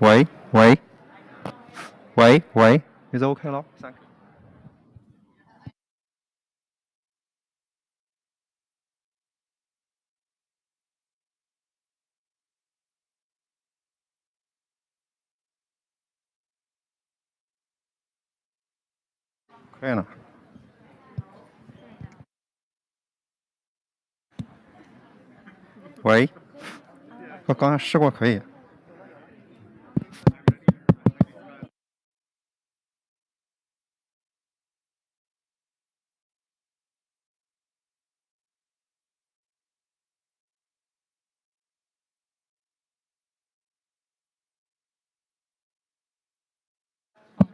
喂喂喂喂，你就 OK 咯，thank you。可以了。喂，我刚才试过，可以。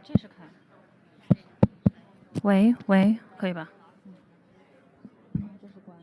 这是开。喂喂，可以吧？这是关。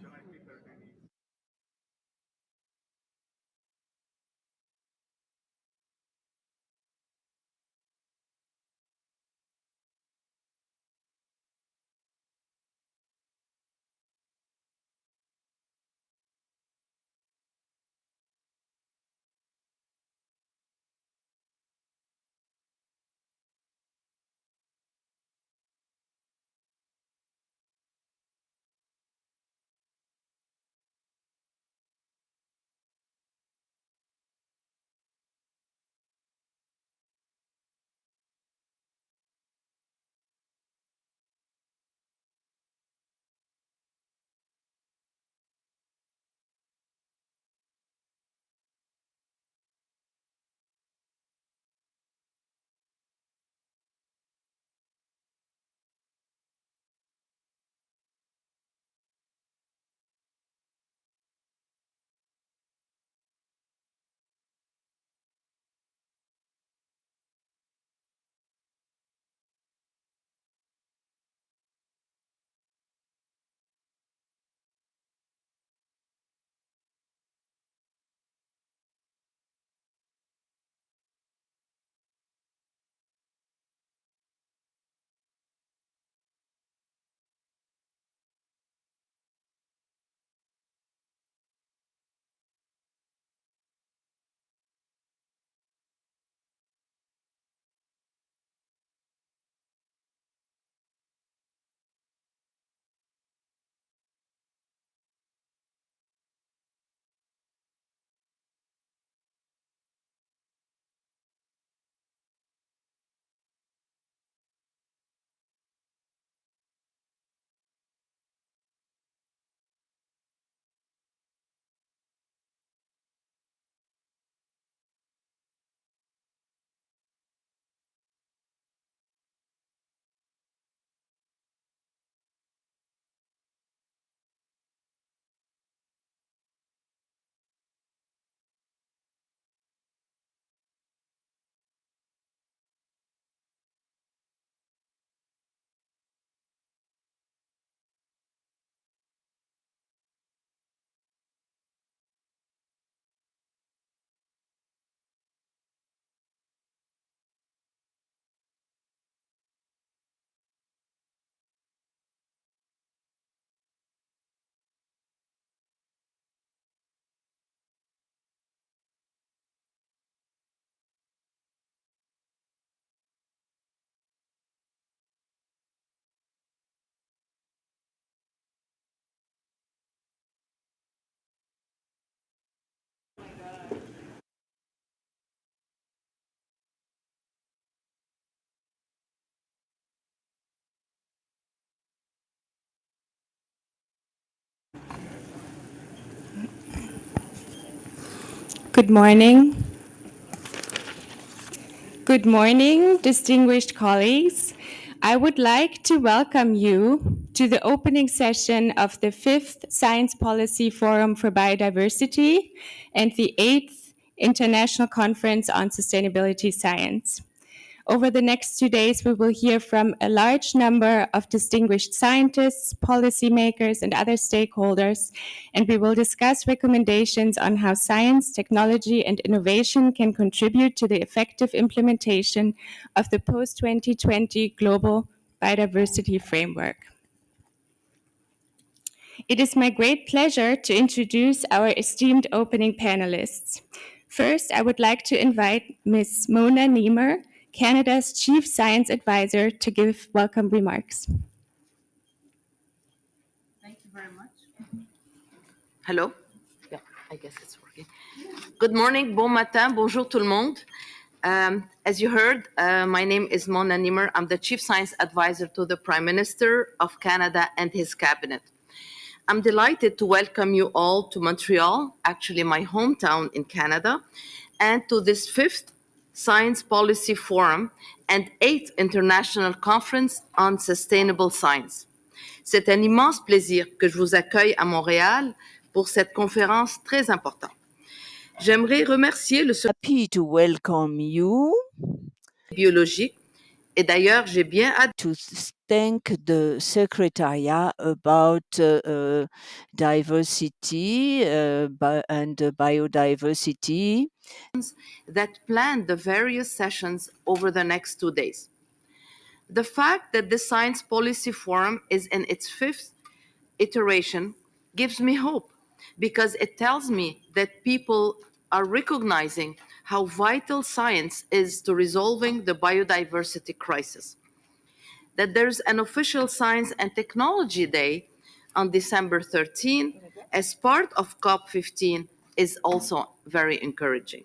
Good morning. Good morning, distinguished colleagues. I would like to welcome you to the opening session of the 5th Science Policy Forum for Biodiversity and the 8th International Conference on Sustainability Science. Over the next 2 days, we will hear from a large number of distinguished scientists, policymakers, and other stakeholders, and we will discuss recommendations on how science, technology, and innovation can contribute to the effective implementation of the post-2020 Global Biodiversity Framework. It is my great pleasure to introduce our esteemed opening panelists. First, I would like to invite Ms. Mona Niemer, Canada's Chief Science Advisor, to give welcome remarks. Thank you very much. Hello? Yeah, I guess it's working. Good morning, bon matin, bonjour tout le monde. As you heard, my name is Mona Niemer. I'm the Chief Science Advisor to the Prime Minister of Canada and his cabinet. I'm delighted to welcome you all to Montreal, actually my hometown in Canada, and to this 5th Science Policy Forum and 8th International Conference on Sustainable Science. C'est un immense plaisir que je vous accueille à Montréal pour cette conférence très importante. J'aimerais remercier le Happy to welcome you. Biologique. Et d'ailleurs, j'ai bien hâte to thank the Secretariat about diversity and biodiversity that planned the various sessions over the next 2 days. The fact that the Science Policy Forum is in its 5th iteration gives me hope because it tells me that people are recognizing how vital science is to resolving the biodiversity crisis. That there's an official Science and Technology Day on December 13 as part of COP15 is also very encouraging.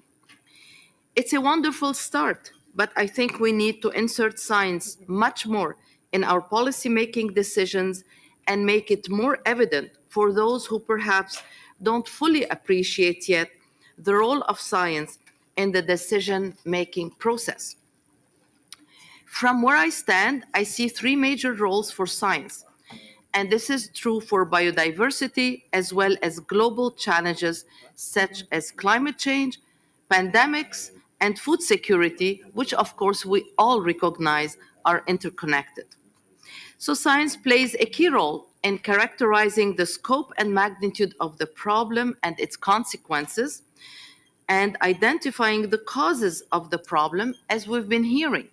It's a wonderful start, but I think we need to insert science much more in our policy-making decisions and make it more evident for those who perhaps don't fully appreciate yet the role of science in the decision-making process. From where I stand, I see 3 major roles for science, and this is true for biodiversity as well as global challenges such as climate change, pandemics, and food security, which of course we all recognize are interconnected. So science plays a key role in characterizing the scope and magnitude of the problem and its consequences, and identifying the causes of the problem, as we've been hearing.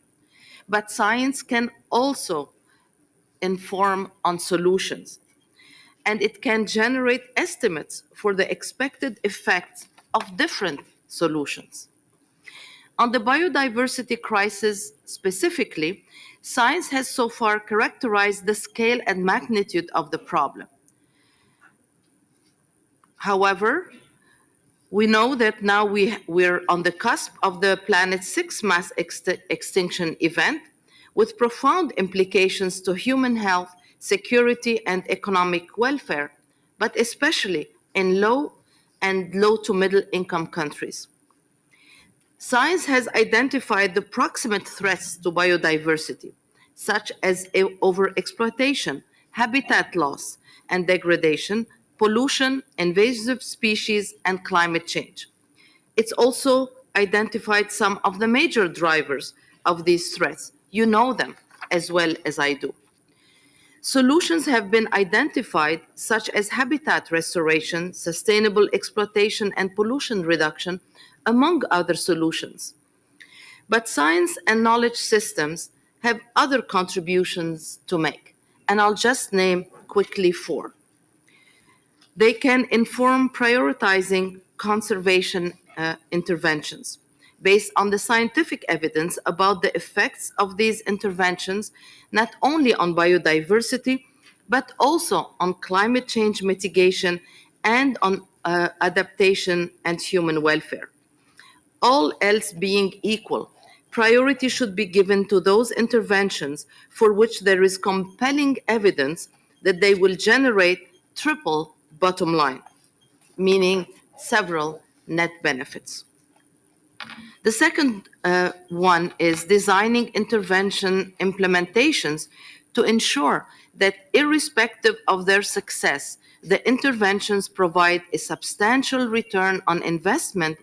But science can also inform on solutions, and it can generate estimates for the expected effects of different solutions. On the biodiversity crisis specifically, science has so far characterized the scale and magnitude of the problem. However, we know that now we're on the cusp of the planet's 6th mass extinction event, with profound implications to human health, security, and economic welfare, but especially in low to middle income countries. Science has identified the proximate threats to biodiversity, such as overexploitation, habitat loss and degradation, pollution, invasive species, and climate change. It's also identified some of the major drivers of these threats. You know them as well as I do. Solutions have been identified, such as habitat restoration, sustainable exploitation, and pollution reduction, among other solutions. But science and knowledge systems have other contributions to make, and I'll just name quickly 4. They can inform prioritizing conservation interventions based on the scientific evidence about the effects of these interventions, not only on biodiversity, but also on climate change mitigation and on adaptation and human welfare. All else being equal, priority should be given to those interventions for which there is compelling evidence that they will generate triple bottom line, meaning several net benefits. The second one is designing intervention implementations to ensure that irrespective of their success, the interventions provide a substantial return on investment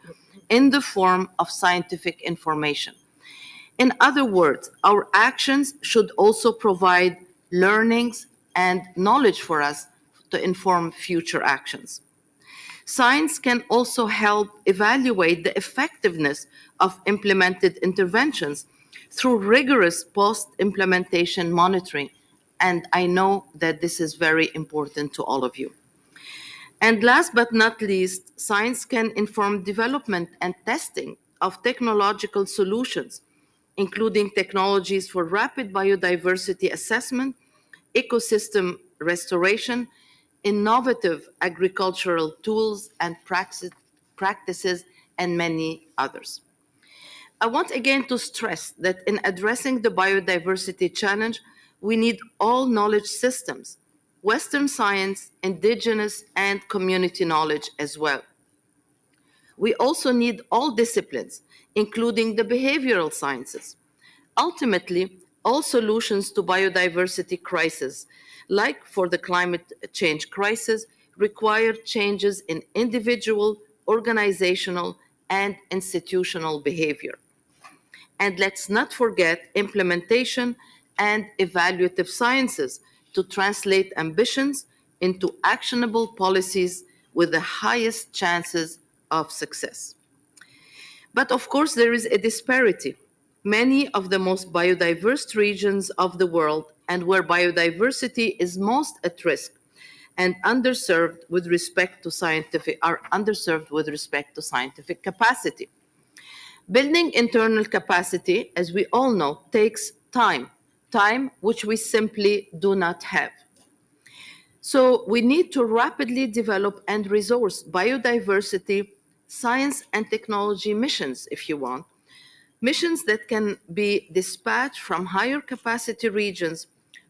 in the form of scientific information. In other words, our actions should also provide learnings and knowledge for us to inform future actions. Science can also help evaluate the effectiveness of implemented interventions through rigorous post-implementation monitoring, and I know that this is very important to all of you. And last but not least, science can inform development and testing of technological solutions, including technologies for rapid biodiversity assessment, ecosystem restoration, innovative agricultural tools and practices, and many others. I want again to stress that in addressing the biodiversity challenge, we need all knowledge systems, Western science, indigenous, and community knowledge as well. We also need all disciplines, including the behavioral sciences. Ultimately, all solutions to biodiversity crisis, like for the climate change crisis, require changes in individual, organizational, and institutional behavior. And let's not forget implementation and evaluative sciences to translate ambitions into actionable policies with the highest chances of success. But of course, there is a disparity. Many of the most biodiverse regions of the world and where biodiversity is most at risk and underserved with respect to scientific capacity. Building internal capacity, as we all know, takes time which we simply do not have. So we need to rapidly develop and resource biodiversity, science and technology missions, if you want, missions that can be dispatched from higher capacity regions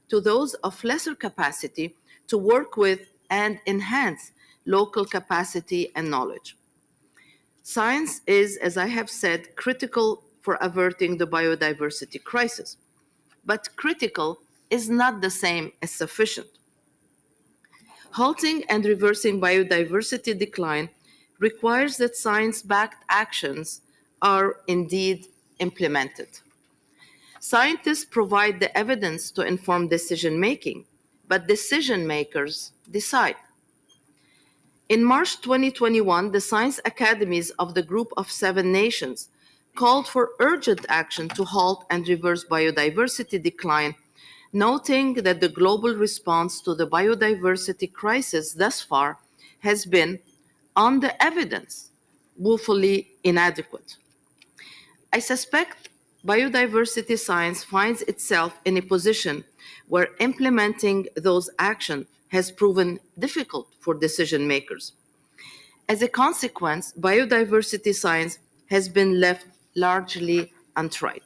to those of lesser capacity to work with and enhance local capacity and knowledge. Science is, as I have said, critical for averting the biodiversity crisis. But critical is not the same as sufficient. Halting and reversing biodiversity decline requires that science-backed actions are indeed implemented. Scientists provide the evidence to inform decision-making, but decision-makers decide. In March 2021, the science academies of the Group of 7 Nations called for urgent action to halt and reverse biodiversity decline, noting that the global response to the biodiversity crisis thus far has been, on the evidence, woefully inadequate. I suspect biodiversity science finds itself in a position where implementing those actions has proven difficult for decision makers. As a consequence, biodiversity science has been left largely untried.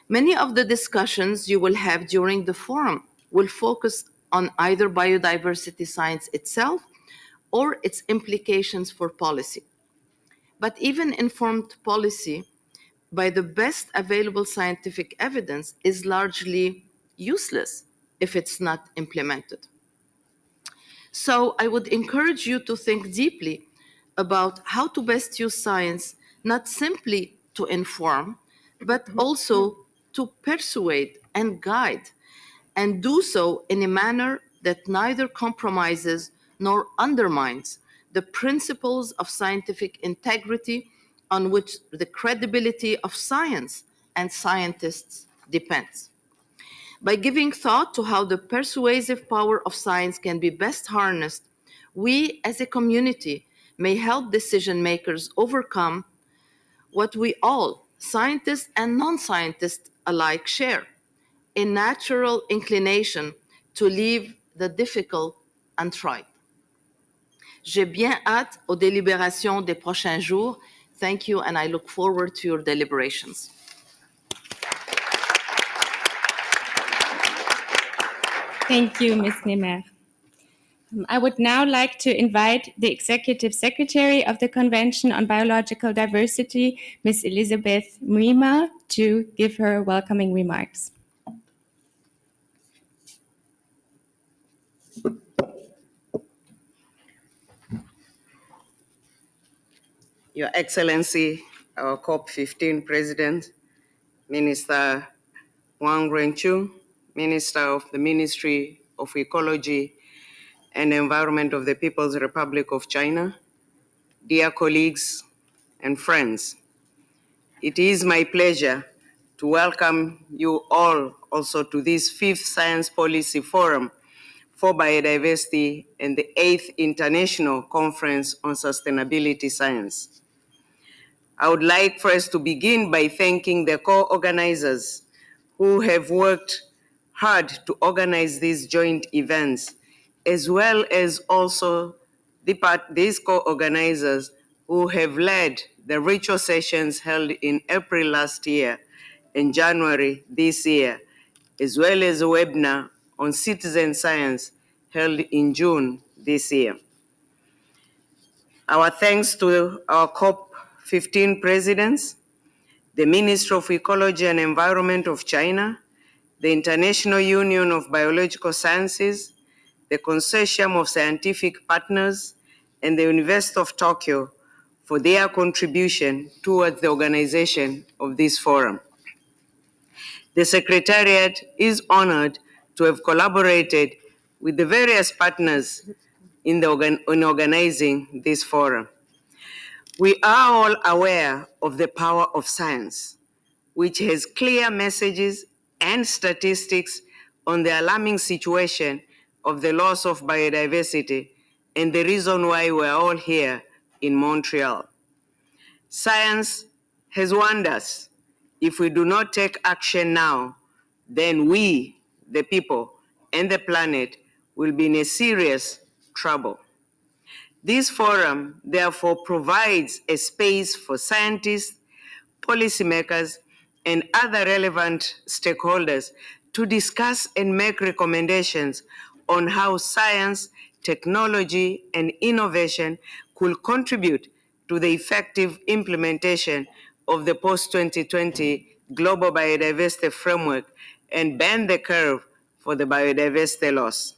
Many of the discussions you will have during the forum will focus on either biodiversity science itself or its implications for policy. But even informed policy by the best available scientific evidence is largely useless if it's not implemented. So I would encourage you to think deeply about how to best use science, not simply to inform, but also to persuade and guide, and do so in a manner that neither compromises nor undermines the principles of scientific integrity on which the credibility of science and scientists depends. By giving thought to how the persuasive power of science can be best harnessed, we as a community may help decision makers overcome what we all, scientists and non-scientists alike, share, a natural inclination to leave the difficult untried. J'ai bien hâte aux délibérations des prochains jours. Thank you, and I look forward to your deliberations. Thank you, Ms. Nemer. I would now like to invite the Executive Secretary of the Convention on Biological Diversity, Ms. Elizabeth Muima, to give her welcoming remarks. Your Excellency, our COP15 President, Minister Wang Renchu, Minister of the Ministry of Ecology and Environment of the People's Republic of China, dear colleagues and friends, it is my pleasure to welcome you all also to this 5th Science Policy Forum for Biodiversity and the 8th International Conference on Sustainability Science. I would like first to begin by thanking the co-organizers who have worked hard to organize these joint events, as well as also these co-organizers who have led the virtual sessions held in April last year and January this year, as well as a webinar on citizen science held in June this year. Our thanks to our COP15 presidents, the Ministry of Ecology and Environment of China, the International Union of Biological Sciences, the Consortium of Scientific Partners, and the University of Tokyo for their contribution towards the organization of this forum. The Secretariat is honored to have collaborated with the various partners in organizing this forum. We are all aware of the power of science, which has clear messages and statistics on the alarming situation of the loss of biodiversity and the reason why we're all here in Montreal. Science has warned us. If we do not take action now, then we, the people, and the planet will be in a serious trouble. This forum, therefore, provides a space for scientists, policymakers, and other relevant stakeholders to discuss and make recommendations on how science, technology, and innovation could contribute to the effective implementation of the post-2020 Global Biodiversity Framework and bend the curve for the biodiversity loss.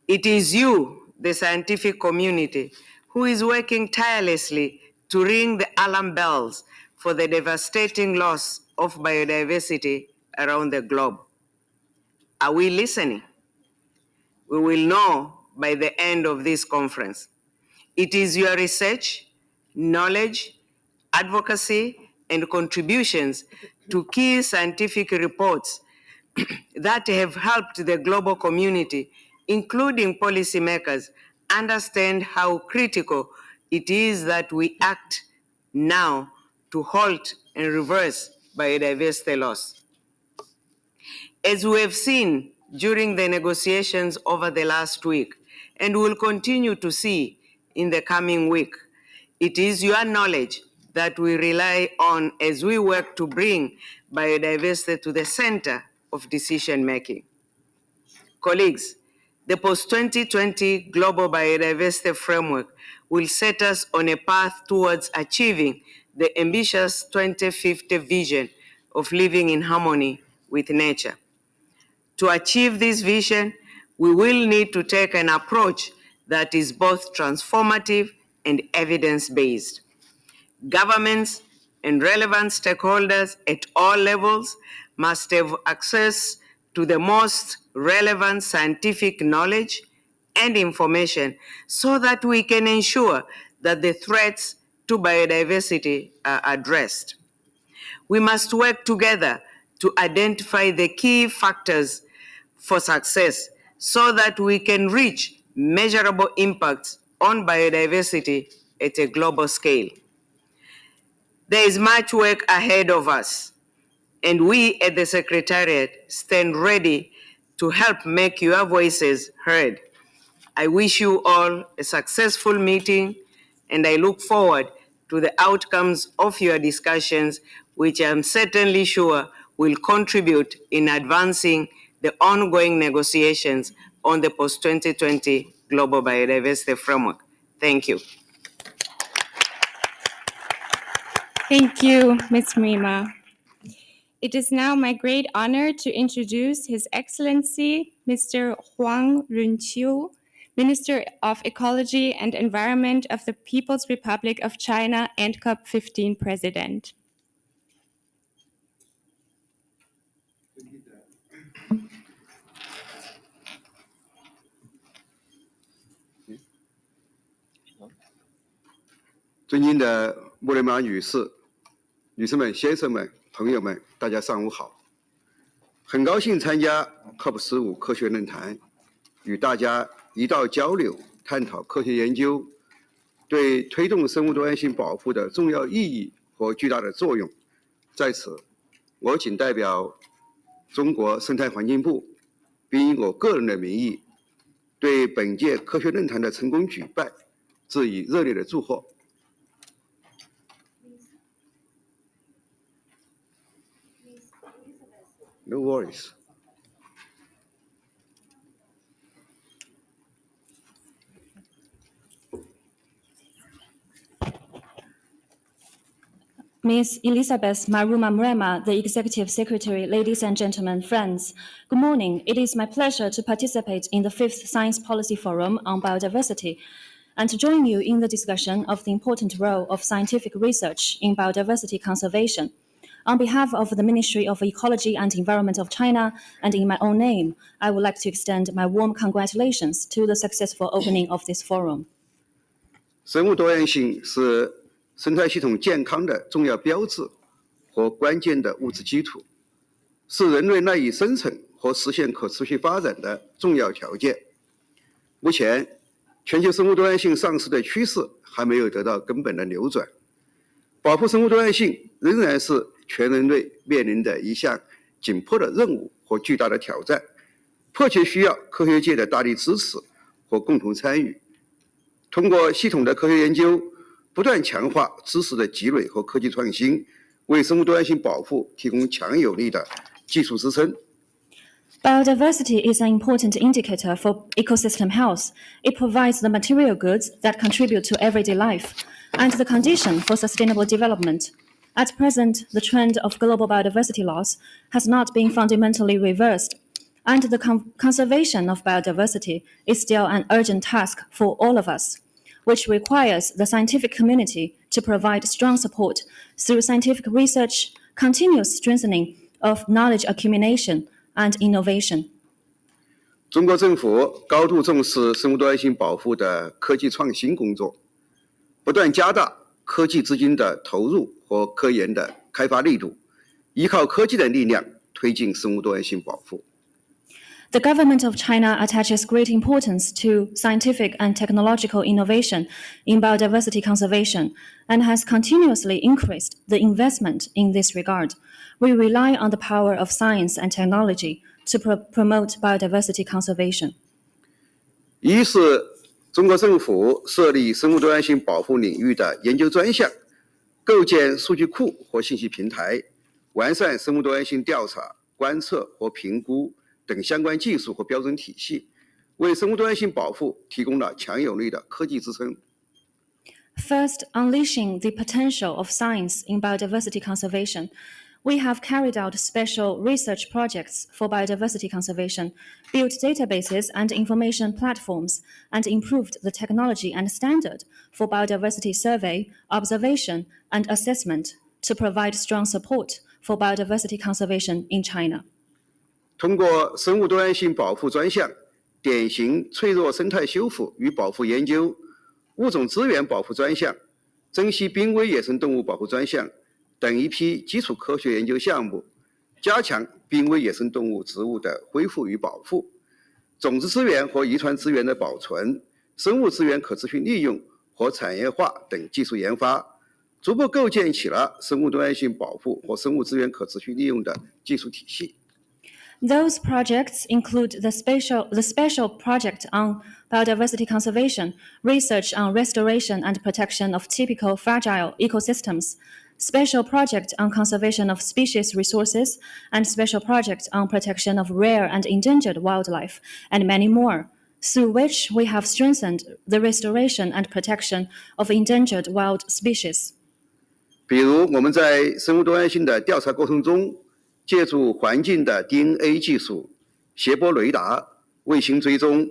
It is you, the scientific community, who is working tirelessly to ring the alarm bells for the devastating loss of biodiversity around the globe. Are we listening? We will know by the end of this conference. It is your research, knowledge, advocacy, and contributions to key scientific reports that have helped the global community, including policymakers, understand how critical it is that we act now to halt and reverse biodiversity loss. As we have seen during the negotiations over the last week, and will continue to see in the coming week, it is your knowledge that we rely on as we work to bring biodiversity to the center of decision-making. Colleagues, the post-2020 Global Biodiversity Framework will set us on a path towards achieving the ambitious 2050 vision of living in harmony with nature. To achieve this vision, we will need to take an approach that is both transformative and evidence-based. Governments and relevant stakeholders at all levels must have access to the most relevant scientific knowledge and information so that we can ensure that the threats to biodiversity are addressed. We must work together to identify the key factors for success so that we can reach measurable impacts on biodiversity at a global scale. There is much work ahead of us, and we at the Secretariat stand ready to help make your voices heard. I wish you all a successful meeting, and I look forward to the outcomes of your discussions, which I'm certainly sure will contribute in advancing the ongoing negotiations on the post-2020 Global Biodiversity Framework. Thank you. Thank you, Ms. Mrima. It is now my great honor to introduce His Excellency, Mr. Huang Runqiu, Minister of Ecology and Environment of the People's Republic of China and COP15 President.尊敬的穆雷玛女士、女士们、先生们、朋友们，大家上午好。很高兴参加 COP15 科学论坛，与大家一道交流，探讨科学研究对推动生物多样性保护的重要意义和巨大的作用。在此，我谨代表中国生态环境部，并以我个人的名义，对本届科学论坛的成功举办致以热烈的祝贺。No worries. Ms. Elizabeth Maruma Mrema, the Executive Secretary, ladies and gentlemen, friends. Good morning. It is my pleasure to participate in the 5th Science Policy Forum on Biodiversity and to join you in the discussion of the important role of scientific research in biodiversity conservation. On behalf of the Ministry of Ecology and Environment of China and in my own name, I would like to extend my warm congratulations to the successful opening of this forum. 生物多样性是生态系统健康的重要标志和关键的物质基础，是人类赖以生存和实现可持续发展的重要条件。目前，全球生物多样性丧失的趋势还没有得到根本的扭转，保护生物多样性仍然是全人类面临的一项紧迫的任务和巨大的挑战，迫切需要科学界的大力支持和共同参与。通过系统的科学研究，不断强化知识的积累和科技创新，为生物多样性保护提供强有力的技术支撑。Biodiversity is an important indicator for ecosystem health. It provides the material goods that contribute to everyday life and the condition for sustainable development. At present, the trend of global biodiversity loss has not been fundamentally reversed, and the conservation of biodiversity is still an urgent task for all of us, which requires the scientific community to provide strong support through scientific research, continuous strengthening of knowledge accumulation, and innovation. 中国政府高度重视生物多样性保护的科技创新工作，不断加大科技资金的投入和科研的开发力度，依靠科技的力量推进生物多样性保护。The government of China attaches great importance to scientific and technological innovation in biodiversity conservation and has continuously increased the investment in this regard. We rely on the power of science and technology to promote biodiversity conservation. 一是中国政府设立生物多样性保护领域的研究专项，构建数据库和信息平台，完善生物多样性调查、观测和评估等相关技术和标准体系，为生物多样性保护提供了强有力的科技支撑。First, unleashing the potential of science in biodiversity conservation. We have carried out special research projects for biodiversity conservation, built databases and information platforms, and improved the technology and standard for biodiversity survey, observation, and assessment to provide strong support for biodiversity conservation in China. 通过生物多样性保护专项、典型脆弱生态修复与保护研究、物种资源保护专项、珍稀濒危野生动物保护专项等一批基础科学研究项目，加强濒危野生动物、植物的恢复与保护，种子资源和遗传资源的保存，生物资源可持续利用和产业化等技术研发，逐步构建起了生物多样性保护和生物资源可持续利用的技术体系。Those projects include the special project on biodiversity conservation, research on restoration and protection of typical fragile ecosystems, special project on conservation of species resources, and special project on protection of rare and endangered wildlife, and many more, through which we have strengthened the restoration and protection of endangered wild species. 比如我们在生物多样性的调查过程中，借助环境的 DNA 技术、谐波雷达、卫星追踪、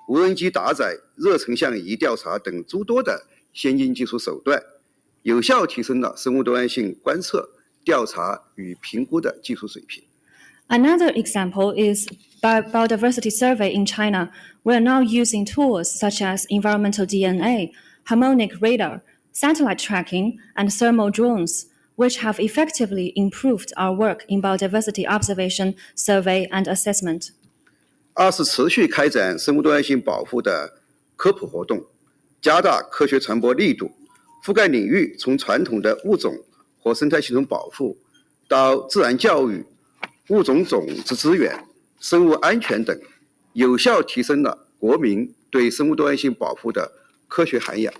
无人机搭载、热成像仪调查等诸多的先进技术手段，有效提升了生物多样性观测、调查与评估的技术水平。Another example is biodiversity survey in China. We are now using tools such as environmental DNA, harmonic radar, satellite tracking, and thermal drones, which have effectively improved our work in biodiversity observation, survey, and assessment. 二是持续开展生物多样性保护的科普活动，加大科学传播力度，覆盖领域从传统的物种和生态系统保护到自然教育、物种种子资源、生物安全等，有效提升了国民对生物多样性保护的科学涵养。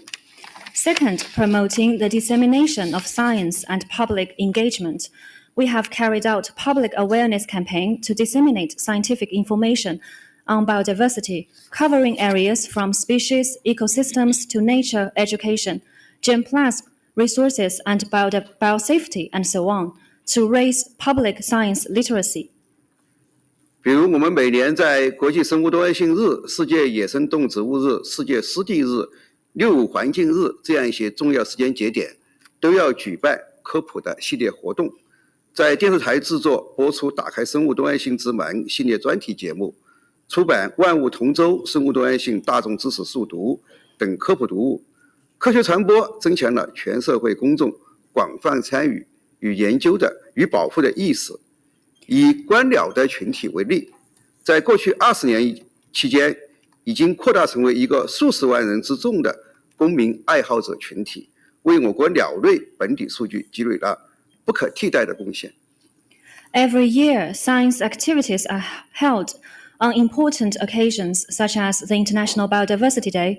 Second, promoting the dissemination of science and public engagement. We have carried out public awareness campaign to disseminate scientific information on biodiversity, covering areas from species, ecosystems to nature education, germplasm, resources and biosafety, and so on, to raise public science literacy. 比如，我们每年在国际生物多样性日、世界野生动植物日、世界湿地日、6.5环境日这样一些重要时间节点，都要举办科普的系列活动。在电视台制作播出《打开生物多样性之门》系列专题节目，出版《万物同舟生物多样性大众知识速读》等科普读物，科学传播增强了全社会公众广泛参与与研究的与保护的意识。以观鸟的群体为例，在过去20年期间，已经扩大成为一个数十万人之众的公民爱好者群体，为我国鸟类本地数据积累了不可替代的贡献。 Every year, science activities are held on important occasions such as the International Biodiversity Day,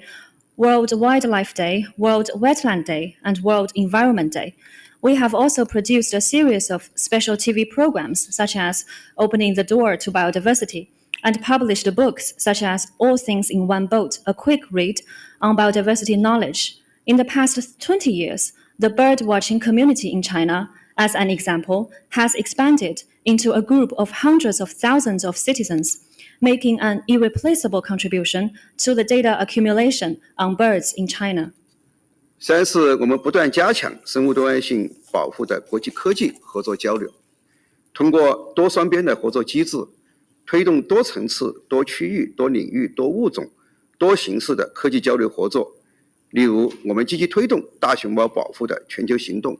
World Wildlife Day, World Wetland Day, and World Environment Day. We have also produced a series of special TV programs such as Opening the Door to Biodiversity, and published books such as All Things in One Boat, a quick read on biodiversity knowledge. In the past 20 years, the bird watching community in China, as an example, has expanded into a group of hundreds of thousands of citizens, making an irreplaceable contribution to the data accumulation on birds in China. 三是我们不断加强生物多样性保护的国际科技合作交流，通过多双边的合作机制，推动多层次、多区域、多领域、多物种、多形式的科技交流合作。例如，我们积极推动大熊猫保护的全球行动，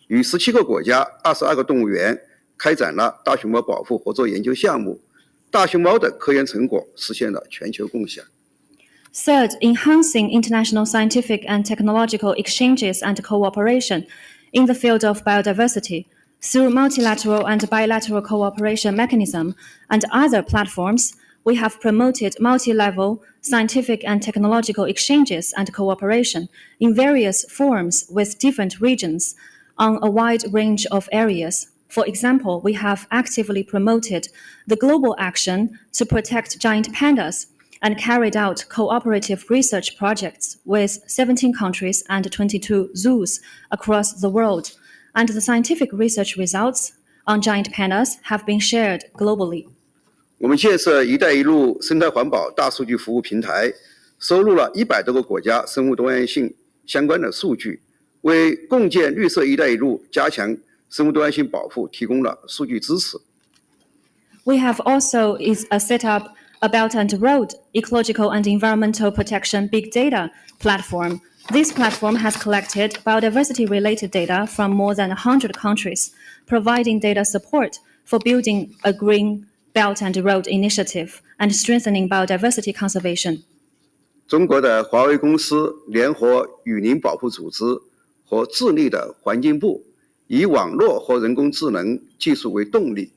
与17个国家、22个动物园开展了大熊猫保护合作研究项目，大熊猫的科研成果实现了全球共享。 Third, enhancing international scientific and technological exchanges and cooperation in the field of biodiversity through multilateral and bilateral cooperation mechanism and other platforms. We have promoted multi-level scientific and technological exchanges and cooperation in various forms with different regions on a wide range of areas. For example, we have actively promoted the global action to protect giant pandas and carried out cooperative research projects with 17 countries and 22 zoos across the world, and the scientific research results on giant pandas have been shared globally. 我们建设“一带一路”生态环保大数据服务平台，收录了100多个国家生物多样性相关的数据，为共建绿色“一带一路”加强生物多样性保护提供了数据支持。We have also set up a Belt and Road Ecological and Environmental Protection Big Data platform. This platform has collected biodiversity-related data from more than 100 countries, providing data support for building a green Belt and Road initiative and strengthening biodiversity conservation. 中国的华为公司联合雨林保护组织和智利的环境部，以网络和人工智能技术为动力，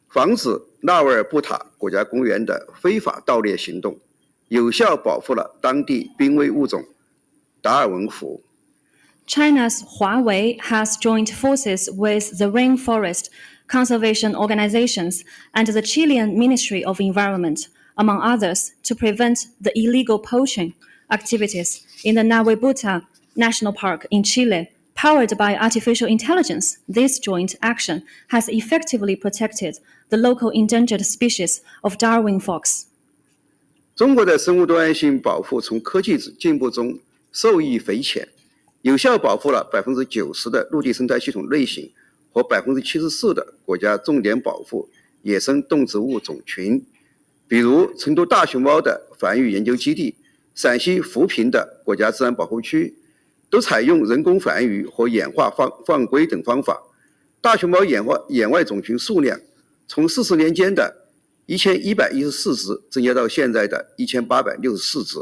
防止纳瓦尔布塔国家公园的非法盗猎行动，有效保护了当地濒危物种达尔文虎。China's Huawei has joined forces with the rainforest conservation organizations and the Chilean Ministry of Environment, among others, to prevent the illegal poaching activities in the Nahuelbuta National Park in Chile. Powered by artificial intelligence, this joint action has effectively protected the local endangered species of Darwin fox. 中国的生物多样性保护从科技进步中受益匪浅，有效保护了90%的陆地生态系统类型和74%的国家重点保护野生动植物种群，比如成都大熊猫的繁育研究基地、陕西扶贫的国家自然保护区、都采用人工繁育和演化放归等方法，大熊猫野外种群数量从40年间的1114只增加到现在的1864只。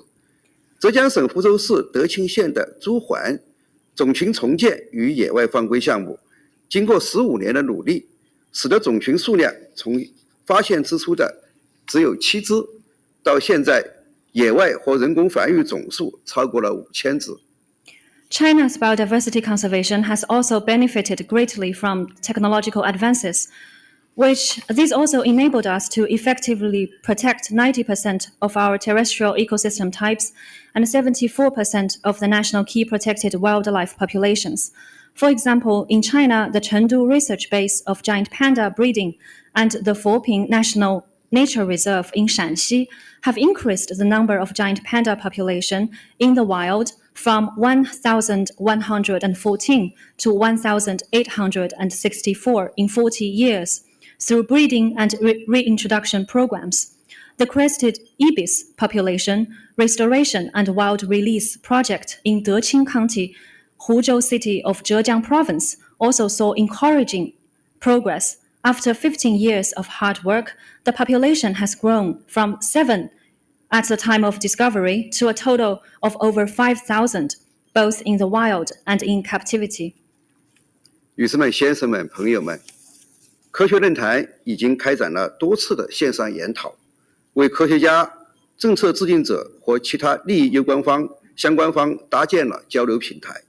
浙江省湖州市德清县的朱鹮种群重建与野外放归项目，经过15年的努力，使得种群数量从发现之初的只有7只，到现在野外和人工繁育总数超过了5000只。China's biodiversity conservation has also benefited greatly from technological advances, which these also enabled us to effectively protect 90% of our terrestrial ecosystem types and 74% of the national key protected wildlife populations. For example, in China, the Chengdu research base of giant panda breeding and the Foping National Nature Reserve in Shanxi have increased the number of giant panda population in the wild from 1,114 to 1,864 in 40 years through breeding and reintroduction programs. The crested ibis population restoration and wild release project in Deqing County, Huzhou City of Zhejiang Province also saw encouraging progress. After 15 years of hard work, the population has grown from 7 at the time of discovery to a total of over 5,000, both in the wild and in captivity. 女士们、先生们、朋友们，科学论坛已经开展了多次的线上研讨，为科学家、政策制定者和其他利益相关方搭建了交流平台。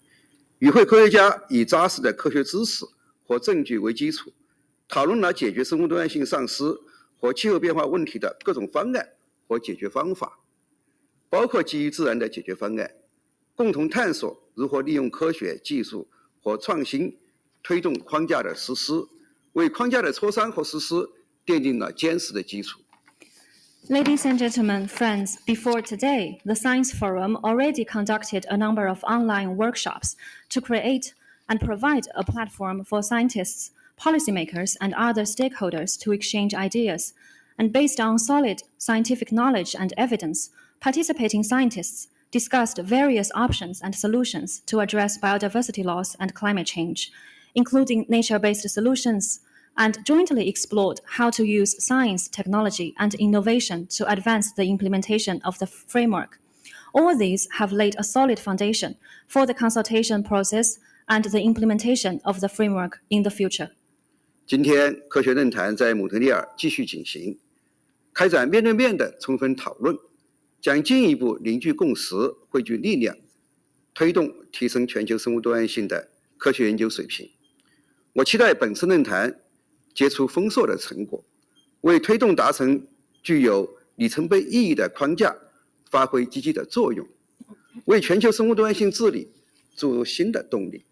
与会科学家以扎实的科学知识和证据为基础，讨论了解决生物多样性丧失和气候变化问题的各种方案和解决方法，包括基于自然的解决方案，共同探索如何利用科学技术和创新推动框架的实施，为框架的磋商和实施奠定了坚实的基础。Ladies and gentlemen, friends, before today, the Science Forum already conducted a number of online workshops to create and provide a platform for scientists, policymakers, and other stakeholders to exchange ideas. And based on solid scientific knowledge and evidence, participating scientists discussed various options and solutions to address biodiversity loss and climate change, including nature-based solutions, and jointly explored how to use science, technology, and innovation to advance the implementation of the framework. All these have laid a solid foundation for the consultation process and the implementation of the framework in the future. 今天科学论坛在蒙特利尔继续进行，开展面对面的充分讨论，将进一步凝聚共识，汇聚力量，推动提升全球生物多样性的科学研究水平。我期待本次论坛结出丰硕的成果，为推动达成具有里程碑意义的框架发挥积极的作用，为全球生物多样性治理注入新的动力。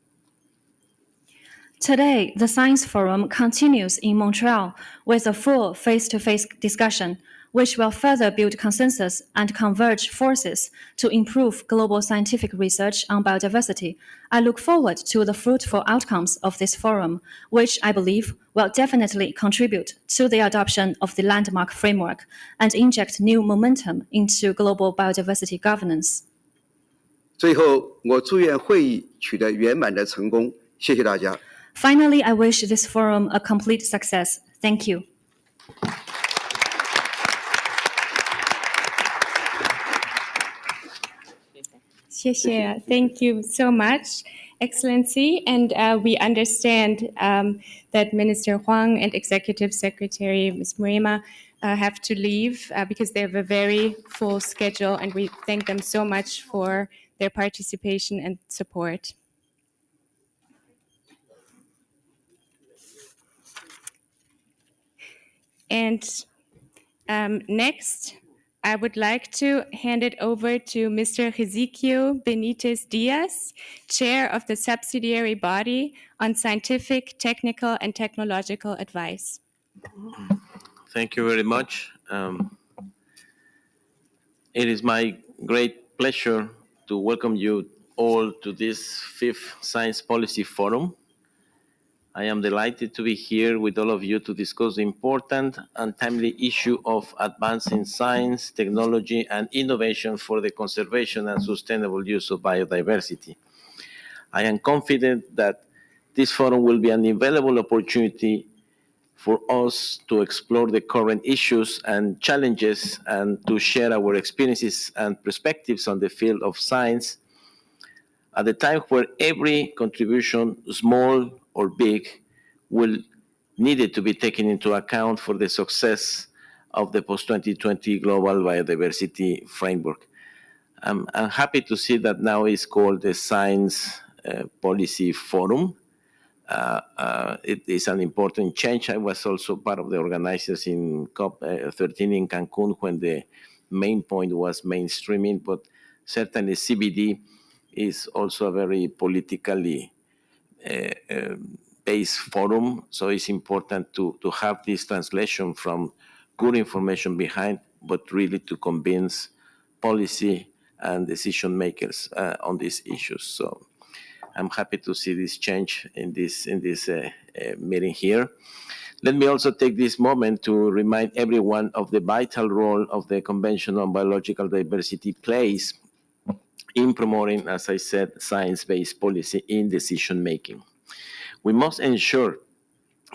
Today, the Science Forum continues in Montreal with a full face-to-face discussion, which will further build consensus and converge forces to improve global scientific research on biodiversity. I look forward to the fruitful outcomes of this forum, which I believe will definitely contribute to the adoption of the landmark framework and inject new momentum into global biodiversity governance. 最后，我祝愿会议取得圆满的成功，谢谢大家。Finally, I wish this forum a complete success. Thank you. Thank you so much, Excellency. And we understand that Minister Huang and Executive Secretary Ms. Murima have to leave because they have a very full schedule, and we thank them so much for their participation and support. And next, I would like to hand it over to Mr. Ezequiel Benitez Diaz, Chair of the Subsidiary Body on Scientific, Technical, and Technological Advice. Thank you very much. It is my great pleasure to welcome you all to this 5th Science Policy Forum. I am delighted to be here with all of you to discuss the important and timely issue of advancing science, technology, and innovation for the conservation and sustainable use of biodiversity. I am confident that this forum will be an invaluable opportunity for us to explore the current issues and challenges and to share our experiences and perspectives on the field of science at a time where every contribution, small or big, will needed to be taken into account for the success of the post-2020 Global Biodiversity Framework. I'm happy to see that now it's called the Science Policy Forum. It is an important change. I was also part of the organizers in COP13 in Cancun when the main point was mainstreaming, but certainly CBD is also a very politically based forum, so it's important to have this translation from good information behind, but really to convince policy and decision makers on these issues. So I'm happy to see this change in this meeting here. Let me also take this moment to remind everyone of the vital role of the Convention on Biological Diversity plays in promoting, as I said, science-based policy in decision making. We must ensure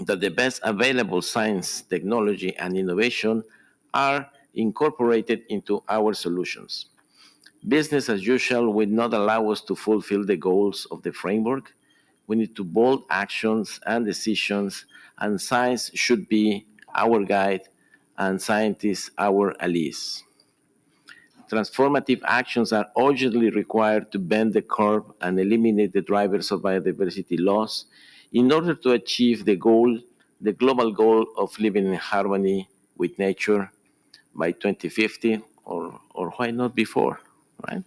that the best available science, technology, and innovation are incorporated into our solutions. Business as usual will not allow us to fulfill the goals of the framework. We need to bold actions and decisions, and science should be our guide and scientists our allies. Transformative actions are urgently required to bend the curve and eliminate the drivers of biodiversity loss in order to achieve the global goal of living in harmony with nature by 2050, or why not before, right?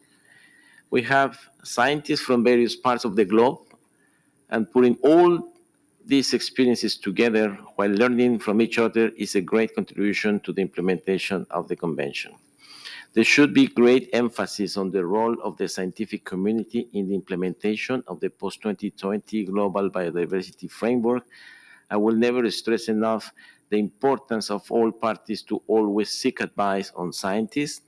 We have scientists from various parts of the globe, and putting all these experiences together while learning from each other is a great contribution to the implementation of the convention. There should be great emphasis on the role of the scientific community in the implementation of the post-2020 Global Biodiversity Framework. I will never stress enough the importance of all parties to always seek advice on scientists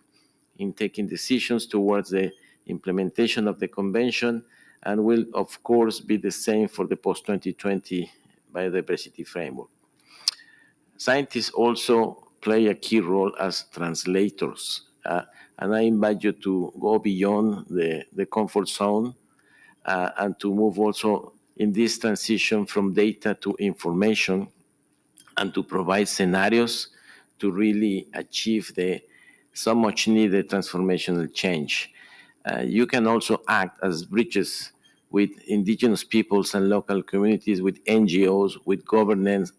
in taking decisions towards the implementation of the convention, and will, of course, be the same for the post-2020 Biodiversity Framework. Scientists also play a key role as translators. And I invite you to go beyond the comfort zone and to move also in this transition from data to information, and to provide scenarios to really achieve the so much needed transformational change. You can also act as bridges with indigenous peoples and local communities, with NGOs, with governments,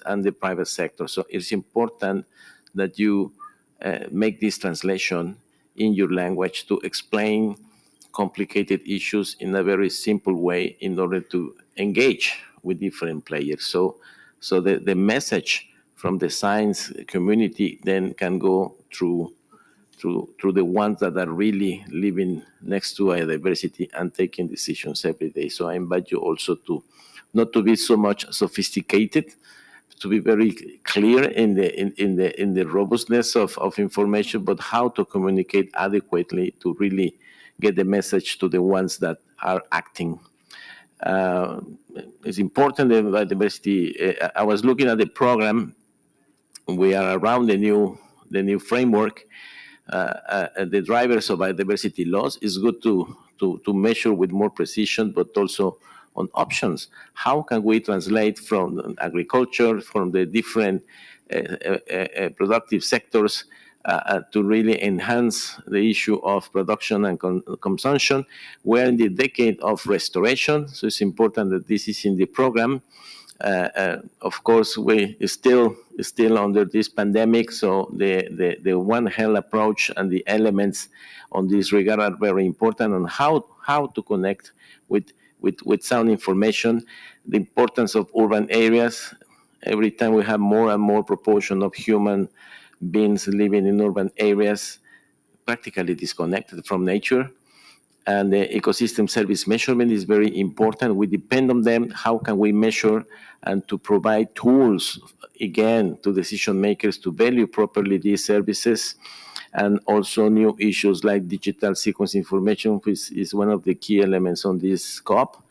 and the private sector. So it's important that you make this translation in your language to explain complicated issues in a very simple way in order to engage with different players. So the message from the science community then can go through the ones that are really living next to biodiversity and taking decisions every day. So I invite you also to not to be so much sophisticated, to be very clear in the robustness of information, but how to communicate adequately to really get the message to the ones that are acting. It's important that biodiversity. I was looking at the program. We are around the new framework. The drivers of biodiversity loss is good to measure with more precision, but also on options. How can we translate from agriculture, from the different productive sectors to really enhance the issue of production and consumption? We're in the decade of restoration, so it's important that this is in the program. Of course, we still under this pandemic, so the One Health approach and the elements on this regard are very important on how to connect with sound information, the importance of urban areas. Every time we have more and more proportion of human beings living in urban areas, practically disconnected from nature. And the ecosystem service measurement is very important. We depend on them. How can we measure and to provide tools, again, to decision makers to value properly these services? and also new issues like digital sequence information, which is one of the key elements on this COP.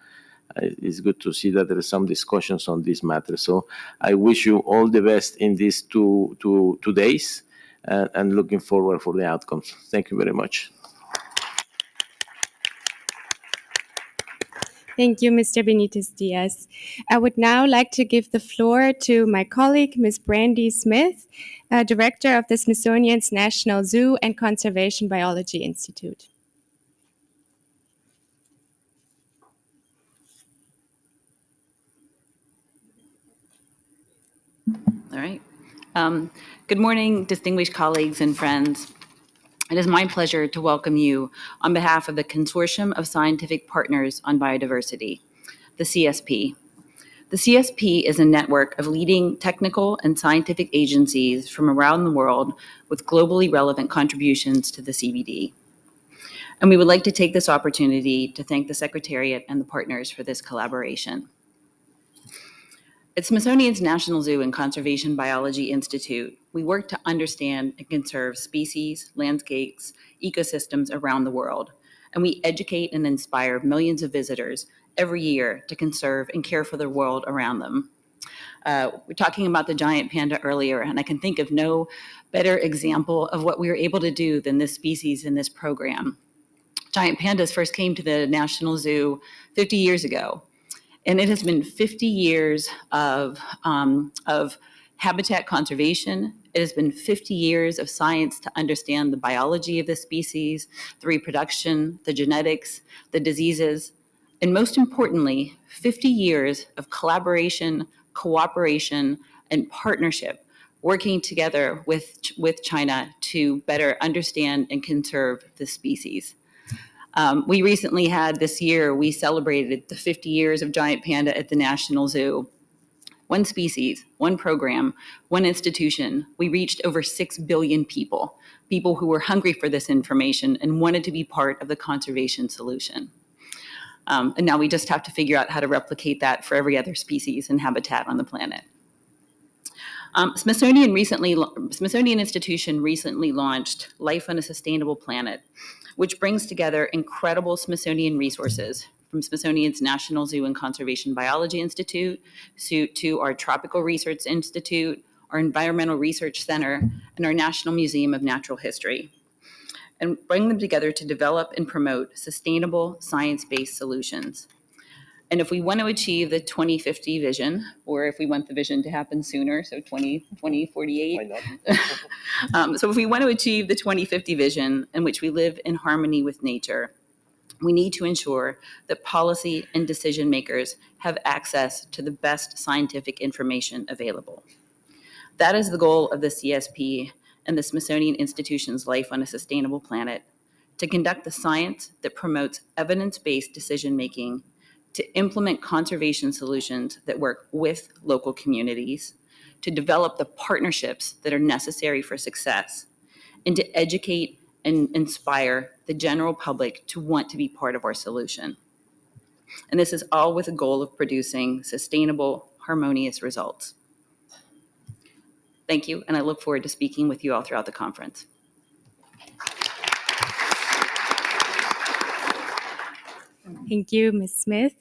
It's good to see that there are some discussions on this matter. So I wish you all the best in these two days, and looking forward for the outcomes. Thank you very much. Thank you, Mr. Benitez Diaz. I would now like to give the floor to my colleague, Ms. Brandy Smith, Director of the Smithsonian's National Zoo and Conservation Biology Institute. All right. Good morning, distinguished colleagues and friends. It is my pleasure to welcome you on behalf of the Consortium of Scientific Partners on Biodiversity, the CSP. The CSP is a network of leading technical and scientific agencies from around the world with globally relevant contributions to the CBD. And we would like to take this opportunity to thank the Secretariat and the partners for this collaboration. At Smithsonian's National Zoo and Conservation Biology Institute, we work to understand and conserve species, landscapes, ecosystems around the world, and we educate and inspire millions of visitors every year to conserve and care for the world around them. We're talking about the giant panda earlier, and I can think of no better example of what we were able to do than this species in this program. Giant pandas first came to the National Zoo 50 years ago. And it has been 50 years of habitat conservation. It has been 50 years of science to understand the biology of the species, the reproduction, the genetics, the diseases, and most importantly, 50 years of collaboration, cooperation, and partnership, working together with China to better understand and conserve the species. We recently had this year, we celebrated the 50 years of giant panda at the National Zoo. One species, one program, one institution. We reached over 6 billion people who were hungry for this information and wanted to be part of the conservation solution. And now we just have to figure out how to replicate that for every other species and habitat on the planet. Smithsonian Institution recently launched Life on a Sustainable Planet, which brings together incredible Smithsonian resources from Smithsonian's National Zoo and Conservation Biology Institute to our Tropical Research Institute, our Environmental Research Center, and our National Museum of Natural History, and bring them together to develop and promote sustainable science-based solutions. And if we want to achieve the 2050 vision, or if we want the vision to happen sooner, so 2048. Why not? So if we want to achieve the 2050 vision in which we live in harmony with nature, we need to ensure that policy and decision makers have access to the best scientific information available. That is the goal of the CSP and the Smithsonian Institution's Life on a Sustainable Planet, to conduct the science that promotes evidence-based decision-making, to implement conservation solutions that work with local communities, to develop the partnerships that are necessary for success, and to educate and inspire the general public to want to be part of our solution. And this is all with the goal of producing sustainable, harmonious results. Thank you, and I look forward to speaking with you all throughout the conference. Thank you, Ms. Smith.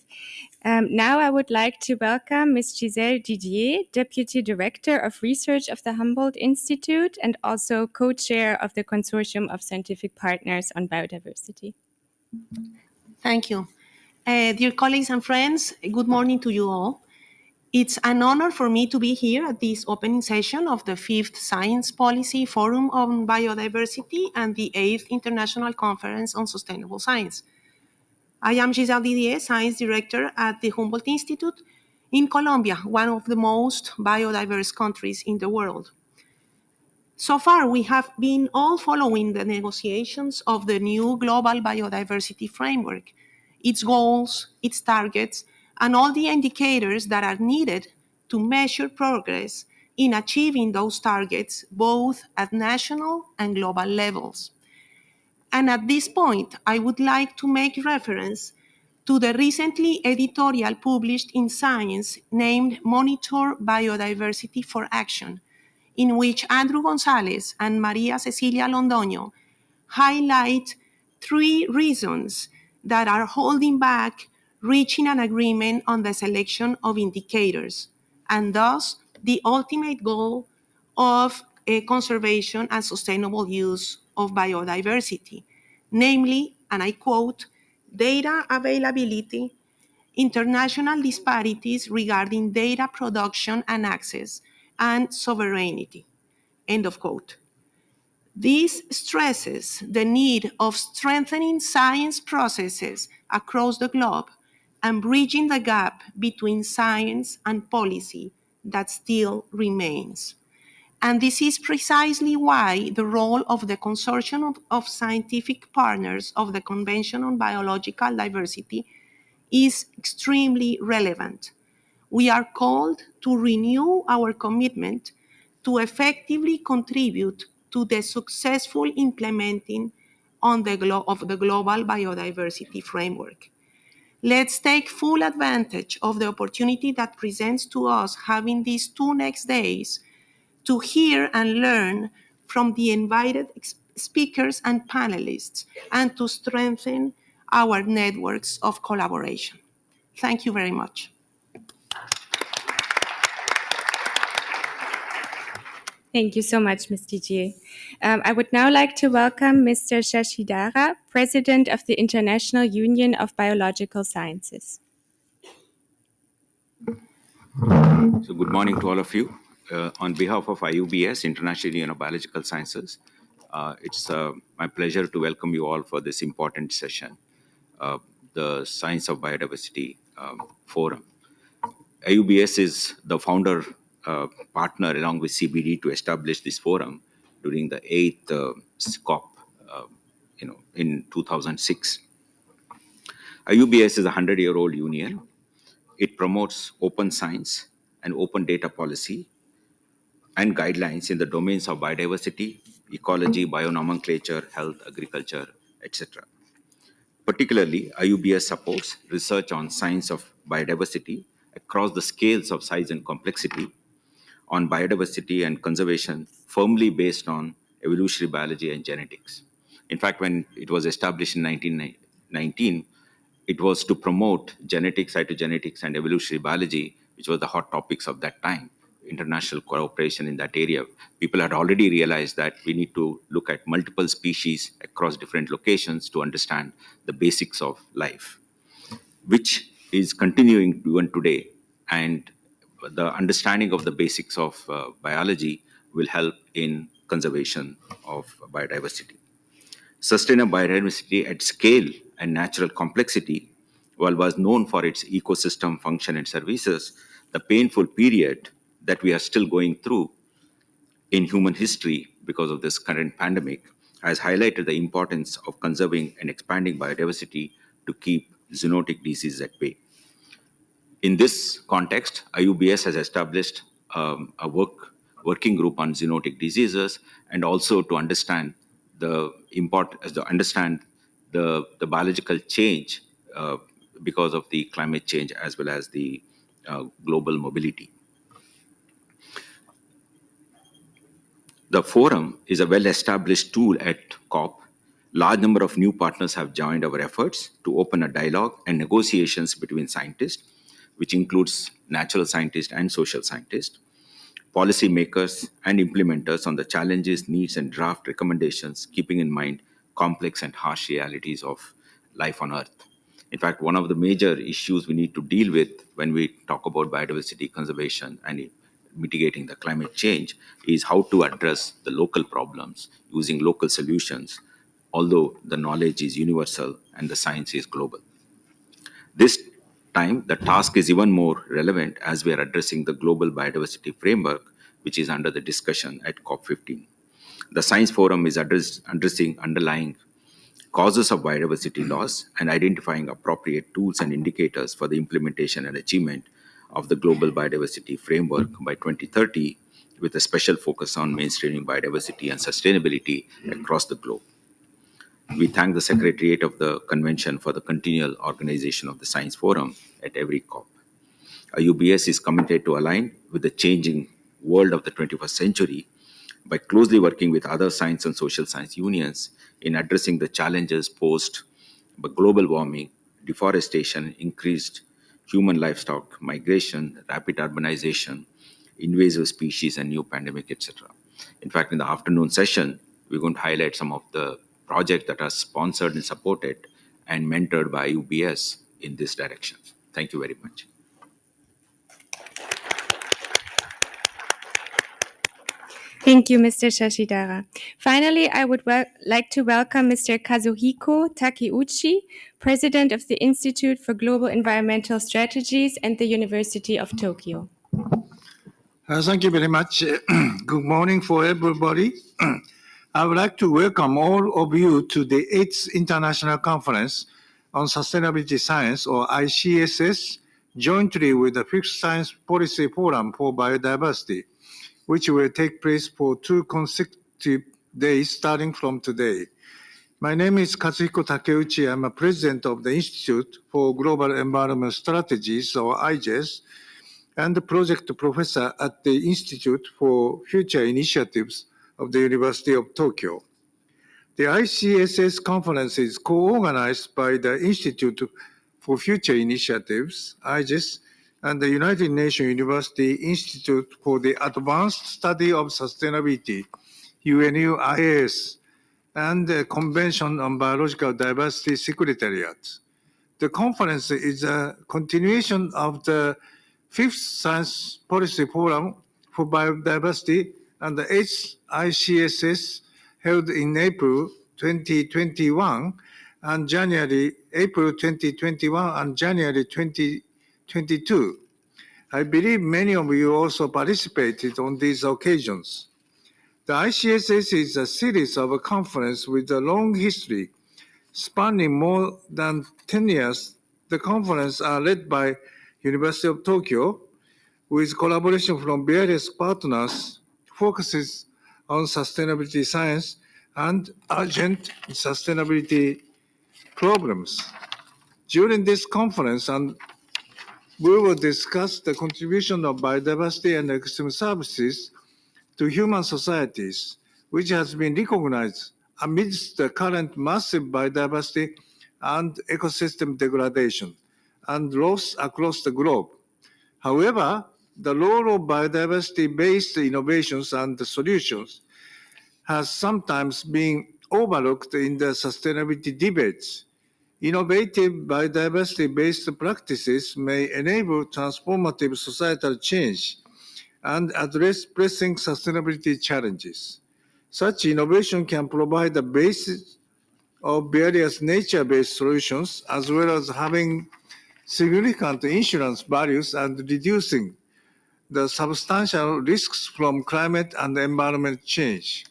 Now I would like to welcome Ms. Giselle Didier, Deputy Director of Research of the Humboldt Institute and also co-chair of the Consortium of Scientific Partners on Biodiversity. Thank you. Dear colleagues and friends, good morning to you all. It's an honor for me to be here at this opening session of the 5th Science Policy Forum on Biodiversity and the 8th International Conference on Sustainable Science. I am Giselle Didier, Science Director at the Humboldt Institute in Colombia, one of the most biodiverse countries in the world. So far, we have been all following the negotiations of the new Global Biodiversity Framework, its goals, its targets, and all the indicators that are needed to measure progress in achieving those targets, both at national and global levels. And at this point, I would like to make reference to the recently editorial published in Science named Monitor Biodiversity for Action, in which Andrew Gonzalez and Maria Cecilia Londoño highlight 3 reasons that are holding back reaching an agreement on the selection of indicators, and thus the ultimate goal of conservation and sustainable use of biodiversity, namely, and I quote, data availability, international disparities regarding data production and access, and sovereignty, end of quote. This stresses the need of strengthening science processes across the globe and bridging the gap between science and policy that still remains. And this is precisely why the role of the Consortium of Scientific Partners of the Convention on Biological Diversity is extremely relevant. We are called to renew our commitment to effectively contribute to the successful implementing of the Global Biodiversity Framework. Let's take full advantage of the opportunity that presents to us having these 2 next days to hear and learn from the invited speakers and panelists and to strengthen our networks of collaboration. Thank you very much. Thank you so much, Ms. Didier. I would now like to welcome Mr. Shashidhara, President of the International Union of Biological Sciences. So good morning to all of you. On behalf of IUBS, International Union of Biological Sciences, it's my pleasure to welcome you all for this important session, the Science of Biodiversity Forum. IUBS is the founder partner along with CBD to establish this forum during the 8th COP in 2006. IUBS is a 100-year-old union. It promotes open science and open data policy and guidelines in the domains of biodiversity, ecology, bionomenclature, health, agriculture, etc. Particularly, IUBS supports research on science of biodiversity across the scales of size and complexity, on biodiversity and conservation firmly based on evolutionary biology and genetics. In fact, when it was established in 1919, it was to promote genetics, cytogenetics, and evolutionary biology, which were the hot topics of that time, international cooperation in that area. People had already realized that we need to look at multiple species across different locations to understand the basics of life, which is continuing even today. And the understanding of the basics of biology will help in conservation of biodiversity. Sustainable biodiversity at scale and natural complexity, while was known for its ecosystem function and services, the painful period that we are still going through in human history because of this current pandemic has highlighted the importance of conserving and expanding biodiversity to keep zoonotic diseases at bay. In this context, IUBS has established a working group on zoonotic diseases and also to understand the biological change because of the climate change as well as the global mobility. The forum is a well-established tool at COP. Large number of new partners have joined our efforts to open a dialogue and negotiations between scientists, which includes natural scientists and social scientists, policymakers and implementers on the challenges, needs, and draft recommendations, keeping in mind complex and harsh realities of life on Earth. In fact, one of the major issues we need to deal with when we talk about biodiversity conservation and mitigating the climate change is how to address the local problems using local solutions, although the knowledge is universal and the science is global. This time, the task is even more relevant as we are addressing the global biodiversity framework, which is under the discussion at COP15. The Science Forum is addressing underlying causes of biodiversity loss and identifying appropriate tools and indicators for the implementation and achievement of the global biodiversity framework by 2030, with a special focus on mainstreaming biodiversity and sustainability across the globe. We thank the Secretariat of the Convention for the continual organization of the Science Forum at every COP. IUBS is committed to align with the changing world of the 21st century by closely working with other science and social science unions in addressing the challenges posed by global warming, deforestation, increased human livestock migration, rapid urbanization, invasive species, and new pandemic, etc. In fact, in the afternoon session, we're going to highlight some of the projects that are sponsored and supported and mentored by UBS in this direction. Thank you very much. Thank you, Mr. Shashidara. Finally, I would like to welcome Mr. Kazuhiko Takeuchi, President of the Institute for Global Environmental Strategies and the University of Tokyo. Thank you very much. Good morning for everybody. I would like to welcome all of you to the 8th International Conference on Sustainability Science, or ICSS, jointly with the 5th Science Policy Forum for Biodiversity, which will take place for 2 consecutive days starting from today. My name is Kazuhiko Takeuchi. I'm a president of the Institute for Global Environment Strategies, or IGES, and the project professor at the Institute for Future Initiatives of the University of Tokyo. The ICSS conference is co-organized by the Institute for Future Initiatives, IGES, and the United Nations University Institute for the Advanced Study of Sustainability, UNUIAS, and the Convention on Biological Diversity Secretariat. The conference is a continuation of the 5th Science Policy Forum for Biodiversity and the 8th ICSS held in April 2021 and April 2021 and January 2022. I believe many of you also participated on these occasions. The ICSS is a series of a conference with a long history spanning more than 10 years. The conferences are led by University of Tokyo, with collaboration from various partners, focuses on sustainability science and urgent sustainability problems. During this conference, we will discuss the contribution of biodiversity and ecosystem services to human societies, which has been recognized amidst the current massive biodiversity and ecosystem degradation and loss across the globe. However, the role of biodiversity-based innovations and solutions has sometimes been overlooked in the sustainability debates. Innovative biodiversity-based practices may enable transformative societal change and address pressing sustainability challenges. Such innovation can provide the basis of various nature-based solutions, as well as having significant insurance values and reducing the substantial risks from climate and environment change.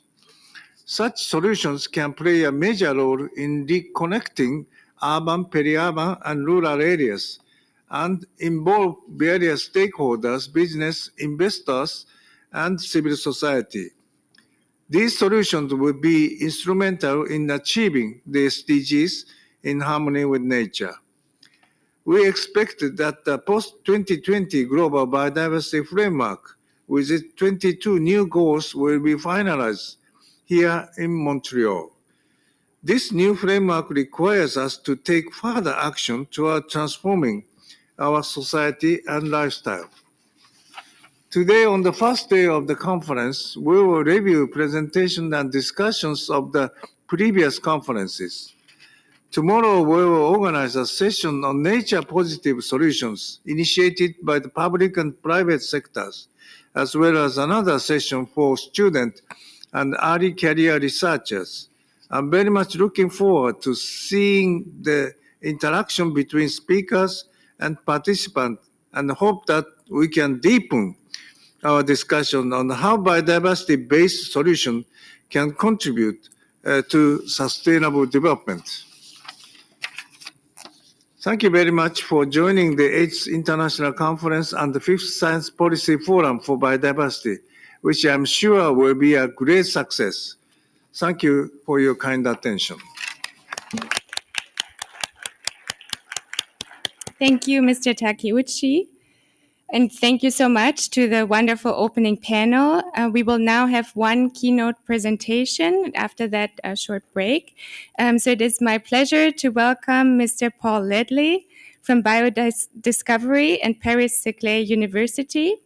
Such solutions can play a major role in reconnecting urban, peri-urban, and rural areas and involve various stakeholders, business, investors, and civil society. These solutions will be instrumental in achieving the SDGs in harmony with nature. We expect that the post-2020 Global Biodiversity Framework with its 22 new goals will be finalized here in Montreal. This new framework requires us to take further action toward transforming our society and lifestyle. Today, on the first day of the conference, we will review presentations and discussions of the previous conferences. Tomorrow, we will organize a session on nature-positive solutions initiated by the public and private sectors, as well as another session for students and early career researchers. I'm very much looking forward to seeing the interaction between speakers and participants, and hope that we can deepen our discussion on how biodiversity-based solutions can contribute to sustainable development. Thank you very much for joining the 8th International Conference and the 5th Science Policy Forum for Biodiversity, which I'm sure will be a great success. Thank you for your kind attention. Thank you, Mr. Takeuchi. And thank you so much to the wonderful opening panel. We will now have one keynote presentation. After that, a short break. So it is my pleasure to welcome Mr. Paul Ledley from Biodiscovery and Paris-Saclay University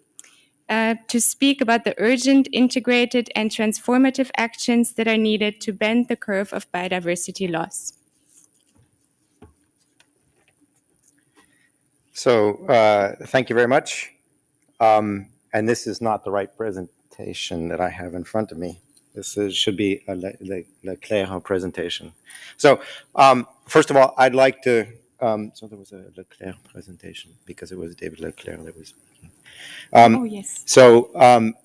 to speak about the urgent, integrated, and transformative actions that are needed to bend the curve of biodiversity loss. So thank you very much. And this is not the right presentation that I have in front of me. This should be a Leclerc presentation. So first of all, I'd like to, so there was a Leclerc presentation because it was David Leclerc that was speaking. Oh, yes. So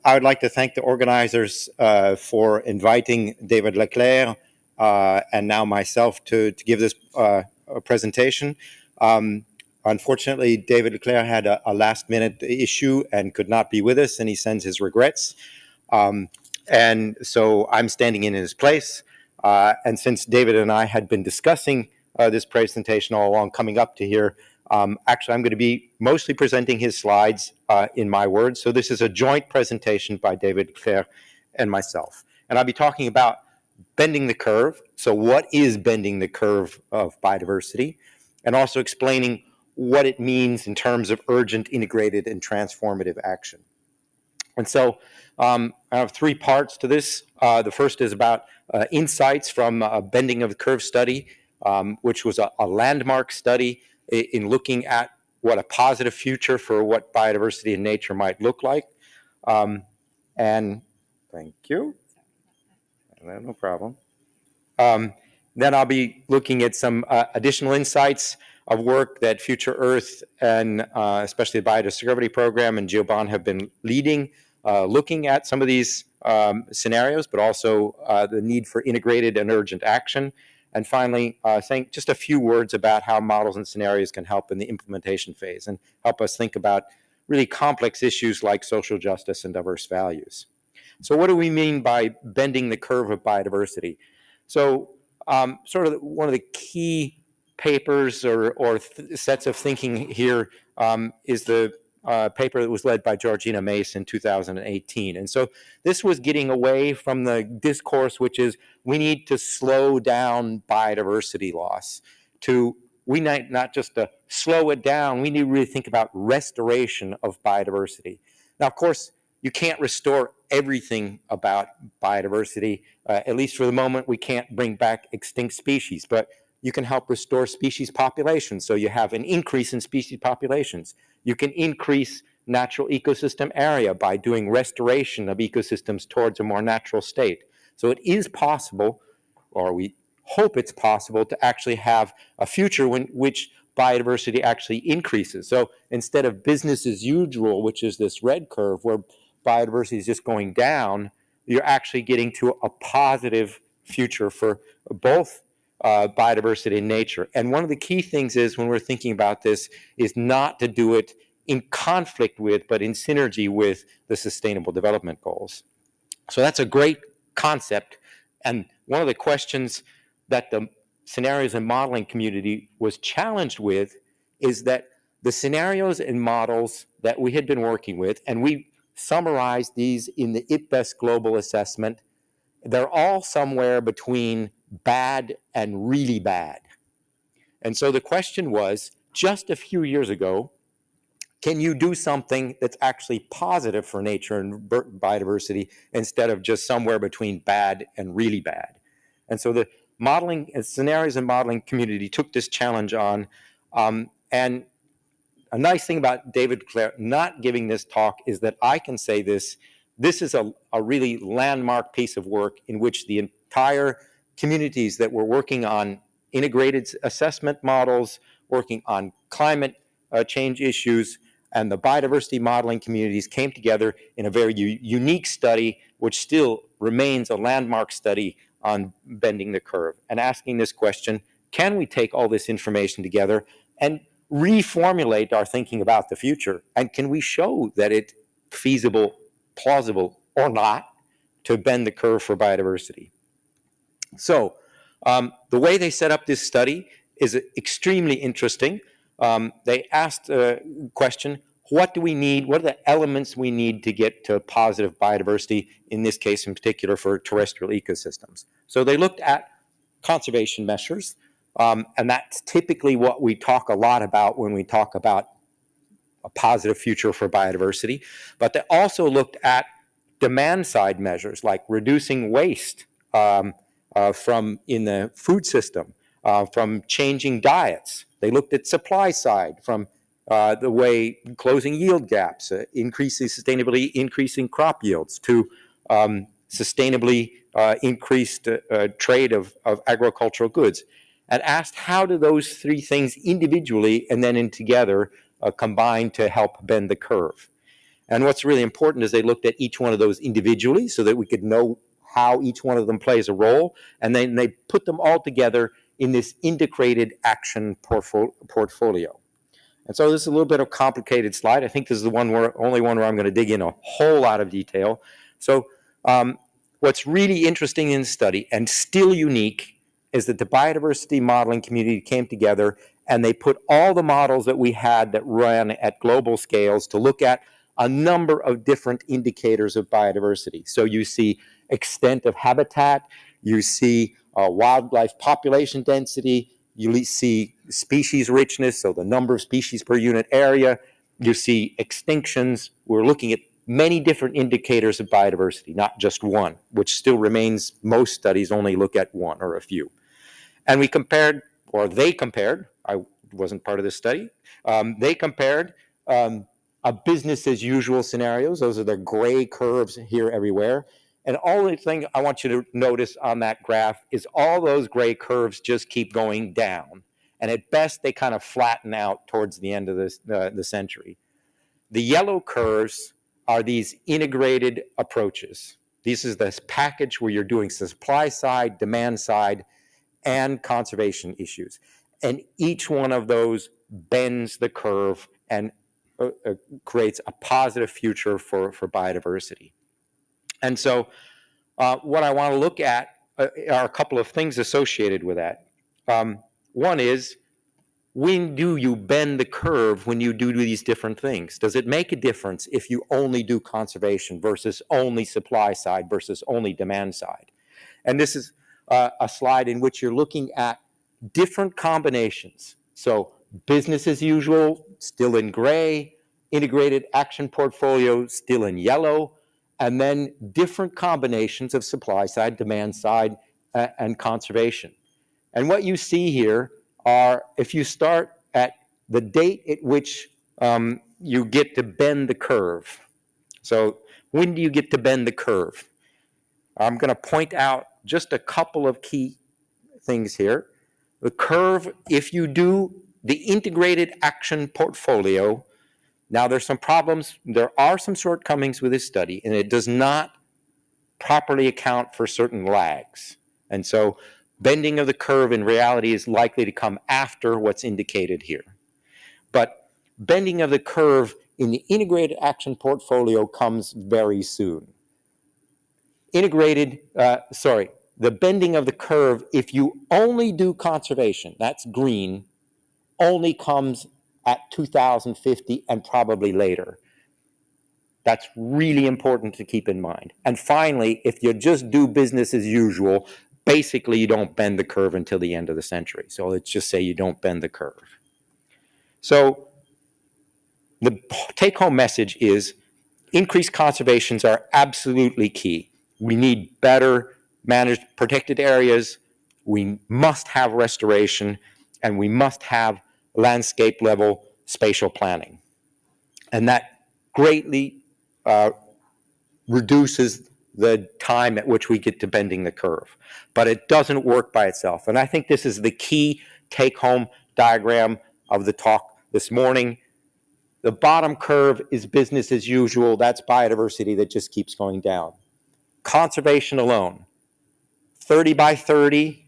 I would like to thank the organizers for inviting David Leclerc and now myself to give this presentation. Unfortunately, David Leclerc had a last-minute issue and could not be with us, and he sends his regrets. And so I'm standing in his place. And since David and I had been discussing this presentation all along coming up to here, actually, I'm going to be mostly presenting his slides in my words. So this is a joint presentation by David Leclerc and myself. And I'll be talking about bending the curve. So what is bending the curve of biodiversity? And also explaining what it means in terms of urgent, integrated, and transformative action. And so I have three parts to this. The first is about insights from a bending of the curve study, which was a landmark study in looking at what a positive future for what biodiversity and nature might look like. And thank you. No problem. Then I'll be looking at some additional insights of work that Future Earth and especially the Biodiscovery Program and GeoBond have been leading, looking at some of these scenarios, but also the need for integrated and urgent action. And finally, saying just a few words about how models and scenarios can help in the implementation phase and help us think about really complex issues like social justice and diverse values. So what do we mean by bending the curve of biodiversity? So sort of one of the key papers or sets of thinking here is the paper that was led by Georgina Mace in 2018. And so this was getting away from the discourse, which is we need to slow down biodiversity loss, to we need not just to slow it down, we need to really think about restoration of biodiversity. Now, of course, you can't restore everything about biodiversity. At least for the moment, we can't bring back extinct species, but you can help restore species populations. So you have an increase in species populations. You can increase natural ecosystem area by doing restoration of ecosystems towards a more natural state. So it is possible, or we hope it's possible, to actually have a future in which biodiversity actually increases. So instead of business as usual, which is this red curve where biodiversity is just going down, you're actually getting to a positive future for both biodiversity and nature. And one of the key things is when we're thinking about this is not to do it in conflict with, but in synergy with the Sustainable Development Goals. So that's a great concept. And one of the questions that the scenarios and modeling community was challenged with is that the scenarios and models that we had been working with, and we summarized these in the IPBES global assessment, they're all somewhere between bad and really bad. And so the question was, just a few years ago, can you do something that's actually positive for nature and biodiversity instead of just somewhere between bad and really bad? And so the modeling and scenarios and modeling community took this challenge on. And a nice thing about David Leclerc not giving this talk is that I can say this is a really landmark piece of work in which the entire communities that were working on integrated assessment models, working on climate change issues, and the biodiversity modeling communities came together in a very unique study, which still remains a landmark study on bending the curve and asking this question, can we take all this information together and reformulate our thinking about the future? And can we show that it's feasible, plausible, or not to bend the curve for biodiversity? So the way they set up this study is extremely interesting. They asked a question, what do we need? What are the elements we need to get to positive biodiversity, in this case in particular for terrestrial ecosystems? So they looked at conservation measures, and that's typically what we talk a lot about when we talk about a positive future for biodiversity. But they also looked at demand side measures like reducing waste from in the food system, from changing diets. They looked at supply side from the way closing yield gaps, increasing sustainability, increasing crop yields, to sustainably increased trade of agricultural goods, and asked how do those three things individually and then in together combine to help bend the curve. And what's really important is they looked at each one of those individually so that we could know how each one of them plays a role, and then they put them all together in this integrated action portfolio. And so this is a little bit of a complicated slide. I think this is the only one where I'm going to dig in a whole lot of detail. So what's really interesting in the study and still unique is that the biodiversity modeling community came together and they put all the models that we had that ran at global scales to look at a number of different indicators of biodiversity. So you see extent of habitat, you see wildlife population density, you see species richness, so the number of species per unit area, you see extinctions. We're looking at many different indicators of biodiversity, not just one, which still remains, most studies only look at one or a few. And we compared, or they compared, I wasn't part of this study, they compared a business as usual scenarios. Those are the gray curves here everywhere. And all the thing I want you to notice on that graph is all those gray curves just keep going down. And at best, they kind of flatten out towards the end of the century. The yellow curves are these integrated approaches. This is this package where you're doing supply side, demand side, and conservation issues. And each one of those bends the curve and creates a positive future for biodiversity. And so what I want to look at are a couple of things associated with that. One is, when do you bend the curve when you do these different things? Does it make a difference if you only do conservation versus only supply side versus only demand side? And this is a slide in which you're looking at different combinations. So business as usual, still in gray, integrated action portfolio, still in yellow, and then different combinations of supply side, demand side, and conservation. And what you see here are, if you start at the date at which you get to bend the curve. So when do you get to bend the curve? I'm going to point out just a couple of key things here. The curve, if you do the integrated action portfolio, now there's some problems, there are some shortcomings with this study, and it does not properly account for certain lags. And so bending of the curve in reality is likely to come after what's indicated here. But bending of the curve in the integrated action portfolio comes very soon. The bending of the curve, if you only do conservation, that's green, only comes at 2050 and probably later. That's really important to keep in mind. And finally, if you just do business as usual, basically you don't bend the curve until the end of the century. So let's just say you don't bend the curve. So the take-home message is increased conservations are absolutely key. We need better managed protected areas, we must have restoration, and we must have landscape level spatial planning. And that greatly reduces the time at which we get to bending the curve. But it doesn't work by itself. And I think this is the key take-home diagram of the talk this morning. The bottom curve is business as usual. That's biodiversity that just keeps going down. Conservation alone, 30 by 30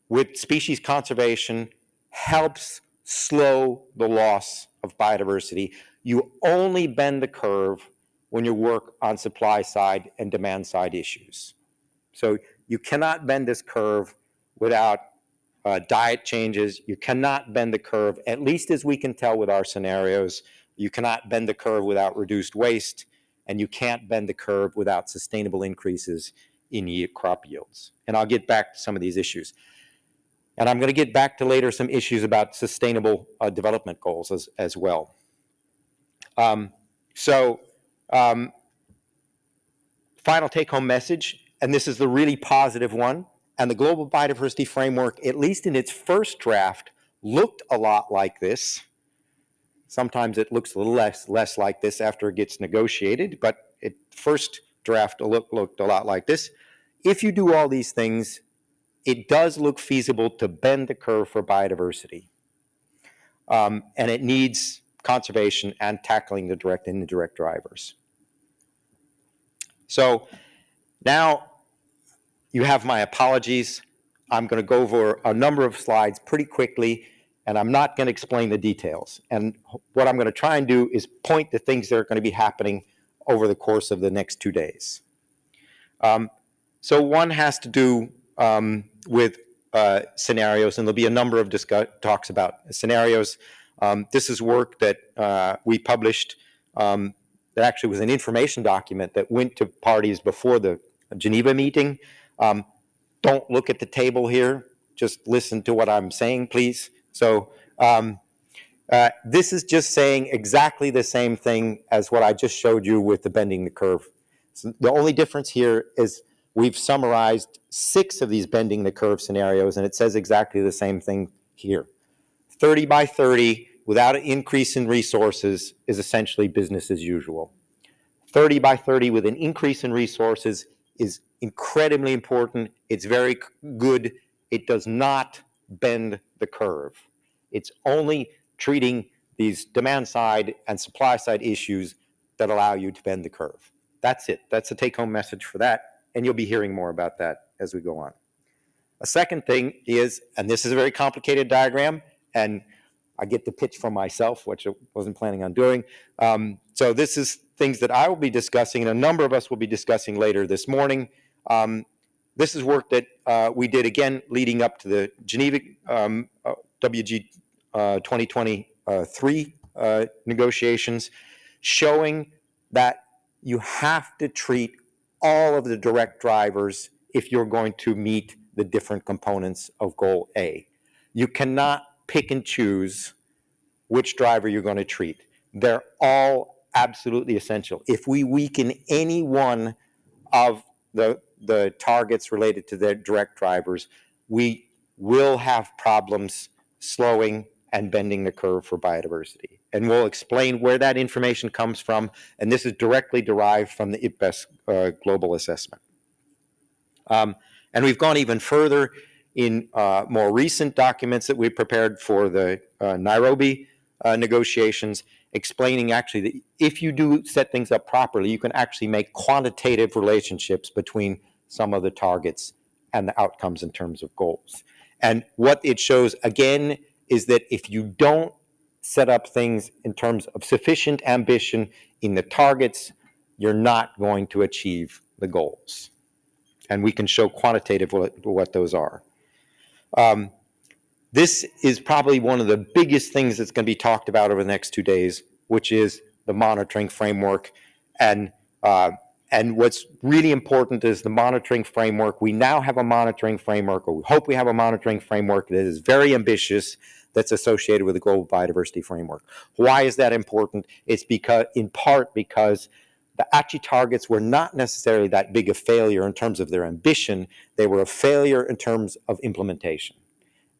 with species conservation helps slow the loss of biodiversity. You only bend the curve when you work on supply side and demand side issues. So you cannot bend this curve without diet changes. You cannot bend the curve, at least as we can tell with our scenarios. You cannot bend the curve without reduced waste, and you can't bend the curve without sustainable increases in crop yields. And I'll get back to some of these issues. And I'm going to get back to later some issues about sustainable development goals as well. Final take-home message, and this is the really positive one, and the Global Biodiversity Framework, at least in its first draft, looked a lot like this. Sometimes it looks a little less like this after it gets negotiated, but first draft looked a lot like this. If you do all these things, it does look feasible to bend the curve for biodiversity. And it needs conservation and tackling the direct and indirect drivers. So now you have my apologies. I'm going to go over a number of slides pretty quickly, and I'm not going to explain the details. And what I'm going to try and do is point to things that are going to be happening over the course of the next 2 days. So one has to do with scenarios, and there'll be a number of talks about scenarios. This is work that we published that actually was an information document that went to parties before the Geneva meeting. Don't look at the table here, just listen to what I'm saying, please. So this is just saying exactly the same thing as what I just showed you with the bending the curve. So the only difference here is we've summarized 6 of these bending the curve scenarios, and it says exactly the same thing here. 30 by 30 without an increase in resources is essentially business as usual. 30 by 30 with an increase in resources is incredibly important. It's very good. It does not bend the curve. It's only treating these demand side and supply side issues that allow you to bend the curve. That's it. That's the take home message for that. And you'll be hearing more about that as we go on. A second thing is, and this is a very complicated diagram, and I get the pitch from myself, which I wasn't planning on doing. So this is things that I will be discussing, and a number of us will be discussing later this morning. This is work that we did, again, leading up to the Geneva WG 2023 negotiations, showing that you have to treat all of the direct drivers if you're going to meet the different components of Goal A. You cannot pick and choose which driver you're going to treat. They're all absolutely essential. If we weaken any one of the targets related to their direct drivers, we will have problems slowing and bending the curve for biodiversity. And we'll explain where that information comes from, and this is directly derived from the IPBES global assessment. And we've gone even further in more recent documents that we prepared for the Nairobi negotiations, explaining actually that if you do set things up properly, you can actually make quantitative relationships between some of the targets and the outcomes in terms of goals. And what it shows, again, is that if you don't set up things in terms of sufficient ambition in the targets, you're not going to achieve the goals. And we can show quantitatively what those are. This is probably one of the biggest things that's going to be talked about over the next 2 days, which is the monitoring framework. And what's really important is the monitoring framework. We now have a monitoring framework, or we hope we have a monitoring framework that is very ambitious, that's associated with the Global Biodiversity Framework. Why is that important? It's in part because the ACHI targets were not necessarily that big a failure in terms of their ambition. They were a failure in terms of implementation.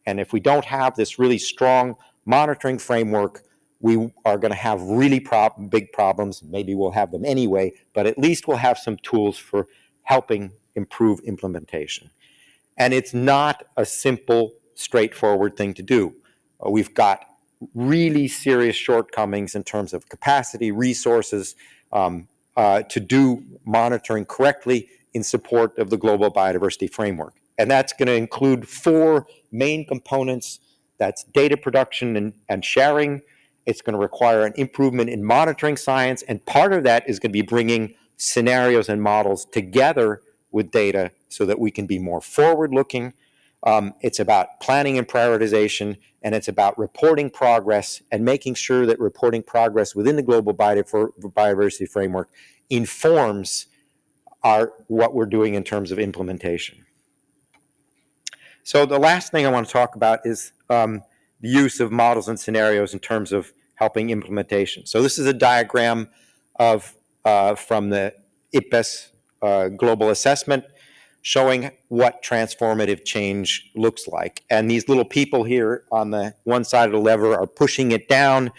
And if we don't have this really strong monitoring framework, we are going to have really big problems. Maybe we'll have them anyway, but at least we'll have some tools for helping improve implementation. And it's not a simple, straightforward thing to do. We've got really serious shortcomings in terms of capacity, resources, to do monitoring correctly in support of the Global Biodiversity Framework. And that's going to include 4 main components. That's data production and sharing. It's going to require an improvement in monitoring science, and part of that is going to be bringing scenarios and models together with data so that we can be more forward-looking. It's about planning and prioritization, and it's about reporting progress and making sure that reporting progress within the global biodiversity framework informs what we're doing in terms of implementation. So the last thing I want to talk about is the use of models and scenarios in terms of helping implementation. So this is a diagram of from the IPBES global assessment showing what transformative change looks like. And these little people here on the one side of the lever are pushing it down,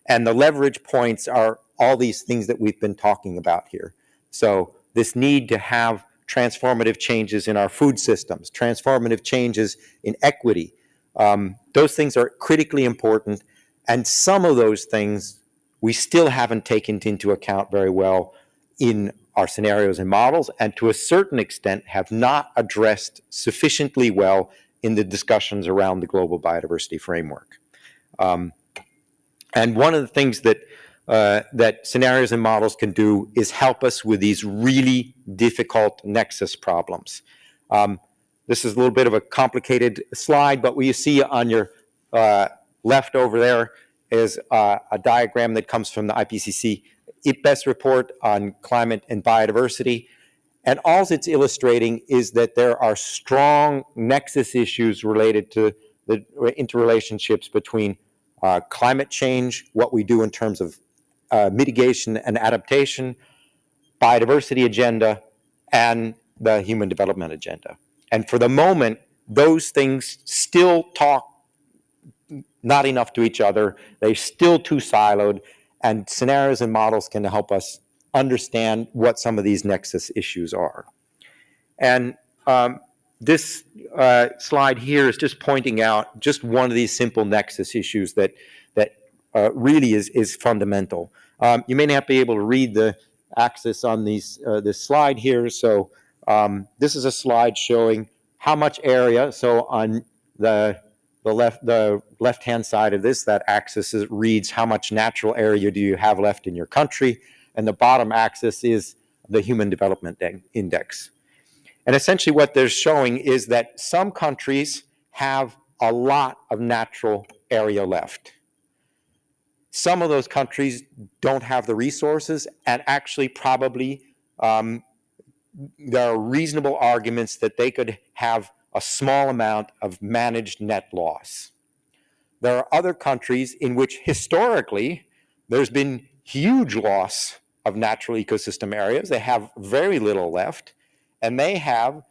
and the leverage points are all these things that we've been talking about here. So this need to have transformative changes in our food systems, transformative changes in equity. Those things are critically important, and some of those things we still haven't taken into account very well in our scenarios and models, and to a certain extent have not addressed sufficiently well in the discussions around the global biodiversity framework. And one of the things that that scenarios and models can do is help us with these really difficult nexus problems. This is a little bit of a complicated slide, but what you see on your left over there is a diagram that comes from the IPCC IPBES report on climate and biodiversity. And all it's illustrating is that there are strong nexus issues related to the interrelationships between climate change, what we do in terms of mitigation and adaptation, biodiversity agenda, and the human development agenda. And for the moment, those things still talk not enough to each other. They're still too siloed, and scenarios and models can help us understand what some of these nexus issues are. And this slide here is just pointing out just one of these simple nexus issues that really is fundamental. You may not be able to read the axis on this slide here. So this is a slide showing how much area. So on the left-hand side of this, that axis reads how much natural area do you have left in your country, and the bottom axis is the Human Development Index. And essentially what they're showing is that some countries have a lot of natural area left. Some of those countries don't have the resources, and actually probably there are reasonable arguments that they could have a small amount of managed net loss. There are other countries in which historically there's been huge loss of natural ecosystem areas. They have very little left, and they have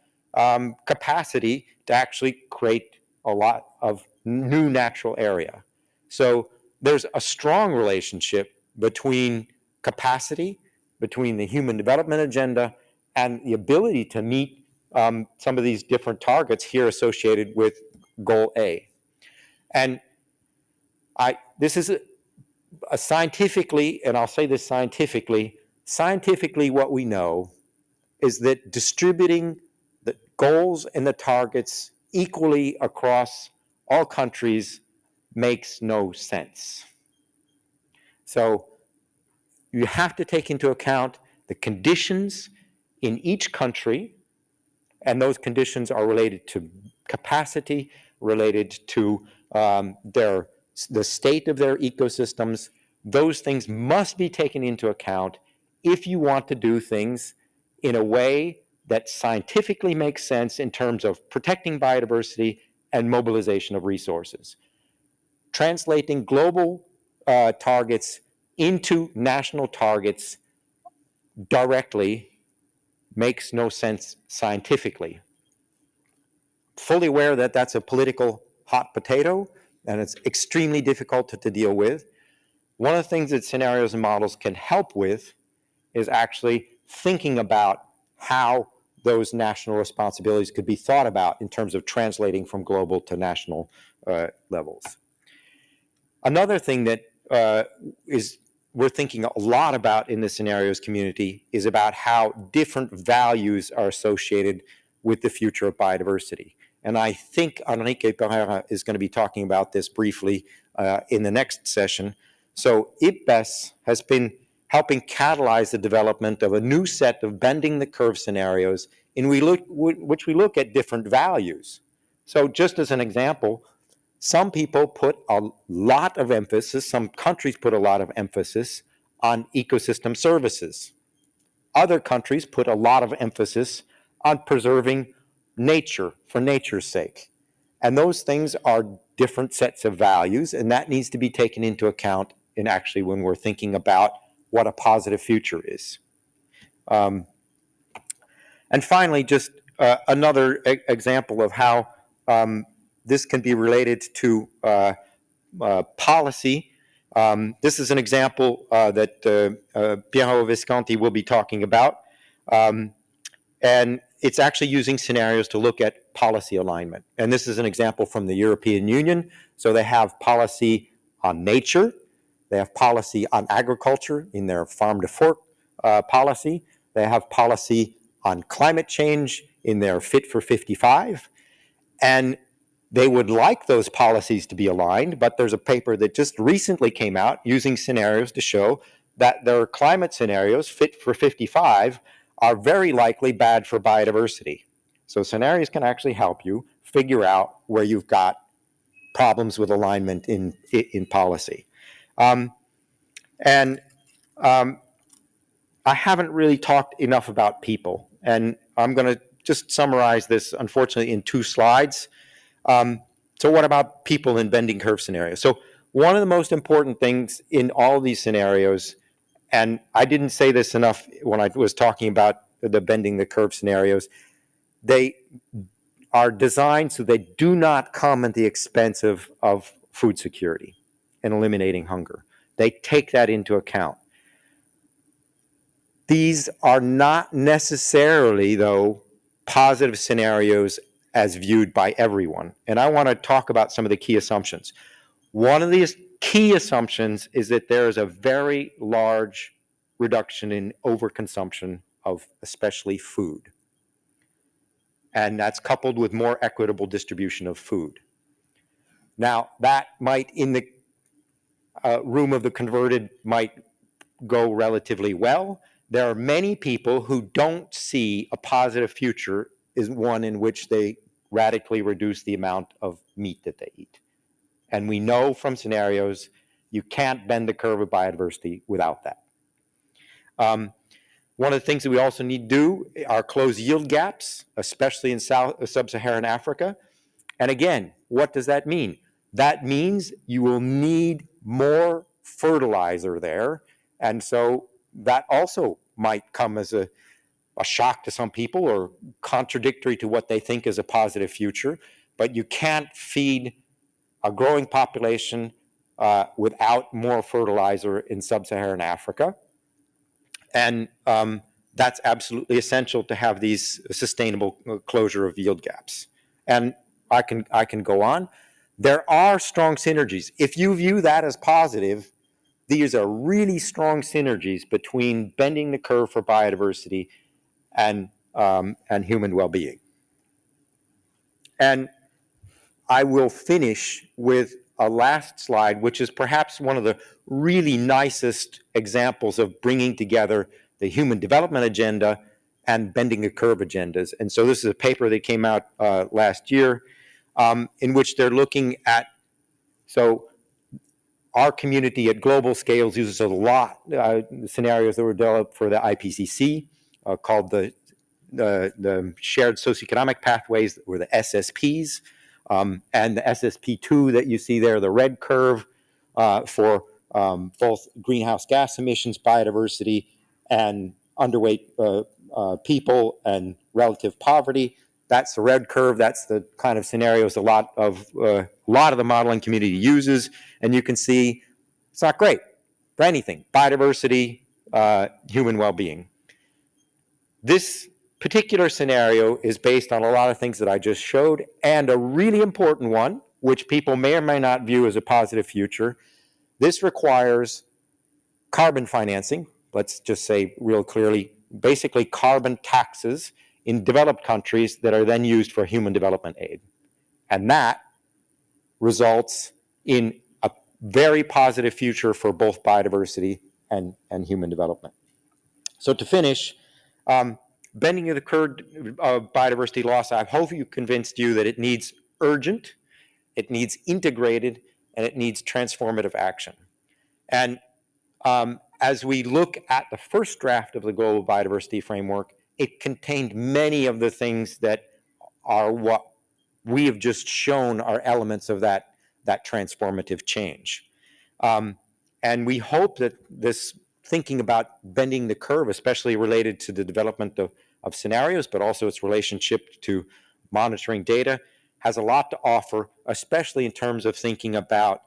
capacity to actually create a lot of new natural area. So there's a strong relationship between capacity, between the human development agenda, and the ability to meet some of these different targets here associated with Goal A. And this is a scientifically, and I'll say this scientifically what we know is that distributing the goals and the targets equally across all countries makes no sense. So you have to take into account the conditions in each country, and those conditions are related to capacity, related to the state of their ecosystems. Those things must be taken into account if you want to do things in a way that scientifically makes sense in terms of protecting biodiversity and mobilization of resources. Translating global targets into national targets directly makes no sense scientifically. Fully aware that that's a political hot potato and it's extremely difficult to deal with. One of the things that scenarios and models can help with is actually thinking about how those national responsibilities could be thought about in terms of translating from global to national levels. Another thing that we're thinking a lot about in the scenarios community is about how different values are associated with the future of biodiversity. And I think Enrique Pereira is going to be talking about this briefly in the next session. So IPBES has been helping catalyze the development of a new set of bending the curve scenarios in which we look at different values So just as an example, some people put a lot of emphasis, some countries put a lot of emphasis on ecosystem services. Other countries put a lot of emphasis on preserving nature for nature's sake. And those things are different sets of values, and that needs to be taken into account in actually when we're thinking about what a positive future is. And finally, just another example of how this can be related to policy. This is an example that Piero Visconti will be talking about. And it's actually using scenarios to look at policy alignment. And this is an example from the European Union. So they have policy on nature. They have policy on agriculture in their farm to fork policy. They have policy on climate change in their Fit for 55. And they would like those policies to be aligned, but there's a paper that just recently came out using scenarios to show that their climate scenarios, Fit for 55, are very likely bad for biodiversity. So scenarios can actually help you figure out where you've got problems with alignment in policy. I haven't really talked enough about people, and I'm going to just summarize this, unfortunately, in 2 slides. So what about people in bending curve scenarios? So one of the most important things in all these scenarios, and I didn't say this enough when I was talking about the bending the curve scenarios, they are designed so they do not come at the expense of food security and eliminating hunger. They take that into account. These are not necessarily, though, positive scenarios as viewed by everyone. And I want to talk about some of the key assumptions. One of these key assumptions is that there is a very large reduction in overconsumption of especially food. And that's coupled with more equitable distribution of food. Now, that might, in the room of the converted, might go relatively well. There are many people who don't see a positive future is one in which they radically reduce the amount of meat that they eat. And we know from scenarios you can't bend the curve of biodiversity without that. One of the things that we also need to do are close yield gaps, especially in sub-Saharan Africa. And again, what does that mean? That means you will need more fertilizer there. And so that also might come as a shock to some people or contradictory to what they think is a positive future. But you can't feed a growing population without more fertilizer in sub-Saharan Africa. And that's absolutely essential to have these sustainable closure of yield gaps. And I can go on. There are strong synergies. If you view that as positive, these are really strong synergies between bending the curve for biodiversity and human well-being. And I will finish with a last slide, which is perhaps one of the really nicest examples of bringing together the Human Development Agenda and bending the curve agendas. And so this is a paper that came out last year in which they're looking at, so our community at global scales uses a lot scenarios that were developed for the IPCC called the Shared Socioeconomic Pathways, or the SSPs. And the SSP2 that you see there, the red curve for both greenhouse gas emissions, biodiversity, and underweight people and relative poverty. That's the red curve. That's the kind of scenarios a lot of the modeling community uses. And you can see it's not great for anything. Biodiversity, human well-being. This particular scenario is based on a lot of things that I just showed, and a really important one, which people may or may not view as a positive future. This requires carbon financing. Let's just say real clearly, basically carbon taxes in developed countries that are then used for human development aid. And that results in a very positive future for both biodiversity and human development. So to finish, bending of the curve of biodiversity loss, I hope you convinced you that it needs urgent, it needs integrated, and it needs transformative action. And as we look at the first draft of the Global Biodiversity Framework, it contained many of the things that are what we have just shown are elements of that transformative change. And we hope that this thinking about bending the curve, especially related to the development of scenarios, but also its relationship to monitoring data, has a lot to offer, especially in terms of thinking about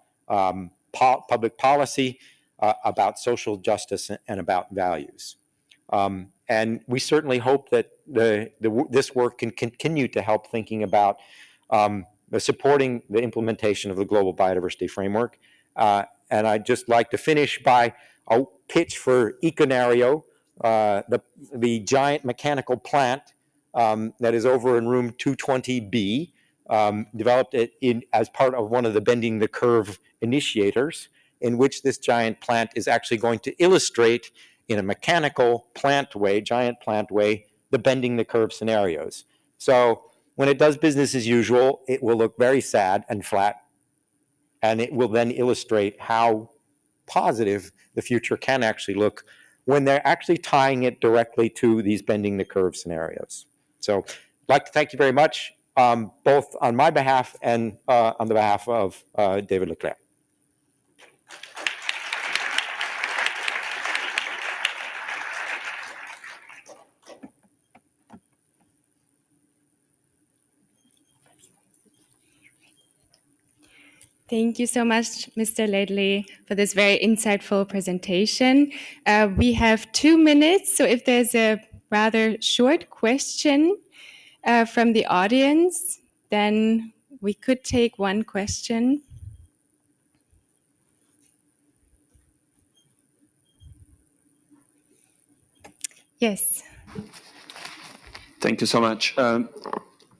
public policy, about social justice, and about values. And we certainly hope that this work can continue to help thinking about supporting the implementation of the Global Biodiversity Framework. And I'd just like to finish by a pitch for Econario, the giant mechanical plant that is over in room 220B, developed it as part of one of the Bending the Curve initiators, in which this giant plant is actually going to illustrate in a mechanical plant way, giant plant way, the bending the curve scenarios. So when it does business as usual, it will look very sad and flat, and it will then illustrate how positive the future can actually look when they're actually tying it directly to these bending the curve scenarios. So I'd like to thank you very much, both on my behalf and on the behalf of David Leclerc. Thank you so much, Mr. Ledley, for this very insightful presentation. We have 2 minutes, so if there's a rather short question from the audience, then we could take one question. Yes. Thank you so much.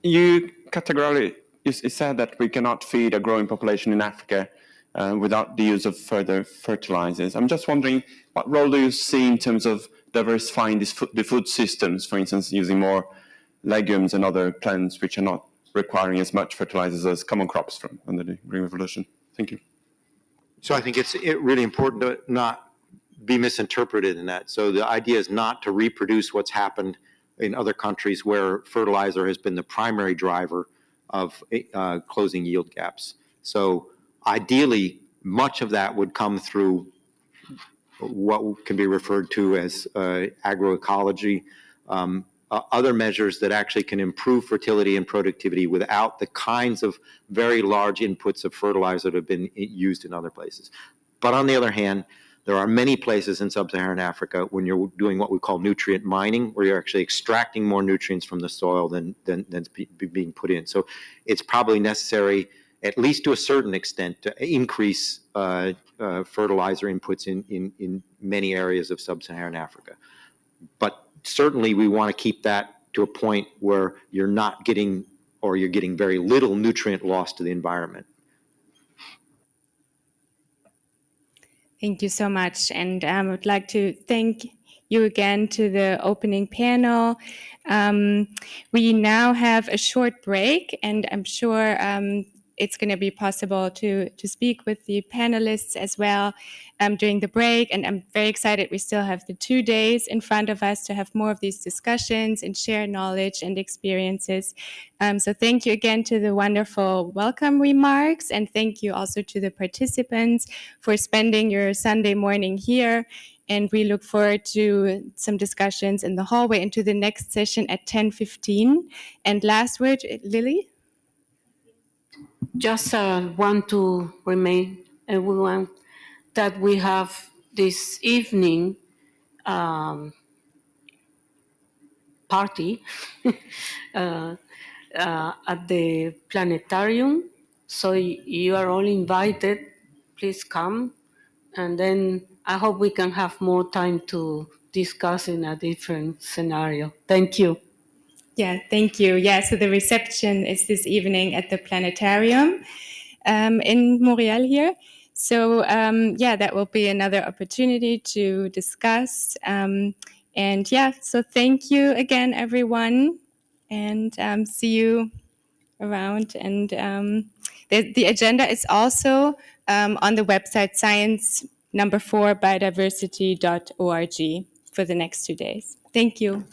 You categorically you said that we cannot feed a growing population in Africa without the use of further fertilizers. I'm just wondering, what role do you see in terms of diversifying the food systems, for instance, using more legumes and other plants which are not requiring as much fertilizers as common crops from under the Green Revolution? Thank you. So I think it's really important to not be misinterpreted in that. So the idea is not to reproduce what's happened in other countries where fertilizer has been the primary driver of closing yield gaps. So ideally, much of that would come through what can be referred to as agroecology, other measures that actually can improve fertility and productivity without the kinds of very large inputs of fertilizer that have been used in other places. But on the other hand, there are many places in sub-Saharan Africa when you're doing what we call nutrient mining, where you're actually extracting more nutrients from the soil than being put in. So it's probably necessary, at least to a certain extent, to increase fertilizer inputs in many areas of sub-Saharan Africa. But certainly we want to keep that to a point where you're not getting, or you're getting very little nutrient loss to the environment. Thank you so much. And I would like to thank you again to the opening panel. We now have a short break, and I'm sure it's going to be possible to speak with the panelists as well during the break. And I'm very excited we still have the 2 days in front of us to have more of these discussions and share knowledge and experiences. So thank you again to the wonderful welcome remarks, and thank you also to the participants for spending your Sunday morning here. And we look forward to some discussions in the hallway and to the next session at 10:15. And last word, Lily? Just want to remind everyone that we have this evening party at the planetarium. So you are all invited. Please come. And then I hope we can have more time to discuss in a different scenario. Thank you. Yeah, thank you. Yeah, so the reception is this evening at the planetarium in Montreal here. So yeah, that will be another opportunity to discuss. And yeah, so thank you again, everyone, and see you around. And the agenda is also on the website science4biodiversity.org for the next 2 days. Thank you.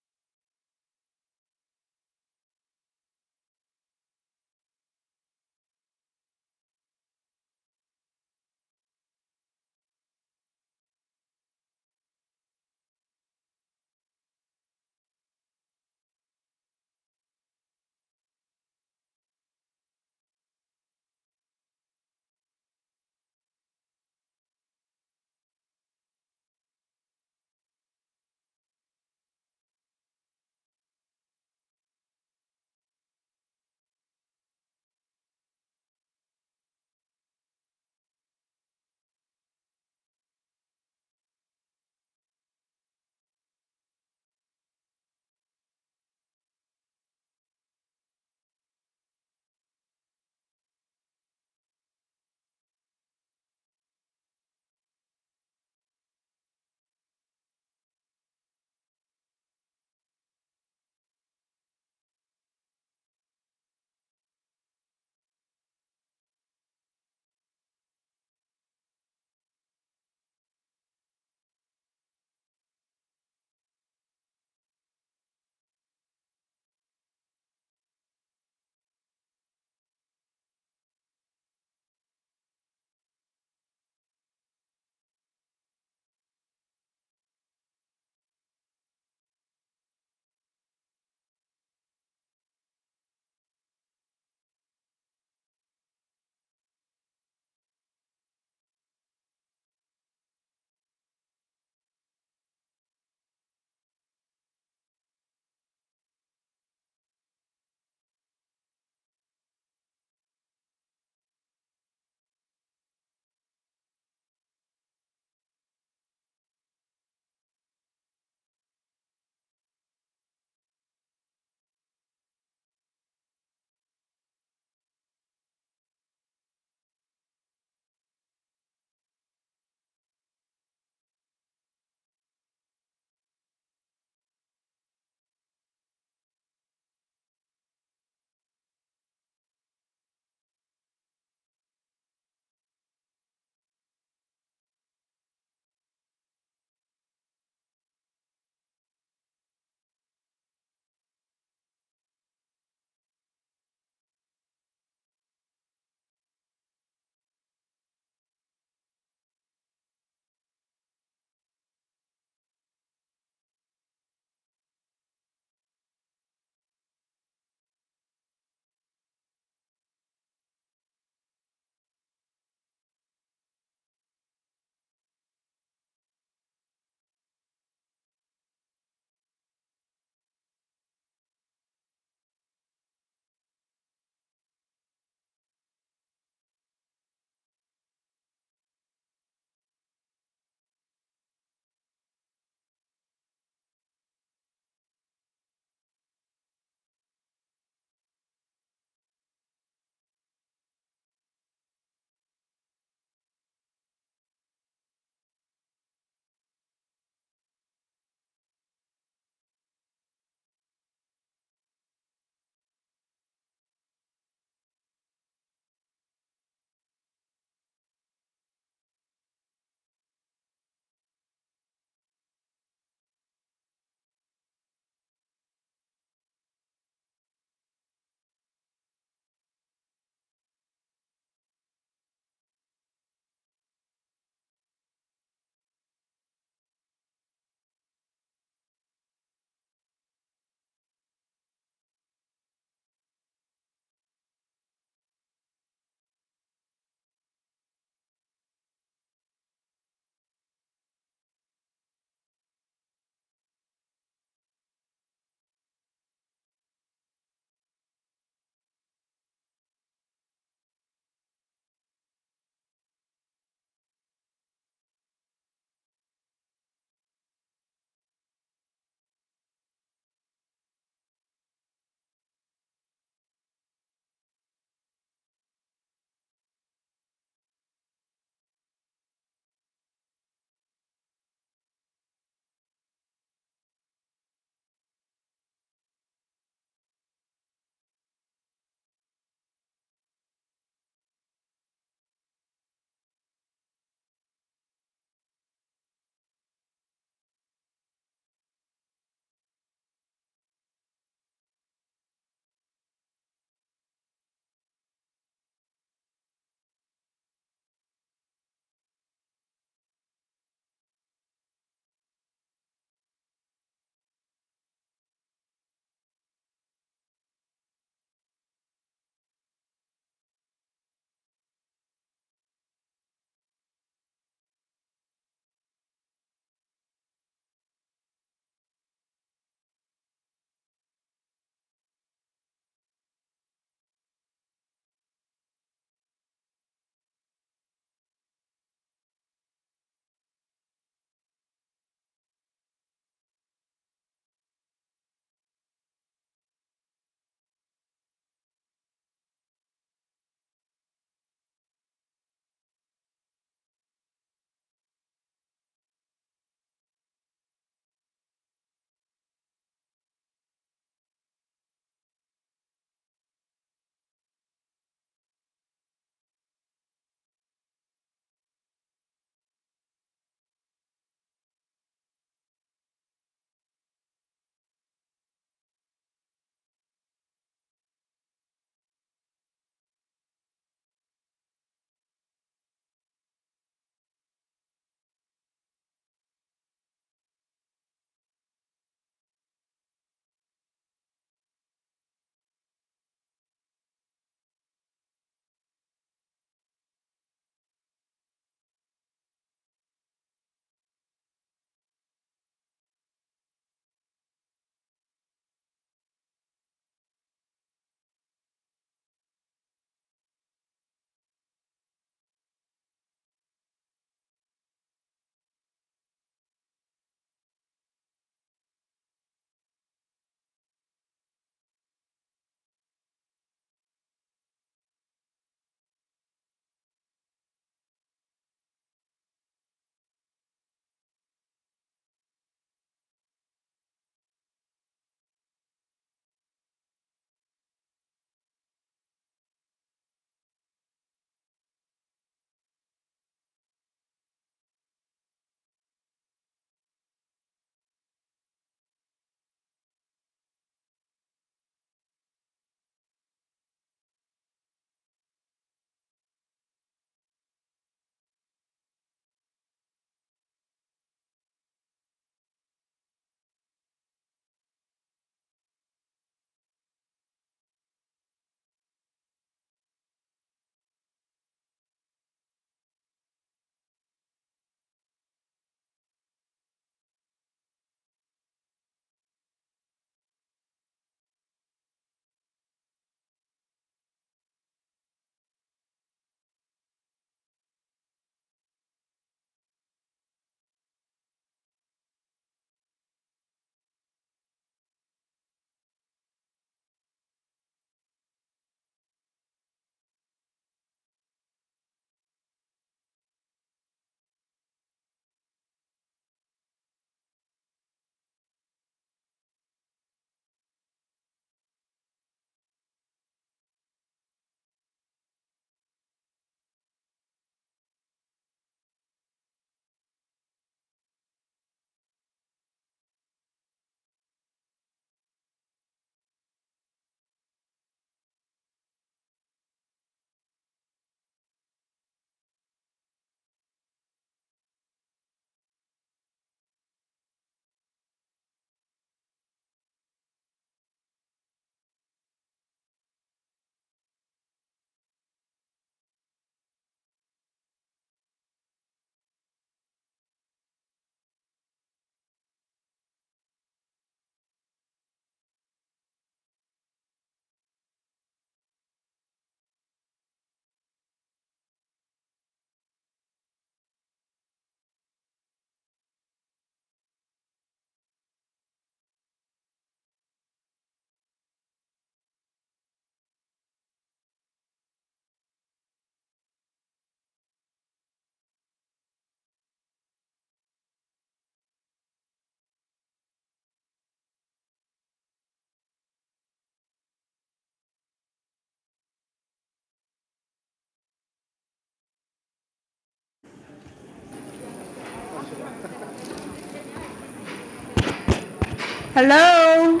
Hello.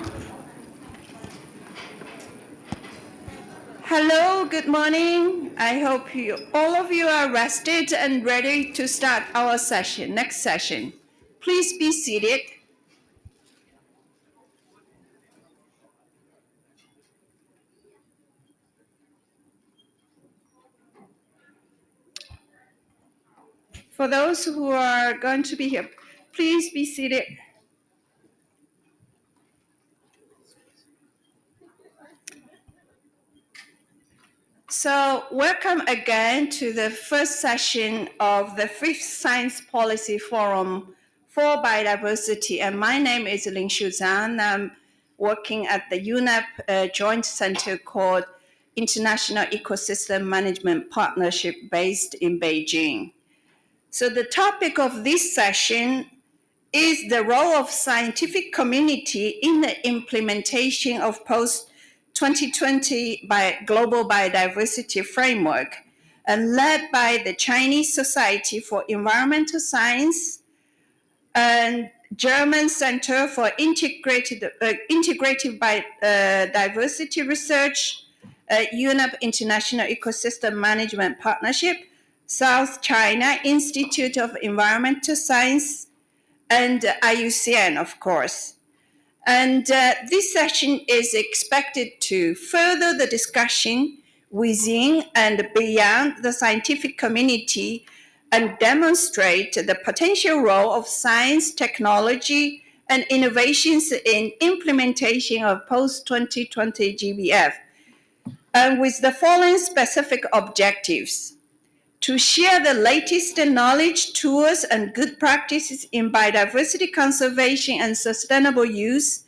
Hello, good morning. I hope all of you are rested and ready to start our session, next session. Please be seated. For those who are going to be here, please be seated. So welcome again to the first session of the 5th Science Policy Forum for Biodiversity. And my name is Ling Shu Zhang. I'm working at the UNEP Joint Center called International Ecosystem Management Partnership based in Beijing. So the topic of this session is the role of scientific community in the implementation of post-2020 Global Biodiversity Framework, and led by the Chinese Society for Environmental Science and German Center for Integrative Biodiversity Research, UNEP International Ecosystem Management Partnership, South China Institute of Environmental Science, and IUCN, of course. And this session is expected to further the discussion within and beyond the scientific community and demonstrate the potential role of science, technology, and innovations in implementation of post-2020 GBF, and with the following specific objectives: to share the latest knowledge, tools, and good practices in biodiversity conservation and sustainable use,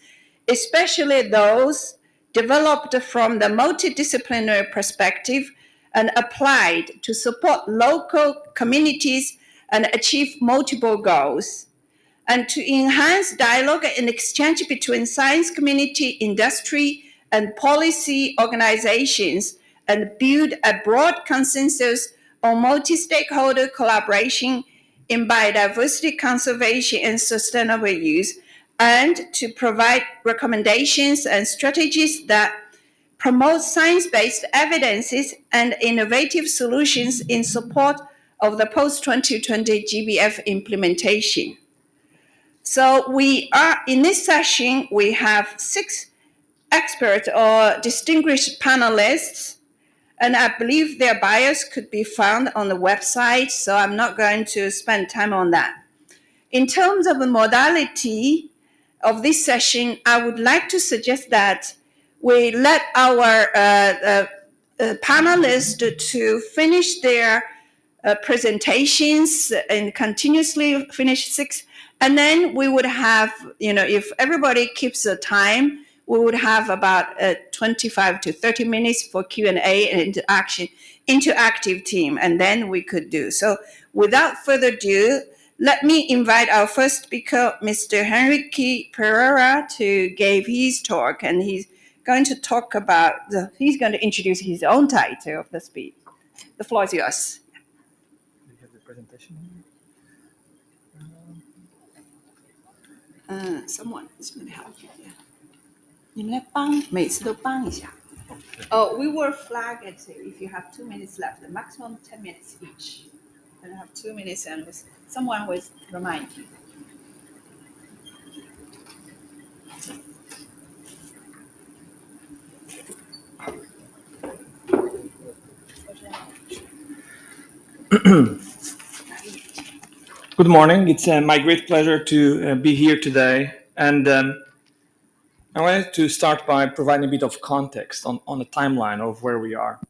especially those developed from the multidisciplinary perspective and applied to support local communities and achieve multiple goals, and to enhance dialogue and exchange between science community, industry, and policy organizations, and build a broad consensus on multi-stakeholder collaboration in biodiversity conservation and sustainable use, and to provide recommendations and strategies that promote science-based evidences and innovative solutions in support of the post-2020 GBF implementation. So in this session, we have 6 experts or distinguished panelists, and I believe their bios could be found on the website, so I'm not going to spend time on that. In terms of the modality of this session, I would like to suggest that we let our panelists to finish their presentations and continuously finish 6, and then we would have, if everybody keeps the time, we would have about 25 to 30 minutes for Q&A and interactive team, and then we could do. So without further ado, let me invite our first speaker, Mr. Henrique Pereira, to give his talk, and he's going to talk about, he's going to introduce his own title of the speech. The floor is yours. Do you have the presentation? Someone is going to help you. Yeah. 你们来帮，每次都帮一下。We will flag it if you have 2 minutes left, the maximum 10 minutes each. And have 2 minutes, and someone will remind you. Good morning. It's my great pleasure to be here today. And I wanted to start by providing a bit of context on the timeline of where we are.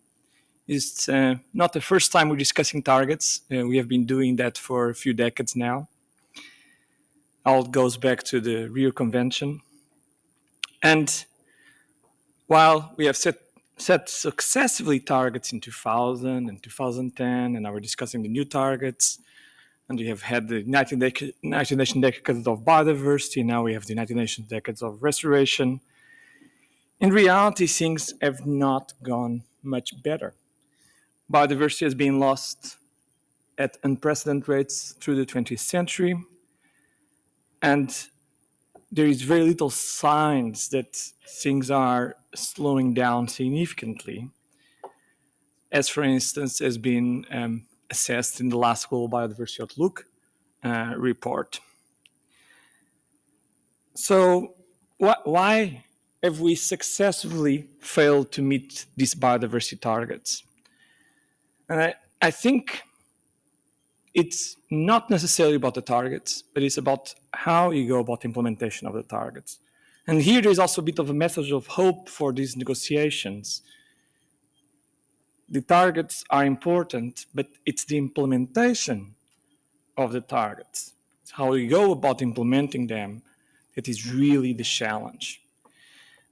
It's not the first time we're discussing targets. We have been doing that for a few decades now. All goes back to the Rio Convention. And while we have set successively targets in 2000 and 2010, and now we're discussing the new targets, and we have had the United Nations Decades of Biodiversity, now we have the United Nations Decades of Restoration. In reality, things have not gone much better. Biodiversity has been lost at unprecedented rates through the 20th century, and there is very little signs that things are slowing down significantly, as for instance has been assessed in the last Global Biodiversity Outlook report. So why have we successfully failed to meet these biodiversity targets? And I think it's not necessarily about the targets, but it's about how you go about implementation of the targets. And here there's also a bit of a message of hope for these negotiations. The targets are important, but it's the implementation of the targets. It's how you go about implementing them that is really the challenge.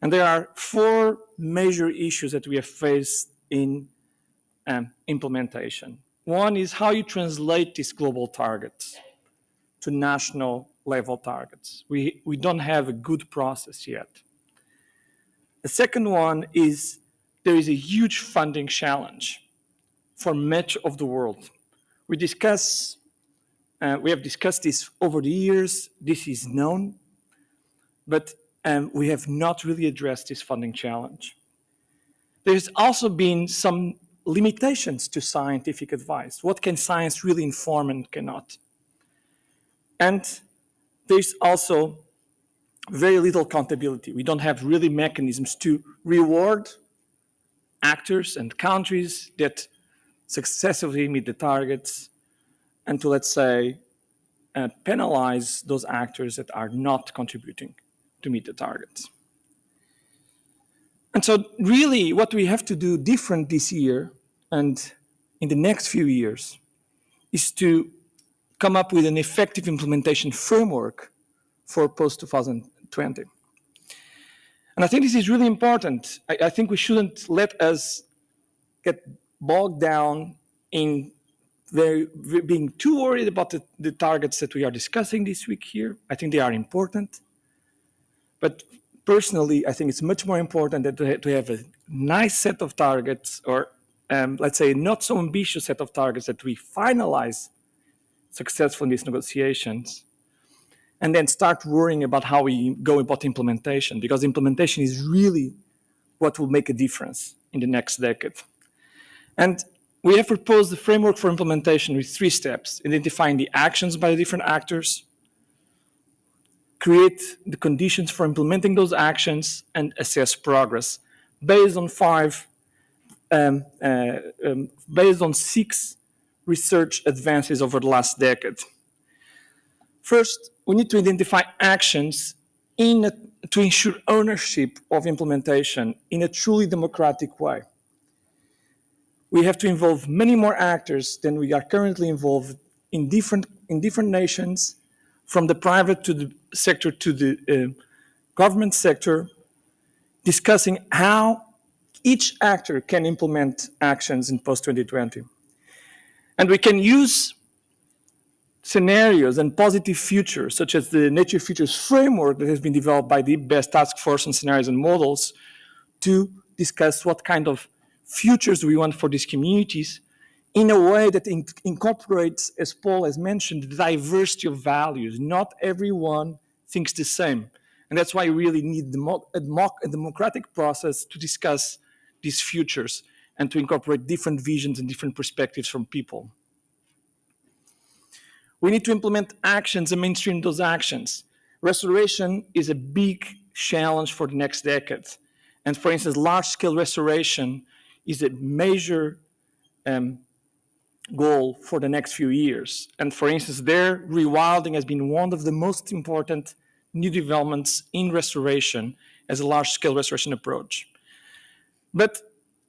And there are 4 major issues that we have faced in implementation. One is how you translate these global targets to national level targets. We don't have a good process yet. The second one is there is a huge funding challenge for much of the world. We have discussed this over the years. This is known, but we have not really addressed this funding challenge. There's also been some limitations to scientific advice. What can science really inform and cannot? And there's also very little accountability. We don't have really mechanisms to reward actors and countries that successfully meet the targets and to, let's say, penalize those actors that are not contributing to meet the targets. And so really what we have to do different this year and in the next few years is to come up with an effective implementation framework for post-2020. And I think this is really important. I think we shouldn't let us get bogged down in being too worried about the targets that we are discussing this week here. I think they are important. But personally, I think it's much more important that to have a nice set of targets, or let's say not so ambitious set of targets that we finalize successful in these negotiations, and then start worrying about how we go about implementation, because implementation is really what will make a difference in the next decade. And we have proposed the framework for implementation with 3 steps: identifying the actions by the different actors, create the conditions for implementing those actions, and assess progress based on 6 research advances over the last decade. First, we need to identify actions to ensure ownership of implementation in a truly democratic way. We have to involve many more actors than we are currently involved in different nations, from the private to the sector to the government sector, discussing how each actor can implement actions in post-2020. And we can use scenarios and positive futures, such as the Nature Futures framework that has been developed by the best task force on scenarios and models, to discuss what kind of futures we want for these communities in a way that incorporates, as Paul has mentioned, the diversity of values. Not everyone thinks the same. And that's why we really need a democratic process to discuss these futures and to incorporate different visions and different perspectives from people. We need to implement actions and mainstream those actions. Restoration is a big challenge for the next decade. And for instance, large-scale restoration is a major goal for the next few years. And for instance, there, rewilding has been one of the most important new developments in restoration as a large-scale restoration approach. But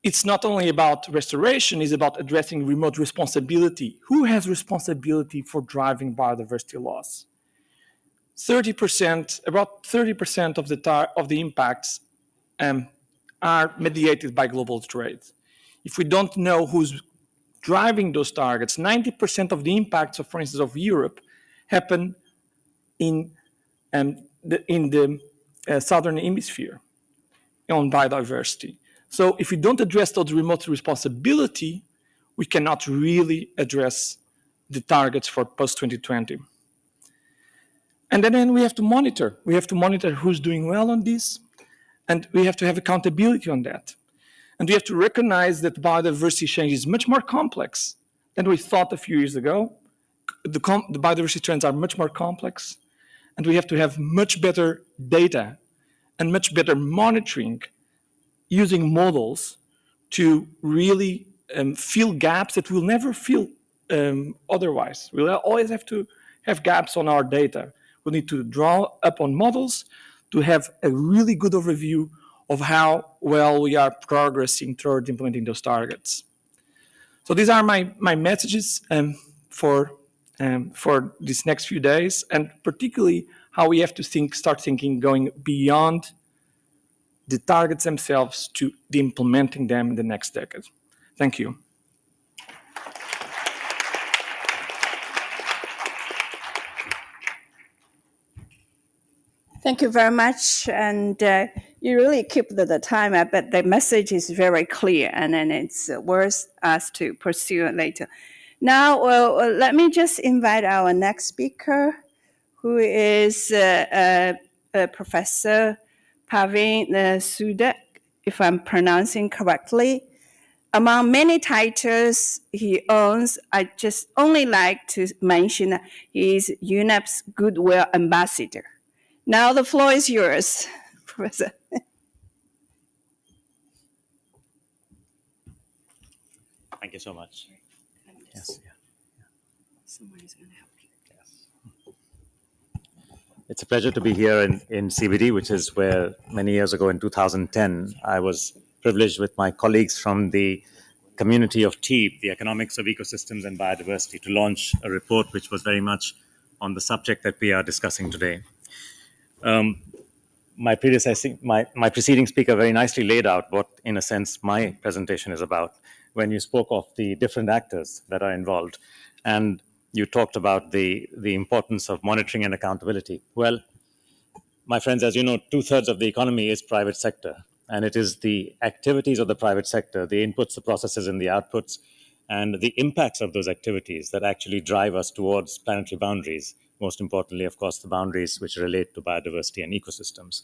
it's not only about restoration, it's about addressing remote responsibility. Who has responsibility for driving biodiversity loss? 30%, about 30% of the impacts are mediated by global trade. If we don't know who's driving those targets, 90% of the impacts, for instance, of Europe happen in the southern hemisphere on biodiversity. So if we don't address those remote responsibility, we cannot really address the targets for post-2020. And then we have to monitor. We have to monitor who's doing well on this, and we have to have accountability on that. And we have to recognize that biodiversity change is much more complex than we thought a few years ago. The biodiversity trends are much more complex, and we have to have much better data and much better monitoring using models to really fill gaps that we'll never fill otherwise. We'll always have to have gaps on our data. We need to draw up on models to have a really good overview of how well we are progressing toward implementing those targets. So these are my messages for these next few days, and particularly how we have to start thinking going beyond the targets themselves to implementing them in the next decade. Thank you. Thank you very much. And you really keep the time, but the message is very clear, and then it's worth us to pursue it later. Now, let me just invite our next speaker, who is Professor Pavin Sudek, if I'm pronouncing correctly. Among many titles he owns, I just only like to mention that he is UNEP's Goodwill Ambassador. Now the floor is yours, Professor. Thank you so much. Yes. Someone is going to help you. Yes. It's a pleasure to be here in CBD, which is where many years ago in 2010, I was privileged with my colleagues from the community of TEEB, the Economics of Ecosystems and Biodiversity, to launch a report which was very much on the subject that we are discussing today. My preceding speaker very nicely laid out what, in a sense, my presentation is about when you spoke of the different actors that are involved. And you talked about the importance of monitoring and accountability. Well, my friends, as you know, 2/3 of the economy is private sector. And it is the activities of the private sector, the inputs, the processes, and the outputs, and the impacts of those activities that actually drive us towards planetary boundaries. Most importantly, of course, the boundaries which relate to biodiversity and ecosystems.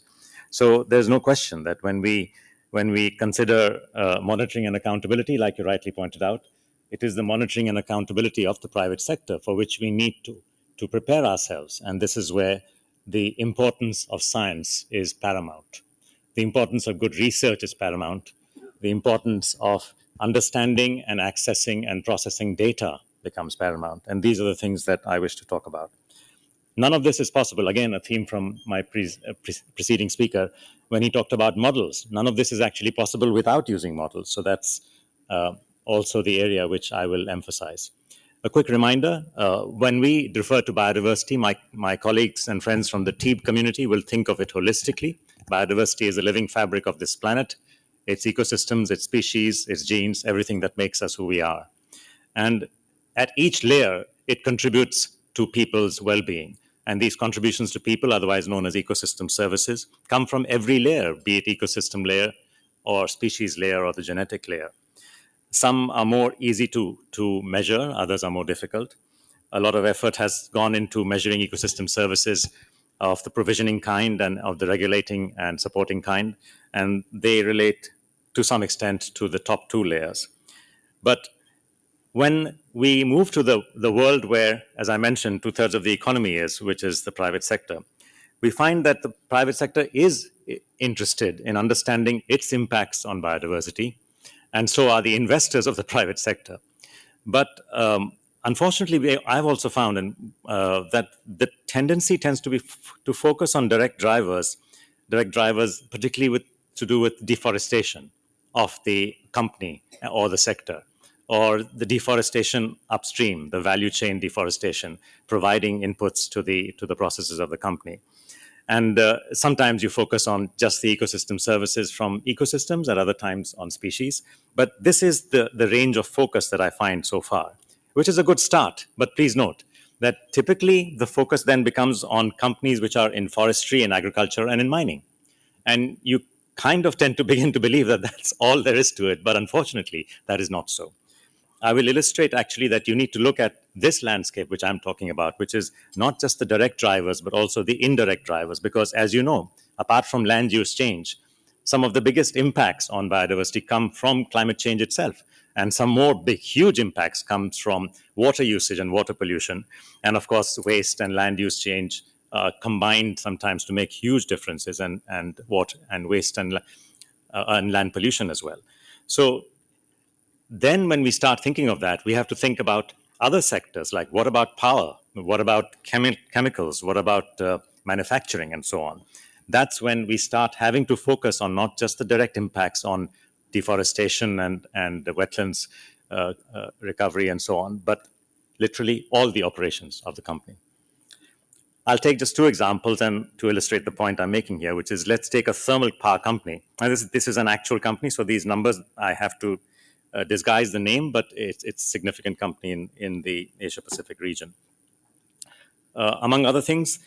So there's no question that when we consider monitoring and accountability, like you rightly pointed out, it is the monitoring and accountability of the private sector for which we need to prepare ourselves. And this is where the importance of science is paramount. The importance of good research is paramount. The importance of understanding and accessing and processing data becomes paramount. And these are the things that I wish to talk about. None of this is possible. Again, a theme from my preceding speaker when he talked about models. None of this is actually possible without using models. So that's also the area which I will emphasize. A quick reminder, when we refer to biodiversity, my colleagues and friends from the TEEB community will think of it holistically. Biodiversity is the living fabric of this planet, its ecosystems, its species, its genes, everything that makes us who we are. And at each layer, it contributes to people's well-being. And these contributions to people, otherwise known as ecosystem services, come from every layer, be it ecosystem layer or species layer or the genetic layer. Some are more easy to measure, others are more difficult. A lot of effort has gone into measuring ecosystem services of the provisioning kind and of the regulating and supporting kind, and they relate to some extent to the top two layers. But when we move to the world where, as I mentioned, 2/3 of the economy is, which is the private sector, we find that the private sector is interested in understanding its impacts on biodiversity, and so are the investors of the private sector. But unfortunately, I've also found that the tendency tends to be to focus on direct drivers, particularly to do with deforestation of the company or the sector, or the deforestation upstream, the value chain deforestation, providing inputs to the processes of the company. And sometimes you focus on just the ecosystem services from ecosystems, at other times on species. But this is the range of focus that I find so far, which is a good start. But please note that typically the focus then becomes on companies which are in forestry, in agriculture, and in mining. And you kind of tend to begin to believe that that's all there is to it. But unfortunately, that is not so. I will illustrate actually that you need to look at this landscape, which I'm talking about, which is not just the direct drivers, but also the indirect drivers. Because as you know, apart from land use change, some of the biggest impacts on biodiversity come from climate change itself. And some more big, huge impacts comes from water usage and water pollution. And of course, waste and land use change combined sometimes to make huge differences, and water and waste and land pollution as well. So then when we start thinking of that, we have to think about other sectors, like what about power? What about chemicals? What about manufacturing and so on? That's when we start having to focus on not just the direct impacts on deforestation and the wetlands recovery and so on, but literally all the operations of the company. I'll take just two examples and to illustrate the point I'm making here, which is let's take a thermal power company. And this is an actual company, so these numbers I have to disguise the name, but it's a significant company in the Asia-Pacific region. Among other things,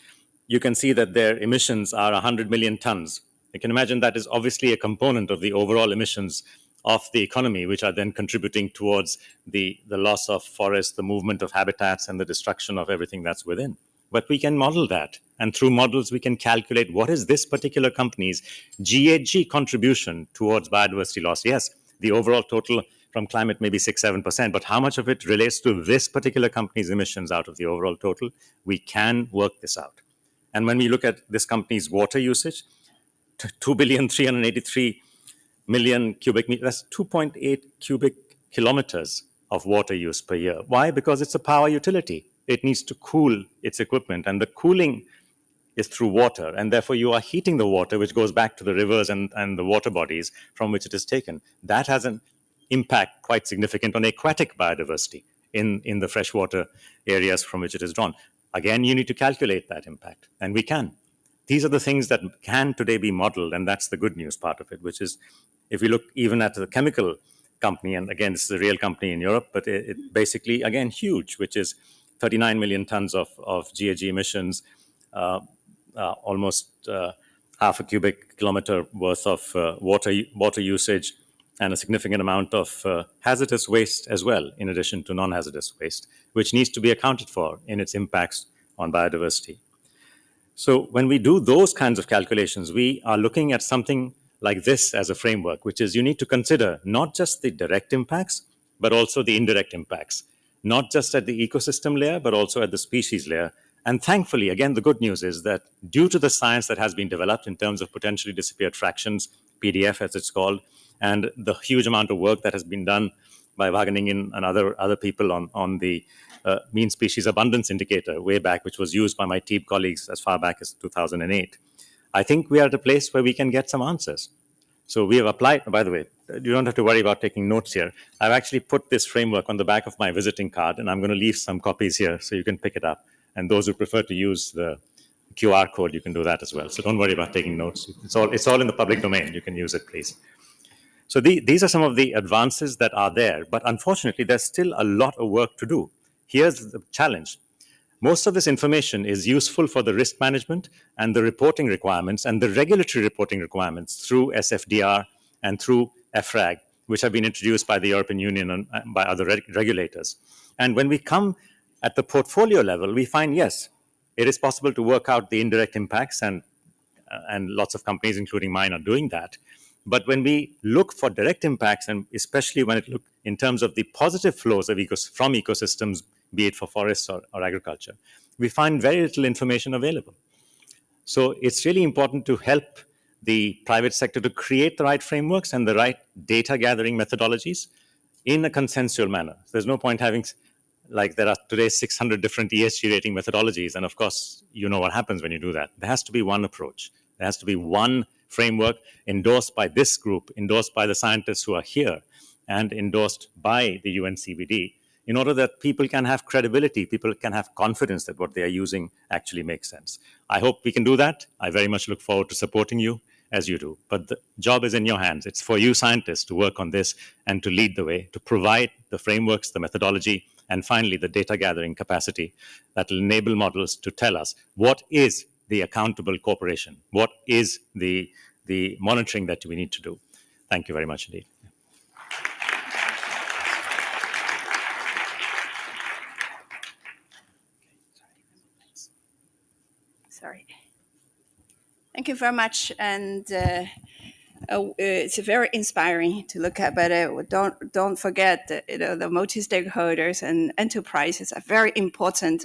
you can see that their emissions are 100 million tons. You can imagine that is obviously a component of the overall emissions of the economy, which are then contributing towards the loss of forests, the movement of habitats, and the destruction of everything that's within. But we can model that. And through models, we can calculate what is this particular company's GHG contribution towards biodiversity loss. Yes, the overall total from climate may be 6-7%, but how much of it relates to this particular company's emissions out of the overall total? We can work this out. And when we look at this company's water usage, 2,383,000,000 cubic meters, that's 2.8 cubic kilometers of water use per year. Why? Because it's a power utility. It needs to cool its equipment, and the cooling is through water, and therefore you are heating the water, which goes back to the rivers and the water bodies from which it is taken. That has an impact quite significant on aquatic biodiversity in the freshwater areas from which it is drawn. Again, you need to calculate that impact, and we can. These are the things that can today be modeled, and that's the good news part of it, which is if we look even at the chemical company, and again, this is a real company in Europe, but it basically, again, huge, which is 39 million tons of GHG emissions, almost half a cubic kilometer worth of water usage, and a significant amount of hazardous waste as well, in addition to non-hazardous waste, which needs to be accounted for in its impacts on biodiversity. So when we do those kinds of calculations, we are looking at something like this as a framework, which is you need to consider not just the direct impacts, but also the indirect impacts, not just at the ecosystem layer, but also at the species layer. And thankfully, again, the good news is that due to the science that has been developed in terms of potentially disappeared fractions, PDF as it's called, and the huge amount of work that has been done by Wageningen and other people on the mean species abundance indicator way back, which was used by my TEEB colleagues as far back as 2008. I think we are at a place where we can get some answers. So we have applied, by the way, you don't have to worry about taking notes here. I've actually put this framework on the back of my visiting card, and I'm going to leave some copies here so you can pick it up. And those who prefer to use the QR code, you can do that as well. So don't worry about taking notes. It's all in the public domain. You can use it, please. So these are some of the advances that are there, but unfortunately, there's still a lot of work to do. Here's the challenge. Most of this information is useful for the risk management and the reporting requirements and the regulatory reporting requirements through SFDR and through EFRAG, which have been introduced by the European Union and by other regulators. And when we come at the portfolio level, we find, yes, it is possible to work out the indirect impacts, and lots of companies, including mine, are doing that. But when we look for direct impacts, and especially when it look in terms of the positive flows of from ecosystems, be it for forests or agriculture, we find very little information available. So it's really important to help the private sector to create the right frameworks and the right data gathering methodologies in a consensual manner. There's no point having, like there are today 600 different ESG rating methodologies. And of course, you know what happens when you do that. There has to be one approach. There has to be one framework endorsed by this group, endorsed by the scientists who are here, and endorsed by the UNCBD, in order that people can have credibility, people can have confidence that what they are using actually makes sense. I hope we can do that. I very much look forward to supporting you as you do. But the job is in your hands. It's for you scientists to work on this and to lead the way, to provide the frameworks, the methodology, and finally the data gathering capacity that will enable models to tell us what is the accountable corporation, what is the monitoring that we need to do. Thank you very much indeed. Sorry. Thank you very much. And it's very inspiring to look at, but don't forget that, the multi-stakeholders and enterprises are very important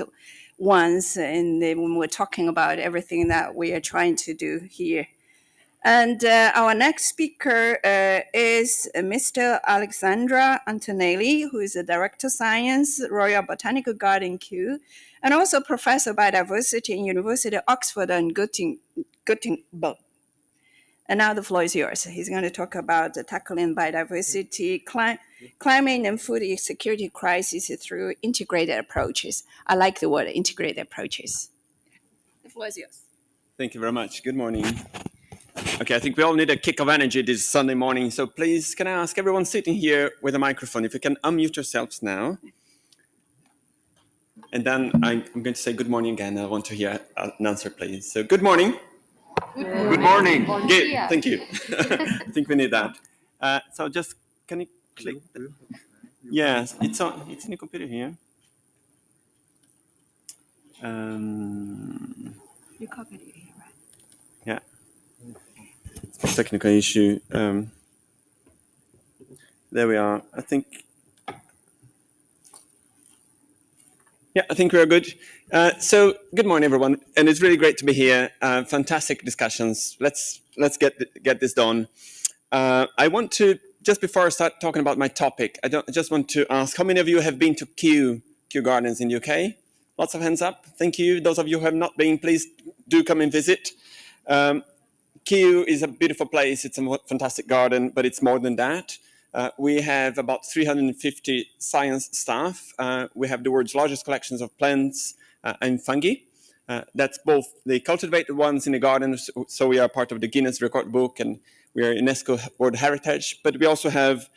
ones when we're talking about everything that we are trying to do here. And our next speaker is Mr. Alexandra Antonelli, who is the Director of Science, Royal Botanical Garden, Kew, and also Professor of Biodiversity in University of Oxford and Göttingen. And now the floor is yours. He's going to talk about tackling biodiversity, climate and food security crisis through integrated approaches. I like the word integrated approaches. The floor is yours. Thank you very much. Good morning. Okay, I think we all need a kick of energy this Sunday morning. So please, can I ask everyone sitting here with a microphone, if you can unmute yourselves now. And then I'm going to say good morning again. I want to hear an answer, please. So good morning. Good morning. Good, thank you. I think we need that. So just, can you click? Yes, it's in the computer here. You copied it here, right? Yeah. It's a technical issue. There we are. I think we're good. So good morning, everyone, and it's really great to be here. Fantastic discussions. Let's get this done. I want to, just before I start talking about my topic, I just want to ask, how many of you have been to Kew Gardens in the UK? Lots of hands up. Thank you. Those of you who have not been, please do come and visit. Kew is a beautiful place. It's a fantastic garden, but it's more than that. We have about 350 science staff. We have the world's largest collections of plants and fungi. That's both the cultivated ones in the garden, so we are part of the Guinness Record Book and we are UNESCO World Heritage, but we also have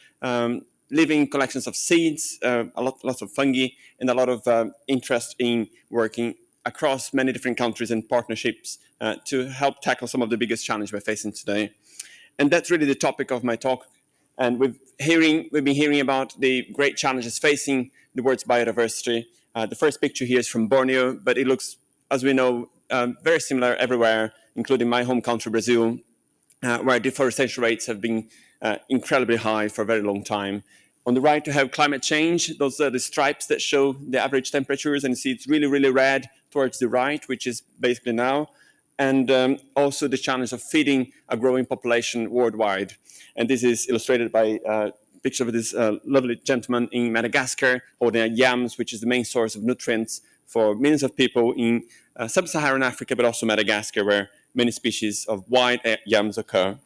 living collections of seeds, lots of fungi, and a lot of interest in working across many different countries and partnerships to help tackle some of the biggest challenges we're facing today. And that's really the topic of my talk. And we've been hearing about the great challenges facing the world's biodiversity. The first picture here is from Borneo, but it looks, as we know, very similar everywhere, including my home country, Brazil, where deforestation rates have been incredibly high for a very long time. On the right, you have climate change. Those are the stripes that show the average temperatures, and you see it's really, really red towards the right, which is basically now. And also the challenge of feeding a growing population worldwide. And this is illustrated by a picture of this lovely gentleman in Madagascar holding yams, which is the main source of nutrients for millions of people in sub-Saharan Africa, but also Madagascar, where many species of wild yams occur.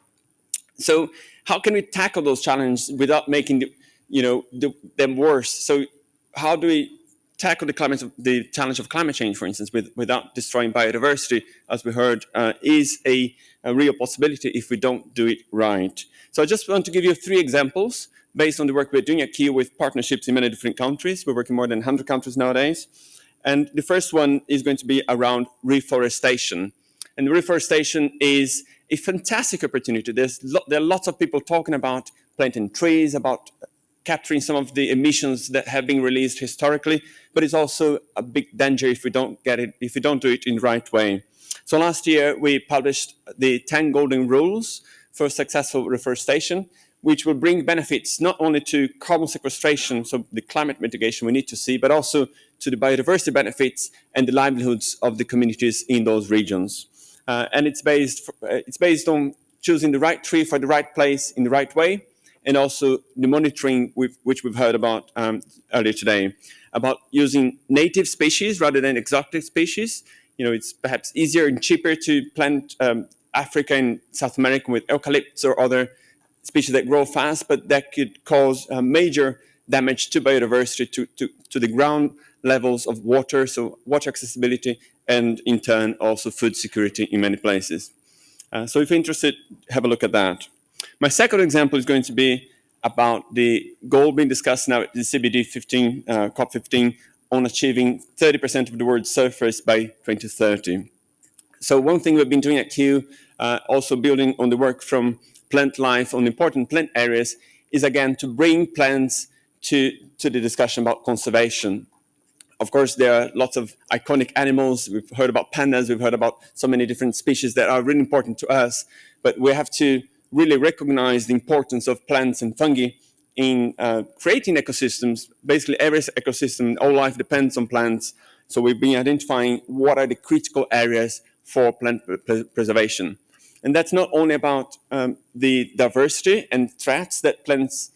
So how can we tackle those challenges without making them worse? So how do we tackle the challenge of climate change, for instance, without destroying biodiversity, as we heard, is a real possibility if we don't do it right. So I just want to give you 3 examples based on the work we're doing at Kew with partnerships in many different countries. We're working in more than 100 countries nowadays. And the first one is going to be around reforestation. And reforestation is a fantastic opportunity. There are lots of people talking about planting trees, about capturing some of the emissions that have been released historically, but it's also a big danger if we don't do it in the right way. So last year, we published the 10 golden rules for successful reforestation, which will bring benefits not only to carbon sequestration, so the climate mitigation we need to see, but also to the biodiversity benefits and the livelihoods of the communities in those regions. And it's based on choosing the right tree for the right place in the right way, and also the monitoring which we've heard about earlier today, about using native species rather than exotic species. It's perhaps easier and cheaper to plant Africa and South America with eucalypts or other species that grow fast, but that could cause major damage to biodiversity, to the ground levels of water, so water accessibility, and in turn also food security in many places. So if you're interested, have a look at that. My second example is going to be about the goal being discussed now at the CBD COP15 on achieving 30% of the world's surface by 2030. So one thing we've been doing at Kew, also building on the work from Plant Life on important plant areas, is again to bring plants to the discussion about conservation. Of course, there are lots of iconic animals. We've heard about pandas. We've heard about so many different species that are really important to us. But we have to really recognize the importance of plants and fungi in creating ecosystems. Basically, every ecosystem, all life depends on plants. So we've been identifying what are the critical areas for plant preservation. And that's not only about the diversity and threats that plants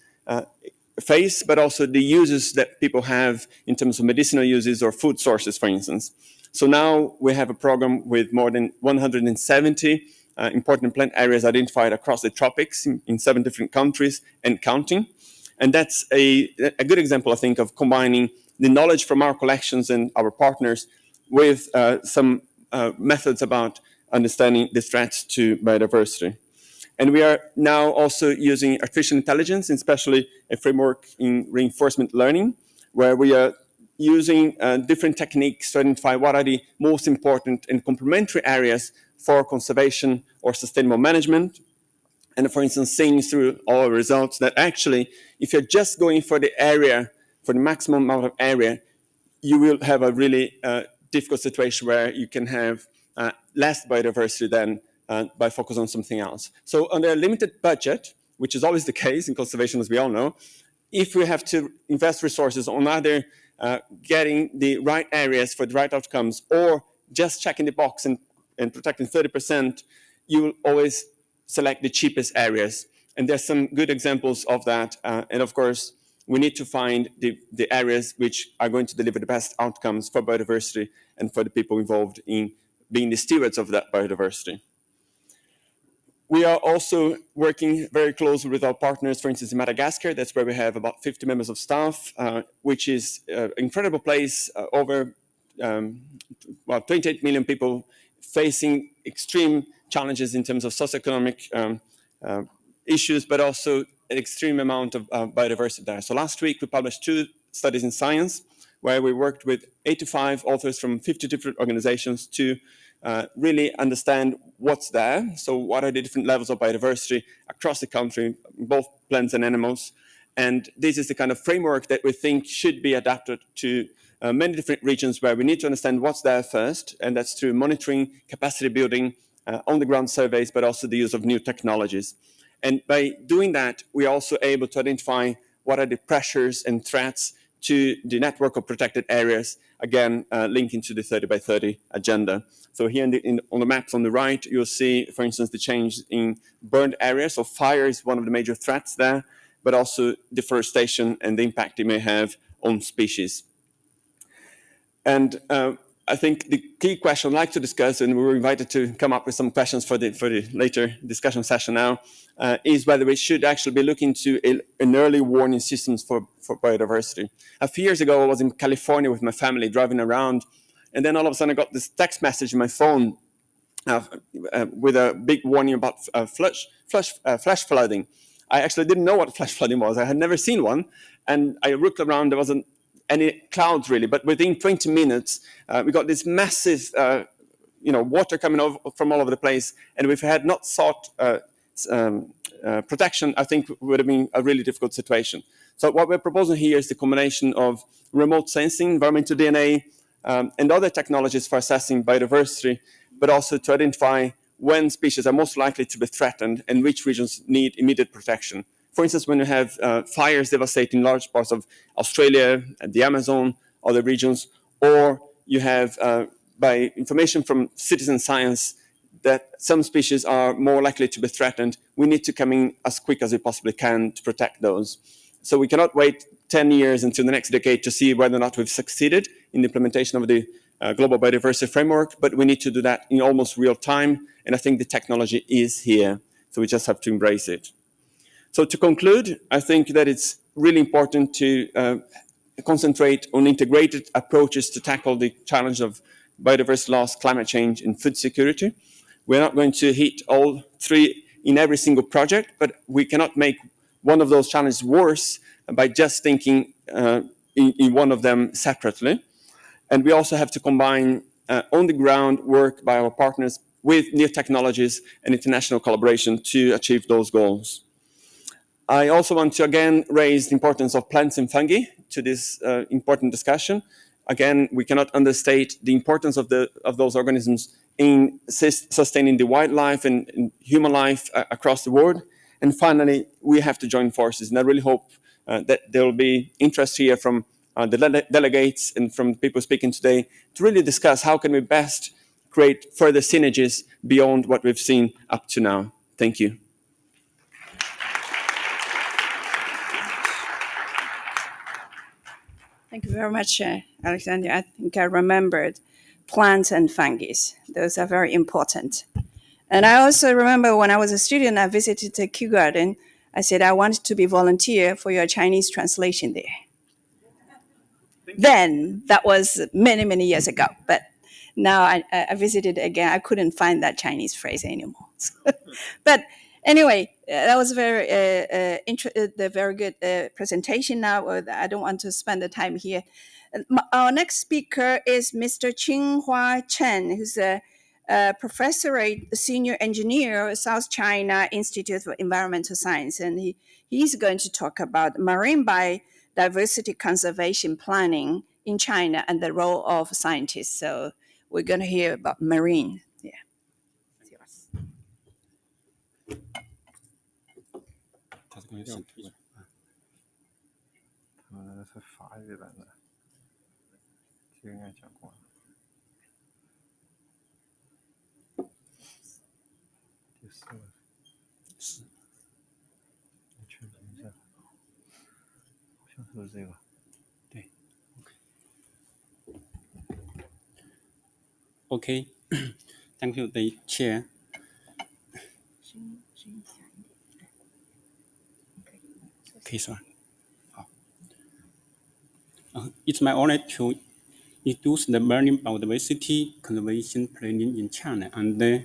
face, but also the uses that people have in terms of medicinal uses or food sources, for instance. So now we have a program with more than 170 important plant areas identified across the tropics in 7 different countries and counting. And that's a good example, I think, of combining the knowledge from our collections and our partners with some methods about understanding the threats to biodiversity. And we are now also using artificial intelligence, especially a framework in reinforcement learning, where we are using different techniques to identify what are the most important and complementary areas for conservation or sustainable management. And for instance, seeing through all our results that actually, if you're just going for the area, for the maximum amount of area, you will have a really difficult situation where you can have less biodiversity than by focusing on something else. So under a limited budget, which is always the case in conservation, as we all know, if we have to invest resources on either getting the right areas for the right outcomes or just checking the box and protecting 30%, you will always select the cheapest areas. And there's some good examples of that. And of course, we need to find the areas which are going to deliver the best outcomes for biodiversity and for the people involved in being the stewards of that biodiversity. We are also working very closely with our partners, for instance, in Madagascar. That's where we have about 50 members of staff, which is an incredible place, over 28 million people facing extreme challenges in terms of socioeconomic issues, but also an extreme amount of biodiversity there. So last week, we published 2 studies in Science, where we worked with 85 authors from 50 different organizations to really understand what's there. So what are the different levels of biodiversity across the country, both plants and animals. And this is the kind of framework that we think should be adapted to many different regions where we need to understand what's there first. And that's through monitoring, capacity building, on-the-ground surveys, but also the use of new technologies. And by doing that, we are also able to identify what are the pressures and threats to the network of protected areas, again, linking to the 30 by 30 agenda. So here on the maps on the right, you'll see, for instance, the change in burned areas. So fire is one of the major threats there, but also deforestation and the impact it may have on species. And I think the key question I'd like to discuss, and we were invited to come up with some questions for the later discussion session now, is whether we should actually be looking to an early warning systems for biodiversity. A few years ago, I was in California with my family driving around, and then all of a sudden I got this text message in my phone with a big warning about flash flooding. I actually didn't know what flash flooding was. I had never seen one, and I looked around, there wasn't any clouds really, but within 20 minutes, we got this massive, water coming over from all over the place, and if we had not sought protection, I think it would have been a really difficult situation. So what we're proposing here is the combination of remote sensing, environmental DNA, and other technologies for assessing biodiversity, but also to identify when species are most likely to be threatened and which regions need immediate protection. For instance, when you have fires devastating large parts of Australia, the Amazon, other regions, or you have, by information from citizen science, that some species are more likely to be threatened, we need to come in as quick as we possibly can to protect those. So we cannot wait 10 years until the next decade to see whether or not we've succeeded in the implementation of the Global Biodiversity Framework, but we need to do that in almost real time, and I think the technology is here, so we just have to embrace it. So to conclude, I think that it's really important to concentrate on integrated approaches to tackle the challenge of biodiversity loss, climate change, and food security. We're not going to hit all 3 in every single project, but we cannot make one of those challenges worse by just thinking in one of them separately. And we also have to combine on-the-ground work by our partners with new technologies and international collaboration to achieve those goals. I also want to again raise the importance of plants and fungi to this important discussion. again, we cannot understate the importance of those organisms in sustaining the wildlife and human life across the world. And finally, we have to join forces. And I really hope that there will be interest here from the delegates and from people speaking today to really discuss how can we best create further synergies beyond what we've seen up to now. Thank you. Thank you very much, Alexander. I think I remembered plants and fungus. Those are very important. And I also remember when I was a student, I visited the Kew Garden. I said, I wanted to be volunteer for your Chinese translation there. Then, that was many, many years ago. But now I visited again. I couldn't find that Chinese phrase anymore. But anyway, that was very good presentation. Now, I don't want to spend the time here. Our next speaker is Mr. Qinghua Chen, who's a professorate senior engineer at South China Institute for Environmental Science. And he's going to talk about marine biodiversity conservation planning in China and the role of scientists. So we're going to hear about marine. Yeah. It's yours. Okay, thank you, the chair. Okay, sorry. It's my honor to introduce the marine biodiversity conservation planning in China and the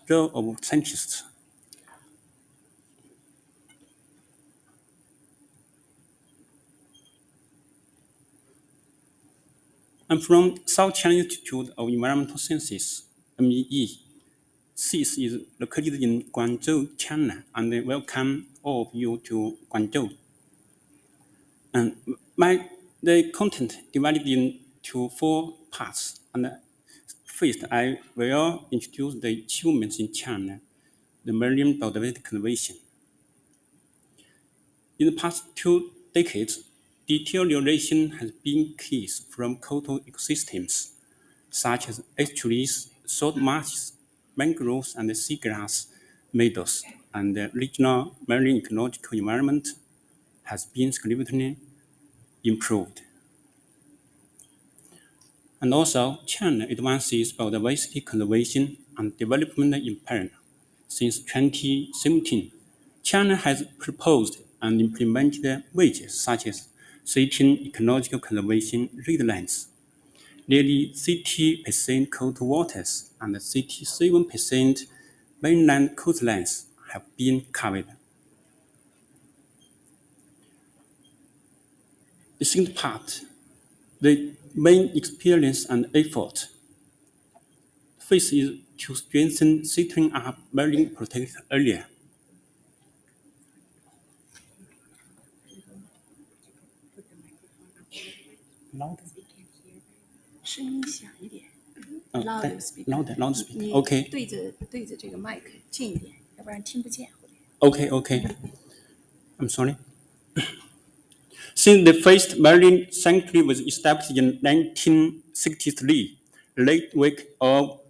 role of scientists. I'm from South China Institute of Environmental Sciences, MEE. CIS is located in Guangzhou, China, and I welcome all of you to Guangzhou. And the content divided into 4 parts. And first, I will introduce the achievements in China, the marine biodiversity conservation. In the past 2 decades, deterioration has been increased from coastal ecosystems, such as estuaries, salt marshes, mangroves, and seagrass meadows, and the regional marine ecological environment has been significantly improved. And also, China advances biodiversity conservation and development in parallel. Since 2017, China has proposed and implemented measures such as 13 ecological conservation redlines, nearly 30% coastal waters and 37% mainland coastlines have been covered. The second part, the main experience and effort. First is to strengthen setting up marine protected area. Louder. Louder speaker. Okay. Okay. I'm sorry. Since the first marine sanctuary was established in 1963, the network of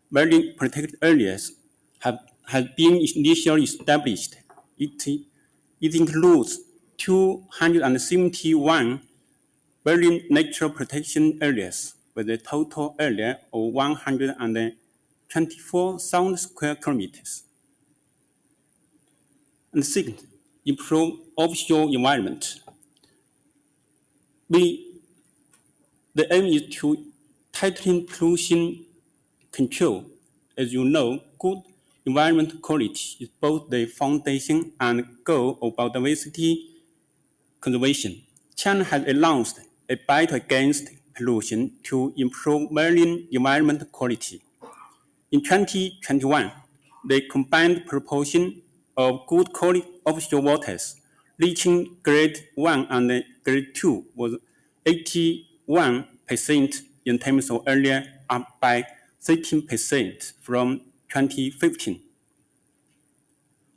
marine protected areas has been initially established. It includes 271 marine natural protection areas with a total area of 124,000 square kilometers. And second, improve offshore environment. The aim is to tighten pollution control. As you know, good environmental quality is both the foundation and goal of biodiversity conservation. China has announced a battle against pollution to improve marine environmental quality. In 2021, the combined proportion of good quality offshore waters reaching grade 1 and grade 2 was 81% in terms of area, up by 13% from 2015.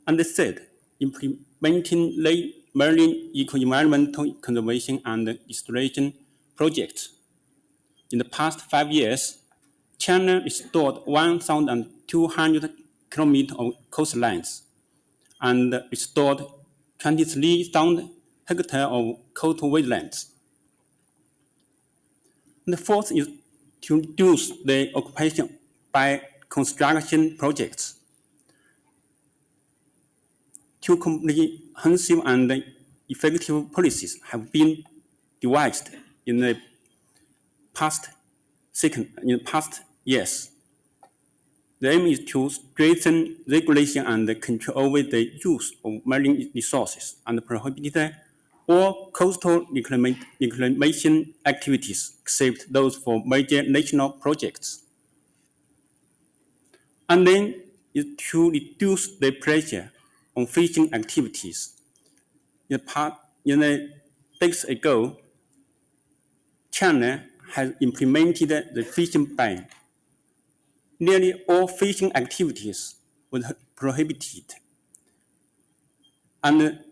And the third, implementing marine eco-environmental conservation and restoration projects. In the past 5 years, China restored 1,200 kilometers of coastlines and restored 23,000 hectares of coastal wetlands. And the fourth is to reduce the occupation by construction projects. Two comprehensive and effective policies have been devised in the past years. The aim is to strengthen regulation and control over the use of marine resources and prohibit all coastal reclamation activities except those for major national projects. And then is to reduce the pressure on fishing activities. In the decades ago, China has implemented the fishing ban. Nearly all fishing activities were prohibited. And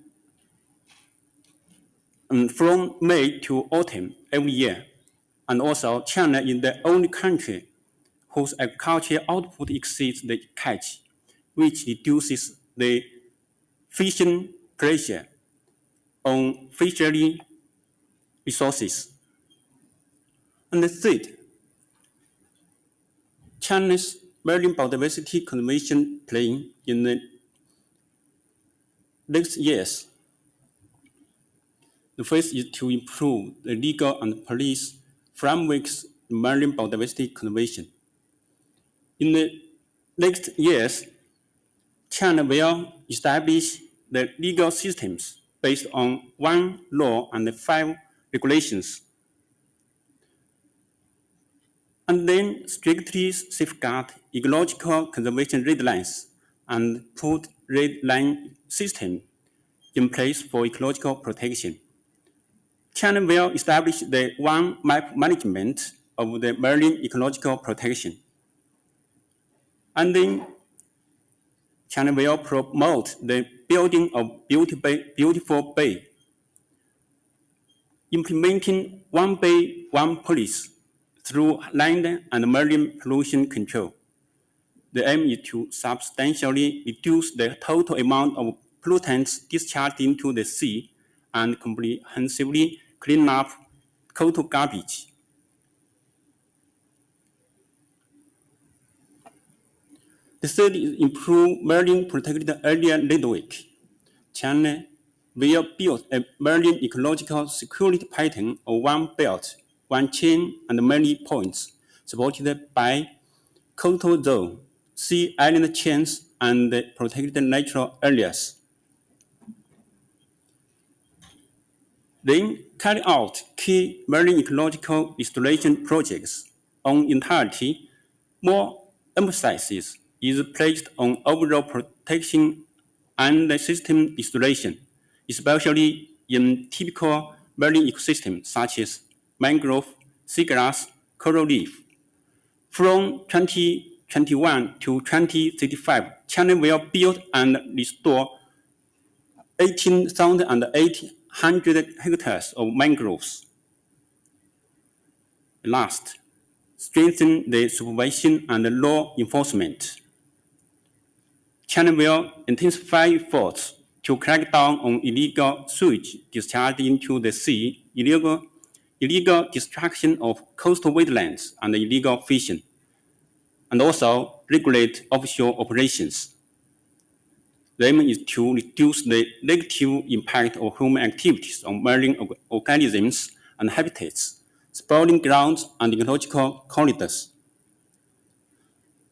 from May to autumn every year, and also China is the only country whose agricultural output exceeds the catch, which reduces the fishing pressure on fishery resources. And the third, China's marine biodiversity conservation plan in the next years. The first is to improve the legal and police frameworks in marine biodiversity conservation. In the next years, China will establish the legal systems based on 1 law and 5 regulations, and then strictly safeguard ecological conservation red lines and put red line system in place for ecological protection. China will establish the one map management of the marine ecological protection. And then China will promote the building of beautiful bay, implementing one bay, one police through land and marine pollution control. The aim is to substantially reduce the total amount of pollutants discharged into the sea and comprehensively clean up coastal garbage. The third is improve marine protected area network. China will build a marine ecological security pattern of one belt, one chain, and many points, supported by coastal zone, sea island chains, and protected natural areas. Then carry out key marine ecological restoration projects on entirety. More emphasis is placed on overall protection and system restoration, especially in typical marine ecosystems such as mangrove, seagrass, coral reef. From 2021 to 2035, China will build and restore 18,800 hectares of mangroves. Last, strengthen the supervision and law enforcement. China will intensify efforts to crack down on illegal sewage discharged into the sea, illegal destruction of coastal wetlands, and illegal fishing, and also regulate offshore operations. The aim is to reduce the negative impact of human activities on marine organisms and habitats, spawning grounds, and ecological corridors.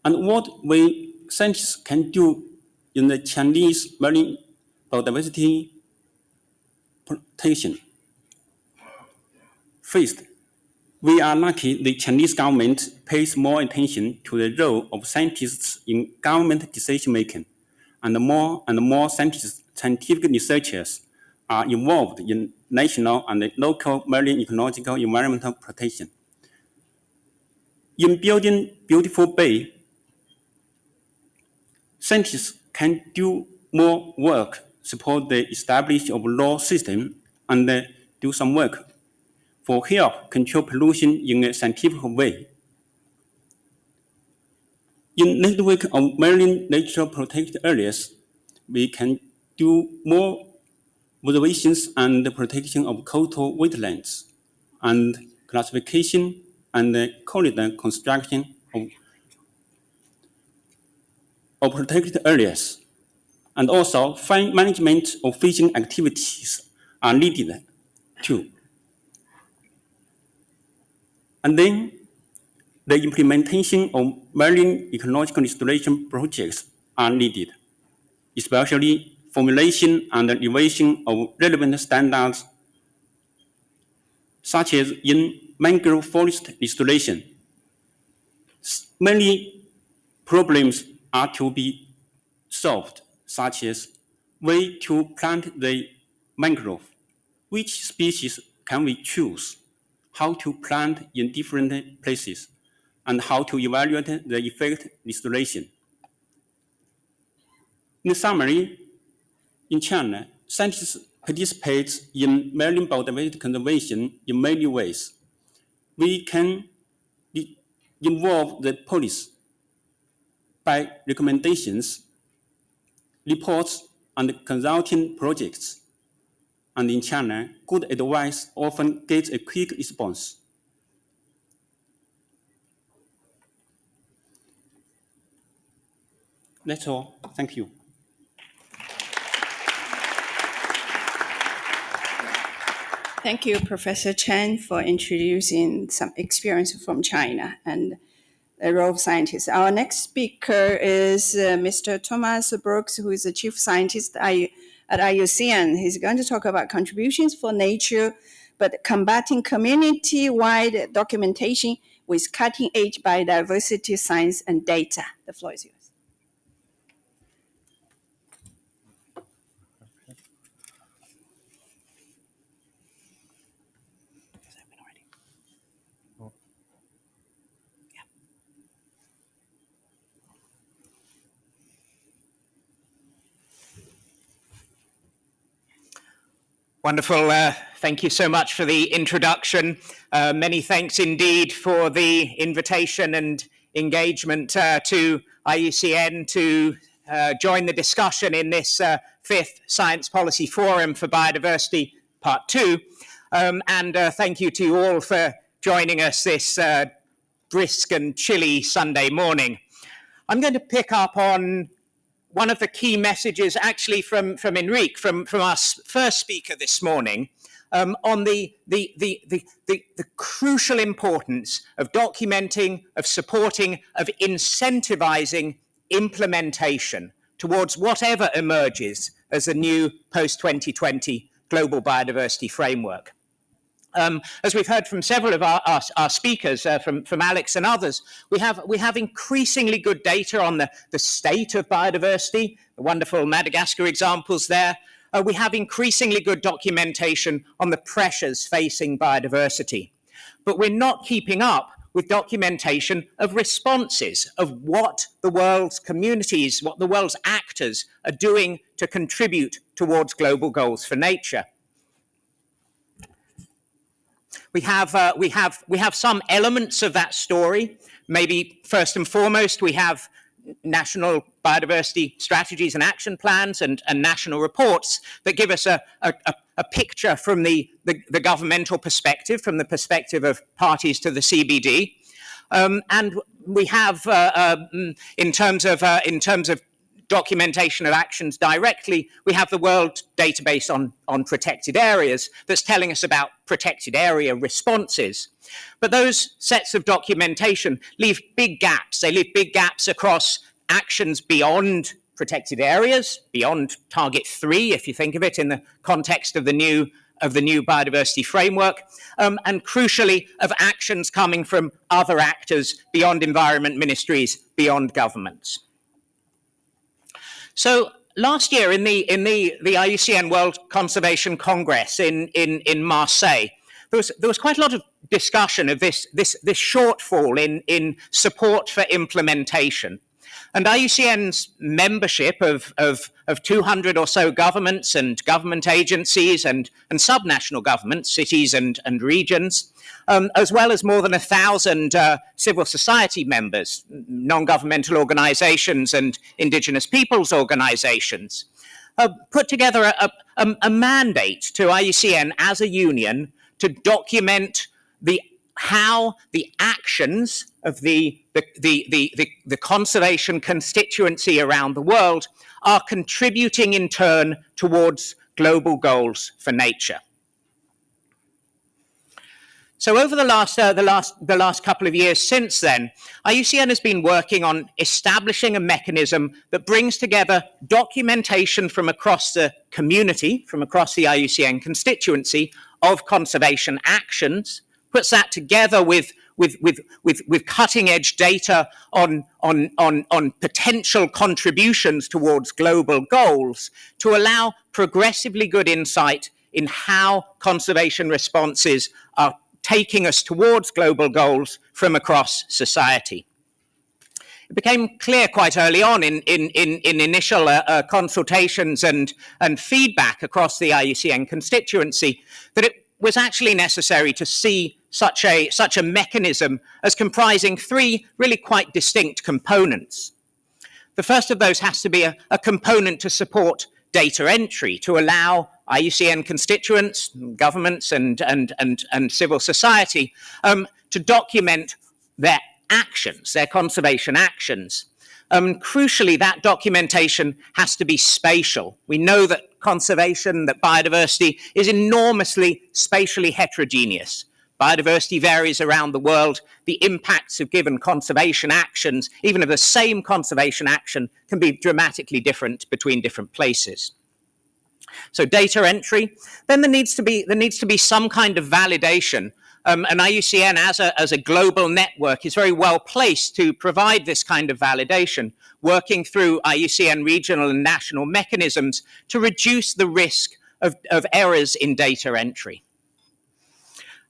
And what we scientists can do in the Chinese marine biodiversity protection. First, we are lucky the Chinese government pays more attention to the role of scientists in government decision-making, and more scientific researchers are involved in national and local marine ecological environmental protection. In building beautiful bay, scientists can do more work, support the establishment of law system, and do some work for help control pollution in a scientific way. In network of marine nature protected areas, we can do more observations and protection of coastal wetlands, and classification and corridor construction of protected areas. And also, fine management of fishing activities are needed too. And then, the implementation of marine ecological restoration projects are needed, especially formulation and revision of relevant standards, such as in mangrove forest restoration. Many problems are to be solved, such as way to plant the mangrove, which species can we choose, how to plant in different places, and how to evaluate the effect restoration. In summary, in China, scientists participate in marine biodiversity conservation in many ways. We can involve the police by recommendations, reports, and consulting projects. And in China, good advice often gets a quick response. That's all. Thank you. Thank you, Professor Chen, for introducing some experience from China and the role of scientists. Our next speaker is Mr. Thomas Brooks, who is the chief scientist at IUCN. He's going to talk about contributions for nature, but combating community-wide documentation with cutting-edge biodiversity science and data. The floor is yours. Wonderful. Thank you so much for the introduction. Many thanks indeed for the invitation and engagement to IUCN to join the discussion in this fifth Science Policy Forum for Biodiversity, Part 2. And thank you to you all for joining us this brisk and chilly Sunday morning. I'm going to pick up on one of the key messages actually from Enrique, from our first speaker this morning, on the crucial importance of documenting, of supporting, of incentivizing implementation towards whatever emerges as a new post-2020 global biodiversity framework. As we've heard from several of our speakers, from Alex and others, we have increasingly good data on the state of biodiversity, the wonderful Madagascar examples there. We have increasingly good documentation on the pressures facing biodiversity. But we're not keeping up with documentation of responses, of what the world's communities, what the world's actors are doing to contribute towards global goals for nature. We have some elements of that story. Maybe first and foremost, we have national biodiversity strategies and action plans and national reports that give us a picture from the governmental perspective, from the perspective of parties to the CBD. And we have, in terms of documentation of actions directly, we have the World Database on Protected Areas that's telling us about protected area responses. But those sets of documentation leave big gaps. They leave big gaps across actions beyond protected areas, beyond Target 3, if you think of it in the context of the new biodiversity framework, and crucially of actions coming from other actors beyond environment ministries, beyond governments. So last year in the IUCN World Conservation Congress in Marseille, there was quite a lot of discussion of this shortfall in support for implementation. And IUCN's membership of 200 or so governments and government agencies and subnational governments, cities and regions, as well as more than 1,000 civil society members, non-governmental organizations and indigenous peoples organizations, put together a mandate to IUCN as a union to document how the actions of the conservation constituency around the world are contributing in turn towards global goals for nature. So over the last couple of years since then, IUCN has been working on establishing a mechanism that brings together documentation from across the community, from across the IUCN constituency of conservation actions, puts that together with cutting-edge data on potential contributions towards global goals to allow progressively good insight in how conservation responses are taking us towards global goals from across society. It became clear quite early on in initial consultations and feedback across the IUCN constituency that it was actually necessary to see such a mechanism as comprising three really quite distinct components. The first of those has to be a component to support data entry, to allow IUCN constituents, governments and civil society to document their actions, their conservation actions. Crucially, that documentation has to be spatial. We know that conservation, that biodiversity is enormously spatially heterogeneous. Biodiversity varies around the world. The impacts of given conservation actions, even of the same conservation action, can be dramatically different between different places. So data entry. Then there needs to be some kind of validation. And IUCN as a global network is very well placed to provide this kind of validation, working through IUCN regional and national mechanisms to reduce the risk of errors in data entry.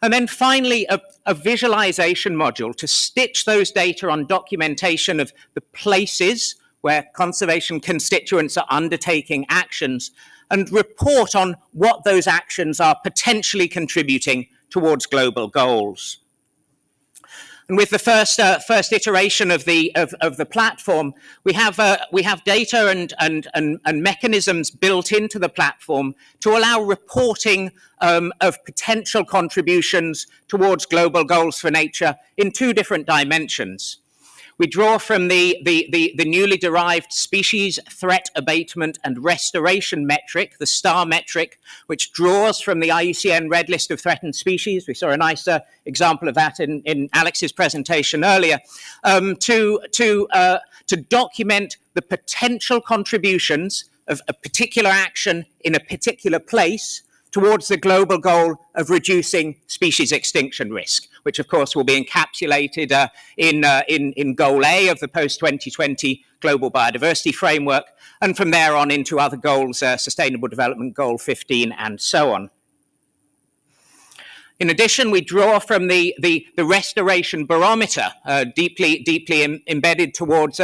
And then finally, a visualization module to stitch those data on documentation of the places where conservation constituents are undertaking actions and report on what those actions are potentially contributing towards global goals. And with the first iteration of the platform, we have data and mechanisms built into the platform to allow reporting of potential contributions towards global goals for nature in two different dimensions. We draw from the newly derived Species Threat Abatement and Restoration metric, the STAR metric, which draws from the IUCN Red List of Threatened Species. We saw a nice example of that in Alex's presentation earlier, to document the potential contributions of a particular action in a particular place towards the global goal of reducing species extinction risk, which of course will be encapsulated in Goal A of the post-2020 Global Biodiversity Framework, and from there on into other goals, Sustainable Development Goal 15 and so on. In addition, we draw from the restoration barometer, deeply embedded towards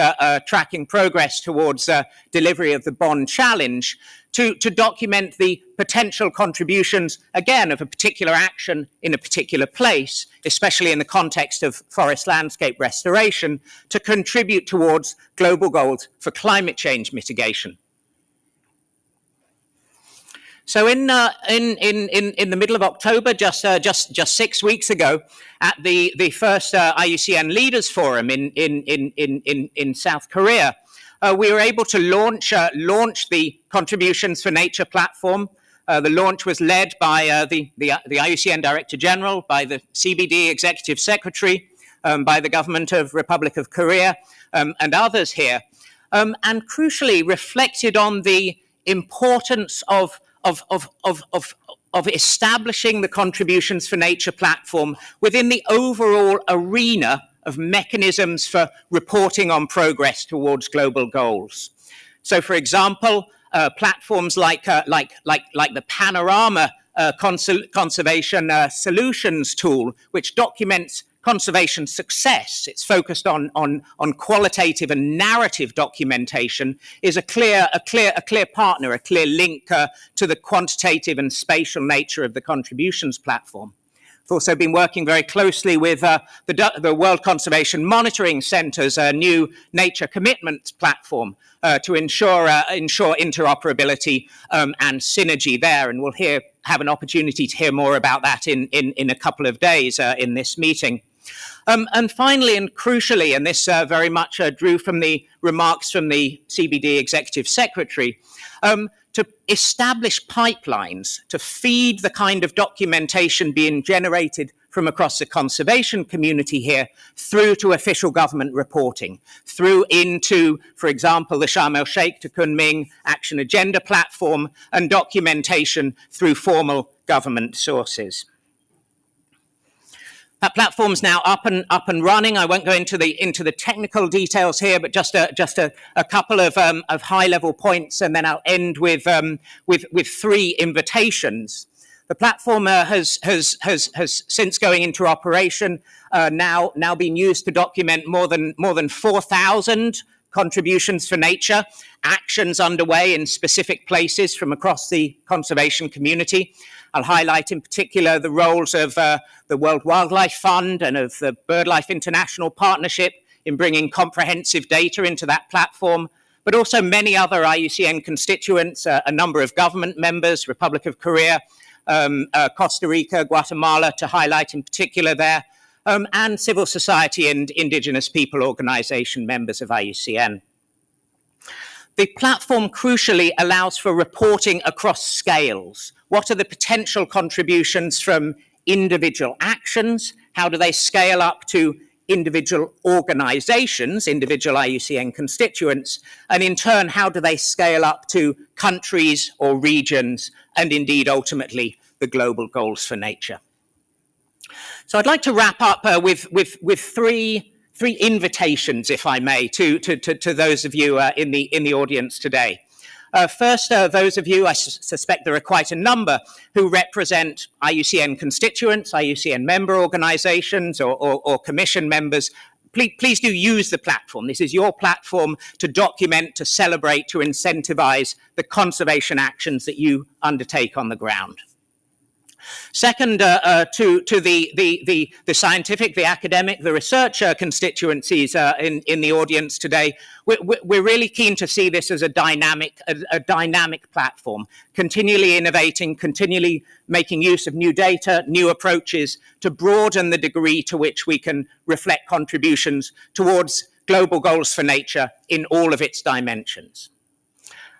tracking progress towards delivery of the Bonn Challenge, to document the potential contributions, again, of a particular action in a particular place, especially in the context of forest landscape restoration, to contribute towards global goals for climate change mitigation. So in the middle of October, just 6 weeks ago, at the first IUCN Leaders Forum in South Korea, we were able to launch the Contributions for Nature platform. The launch was led by the IUCN Director General, by the CBD Executive Secretary, by the Government of Republic of Korea, and others here, and crucially reflected on the importance of establishing the Contributions for Nature platform within the overall arena of mechanisms for reporting on progress towards global goals. So, for example, platforms like the Panorama conservation solutions tool, which documents conservation success. It's focused on qualitative and narrative documentation, is a clear partner, a clear link to the quantitative and spatial nature of the contributions platform. I've also been working very closely with the World Conservation Monitoring Centre's new nature commitments platform to ensure interoperability and synergy there, and we'll have an opportunity to hear more about that in a couple of days in this meeting. And finally, and crucially, and this very much drew from the remarks from the CBD Executive Secretary, to establish pipelines to feed the kind of documentation being generated from across the conservation community here through to official government reporting, through into, for example, the Sharm el-Sheikh to Kunming Action Agenda platform, and documentation through formal government sources. That platform's now up and running. I won't go into the technical details here, but just a couple of high-level points, and then I'll end with 3 invitations. The platform has since going into operation now been used to document more than 4,000 contributions for nature, actions underway in specific places from across the conservation community. I'll highlight in particular the roles of the World Wildlife Fund and of the BirdLife International Partnership in bringing comprehensive data into that platform, but also many other IUCN constituents, a number of government members, Republic of Korea, Costa Rica, Guatemala, to highlight in particular there, and civil society and indigenous people organization members of IUCN. The platform crucially allows for reporting across scales. What are the potential contributions from individual actions? How do they scale up to individual organizations, individual IUCN constituents? And in turn, how do they scale up to countries or regions, and indeed, ultimately, the global goals for nature? So I'd like to wrap up with three invitations, if I may, to those of you in the audience today. First, those of you, I suspect there are quite a number, who represent IUCN constituents, IUCN member organizations, or commission members. Please do use the platform. This is your platform to document, to celebrate, to incentivize the conservation actions that you undertake on the ground. Second, to the scientific, the academic, the researcher constituencies in the audience today, we're really keen to see this as a dynamic platform, continually innovating, continually making use of new data, new approaches to broaden the degree to which we can reflect contributions towards global goals for nature in all of its dimensions.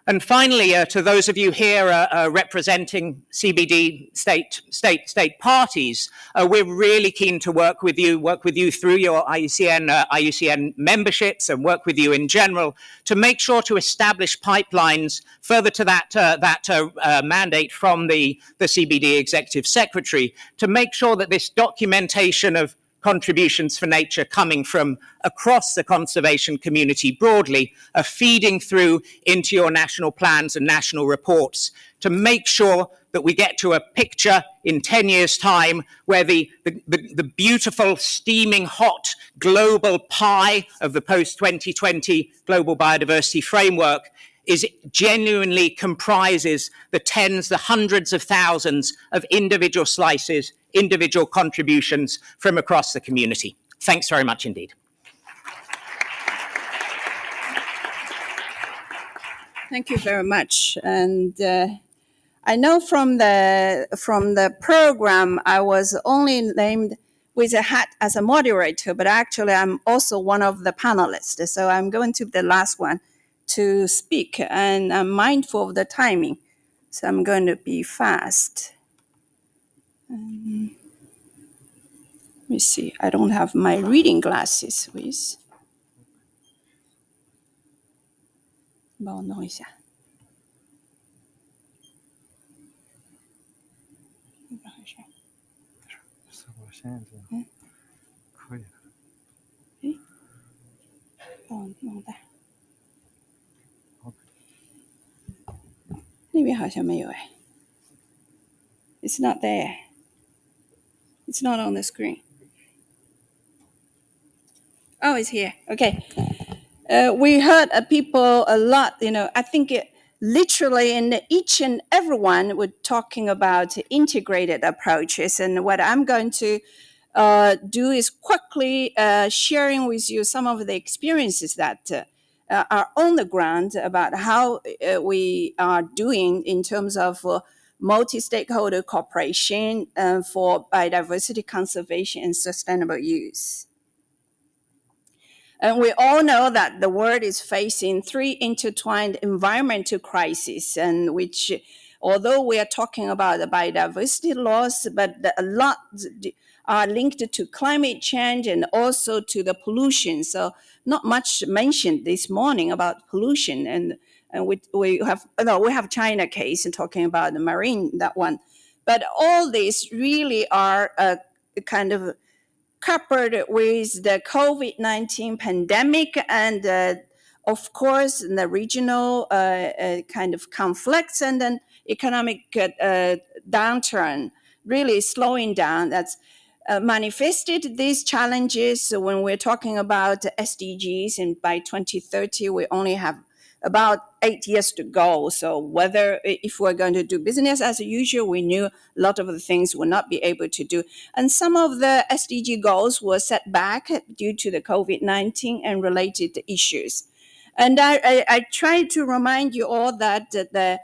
And finally, to those of you here representing CBD state parties, we're really keen to work with you through your IUCN memberships, and work with you in general to make sure to establish pipelines further to that mandate from the CBD Executive Secretary, to make sure that this documentation of contributions for nature coming from across the conservation community broadly are feeding through into your national plans and national reports, to make sure that we get to a picture in 10 years' time where the beautiful, steaming hot global pie of the post-2020 global biodiversity framework genuinely comprises the tens, the hundreds of thousands of individual slices, individual contributions from across the community. Thanks very much indeed. Thank you very much. And I know from the program, I was only named with a hat as a moderator, but actually I'm also one of the panelists. So I'm going to be the last one to speak, and I'm mindful of the timing. So I'm going to be fast. Let me see, I don't have my reading glasses with. 帮我弄一下。可以的。哎，帮我弄的。那边好像没有哎。It's not there. It's not on the screen. Oh, it's here. Okay. We heard people a lot, I think literally in each and everyone were talking about integrated approaches. And what I'm going to do is quickly sharing with you some of the experiences that are on the ground about how we are doing in terms of multi-stakeholder cooperation for biodiversity conservation and sustainable use. And we all know that the world is facing three intertwined environmental crises, and which, although we are talking about the biodiversity loss, but a lot are linked to climate change and also to the pollution. So not much mentioned this morning about pollution, and we have China case and talking about the marine, that one. But all these really are kind of coupled with the COVID-19 pandemic and, of course, the regional kind of conflicts and then economic downturn really slowing down. That's manifested these challenges when we're talking about SDGs, and by 2030 we only have about 8 years to go. So if we're going to do business as usual, we knew a lot of the things we'll not be able to do. And some of the SDG goals were set back due to the COVID-19 and related issues. And I try to remind you all that the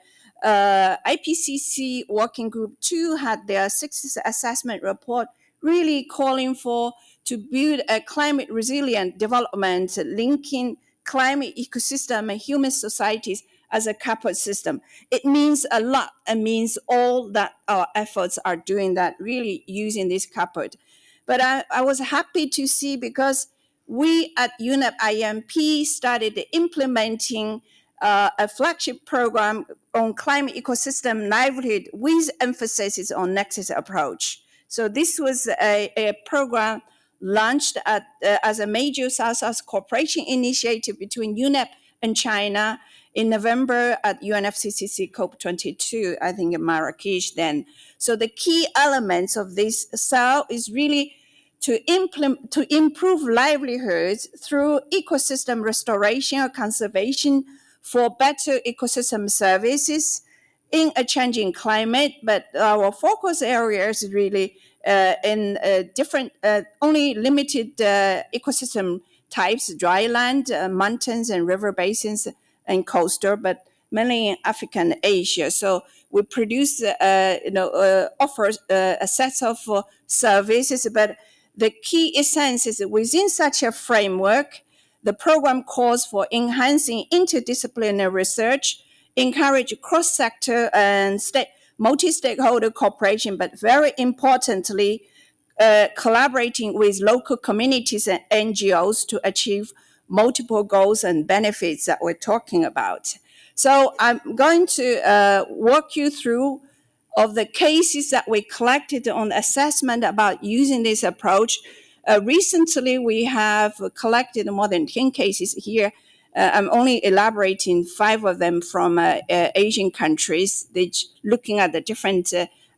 IPCC Working Group 2 had their sixth assessment report really calling to build a climate resilient development, linking climate, ecosystem, and human societies as a coupled system. It means a lot. It means all that our efforts are doing that, really using this coupled. But I was happy to see, because we at UNEP IMP started implementing a flagship program on climate ecosystem livelihood with emphasis on Nexus approach. So this was a program launched as a major South-South cooperation initiative between UNEP and China in November at UNFCCC COP22, I think in Marrakesh then. So the key elements of this cell is really to improve livelihoods through ecosystem restoration or conservation for better ecosystem services in a changing climate. But our focus areas really in different, only limited ecosystem types, dry land, mountains and river basins and coastal, but mainly in Africa and Asia. So we produce, offers a set of services, but the key essence is that within such a framework, the program calls for enhancing interdisciplinary research, encourage cross-sector and multi-stakeholder cooperation, but very importantly, collaborating with local communities and NGOs to achieve multiple goals and benefits that we're talking about. So I'm going to walk you through of the cases that we collected on assessment about using this approach. Recently, we have collected more than 10 cases here. I'm only elaborating 5 of them from Asian countries, looking at the different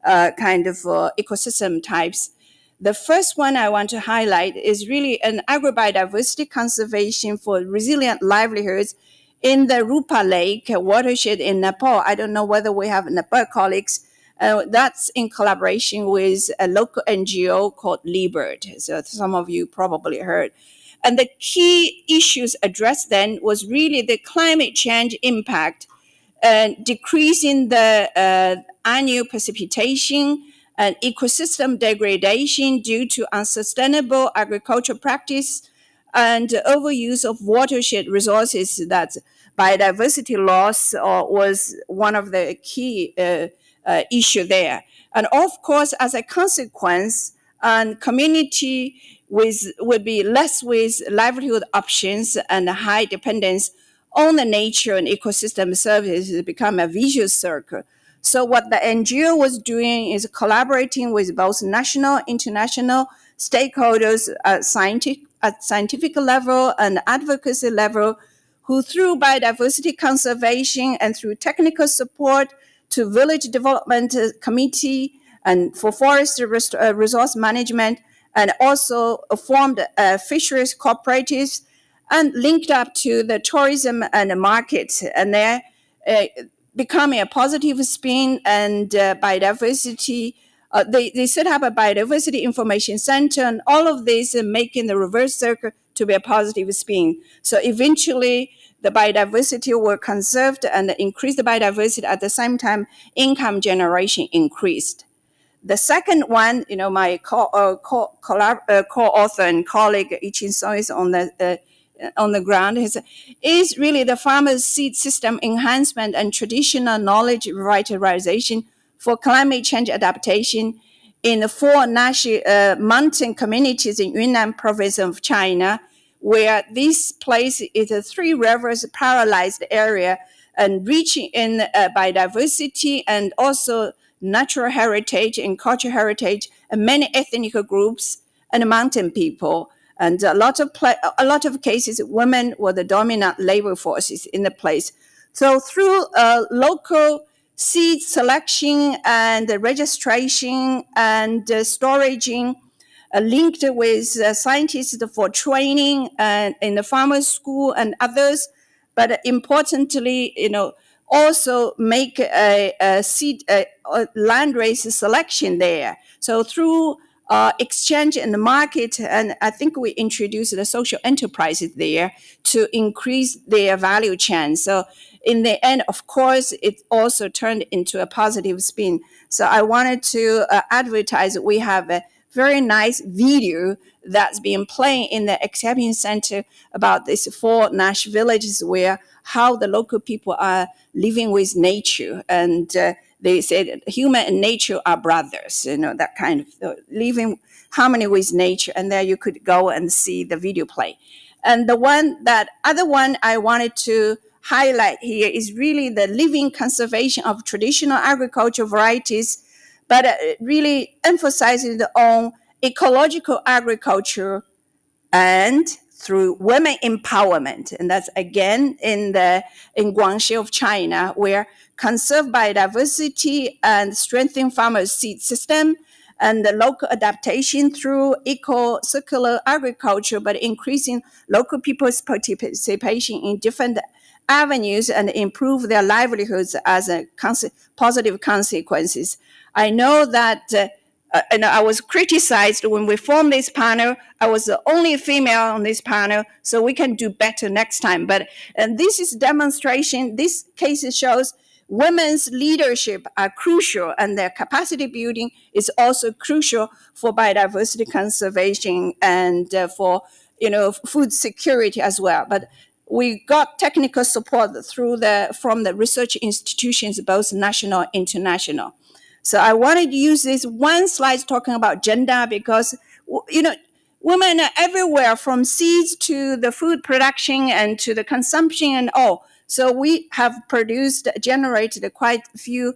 kind of ecosystem types. The first one I want to highlight is really an agrobiodiversity conservation for resilient livelihoods in the Rupa Lake watershed in Nepal. I don't know whether we have Nepal colleagues. That's in collaboration with a local NGO called Liebert. So some of you probably heard. And the key issues addressed then was really the climate change impact, decreasing the annual precipitation and ecosystem degradation due to unsustainable agricultural practice and overuse of watershed resources. That biodiversity loss was one of the key issue there. And of course, as a consequence, and community would be less with livelihood options and high dependence on the nature and ecosystem services become a vicious circle. So what the NGO was doing is collaborating with both national, international stakeholders at scientific level and advocacy level, who through biodiversity conservation and through technical support to village development committee and for forest resource management, and also formed fisheries cooperatives and linked up to the tourism and the markets, and they're becoming a positive spin and biodiversity. They set up a biodiversity information center, and all of this making the reverse circle to be a positive spin. So eventually, the biodiversity were conserved and increased the biodiversity. At the same time, income generation increased. The second one, my co-author and colleague Ichin So is on the ground, is really the farmers' seed system enhancement and traditional knowledge revitalization for climate change adaptation in the 4 mountain communities in Yunnan province of China, where this place is a 3 rivers paralyzed area and rich in biodiversity and also natural heritage and cultural heritage, and many ethnic groups and mountain people. And a lot of cases, women were the dominant labor forces in the place. So through local seed selection and registration and storaging, linked with scientists for training in the farmers' school and others, but importantly, also make a seed land race selection there. So through exchange in the market, and I think we introduced the social enterprises there to increase their value chain. So in the end, of course, it also turned into a positive spin. So I wanted to advertise. We have a very nice video that's been playing in the exhibition center about these 4 Nash villages, where how the local people are living with nature, and they said human and nature are brothers, that kind of living harmony with nature. And there you could go and see the video play. And the other one I wanted to highlight here is really the living conservation of traditional agricultural varieties, but really emphasizing on ecological agriculture and through women empowerment. And that's again in Guangxi of China, where conserve biodiversity and strengthen farmers' seed system and the local adaptation through eco-circular agriculture, but increasing local people's participation in different avenues and improve their livelihoods as a positive consequences. I know that and I was criticized when we formed this panel. I was the only female on this panel, so we can do better next time. But this is demonstration. This case shows women's leadership are crucial, and their capacity building is also crucial for biodiversity conservation and for food security as well. But we got technical support from the research institutions, both national and international. So I wanted to use this one slide talking about gender because, women are everywhere, from seeds to the food production and to the consumption and all. So we have generated quite a few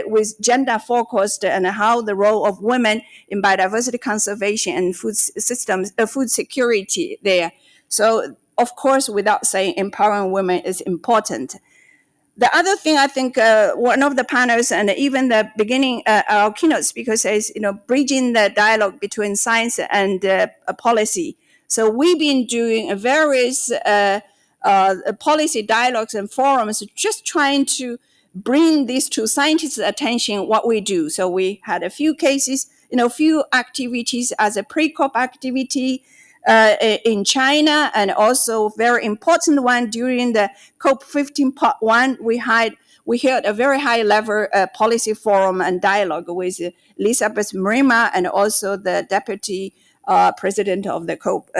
with gender focused and how the role of women in biodiversity conservation and food systems, food security there. So of course, without saying empowering women is important. The other thing I think one of the panels and even the beginning, our keynote speaker says, bridging the dialogue between science and policy. So we've been doing various policy dialogues and forums, just trying to bring this to scientists' attention, what we do. So we had a few cases, few activities as a pre-COP activity, in China, and also very important one during the COP15 part 1, we held a very high level policy forum and dialogue with Elizabeth Mrema and also the deputy president of the COP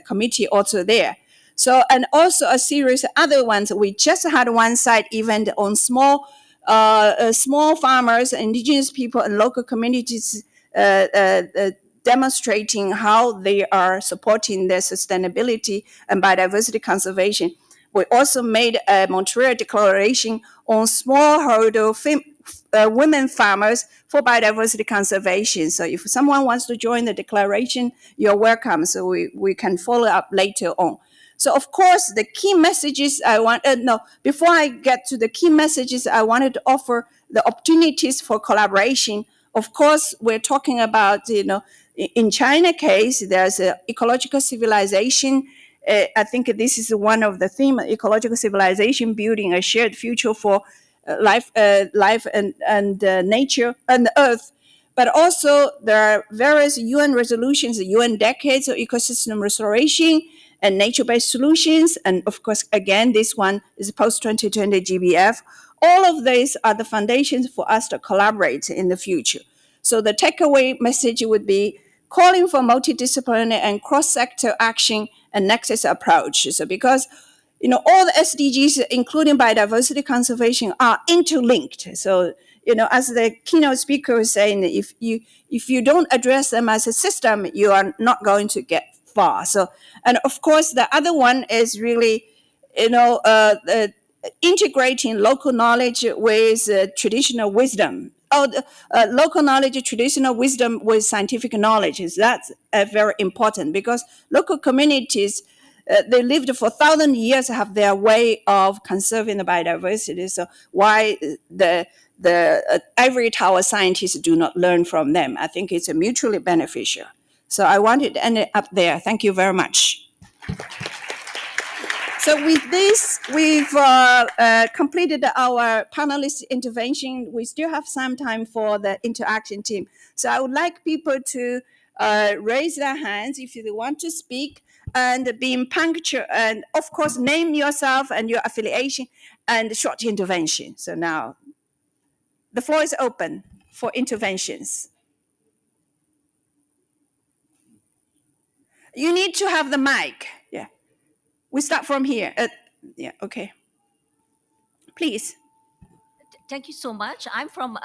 committee also there. So, and also a series of other ones. We just had one side event on small farmers, indigenous people, and local communities demonstrating how they are supporting their sustainability and biodiversity conservation. We also made a Montreal Declaration on smallholder women farmers for biodiversity conservation. So if someone wants to join the declaration, you're welcome. So we can follow up later on. So of course, the key messages before I get to the key messages, I wanted to offer the opportunities for collaboration Of course, we're talking about, in China case, there's a ecological civilization. I think this is one of the theme, ecological civilization, building a shared future for life and nature and the earth. But also there are various UN resolutions, UN decades of ecosystem restoration and nature-based solutions. And of course, again, this one is post-2020 GBF. All of these are the foundations for us to collaborate in the future. So the takeaway message would be calling for multidisciplinary and cross-sector action and nexus approach. So because all the SDGs, including biodiversity conservation, are interlinked. So, as the keynote speaker was saying, if you don't address them as a system, you are not going to get far. So, and of course, the other one is really, integrating local knowledge with traditional wisdom. Local knowledge, traditional wisdom with scientific knowledge. That's very important because local communities, they lived for 1,000 years, have their way of conserving the biodiversity. So why the ivory tower scientists do not learn from them? I think it's mutually beneficial. So I wanted to end it up there. Thank you very much. So with this, we've completed our panelist intervention. We still have some time for the interaction team. So I would like people to raise their hands if they want to speak and being punctual. And of course, name yourself and your affiliation and short intervention. So now the floor is open for interventions. You need to have the mic. Yeah. We start from here. Yeah, okay. Please. Thank you so much. I'm from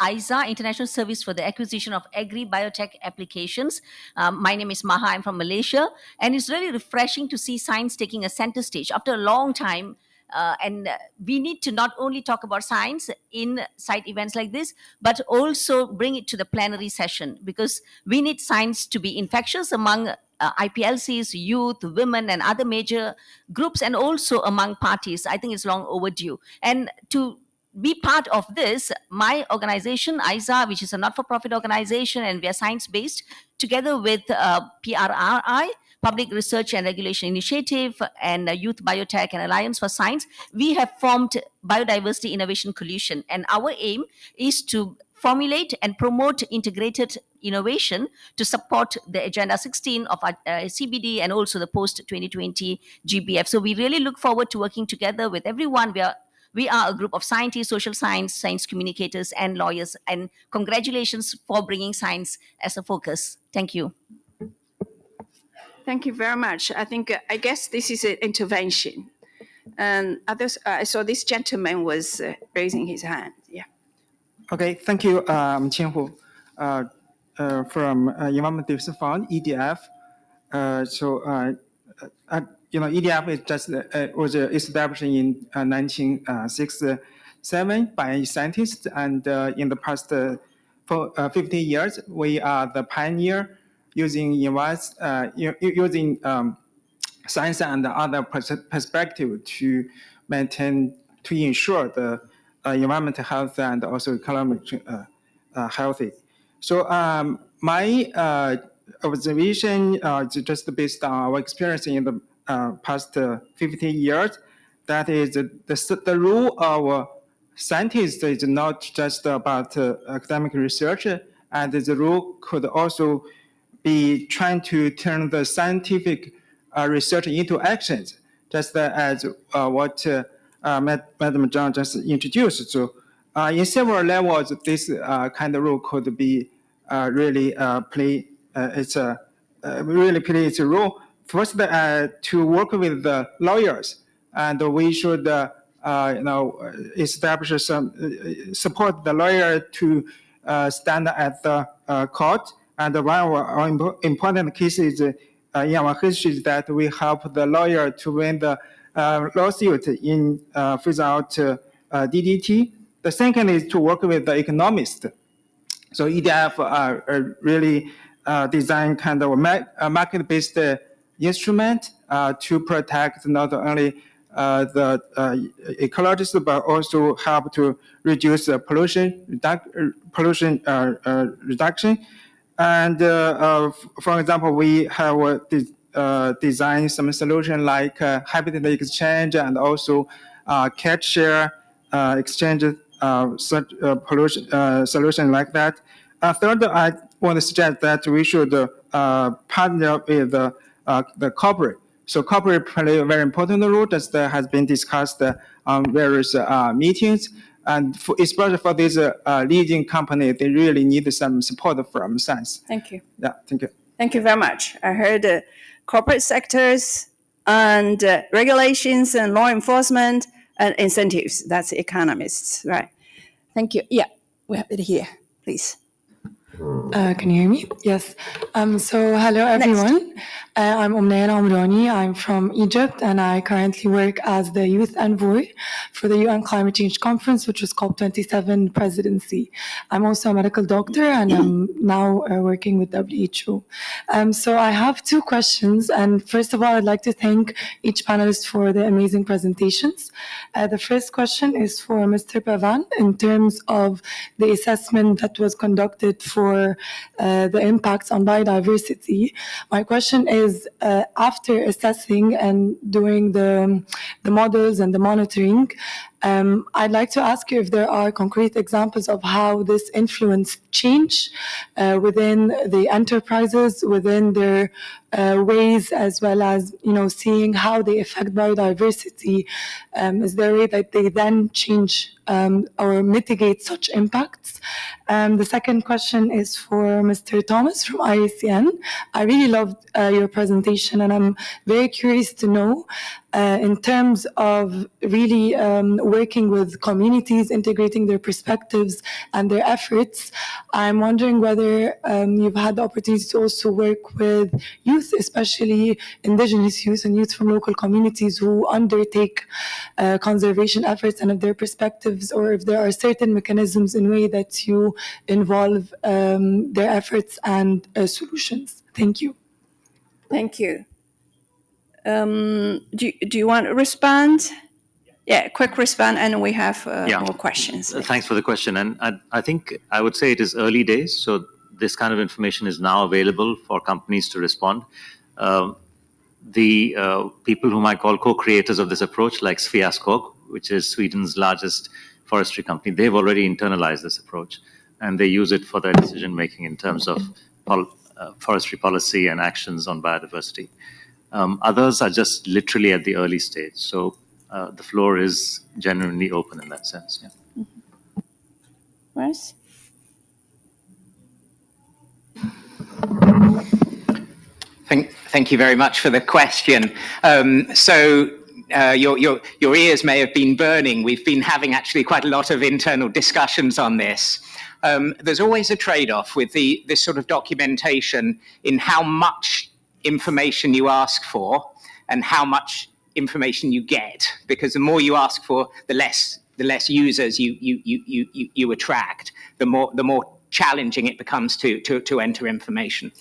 ISA, International Service for the Acquisition of Agri-Biotech Applications. My name is Maha. I'm from Malaysia. And it's really refreshing to see science taking a center stage after a long time. And we need to not only talk about science in side events like this, but also bring it to the plenary session, because we need science to be infectious among IPLCs, youth, women, and other major groups, and also among parties. I think it's long overdue. And to be part of this, my organization, ISA, which is a not-for-profit organization, and we are science-based, together with PRRI, Public Research and Regulation Initiative, and Youth Biotech and Alliance for Science, we have formed Biodiversity Innovation Coalition. And our aim is to formulate and promote integrated innovation to support the Agenda 16 of our CBD and also the post-2020 GBF. So we really look forward to working together with everyone. We are a group of scientists, social science, science communicators, and lawyers. And congratulations for bringing science as a focus. Thank you. Thank you very much. I guess this is an intervention. And others, I saw this gentleman was raising his hand. Yeah. Okay, thank you. I'm Qian Hu from Environment Diversity Fund, EDF. EDF is just was established in 1967 by scientists, and in the past 50 years, we are the pioneer using science and other perspective to ensure the environmental health and also economic healthy. So my observation is just based on our experience in the past 50 years. That is the role of scientists is not just about academic research, and the role could also be trying to turn the scientific research into actions, just as what Madam Zhang just introduced. So in several levels, this kind of role could be really play its role. First, to work with the lawyers, and we should establish support the lawyer to stand at the court. And one of our important cases in our history is that we help the lawyer to win the lawsuit in phase out DDT. The second is to work with the economists. So EDF really design kind of a market-based instrument to protect not only the ecologists, but also help to reduce the pollution reduction. And for example, we have designed some solution like habitat exchange and also cat share exchange pollution solution like that. Third, I want to suggest that we should partner with the corporate. So corporate play a very important role, as has been discussed on various meetings. And especially for this leading company, they really need some support from science. Thank you. Yeah, thank you. Thank you very much. I heard corporate sectors and regulations and law enforcement and incentives. That's economists, right? Thank you. Yeah, we have it here, please. Can you hear me? Yes. So hello everyone. I'm Omnayan Amrani. I'm from Egypt and I currently work as the youth envoy for the UN Climate Change Conference, which is COP27 presidency. I'm also a medical doctor and I'm now working with WHO. So I have two questions. And first of all, I'd like to thank each panelist for the amazing presentations. The first question is for Mr. Pavan in terms of the assessment that was conducted for the impacts on biodiversity. My question is, after assessing and doing the models and the monitoring, I'd like to ask you if there are concrete examples of how this influenced change within the enterprises, within their ways, as well as seeing how they affect biodiversity. Is there a way that they then change or mitigate such impacts? The second question is for Mr. Thomas from IACN. I really loved your presentation, and I'm very curious to know, in terms of really working with communities, integrating their perspectives and their efforts, I'm wondering whether you've had the opportunity to also work with youth, especially indigenous youth and youth from local communities who undertake conservation efforts, and if their perspectives or if there are certain mechanisms in way that you involve their efforts and solutions. Thank you. Thank you. Do you want to respond? Yeah, quick respond, and we have more questions. Thanks for the question. And I think I would say it is early days, so this kind of information is now available for companies to respond. The people whom I call co-creators of this approach, like Sveaskog, which is Sweden's largest forestry company, they've already internalized this approach, and they use it for their decision-making in terms of forestry policy and actions on biodiversity. Others are just literally at the early stage. So the floor is genuinely open in that sense. Yeah. Wes? Thank you very much for the question. Your ears may have been burning. We've been having actually quite a lot of internal discussions on this. There's always a trade-off with this sort of documentation in how much information you ask for and how much information you get, because the more you ask for, the less users you attract, the more challenging it becomes to enter information.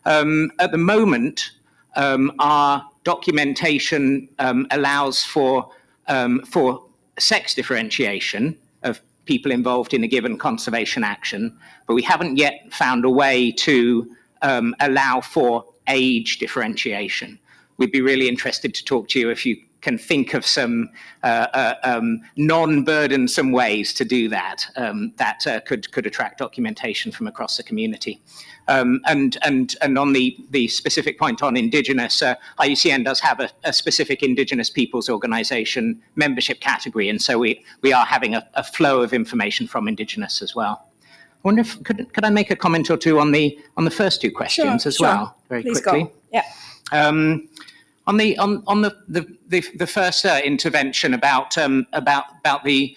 At the moment, our documentation allows for sex differentiation of people involved in a given conservation action, but we haven't yet found a way to allow for age differentiation. We'd be really interested to talk to you if you can think of some non-burdensome ways to do that that could attract documentation from across the community. And on the specific point on Indigenous, IUCN does have a specific Indigenous peoples organization membership category, and so we are having a flow of information from Indigenous as well. I wonder if could I make a comment or two on the first two questions as well, very Please quickly. Go. Yeah. On the first intervention about the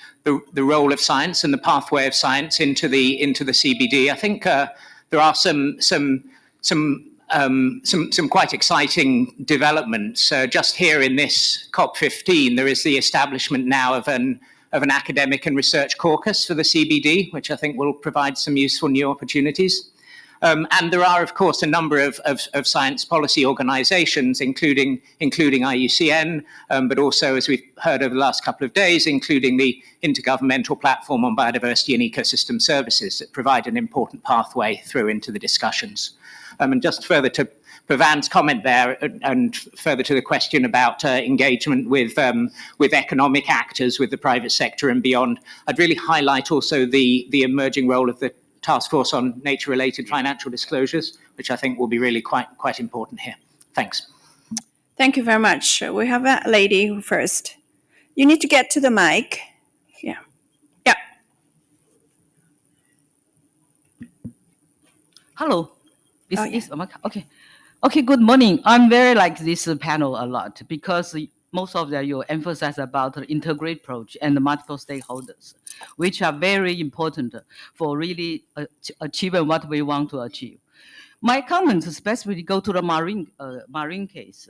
role of science and the pathway of science into the CBD, I think there are some quite exciting developments. Just here in this COP15, there is the establishment now of an academic and research caucus for the CBD, which I think will provide some useful new opportunities. And there are, of course, a number of science policy organizations, including IUCN, but also, as we've heard over the last couple of days, including the Intergovernmental Platform on Biodiversity and Ecosystem Services that provide an important pathway through into the discussions. And just further to Pravan's comment there, and further to the question about engagement with economic actors, with the private sector and beyond, I'd really highlight also the emerging role of the Task Force on Nature-Related Financial Disclosures, which I think will be really quite important here. Thanks. Thank you very much. We have a lady first. You need to get to the mic. Yeah. Yeah. Hello. Okay, good morning. I'm very like this panel a lot because most of you emphasize about the integrated approach and the multiple stakeholders, which are very important for really achieving what we want to achieve. My comments especially go to the marine case,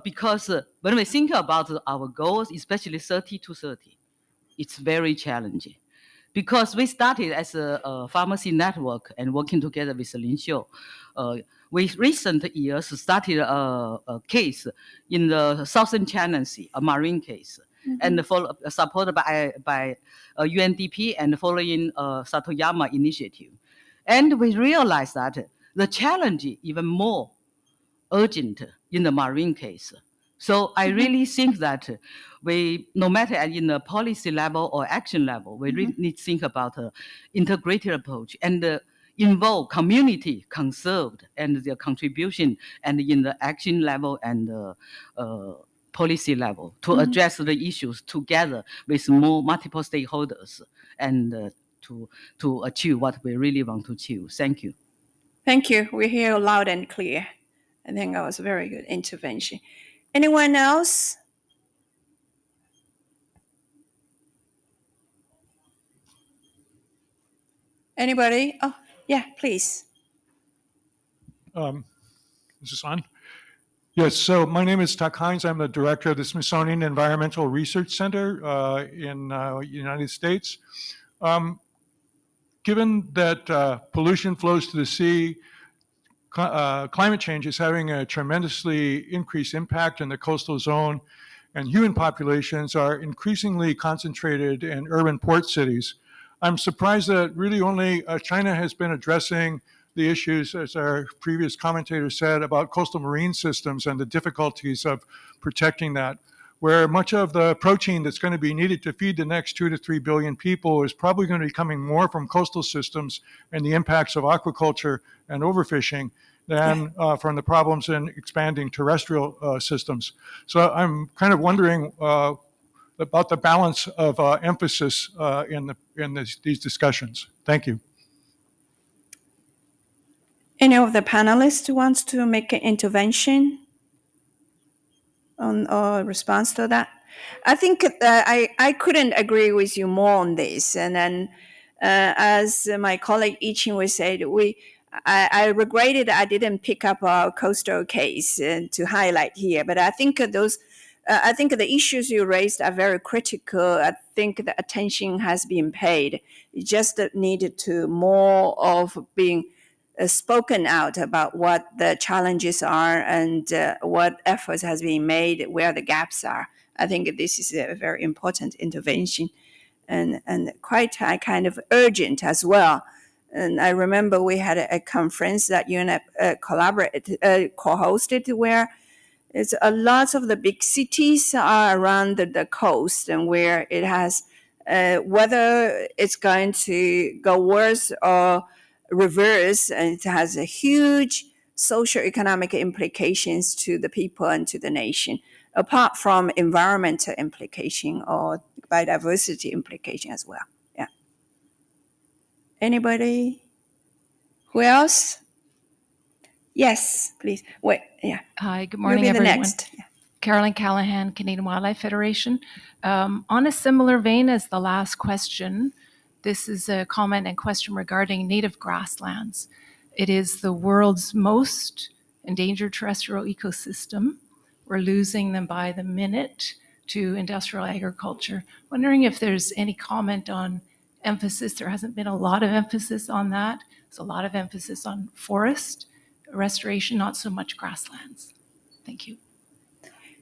because when we think about our goals, especially 30 to 30, it's very challenging. Because we started as a pharmacy network and working together with Lin Xiu. We recent years started a case in the Southern China Sea, a marine case, and supported by UNDP and following Satoyama initiative. And we realized that the challenge is even more urgent in the marine case. So I really think that we, no matter in the policy level or action level, we really need to think about an integrated approach and involve community conserved and their contribution and in the action level and policy level to address the issues together with more multiple stakeholders and to achieve what we really want to achieve. Thank you. Thank you. We hear you loud and clear. I think that was a very good intervention. Anyone else? Anybody? Oh, yeah, please. Is this on? Yes, so my name is Tuck Hines. I'm the director of the Smithsonian Environmental Research Center in the United States. Given that pollution flows to the sea, climate change is having a tremendously increased impact in the coastal zone, and human populations are increasingly concentrated in urban port cities. I'm surprised that really only China has been addressing the issues, as our previous commentator said, about coastal marine systems and the difficulties of protecting that, where much of the protein that's going to be needed to feed the next 2 to 3 billion people is probably going to be coming more from coastal systems and the impacts of aquaculture and overfishing than from the problems in expanding terrestrial systems. So I'm kind of wondering about the balance of emphasis in these discussions. Thank you. Any of the panelists wants to make an intervention on or response to that? I think I couldn't agree with you more on this. And then, as my colleague Yichin was said, I regretted I didn't pick up our coastal case to highlight here. But I think I think the issues you raised are very critical. I think the attention has been paid. It just needed to more of being spoken out about what the challenges are and what efforts has been made, where the gaps are. I think this is a very important intervention and quite kind of urgent as well. And I remember we had a conference that UNEP co-hosted where it's a lot of the big cities are around the coast and where it has, whether it's going to go worse or reverse, and it has a huge socio-economic implications to the people and to the nation, apart from environmental implication or biodiversity implication as well. Yeah. Anybody? Who else? Yes, please. Wait, yeah. Hi, good morning, You'll be the everyone. next. Carolyn Callahan, Canadian Wildlife Federation. On a similar vein as the last question, this is a comment and question regarding native grasslands. It is the world's most endangered terrestrial ecosystem. We're losing them by the minute to industrial agriculture. Wondering if there's any comment on emphasis. There hasn't been a lot of emphasis on that. There's a lot of emphasis on forest restoration, not so much grasslands. Thank you.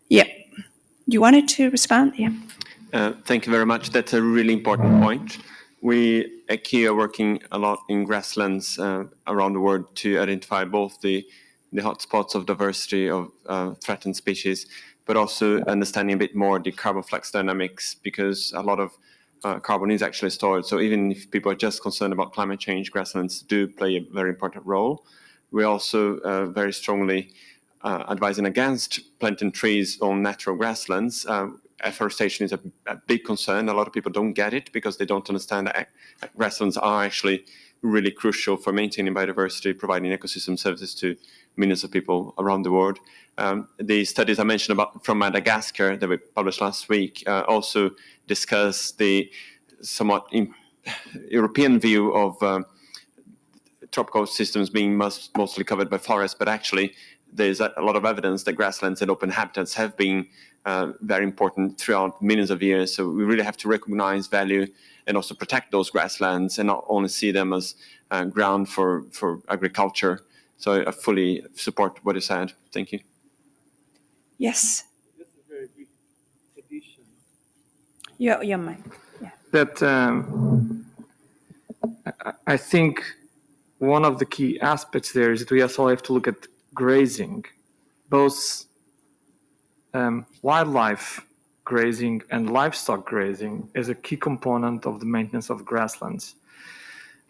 Yeah. You wanted to respond? Yeah. Thank you very much. That's a really important point. We at Key are working a lot in grasslands around the world to identify both the hotspots of diversity of threatened species, but also understanding a bit more the carbon flux dynamics, because a lot of carbon is actually stored. So even if people are just concerned about climate change, grasslands do play a very important role. We also very strongly advising against planting trees on natural grasslands. Afforestation is a big concern. A lot of people don't get it because they don't understand that grasslands are actually really crucial for maintaining biodiversity, providing ecosystem services to millions of people around the world. The studies I mentioned about from Madagascar that we published last week also discuss the somewhat European view of tropical systems being mostly covered by forests, but actually there's a lot of evidence that grasslands and open habitats have been very important throughout millions of years. So we really have to recognize value and also protect those grasslands and not only see them as ground for agriculture. So I fully support what you said. Thank you. Yes. Your mic. Yeah. That I think one of the key aspects there is that we also have to look at grazing, both wildlife grazing and livestock grazing as a key component of the maintenance of grasslands.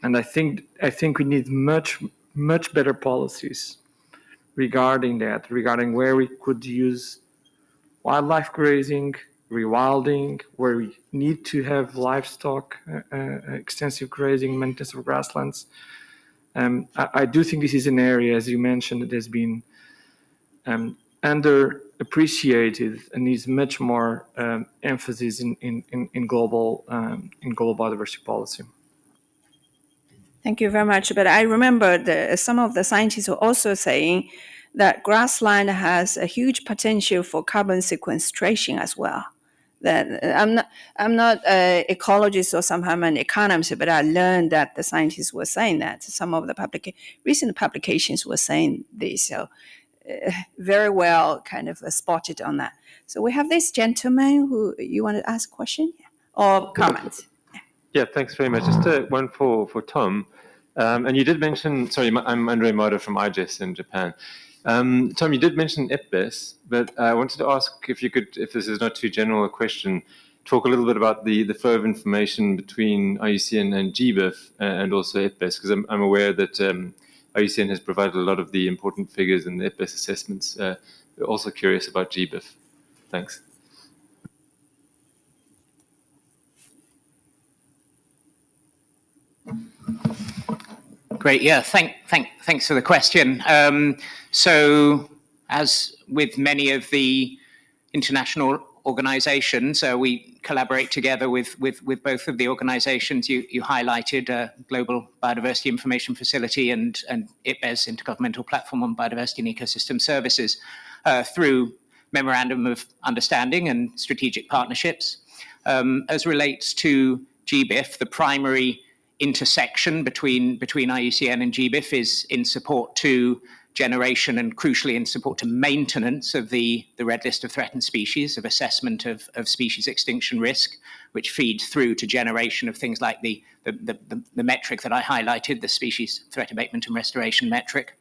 And I think we need much better policies regarding that, regarding where we could use wildlife grazing, rewilding, where we need to have livestock, extensive grazing, maintenance of grasslands. I do think this is an area, as you mentioned, that has been underappreciated and needs much more emphasis in global biodiversity policy. Thank you very much. But I remember some of the scientists were also saying that grassland has a huge potential for carbon sequestration as well. That I'm not an ecologist or somehow an economist, but I learned that the scientists were saying that. Some of the recent publications were saying this. So very well kind of spotted on that. So we have this gentleman who you want to ask a question or comment. Yeah, thanks very much. Just one for Tom. And you did mention, sorry, I'm Andre Mada from IGES in Japan. Tom, you did mention IPBES, but I wanted to ask if you could, if this is not too general a question, talk a little bit about the flow of information between IUCN and GBIF and also IPBES, because I'm aware that IUCN has provided a lot of the important figures in the IPBES assessments. We're also curious about GBIF. Thanks. Great. Yeah. Thanks for the question. So, as with many of the international organizations, we collaborate together with both of the organizations you highlighted, Global Biodiversity Information Facility and IPBES, Intergovernmental Platform on Biodiversity and Ecosystem Services, through Memorandum of Understanding and strategic partnerships. As relates to GBIF, the primary intersection between IUCN and GBIF is in support to generation and crucially in support to maintenance of the red list of threatened species, of assessment of species extinction risk, which feeds through to generation of things like the metric that I highlighted, the species threat abatement and restoration metric.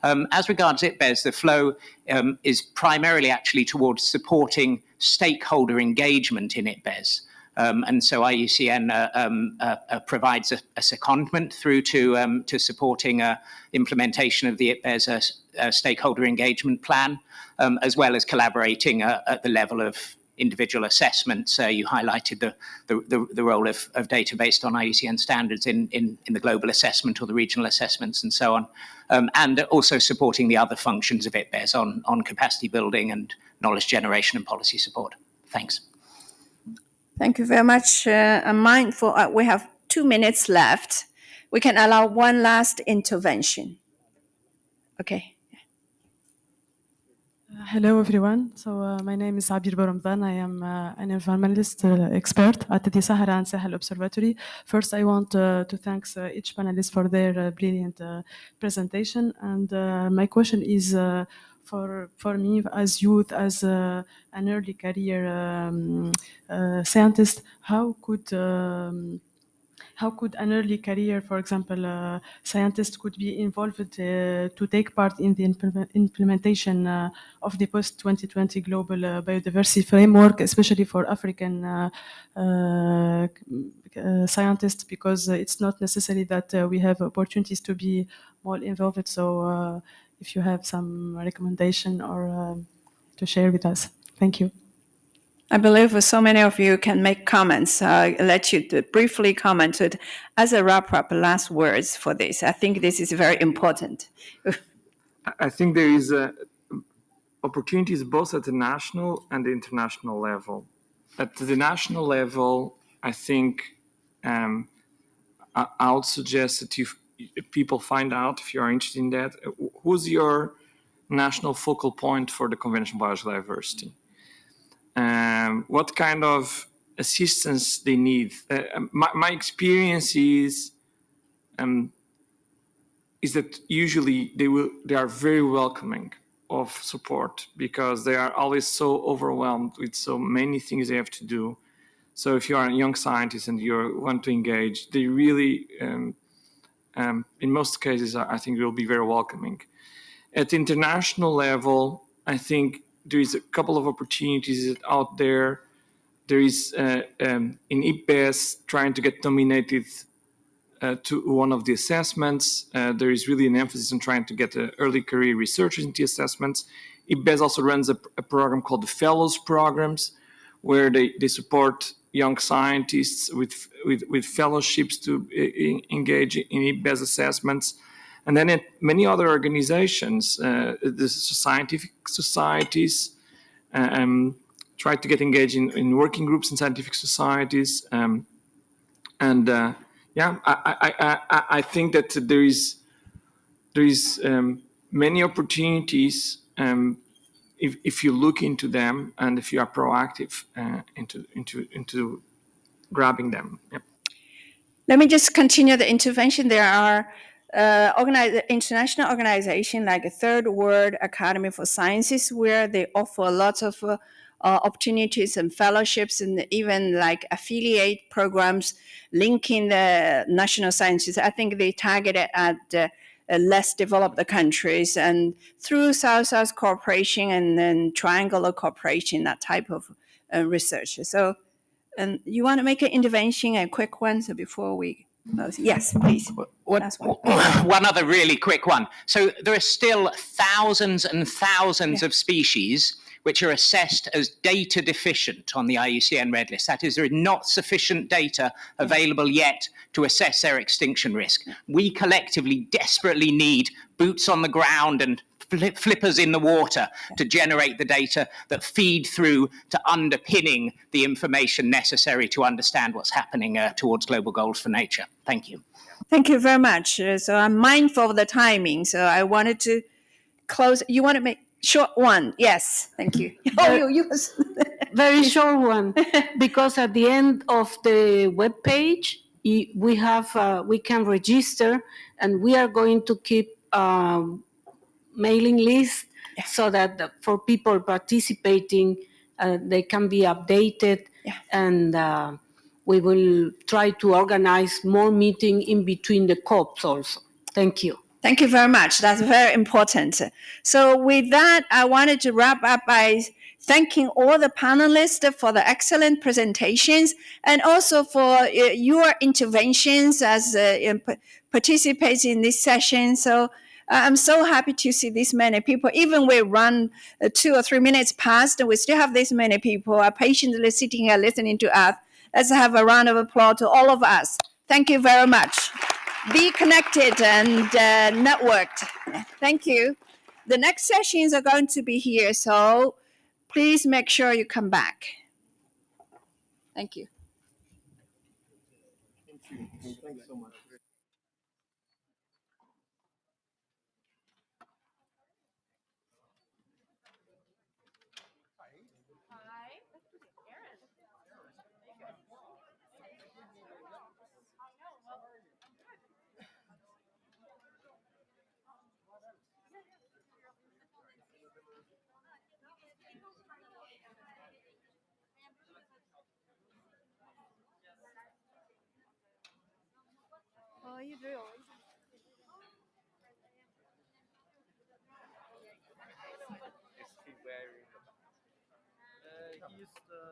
As regards IPBES, the flow is primarily actually towards supporting stakeholder engagement in IPBES. And so IUCN provides a secondment through to supporting implementation of the IPBES stakeholder engagement plan, as well as collaborating at the level of individual assessments. You highlighted the role of data based on IUCN standards in the global assessment or the regional assessments and so on, and also supporting the other functions of IPBES on capacity building and knowledge generation and policy support. Thanks. Thank you very much. I'm mindful we have 2 minutes left. We can allow one last intervention. Okay. Hello, everyone. So my name is Abir Baramdan. I am an environmentalist expert at the Sahara and Sahel Observatory. First, I want to thank each panelist for their brilliant presentation. And my question is for me as youth, as an early career scientist, how could an early career, for example, scientist could be involved to take part in the implementation of the post-2020 global biodiversity framework, especially for African scientists, because it's not necessary that we have opportunities to be more involved. So if you have some recommendation or to share with us. Thank you. I believe so many of you can make comments. I'll let you to briefly comment it as a wrap-up, last words for this. I think this is very important. I think there is opportunities both at the national and the international level. At the national level, I think I would suggest that if people find out, if you are interested in that, who's your national focal point for the Convention on Biodiversity? What kind of assistance they need. My experience is that usually they are very welcoming of support because they are always so overwhelmed with so many things they have to do. So if you are a young scientist and you want to engage, they really, in most cases, I think will be very welcoming. At the international level, I think there is a couple of opportunities out there. There is in IPBES trying to get nominated to one of the assessments. There is really an emphasis on trying to get early career researchers into assessments. IPBES also runs a program called the Fellows Programs, where they support young scientists with fellowships to engage in IPBES assessments. And then at many other organizations, the scientific societies, try to get engaged in working groups in scientific societies. I think that there is many opportunities if you look into them and if you are proactive into grabbing them. Yeah. Let me just continue the intervention. There are international organizations like Third World Academy for Sciences, where they offer lots of opportunities and fellowships and even like affiliate programs linking the national sciences. I think they target it at less developed countries and through South-South cooperation and then triangular cooperation, that type of research. So you want to make an intervention, a quick one, so before we close? Yes, please. One other really quick one. So there are still thousands and thousands of species which are assessed as data deficient on the IUCN Red List. That is, there is not sufficient data available yet to assess their extinction risk. We collectively desperately need boots on the ground and flippers in the water to generate the data that feed through to underpinning the information necessary to understand what's happening towards global goals for nature. Thank you. Thank you very much. So I'm mindful of the timing. So I wanted to close. You want to make short one? Yes. Thank you. Very short one, because at the end of the web page, we can register, and we are going to keep mailing list so that for people participating, they can be updated, and we will try to organize more meeting in between the COPs also. Thank you. Thank you very much. That's very important. So with that, I wanted to wrap up by thanking all the panelists for the excellent presentations and also for your interventions as participants in this session. So I'm so happy to see this many people. Even we run 2 or 3 minutes past, we still have this many people are patiently sitting here listening to us. Let's have a round of applause to all of us. Thank you very much. Be connected and networked. Thank you. The next sessions are going to be here, so please make sure you come back. Thank you. Thanks so much. He's the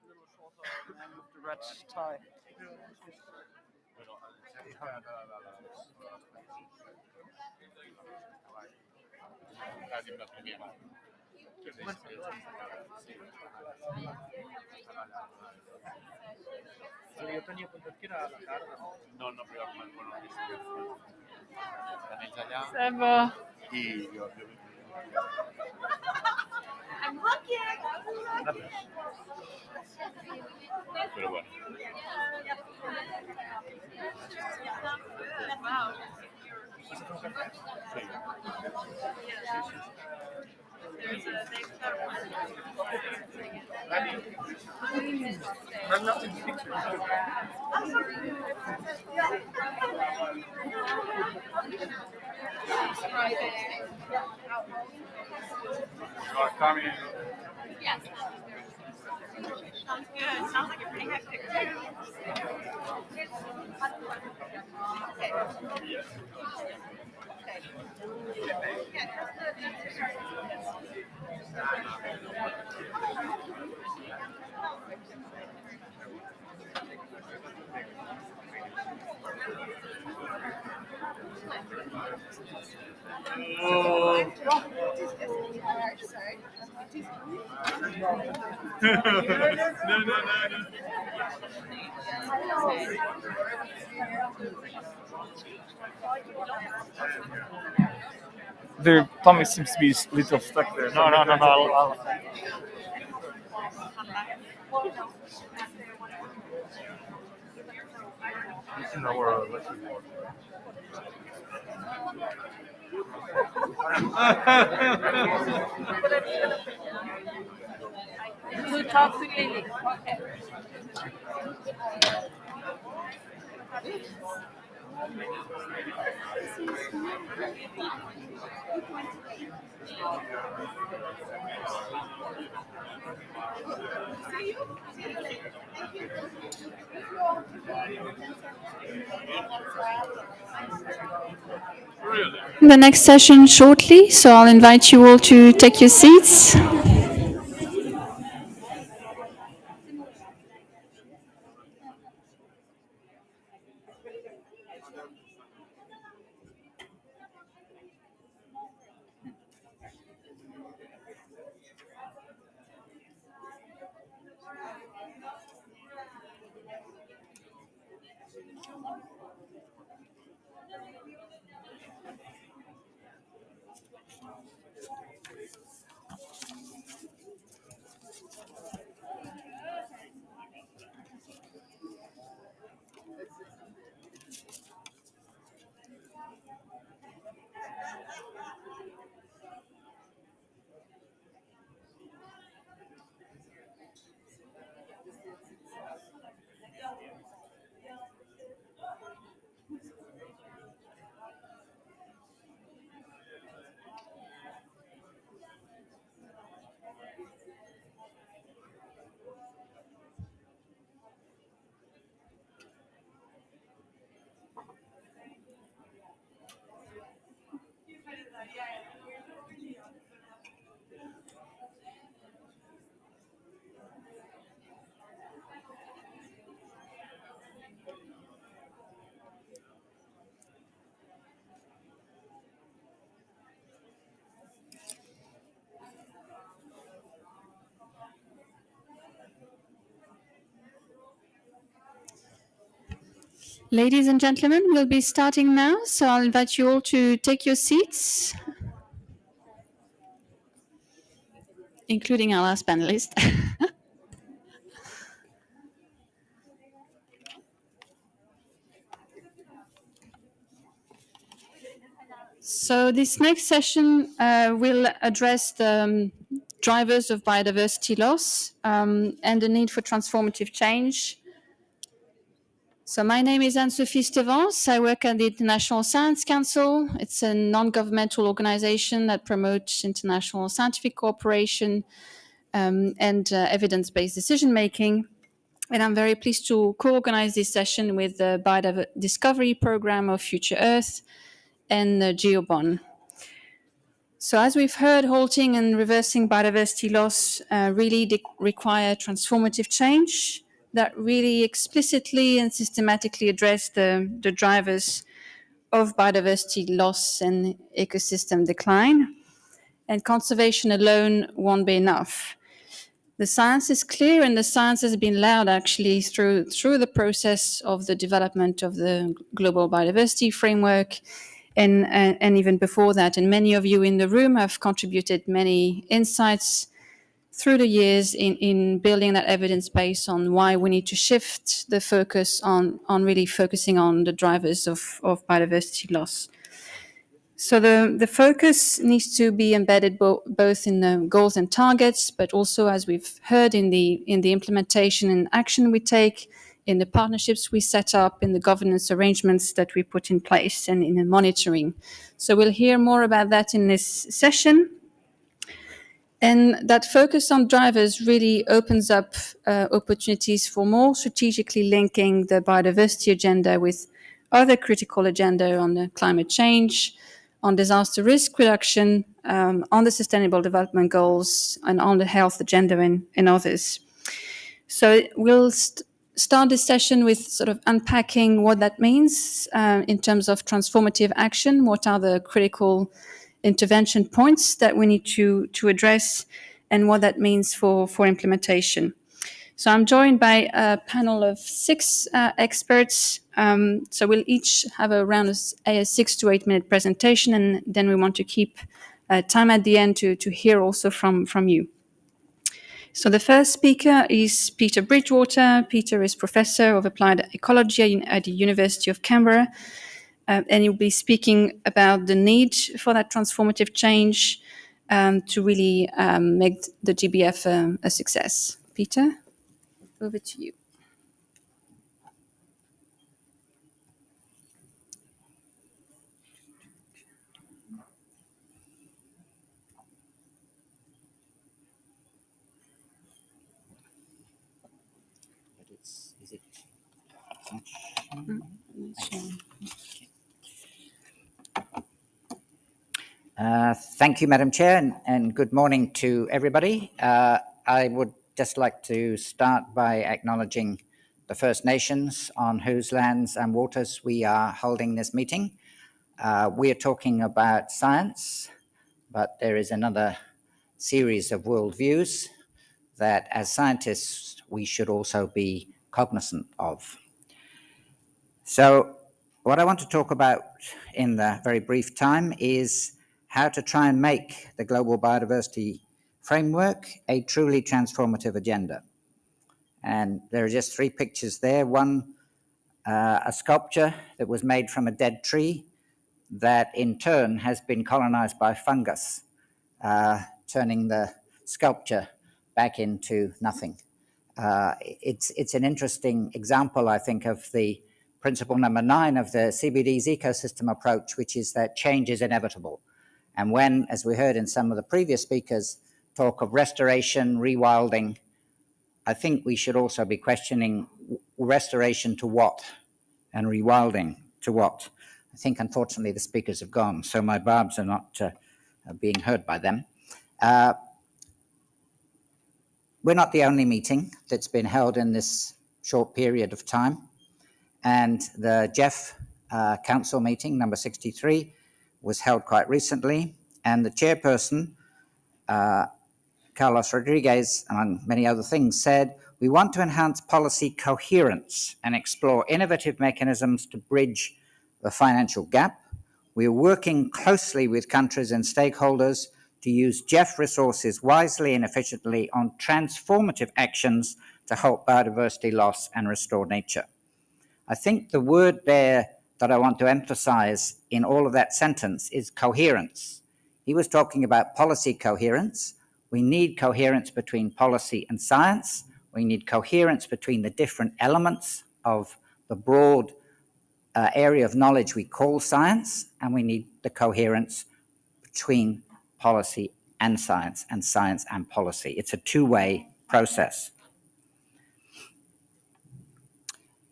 little shorter man with the red tie. Yo tenía punto que era la cara. No, no, pero Ça va. I'm looking. Pero bueno. I'm not in pictures. Coming. Yes. Sounds good. Sounds like a pretty hectic Their tummy seems to be a little stuck there. No. I'll... You know where we're looking for. To talk to Lily. Okay. The next session shortly, so I'll invite you all to take your seats. Ladies and gentlemen, we'll be starting now, so I'll invite you all to take your seats, including our last panelist. So this next session will address the drivers of biodiversity loss and the need for transformative change. So my name is Anne-Sophie Stevens. I work at the International Science Council. It's a non-governmental organization that promotes international scientific cooperation and evidence-based decision-making. And I'm very pleased to co-organize this session with the Biodiscovery Program of Future Earth and GeoBon. So as we've heard, halting and reversing biodiversity loss really require transformative change that really explicitly and systematically address the drivers of biodiversity loss and ecosystem decline. And conservation alone won't be enough. The science is clear, and the science has been loud actually through the process of the development of the global biodiversity framework, and even before that. And many of you in the room have contributed many insights through the years in building that evidence base on why we need to shift the focus on really focusing on the drivers of biodiversity loss. So the focus needs to be embedded both in the goals and targets, but also, as we've heard, in the implementation and action we take, in the partnerships we set up, in the governance arrangements that we put in place, and in the monitoring. So we'll hear more about that in this session. And that focus on drivers really opens up opportunities for more strategically linking the biodiversity agenda with other critical agenda on the climate change, on disaster risk reduction, on the Sustainable Development Goals, and on the health agenda and others. So we'll start this session with sort of unpacking what that means in terms of transformative action. What are the critical intervention points that we need to address, and what that means for implementation. So I'm joined by a panel of 6 experts. So we'll each have around a 6 to 8 minute presentation, and then we want to keep time at the end to hear also from you. So the first speaker is Peter Bridgewater. Peter is Professor of Applied Ecology at the University of Canberra, and he'll be speaking about the need for that transformative change to really make the GBF a success. Peter? Over to you. Thank you, Madam Chair, and good morning to everybody. I would just like to start by acknowledging the First Nations on whose lands and waters we are holding this meeting. We are talking about science, but there is another series of worldviews that as scientists we should also be cognizant of. So what I want to talk about in the very brief time is how to try and make the global biodiversity framework a truly transformative agenda. And there are just 3 pictures there. One, a sculpture that was made from a dead tree that in turn has been colonized by fungus, turning the sculpture back into nothing. It's an interesting example, I think, of the principle number 9 of the CBD's ecosystem approach, which is that change is inevitable. And when, as we heard in some of the previous speakers, talk of restoration, rewilding, I think we should also be questioning restoration to what and rewilding to what. I think, unfortunately, the speakers have gone, so my barbs are not being heard by them. We're not the only meeting that's been held in this short period of time. And the GEF Council meeting, number 63, was held quite recently. And the chairperson, Carlos Rodriguez, among many other things, said, "We want to enhance policy coherence and explore innovative mechanisms to bridge the financial gap. We are working closely with countries and stakeholders to use GEF resources wisely and efficiently on transformative actions to halt biodiversity loss and restore nature." I think the word there that I want to emphasize in all of that sentence is coherence. He was talking about policy coherence. We need coherence between policy and science. We need coherence between the different elements of the broad area of knowledge we call science, and we need the coherence between policy and science and policy. It's a two-way process.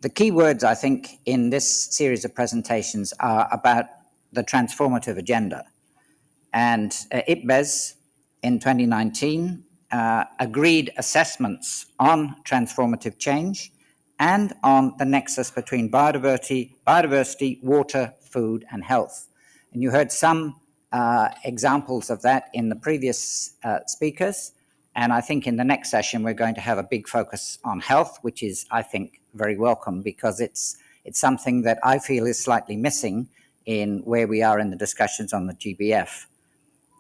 The key words, I think, in this series of presentations are about the transformative agenda. And IPBES in 2019 agreed assessments on transformative change and on the nexus between biodiversity, water, food, and health. And you heard some examples of that in the previous speakers. And I think in the next session, we're going to have a big focus on health, which is, I think, very welcome because it's something that I feel is slightly missing in where we are in the discussions on the GBF.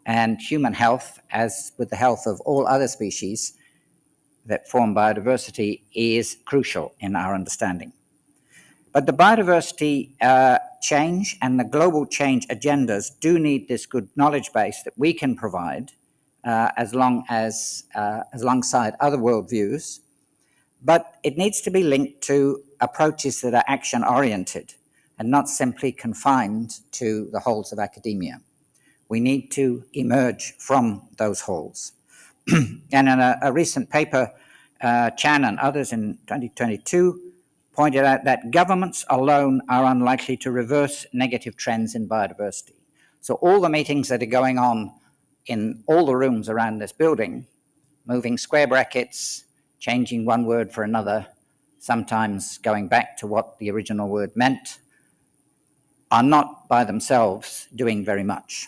And human health, as with the health of all other species that form biodiversity, is crucial in our understanding. But the biodiversity change and the global change agendas do need this good knowledge base that we can provide alongside other worldviews. But it needs to be linked to approaches that are action-oriented and not simply confined to the halls of academia. We need to emerge from those halls. And in a recent paper, Chan and others in 2022 pointed out that governments alone are unlikely to reverse negative trends in biodiversity. So all the meetings that are going on in all the rooms around this building, moving square brackets, changing one word for another, sometimes going back to what the original word meant, are not by themselves doing very much.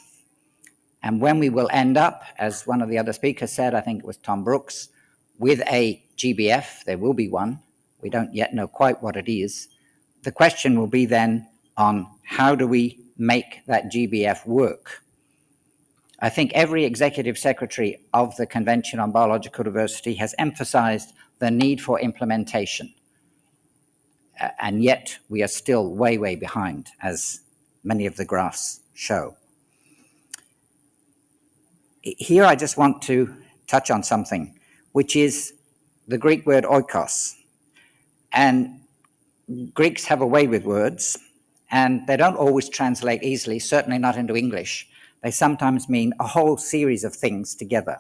And when we will end up, as one of the other speakers said, I think it was Tom Brooks, with a GBF, there will be one, we don't yet know quite what it is, the question will be then on how do we make that GBF work? I think every executive secretary of the Convention on Biological Diversity has emphasized the need for implementation. And yet we are still way, way behind, as many of the graphs show. Here I just want to touch on something, which is the Greek word oikos. And Greeks have a way with words, and they don't always translate easily, certainly not into English. They sometimes mean a whole series of things together.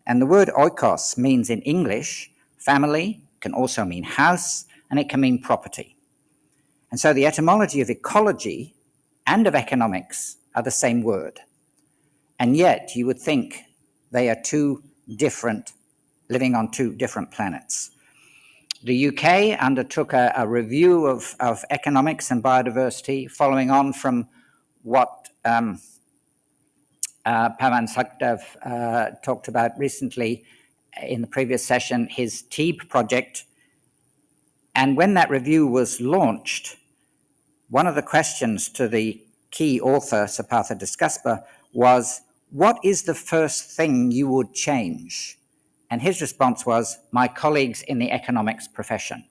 And the word oikos means in English, family, can also mean house, and it can mean property. And so the etymology of ecology and of economics are the same word. And yet you would think they are two different, living on two different planets. The UK undertook a review of economics and biodiversity, following on from what Pavan Sakdev talked about recently in the previous session, his TEEB project. And when that review was launched, one of the questions to the key author, Sapatha Discuspa, was, what is the first thing you would change? And his response was, my colleagues in the economics profession.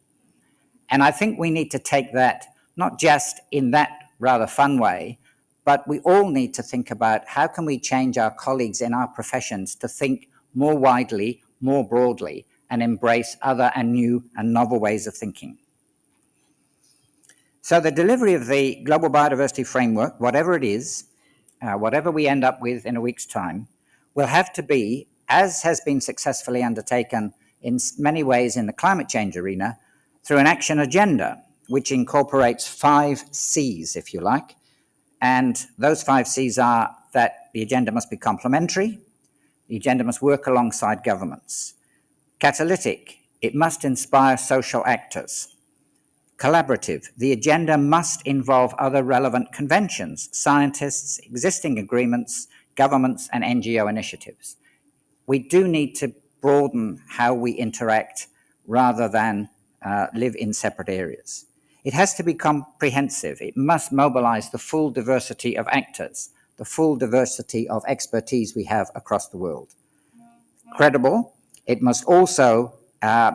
And I think we need to take that, not just in that rather fun way, but we all need to think about how can we change our colleagues in our professions to think more widely, more broadly, and embrace other and new and novel ways of thinking. So the delivery of the Global Biodiversity Framework, whatever it is, whatever we end up with in a week's time, will have to be, as has been successfully undertaken in many ways in the climate change arena, through an action agenda, which incorporates 5 C's, if you like. And those 5 C's are that the agenda must be complementary, the agenda must work alongside governments. Catalytic, it must inspire social actors. Collaborative, the agenda must involve other relevant conventions, scientists, existing agreements, governments, and NGO initiatives. We do need to broaden how we interact rather than live in separate areas. It has to be comprehensive. It must mobilize the full diversity of actors, the full diversity of expertise we have across the world. Credible, it must also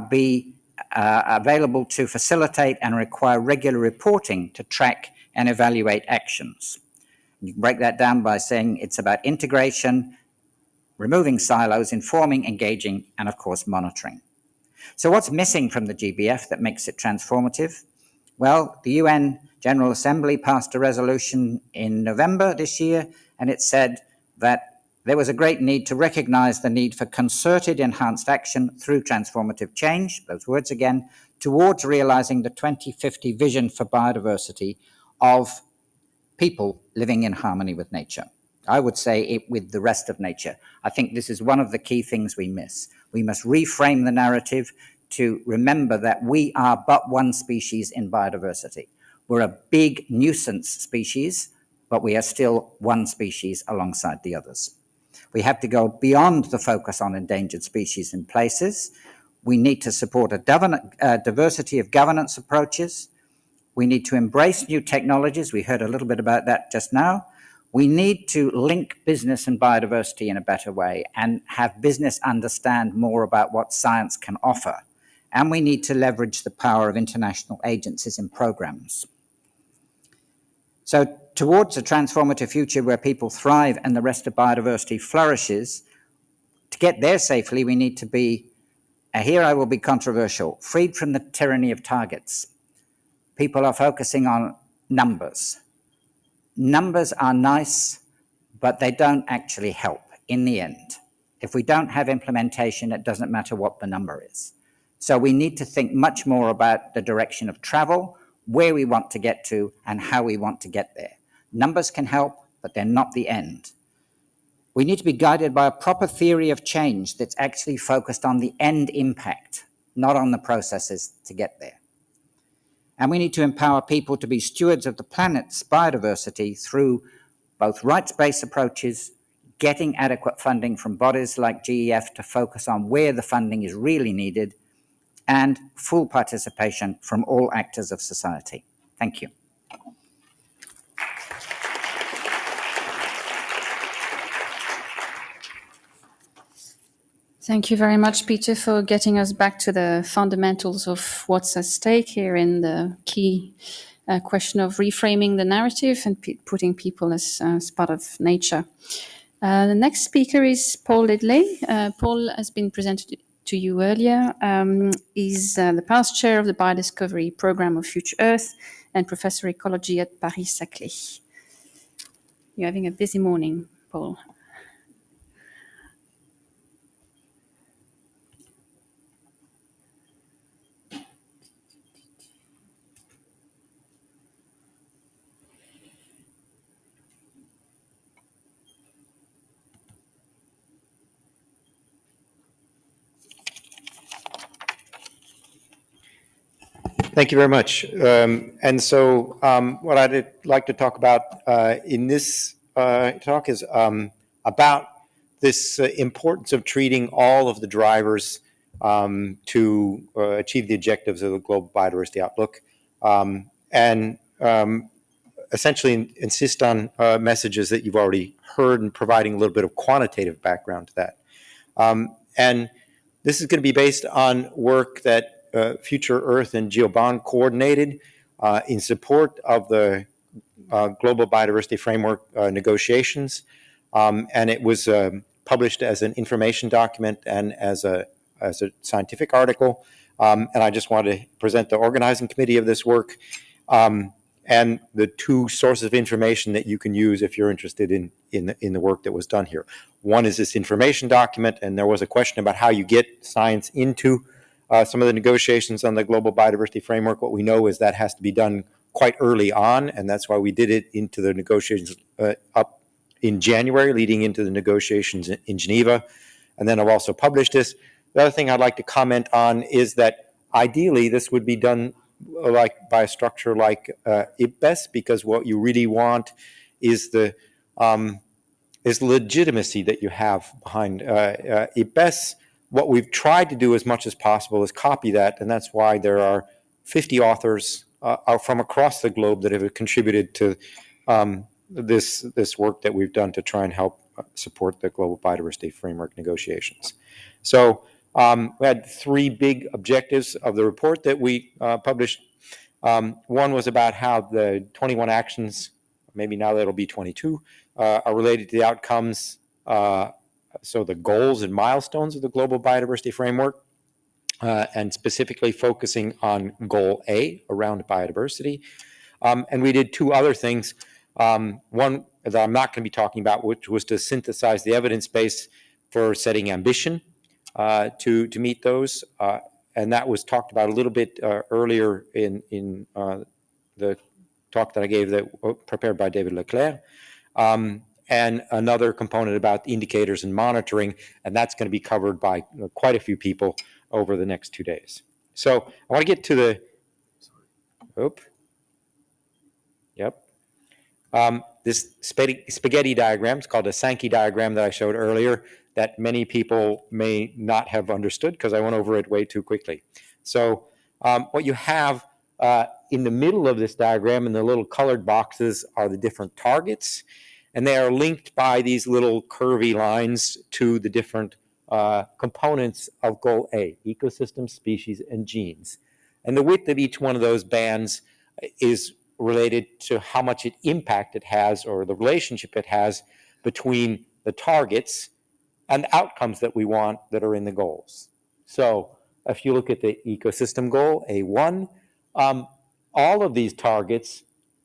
be available to facilitate and require regular reporting to track and evaluate actions. You can break that down by saying it's about integration, removing silos, informing, engaging, and of course monitoring. So what's missing from the GBF that makes it transformative? Well, the UN General Assembly passed a resolution in November this year, and it said that there was a great need to recognize the need for concerted enhanced action through transformative change, those words again, towards realizing the 2050 vision for biodiversity of people living in harmony with nature. I would say it with the rest of nature. I think this is one of the key things we miss. We must reframe the narrative to remember that we are but one species in biodiversity. We're a big nuisance species, but we are still one species alongside the others. We have to go beyond the focus on endangered species in places. We need to support a diversity of governance approaches. We need to embrace new technologies. We heard a little bit about that just now. We need to link business and biodiversity in a better way and have business understand more about what science can offer. And we need to leverage the power of international agencies and programs. So towards a transformative future where people thrive and the rest of biodiversity flourishes, to get there safely, we need to be, here I will be controversial, freed from the tyranny of targets. People are focusing on numbers. Numbers are nice, but they don't actually help in the end. If we don't have implementation, it doesn't matter what the number is. So we need to think much more about the direction of travel, where we want to get to, and how we want to get there. Numbers can help, but they're not the end. We need to be guided by a proper theory of change that's actually focused on the end impact, not on the processes to get there. And we need to empower people to be stewards of the planet's biodiversity through both rights-based approaches, getting adequate funding from bodies like GEF to focus on where the funding is really needed, and full participation from all actors of society. Thank you. Thank you very much, Peter, for getting us back to the fundamentals of what's at stake here in the key question of reframing the narrative and putting people as part of nature. The next speaker is Paul Lidley. Paul has been presented to you earlier. He's the past chair of the Biodiscovery Program of Future Earth and Professor Ecology at Paris-Saclay. You're having a busy morning, Paul. Thank you very much. What I'd like to talk about in this talk is about this importance of treating all of the drivers to achieve the objectives of the Global Biodiversity Outlook, and essentially insist on messages that you've already heard and providing a little bit of quantitative background to that. And this is going to be based on work that Future Earth and GeoBond coordinated in support of the Global Biodiversity Framework negotiations. And it was published as an information document and as a scientific article. And I just want to present the organizing committee of this work and the two sources of information that you can use if you're interested in the work that was done here. One is this information document, and there was a question about how you get science into some of the negotiations on the Global Biodiversity Framework. What we know is that has to be done quite early on, and that's why we did it into the negotiations up in January, leading into the negotiations in Geneva. And then I've also published this. The other thing I'd like to comment on is that ideally this would be done like by a structure like IPBES, because what you really want is the legitimacy that you have behind IPBES. What we've tried to do as much as possible is copy that, and that's why there are 50 authors from across the globe that have contributed to this work that we've done to try and help support the Global Biodiversity Framework negotiations. So we had three big objectives of the report that we published. One was about how the 21 actions, maybe now that'll be 22, are related to the outcomes, so the goals and milestones of the Global Biodiversity Framework, and specifically focusing on Goal A around biodiversity. And we did two other things. One that I'm not going to be talking about, which was to synthesize the evidence base for setting ambition to meet those. And that was talked about a little bit earlier in the talk that I gave that prepared by David Leclerc. And another component about indicators and monitoring, and that's going to be covered by quite a few people over the next 2 days. So I want to get to the, this spaghetti diagram. It's called a Sankey diagram that I showed earlier that many people may not have understood because I went over it way too quickly. So what you have in the middle of this diagram in the little colored boxes are the different targets, and they are linked by these little curvy lines to the different components of Goal A, ecosystem, species, and genes. And the width of each one of those bands is related to how much impact it has, or the relationship it has between the targets and the outcomes that we want that are in the goals. So if you look at the ecosystem goal, A1, all of these targets,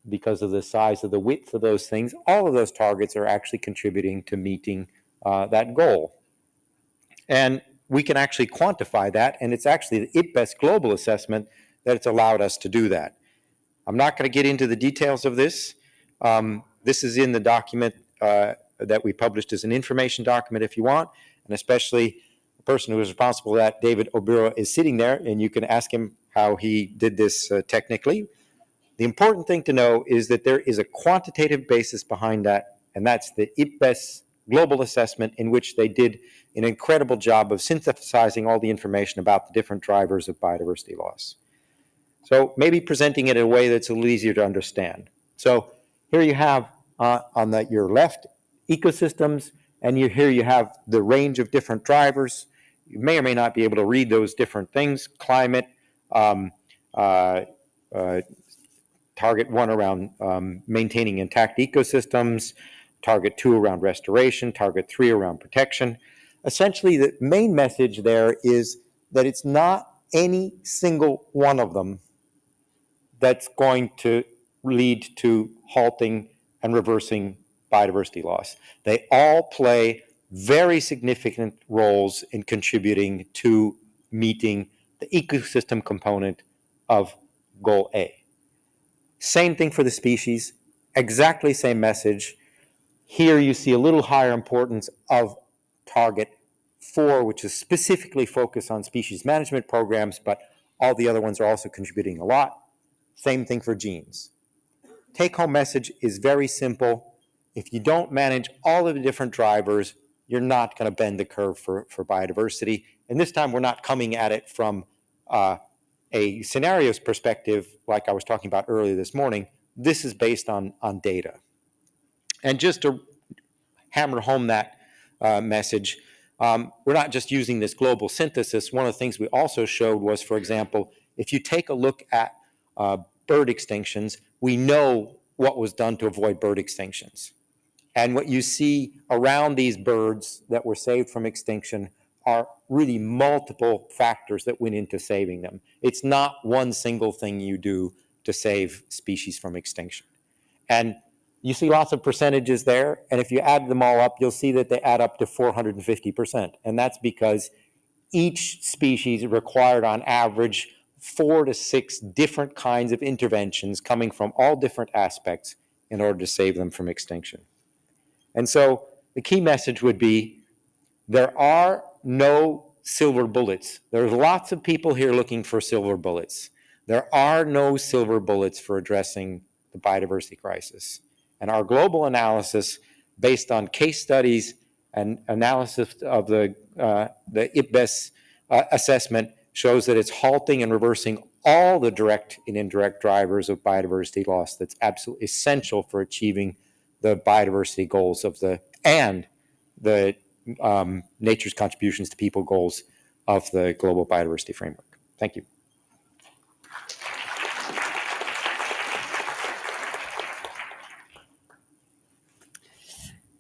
because of the size of the width of those things, all of those targets are actually contributing to meeting that goal. And we can actually quantify that, and it's actually the IPBES global assessment that it's allowed us to do that. I'm not going to get into the details of this. This is in the document that we published as an information document if you want, and especially the person who is responsible for that, David Obura, is sitting there, and you can ask him how he did this technically. The important thing to know is that there is a quantitative basis behind that, and that's the IPBES global assessment, in which they did an incredible job of synthesizing all the information about the different drivers of biodiversity loss. So maybe presenting it in a way that's a little easier to understand. So here you have on your left ecosystems, and here you have the range of different drivers. You may or may not be able to read those different things: climate, target 1 around maintaining intact ecosystems, target 2 around restoration, target 3 around protection. Essentially, the main message there is that it's not any single one of them that's going to lead to halting and reversing biodiversity loss. They all play very significant roles in contributing to meeting the ecosystem component of Goal A. Same thing for the species, exactly same message. Here you see a little higher importance of target 4, which is specifically focused on species management programs, but all the other ones are also contributing a lot. Same thing for genes. Take-home message is very simple. If you don't manage all of the different drivers, you're not going to bend the curve for biodiversity. And this time we're not coming at it from a scenarios perspective like I was talking about earlier this morning. This is based on data. And just to hammer home that message, we're not just using this global synthesis. One of the things we also showed was, for example, if you take a look at bird extinctions, we know what was done to avoid bird extinctions. And what you see around these birds that were saved from extinction are really multiple factors that went into saving them. It's not one single thing you do to save species from extinction. And you see lots of percentages there, and if you add them all up, you'll see that they add up to 450%. And that's because each species required on average 4 to 6 different kinds of interventions coming from all different aspects in order to save them from extinction. And so the key message would be, there are no silver bullets. There's lots of people here looking for silver bullets. There are no silver bullets for addressing the biodiversity crisis. And our global analysis, based on case studies and analysis of the IPBES assessment, shows that it's halting and reversing all the direct and indirect drivers of biodiversity loss that's absolutely essential for achieving the biodiversity goals of the nature's contributions to people goals of the global biodiversity framework. Thank you.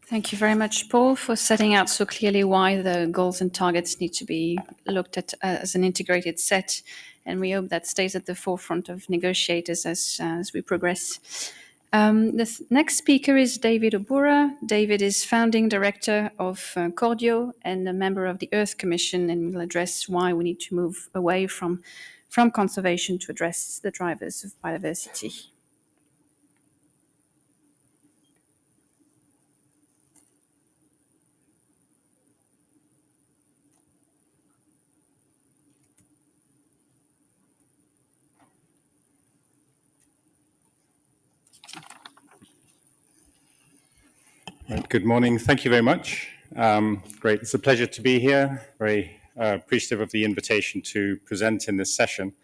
Thank you very much, Paul, for setting out so clearly why the goals and targets need to be looked at as an integrated set. And we hope that stays at the forefront of negotiators as we progress. The next speaker is David Obura. David is founding director of Cordio and a member of the Earth Commission, and will address why we need to move away from conservation to address the drivers of biodiversity. Good morning. Thank you very much. Great. It's a pleasure to be here. Very appreciative of the invitation to present in this session.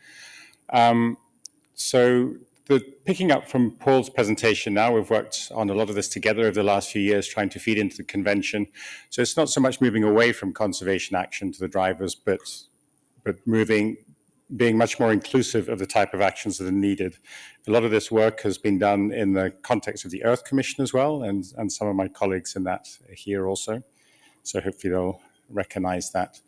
Picking up from Paul's presentation now, we've worked on a lot of this together over the last few years, trying to feed into the convention. So it's not so much moving away from conservation action to the drivers, but being much more inclusive of the type of actions that are needed. A lot of this work has been done in the context of the Earth Commission as well, and some of my colleagues in that are here also. So hopefully they'll recognize that.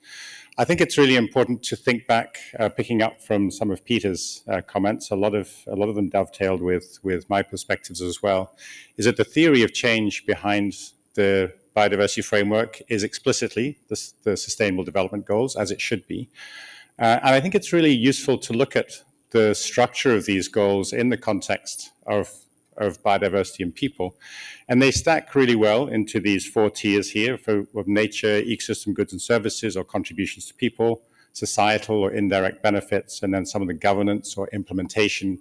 I think it's really important to think back, picking up from some of Peter's comments, a lot of them dovetailed with my perspectives as well, is that the theory of change behind the biodiversity framework is explicitly the Sustainable Development Goals, as it should be. And I think it's really useful to look at the structure of these goals in the context of biodiversity and people. And they stack really well into these 4 tiers here of nature, ecosystem, goods and services, or contributions to people, societal or indirect benefits, and then some of the governance or implementation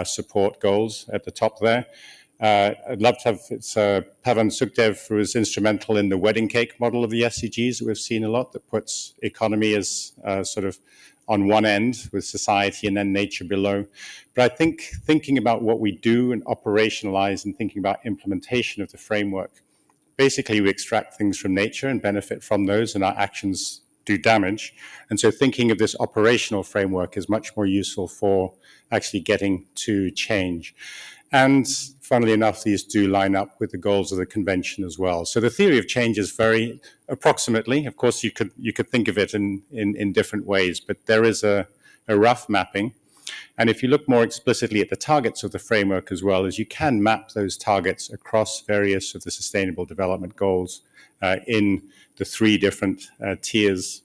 support goals at the top there. I'd love to have, Pavan Sukhdev, who was instrumental in the wedding cake model of the SDGs that we've seen a lot, that puts economy as sort of on one end with society and then nature below. But I think thinking about what we do and operationalize and thinking about implementation of the framework, basically we extract things from nature and benefit from those, and our actions do damage. And so thinking of this operational framework is much more useful for actually getting to change. And funnily enough, these do line up with the goals of the convention as well. So the theory of change is very approximately, of course, you could think of it in different ways, but there is a rough mapping. And if you look more explicitly at the targets of the framework as well, as you can map those targets across various of the Sustainable Development Goals in the 3 different tiers,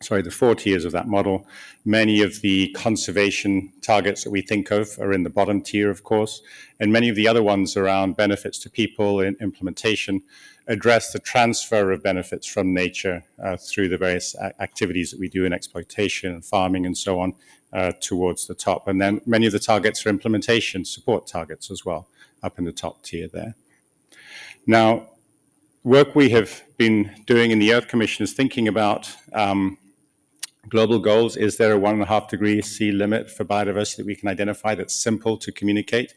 the 4 tiers of that model. Many of the conservation targets that we think of are in the bottom tier, of course, and many of the other ones around benefits to people and implementation address the transfer of benefits from nature through the various activities that we do in exploitation and farming and so on towards the top. And then many of the targets are implementation support targets as well, up in the top tier there. Now, work we have been doing in the Earth Commission is thinking about global goals. Is there a 1.5 degree C limit for biodiversity that we can identify that's simple to communicate?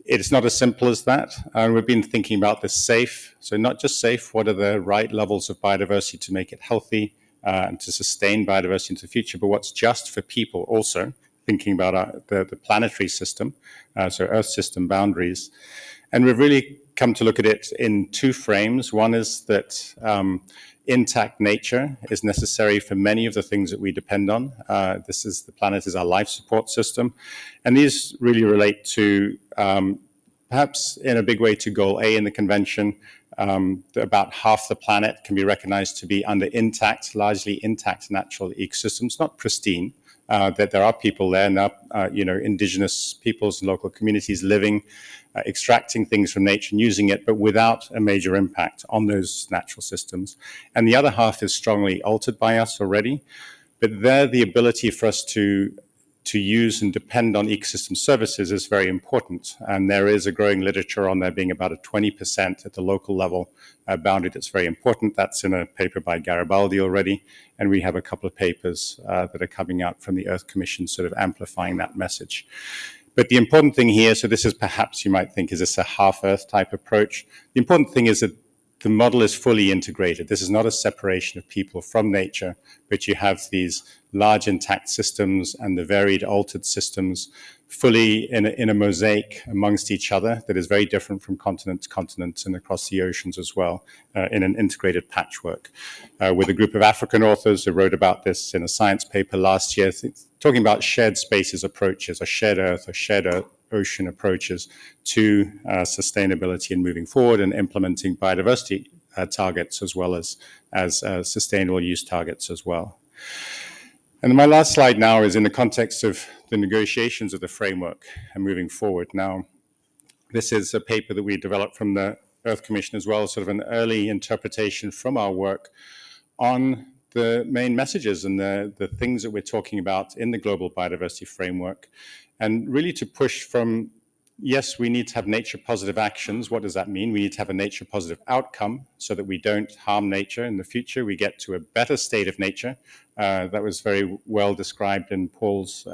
It's not as simple as that. We've been thinking about the safe. So not just safe, what are the right levels of biodiversity to make it healthy and to sustain biodiversity into the future, but what's just for people also, thinking about the planetary system, so Earth system boundaries. And we've really come to look at it in 2 frames. One is that intact nature is necessary for many of the things that we depend on. The planet is our life support system. And these really relate to, perhaps in a big way, to goal A in the convention. About half the planet can be recognized to be under largely intact natural ecosystems, not pristine, that there are people there now, indigenous peoples and local communities living, extracting things from nature and using it, but without a major impact on those natural systems. And the other half is strongly altered by us already, but there the ability for us to use and depend on ecosystem services is very important. And there is a growing literature on there being about a 20% at the local level boundary that's very important. That's in a paper by Garibaldi already. And we have a couple of papers that are coming out from the Earth Commission sort of amplifying that message. But the important thing here, so this is perhaps you might think, is this a half-Earth type approach? The important thing is that the model is fully integrated. This is not a separation of people from nature, but you have these large intact systems and the varied altered systems fully in a mosaic amongst each other that is very different from continent to continent and across the oceans as well, in an integrated patchwork. With a group of African authors who wrote about this in a science paper last year, talking about shared spaces approaches, or shared Earth, or shared ocean approaches to sustainability and moving forward and implementing biodiversity targets as well as sustainable use targets as well. And my last slide now is in the context of the negotiations of the framework and moving forward. Now, this is a paper that we developed from the Earth Commission as well, sort of an early interpretation from our work on the main messages and the things that we're talking about in the global biodiversity framework, and really to push from, yes, we need to have nature positive actions. What does that mean? We need to have a nature positive outcome so that we don't harm nature in the future. We get to a better state of nature. That was very well described in Paul's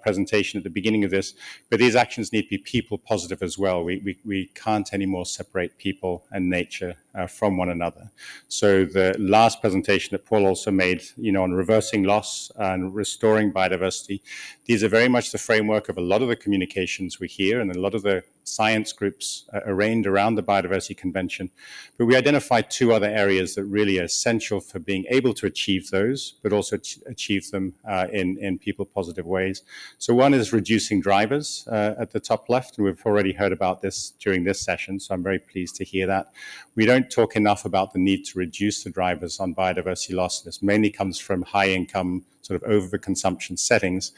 presentation at the beginning of this, but these actions need to be people positive as well. We can't anymore separate people and nature from one another. So the last presentation that Paul also made, on reversing loss and restoring biodiversity, these are very much the framework of a lot of the communications we hear and a lot of the science groups arranged around the Biodiversity Convention. But we identified two other areas that really are essential for being able to achieve those, but also achieve them in people positive ways. So one is reducing drivers at the top left, and we've already heard about this during this session, so I'm very pleased to hear that. We don't talk enough about the need to reduce the drivers on biodiversity loss. This mainly comes from high income, sort of overconsumption settings,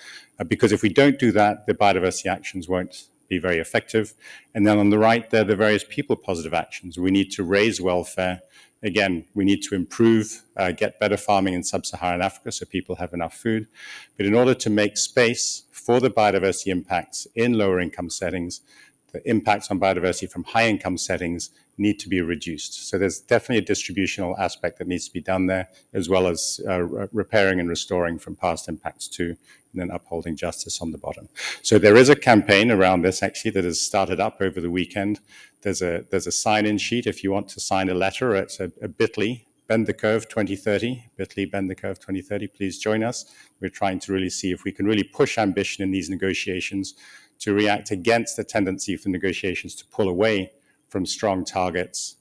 because if we don't do that, the biodiversity actions won't be very effective. And then on the right, there are the various people positive actions. We need to raise welfare. Again, we need to improve, get better farming in sub-Saharan Africa so people have enough food. But in order to make space for the biodiversity impacts in lower income settings, the impacts on biodiversity from high income settings need to be reduced. So there's definitely a distributional aspect that needs to be done there, as well as repairing and restoring from past impacts too, and then upholding justice on the bottom. So there is a campaign around this actually that has started up over the weekend. There's a sign-in sheet if you want to sign a letter. It's a bit.ly, Bend the Curve 2030, bit.ly Bend the Curve 2030. Please join us. We're trying to really see if we can really push ambition in these negotiations to react against the tendency for negotiations to pull away from strong targets,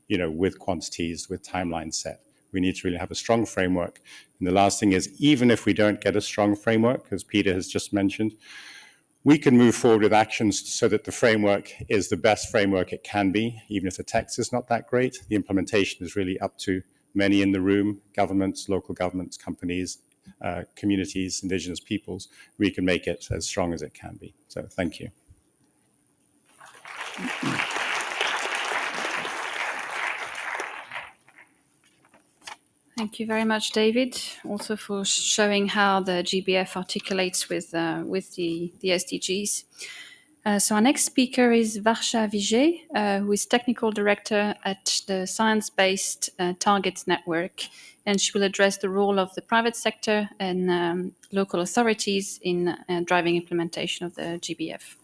with quantities, with timelines set. We need to really have a strong framework. And the last thing is, even if we don't get a strong framework, as Peter has just mentioned, we can move forward with actions so that the framework is the best framework it can be, even if the text is not that great. The implementation is really up to many in the room, governments, local governments, companies, communities, indigenous peoples. We can make it as strong as it can be. So thank you. Thank you very much, David, also for showing how the GBF articulates with the SDGs. So our next speaker is Varsha Vijay, who is Technical Director at the Science-Based Targets Network, and she will address the role of the private sector and local authorities in driving implementation of the GBF.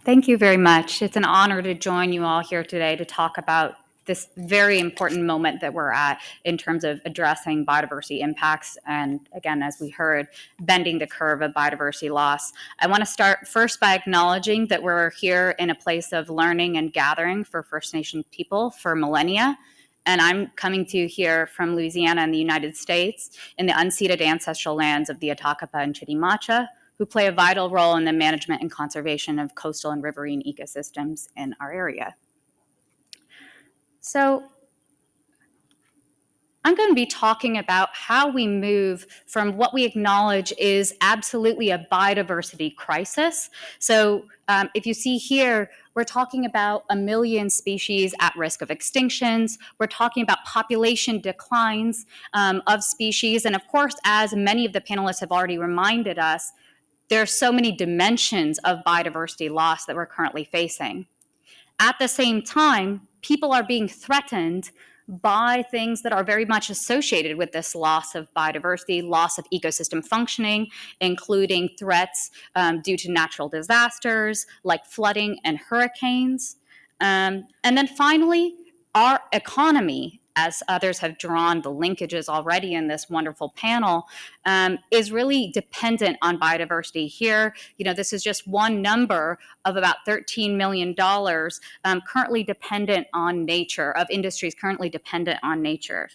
Thank you very much. It's an honor to join you all here today to talk about this very important moment that we're at in terms of addressing biodiversity impacts and, again, as we heard, bending the curve of biodiversity loss. I want to start first by acknowledging that we're here in a place of learning and gathering for First Nation people for millennia. And I'm coming to you here from Louisiana in the United States in the unceded ancestral lands of the Atakapa and Chitimacha, who play a vital role in the management and conservation of coastal and riverine ecosystems in our area. So I'm going to be talking about how we move from what we acknowledge is absolutely a biodiversity crisis. So if you see here, we're talking about 1 million species at risk of extinctions. We're talking about population declines of species. And of course, as many of the panelists have already reminded us, there are so many dimensions of biodiversity loss that we're currently facing. At the same time, people are being threatened by things that are very much associated with this loss of biodiversity, loss of ecosystem functioning, including threats due to natural disasters like flooding and hurricanes. And then finally, our economy as others have drawn the linkages already in this wonderful panel, is really dependent on biodiversity. Here, this is just one number of about $13 million currently dependent on nature, of industries currently dependent on nature.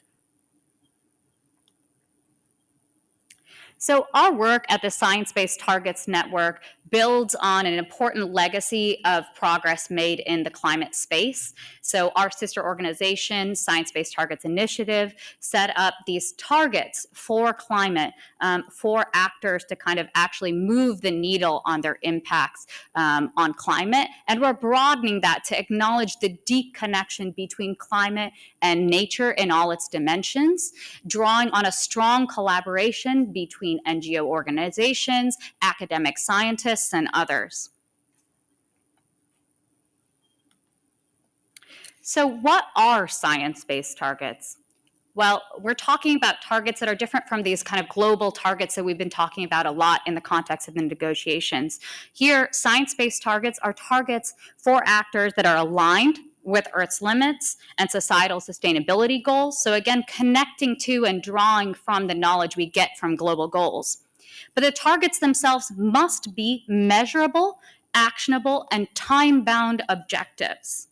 So our work at the Science Based Targets Network builds on an important legacy of progress made in the climate space. So our sister organization, Science Based Targets Initiative, set up these targets for climate, for actors to kind of actually move the needle on their impacts on climate. And we're broadening that to acknowledge the deep connection between climate and nature in all its dimensions, drawing on a strong collaboration between NGO organizations, academic scientists, and others. So what are science-based targets? Well, we're talking about targets that are different from these kind of global targets that we've been talking about a lot in the context of the negotiations. Here, science-based targets are targets for actors that are aligned with Earth's limits and societal sustainability goals. So again, connecting to and drawing from the knowledge we get from global goals. But the targets themselves must be measurable, actionable, and time-bound objectives.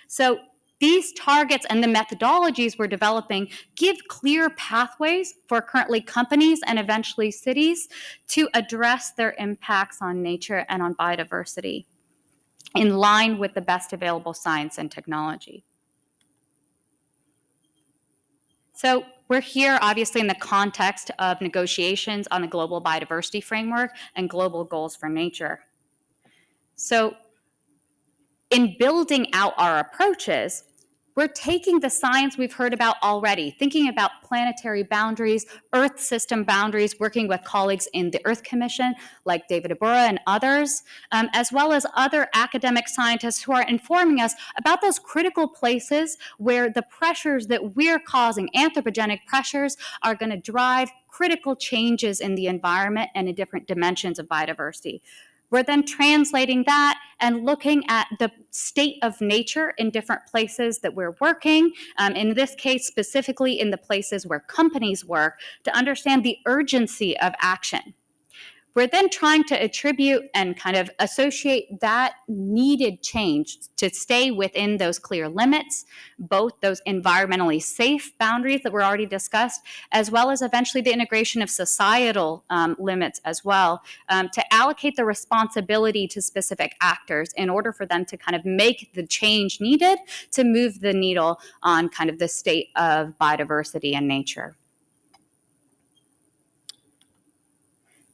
So these targets and the methodologies we're developing give clear pathways for currently companies and eventually cities to address their impacts on nature and on biodiversity in line with the best available science and technology. So we're here obviously in the context of negotiations on the global biodiversity framework and global goals for nature. So in building out our approaches, we're taking the science we've heard about already, thinking about planetary boundaries, Earth system boundaries, working with colleagues in the Earth Commission, like David Abura and others, as well as other academic scientists who are informing us about those critical places where the pressures that we're causing, anthropogenic pressures, are going to drive critical changes in the environment and in different dimensions of biodiversity. We're then translating that and looking at the state of nature in different places that we're working, in this case, specifically in the places where companies work, to understand the urgency of action. We're then trying to attribute and kind of associate that needed change to stay within those clear limits, both those environmentally safe boundaries that were already discussed, as well as eventually the integration of societal limits as well, to allocate the responsibility to specific actors in order for them to kind of make the change needed to move the needle on kind of the state of biodiversity and nature.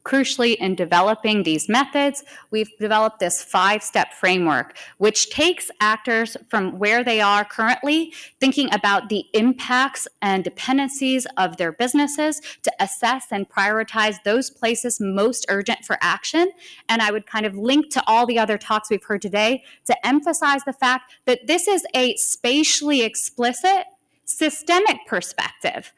Crucially, in developing these methods, we've developed this 5-step framework, which takes actors from where they are currently, thinking about the impacts and dependencies of their businesses to assess and prioritize those places most urgent for action. And I would kind of link to all the other talks we've heard today to emphasize the fact that this is a spatially explicit systemic perspective.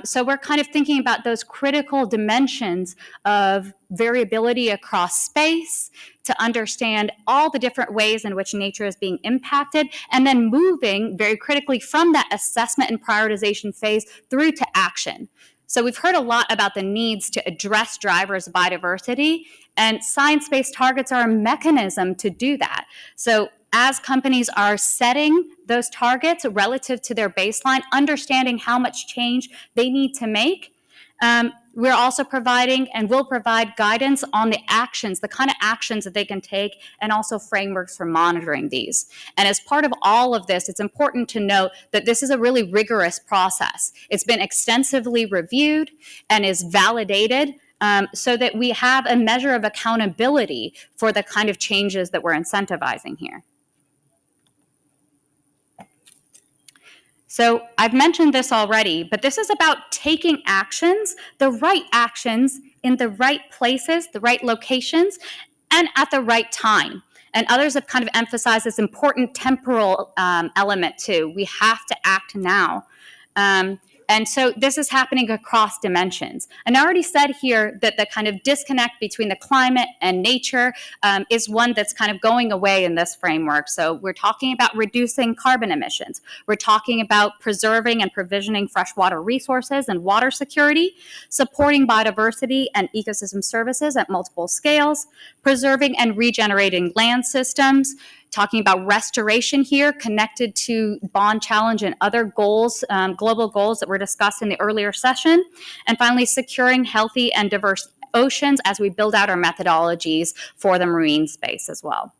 So we're kind of thinking about those critical dimensions of variability across space to understand all the different ways in which nature is being impacted, and then moving very critically from that assessment and prioritization phase through to action. So we've heard a lot about the needs to address drivers of biodiversity, and science-based targets are a mechanism to do that. So as companies are setting those targets relative to their baseline, understanding how much change they need to make, we're also providing and will provide guidance on the actions, the kind of actions that they can take, and also frameworks for monitoring these. And as part of all of this, it's important to note that this is a really rigorous process. It's been extensively reviewed and is validated so that we have a measure of accountability for the kind of changes that we're incentivizing here. So I've mentioned this already, but this is about taking actions, the right actions in the right places, the right locations, and at the right time. And others have kind of emphasized this important temporal element too. We have to act now. And so this is happening across dimensions. And I already said here that the kind of disconnect between the climate and nature is one that's kind of going away in this framework. So we're talking about reducing carbon emissions. We're talking about preserving and provisioning freshwater resources and water security, supporting biodiversity and ecosystem services at multiple scales, preserving and regenerating land systems, talking about restoration here connected to bond challenge and other goals, global goals that were discussed in the earlier session. And finally, securing healthy and diverse oceans as we build out our methodologies for the marine space as well.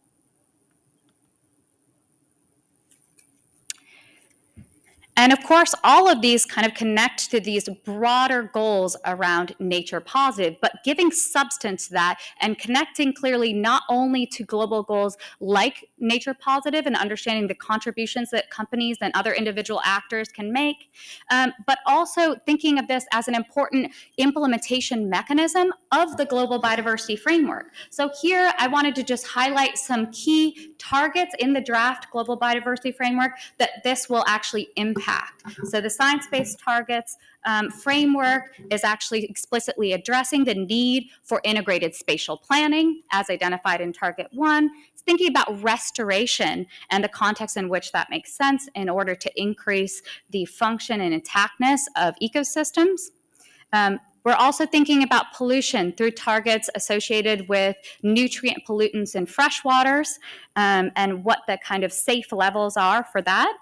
And of course, all of these kind of connect to these broader goals around nature positive, but giving substance to that and connecting clearly not only to global goals like nature positive and understanding the contributions that companies and other individual actors can make, but also thinking of this as an important implementation mechanism of the global biodiversity framework. So here I wanted to just highlight some key targets in the draft global biodiversity framework that this will actually impact. So the science-based targets framework is actually explicitly addressing the need for integrated spatial planning as identified in Target 1. It's thinking about restoration and the context in which that makes sense in order to increase the function and intactness of ecosystems. We're also thinking about pollution through targets associated with nutrient pollutants in freshwaters and what the kind of safe levels are for that.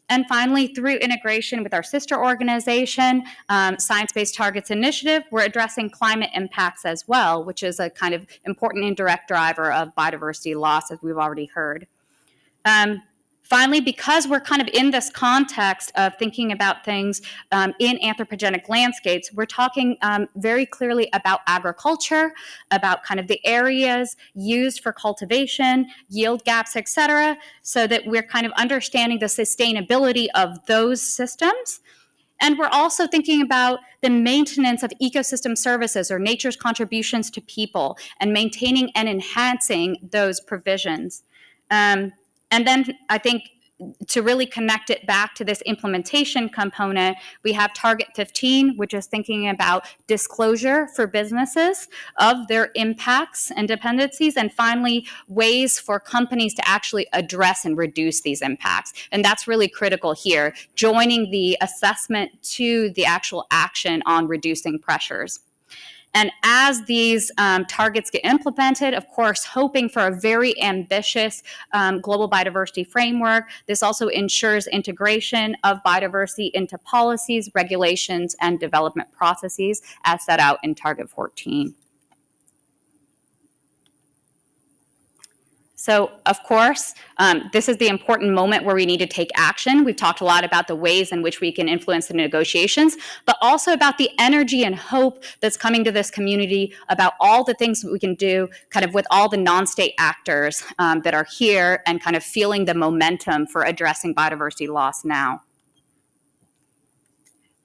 And finally, through integration with our sister organization, Science-Based Targets Initiative, we're addressing climate impacts as well, which is a kind of important indirect driver of biodiversity loss, as we've already heard. Finally, because we're kind of in this context of thinking about things in anthropogenic landscapes, we're talking very clearly about agriculture, about kind of the areas used for cultivation, yield gaps, et cetera, so that we're kind of understanding the sustainability of those systems. And we're also thinking about the maintenance of ecosystem services or nature's contributions to people and maintaining and enhancing those provisions. And then I think to really connect it back to this implementation component, we have Target 15, which is thinking about disclosure for businesses of their impacts and dependencies, and finally, ways for companies to actually address and reduce these impacts. And that's really critical here, joining the assessment to the actual action on reducing pressures. And as these targets get implemented, of course, hoping for a very ambitious global biodiversity framework, this also ensures integration of biodiversity into policies, regulations, and development processes as set out in Target 14. So, of course, this is the important moment where we need to take action. We've talked a lot about the ways in which we can influence the negotiations, but also about the energy and hope that's coming to this community about all the things that we can do kind of with all the non-state actors that are here and kind of feeling the momentum for addressing biodiversity loss now.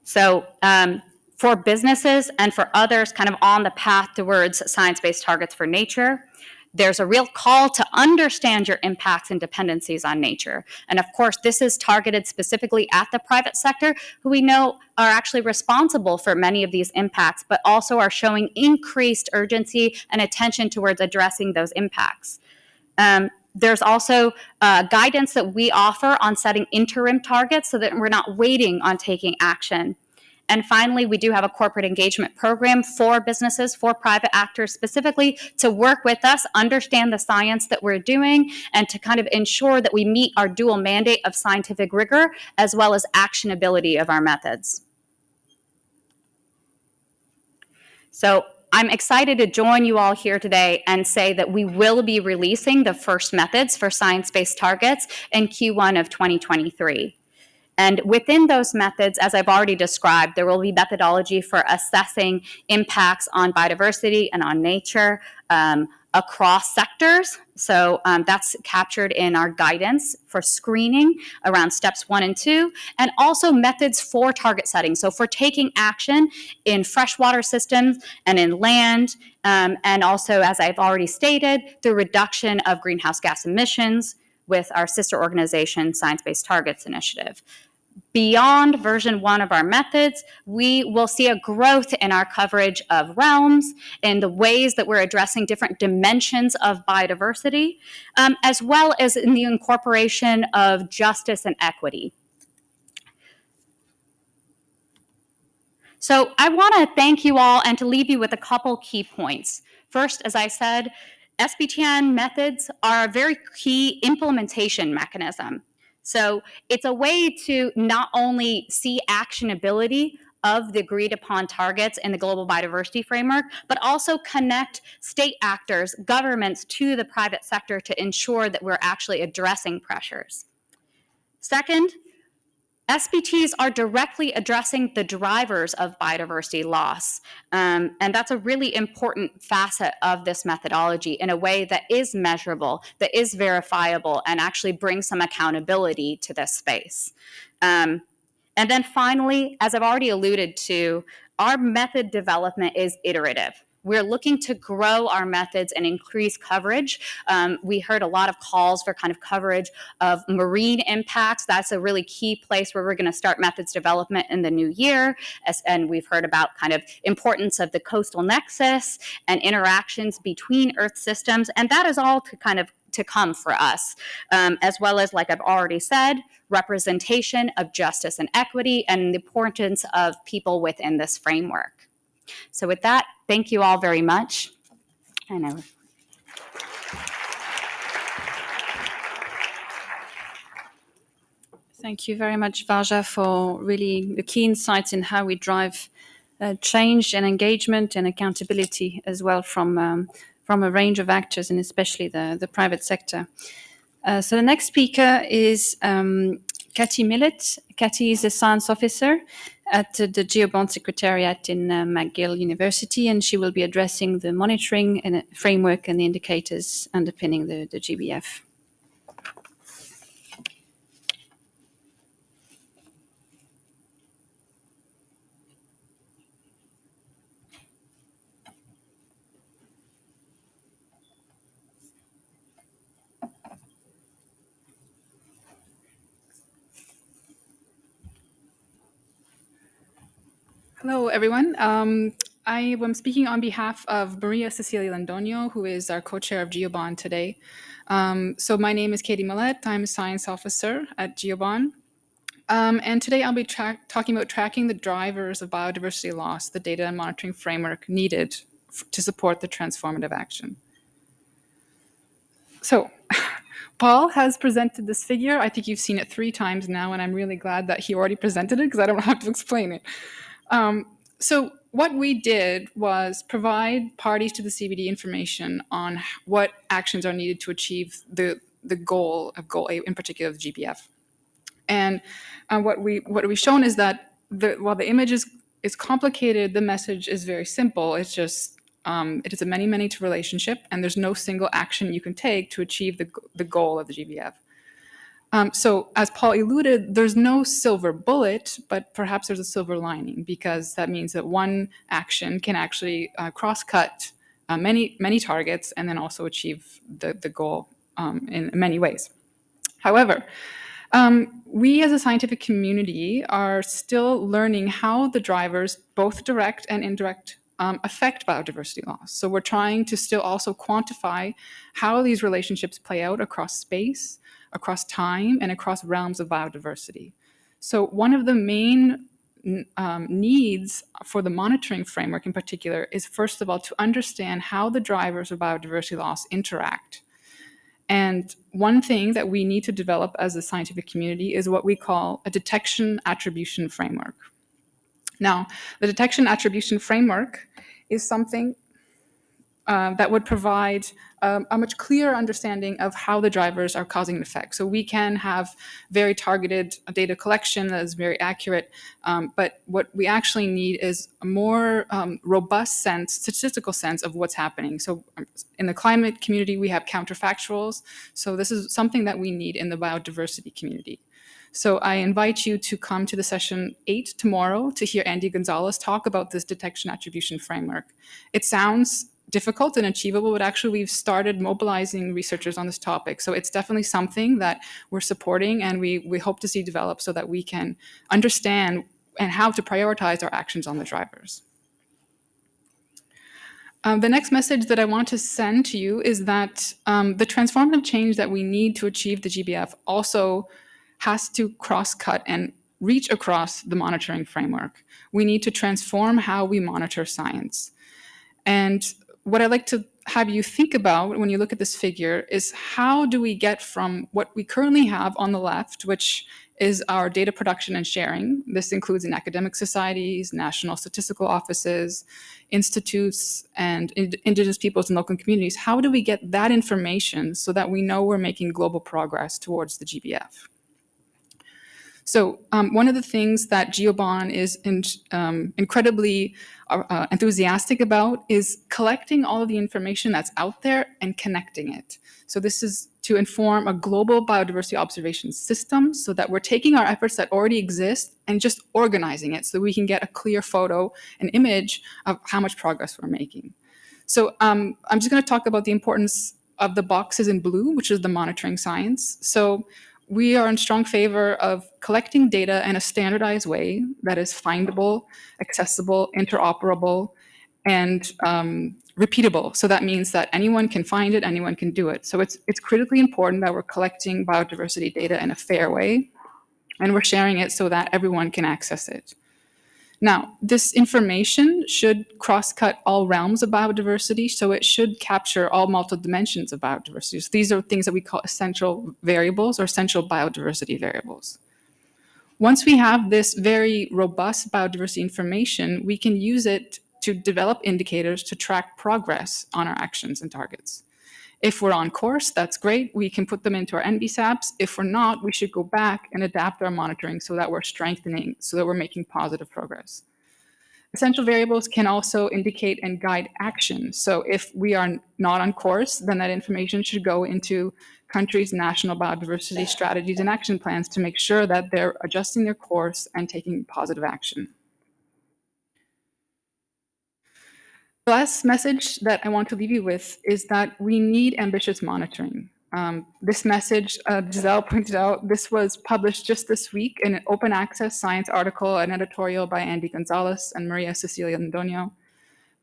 So, for businesses and for others kind of on the path towards science-based targets for nature, there's a real call to understand your impacts and dependencies on nature. And of course, this is targeted specifically at the private sector, who we know are actually responsible for many of these impacts, but also are showing increased urgency and attention towards addressing those impacts. There's also guidance that we offer on setting interim targets so that we're not waiting on taking action. And finally, we do have a corporate engagement program for businesses, for private actors specifically, to work with us, understand the science that we're doing, and to kind of ensure that we meet our dual mandate of scientific rigor as well as actionability of our methods. So I'm excited to join you all here today and say that we will be releasing the first methods for science-based targets in Q1 of 2023. And within those methods, as I've already described, there will be methodology for assessing impacts on biodiversity and on nature across sectors. So that's captured in our guidance for screening around steps 1 and 2, and also methods for target setting. So for taking action in freshwater systems and in land, and also, as I've already stated, the reduction of greenhouse gas emissions with our sister organization, Science-Based Targets Initiative. beyond version 1 of our methods, we will see a growth in our coverage of realms and the ways that we're addressing different dimensions of biodiversity, as well as in the incorporation of justice and equity. So I want to thank you all and to leave you with a couple key points. First, as I said, SBTN methods are a very key implementation mechanism. So it's a way to not only see actionability of the agreed upon targets in the Global Biodiversity Framework, but also connect state actors, governments to the private sector to ensure that we're actually addressing pressures. Second, SBTs are directly addressing the drivers of biodiversity loss, and that's a really important facet of this methodology in a way that is measurable, that is verifiable, and actually brings some accountability to this space. And then finally, as I've already alluded to, our method development is iterative. We're looking to grow our methods and increase coverage. We heard a lot of calls for kind of coverage of marine impacts. That's a really key place where we're going to start methods development in the new year. And we've heard about kind of importance of the coastal nexus and interactions between Earth systems. And that is all to come for us, as well as, like I've already said, representation of justice and equity and the importance of people within this framework. So with that, thank you all very much. Thank you very much, Varja, for really the key insights in how we drive change and engagement and accountability as well from a range of actors and especially the private sector. So the next speaker is Katy Millett. Katy is a science officer at the GeoBond Secretariat in McGill University, and she will be addressing the monitoring and framework and the indicators underpinning the GBF. Hello, everyone. I am speaking on behalf of Maria Cecilia Landonio, who is our co-chair of GeoBond today. So my name is Katy Millett. I'm a science officer at GeoBond. And today I'll be talking about tracking the drivers of biodiversity loss, the data and monitoring framework needed to support the transformative action. So Paul has presented this figure. I think you've seen it 3 times now, and I'm really glad that he already presented it because I don't have to explain it. So what we did was provide parties to the CBD information on what actions are needed to achieve the goal of Goal A, in particular the GBF. And what we've shown is that while the image is complicated, the message is very simple. It's just it is a many-to relationship, and there's no single action you can take to achieve the goal of the GBF. So as Paul alluded, there's no silver bullet, but perhaps there's a silver lining, because that means that one action can actually cross-cut many targets and then also achieve the goal in many ways. However, we as a scientific community are still learning how the drivers, both direct and indirect, affect biodiversity loss. So we're trying to still also quantify how these relationships play out across space, across time, and across realms of biodiversity. So one of the main needs for the monitoring framework in particular is, first of all, to understand how the drivers of biodiversity loss interact. And one thing that we need to develop as a scientific community is what we call a detection attribution framework. Now, the detection attribution framework is something that would provide a much clearer understanding of how the drivers are causing an effect. So we can have very targeted data collection that is very accurate, but what we actually need is a more robust statistical sense of what's happening. So in the climate community, we have counterfactuals. So this is something that we need in the biodiversity community. So I invite you to come to the session 8 tomorrow to hear Andy Gonzalez talk about this detection attribution framework. It sounds difficult and achievable, but actually we've started mobilizing researchers on this topic. So it's definitely something that we're supporting and we hope to see develop so that we can understand and how to prioritize our actions on the drivers. The next message that I want to send to you is that the transformative change that we need to achieve the GBF also has to cross-cut and reach across the monitoring framework. We need to transform how we monitor science. And what I'd like to have you think about when you look at this figure is how do we get from what we currently have on the left, which is our data production and sharing. This includes in academic societies, national statistical offices, institutes, and indigenous peoples and local communities. How do we get that information so that we know we're making global progress towards the GBF? So one of the things that GeoBon is incredibly enthusiastic about is collecting all of the information that's out there and connecting it. So this is to inform a global biodiversity observation system so that we're taking our efforts that already exist and just organizing it so we can get a clear photo, an image of how much progress we're making. So I'm just going to talk about the importance of the boxes in blue, which is the monitoring science. So we are in strong favor of collecting data in a standardized way that is findable, accessible, interoperable, and repeatable. So that means that anyone can find it, anyone can do it. So it's critically important that we're collecting biodiversity data in a fair way, and we're sharing it so that everyone can access it. Now, this information should cross-cut all realms of biodiversity, so it should capture all multiple dimensions of biodiversity. So these are things that we call essential variables or essential biodiversity variables. Once we have this very robust biodiversity information, we can use it to develop indicators to track progress on our actions and targets. If we're on course, that's great. We can put them into our NBSAPs. If we're not, we should go back and adapt our monitoring so that we're strengthening, so that we're making positive progress. Essential variables can also indicate and guide action. So if we are not on course, then that information should go into countries' national biodiversity strategies and action plans to make sure that they're adjusting their course and taking positive action. The last message that I want to leave you with is that we need ambitious monitoring. This message, Giselle pointed out, this was published just this week in an open access science article, an editorial by Andy Gonzalez and Maria Cecilia Ndonio.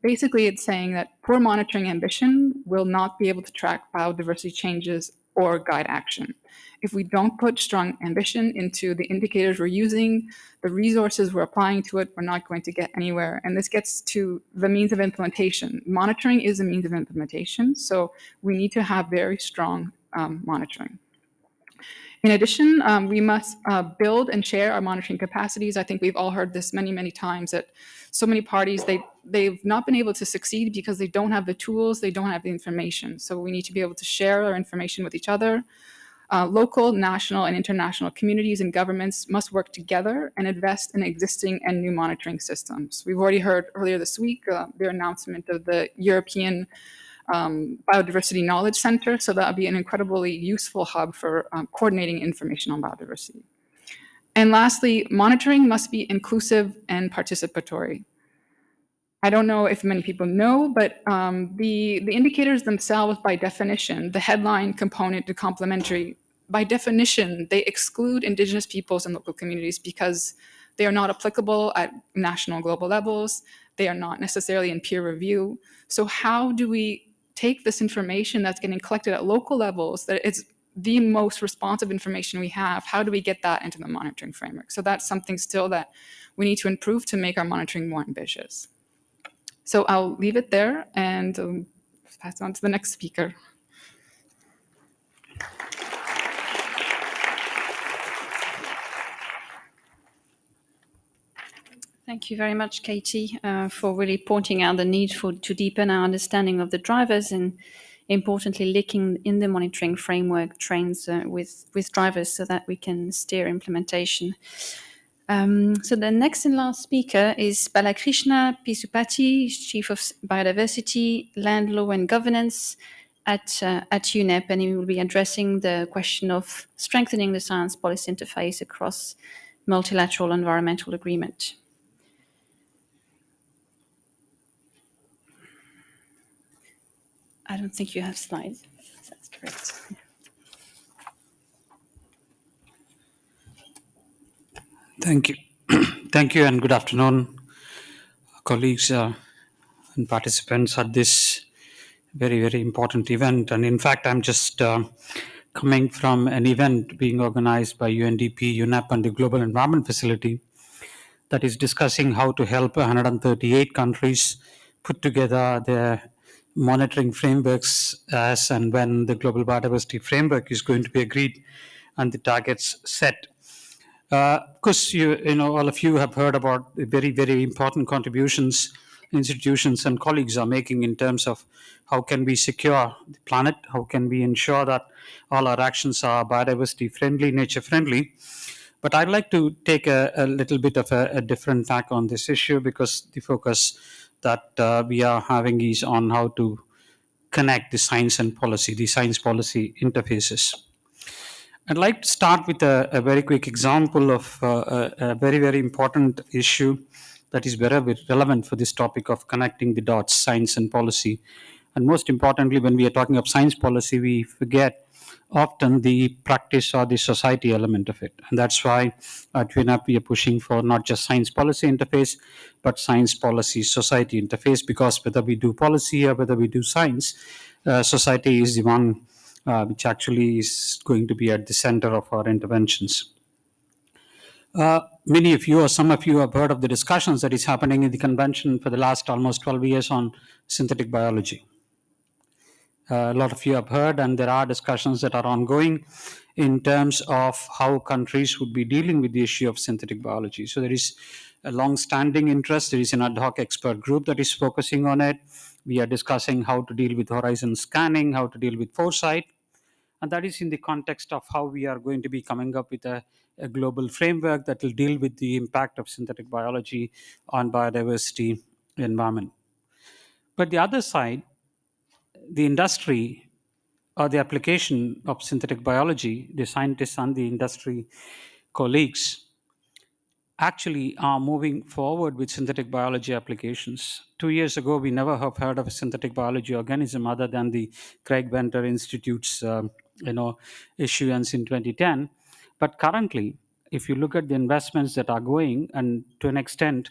Basically, it's saying that poor monitoring ambition will not be able to track biodiversity changes or guide action. If we don't put strong ambition into the indicators we're using, the resources we're applying to it, we're not going to get anywhere. And this gets to the means of implementation. Monitoring is a means of implementation, so we need to have very strong monitoring. In addition, we must build and share our monitoring capacities. I think we've all heard this many, many times that so many parties, they've not been able to succeed because they don't have the tools, they don't have the information. So we need to be able to share our information with each other. Local, national, and international communities and governments must work together and invest in existing and new monitoring systems. We've already heard earlier this week the announcement of the European Biodiversity Knowledge Center, so that would be an incredibly useful hub for coordinating information on biodiversity. And lastly, monitoring must be inclusive and participatory. I don't know if many people know, but the indicators themselves, by definition, the headline, component, the complementary, by definition, they exclude Indigenous peoples and local communities because they are not applicable at national global levels. They are not necessarily in peer review. So how do we take this information that's getting collected at local levels, that it's the most responsive information we have, how do we get that into the monitoring framework? So that's something still that we need to improve to make our monitoring more ambitious. So I'll leave it there and pass on to the next speaker. Thank you very much, Katie, for really pointing out the need to deepen our understanding of the drivers and importantly linking in the monitoring framework trains with drivers so that we can steer implementation. So the next and last speaker is Balakrishna Pisupati, Chief of Biodiversity, Land Law and Governance at UNEP, and he will be addressing the question of strengthening the science policy interface across multilateral environmental agreement. I don't think you have slides. That's correct. Thank you. Thank you and good afternoon, colleagues and participants at this very, very important event. And in fact, I'm just coming from an event being organized by UNDP, UNEP, and the Global Environment Facility that is discussing how to help 138 countries put together their monitoring frameworks as and when the Global Biodiversity Framework is going to be agreed and the targets set. Of course, all of you have heard about the very, very important contributions institutions and colleagues are making in terms of how can we secure the planet, how can we ensure that all our actions are biodiversity friendly, nature friendly. But I'd like to take a little bit of a different tack on this issue because the focus that we are having is on how to connect the science and policy, the science policy interfaces. I'd like to start with a very quick example of a very, very important issue that is very relevant for this topic of connecting the dots, science and policy. And most importantly, when we are talking of science policy, we forget often the practice or the society element of it. And that's why at UNEP we are pushing for not just science policy interface, but science policy society interface, because whether we do policy or whether we do science, society is the one which actually is going to be at the center of our interventions. Many of you or some of you have heard of the discussions that is happening in the convention for the last almost 12 years on synthetic biology. A lot of you have heard, and there are discussions that are ongoing in terms of how countries would be dealing with the issue of synthetic biology. So there is a long-standing interest. There is an ad hoc expert group that is focusing on it. We are discussing how to deal with horizon scanning, how to deal with foresight. And that is in the context of how we are going to be coming up with a global framework that will deal with the impact of synthetic biology on biodiversity environment. But the other side, the industry or the application of synthetic biology, the scientists and the industry colleagues actually are moving forward with synthetic biology applications. 2 years ago, we never have heard of a synthetic biology organism other than the Craig Venter Institute's issuance in 2010. But currently, if you look at the investments that are going, and to an extent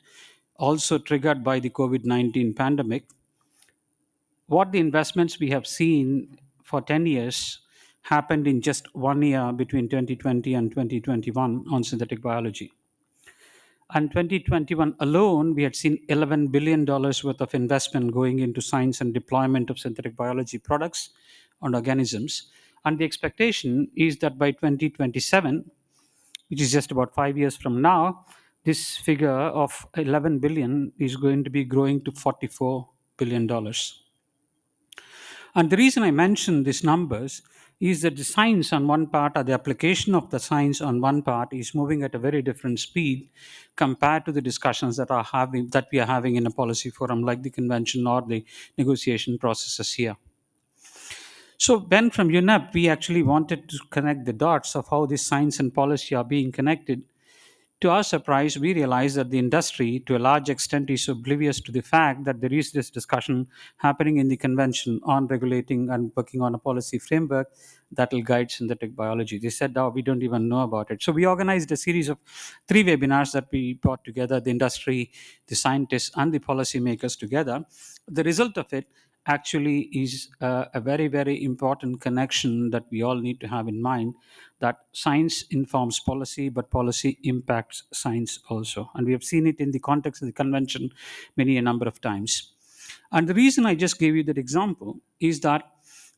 also triggered by the COVID-19 pandemic, what the investments we have seen for 10 years happened in just 1 year between 2020 and 2021 on synthetic biology. And 2021 alone, we had seen $11 billion worth of investment going into science and deployment of synthetic biology products and organisms. And the expectation is that by 2027, which is just about 5 years from now, this figure of 11 billion is going to be growing to $44 billion. And the reason I mention these numbers is that the science on one part, or the application of the science on one part, is moving at a very different speed compared to the discussions that we are having in a policy forum like the convention or the negotiation processes here. So when from UNEP, we actually wanted to connect the dots of how this science and policy are being connected. To our surprise, we realized that the industry, to a large extent, is oblivious to the fact that there is this discussion happening in the convention on regulating and working on a policy framework that will guide synthetic biology. They said, we don't even know about it. So we organized a series of 3 webinars that we brought together, the industry, the scientists, and the policymakers together. The result of it actually is a very, very important connection that we all need to have in mind, that science informs policy, but policy impacts science also. And we have seen it in the context of the convention a number of times. And the reason I just gave you that example is that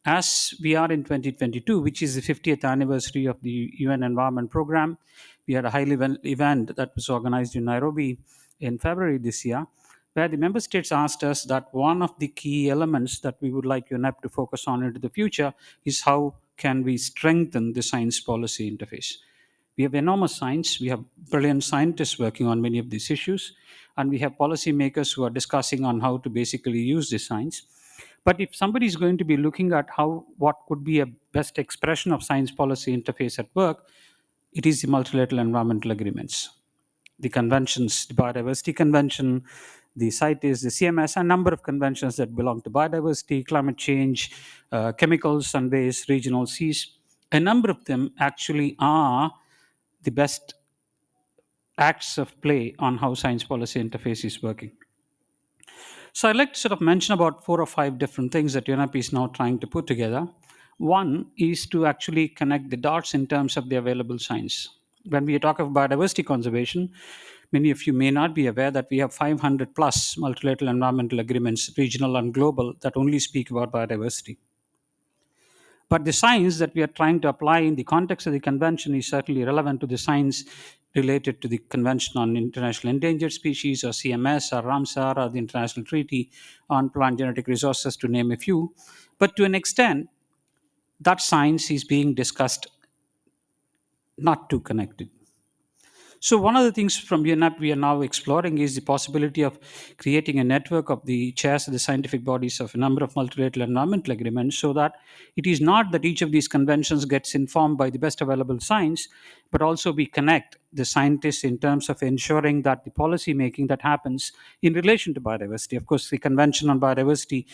as we are in 2022, which is the 50th anniversary of the UN Environment Programme, we had a high-level event that was organized in Nairobi in February this year, where the member states asked us that one of the key elements that we would like UNEP to focus on into the future is how can we strengthen the science policy interface. We have enormous science, we have brilliant scientists working on many of these issues, and we have policymakers who are discussing on how to basically use this science. But if somebody is going to be looking at what could be a best expression of science policy interface at work, it is the multilateral environmental agreements. The conventions, the Biodiversity Convention, the CITES, the CMS, a number of conventions that belong to biodiversity, climate change, chemicals and waste, regional seas. A number of them actually are the best acts of play on how science policy interface is working. So I'd like to sort of mention about 4 or 5 different things that UNEP is now trying to put together. One is to actually connect the dots in terms of the available science. When we talk of biodiversity conservation, many of you may not be aware that we have 500 plus multilateral environmental agreements, regional and global, that only speak about biodiversity. But the science that we are trying to apply in the context of the convention is certainly relevant to the science related to the Convention on International Endangered Species, or CMS, or Ramsar, or the International Treaty on Plant Genetic Resources, to name a few. But to an extent, that science is being discussed not too connected. So one of the things from UNEP we are now exploring is the possibility of creating a network of the chairs of the scientific bodies of a number of multilateral environmental agreements, so that it is not that each of these conventions gets informed by the best available science, but also we connect the scientists in terms of ensuring that the policy making that happens in relation to biodiversity. Of course, the Convention on Biodiversity,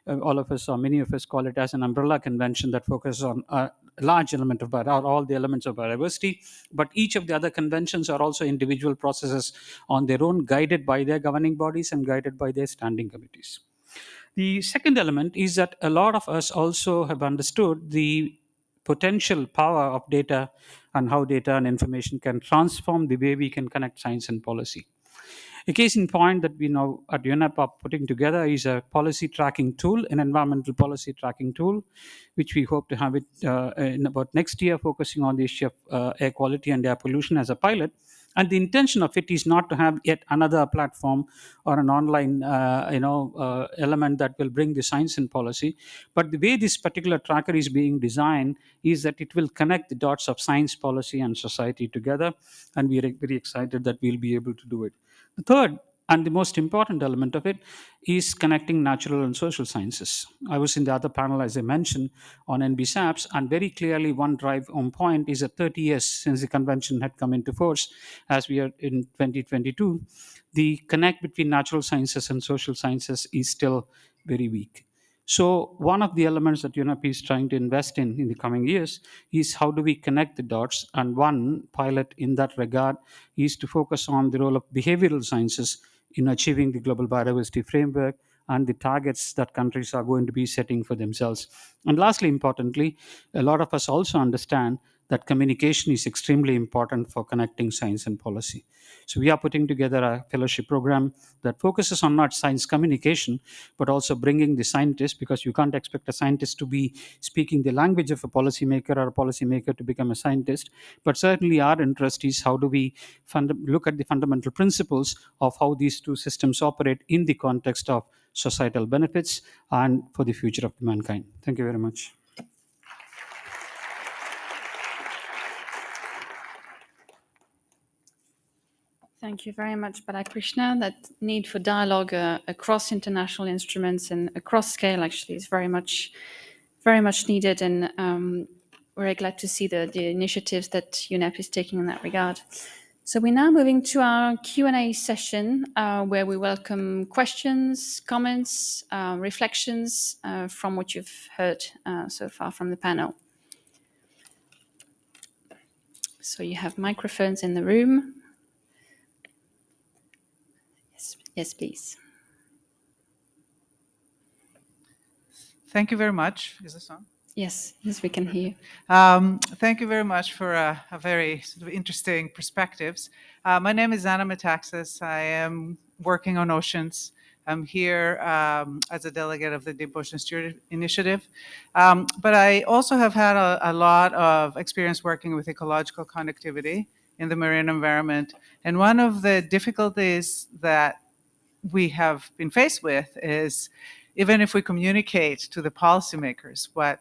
all of us or many of us call it as an umbrella convention that focuses on a large element of all the elements of biodiversity, but each of the other conventions are also individual processes on their own, guided by their governing bodies and guided by their standing committees. The second element is that a lot of us also have understood the potential power of data and how data and information can transform the way we can connect science and policy. A case in point that we now at UNEP are putting together is a policy tracking tool, an environmental policy tracking tool, which we hope to have it in about next year, focusing on the issue of air quality and air pollution as a pilot. And the intention of it is not to have yet another platform or an online element that will bring the science and policy. But the way this particular tracker is being designed is that it will connect the dots of science, policy, and society together. And we are very excited that we'll be able to do it. The third and the most important element of it is connecting natural and social sciences. I was in the other panel, as I mentioned, on NBSAPs, and very clearly one drive home point is that 30 years since the convention had come into force, as we are in 2022, the connect between natural sciences and social sciences is still very weak. So one of the elements that UNEP is trying to invest in the coming years is how do we connect the dots, and one pilot in that regard is to focus on the role of behavioral sciences in achieving the global biodiversity framework and the targets that countries are going to be setting for themselves. And lastly, importantly, a lot of us also understand that communication is extremely important for connecting science and policy. So we are putting together a fellowship program that focuses on not science communication, but also bringing the scientists, because you can't expect a scientist to be speaking the language of a policymaker or a policymaker to become a scientist. But certainly our interest is how do we look at the fundamental principles of how these two systems operate in the context of societal benefits and for the future of mankind. Thank you very much. Thank you very much, Balakrishna. That need for dialogue across international instruments and across scale actually is very much needed, and we're very glad to see the initiatives that UNEP is taking in that regard. So we're now moving to our Q&A session, where we welcome questions, comments, reflections from what you've heard so far from the panel. So you have microphones in the room. Yes, please. Thank you very much. Is this on? Yes, we can hear you. Thank you very much for a very sort of interesting perspectives. My name is Anna Metaxas. I am working on oceans. I'm here as a delegate of the Deep Ocean Stewardship Initiative. But I also have had a lot of experience working with ecological connectivity in the marine environment. And one of the difficulties that we have been faced with is, even if we communicate to the policymakers what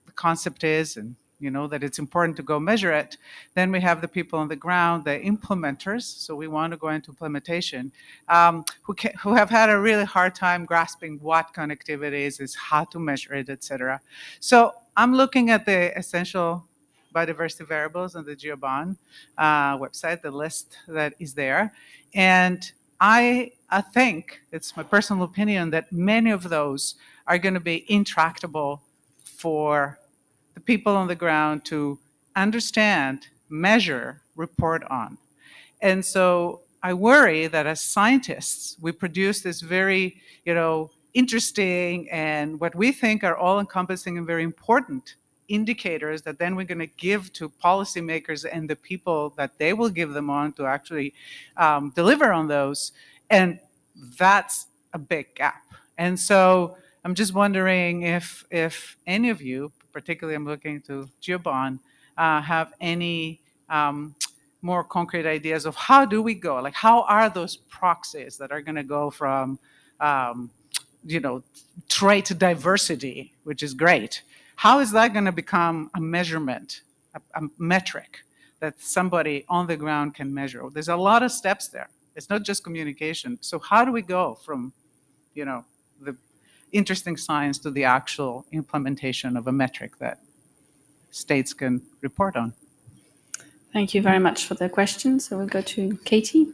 the concept is and that it's important to go measure it, then we have the people on the ground, the implementers, so we want to go into implementation, who have had a really hard time grasping what connectivity is how to measure it, etc. So I'm looking at the essential biodiversity variables on the GeoBond website, the list that is there, and I think, it's my personal opinion, that many of those are going to be intractable for the people on the ground to understand, measure, report on. And so I worry that as scientists, we produce this very, interesting and what we think are all-encompassing and very important indicators that then we're going to give to policymakers and the people that they will give them on to actually deliver on those. And that's a big gap. And so I'm just wondering if any of you, particularly I'm looking to Giobon, have any more concrete ideas of how do we go? Like, how are those proxies that are going to go from, trait diversity, which is great. How is that going to become a measurement, a metric that somebody on the ground can measure? There's a lot of steps there. It's not just communication. So how do we go from, the interesting science to the actual implementation of a metric that states can report on? Thank you very much for the question. So we'll go to Katie.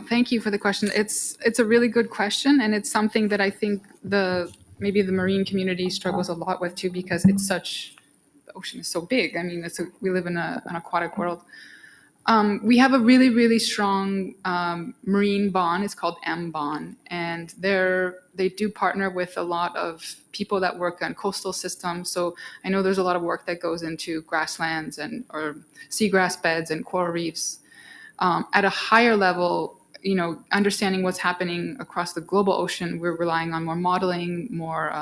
Thank you for the question. It's a really good question, and it's something that I think maybe the marine community struggles a lot with too, because the ocean is so big. I mean, we live in an aquatic world. We have a really, really strong marine bond. It's called MBON, and they do partner with a lot of people that work on coastal systems. So I know there's a lot of work that goes into grasslands or seagrass beds and coral reefs. At a higher level, understanding what's happening across the global ocean, we're relying on more modeling, more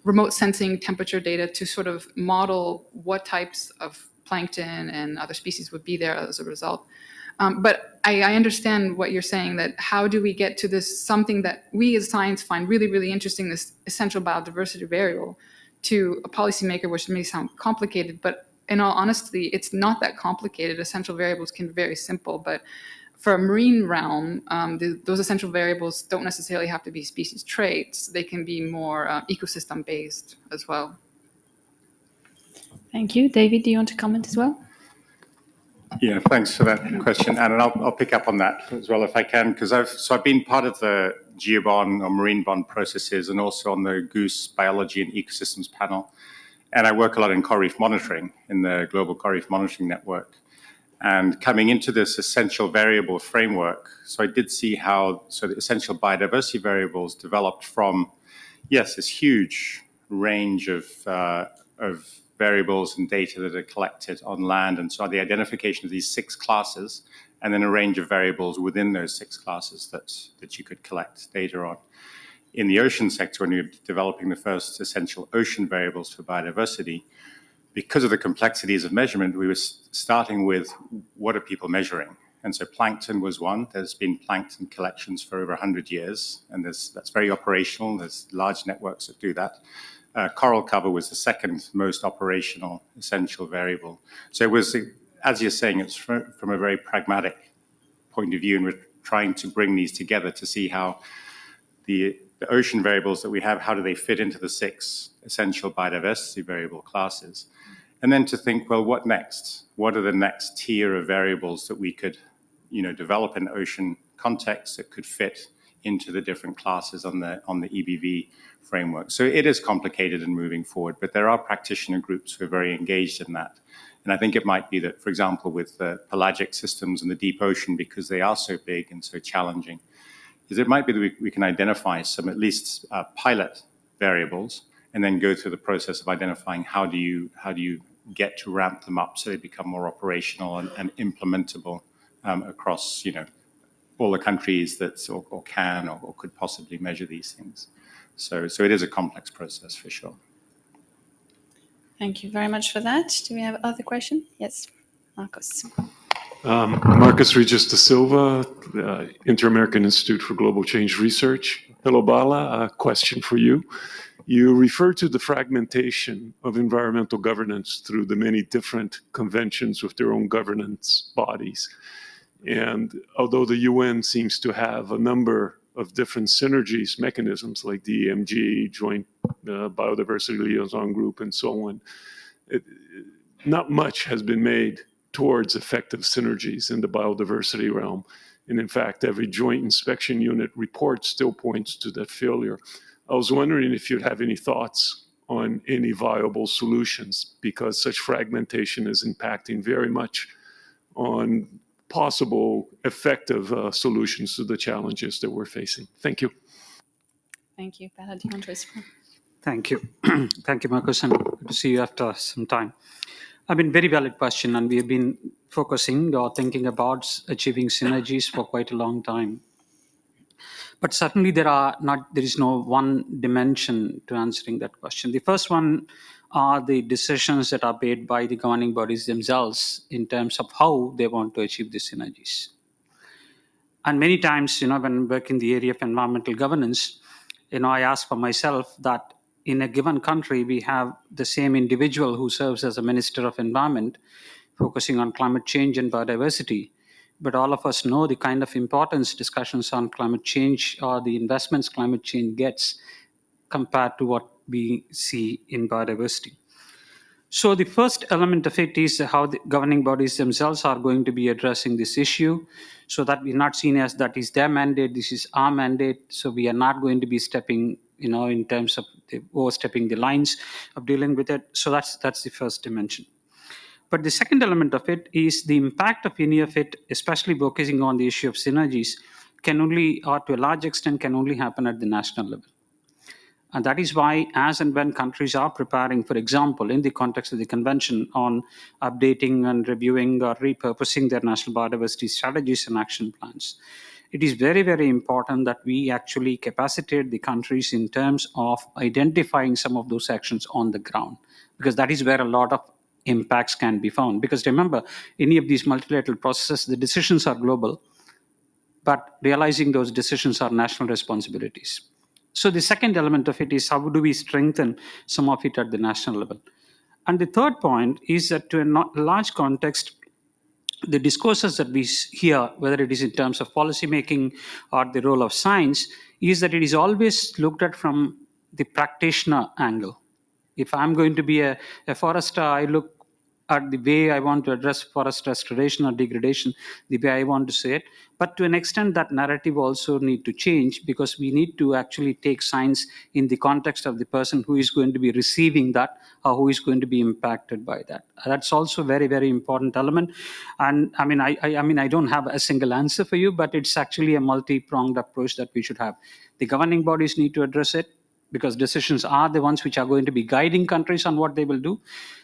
remote sensing temperature data to sort of model what types of plankton and other species would be there as a result. But I understand what you're saying, that how do we get to this, something that we as science find really, really interesting, this essential biodiversity variable, to a policymaker, which may sound complicated, but in all honesty, it's not that complicated. Essential variables can be very simple, but for a marine realm, those essential variables don't necessarily have to be species traits. They can be more ecosystem-based as well. Thank you. David, do you want to comment as well? Yeah, thanks for that question, Anne, and I'll pick up on that as well if I can, because I've been part of the GeoBond or marine bond processes and also on the Goose Biology and Ecosystems panel. And I work a lot in coral reef monitoring in the Global Coral Reef Monitoring Network. And coming into this essential variable framework, so I did see how the essential biodiversity variables developed from, yes, this huge range of variables and data that are collected on land. And so the identification of these 6 classes, and then a range of variables within those 6 classes that you could collect data on. In the ocean sector, when we were developing the first essential ocean variables for biodiversity, because of the complexities of measurement, we were starting with what are people measuring? And so plankton was one. There's been plankton collections for over 100 years, and that's very operational. There's large networks that do that. Coral cover was the second most operational essential variable. So it was, as you're saying, it's from a very pragmatic point of view, and we're trying to bring these together to see how the ocean variables that we have, how do they fit into the 6 essential biodiversity variable classes? And then to think, well, what next? What are the next tier of variables that we could, develop in ocean context that could fit into the different classes on the EBV framework? So it is complicated and moving forward, but there are practitioner groups who are very engaged in that. And I think it might be that, for example, with the pelagic systems in the deep ocean, because they are so big and so challenging, is it might be that we can identify some at least pilot variables and then go through the process of identifying how do you get to ramp them up so they become more operational and implementable across all the countries that or can or could possibly measure these things. So it is a complex process for sure. Thank you very much for that. Do we have other questions? Yes, Marcos. Marcos Regis da Silva, Inter-American Institute for Global Change Research. Hello, Bala. A question for you. You refer to the fragmentation of environmental governance through the many different conventions with their own governance bodies. And although the UN seems to have a number of different synergies mechanisms like the EMG, Joint Biodiversity Liaison Group, and so on, not much has been made towards effective synergies in the biodiversity realm. And in fact, every joint inspection unit report still points to that failure. I was wondering if you'd have any thoughts on any viable solutions, because such fragmentation is impacting very much on possible effective solutions to the challenges that we're facing. Thank you. Thank you. Bella, do you want to respond? Thank you. Thank you, Marcus, and good to see you after some time. I mean, very valid question, and we have been focusing or thinking about achieving synergies for quite a long time. But certainly there is no one dimension to answering that question. The first one are the decisions that are made by the governing bodies themselves in terms of how they want to achieve the synergies. And many times, when working in the area of environmental governance, I ask for myself that in a given country, we have the same individual who serves as a Minister of Environment, focusing on climate change and biodiversity. But all of us know the kind of importance discussions on climate change or the investments climate change gets compared to what we see in biodiversity. So the first element of it is how the governing bodies themselves are going to be addressing this issue, so that we're not seen as that is their mandate, this is our mandate. So we are not going to be stepping, in terms of overstepping the lines of dealing with it. So that's the first dimension. But the second element of it is the impact of any of it, especially focusing on the issue of synergies, can only, or to a large extent, can only happen at the national level. And that is why, as and when countries are preparing, for example, in the context of the convention on updating and reviewing or repurposing their national biodiversity strategies and action plans, it is very, very important that we actually capacitate the countries in terms of identifying some of those actions on the ground, because that is where a lot of impacts can be found. Because remember, any of these multilateral processes, the decisions are global, but realizing those decisions are national responsibilities. So the second element of it is how do we strengthen some of it at the national level? And the third point is that to a large context, the discourses that we hear, whether it is in terms of policy making or the role of science, is that it is always looked at from the practitioner angle. If I'm going to be a forester, I look at the way I want to address forest restoration or degradation, the way I want to say it. But to an extent, that narrative also need to change, because we need to actually take science in the context of the person who is going to be receiving that or who is going to be impacted by that. That's also a very, very important element. And I don't have a single answer for you, but it's actually a multi-pronged approach that we should have. The governing bodies need to address it, because decisions are the ones which are going to be guiding countries on what they will do.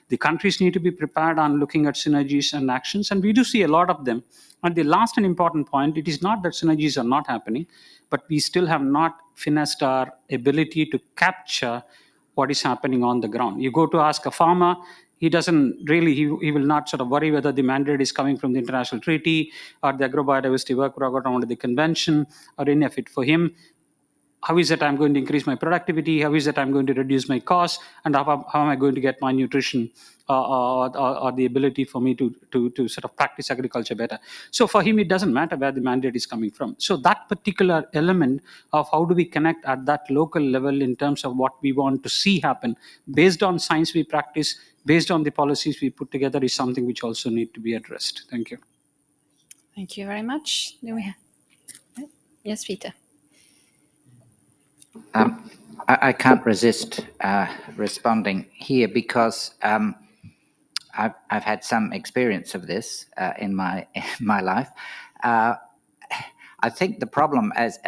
The countries need to be prepared on looking at synergies and actions, and we do see a lot of them. And the last and important point, it is not that synergies are not happening, but we still have not finessed our ability to capture what is happening on the ground. You go to ask a farmer, he doesn't really, he will not sort of worry whether the mandate is coming from the international treaty or the agrobiodiversity work program or the convention or any of it. For him, how is it I'm going to increase my productivity? How is it I'm going to reduce my costs? And how am I going to get my nutrition or the ability for me to sort of practice agriculture better? So for him, it doesn't matter where the mandate is coming from. So that particular element of how do we connect at that local level in terms of what we want to see happen based on science we practice, based on the policies we put together, is something which also need to be addressed. Thank you. Thank you very much. Do we have? Yes, Peter. I can't resist responding here, because I've had some experience of this in my life. I think the problem, as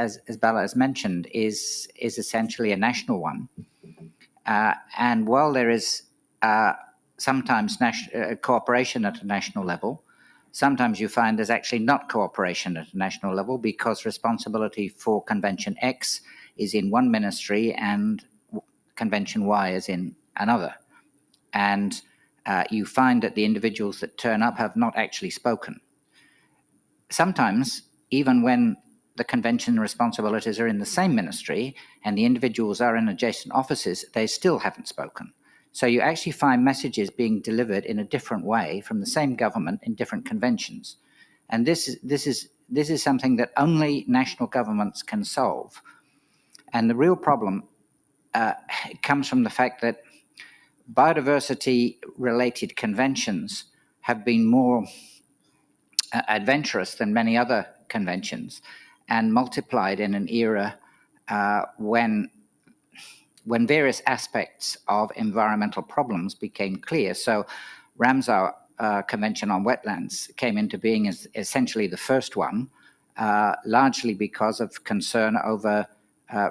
Bella has mentioned, is essentially a national one. And while there is sometimes cooperation at a national level, sometimes you find there's actually not cooperation at a national level, because responsibility for Convention X is in one ministry and Convention Y is in another. And you find that the individuals that turn up have not actually spoken. Sometimes, even when the convention responsibilities are in the same ministry and the individuals are in adjacent offices, they still haven't spoken. So you actually find messages being delivered in a different way from the same government in different conventions. And this is something that only national governments can solve. And the real problem comes from the fact that biodiversity-related conventions have been more adventurous than many other conventions and multiplied in an era when various aspects of environmental problems became clear. So Ramsar Convention on Wetlands came into being as essentially the first one, largely because of concern over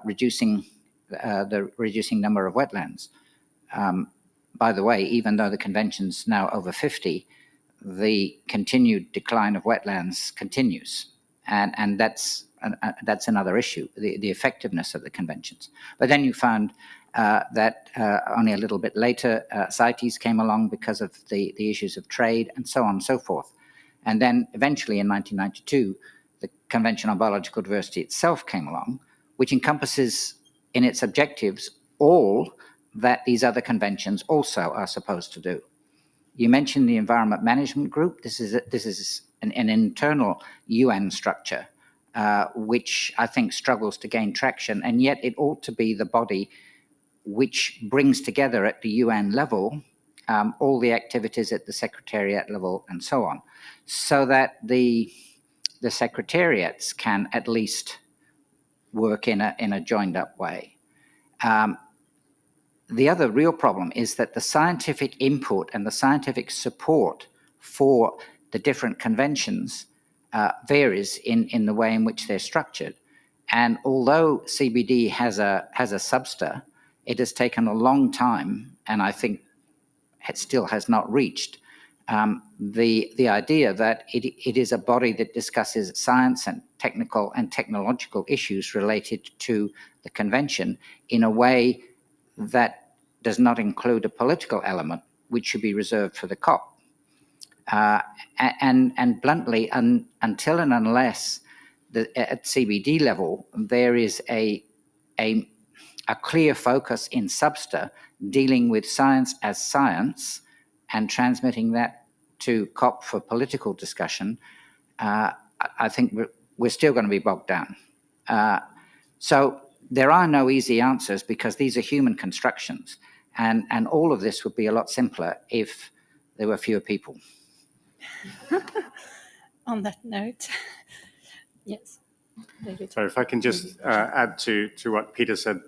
reducing number of wetlands. By the way, even though the convention's now over 50, the continued decline of wetlands continues, and that's another issue, the effectiveness of the conventions. But then you found that only a little bit later, CITES came along because of the issues of trade and so on and so forth. And then eventually in 1992, the Convention on Biological Diversity itself came along, which encompasses in its objectives all that these other conventions also are supposed to do. You mentioned the Environment Management Group. This is an internal UN structure, which I think struggles to gain traction, and yet it ought to be the body which brings together at the UN level all the activities at the Secretariat level and so on, so that the secretariats can at least work in a joined-up way. The other real problem is that the scientific input and the scientific support for the different conventions varies in the way in which they're structured. And although CBD has a subster, it has taken a long time, and I think it still has not reached the idea that it is a body that discusses science and technical and technological issues related to the convention in a way that does not include a political element, which should be reserved for the COP. And bluntly, until and unless at CBD level there is a clear focus in subster dealing with science as science and transmitting that to COP for political discussion, I think we're still going to be bogged down. So there are no easy answers because these are human constructions, and all of this would be a lot simpler if there were fewer people. On that note, yes. So if I can just add to what Peter said,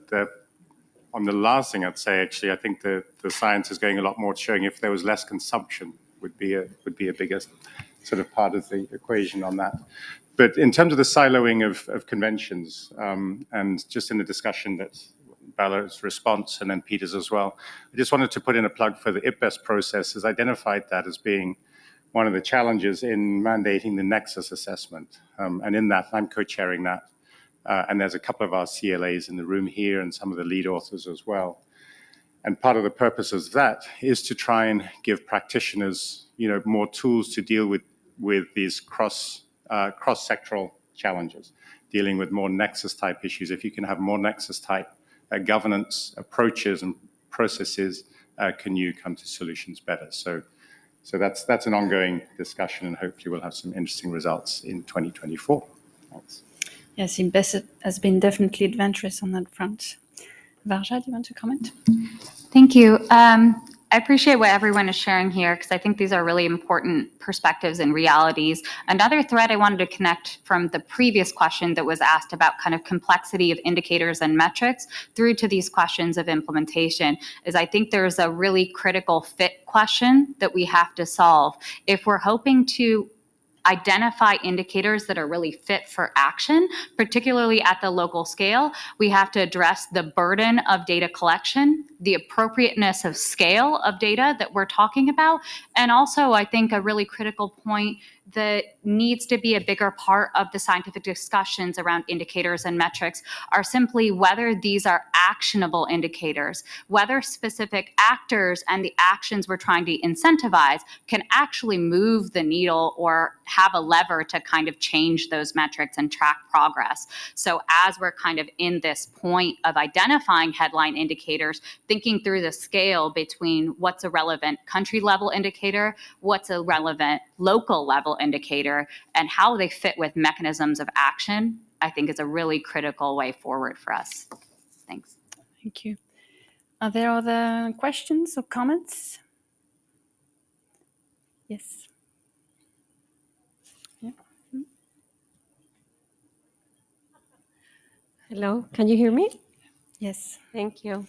on the last thing I'd say, actually, I think the science is going a lot more showing if there was less consumption would be a bigger sort of part of the equation on that. But in terms of the siloing of conventions, and just in the discussion that Bala's response and then Peter's as well, I just wanted to put in a plug for the IPBES process, has identified that as being one of the challenges in mandating the nexus assessment. And in that, I'm co-chairing that. And there's a couple of our CLAs in the room here and some of the lead authors as well. And part of the purpose of that is to try and give practitioners, more tools to deal with these cross-sectoral challenges, dealing with more nexus-type issues. If you can have more nexus-type governance approaches and processes, can you come to solutions better? So that's an ongoing discussion, and hopefully we'll have some interesting results in 2024. Thanks. Yes, IPBES has been definitely adventurous on that front. Varja, do you want to comment? Thank you. I appreciate what everyone is sharing here because I think these are really important perspectives and realities. Another thread I wanted to connect from the previous question that was asked about kind of complexity of indicators and metrics through to these questions of implementation is I think there's a really critical fit question that we have to solve. If we're hoping to identify indicators that are really fit for action, particularly at the local scale, we have to address the burden of data collection, the appropriateness of scale of data that we're talking about, and also I think a really critical point that needs to be a bigger part of the scientific discussions around indicators and metrics are simply whether these are actionable indicators, whether specific actors and the actions we're trying to incentivize can actually move the needle or have a lever to kind of change those metrics and track progress. So as we're kind of in this point of identifying headline indicators, thinking through the scale between what's a relevant country level indicator, what's a relevant local level indicator, and how they fit with mechanisms of action, I think is a really critical way forward for us. Thanks. Thank you. Are there other questions or comments? Yes. Yeah. Hello, can you hear me? Yes. Thank you.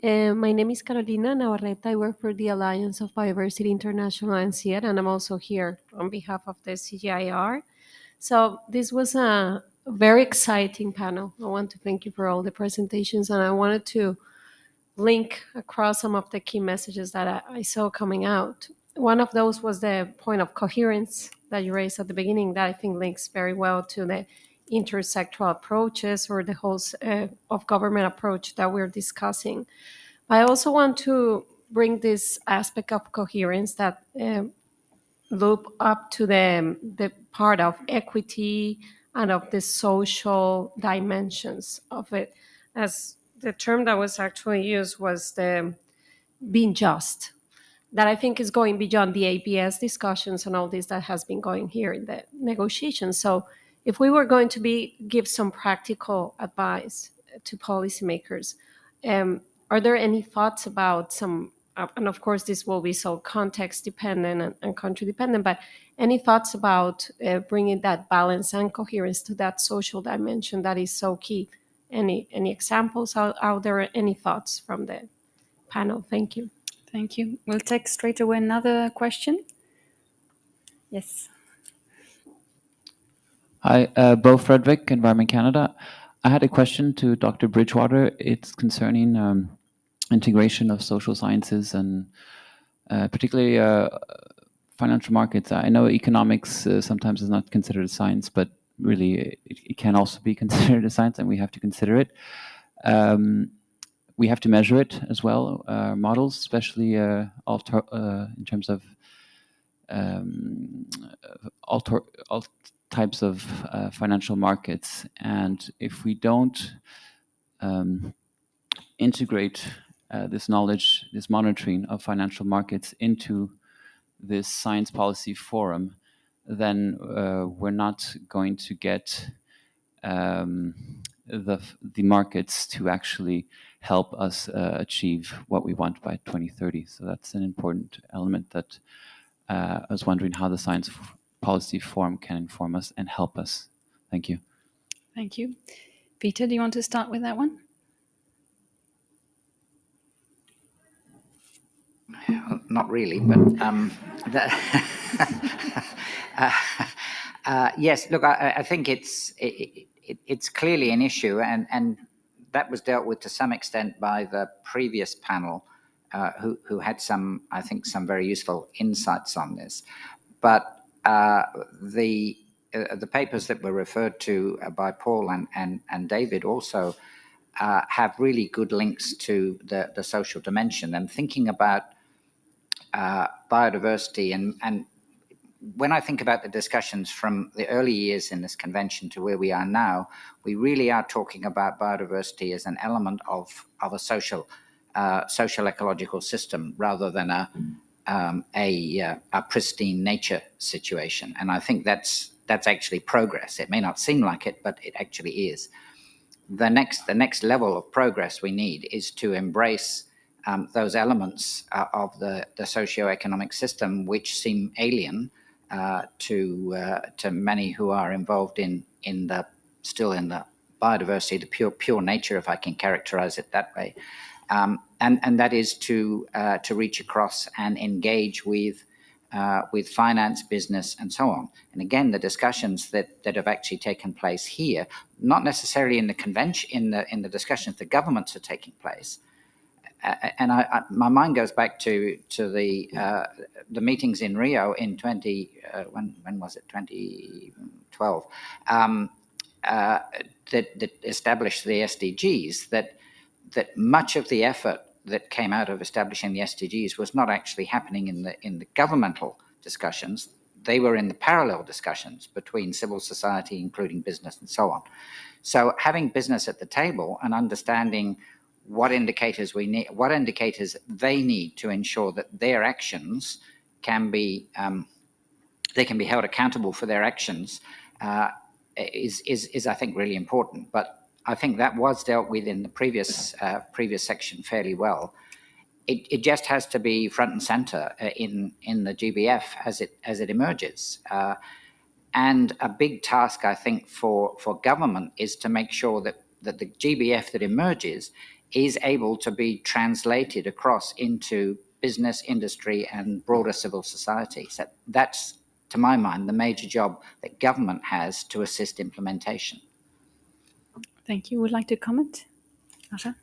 My name is Carolina Navarrete. I work for the Alliance of Biodiversity International and CIED, and I'm also here on behalf of the CGIAR. So this was a very exciting panel. I want to thank you for all the presentations, and I wanted to link across some of the key messages that I saw coming out. One of those was the point of coherence that you raised at the beginning that I think links very well to the intersectoral approaches or the whole of government approach that we're discussing. I also want to bring this aspect of coherence that loop up to the part of equity and of the social dimensions of it. As the term that was actually used was the being just, that I think is going beyond the ABS discussions and all this that has been going here in the negotiations. So if we were going to give some practical advice to policymakers, are there any thoughts about some, and of course this will be so context dependent and country dependent, but any thoughts about bringing that balance and coherence to that social dimension that is so key? Any examples? Are there any thoughts from the panel? Thank you. Thank you. We'll take straight away another question. Yes. Hi, Bo Frederick, Environment Canada. I had a question to Dr. Bridgewater. It's concerning integration of social sciences and particularly financial markets. I know economics sometimes is not considered a science, but really it can also be considered a science, and we have to consider it. We have to measure it as well, models, especially in terms of all types of financial markets. And if we don't integrate this knowledge, this monitoring of financial markets into this science policy forum, then we're not going to get the markets to actually help us achieve what we want by 2030. So that's an important element that I was wondering how the science policy forum can inform us and help us. Thank you. Thank you. Peter, do you want to start with that one? Not really, but yes. Look, I think it's clearly an issue, and that was dealt with to some extent by the previous panel, who had some very useful insights on this. But the papers that were referred to by Paul and David also have really good links to the social dimension and thinking about biodiversity. And when I think about the discussions from the early years in this convention to where we are now, we really are talking about biodiversity as an element of a social ecological system rather than a pristine nature situation. And I think that's actually progress. It may not seem like it, but it actually is. The next level of progress we need is to embrace those elements of the socioeconomic system which seem alien to many who are involved in the biodiversity, the pure nature, if I can characterize it that way, and that is to reach across and engage with finance, business, and so on. And again, the discussions that have actually taken place here, not necessarily in the convention, in the discussions the governments are taking place. And my mind goes back to the meetings in Rio in when was it, 2012, that established the SDGs. That much of the effort that came out of establishing the SDGs was not actually happening in the governmental discussions. They were in the parallel discussions between civil society, including business and so on. So having business at the table and understanding what indicators we need, what indicators they need to ensure that their actions can be held accountable for their actions is I think really important. But I think that was dealt with in the previous section fairly well. It just has to be front and center in the GBF as it emerges. And a big task, I think, for government is to make sure that that the GBF that emerges is able to be translated across into business, industry, and broader civil society. So that's, to my mind, the major job that government has to assist implementation. Thank you. Would like to comment? Asha?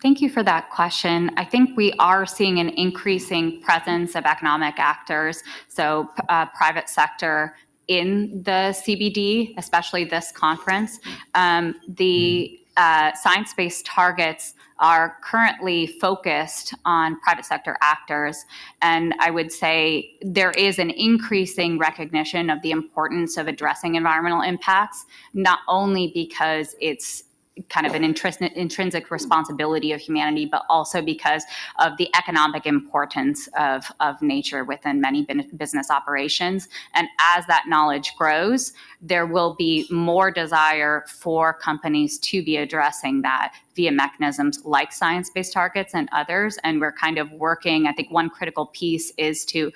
Thank you for that question. I think we are seeing an increasing presence of economic actors, so private sector in the CBD, especially this conference. The science-based targets are currently focused on private sector actors. And I would say there is an increasing recognition of the importance of addressing environmental impacts, not only because it's kind of an intrinsic responsibility of humanity, but also because of the economic importance of nature within many business operations. And as that knowledge grows, there will be more desire for companies to be addressing that via mechanisms like science-based targets and others. And we're kind of working, I think one critical piece is to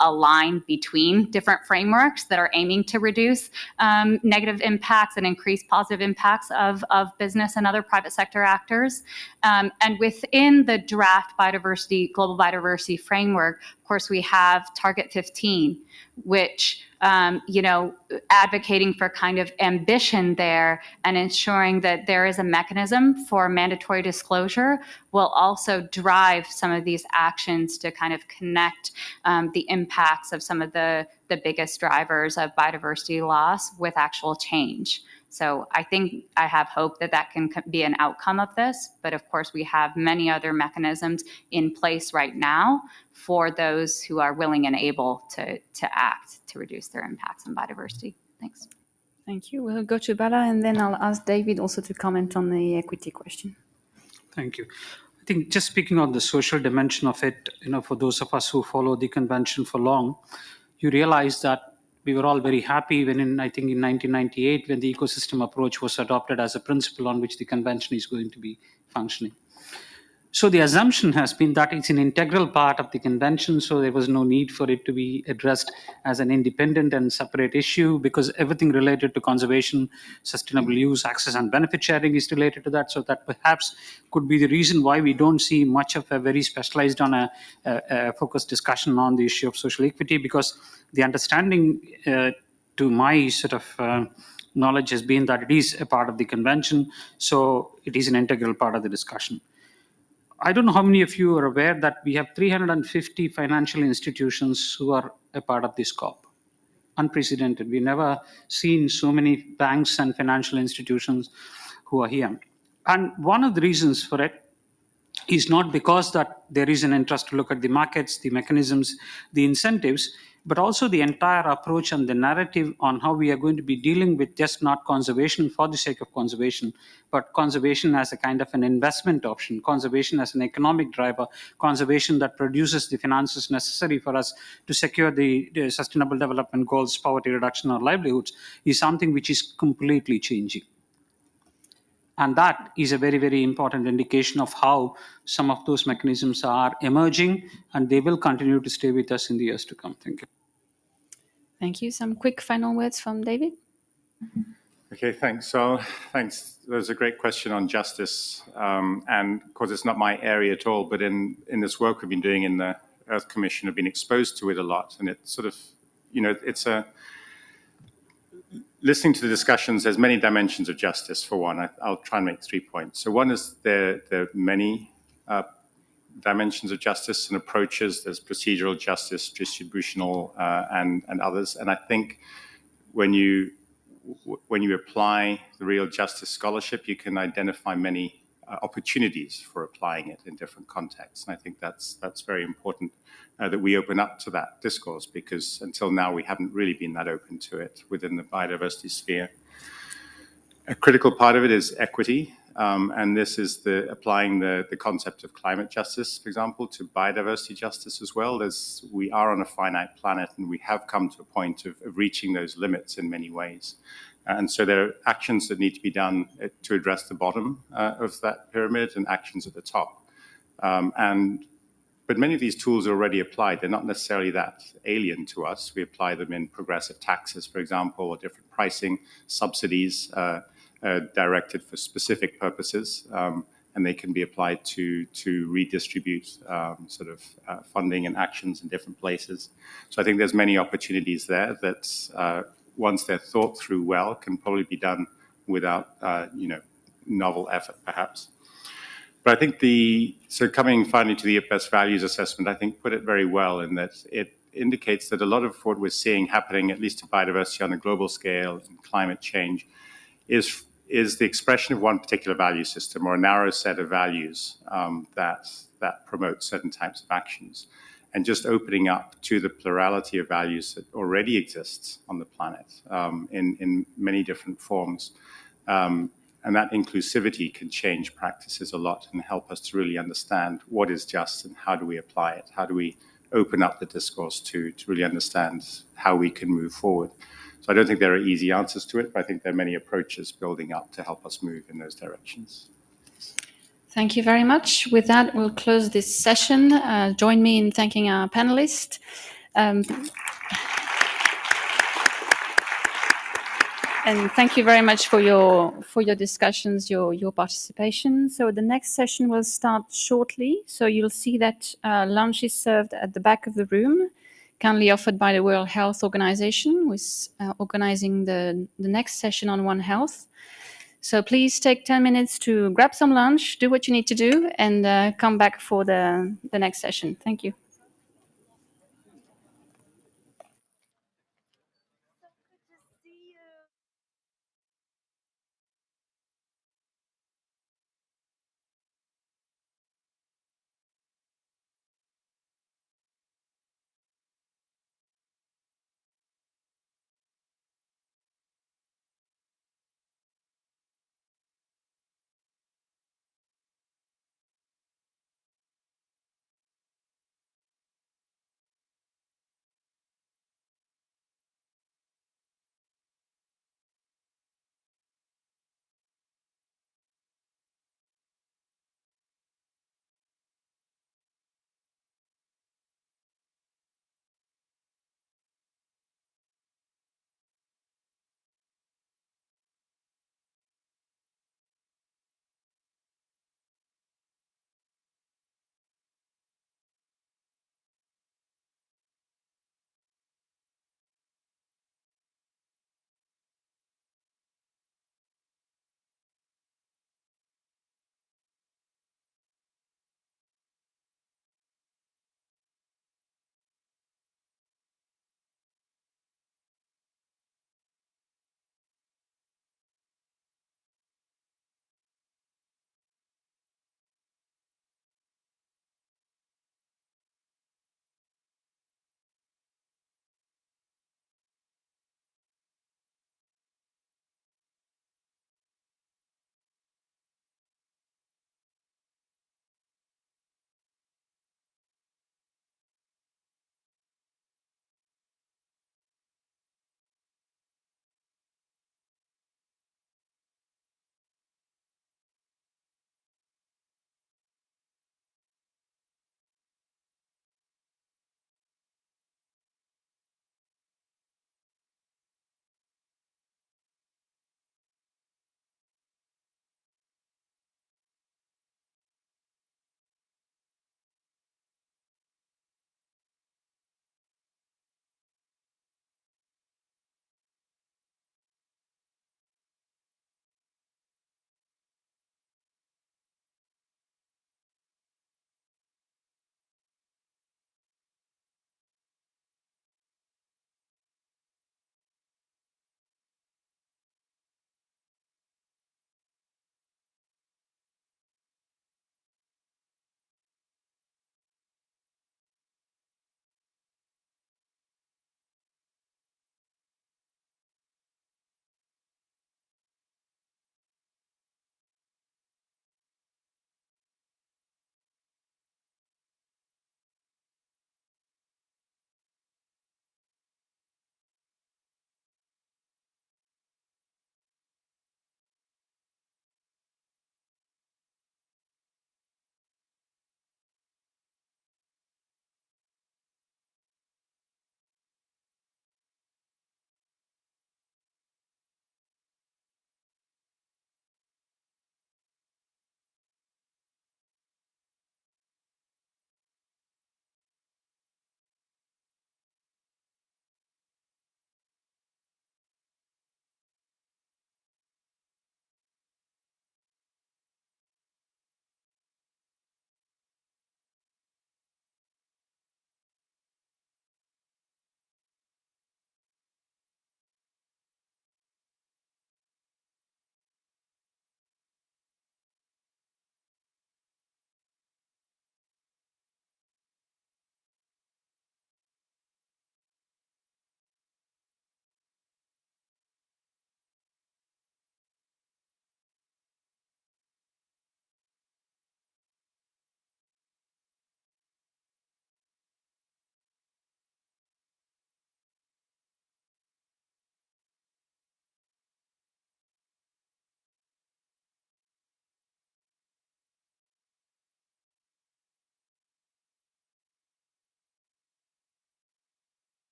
align between different frameworks that are aiming to reduce negative impacts and increase positive impacts of business and other private sector actors. And within the draft global biodiversity framework, of course, we have Target 15, which advocating for kind of ambition there and ensuring that there is a mechanism for mandatory disclosure will also drive some of these actions to kind of connect the impacts of some of the biggest drivers of biodiversity loss with actual change. So I think I have hope that that can be an outcome of this, but of course we have many other mechanisms in place right now for those who are willing and able to act to reduce their impacts on biodiversity. Thanks. Thank you. We'll go to Bala, and then I'll ask David also to comment on the equity question. Thank you. I think just speaking on the social dimension of it, for those of us who follow the convention for long, you realize that we were all very happy when in 1998, when the ecosystem approach was adopted as a principle on which the convention is going to be functioning. So the assumption has been that it's an integral part of the convention, so there was no need for it to be addressed as an independent and separate issue because everything related to conservation, sustainable use, access and benefit sharing is related to that. So that perhaps could be the reason why we don't see much of a very specialized on a focused discussion on the issue of social equity, because the understanding to my sort of knowledge has been that it is a part of the convention, so it is an integral part of the discussion. I don't know how many of you are aware that we have 350 financial institutions who are a part of this COP. Unprecedented. We've never seen so many banks and financial institutions who are here. And one of the reasons for it is not because that there is an interest to look at the markets, the mechanisms, the incentives, but also the entire approach and the narrative on how we are going to be dealing with just not conservation for the sake of conservation, but conservation as a kind of an investment option, conservation as an economic driver, conservation that produces the finances necessary for us to secure the sustainable development goals, poverty reduction, or livelihoods, is something which is completely changing. And that is a very, very important indication of how some of those mechanisms are emerging, and they will continue to stay with us in the years to come. Thank you. Thank you. Some quick final words from David. Okay, thanks. So thanks. There's a great question on justice. And of course, it's not my area at all, but in this work we've been doing in the Earth Commission, I've been exposed to it a lot. And it's sort of, it's a... Listening to the discussions, there's many dimensions of justice, for one. I'll try and make 3 points. So one is there are many dimensions of justice and approaches. There's procedural justice, distributional, and others. And I think when you apply the real justice scholarship, you can identify many opportunities for applying it in different contexts. And I think that's very important that we open up to that discourse, because until now we haven't really been that open to it within the biodiversity sphere. A critical part of it is equity, and this is applying the concept of climate justice, for example, to biodiversity justice as well. We are on a finite planet, and we have come to a point of reaching those limits in many ways. And so there are actions that need to be done to address the bottom of that pyramid and actions at the top. But many of these tools are already applied. They're not necessarily that alien to us. We apply them in progressive taxes, for example, or different pricing, subsidies, directed for specific purposes, and they can be applied to redistribute funding and actions in different places. So I think there's many opportunities there that once they're thought through well, can probably be done without novel effort perhaps. But I think so coming finally to the IPBES values assessment, I think put it very well in that it indicates that a lot of what we're seeing happening, at least to biodiversity on a global scale and climate change, is the expression of one particular value system or a narrow set of values that promote certain types of actions, and just opening up to the plurality of values that already exists on the planet in many different forms. And that inclusivity can change practices a lot and help us to really understand what is just and how do we apply it? How do we open up the discourse to really understand how we can move forward? So I don't think there are easy answers to it, but I think there are many approaches building up to help us move in those directions. Thank you very much. With that, we'll close this session. Join me in thanking our panelists. And thank you very much for your discussions, your participation. So the next session will start shortly. So you'll see that lunch is served at the back of the room, kindly offered by the World Health Organization, who is organizing the next session on One Health. So please take 10 minutes to grab some lunch, do what you need to do, and come back for the next session. Thank you.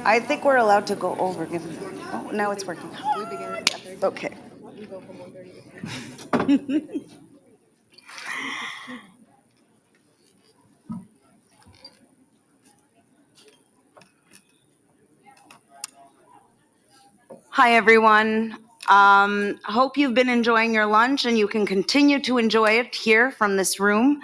I think we're allowed to go over. Oh, now it's working. Okay. Hi, everyone. Hope you've been enjoying your lunch and you can continue to enjoy it here from this room.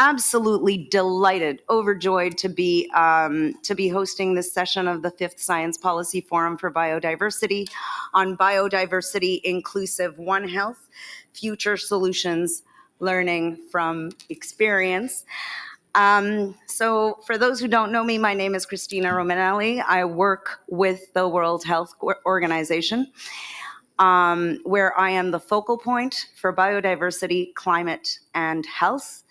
Absolutely delighted, overjoyed to be hosting this session of the 5th Science Policy Forum for Biodiversity on biodiversity inclusive One Health, future solutions, learning from experience. So for those who don't know me, my name is Christina Romanelli. I work with the World Health Organization, where I am the focal point for biodiversity, climate, and health.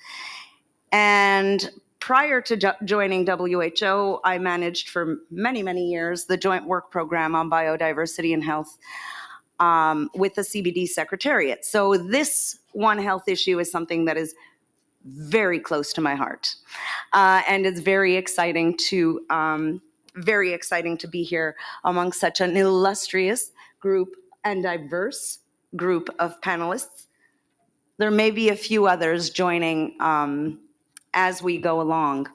And prior to joining WHO, I managed for many, many years the Joint Work Program on Biodiversity and Health with the CBD Secretariat. So this One Health issue is something that is very close to my heart, and it's very exciting to be here among such an illustrious group and diverse group of panelists. There may be a few others joining as we go along.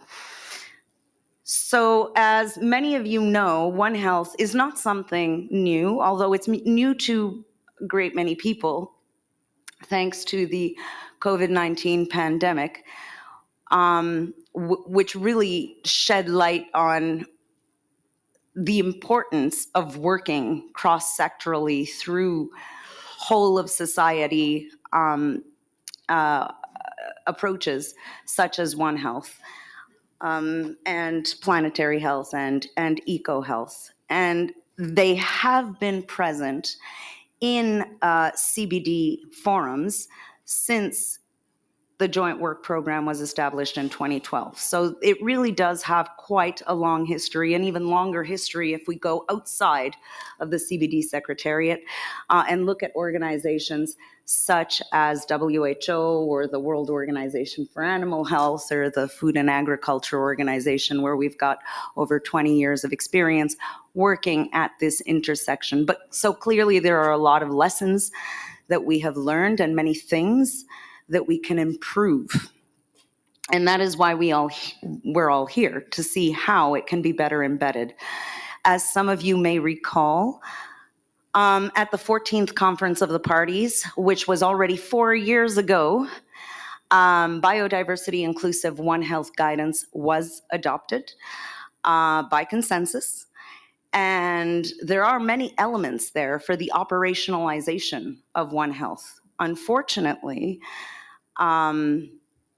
So as many of you know, One Health is not something new, although it's new to a great many people, thanks to the COVID-19 pandemic, which really shed light on the importance of working cross-sectorally through whole of society approaches such as One Health, and planetary health and eco-health. And they have been present in CBD forums since the Joint Work Program was established in 2012. So it really does have quite a long history, and even longer history if we go outside of the CBD Secretariat and look at organizations such as WHO or the World Organization for Animal Health or the Food and Agriculture Organization, where we've got over 20 years of experience working at this intersection. But so clearly there are a lot of lessons that we have learned and many things that we can improve. And that is why we're all here, to see how it can be better embedded. As some of you may recall, at the 14th Conference of the Parties, which was already 4 years ago, Biodiversity Inclusive One Health guidance was adopted by consensus. And there are many elements there for the operationalization of One Health. Unfortunately,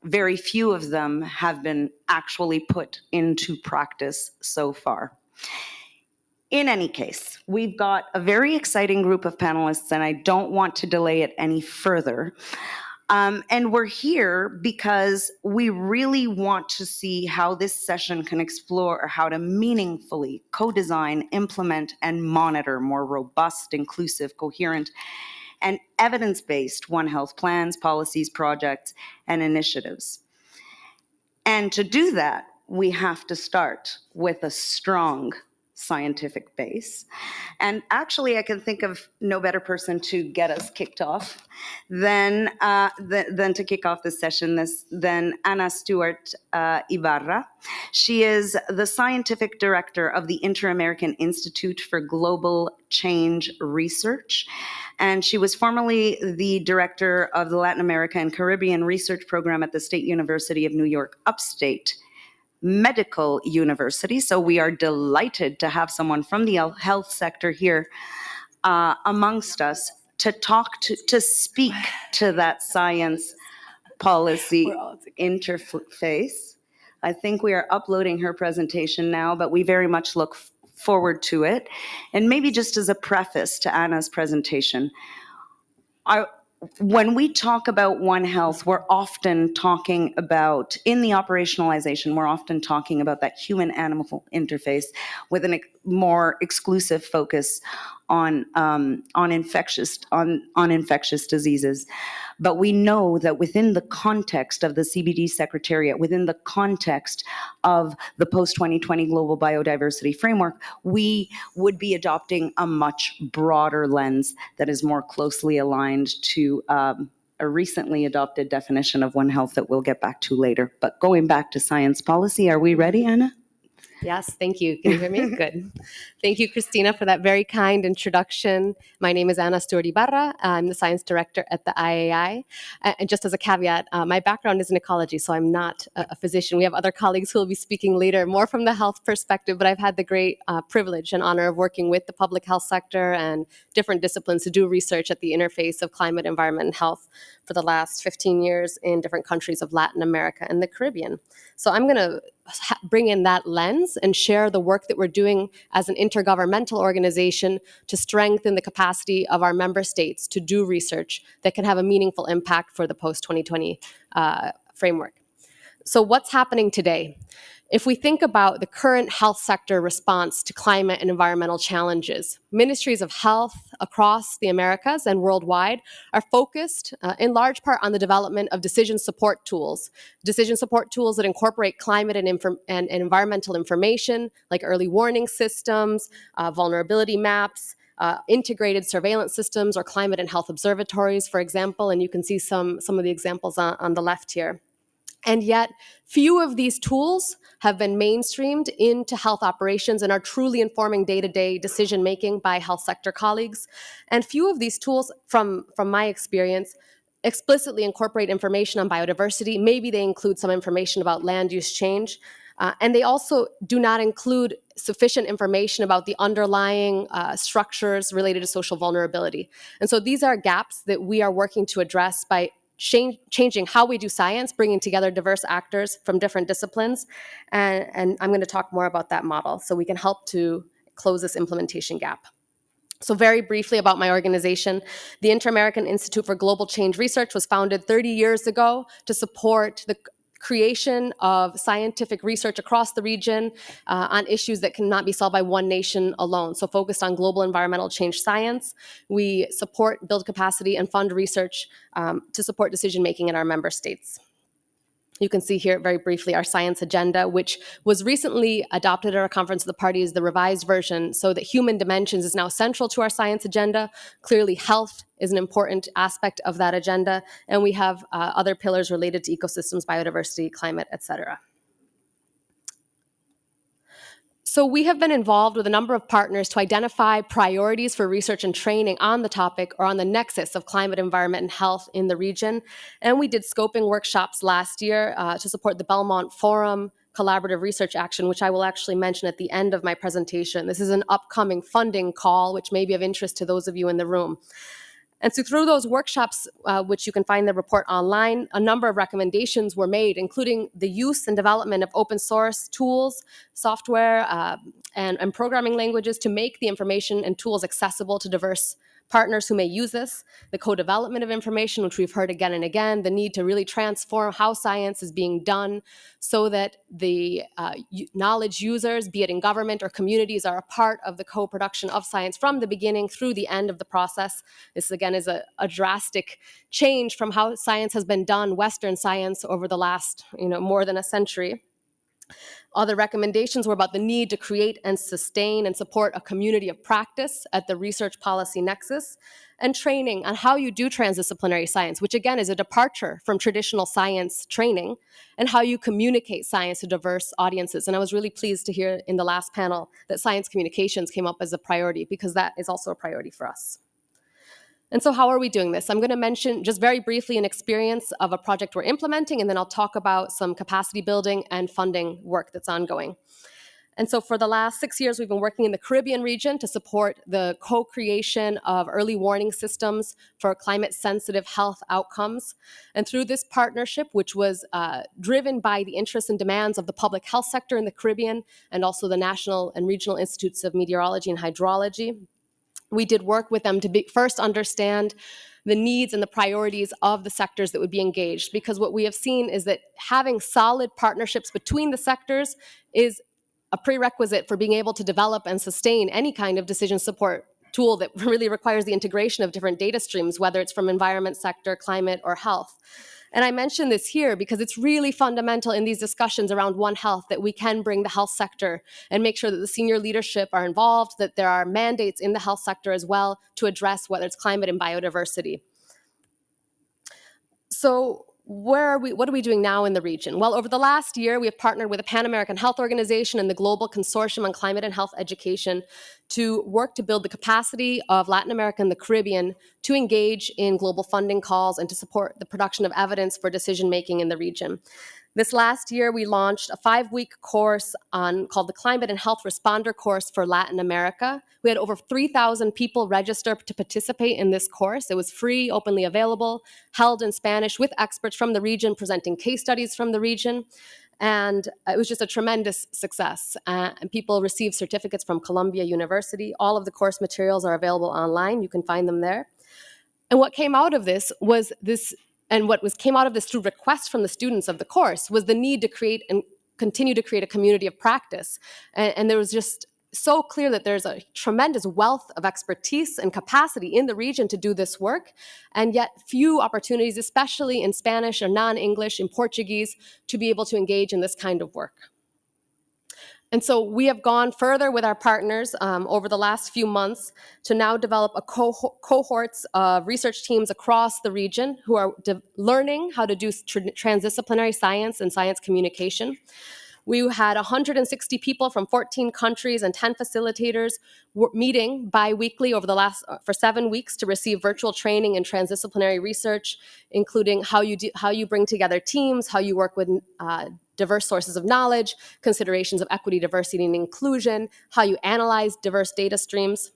very few of them have been actually put into practice so far. In any case, we've got a very exciting group of panelists, and I don't want to delay it any further. And we're here because we really want to see how this session can explore how to meaningfully co-design, implement, and monitor more robust, inclusive, coherent, and evidence-based One Health plans, policies, projects, and initiatives. And to do that, we have to start with a strong scientific base. And actually, I can think of no better person to get us kicked off than to kick off this session than Ana Stewart Ibarra. She is the scientific director of the Inter-American Institute for Global Change Research. And she was formerly the director of the Latin America and Caribbean Research Program at the State University of New York Upstate Medical University. So we are delighted to have someone from the health sector here amongst us to speak to that science policy interface. I think we are uploading her presentation now, but we very much look forward to it. And maybe just as a preface to Anna's presentation, when we talk about One Health, we're often talking about, in the operationalization, we're often talking about that human-animal interface with a more exclusive focus on infectious diseases. But we know that within the context of the CBD Secretariat, within the context of the post-2020 Global Biodiversity Framework, we would be adopting a much broader lens that is more closely aligned to a recently adopted definition of One Health that we'll get back to later. But going back to science policy, are we ready, Anna? Yes, thank you. Can you hear me? Good. Thank you, Christina, for that very kind introduction. My name is Ana Stewart-Ibarra. I'm the science director at the IAI. And just as a caveat, my background is in ecology, so I'm not a physician. We have other colleagues who will be speaking later, more from the health perspective, but I've had the great privilege and honor of working with the public health sector and different disciplines to do research at the interface of climate, environment, and health for the last 15 years in different countries of Latin America and the Caribbean. So I'm going to bring in that lens and share the work that we're doing as an intergovernmental organization to strengthen the capacity of our member states to do research that can have a meaningful impact for the post-2020 framework. So what's happening today? If we think about the current health sector response to climate and environmental challenges, ministries of health across the Americas and worldwide are focused in large part on the development of decision support tools that incorporate climate and environmental information like early warning systems, vulnerability maps, integrated surveillance systems, or climate and health observatories, for example, and you can see some of the examples on the left here. And yet, few of these tools have been mainstreamed into health operations and are truly informing day-to-day decision-making by health sector colleagues. And few of these tools, from my experience, explicitly incorporate information on biodiversity. Maybe they include some information about land use change. And they also do not include sufficient information about the underlying structures related to social vulnerability. And so these are gaps that we are working to address by changing how we do science, bringing together diverse actors from different disciplines. And I'm going to talk more about that model so we can help to close this implementation gap. So very briefly about my organization, the Inter-American Institute for Global Change Research was founded 30 years ago to support the creation of scientific research across the region on issues that cannot be solved by one nation alone. So focused on global environmental change science, we support, build capacity, and fund research to support decision-making in our member states. You can see here very briefly our science agenda, which was recently adopted at our Conference of the Parties, the revised version, so that human dimensions is now central to our science agenda. Clearly, health is an important aspect of that agenda, and we have other pillars related to ecosystems, biodiversity, climate, etc. So we have been involved with a number of partners to identify priorities for research and training on the topic or on the nexus of climate, environment, and health in the region. And we did scoping workshops last year to support the Belmont Forum Collaborative Research Action, which I will actually mention at the end of my presentation. This is an upcoming funding call, which may be of interest to those of you in the room. And so through those workshops, which you can find the report online, a number of recommendations were made, including the use and development of open source tools, software, and programming languages to make the information and tools accessible to diverse partners who may use this, the co-development of information, which we've heard again and again, the need to really transform how science is being done so that the knowledge users, be it in government or communities, are a part of the co-production of science from the beginning through the end of the process. This, again, is a drastic change from how science has been done, Western science, over the last more than a century. Other recommendations were about the need to create and sustain and support a community of practice at the research policy nexus, and training on how you do transdisciplinary science, which again is a departure from traditional science training, and how you communicate science to diverse audiences. And I was really pleased to hear in the last panel that science communications came up as a priority, because that is also a priority for us. And so how are we doing this? I'm going to mention just very briefly an experience of a project we're implementing, and then I'll talk about some capacity building and funding work that's ongoing. And so for the last 6 years, we've been working in the Caribbean region to support the co-creation of early warning systems for climate-sensitive health outcomes. And through this partnership, which was driven by the interests and demands of the public health sector in the Caribbean and also the National and Regional Institutes of Meteorology and Hydrology, we did work with them to first understand the needs and the priorities of the sectors that would be engaged, because what we have seen is that having solid partnerships between the sectors is a prerequisite for being able to develop and sustain any kind of decision support tool that really requires the integration of different data streams, whether it's from environment sector, climate, or health. And I mention this here because it's really fundamental in these discussions around One Health that we can bring the health sector and make sure that the senior leadership are involved, that there are mandates in the health sector as well to address whether it's climate and biodiversity. So what are we doing now in the region? Well, over the last year, we have partnered with the Pan American Health Organization and the Global Consortium on Climate and Health Education to work to build the capacity of Latin America and the Caribbean to engage in global funding calls and to support the production of evidence for decision-making in the region. This last year, we launched a 5-week course called the Climate and Health Responder Course for Latin America. We had over 3,000 people register to participate in this course. It was free, openly available, held in Spanish with experts from the region, presenting case studies from the region. And it was just a tremendous success. And people received certificates from Columbia University. All of the course materials are available online. You can find them there. And what came out of this was came out of this through requests from the students of the course was the need to create and continue to create a community of practice. And there was just so clear that there's a tremendous wealth of expertise and capacity in the region to do this work, and yet few opportunities, especially in Spanish or non-English, in Portuguese, to be able to engage in this kind of work. And so we have gone further with our partners over the last few months to now develop a cohorts of research teams across the region who are learning how to do transdisciplinary science and science communication. We had 160 people from 14 countries and 10 facilitators meeting bi-weekly over the last for 7 weeks to receive virtual training in transdisciplinary research, including how you bring together teams, how you work with diverse sources of knowledge, considerations of equity, diversity, and inclusion, how you analyze diverse data streams.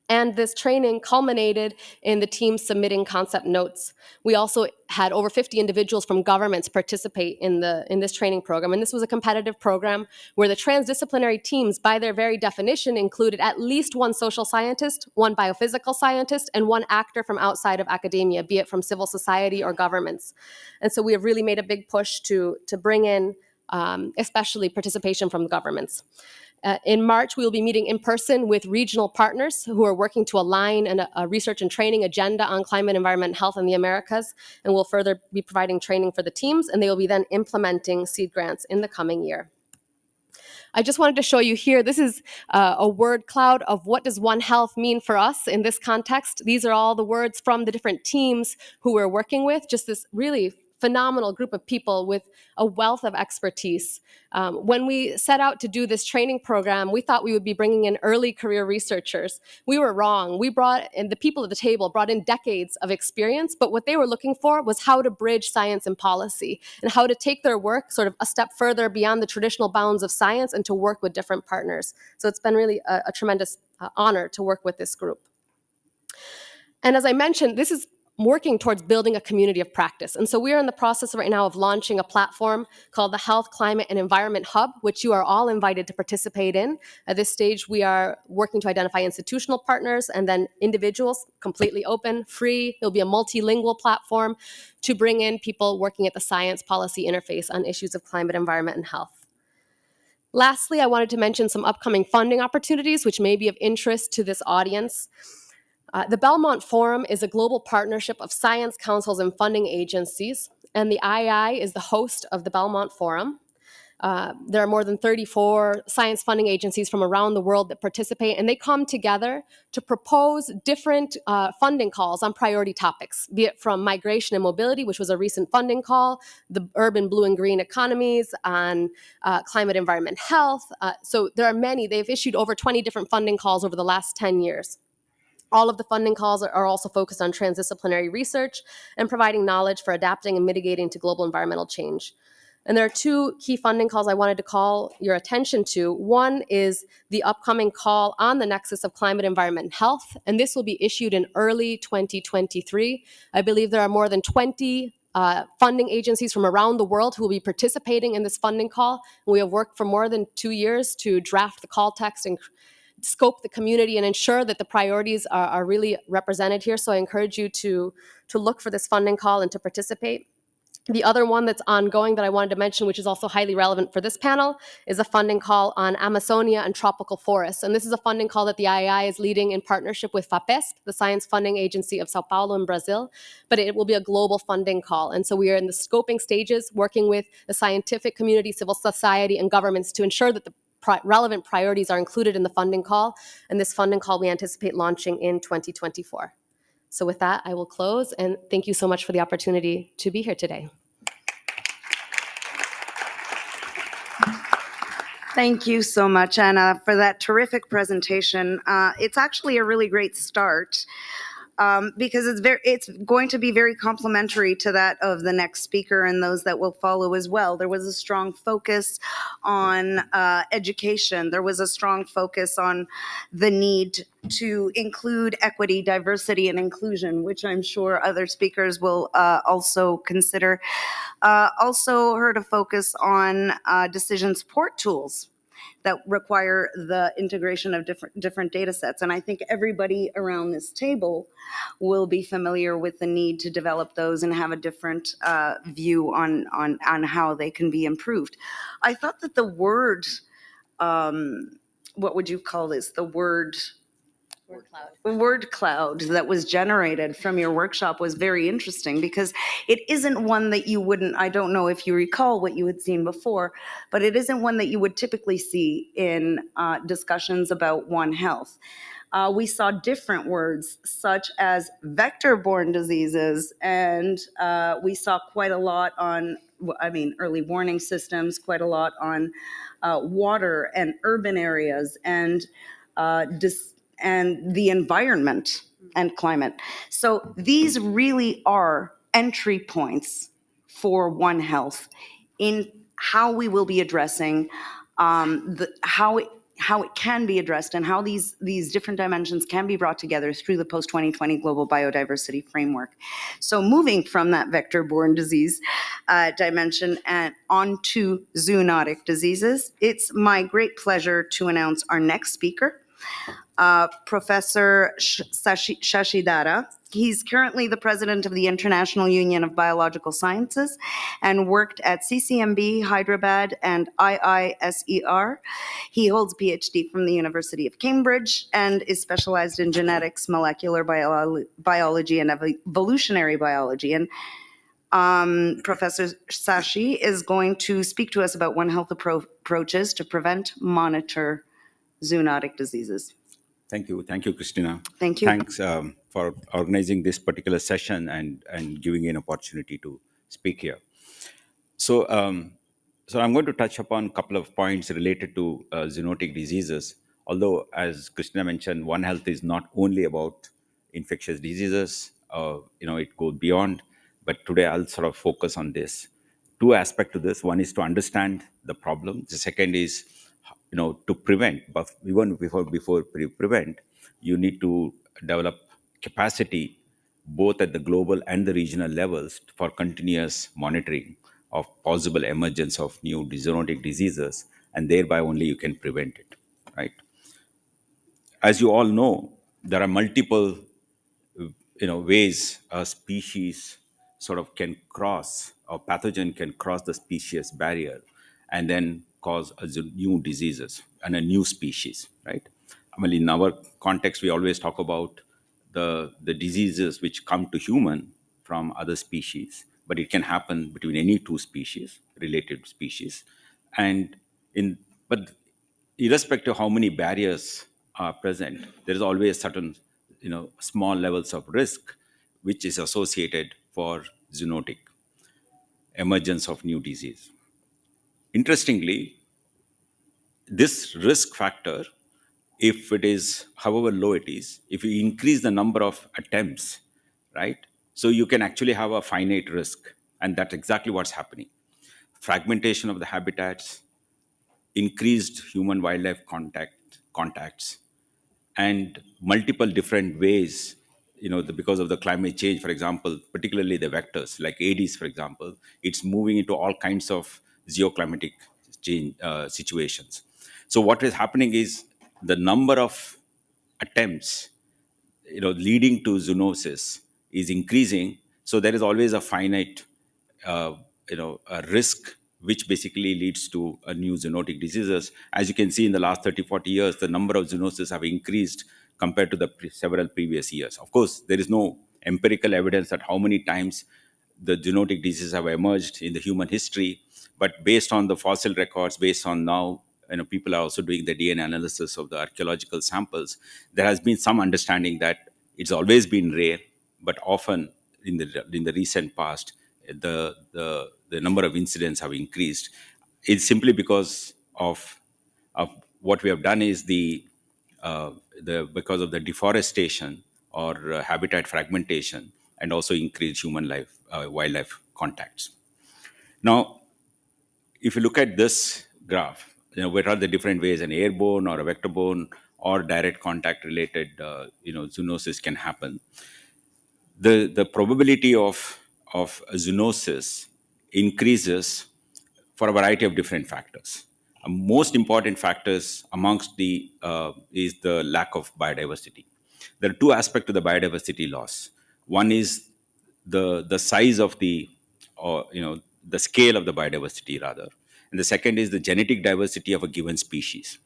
And this training culminated in the team submitting concept notes. We also had over 50 individuals from governments participate in this training program. And this was a competitive program where the transdisciplinary teams, by their very definition, included at least one social scientist, one biophysical scientist, and one actor from outside of academia, be it from civil society or governments. And so we have really made a big push to bring in especially participation from governments. In March, we will be meeting in person with regional partners who are working to align a research and training agenda on climate, environment, and health in the Americas, and we'll further be providing training for the teams, and they will be then implementing seed grants in the coming year. I just wanted to show you here, this is a word cloud of what does One Health mean for us in this context. These are all the words from the different teams who we're working with, just this really phenomenal group of people with a wealth of expertise. When we set out to do this training program, we thought we would be bringing in early career researchers. We were wrong. The people at the table brought in decades of experience, but what they were looking for was how to bridge science and policy and how to take their work sort of a step further beyond the traditional bounds of science and to work with different partners. So it's been really a tremendous honor to work with this group. And as I mentioned, this is working towards building a community of practice. And so we are in the process right now of launching a platform called the Health, Climate, and Environment Hub, which you are all invited to participate in. At this stage, we are working to identify institutional partners and then individuals, completely open, free. It'll be a multilingual platform to bring in people working at the science policy interface on issues of climate, environment, and health. Lastly, I wanted to mention some upcoming funding opportunities which may be of interest to this audience. The Belmont Forum is a global partnership of science councils and funding agencies, and the IAI is the host of the Belmont Forum. There are more than 34 science funding agencies from around the world that participate, and they come together to propose different funding calls on priority topics, be it from migration and mobility, which was a recent funding call, the urban blue and green economies, on climate, environment, health. So there are many. They've issued over 20 different funding calls over the last 10 years. All of the funding calls are also focused on transdisciplinary research and providing knowledge for adapting and mitigating to global environmental change. And there are two key funding calls I wanted to call your attention to. One is the upcoming call on the nexus of climate, environment, and health, and this will be issued in early 2023. I believe there are more than 20 funding agencies from around the world who will be participating in this funding call. And we have worked for more than 2 years to draft the call text and scope the community and ensure that the priorities are really represented here. So I encourage you to look for this funding call and to participate. The other one that's ongoing that I wanted to mention, which is also highly relevant for this panel, is a funding call on Amazonia and tropical forests. And this is a funding call that the IAI is leading in partnership with FAPESP, the Science Funding Agency of Sao Paulo in Brazil, but it will be a global funding call. And so we are in the scoping stages, working with the scientific community, civil society, and governments to ensure that the relevant priorities are included in the funding call. And this funding call we anticipate launching in 2024. So with that, I will close, and thank you so much for the opportunity to be here today. Thank you so much, Anna, for that terrific presentation. It's actually a really great start because it's going to be very complementary to that of the next speaker and those that will follow as well. There was a strong focus on education. There was a strong focus on the need to include equity, diversity, and inclusion, which I'm sure other speakers will also consider. Also heard a focus on decision support tools that require the integration of different data sets. And I think everybody around this table will be familiar with the need to develop those and have a different view on how they can be improved. I thought that the word, what would you call this? The word cloud that was generated from your workshop was very interesting because it isn't one that you wouldn't, I don't know if you recall what you had seen before, but it isn't one that you would typically see in discussions about One Health. We saw different words such as vector-borne diseases, and we saw quite a lot on, early warning systems, quite a lot on water and urban areas and the environment and climate. So these really are entry points for One Health in how we will be addressing how it can be addressed and how these different dimensions can be brought together through the post-2020 global biodiversity framework. So moving from that vector-borne disease dimension and onto zoonotic diseases, it's my great pleasure to announce our next speaker, Professor Shashidhara. He's currently the president of the International Union of Biological Sciences and worked at CCMB, Hyderabad, and IISER. He holds a PhD from the University of Cambridge and is specialized in genetics, molecular biology, and evolutionary biology. And Professor Sashi is going to speak to us about One Health approaches to prevent, monitor zoonotic diseases. Thank you, Christina. Thank you. Thanks for organizing this particular session and giving me an opportunity to speak here. So I'm going to touch upon a couple of points related to zoonotic diseases. Although, as Christina mentioned, One Health is not only about infectious diseases. It goes beyond. But today I'll sort of focus on this. Two aspects to this. One is to understand the problem. The second is to prevent, but even before prevent, you need to develop capacity both at the global and the regional levels for continuous monitoring of possible emergence of new zoonotic diseases, and thereby only you can prevent it, right? As you all know, there are multiple ways a species sort of can cross, or pathogen can cross the species barrier and then cause new diseases and a new species, right? In our context, we always talk about the diseases which come to human from other species, but it can happen between any two species, related species. But irrespective of how many barriers are present, there is always certain small levels of risk which is associated for zoonotic emergence of new disease. Interestingly, this risk factor, if it is, however low it is, if you increase the number of attempts, right, so you can actually have a finite risk, and that's exactly what's happening. Fragmentation of the habitats, increased human-wildlife contacts, and multiple different ways, because of the climate change, for example, particularly the vectors, like Aedes, for example, it's moving into all kinds of geoclimatic change situations. So what is happening is the number of attempts, leading to zoonosis is increasing. So there is always a finite a risk which basically leads to new zoonotic diseases. As you can see, in the last 30, 40 years, the number of zoonoses have increased compared to the several previous years. Of course, there is no empirical evidence that how many times the zoonotic diseases have emerged in the human history, but based on the fossil records, based on now, people are also doing the DNA analysis of the archaeological samples, there has been some understanding that it's always been rare, but often in the recent past, the number of incidents have increased. It's simply because of what we have done is because of the deforestation or habitat fragmentation, and also increased human wildlife contacts. Now, if you look at this graph, what are the different ways an airborne or a vector-borne or direct contact related zoonosis can happen. The probability of zoonosis increases for a variety of different factors. Most important factors amongst is the lack of biodiversity. There are two aspects to the biodiversity loss. One is the size of the scale of the biodiversity rather, and the second is the genetic diversity of a given species.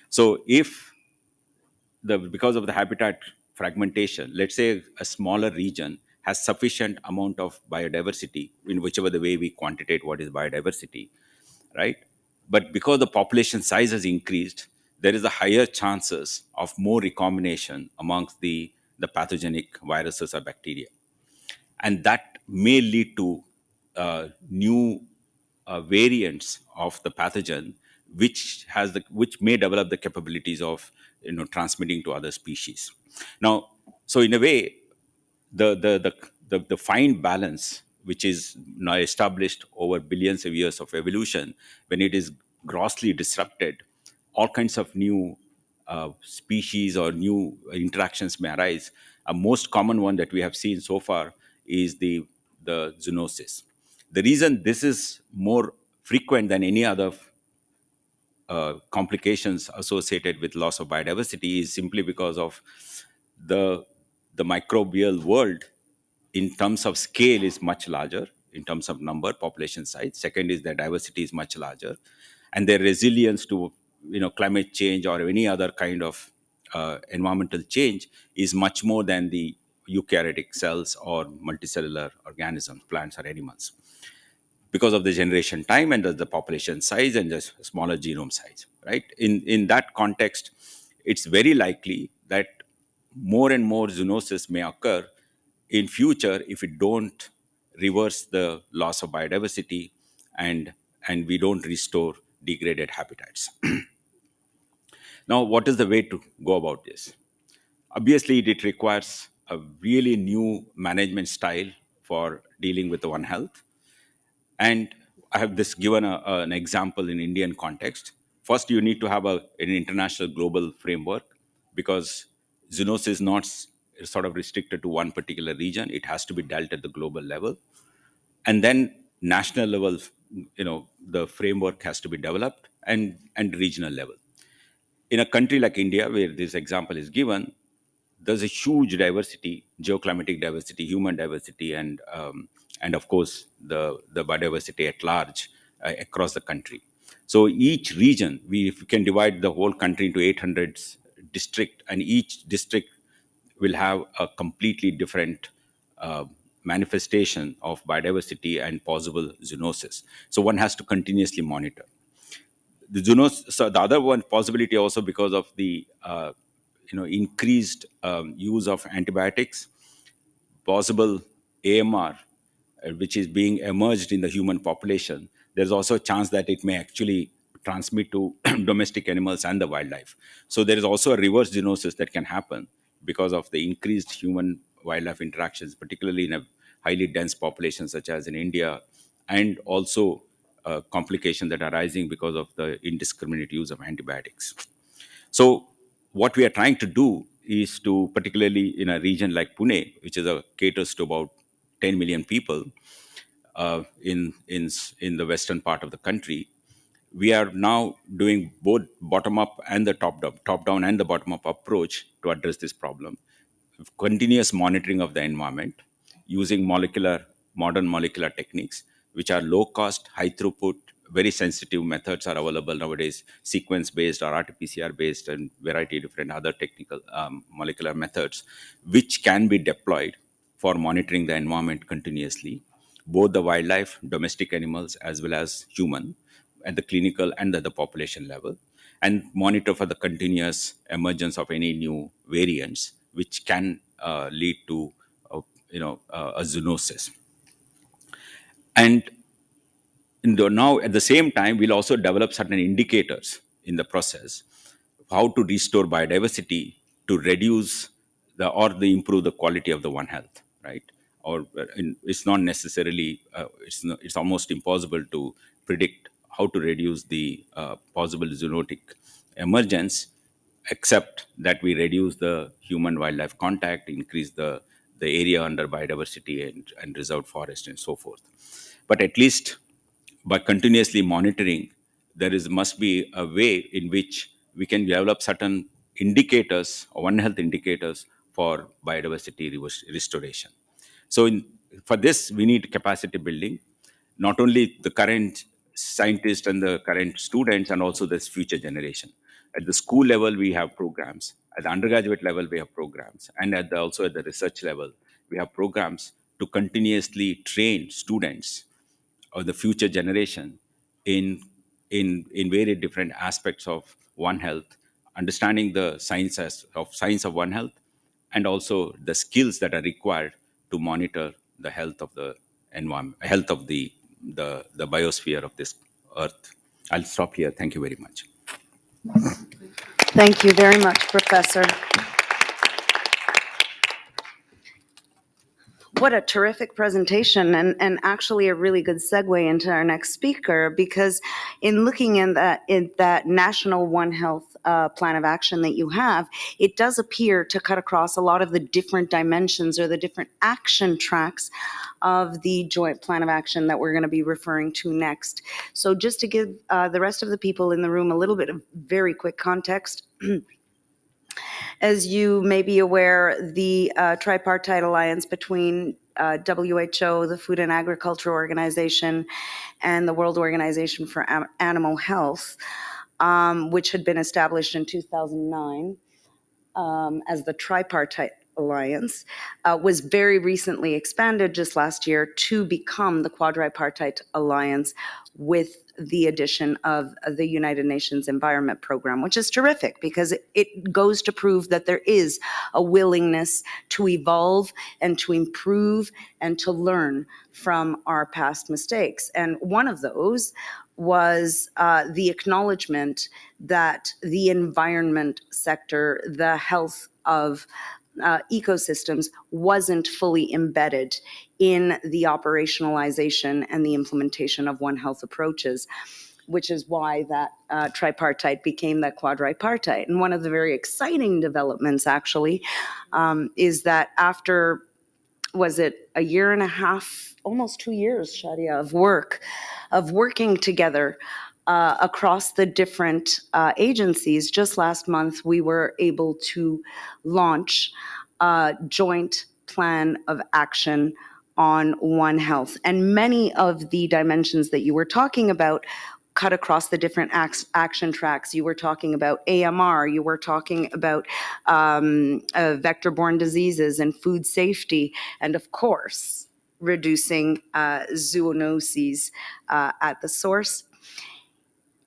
So if because of the habitat fragmentation, let's say a smaller region has sufficient amount of biodiversity, in whichever the way we quantitate what is biodiversity, right? But because the population size has increased, there is a higher chances of more recombination amongst the pathogenic viruses or bacteria. And that may lead to new variants of the pathogen, which may develop the capabilities of transmitting to other species. Now, so in a way, the fine balance, which is now established over billions of years of evolution, when it is grossly disrupted, all kinds of new species or new interactions may arise. A most common one that we have seen so far is the zoonosis. The reason this is more frequent than any other complications associated with loss of biodiversity is simply because of the microbial world in terms of scale is much larger, in terms of number, population size. Second is their diversity is much larger, and their resilience to climate change or any other kind of environmental change is much more than the eukaryotic cells or multicellular organisms, plants or animals, because of the generation time and the population size and the smaller genome size, right? In that context, it's very likely that more and more zoonosis may occur in future if we don't reverse the loss of biodiversity and we don't restore degraded habitats. Now, what is the way to go about this? Obviously, it requires a really new management style for dealing with One Health. And I have given an example in Indian context. First, you need to have an international global framework, because zoonosis is not sort of restricted to one particular region. It has to be dealt at the global level. And then national level, the framework has to be developed, and regional level. In a country like India, where this example is given, there's a huge diversity, geoclimatic diversity, human diversity, and of course, the biodiversity at large across the country. So each region, if we can divide the whole country into 800 districts, and each district will have a completely different manifestation of biodiversity and possible zoonosis. So one has to continuously monitor the zoonosis. So the other one possibility also, because of the increased use of antibiotics, possible AMR, which is being emerged in the human population, there's also a chance that it may actually transmit to domestic animals and the wildlife. So there is also a reverse zoonosis that can happen because of the increased human-wildlife interactions, particularly in a highly dense population such as in India, and also complications that are arising because of the indiscriminate use of antibiotics. So what we are trying to do is to, particularly in a region like Pune, which caters to about 10 million people in the western part of the country, we are now doing both bottom-up and the top-down and the bottom-up approach to address this problem. Continuous monitoring of the environment using modern molecular techniques, which are low cost, high throughput, very sensitive methods are available nowadays, sequence-based or RT-PCR-based and variety of different other technical molecular methods, which can be deployed for monitoring the environment continuously, both the wildlife, domestic animals, as well as human, at the clinical and at the population level, and monitor for the continuous emergence of any new variants, which can lead to, a zoonosis. And now, at the same time, we'll also develop certain indicators in the process how to restore biodiversity to reduce or improve the quality of the One Health, right? Or it's not necessarily, it's almost impossible to predict how to reduce the possible zoonotic emergence, except that we reduce the human-wildlife contact, increase the area under biodiversity and reserved forest and so forth. But at least by continuously monitoring, must be a way in which we can develop certain indicators or One Health indicators for biodiversity restoration. So for this, we need capacity building, not only the current scientists and the current students, and also this future generation. At the school level, we have programs. At the undergraduate level, we have programs. And also at the research level, we have programs to continuously train students or the future generation in very different aspects of One Health, understanding the science of One Health, and also the skills that are required to monitor the health of the environment, health of the biosphere of this earth. I'll stop here. Thank you very much. Thank you very much, Professor. What a terrific presentation, and actually a really good segue into our next speaker, because in looking in that National One Health plan of action that you have, it does appear to cut across a lot of the different dimensions or the different action tracks of the joint plan of action that we're going to be referring to next. So just to give the rest of the people in the room a little bit of very quick context, as you may be aware, the tripartite alliance between WHO, the Food and Agriculture Organization, and the World Organization for Animal Health, which had been established in 2009 as the tripartite alliance, was very recently expanded just last year to become the quadripartite alliance with the addition of the United Nations Environment Program, which is terrific because it goes to prove that there is a willingness to evolve and to improve and to learn from our past mistakes. And one of those was the acknowledgement that the environment sector, the health of ecosystems, wasn't fully embedded in the operationalization and the implementation of One Health approaches, which is why that tripartite became that quadripartite. And one of the very exciting developments, actually, is that after, was it a year and a half, almost 2 years, Shadia, of working together across the different agencies, just last month we were able to launch a joint plan of action on One Health. And many of the dimensions that you were talking about cut across the different action tracks. You were talking about AMR, you were talking about vector-borne diseases and food safety, and of course, reducing zoonoses at the source.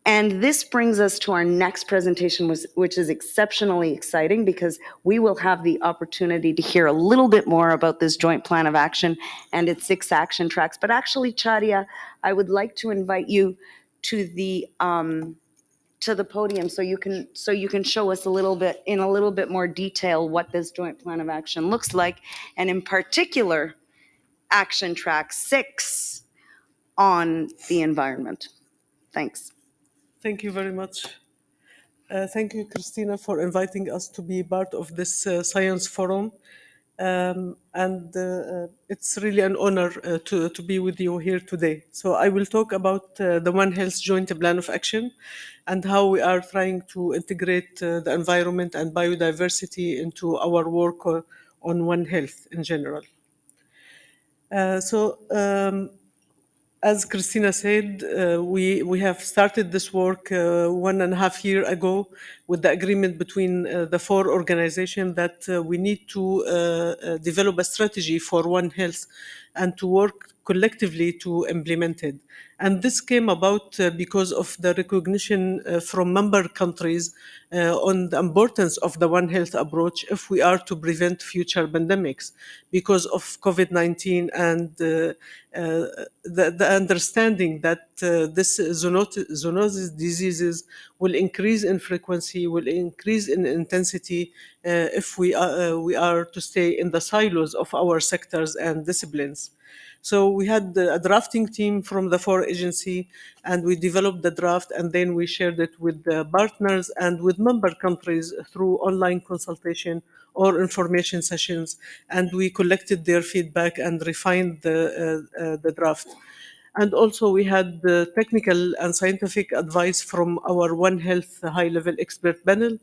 And this brings us to our next presentation, which is exceptionally exciting because we will have the opportunity to hear a little bit more about this joint plan of action and its 6 action tracks. But actually, Chadia, I would like to invite you to the podium so you can show us a little bit more detail what this joint plan of action looks like, and in particular, action track 6 on the environment. Thanks. Thank you very much. Thank you, Christina, for inviting us to be part of this science forum. It's really an honor to be with you here today. So I will talk about the One Health Joint Plan of Action and how we are trying to integrate the environment and biodiversity into our work on One Health in general. as Christina said, we have started this work 1.5 years ago with the agreement between the 4 organizations that we need to develop a strategy for One Health and to work collectively to implement it. And this came about because of the recognition from member countries on the importance of the One Health approach if we are to prevent future pandemics because of COVID-19 and the understanding that this zoonosis diseases will increase in frequency, will increase in intensity if we are to stay in the silos of our sectors and disciplines. So we had a drafting team from the 4 agency, and we developed the draft, and then we shared it with the partners and with member countries through online consultation or information sessions, and we collected their feedback and refined the draft. And also we had the technical and scientific advice from our One Health high-level expert panel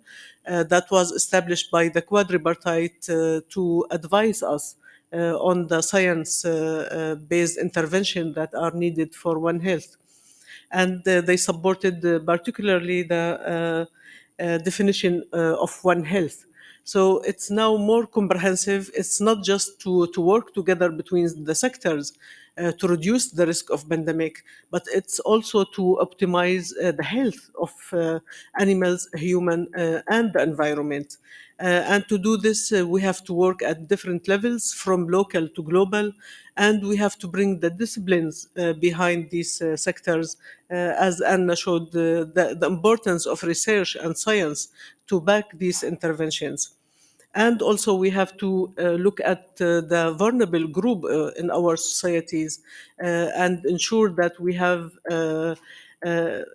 that was established by the quadripartite to advise us on the science-based intervention that are needed for One Health. And they supported particularly the definition of One Health. So it's now more comprehensive. It's not just to work together between the sectors to reduce the risk of pandemic, but it's also to optimize the health of animals, human, and the environment. And to do this, we have to work at different levels, from local to global, and we have to bring the disciplines behind these sectors, as Anna showed, the importance of research and science to back these interventions. And also we have to look at the vulnerable group in our societies and ensure that we have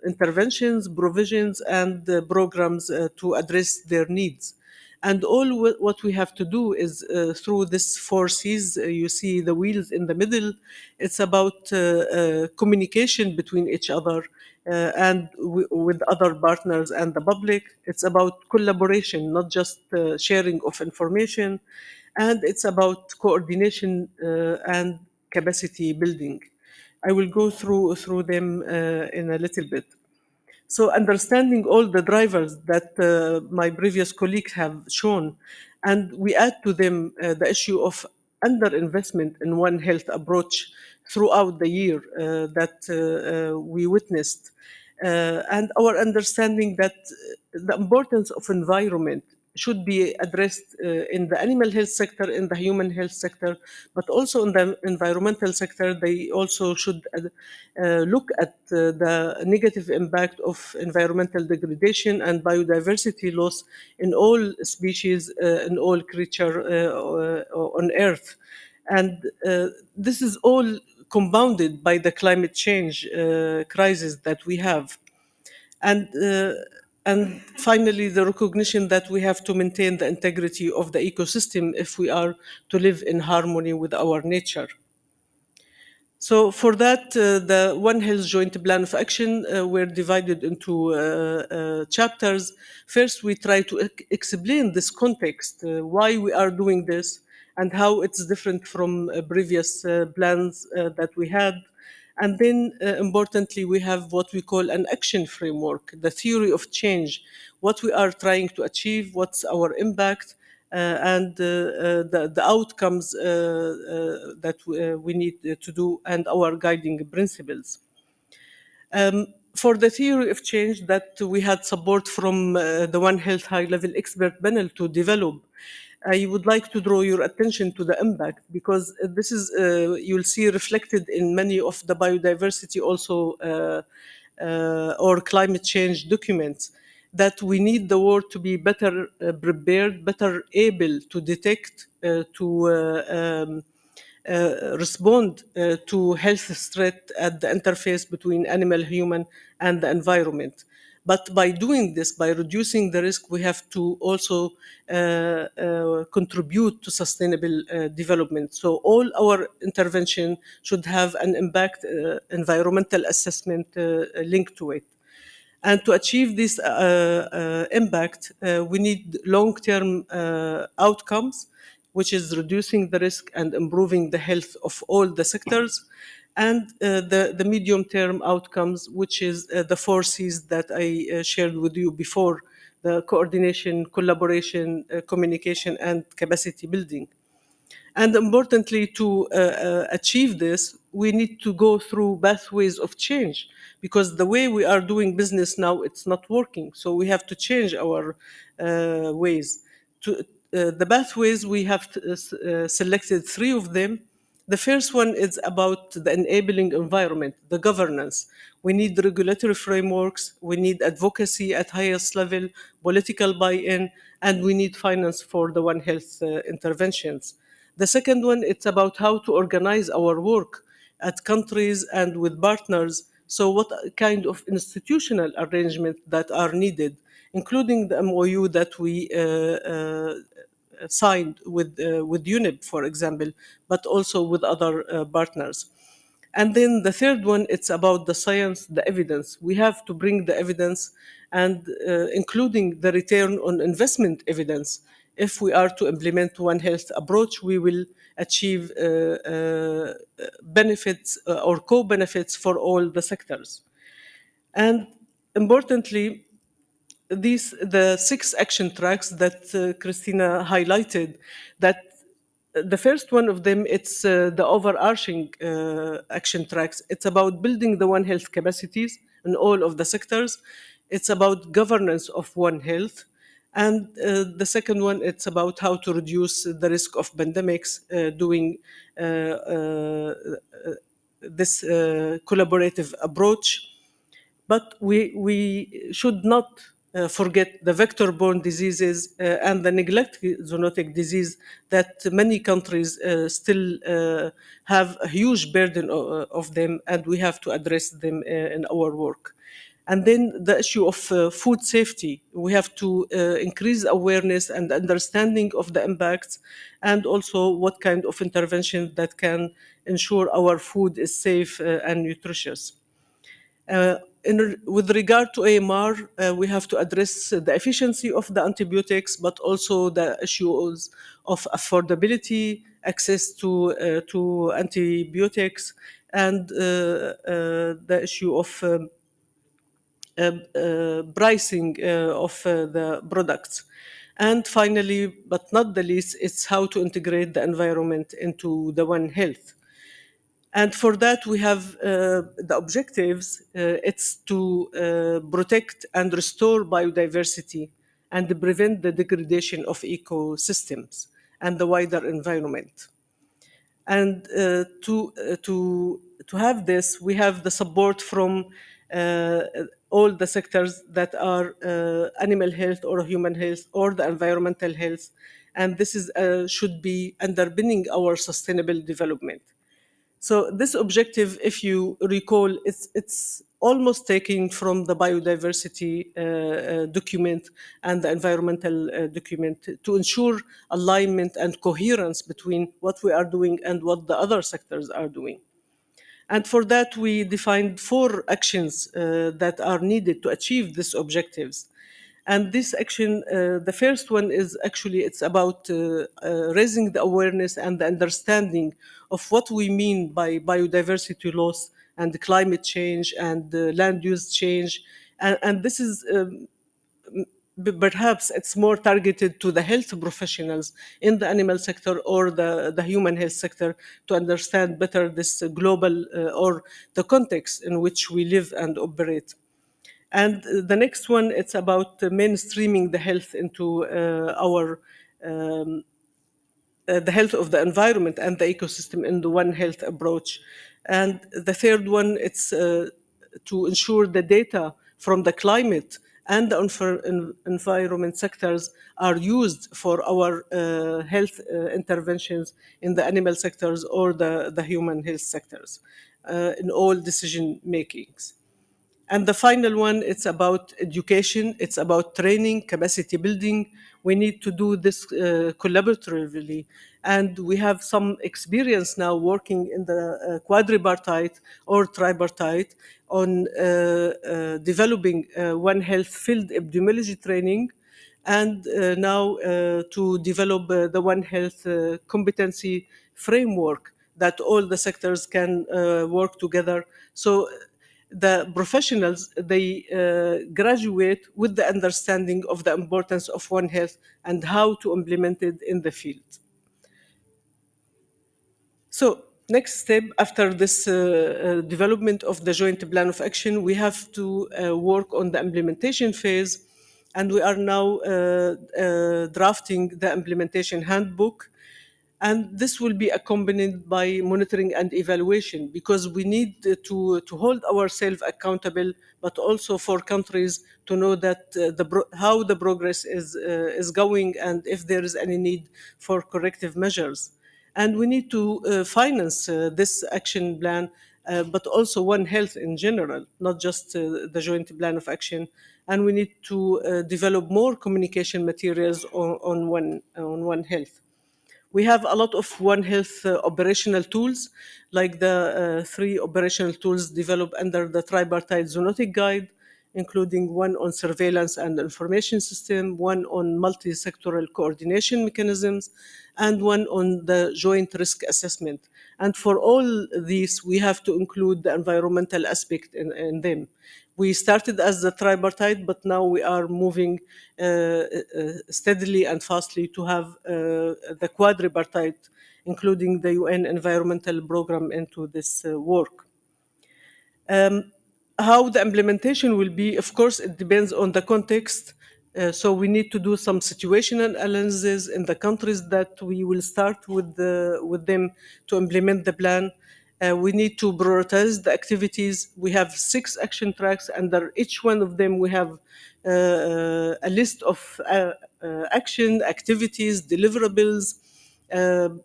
interventions, provisions, and programs to address their needs. And all what we have to do is through this 4 C's, you see the wheels in the middle, it's about communication between each other and with other partners and the public. It's about collaboration, not just sharing of information. And it's about coordination and capacity building. I will go through them in a little bit. So understanding all the drivers that my previous colleagues have shown, and we add to them the issue of underinvestment in One Health approach throughout the year that we witnessed, and our understanding that the importance of environment should be addressed in the animal health sector, in the human health sector, but also in the environmental sector. They also should look at the negative impact of environmental degradation and biodiversity loss in all species, in all creature on Earth. And this is all compounded by the climate change crisis that we have. And finally, the recognition that we have to maintain the integrity of the ecosystem if we are to live in harmony with our nature. So for that, the One Health Joint Plan of Action were divided into chapters. First, we try to explain this context, why we are doing this, and how it's different from previous plans that we had. And then, importantly, we have what we call an action framework, the theory of change, what we are trying to achieve, what's our impact, and the outcomes that we need to do, and our guiding principles. For the theory of change that we had support from the One Health high-level expert panel to develop, I would like to draw your attention to the impact, because this is, you'll see reflected in many of the biodiversity also or climate change documents, that we need the world to be better prepared, better able to detect, to respond to health threat at the interface between animal, human, and the environment. But by doing this, by reducing the risk, we have to also contribute to sustainable development. So all our intervention should have an impact, environmental assessment linked to it. And to achieve this impact, we need long-term outcomes, which is reducing the risk and improving the health of all the sectors, and the medium-term outcomes, which is the 4 C's that I shared with you before: the coordination, collaboration, communication, and capacity building. And importantly, to achieve this, we need to go through pathways of change, because the way we are doing business now, it's not working. So we have to change our ways. The pathways, we have selected 3 of them. The first one is about the enabling environment, the governance. We need regulatory frameworks, we need advocacy at highest level, political buy-in, and we need finance for the One Health interventions. The second one, it's about how to organize our work at countries and with partners. So what kind of institutional arrangement that are needed, including the MOU that we signed with UNEP, for example, but also with other partners. And then the third one, it's about the science, the evidence. We have to bring the evidence, and including the return on investment evidence. If we are to implement One Health approach, we will achieve benefits or co-benefits for all the sectors. And importantly, the 6 action tracks that Christina highlighted, that the first one of them, it's the overarching action tracks. It's about building the One Health capacities in all of the sectors. It's about governance of One Health. And the second one, it's about how to reduce the risk of pandemics, doing this collaborative approach. But we should not forget the vector-borne diseases and the neglected zoonotic disease that many countries still have a huge burden of them, and we have to address them in our work. And then the issue of food safety. We have to increase awareness and understanding of the impacts, and also what kind of intervention that can ensure our food is safe and nutritious. With regard to AMR, we have to address the efficiency of the antibiotics, but also the issues of affordability, access to antibiotics, and the issue of pricing of the products. And finally, but not the least, it's how to integrate the environment into the One Health. And for that, we have the objectives. It's to protect and restore biodiversity and prevent the degradation of ecosystems and the wider environment. And to have this, we have the support from all the sectors that are animal health or human health or the environmental health. And this is should be underpinning our sustainable development. So this objective, if you recall, it's almost taken from the biodiversity document and the environmental document to ensure alignment and coherence between what we are doing and what the other sectors are doing. And for that, we defined 4 actions that are needed to achieve these objectives. And this action, the first one is actually, it's about raising the awareness and the understanding of what we mean by biodiversity loss and climate change and land use change. And this is perhaps it's more targeted to the health professionals in the animal sector or the human health sector to understand better this global or the context in which we live and operate. And the next one, it's about mainstreaming the health into our the health of the environment and the ecosystem in the One Health approach. And the third one, it's to ensure the data from the climate and the environment sectors are used for our health interventions in the animal sectors or the human health sectors in all decision makings. And the final one, it's about education, it's about training, capacity building. We need to do this collaboratively. And we have some experience now working in the quadripartite or tripartite on developing One Health field epidemiology training and now to develop the One Health competency framework that all the sectors can work together. So the professionals, they graduate with the understanding of the importance of One Health and how to implement it in the field. So next step after this development of the joint plan of action, we have to work on the implementation phase, and we are now drafting the implementation handbook. And this will be accompanied by monitoring and evaluation, because we need to hold ourselves accountable, but also for countries to know that how the progress is going and if there is any need for corrective measures. And we need to finance this action plan, but also One Health in general, not just the joint plan of action. And we need to develop more communication materials on One Health. We have a lot of One Health operational tools, like the 3 operational tools developed under the tripartite zoonotic guide, including one on surveillance and information system, one on multi-sectoral coordination mechanisms, and one on the joint risk assessment. And for all these, we have to include the environmental aspect in them. We started as the tripartite, but now we are moving steadily and fastly to have the quadripartite, including the UN Environmental Programme, into this work. How the implementation will be, of course, it depends on the context. So we need to do some situational analysis in the countries that we will start with them to implement the plan. We need to prioritize the activities. We have 6 action tracks. Under each one of them, we have a list of action, activities, deliverables.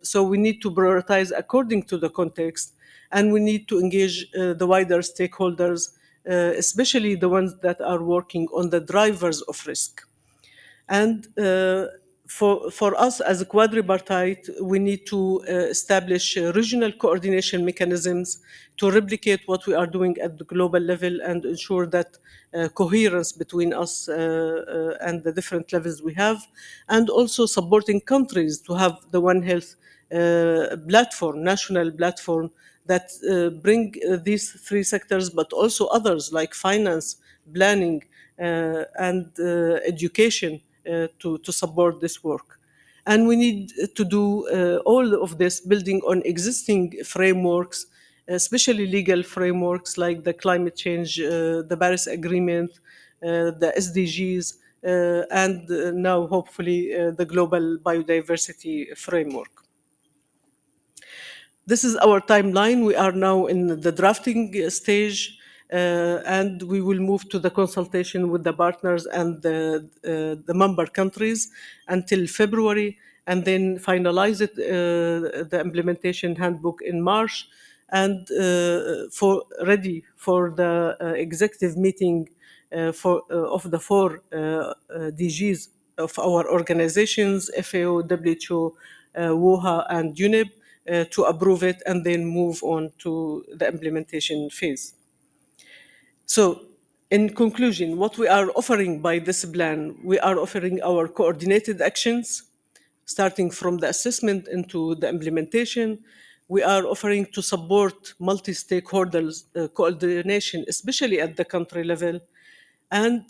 So we need to prioritize according to the context, and we need to engage the wider stakeholders, especially the ones that are working on the drivers of risk. And for us as a quadripartite, we need to establish regional coordination mechanisms to replicate what we are doing at the global level and ensure that coherence between us and the different levels we have, and also supporting countries to have the One Health platform, national platform, that bring these 3 sectors, but also others like finance, planning, and education to support this work. And we need to do all of this building on existing frameworks, especially legal frameworks like the climate change, the Paris Agreement, the SDGs, and now hopefully the global biodiversity framework. This is our timeline. We are now in the drafting stage, and we will move to the consultation with the partners and the member countries until February, and then finalize it, the implementation handbook in March, and ready for the executive meeting of the 4 DGs of our organizations, FAO, WHO, WOHA, and UNEP, to approve it and then move on to the implementation phase. So, in conclusion, what we are offering by this plan, we are offering our coordinated actions, starting from the assessment into the implementation. We are offering to support multi-stakeholders coordination, especially at the country level. And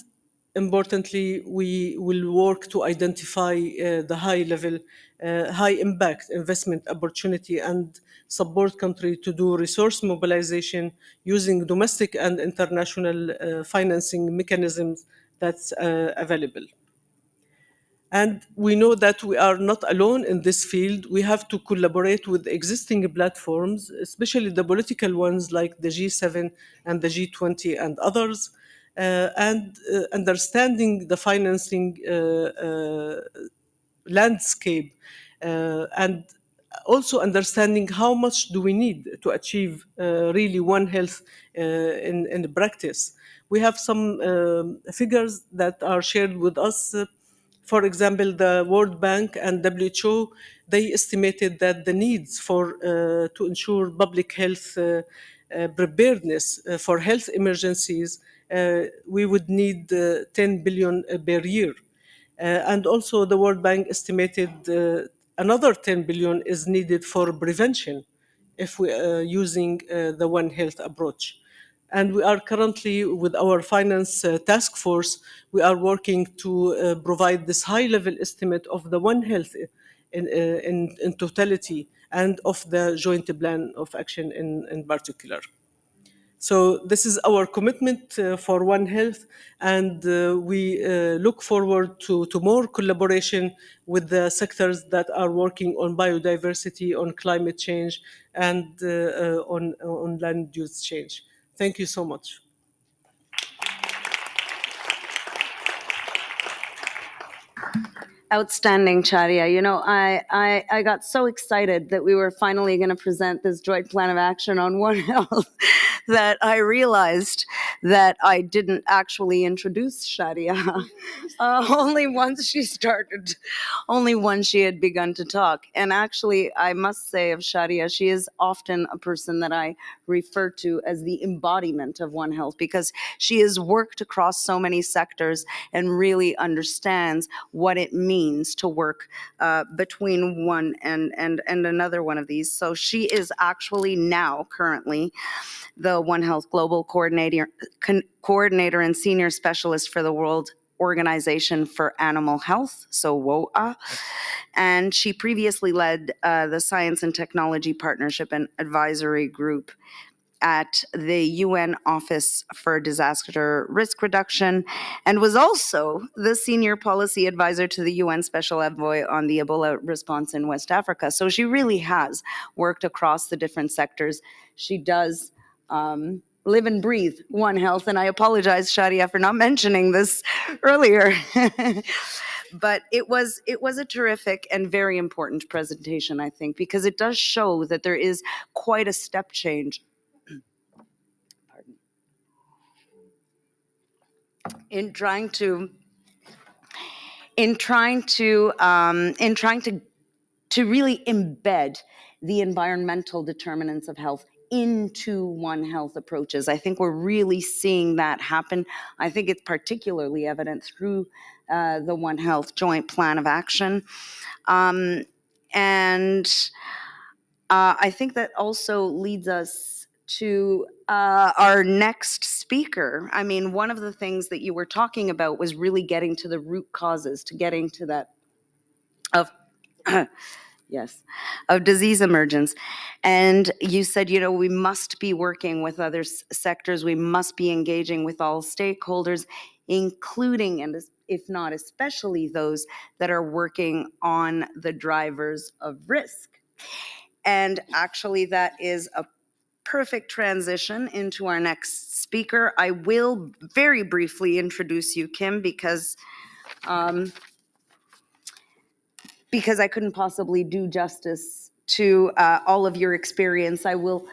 importantly, we will work to identify the high-level, high-impact investment opportunity and support countries to do resource mobilization using domestic and international financing mechanisms that's available. And we know that we are not alone in this field. We have to collaborate with existing platforms, especially the political ones like the G7 and the G20 and others, and understanding the financing landscape, and also understanding how much do we need to achieve really One Health in practice. We have some figures that are shared with us. For example, the World Bank and WHO, they estimated that the needs to ensure public health preparedness for health emergencies, we would need 10 billion per year. And also the World Bank estimated another 10 billion is needed for prevention if we are using the One Health approach. And we are currently, with our finance task force, we are working to provide this high-level estimate of the One Health in totality and of the joint plan of action in particular. So this is our commitment for One Health, and we look forward to more collaboration with the sectors that are working on biodiversity, on climate change, and on land use change. Thank you so much. Outstanding, Chadia. You know, I got so excited that we were finally going to present this joint plan of action on One Health that I realized that I didn't actually introduce Shadia. Only once she had begun to talk. And actually, I must say of Shadia, she is often a person that I refer to as the embodiment of One Health, because she has worked across so many sectors and really understands what it means to work between one and another one of these. So she is actually now currently the One Health Global Coordinator and Senior Specialist for the World Organization for Animal Health, so WOA, and she previously led the Science and Technology Partnership and Advisory Group at the UN Office for Disaster Risk Reduction, and was also the Senior Policy Advisor to the UN Special Envoy on the Ebola response in West Africa. So she really has worked across the different sectors. She does live and breathe One Health, and I apologize, Shadia, for not mentioning this earlier. But it was a terrific and very important presentation, I think, because it does show that there is quite a step change in trying to really embed the environmental determinants of health into One Health approaches. I think we're really seeing that happen. I think it's particularly evident through the One Health Joint Plan of Action. And I think that also leads us to our next speaker. I mean, one of the things that you were talking about was really getting to the root causes, to getting to that of yes, of disease emergence. And you said, you know, we must be working with other sectors, we must be engaging with all stakeholders, including, and if not especially, those that are working on the drivers of risk. And actually, that is a perfect transition into our next speaker. I will very briefly introduce you, Kim, because I couldn't possibly do justice to all of your experience. I will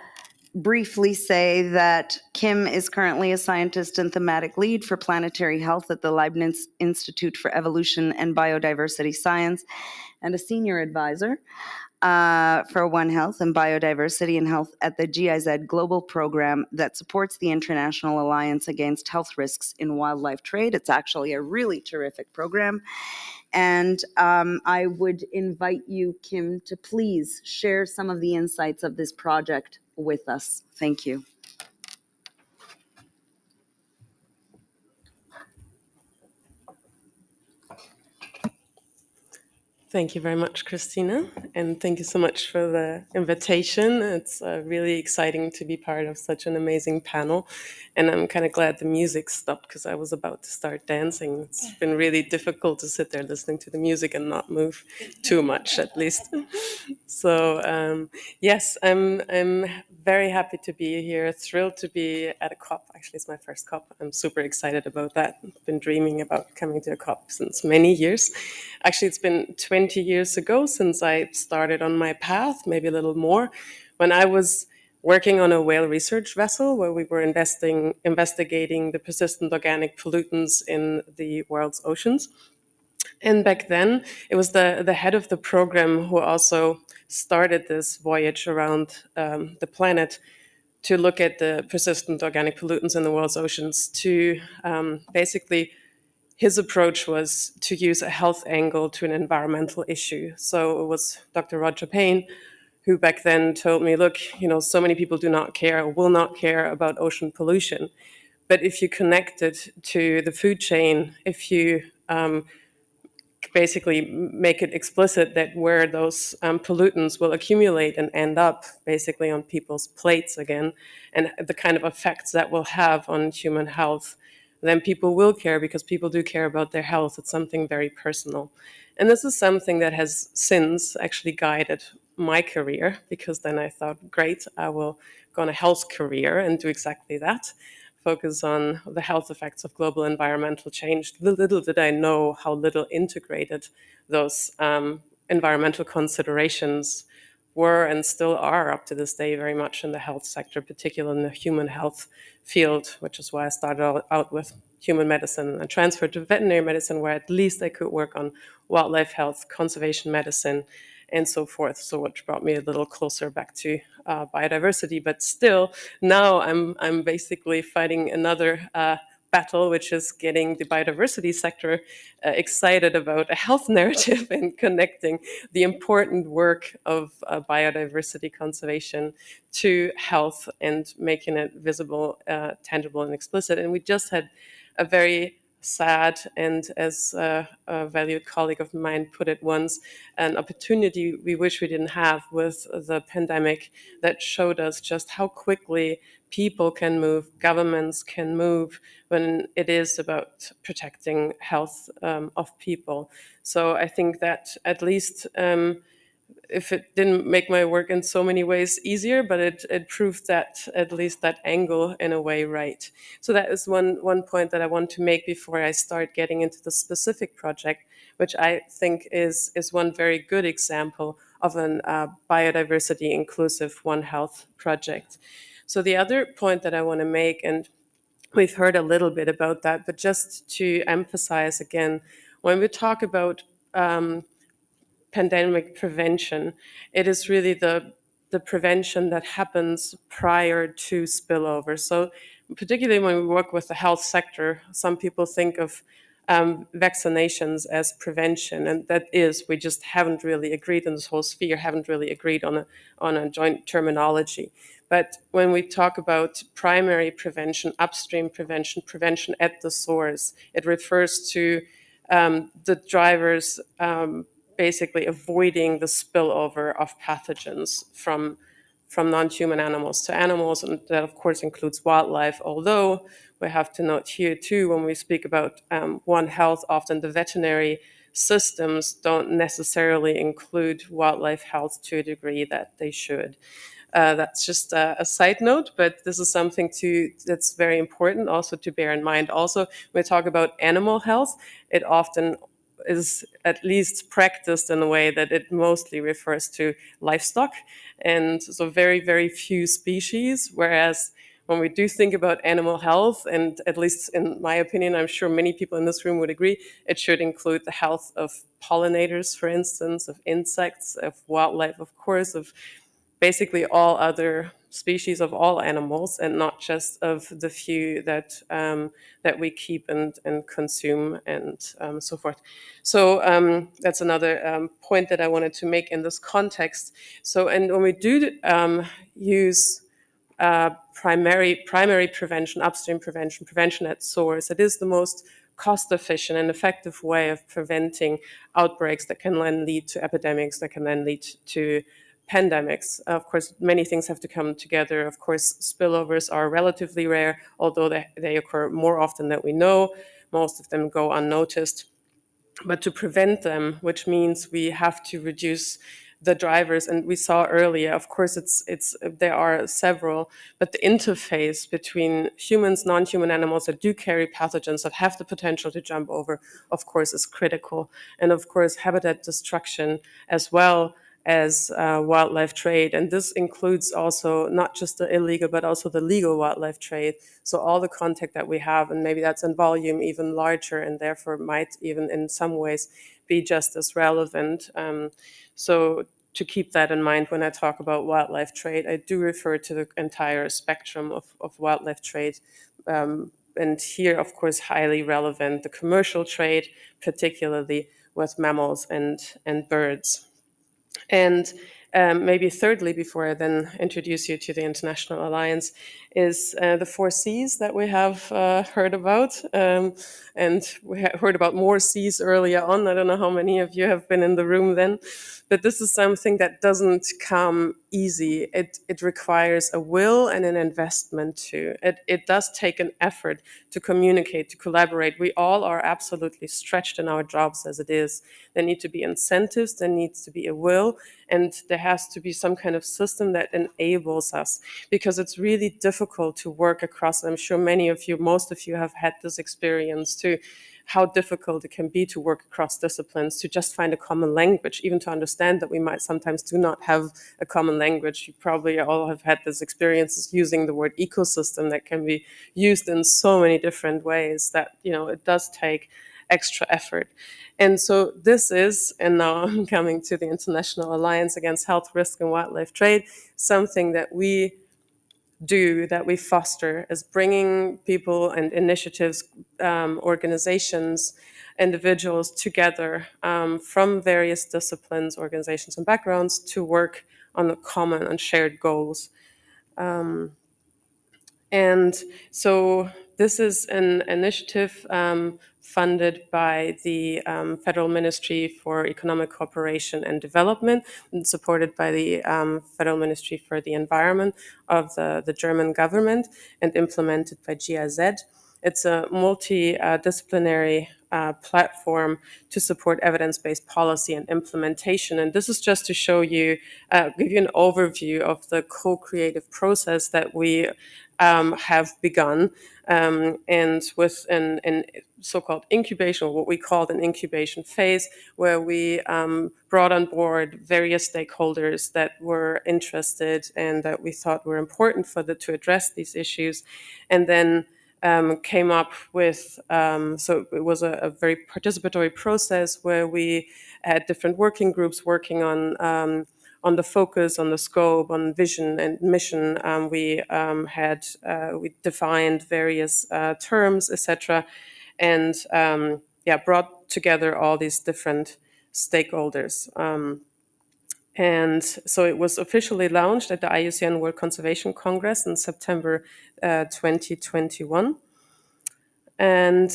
briefly say that Kim is currently a scientist and thematic lead for planetary health at the Leibniz Institute for Evolution and Biodiversity Science, and a senior advisor for One Health and Biodiversity and Health at the GIZ Global Program that supports the International Alliance Against Health Risks in Wildlife Trade. It's actually a really terrific program. And I would invite you, Kim, to please share some of the insights of this project with us. Thank you. Thank you very much, Christina, and thank you so much for the invitation. It's really exciting to be part of such an amazing panel, and I'm kind of glad the music stopped because I was about to start dancing. It's been really difficult to sit there listening to the music and not move too much, at least. So yes, I'm very happy to be here, thrilled to be at a COP. Actually, it's my first COP. I'm super excited about that. I've been dreaming about coming to a COP since many years. Actually, it's been 20 years ago since I started on my path, maybe a little more, when I was working on a whale research vessel where we were investigating the persistent organic pollutants in the world's oceans. And back then, it was the head of the program who also started this voyage around the planet to look at the persistent organic pollutants in the world's oceans, to basically his approach was to use a health angle to an environmental issue. So it was Dr. Roger Payne who back then told me, look, so many people do not care or will not care about ocean pollution. But if you connect it to the food chain, if you basically make it explicit that where those pollutants will accumulate and end up basically on people's plates again, and the kind of effects that will have on human health, then people will care, because people do care about their health. It's something very personal. And this is something that has since actually guided my career, because then I thought, great, I will go on a health career and do exactly that. Focus on the health effects of global environmental change. Little did I know how little integrated those environmental considerations were and still are up to this day, very much in the health sector, particularly in the human health field, which is why I started out with human medicine and transferred to veterinary medicine, where at least I could work on wildlife health, conservation medicine, and so forth. So which brought me a little closer back to biodiversity. But still, now I'm basically fighting another battle, which is getting the biodiversity sector excited about a health narrative and connecting the important work of biodiversity conservation to health and making it visible, tangible, and explicit. And we just had a very sad, and as a valued colleague of mine put it once, an opportunity we wish we didn't have with the pandemic, that showed us just how quickly people can move, governments can move when it is about protecting health of people. So I think that at least if it didn't make my work in so many ways easier, but it proved that at least that angle in a way right. So that is one point that I want to make before I start getting into the specific project, which I think is one very good example of an biodiversity inclusive One Health project. So the other point that I want to make, and we've heard a little bit about that, but just to emphasize again, when we talk about pandemic prevention, it is really the prevention that happens prior to spillover. So particularly when we work with the health sector, some people think of vaccinations as prevention, and that is, we just haven't really agreed in this whole sphere, haven't really agreed on a joint terminology. But when we talk about primary prevention, upstream prevention, prevention at the source, it refers to the drivers basically avoiding the spillover of pathogens from non-human animals to animals, and that of course includes wildlife, although we have to note here too, when we speak about One Health, often the veterinary systems don't necessarily include wildlife health to a degree that they should. That's just a side note, but this is something that's very important also to bear in mind. Also, when we talk about animal health, it often is at least practiced in a way that it mostly refers to livestock, and so very, very few species, whereas when we do think about animal health, and at least in my opinion, I'm sure many people in this room would agree, it should include the health of pollinators, for instance, of insects, of wildlife, of course, of basically all other species of all animals, and not just of the few that we keep and consume and so forth. So that's another point that I wanted to make in this context. So, and when we do use primary prevention, upstream prevention, prevention at source, it is the most cost-efficient and effective way of preventing outbreaks that can then lead to epidemics, that can then lead to pandemics. Of course, many things have to come together. Of course, spillovers are relatively rare, although they occur more often than we know. Most of them go unnoticed. But to prevent them, which means we have to reduce the drivers, and we saw earlier, of course, there are several, but the interface between humans, non-human animals that do carry pathogens that have the potential to jump over, of course, is critical. And of course, habitat destruction as well as wildlife trade. And this includes also not just the illegal, but also the legal wildlife trade. So all the contact that we have, and maybe that's in volume even larger, and therefore might even in some ways be just as relevant. So to keep that in mind when I talk about wildlife trade, I do refer to the entire spectrum of wildlife trade, And here, of course, highly relevant, the commercial trade, particularly with mammals and birds. And maybe thirdly, before I then introduce you to the International Alliance, is the 4 Cs that we have heard about. And we heard about more Cs earlier on. I don't know how many of you have been in the room then, but this is something that doesn't come easy. It requires a will and an investment too. It does take an effort to communicate, to collaborate. We all are absolutely stretched in our jobs as it is. There need to be incentives, there needs to be a will, and there has to be some kind of system that enables us, because it's really difficult to work across. I'm sure many of you, most of you have had this experience too, how difficult it can be to work across disciplines, to just find a common language, even to understand that we might sometimes do not have a common language. You probably all have had this experience using the word ecosystem that can be used in so many different ways that, it does take extra effort. And so this is, and now I'm coming to the International Alliance Against Health Risk and Wildlife Trade, something that we do, that we foster, is bringing people and initiatives, organizations, individuals together from various disciplines, organizations, and backgrounds to work on the common and shared goals. And so this is an initiative funded by the Federal Ministry for Economic Cooperation and Development, and supported by the Federal Ministry for the Environment of the German government, and implemented by GIZ. It's a multidisciplinary platform to support evidence-based policy and implementation. And this is just to show you, give you an overview of the co-creative process that we have begun, and with an so-called incubation, or what we called an incubation phase, where we brought on board various stakeholders that were interested and that we thought were important to address these issues, and then came up with, so it was a very participatory process where we had different working groups working on the focus, on the scope, on vision and mission. We defined various terms, etc., and brought together all these different stakeholders. And so it was officially launched at the IUCN World Conservation Congress in September 2021. And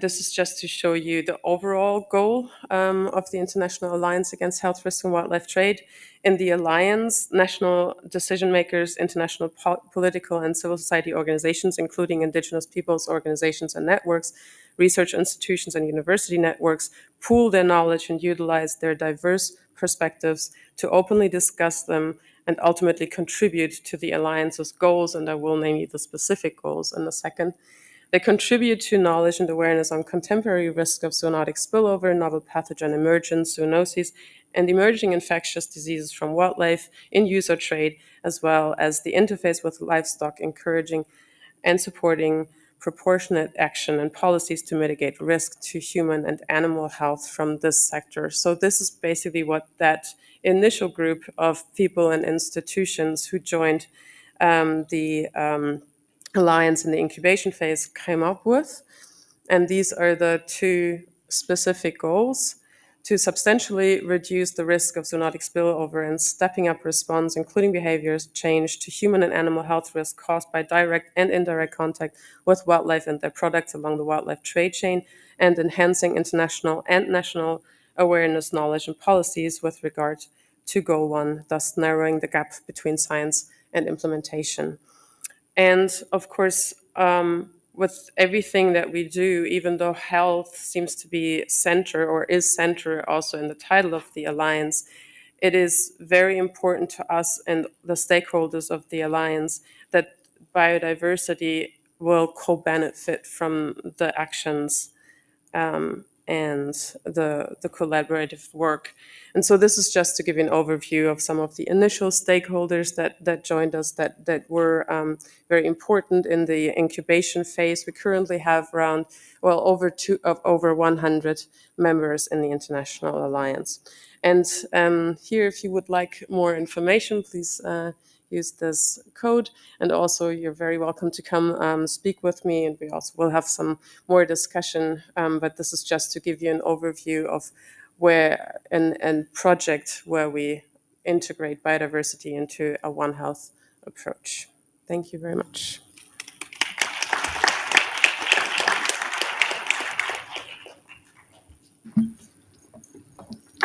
this is just to show you the overall goal of the International Alliance Against Health Risk and Wildlife Trade. In the alliance, national decision makers, international political and civil society organizations, including indigenous peoples organizations and networks, research institutions and university networks, pool their knowledge and utilize their diverse perspectives to openly discuss them and ultimately contribute to the alliance's goals. And I will name you the specific goals in a second. They contribute to knowledge and awareness on contemporary risk of zoonotic spillover, novel pathogen emergence, zoonoses, and emerging infectious diseases from wildlife in use or trade, as well as the interface with livestock, encouraging and supporting proportionate action and policies to mitigate risk to human and animal health from this sector. So this is basically what that initial group of people and institutions who joined the alliance in the incubation phase came up with. And these are the 2 specific goals: to substantially reduce the risk of zoonotic spillover and stepping up response, including behaviors change to human and animal health risk caused by direct and indirect contact with wildlife and their products along the wildlife trade chain, and enhancing international and national awareness, knowledge, and policies with regard to Goal 1, thus narrowing the gap between science and implementation. And of course, with everything that we do, even though health seems to be center, or is center also in the title of the Alliance, it is very important to us and the stakeholders of the Alliance that biodiversity will co-benefit from the actions and the collaborative work. And so this is just to give you an overview of some of the initial stakeholders that joined us, that were very important in the incubation phase. We currently have around, over 100 members in the International Alliance. And here, if you would like more information, please use this code. And also, you're very welcome to come speak with me, and we also will have some more discussion. But this is just to give you an overview of where and project where we integrate biodiversity into a One Health approach. Thank you very much.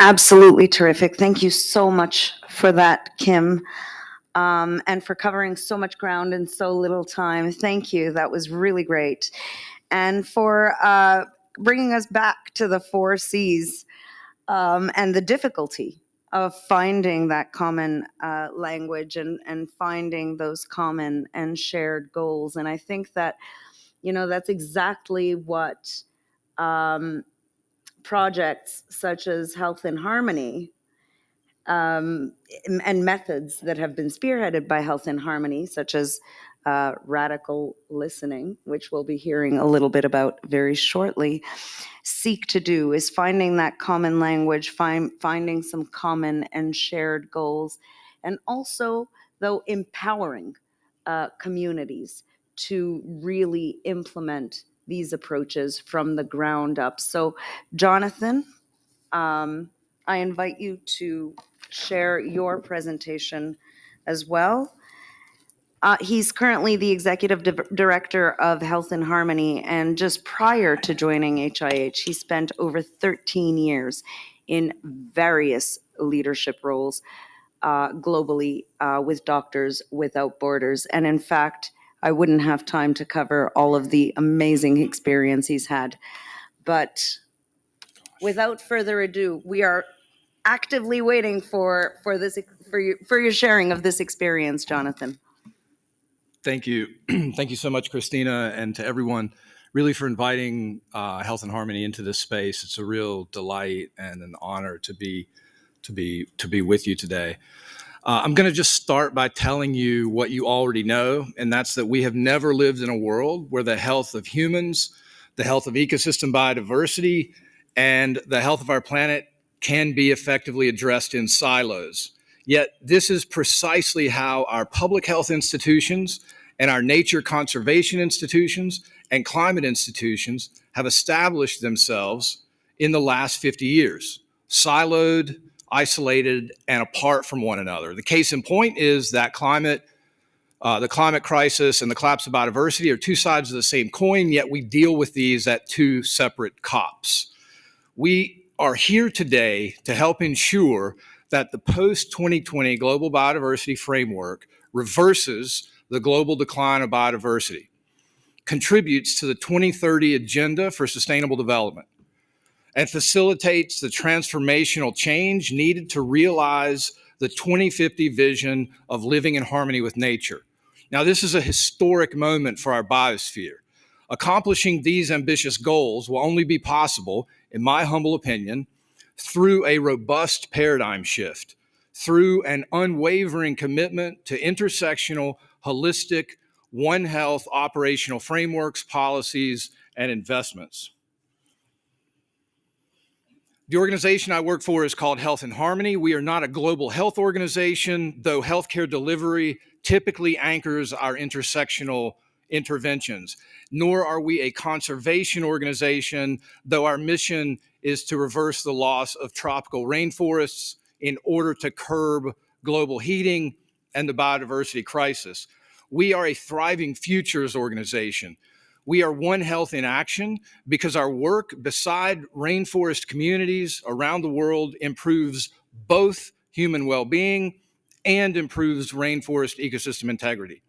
Absolutely terrific. Thank you so much for that, Kim, and for covering so much ground in so little time. Thank you. That was really great. And for bringing us back to the 4 Cs and the difficulty of finding that common language and finding those common and shared goals. And I think that, that's exactly what projects such as Health in Harmony and methods that have been spearheaded by Health in Harmony, such as radical listening, which we'll be hearing a little bit about very shortly, seek to do, is finding that common language, finding some common and shared goals, and also, though, empowering communities to really implement these approaches from the ground up. So, Jonathan, I invite you to share your presentation as well. He's currently the Executive Director of Health in Harmony, and just prior to joining HIH, he spent over 13 years in various leadership roles globally with Doctors Without Borders. And in fact, I wouldn't have time to cover all of the amazing experience he's had. But without further ado, we are actively waiting for your sharing of this experience, Jonathan. Thank you. Thank you so much, Christina, and to everyone really for inviting Health in Harmony into this space. It's a real delight and an honor to be with you today. I'm going to just start by telling you what you already know, and that's that we have never lived in a world where the health of humans, the health of ecosystem biodiversity, and the health of our planet can be effectively addressed in silos. Yet this is precisely how our public health institutions and our nature conservation institutions and climate institutions have established themselves in the last 50 years, siloed, isolated, and apart from one another. The case in point is that the climate crisis and the collapse of biodiversity are 2 sides of the same coin, yet we deal with these at 2 separate COPs. We are here today to help ensure that the post-2020 Global Biodiversity Framework reverses the global decline of biodiversity, contributes to the 2030 Agenda for Sustainable Development, and facilitates the transformational change needed to realize the 2050 vision of living in harmony with nature. Now, this is a historic moment for our biosphere. Accomplishing these ambitious goals will only be possible, in my humble opinion, through a robust paradigm shift, through an unwavering commitment to intersectional, holistic, One Health operational frameworks, policies, and investments. The organization I work for is called Health in Harmony. We are not a global health organization, though healthcare delivery typically anchors our intersectional interventions. Nor are we a conservation organization, though our mission is to reverse the loss of tropical rainforests in order to curb global heating and the biodiversity crisis. We are a thriving futures organization. We are One Health in action because our work beside rainforest communities around the world improves both human well-being and improves rainforest ecosystem integrity.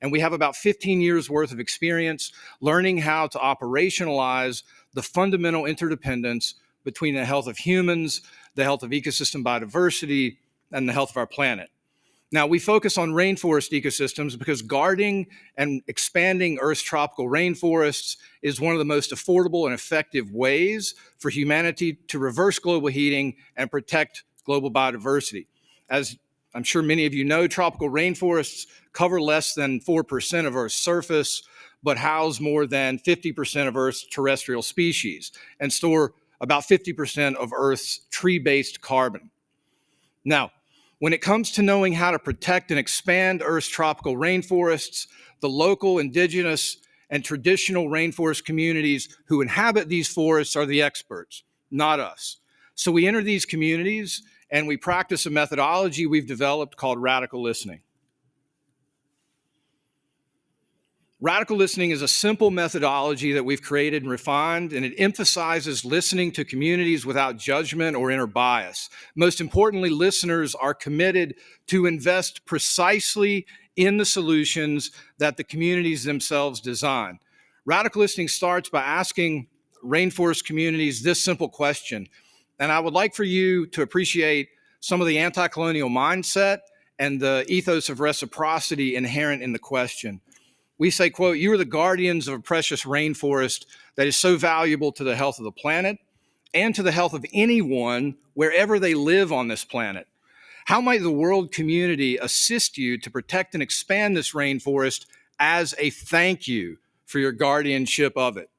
And we have about 15 years worth of experience learning how to operationalize the fundamental interdependence between the health of humans, the health of ecosystem biodiversity, and the health of our planet. Now, we focus on rainforest ecosystems because guarding and expanding Earth's tropical rainforests is one of the most affordable and effective ways for humanity to reverse global heating and protect global biodiversity. As I'm sure many of you know, tropical rainforests cover less than 4% of Earth's surface, but house more than 50% of Earth's terrestrial species and store about 50% of Earth's tree-based carbon. Now, When it comes to knowing how to protect and expand Earth's tropical rainforests, the local, indigenous, and traditional rainforest communities who inhabit these forests are the experts, not us. So we enter these communities and we practice a methodology we've developed called radical listening. Radical listening is a simple methodology that we've created and refined, and it emphasizes listening to communities without judgment or inner bias. Most importantly, listeners are committed to invest precisely in the solutions that the communities themselves design. Radical listening starts by asking rainforest communities this simple question, and I would like for you to appreciate some of the anti-colonial mindset and the ethos of reciprocity inherent in the question. We say, quote, "You are the guardians of a precious rainforest that is so valuable to the health of the planet and to the health of anyone wherever they live on this planet. How might the world community assist you to protect and expand this rainforest as a thank you for your guardianship of it?"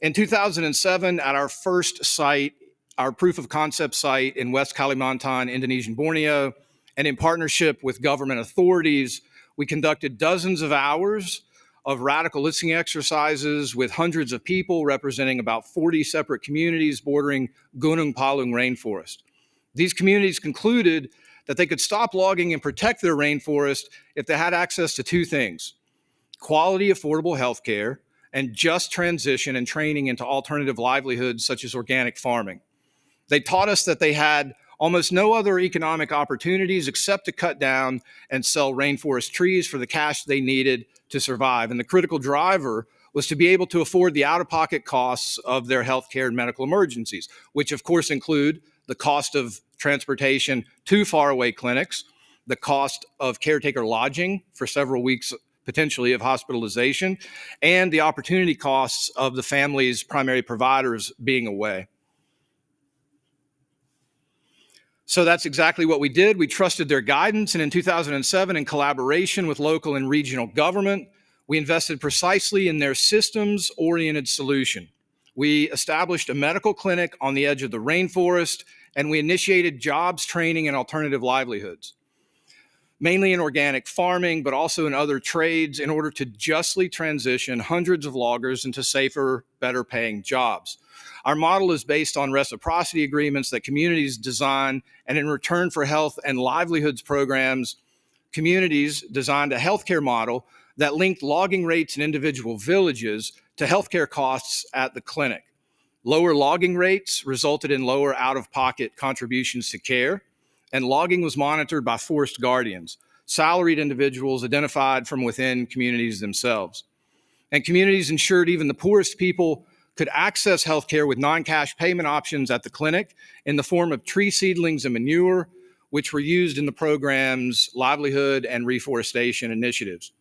In 2007, at our first site, our proof of concept site in West Kalimantan, Indonesian Borneo, and in partnership with government authorities, we conducted dozens of hours of radical listening exercises with hundreds of people representing about 40 separate communities bordering Gunung Palung rainforest. These communities concluded that they could stop logging and protect their rainforest if they had access to two things: quality, affordable health care, and just transition and training into alternative livelihoods such as organic farming. They taught us that they had almost no other economic opportunities except to cut down and sell rainforest trees for the cash they needed to survive. And the critical driver was to be able to afford the out-of-pocket costs of their healthcare and medical emergencies, which of course include the cost of transportation to faraway clinics, the cost of caretaker lodging for several weeks potentially of hospitalization, and the opportunity costs of the family's primary providers being away. So that's exactly what we did. We trusted their guidance, and in 2007, in collaboration with local and regional government, we invested precisely in their systems-oriented solution. We established a medical clinic on the edge of the rainforest, and we initiated jobs training and alternative livelihoods, mainly in organic farming, but also in other trades, in order to justly transition hundreds of loggers into safer, better paying jobs. Our model is based on reciprocity agreements that communities design, and in return for health and livelihoods programs, communities designed a healthcare model that linked logging rates in individual villages to healthcare costs at the clinic. Lower logging rates resulted in lower out-of-pocket contributions to care, and logging was monitored by forest guardians, salaried individuals identified from within communities themselves. And communities ensured even the poorest people could access healthcare with non-cash payment options at the clinic in the form of tree seedlings and manure, which were used in the program's livelihood and reforestation initiatives.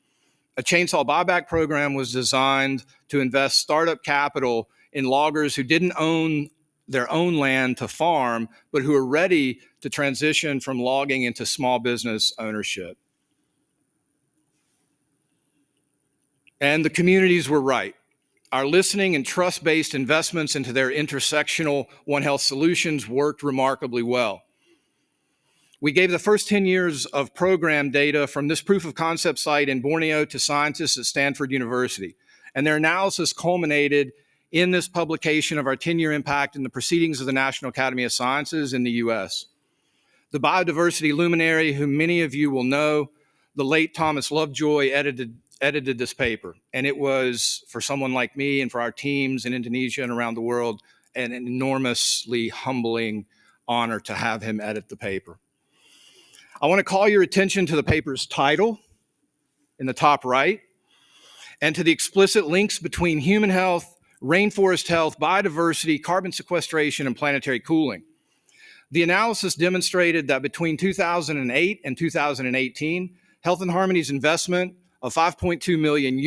A chainsaw buyback program was designed to invest startup capital in loggers who didn't own their own land to farm, but who are ready to transition from logging into small business ownership. And the communities were right. Our listening and trust-based investments into their intersectional One Health solutions worked remarkably well. We gave the first 10 years of program data from this proof of concept site in Borneo to scientists at Stanford University, and their analysis culminated in this publication of our 10-year impact in the Proceedings of the National Academy of Sciences in the US. The biodiversity luminary, whom many of you will know, the late Thomas Lovejoy, edited this paper. And it was, for someone like me and for our teams in Indonesia and around the world, an enormously humbling honor to have him edit the paper. I want to call your attention to the paper's title in the top right, and to the explicit links between human health, rainforest health, biodiversity, carbon sequestration, and planetary cooling. The analysis demonstrated that between 2008 and 2018, Health and Harmony's investment of $5.2 million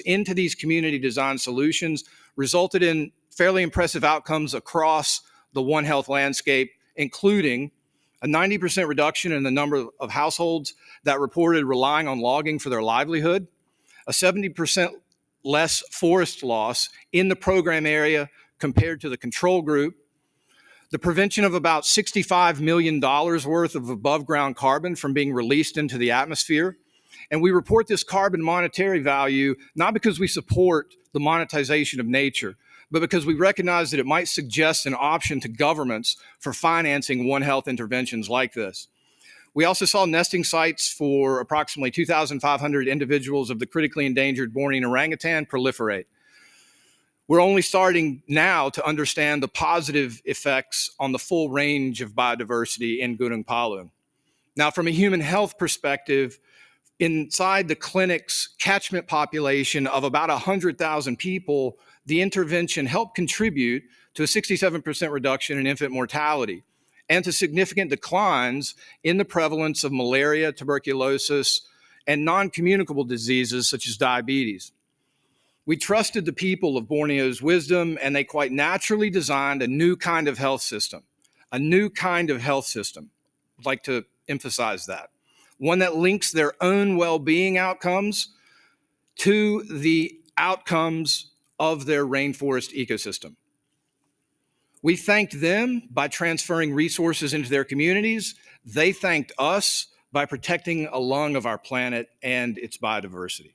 into these community design solutions resulted in fairly impressive outcomes across the One Health landscape, including a 90% reduction in the number of households that reported relying on logging for their livelihood, a 70% less forest loss in the program area compared to the control group, the prevention of about $65 million worth of above ground carbon from being released into the atmosphere. And we report this carbon monetary value not because we support the monetization of nature, but because we recognize that it might suggest an option to governments for financing One Health interventions like this. We also saw nesting sites for approximately 2,500 individuals of the critically endangered Bornean orangutan proliferate. We're only starting now to understand the positive effects on the full range of biodiversity in Gunung Palu. Now, from a human health perspective, inside the clinic's catchment population of about 100,000 people, the intervention helped contribute to a 67% reduction in infant mortality and to significant declines in the prevalence of malaria, tuberculosis, and non-communicable diseases such as diabetes. We trusted the people of Borneo's wisdom, and they quite naturally designed a new kind of health system. A new kind of health system. I'd like to emphasize that. One that links their own well-being outcomes to the outcomes of their rainforest ecosystem. We thanked them by transferring resources into their communities. They thanked us by protecting a lung of our planet and its biodiversity.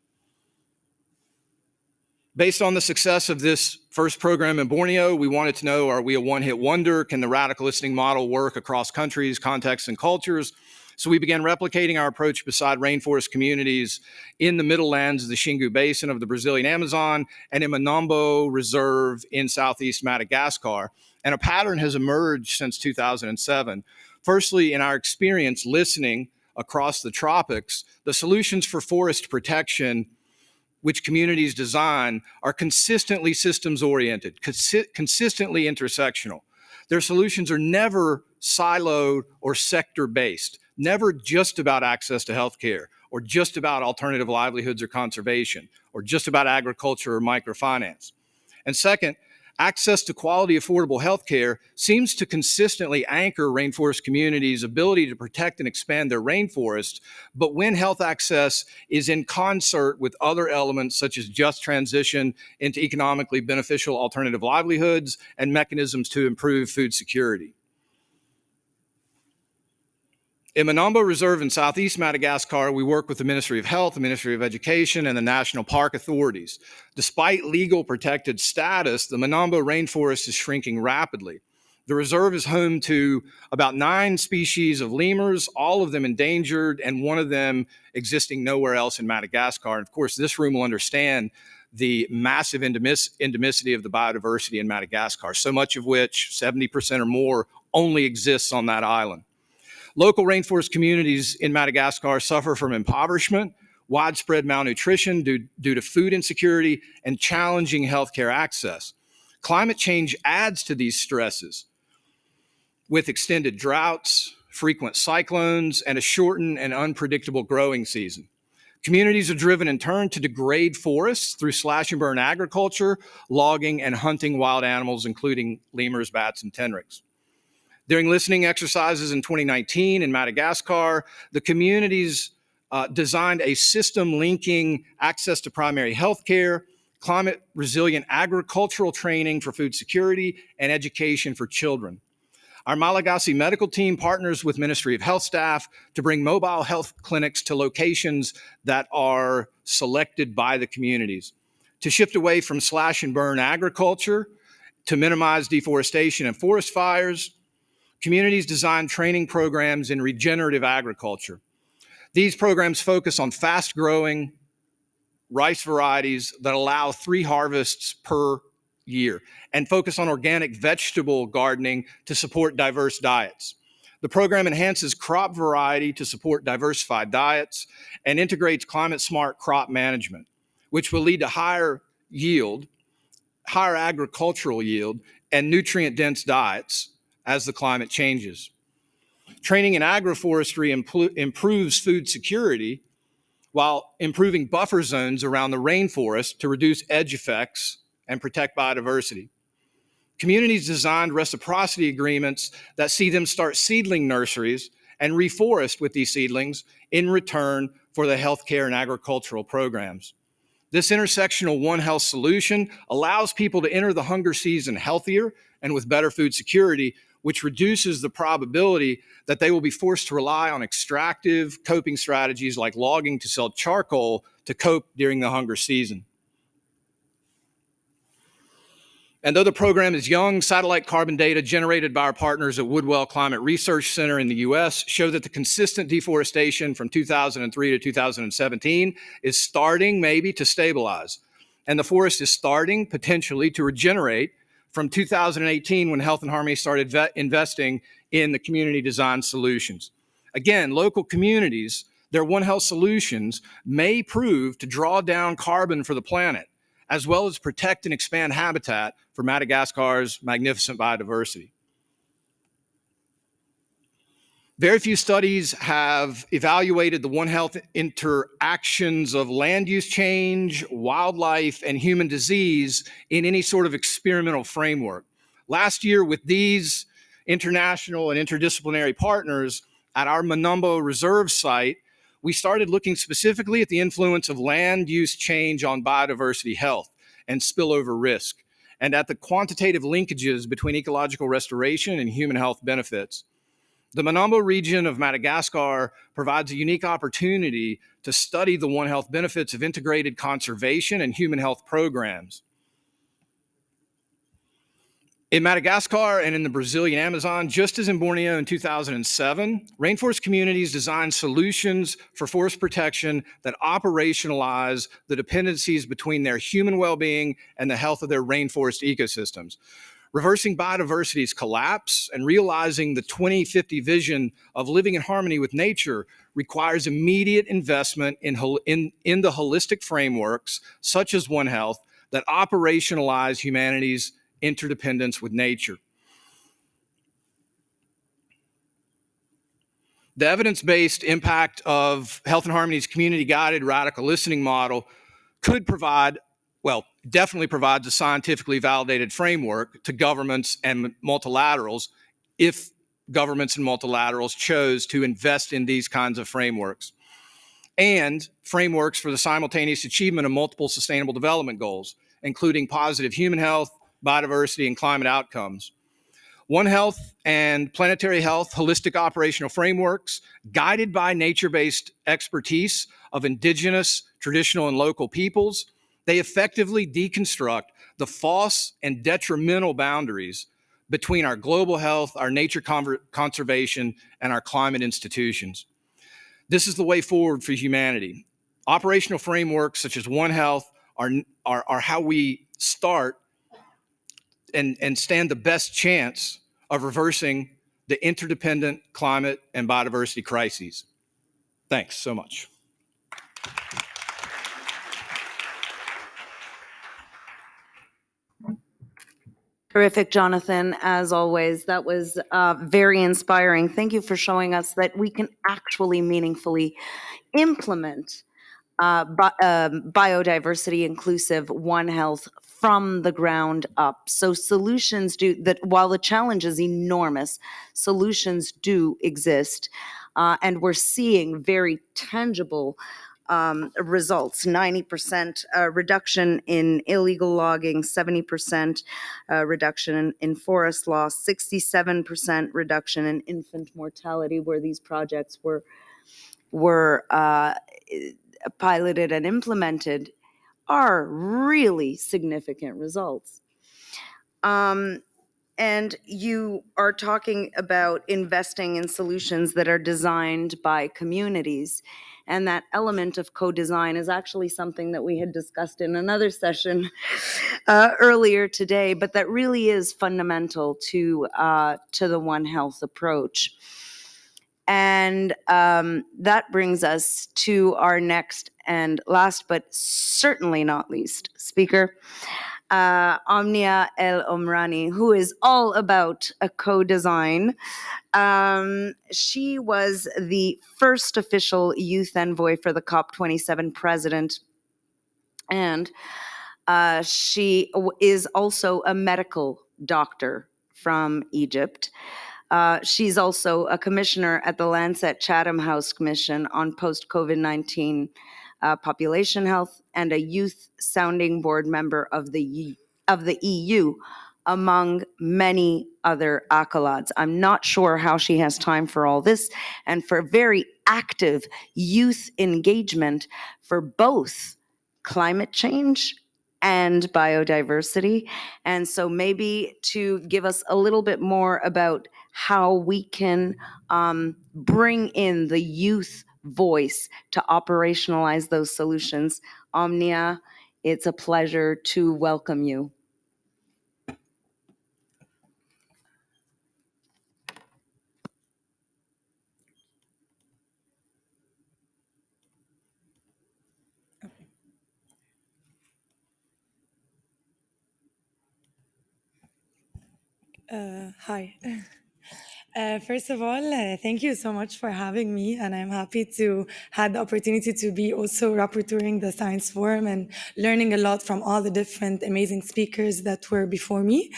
Based on the success of this first program in Borneo, we wanted to know, are we a one-hit wonder? Can the radical listening model work across countries, contexts, and cultures? So we began replicating our approach beside rainforest communities in the middle lands of the Xingu Basin of the Brazilian Amazon and in Manombo Reserve in southeast Madagascar. And a pattern has emerged since 2007. Firstly, in our experience listening across the tropics, the solutions for forest protection which communities design are consistently systems-oriented, consistently intersectional. Their solutions are never siloed or sector-based, never just about access to healthcare, or just about alternative livelihoods or conservation, or just about agriculture or microfinance. And second, access to quality, affordable healthcare seems to consistently anchor rainforest communities' ability to protect and expand their rainforest, but when health access is in concert with other elements such as just transition into economically beneficial alternative livelihoods and mechanisms to improve food security. In Manombo Reserve in southeast Madagascar, we work with the Ministry of Health, the Ministry of Education, and the National Park authorities. Despite legal protected status, the Manombo rainforest is shrinking rapidly. The reserve is home to about 9 species of lemurs, all of them endangered, and one of them existing nowhere else in Madagascar. And of course, this room will understand the massive endemicity of the biodiversity in Madagascar, so much of which, 70% or more, only exists on that island. Local rainforest communities in Madagascar suffer from impoverishment, widespread malnutrition due to food insecurity, and challenging healthcare access. Climate change adds to these stresses with extended droughts, frequent cyclones, and a shortened and unpredictable growing season. Communities are driven in turn to degrade forests through slash and burn agriculture, logging, and hunting wild animals, including lemurs, bats, and tenrecs. During listening exercises in 2019 in Madagascar, the communities designed a system linking access to primary health care, climate resilient agricultural training for food security, and education for children. Our Malagasy medical team partners with Ministry of Health staff to bring mobile health clinics to locations that are selected by the communities, to shift away from slash and burn agriculture, to minimize deforestation and forest fires. Communities design training programs in regenerative agriculture. These programs focus on fast-growing rice varieties that allow 3 harvests per year and focus on organic vegetable gardening to support diverse diets. The program enhances crop variety to support diversified diets and integrates climate-smart crop management, which will lead to higher yield, higher agricultural yield, and nutrient-dense diets as the climate changes. Training in agroforestry improves food security while improving buffer zones around the rainforest to reduce edge effects and protect biodiversity. Communities designed reciprocity agreements that see them start seedling nurseries and reforest with these seedlings in return for the healthcare and agricultural programs. This intersectional One Health solution allows people to enter the hunger season healthier and with better food security which reduces the probability that they will be forced to rely on extractive coping strategies like logging to sell charcoal to cope during the hunger season. And though the program is young, satellite carbon data generated by our partners at Woodwell Climate Research Center in the US show that the consistent deforestation from 2003 to 2017 is starting maybe to stabilize. And the forest is starting potentially to regenerate from 2018 when Health and Harmony started investing in the community design solutions. Again, local communities, their One Health solutions may prove to draw down carbon for the planet, as well as protect and expand habitat for Madagascar's magnificent biodiversity. Very few studies have evaluated the One Health interactions of land use change, wildlife, and human disease in any sort of experimental framework. Last year, with these international and interdisciplinary partners at our Manumbo Reserve site, we started looking specifically at the influence of land use change on biodiversity health and spillover risk, and at the quantitative linkages between ecological restoration and human health benefits. The Manumbo region of Madagascar provides a unique opportunity to study the One Health benefits of integrated conservation and human health programs. In Madagascar and in the Brazilian Amazon, just as in Borneo in 2007, rainforest communities designed solutions for forest protection that operationalize the dependencies between their human well-being and the health of their rainforest ecosystems. Reversing biodiversity's collapse and realizing the 2050 vision of living in harmony with nature requires immediate investment in the holistic frameworks, such as One Health, that operationalize humanity's interdependence with nature. The evidence-based impact of Health and Harmony's community-guided radical listening model could provide, well, definitely provides a scientifically validated framework to governments and multilaterals if governments and multilaterals chose to invest in these kinds of frameworks, and frameworks for the simultaneous achievement of multiple sustainable development goals, including positive human health, biodiversity, and climate outcomes. One Health and Planetary Health holistic operational frameworks, guided by nature-based expertise of indigenous, traditional, and local peoples, they effectively deconstruct the false and detrimental boundaries between our global health, our nature conservation, and our climate institutions. This is the way forward for humanity. Operational frameworks such as One Health are how we start and stand the best chance of reversing the interdependent climate and biodiversity crises. Thanks so much. Terrific, Jonathan, as always. That was very inspiring. Thank you for showing us that we can actually meaningfully implement biodiversity inclusive One Health from the ground up. So solutions do that. While the challenge is enormous, solutions do exist, and we're seeing very tangible results. 90% reduction in illegal logging, 70% reduction in forest loss, 67% reduction in infant mortality where these projects were piloted and implemented, are really significant results. And you are talking about investing in solutions that are designed by communities. And that element of co-design is actually something that we had discussed in another session earlier today, but that really is fundamental to the One Health approach. And that brings us to our next and last, but certainly not least, speaker, Omnia El Omrani, who is all about a co-design. She was the first official youth envoy for the COP27 president, and she is also a medical doctor from Egypt. She's also a commissioner at the Lancet Chatham House Commission on post-COVID-19 population health and a youth sounding board member of the EU among many other accolades. I'm not sure how she has time for all this and for very active youth engagement for both climate change and biodiversity. And so maybe to give us a little bit more about how we can bring in the youth voice to operationalize those solutions. Omnia, it's a pleasure to welcome you. Hi. First of all, thank you so much for having me, and I'm happy to have the opportunity to be also rapporteuring the Science Forum and learning a lot from all the different amazing speakers that were before me.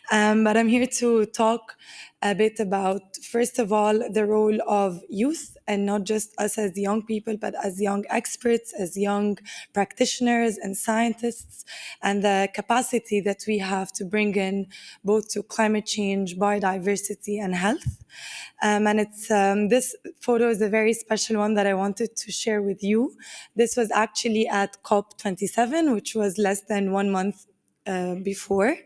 But I'm here to talk a bit about, first of all, the role of youth, and not just us as young people, but as young experts, as young practitioners and scientists, and the capacity that we have to bring in both to climate change, biodiversity, and health. And this photo is a very special one that I wanted to share with you. This was actually at COP27, which was less than 1 month before.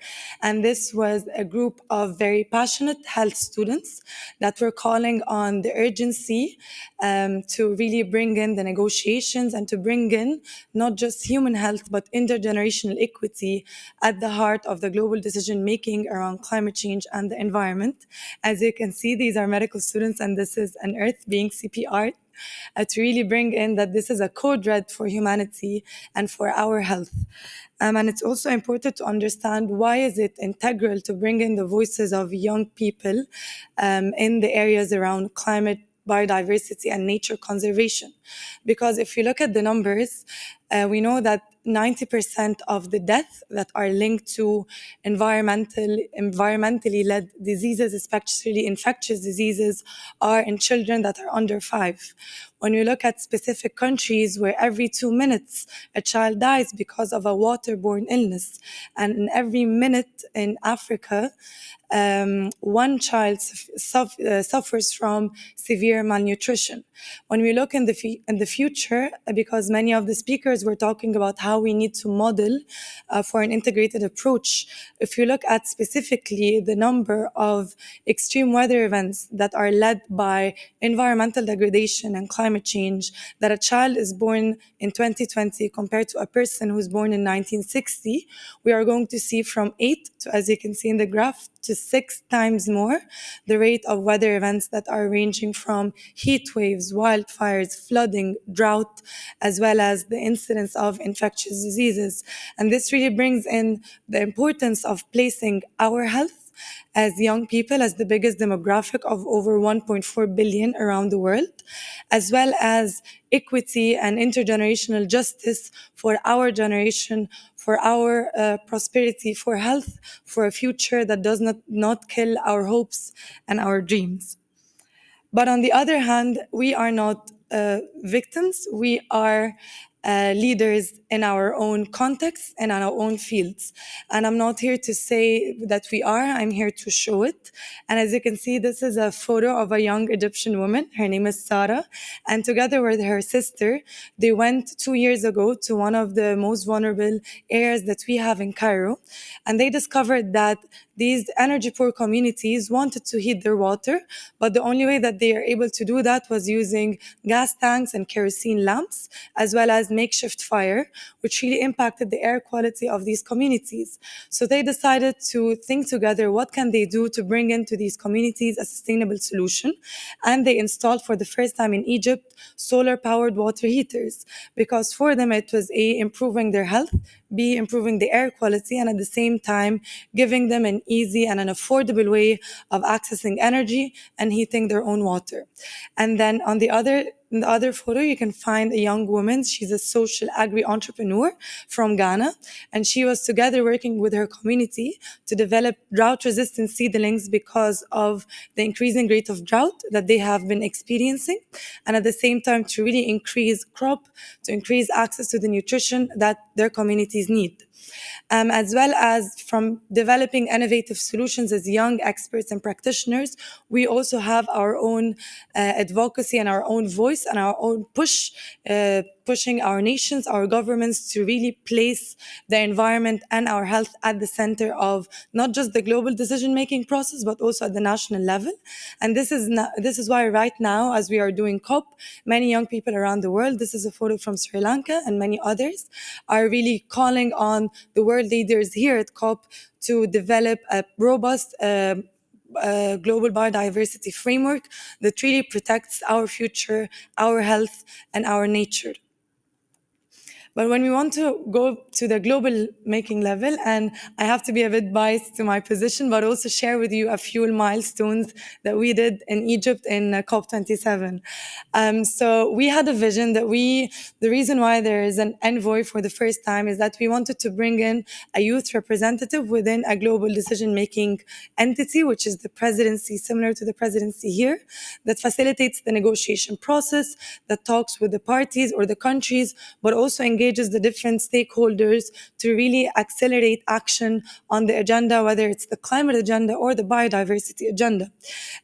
And this was a group of very passionate health students that were calling on the urgency to really bring in the negotiations and to bring in not just human health, but intergenerational equity at the heart of the global decision-making around climate change and the environment. As you can see, these are medical students, and this is an earth being CPR. To really bring in that this is a code red for humanity and for our health. And it's also important to understand why is it integral to bring in the voices of young people in the areas around climate, biodiversity, and nature conservation. Because if you look at the numbers, we know that 90% of the deaths that are linked to environmentally led diseases, especially infectious diseases, are in children that are under 5. When you look at specific countries where every 2 minutes a child dies because of a waterborne illness, and in every minute in Africa, 1 child suffers from severe malnutrition. When we look in the future, because many of the speakers were talking about how we need to model for an integrated approach, if you look at specifically the number of extreme weather events that are led by environmental degradation and climate change, that a child is born in 2020 compared to a person who's born in 1960, we are going to see from 8 to, as you can see in the graph, to 6 times more the rate of weather events that are ranging from heat waves, wildfires, flooding, drought, as well as the incidence of infectious diseases. And this really brings in the importance of placing our health as young people as the biggest demographic of over 1.4 billion around the world, as well as equity and intergenerational justice for our generation, for our prosperity, for health, for a future that does not kill our hopes and our dreams. But on the other hand, we are not victims. We are leaders in our own context and in our own fields. And I'm not here to say that we are, I'm here to show it. And as you can see, this is a photo of a young Egyptian woman. Her name is Sarah. And together with her sister, they went 2 years ago to one of the most vulnerable areas that we have in Cairo. And they discovered that these energy poor communities wanted to heat their water, but the only way that they are able to do that was using gas tanks and kerosene lamps, as well as makeshift fire, which really impacted the air quality of these communities. So they decided to think together, what can they do to bring into these communities a sustainable solution? And they installed for the first time in Egypt, solar-powered water heaters, because for them it was A, improving their health, B, improving the air quality, and at the same time, giving them an easy and an affordable way of accessing energy and heating their own water. And then in the other photo, you can find a young woman. She's a social agri-entrepreneur from Ghana, and she was together working with her community to develop drought-resistant seedlings because of the increasing rate of drought that they have been experiencing, and at the same time to really increase crop, to increase access to the nutrition that their communities need. as well as from developing innovative solutions as young experts and practitioners. We also have our own advocacy and our own voice and our own pushing our nations, our governments to really place the environment and our health at the center of not just the global decision-making process, but also at the national level. And this is why right now, as we are doing COP, many young people around the world, this is a photo from Sri Lanka and many others, are really calling on the world leaders here at COP to develop a robust global biodiversity framework that really protects our future, our health, and our nature. But when we want to go to the global making level, and I have to be a bit biased to my position, but also share with you a few milestones that we did in Egypt in COP27. So we had a vision that the reason why there is an envoy for the first time is that we wanted to bring in a youth representative within a global decision-making entity, which is the presidency, similar to the presidency here, that facilitates the negotiation process, that talks with the parties or the countries, but also engages the different stakeholders to really accelerate action on the agenda, whether it's the climate agenda or the biodiversity agenda.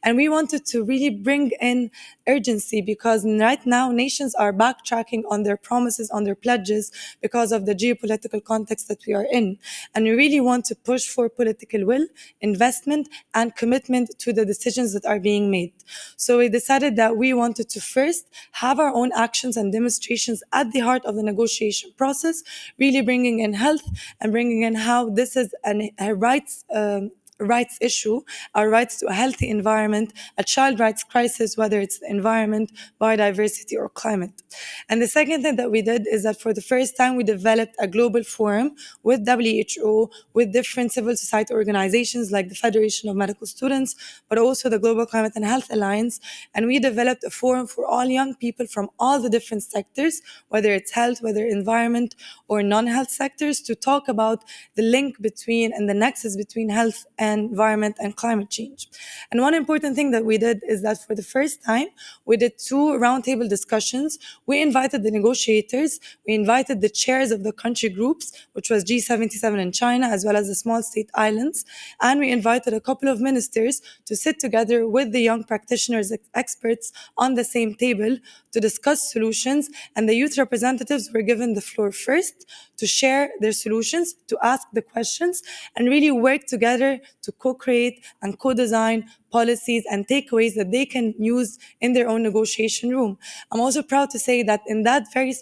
And we wanted to really bring in urgency because right now nations are backtracking on their promises, on their pledges because of the geopolitical context that we are in. And we really want to push for political will, investment, and commitment to the decisions that are being made. So we decided that we wanted to first have our own actions and demonstrations at the heart of the negotiation process, really bringing in health and bringing in how this is a rights issue, our rights to a healthy environment, a child rights crisis, whether it's the environment, biodiversity, or climate. And the second thing that we did is that for the first time, we developed a global forum with WHO, with different civil society organizations like the Federation of Medical Students, but also the Global Climate and Health Alliance. And we developed a forum for all young people from all the different sectors, whether it's health, whether environment, or non-health sectors, to talk about the link between and the nexus between health and environment and climate change. And one important thing that we did is that for the first time, we did 2 roundtable discussions. We invited the negotiators, we invited the chairs of the country groups, which was G77 in China, as well as the small state islands, and we invited a couple of ministers to sit together with the young practitioners, experts on the same table to discuss solutions, and the youth representatives were given the floor first to share their solutions, to ask the questions, and really work together to co-create and co-design policies and takeaways that they can use in their own negotiation room. I'm also proud to say that in that very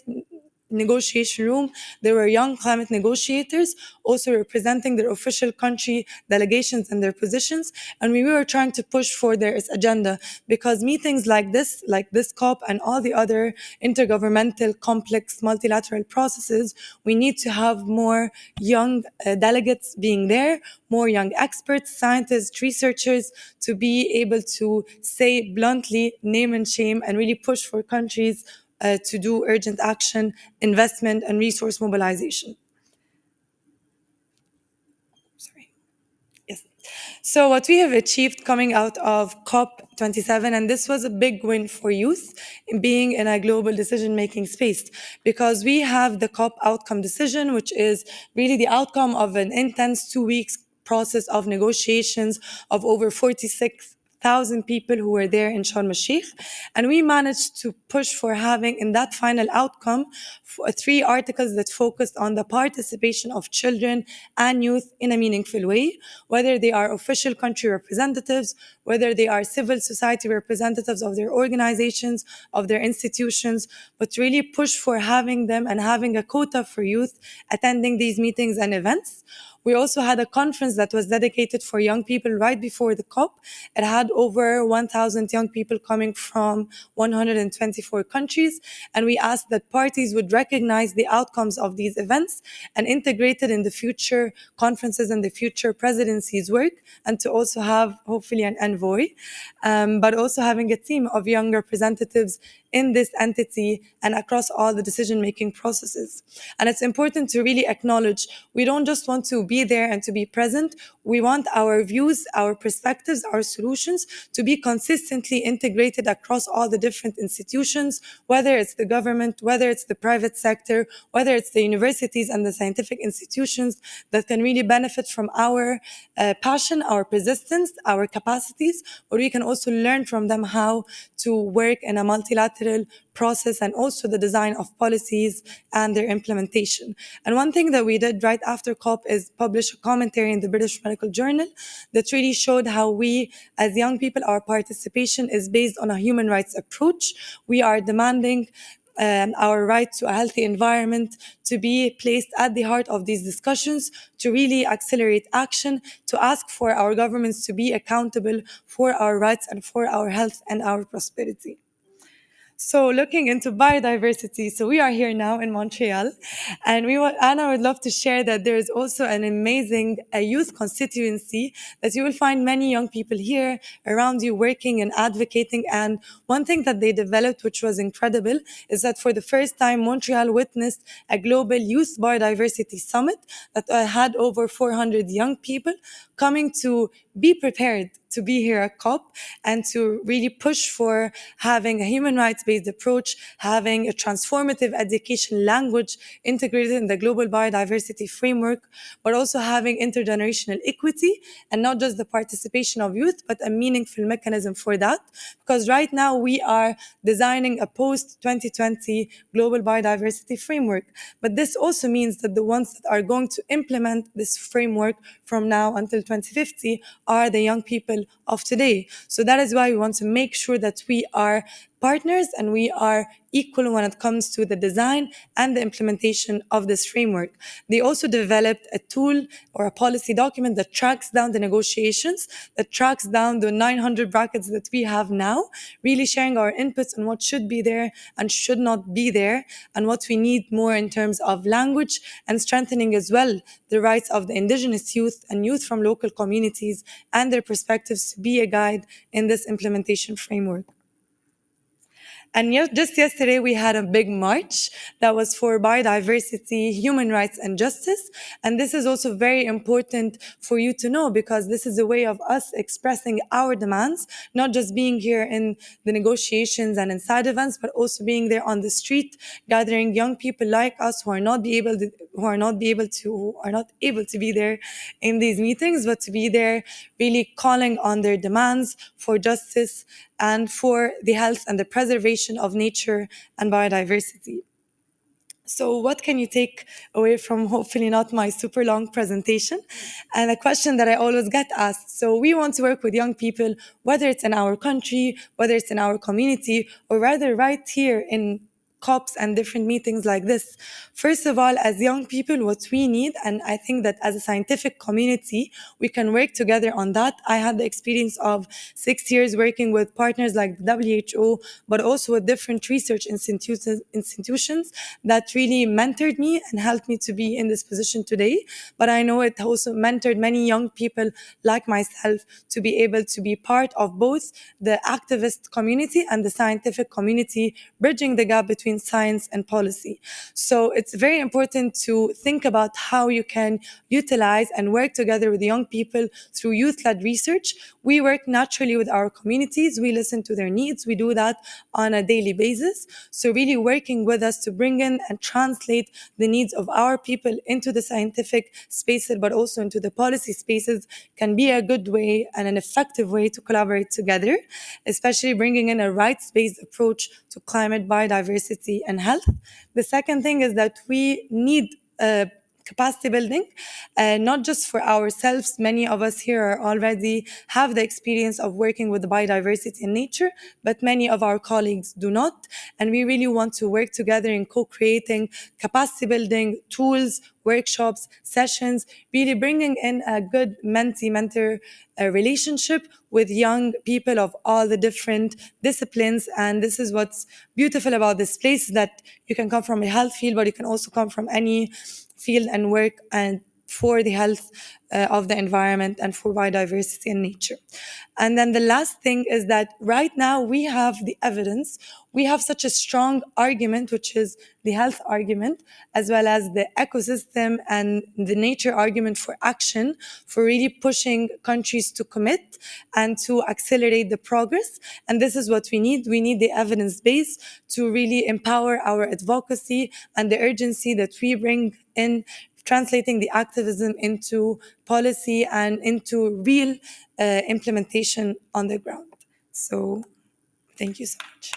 negotiation room, there were young climate negotiators also representing their official country delegations and their positions, and we were trying to push for their agenda, because meetings like this COP and all the other intergovernmental complex multilateral processes, we need to have more young delegates being there, more young experts, scientists, researchers, to be able to say bluntly, name and shame, and really push for countries to do urgent action, investment, and resource mobilization. So what we have achieved coming out of COP27, and this was a big win for youth in being in a global decision-making space, because we have the COP outcome decision, which is really the outcome of an intense 2 weeks process of negotiations of over 46,000 people who were there in Sharm el-Sheikh. And we managed to push for having in that final outcome 3 articles that focused on the participation of children and youth in a meaningful way, whether they are official country representatives, whether they are civil society representatives of their organizations, of their institutions, but really push for having them and having a quota for youth attending these meetings and events. We also had a conference that was dedicated for young people right before the COP. It had over 1,000 young people coming from 124 countries, and we asked that parties would recognize the outcomes of these events and integrate it in the future conferences and the future presidency's work, and to also have hopefully an envoy, but also having a team of young representatives in this entity and across all the decision-making processes. And it's important to really acknowledge, we don't just want to be there and to be present. We want our views, our perspectives, our solutions to be consistently integrated across all the different institutions, whether it's the government, whether it's the private sector, whether it's the universities and the scientific institutions that can really benefit from our passion, our persistence, our capacities, or we can also learn from them how to work in a multilateral process and also the design of policies and their implementation. And one thing that we did right after COP is publish a commentary in the British Medical Journal that really showed how we, as young people, our participation is based on a human rights approach. We are demanding our right to a healthy environment to be placed at the heart of these discussions, to really accelerate action, to ask for our governments to be accountable for our rights and for our health and our prosperity. So looking into biodiversity, so we are here now in Montreal, and Anna would love to share that there is also an amazing youth constituency that you will find many young people here around you working and advocating. And one thing that they developed, which was incredible, is that for the first time, Montreal witnessed a global youth biodiversity summit that had over 400 young people coming to be prepared to be here at COP and to really push for having a human rights-based approach, having a transformative education language integrated in the global biodiversity framework, but also having intergenerational equity and not just the participation of youth, but a meaningful mechanism for that. Because right now we are designing a post-2020 global biodiversity framework. But this also means that the ones that are going to implement this framework from now until 2050 are the young people of today. So that is why we want to make sure that we are partners and we are equal when it comes to the design and the implementation of this framework. They also developed a tool or a policy document that tracks down the negotiations, that tracks down the 900 brackets that we have now, really sharing our inputs on what should be there and should not be there, and what we need more in terms of language, and strengthening as well the rights of the indigenous youth and youth from local communities and their perspectives to be a guide in this implementation framework. And just yesterday, we had a big march that was for biodiversity, human rights, and justice. And this is also very important for you to know, because this is a way of us expressing our demands, not just being here in the negotiations and inside events, but also being there on the street, gathering young people like us who are not able to be there in these meetings, but to be there really calling on their demands for justice and for the health and the preservation of nature and biodiversity. So what can you take away from hopefully not my super long presentation? And a question that I always get asked. So we want to work with young people, whether it's in our country, whether it's in our community, or rather right here in COPs and different meetings like this. First of all, as young people, what we need, and I think that as a scientific community, we can work together on that. I had the experience of 6 years working with partners like the WHO, but also with different research institutions that really mentored me and helped me to be in this position today. But I know it also mentored many young people like myself to be able to be part of both the activist community and the scientific community, bridging the gap between science and policy. So it's very important to think about how you can utilize and work together with young people through youth-led research. We work naturally with our communities. We listen to their needs. We do that on a daily basis. So really working with us to bring in and translate the needs of our people into the scientific spaces, but also into the policy spaces, can be a good way and an effective way to collaborate together, especially bringing in a rights-based approach to climate, biodiversity, and health. The second thing is that we need capacity building, not just for ourselves. Many of us here already have the experience of working with biodiversity in nature, but many of our colleagues do not. And we really want to work together in co-creating capacity building tools, workshops, sessions, really bringing in a good mentee-mentor relationship with young people of all the different disciplines. And this is what's beautiful about this place, that you can come from a health field, but you can also come from any field and work and for the health of the environment and for biodiversity and nature. And then the last thing is that right now we have the evidence. We have such a strong argument, which is the health argument, as well as the ecosystem and the nature argument for action, for really pushing countries to commit and to accelerate the progress. And this is what we need. We need the evidence base to really empower our advocacy and the urgency that we bring in translating the activism into policy and into real implementation on the ground. So thank you so much.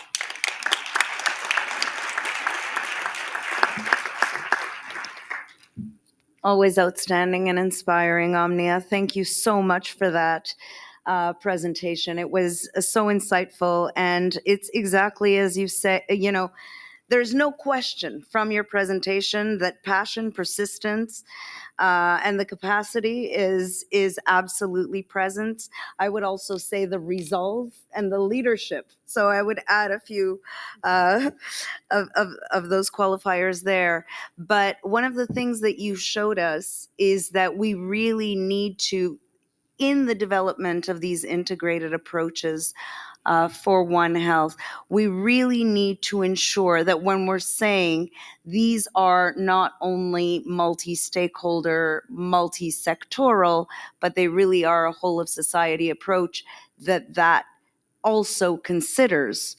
Always outstanding and inspiring, Omnia. Thank you so much for that presentation. It was so insightful, and it's exactly as you say, you know, there's no question from your presentation that passion, persistence, and the capacity is absolutely present. I would also say the resolve and the leadership. So I would add a few of those qualifiers there. But one of the things that you showed us is that we really need to, in the development of these integrated approaches, for One Health, we really need to ensure that when we're saying these are not only multi-stakeholder, multi-sectoral, but they really are a whole of society approach, that also considers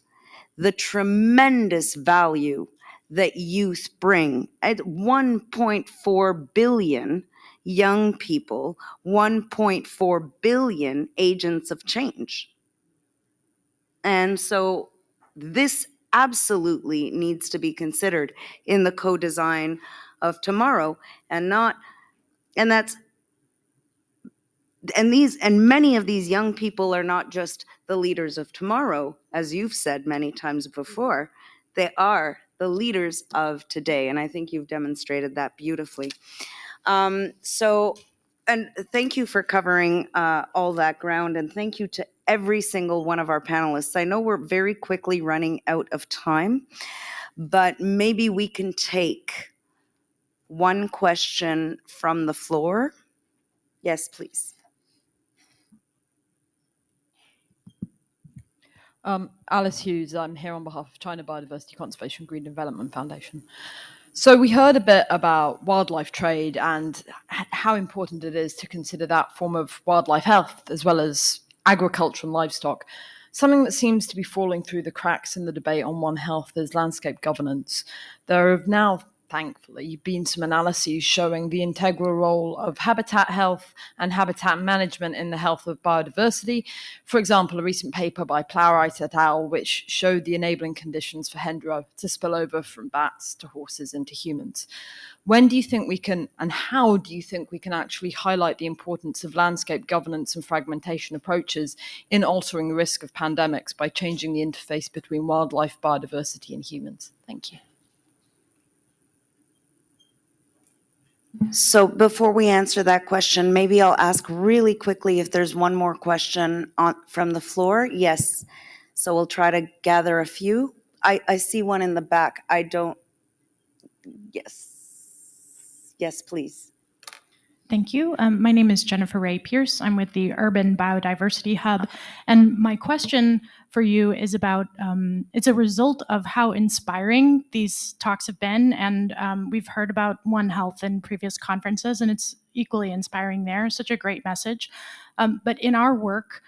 the tremendous value that youth bring. At 1.4 billion young people, 1.4 billion agents of change. And so this absolutely needs to be considered in the co-design of tomorrow, and many of these young people are not just the leaders of tomorrow, as you've said many times before. They are the leaders of today, and I think you've demonstrated that beautifully. And thank you for covering all that ground, and thank you to every single one of our panelists. I know we're very quickly running out of time, but maybe we can take one question from the floor. Yes, please. Alice Hughes, I'm here on behalf of China Biodiversity Conservation Green Development Foundation. So we heard a bit about wildlife trade and how important it is to consider that form of wildlife health as well as agriculture and livestock. Something that seems to be falling through the cracks in the debate on One Health is landscape governance. There have now, thankfully, been some analyses showing the integral role of habitat health and habitat management in the health of biodiversity. For example, a recent paper by Plowright et al., which showed the enabling conditions for hendra to spill over from bats to horses into humans. When do you think we can, and how do you think we can actually highlight the importance of landscape governance and fragmentation approaches in altering the risk of pandemics by changing the interface between wildlife, biodiversity, and humans? Thank you. So before we answer that question, maybe I'll ask really quickly if there's one more question from the floor. Yes. So we'll try to gather a few. I see one in the back. I don't. Yes. Yes, please. Thank you. My name is Jennifer Ray Pierce. I'm with the Urban Biodiversity Hub. And my question for you is about, it's a result of how inspiring these talks have been. And we've heard about One Health in previous conferences, and it's equally inspiring there. Such a great message. But in our work,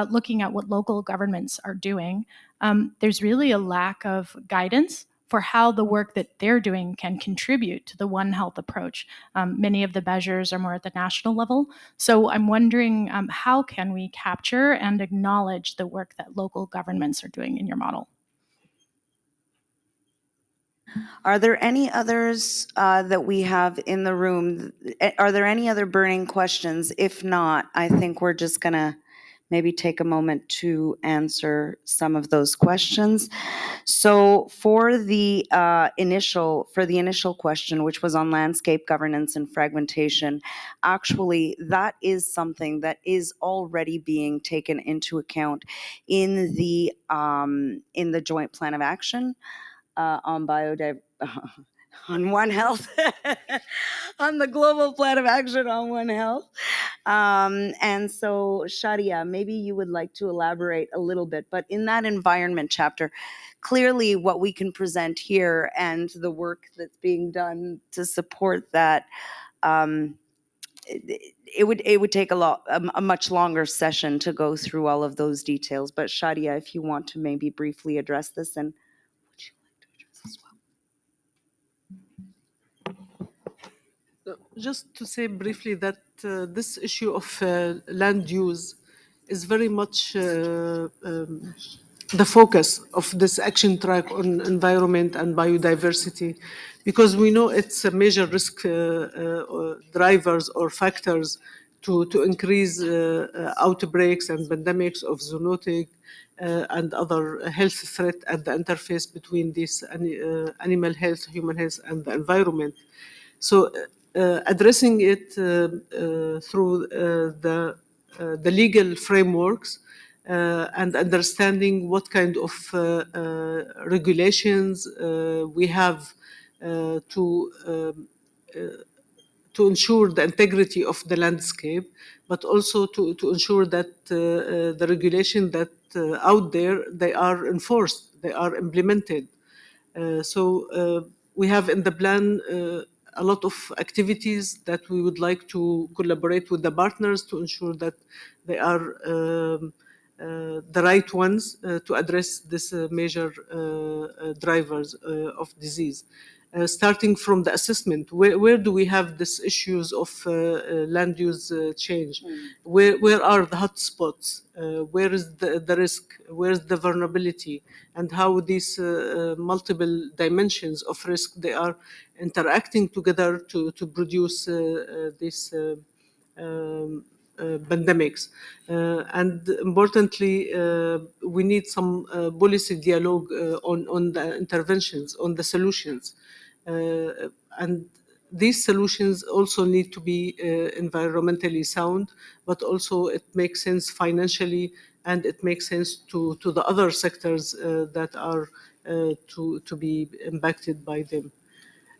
looking at what local governments are doing, there's really a lack of guidance for how the work that they're doing can contribute to the One Health approach. Many of the measures are more at the national level. So I'm wondering, how can we capture and acknowledge the work that local governments are doing in your model? Are there any others that we have in the room? Are there any other burning questions? If not, I think we're just going to maybe take a moment to answer some of those questions. So for the initial question, which was on landscape governance and fragmentation, actually that is something that is already being taken into account in the Joint Plan of Action on biodiversity. on One Health, on the global plan of action on One Health. And so, Shadia, maybe you would like to elaborate a little bit, but in that environment chapter, clearly what we can present here and the work that's being done to support that, it would take a much longer session to go through all of those details. But Shadia, if you want to maybe briefly address this, and would you like to address as well? Just to say briefly that this issue of land use is very much the focus of this action track on environment and biodiversity, because we know it's a major risk drivers or factors to increase outbreaks and pandemics of zoonotic and other health threat at the interface between these animal health, human health, and the environment. So addressing it through the legal frameworks and understanding what kind of regulations we have to ensure the integrity of the landscape, but also to ensure that the regulation that out there, they are enforced, they are implemented. So we have in the plan a lot of activities that we would like to collaborate with the partners to ensure that they are the right ones to address this major drivers of disease. Starting from the assessment, where do we have these issues of land use change? Where are the hotspots? Where is the risk? Where is the vulnerability? And how these multiple dimensions of risk, they are interacting together to produce these pandemics. And importantly, we need some policy dialogue on the interventions, on the solutions. And these solutions also need to be environmentally sound, but also it makes sense financially, and it makes sense to the other sectors that are to be impacted by them.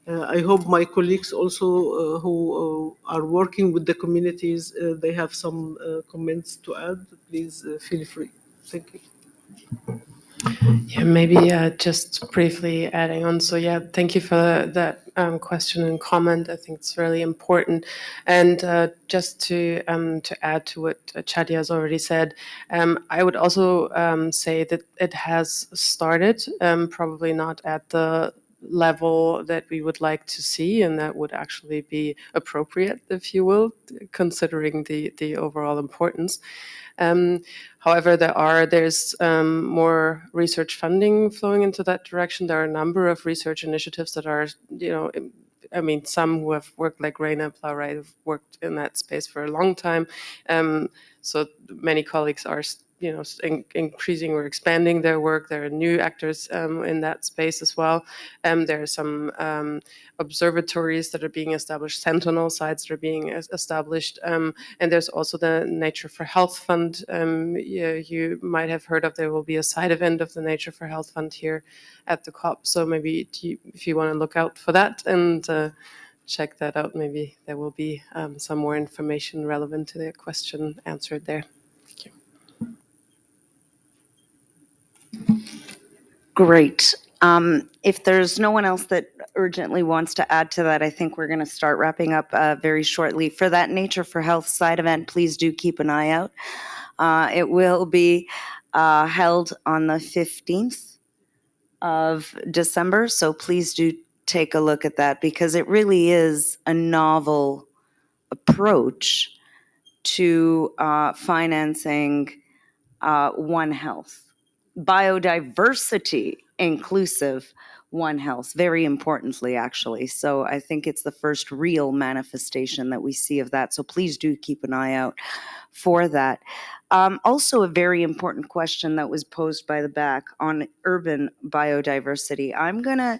I hope my colleagues also who are working with the communities, they have some comments to add. Please feel free. Thank you. Yeah, maybe just briefly adding on. So yeah, thank you for that question and comment. I think it's really important. And just to add to what Chadia has already said, I would also say that it has started, probably not at the level that we would like to see, and that would actually be appropriate, if you will, considering the overall importance. However, there's more research funding flowing into that direction. There are a number of research initiatives that are, I mean, some who have worked like Raina Plowright have worked in that space for a long time. So many colleagues are increasing or expanding their work. There are new actors in that space as well. There are some observatories that are being established, sentinel sites that are being established, and there's also the Nature for Health Fund. You might have heard of. There will be a side event of the Nature for Health Fund here at the COP. So maybe if you want to look out for that and check that out, maybe there will be some more information relevant to the question answered there. Great. If there's no one else that urgently wants to add to that, I think we're going to start wrapping up very shortly. For that Nature for Health side event, please do keep an eye out. It will be held on the 15th of December, so please do take a look at that, because it really is a novel approach to financing One Health. Biodiversity inclusive One Health, very importantly, actually. So I think it's the first real manifestation that we see of that. So please do keep an eye out for that. Also, a very important question that was posed by the back on urban biodiversity. I'm going to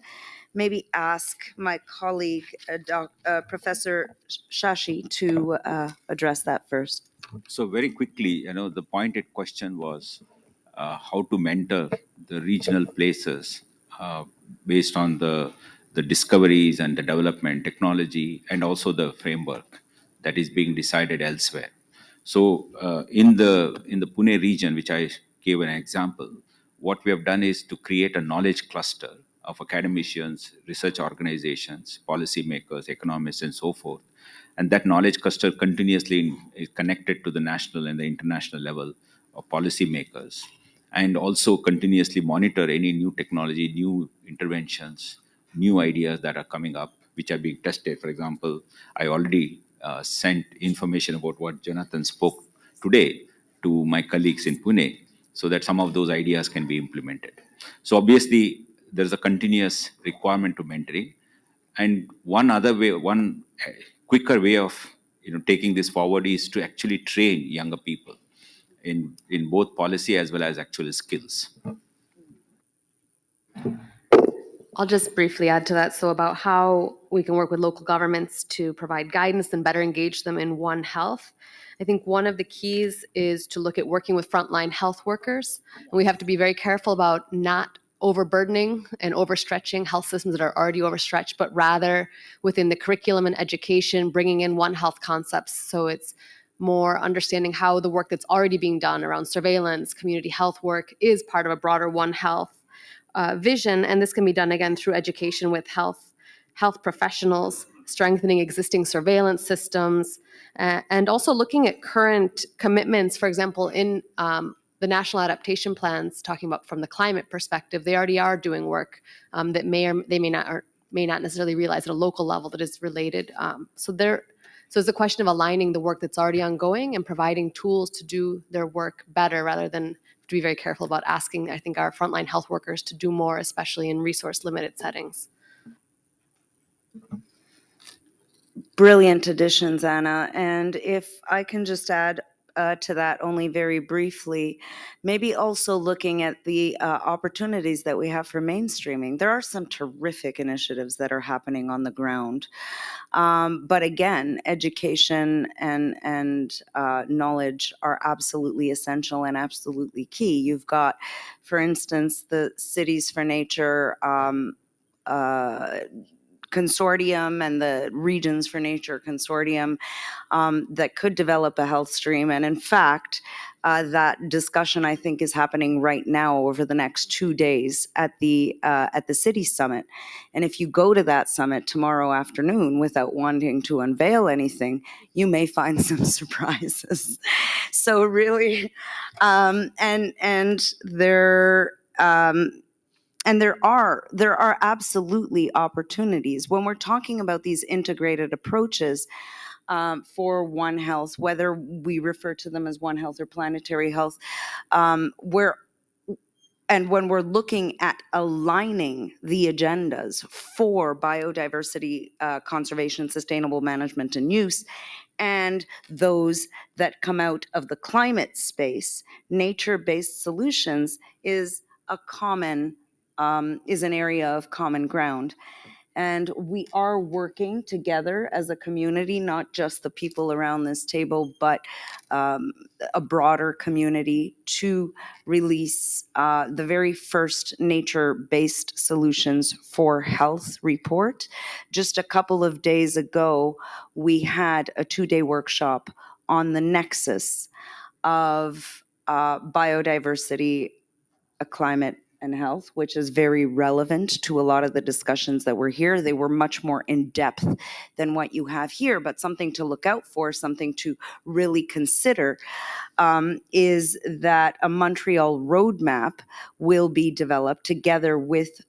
maybe ask my colleague, Professor Shashi, to address that first. So very quickly, the pointed question was how to mentor the regional places based on the the discoveries and the development technology, and also the framework that is being decided elsewhere. So in the Pune region, which I gave an example, what we have done is to create a knowledge cluster of academicians, research organizations, policymakers, economists, and so forth. And that knowledge cluster continuously is connected to the national and the international level of policymakers, and also continuously monitor any new technology, new interventions, new ideas that are coming up, which are being tested. For example, I already sent information about what Jonathan spoke today to my colleagues in Pune, so that some of those ideas can be implemented. So obviously, there's a continuous requirement to mentoring. And one other way, one quicker way of taking this forward is to actually train younger people in both policy as well as actual skills. I'll just briefly add to that. So about how we can work with local governments to provide guidance and better engage them in One Health. I think one of the keys is to look at working with frontline health workers. And we have to be very careful about not overburdening and overstretching health systems that are already overstretched, but rather within the curriculum and education, bringing in One Health concepts. So it's more understanding how the work that's already being done around surveillance, community health work is part of a broader One Health vision, and this can be done again through education with health professionals, strengthening existing surveillance systems, and also looking at current commitments. For example, in the national adaptation plans, talking about from the climate perspective, they already are doing work that may not necessarily realize at a local level that is related. So it's a question of aligning the work that's already ongoing and providing tools to do their work better, rather than to be very careful about asking, I think, our frontline health workers to do more, especially in resource-limited settings. Brilliant additions, Anna. And if I can just add to that only very briefly, maybe also looking at the opportunities that we have for mainstreaming. There are some terrific initiatives that are happening on the ground. But again, education and knowledge are absolutely essential and absolutely key. You've got, for instance, the Cities for Nature Consortium and the Regions for Nature Consortium that could develop a health stream. And in fact, that discussion, I think, is happening right now over the next 2 days at the City Summit. And if you go to that summit tomorrow afternoon without wanting to unveil anything, you may find some surprises. So really, and there are absolutely opportunities when we're talking about these integrated approaches for One Health, whether we refer to them as One Health or planetary health, and when we're looking at aligning the agendas for biodiversity, conservation, sustainable management and use, and those that come out of the climate space, nature-based solutions is an area of common ground. And we are working together as a community, not just the people around this table, but a broader community, to release the very first nature-based solutions for health report. Just a couple of days ago, we had a 2-day workshop on the nexus of biodiversity, climate, and health, which is very relevant to a lot of the discussions that were here. They were much more in depth than what you have here, but something to look out for, something to really consider, is that a Montreal roadmap will be developed together with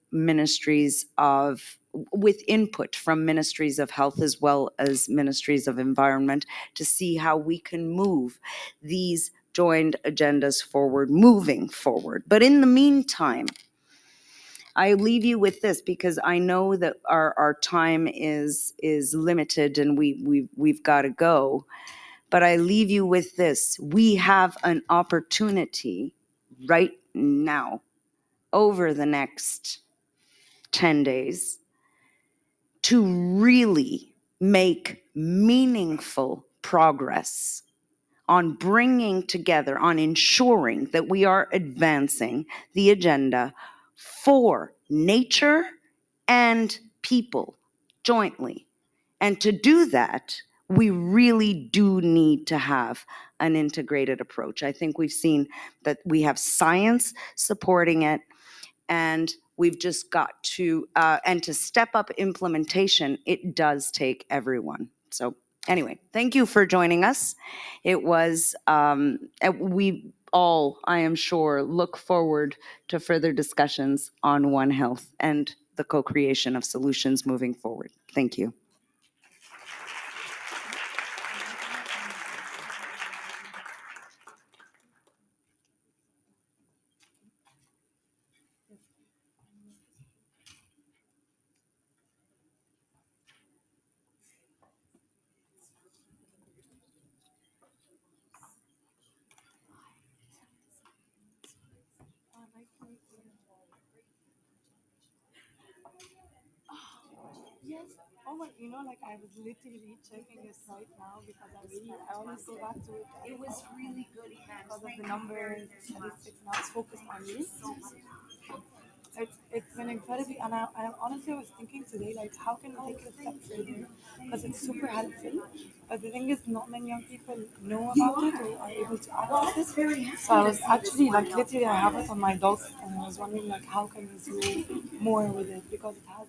input from ministries of health as well as ministries of environment, to see how we can move these joined agendas forward, moving forward. But in the meantime, I leave you with this, because I know that our time is limited and we've got to go. But I leave you with this: we have an opportunity right now, over the next 10 days, to really make meaningful progress on bringing together, on ensuring that we are advancing the agenda for nature and people jointly. And to do that, we really do need to have an integrated approach. I think we've seen that we have science supporting it, and we've just got to, and to step up implementation, it does take everyone. So anyway, thank you for joining us. It was, we all, I am sure, look forward to further discussions on One Health and the co-creation of solutions moving forward. Thank you. Yes. Oh my, like I was literally checking this right now because I always go back to it. It was really good because of the numbers, statistics, now it's focused on you. It's been incredibly, and I honestly was thinking today, like, how can we take it a step further? Because it's super helpful, but the thing is, not many young people know about it or are able to access it. So I was actually, like, literally, I have it on my dock, and I was wondering, like, how can we do more with it? Because it has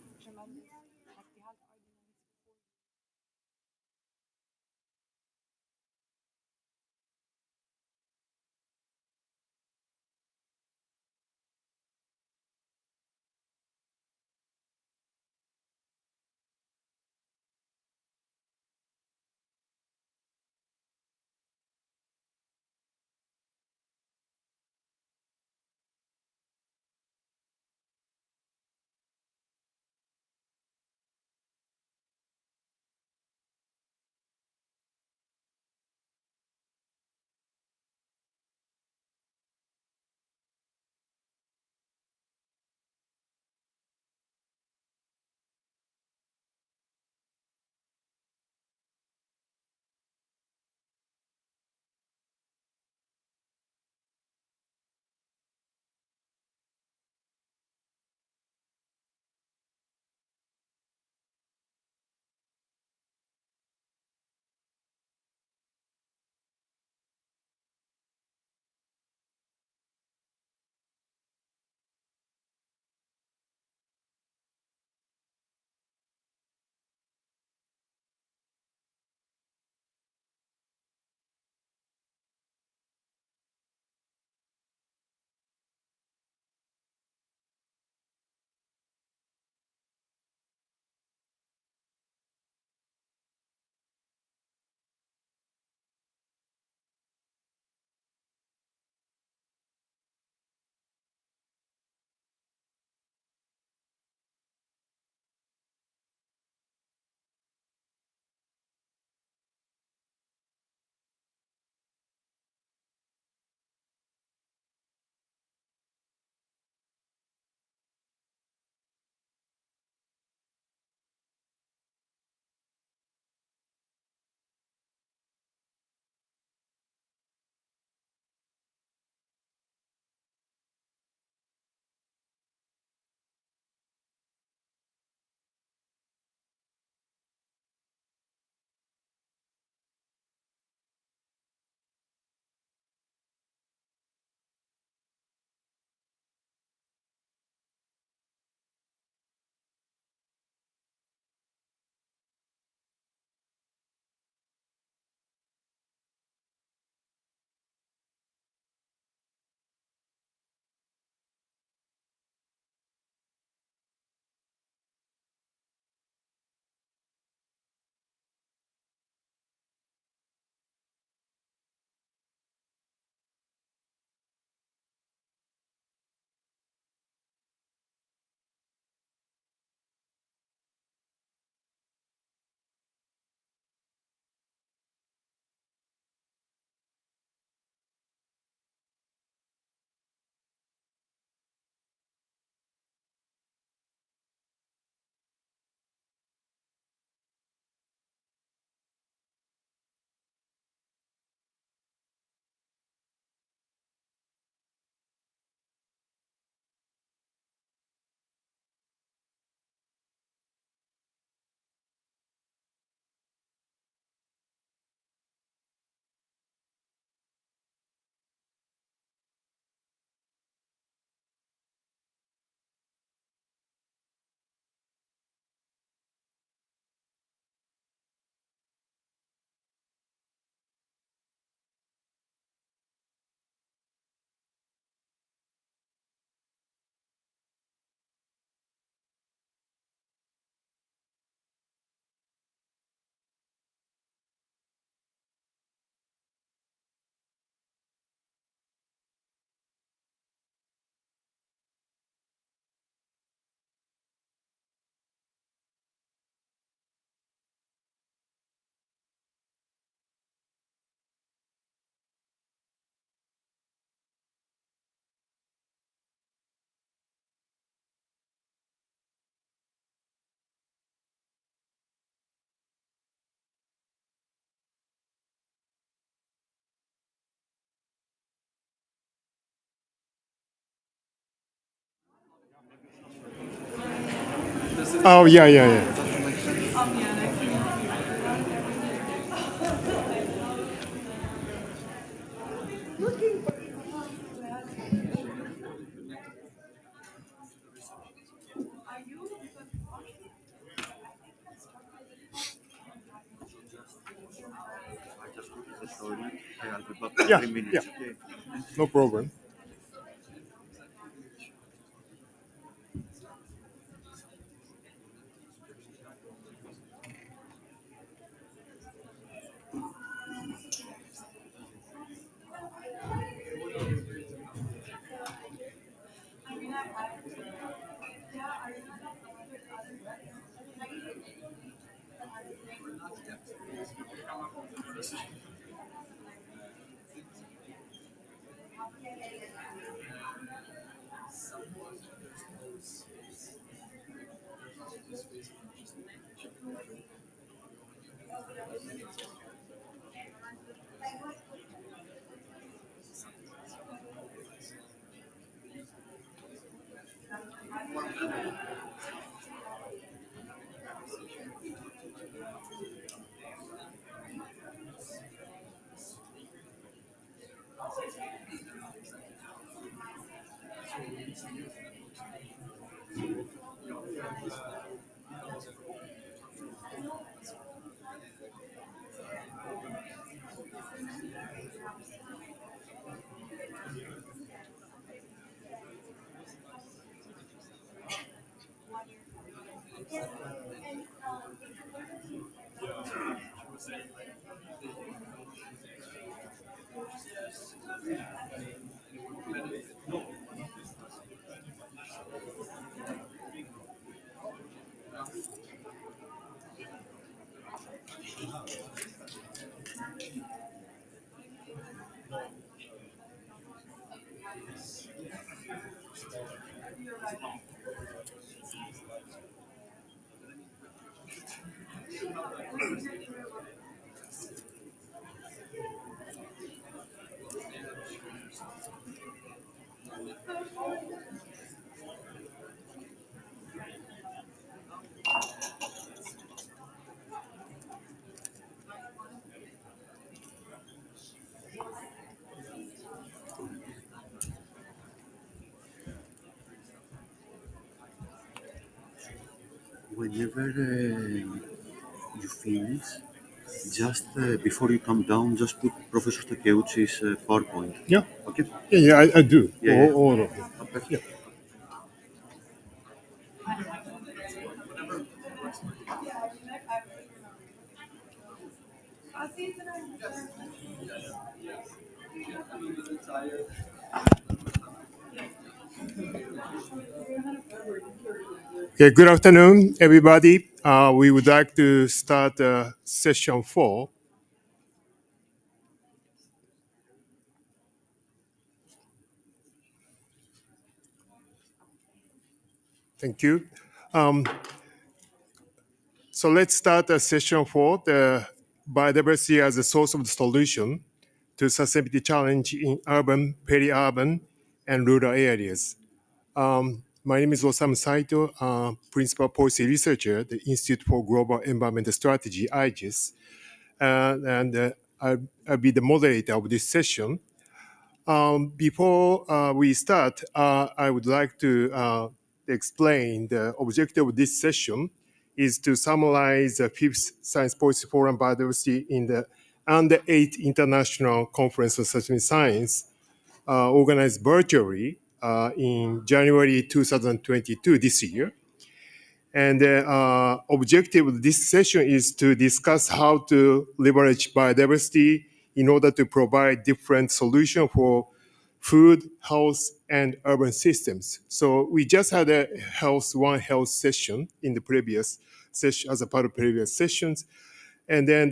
Oh, yeah. Yeah. No problem. Whenever you finish, just before you come down, just put Professor Takeuchi's PowerPoint. Yeah. Okay. Yeah, I do. Yeah. All of them. Okay. Yeah. Okay, good afternoon, everybody. We would like to start session 4. Thank you. So let's start session 4, the biodiversity as a source of the solution to sustainability challenge in urban, peri-urban, and rural areas. My name is Osamu Saito, Principal Policy Researcher at the Institute for Global Environmental Strategy, IGES. I'll be the moderator of this session. Before we start, I would like to explain the objective of this session is to summarize the 5th Science Policy Forum Biodiversity in the Under 8 International Conference on Sustainable Science, organized virtually in January 2022, this year. And the objective of this session is to discuss how to leverage biodiversity in order to provide different solutions for food, health, and urban systems. So we just had a One Health session in the previous session, as a part of previous sessions. And then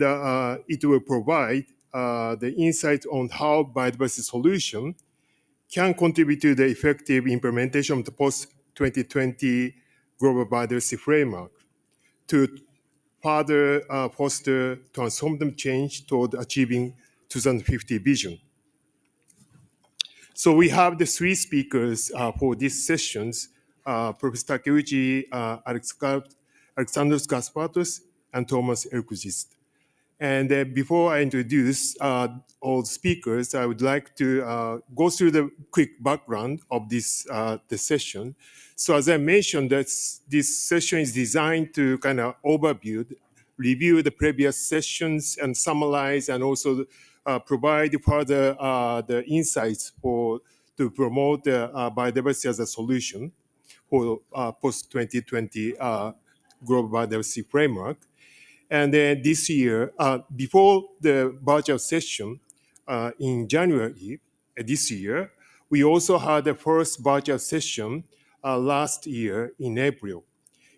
it will provide the insight on how biodiversity solution can contribute to the effective implementation of the post-2020 Global Biodiversity Framework to further foster transformative change toward achieving 2050 vision. So we have the 3 speakers for these sessions. Professor Takeuchi, Alexandros Gaspatos, and Thomas Elkugist. And before I introduce all the speakers, I would like to go through the quick background of this the session. So as I mentioned, this session is designed to kind of review the previous sessions and summarize, and also provide further the insights to promote biodiversity as a solution for post-2020 global biodiversity framework. And then this year, before the virtual session in January this year, we also had the first virtual session last year in April.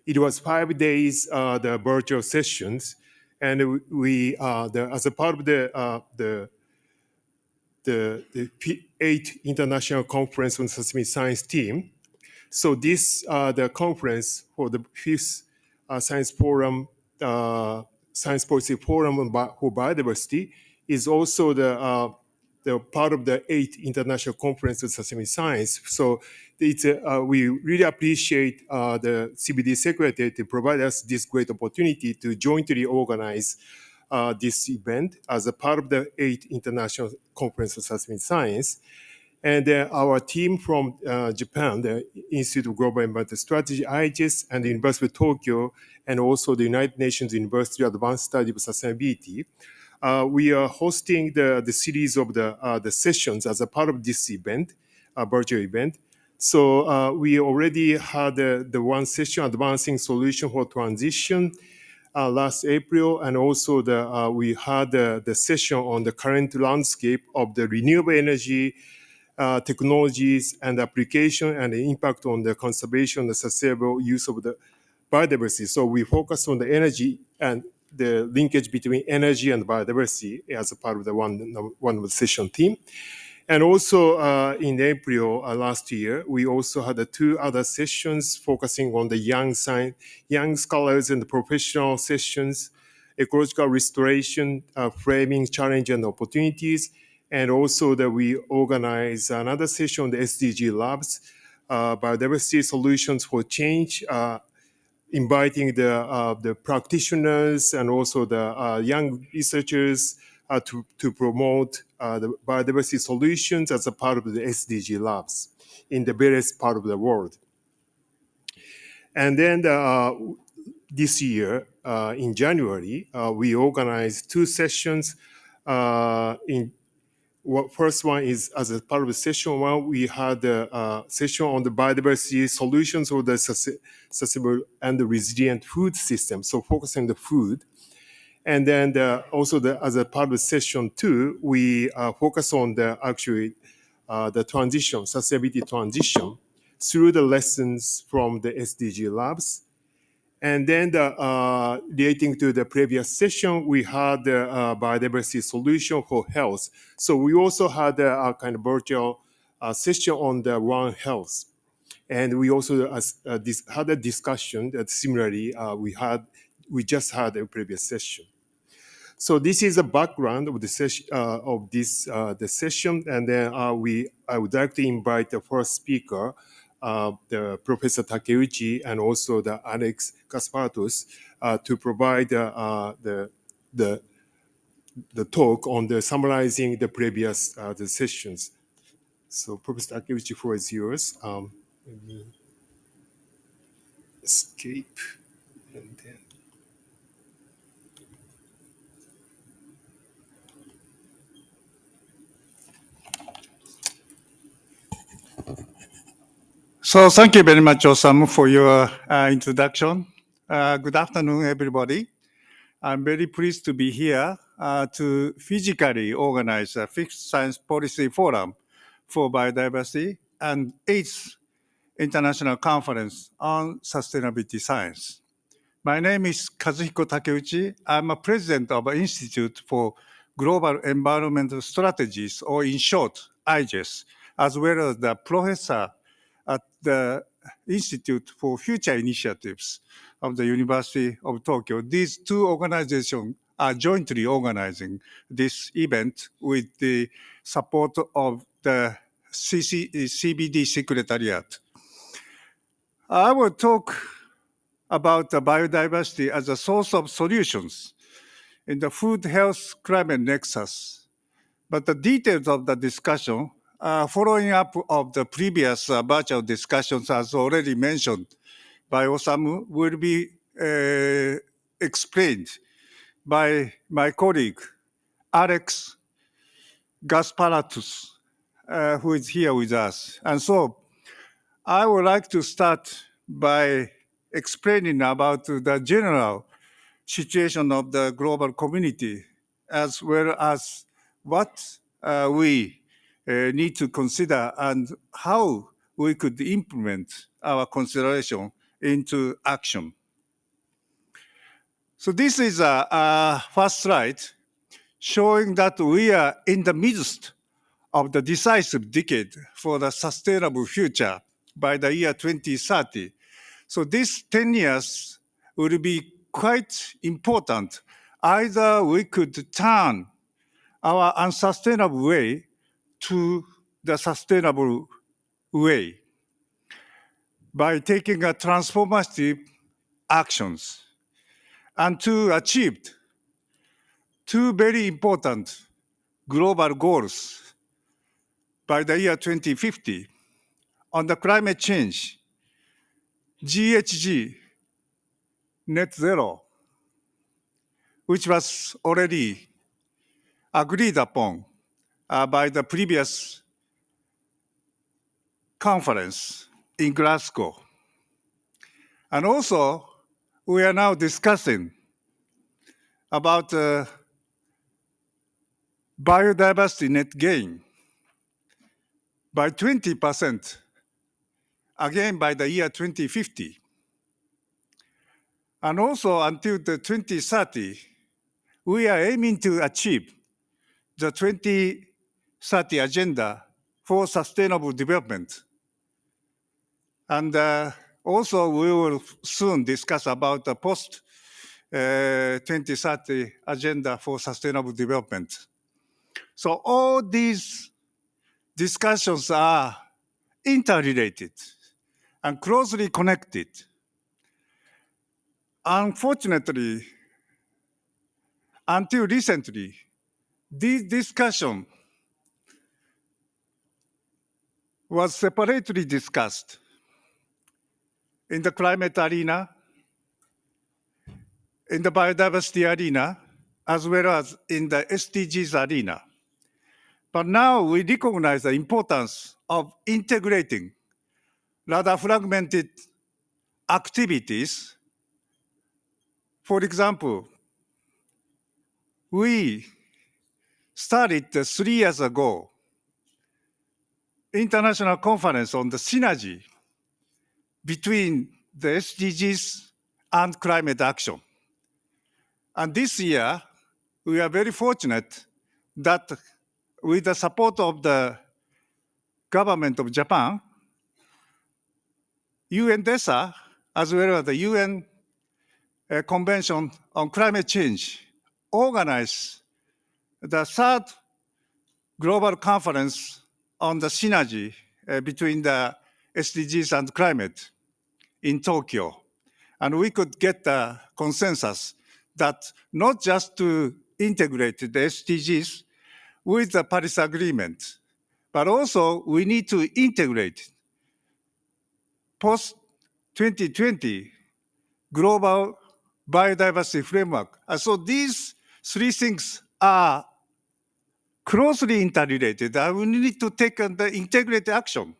It was 5 days, the virtual sessions, and we, as a part of the 8th International Conference on Sesame Science team. So this, the conference for the 5th Science Forum, Science Policy Forum for Biodiversity is also the part of the 8th International Conference on Sesame Science. So it's, we really appreciate the CBD Secretary to provide us this great opportunity to jointly organize this event as a part of the 8th International Conference on Sesame Science. And our team from Japan, the Institute of Global Environmental Strategy, IHS, and the University of Tokyo, and also the United Nations University Advanced Study of Sustainability, we are hosting the series of the sessions as a part of this event, virtual event. So we already had the one session, Advancing Solution for Transition, last April, and also we had the session on the current landscape of the renewable energy technologies and application and the impact on the conservation, the sustainable use of the biodiversity. So we focus on the energy and the linkage between energy and biodiversity as a part of the one of the session team. And also in April last year, we also had 2 other sessions focusing on the young scholars and the professional sessions, ecological restoration, framing challenge and opportunities. And also that we organize another session on the SDG Labs, Biodiversity Solutions for Change, inviting the practitioners and also the young researchers to promote the biodiversity solutions as a part of the SDG Labs in the various part of the world. And then this year, in January, we organized 2 sessions. First one is as a part of the session 1, we had a session on the biodiversity solutions for the sustainable and the resilient food system. So focusing on the food. And then also as a part of session 2, we focus on the transition, sustainability transition through the lessons from the SDG Labs. And then relating to the previous session, we had the biodiversity solution for health. So we also had a kind of virtual session on the One Health. And we also had a discussion that similarly we just had a previous session. So this is a background of the session the session, and then I would like to invite the first speaker, the Professor Takeuchi, and also the Alex Gaspatos to provide the talk on the summarizing the previous the sessions. So Professor Takeuchi, floor is yours. Let me escape and then. So thank you very much, Osamu, for your introduction. Good afternoon, everybody. I'm very pleased to be here to physically organize a 5th Science Policy Forum for Biodiversity and 8th International Conference on Sustainability Science. My name is Kazuhiko Takeuchi. I'm a president of the Institute for Global Environmental Strategies, or in short, IGES, as well as the professor at the Institute for Future Initiatives of the University of Tokyo. These 2 organizations are jointly organizing this event with the support of the CBD Secretariat. I will talk about the biodiversity as a source of solutions in the food, health, climate nexus. But the details of the discussion, following up of the previous virtual discussions as already mentioned by Osamu, will be explained by my colleague, Alex Gasparatus, who is here with us. And so I would like to start by explaining about the general situation of the global community, as well as what we need to consider and how we could implement our consideration into action. So this is a first slide showing that we are in the midst of the decisive decade for the sustainable future by the year 2030. So these 10 years will be quite important. Either we could turn our unsustainable way to the sustainable way by taking a transformative actions. And to achieve two very important global goals by the year 2050 on the climate change, GHG, net zero, which was already agreed upon by the previous conference in Glasgow. And also, we are now discussing about biodiversity net gain by 20%, again by the year 2050. And also until the 2030, we are aiming to achieve the 2030 agenda for sustainable development. And also we will soon discuss about the post 2030 agenda for sustainable development. So all these discussions are interrelated and closely connected. Unfortunately, until recently, this discussion was separately discussed in the climate arena, in the biodiversity arena, as well as in the SDGs arena. But now we recognize the importance of integrating rather fragmented activities. For example, we started 3 years ago international conference on the synergy between the SDGs and climate action. And this year, we are very fortunate that with the support of the government of Japan, UNDESA, as well as the UN Convention on Climate Change, organized the third global conference on the synergy between the SDGs and climate in Tokyo. And we could get the consensus that not just to integrate the SDGs with the Paris Agreement, but also we need to integrate post-2020 global biodiversity framework. And so these three things are closely interrelated, and we need to take the integrated action.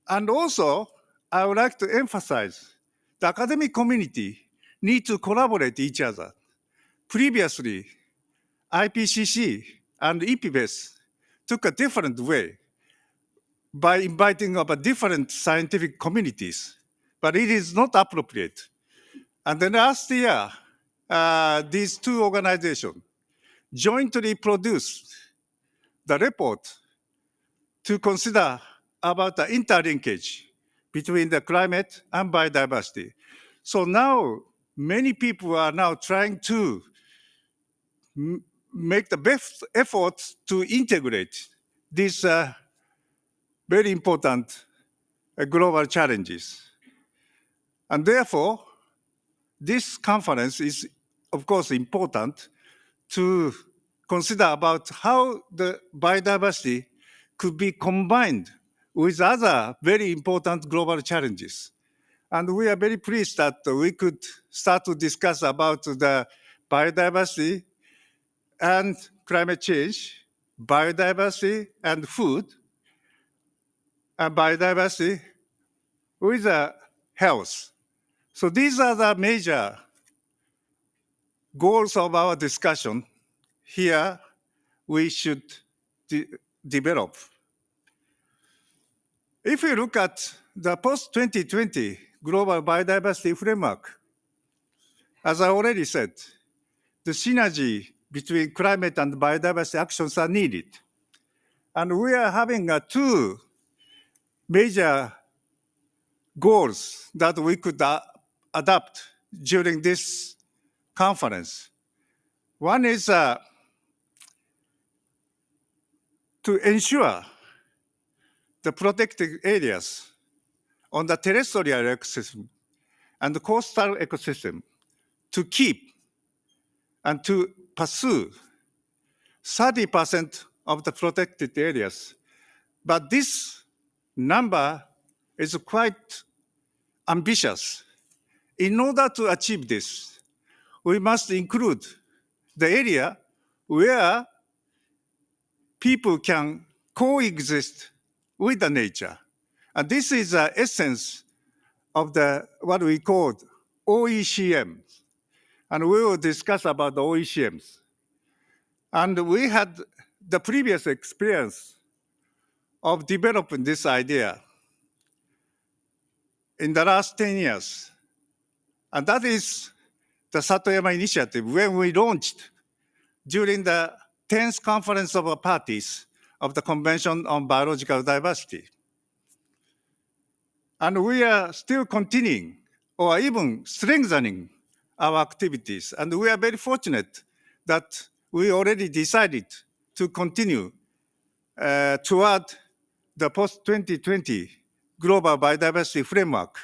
And also, I would like to emphasize the academic community need to collaborate each other. Previously, IPCC and EPBES took a different way by inviting up different scientific communities, but it is not appropriate. And then last year, these two organizations jointly produced the report to consider about the interlinkage between the climate and biodiversity. So now, many people are now trying to make the best efforts to integrate this very important global challenges. And therefore, this conference is, of course, important to consider about how the biodiversity could be combined with other very important global challenges. And we are very pleased that we could start to discuss about the biodiversity and climate change, biodiversity and food, and biodiversity with health. So these are the major goals of our discussion. Here, we should develop. If we look at the post-2020 global biodiversity framework, as I already said, the synergy between climate and biodiversity actions are needed. And we are having two major goals that we could adopt during this conference. One is to ensure the protected areas on the terrestrial ecosystem and the coastal ecosystem to keep and to pursue 30% of the protected areas. But this number is quite ambitious. In order to achieve this, we must include the area where people can coexist with the nature. And this is the essence of what we call OECM. And we will discuss about the OECMs. And we had the previous experience of developing this idea in the last 10 years. And that is the Satoyama Initiative, when we launched during the 10th Conference of Parties of the Convention on Biological Diversity. And we are still continuing or even strengthening our activities. And we are very fortunate that we already decided to continue toward the post-2020 Global Biodiversity Framework.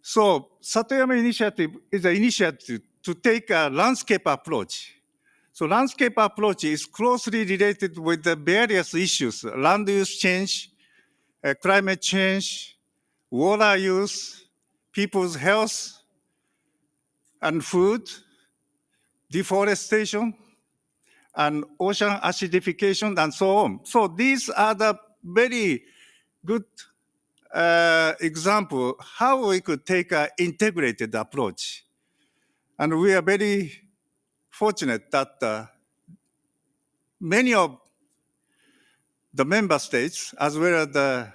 So Satoyama Initiative is an initiative to take a landscape approach. So landscape approach is closely related with the various issues: land use change, climate change, water use, people's health and food, deforestation, and ocean acidification, and so on. So these are the very good example how we could take an integrated approach. And we are very fortunate that many of the member states, as well as the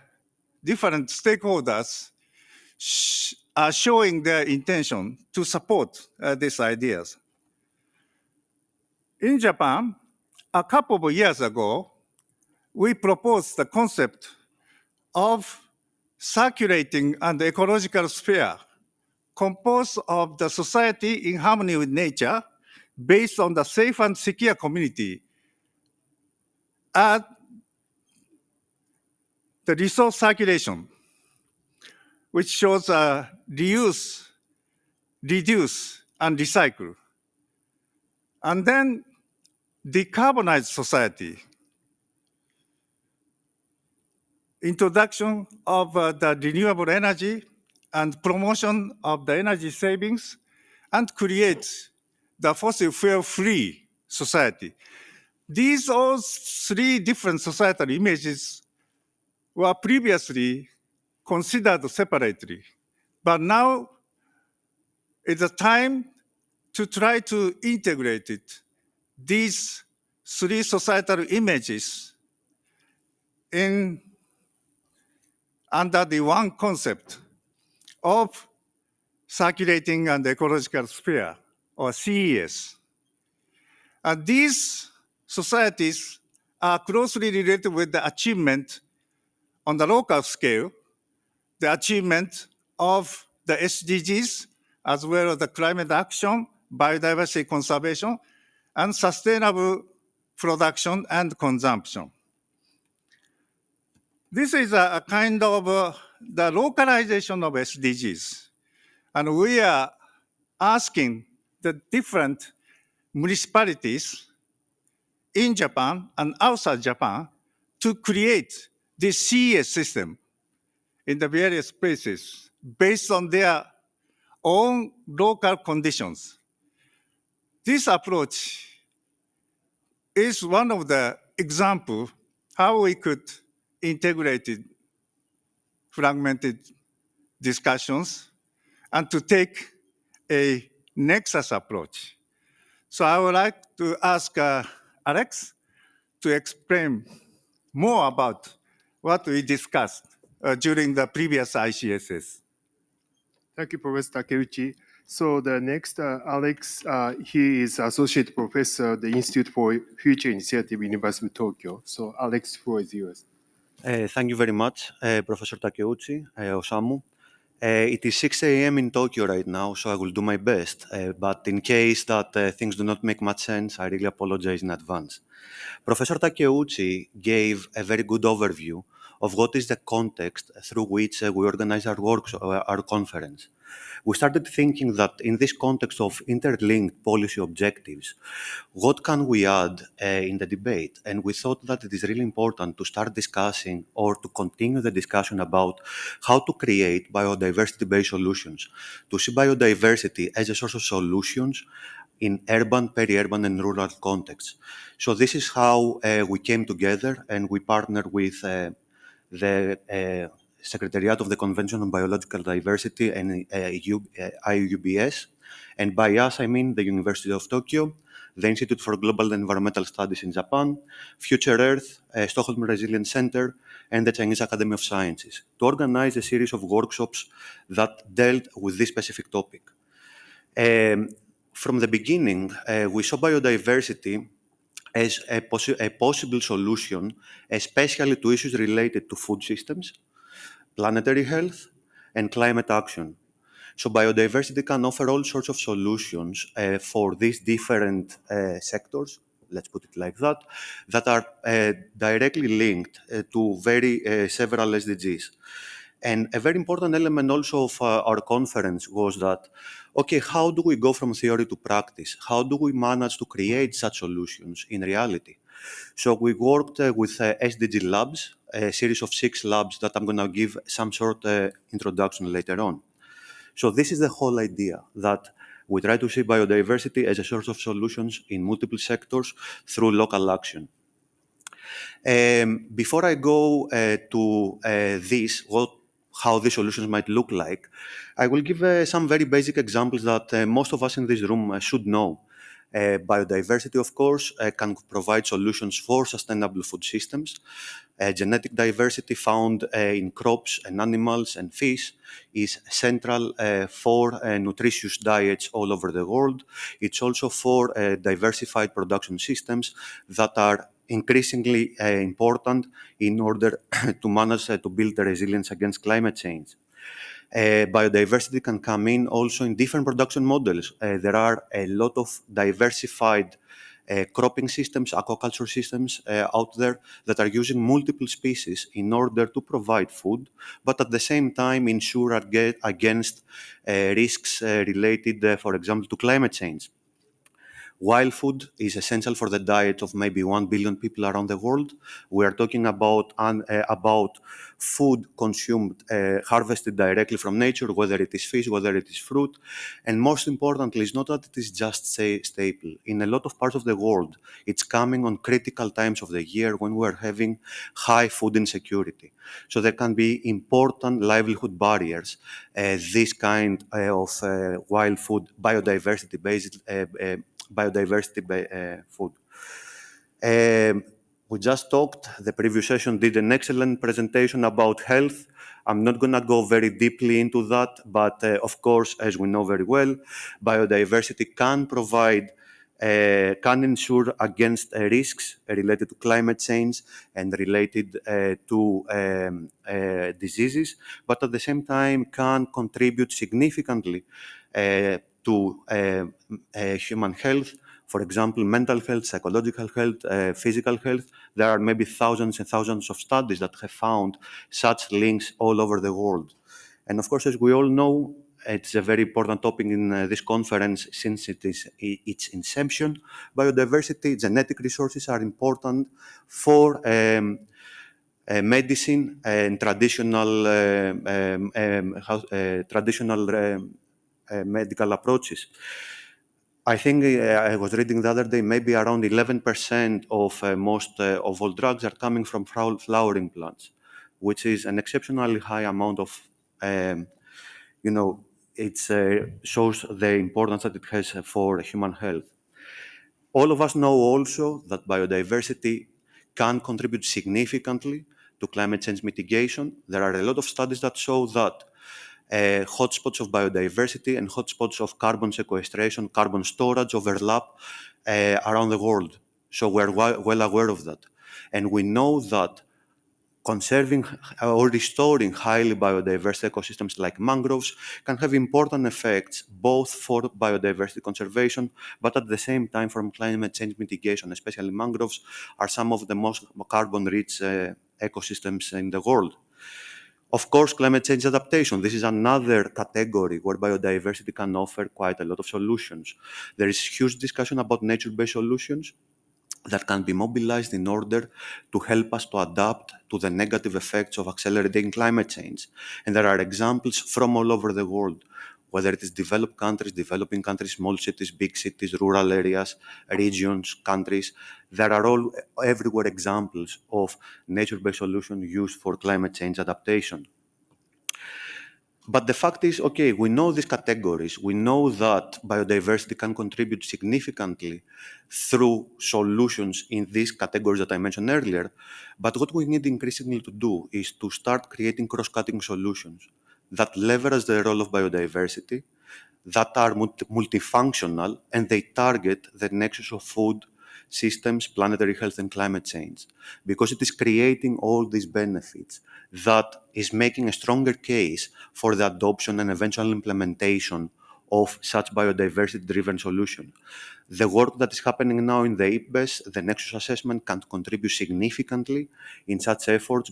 different stakeholders, are showing their intention to support these ideas. In Japan, a couple of years ago, we proposed the concept of circulating and ecological sphere composed of the society in harmony with nature based on the safe and secure community and the resource circulation, which shows reuse, reduce, and recycle. And then decarbonized society, introduction of the renewable energy and promotion of the energy savings, and create the fossil fuel-free society. These all three different societal images were previously considered separately, but now is the time to try to integrate it, these three societal images under the one concept of circulating and ecological sphere, or CES. And these societies are closely related with the achievement on the local scale, the achievement of the SDGs, as well as the climate action, biodiversity conservation, and sustainable production and consumption. This is a kind of the localization of SDGs. And we are asking the different municipalities in Japan and outside Japan to create this CES system in the various places based on their own local conditions. This approach is one of the examples how we could integrate fragmented discussions and to take a nexus approach. So I would like to ask Alex to explain more about what we discussed during the previous ICSS. Thank you, Professor Takeuchi. So the next, Alex, he is Associate Professor at the Institute for Future Initiative, University of Tokyo. So Alex, the floor is yours. Thank you very much, Professor Takeuchi, Osamu. It is 6 a.m. in Tokyo right now, so I will do my best. But in case that things do not make much sense, I really apologize in advance. Professor Takeuchi gave a very good overview of what is the context through which we organize our works, our conference. We started thinking that in this context of interlinked policy objectives, what can we add in the debate? And we thought that it is really important to start discussing or to continue the discussion about how to create biodiversity-based solutions, to see biodiversity as a source of solutions in urban, peri-urban, and rural contexts. So this is how we came together, and we partnered with the Secretariat of the Convention on Biological Diversity and IUBS. And by us, I mean the University of Tokyo, the Institute for Global Environmental Studies in Japan, Future Earth, Stockholm Resilience Center, and the Chinese Academy of Sciences, to organize a series of workshops that dealt with this specific topic. From the beginning, we saw biodiversity as a possible solution, especially to issues related to food systems, planetary health, and climate action. So biodiversity can offer all sorts of solutions for these different sectors, let's put it like that, that are directly linked to several SDGs. And a very important element also of our conference was that, okay, how do we go from theory to practice? How do we manage to create such solutions in reality? So we worked with SDG Labs, a series of 6 labs that I'm going to give some short introduction later on. So this is the whole idea, that we try to see biodiversity as a source of solutions in multiple sectors through local action. Before I go to how these solutions might look like, I will give some very basic examples that most of us in this room should know. Biodiversity, of course, can provide solutions for sustainable food systems. Genetic diversity found in crops and animals and fish is central for nutritious diets all over the world. It's also for diversified production systems that are increasingly important in order to manage to build the resilience against climate change. Biodiversity can come in also in different production models. There are a lot of diversified cropping systems, aquaculture systems out there that are using multiple species in order to provide food, but at the same time ensure against risks related, for example, to climate change. Wild food is essential for the diet of maybe 1 billion people around the world. We are talking about food consumed, harvested directly from nature, whether it is fish, whether it is fruit. And most importantly, it's not that it is just staple. In a lot of parts of the world, it's coming on critical times of the year when we're having high food insecurity. So there can be important livelihood barriers, this kind of wild food, biodiversity-based food. We just talked, the previous session did an excellent presentation about health. I'm not going to go very deeply into that, but of course, as we know very well, biodiversity can ensure against risks related to climate change and related to diseases, but at the same time can contribute significantly to human health For example, mental health, psychological health, physical health, there are maybe thousands and thousands of studies that have found such links all over the world. And of course, as we all know, it's a very important topic in this conference since its inception. Biodiversity, genetic resources are important for medicine and traditional medical approaches. I think I was reading the other day, maybe around 11% of most of all drugs are coming from flowering plants, which is an exceptionally high amount of, it shows the importance that it has for human health. All of us know also that biodiversity can contribute significantly to climate change mitigation. There are a lot of studies that show that hotspots of biodiversity and hotspots of carbon sequestration, carbon storage overlap around the world. So we're well aware of that. And we know that conserving or restoring highly biodiverse ecosystems like mangroves can have important effects both for biodiversity conservation, but at the same time from climate change mitigation. Especially mangroves are some of the most carbon-rich ecosystems in the world. Of course, climate change adaptation. This is another category where biodiversity can offer quite a lot of solutions. There is huge discussion about nature-based solutions that can be mobilized in order to help us to adapt to the negative effects of accelerating climate change. And there are examples from all over the world, whether it is developed countries, developing countries, small cities, big cities, rural areas, regions, countries. There are all everywhere examples of nature-based solutions used for climate change adaptation. But the fact is, okay, we know these categories. We know that biodiversity can contribute significantly through solutions in these categories that I mentioned earlier. But what we need increasingly to do is to start creating cross-cutting solutions that leverage the role of biodiversity, that are multifunctional, and they target the nexus of food systems, planetary health, and climate change, because it is creating all these benefits that is making a stronger case for the adoption and eventual implementation of such biodiversity-driven solution. The work that is happening now in the IPBES, the Nexus Assessment, can contribute significantly in such efforts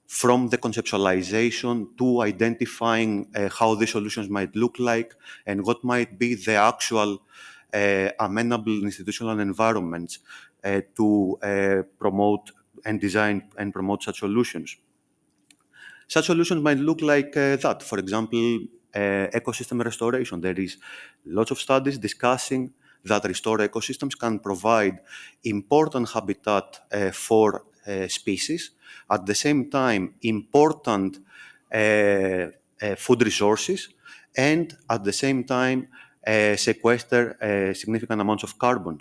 from the conceptualization to identifying how the solutions might look like and what might be the actual amenable institutional environments to promote and design and promote such solutions. Such solutions might look like that. For example, ecosystem restoration. There is lots of studies discussing that restored ecosystems can provide important habitat for species, at the same time important food resources, and at the same time sequester significant amounts of carbon.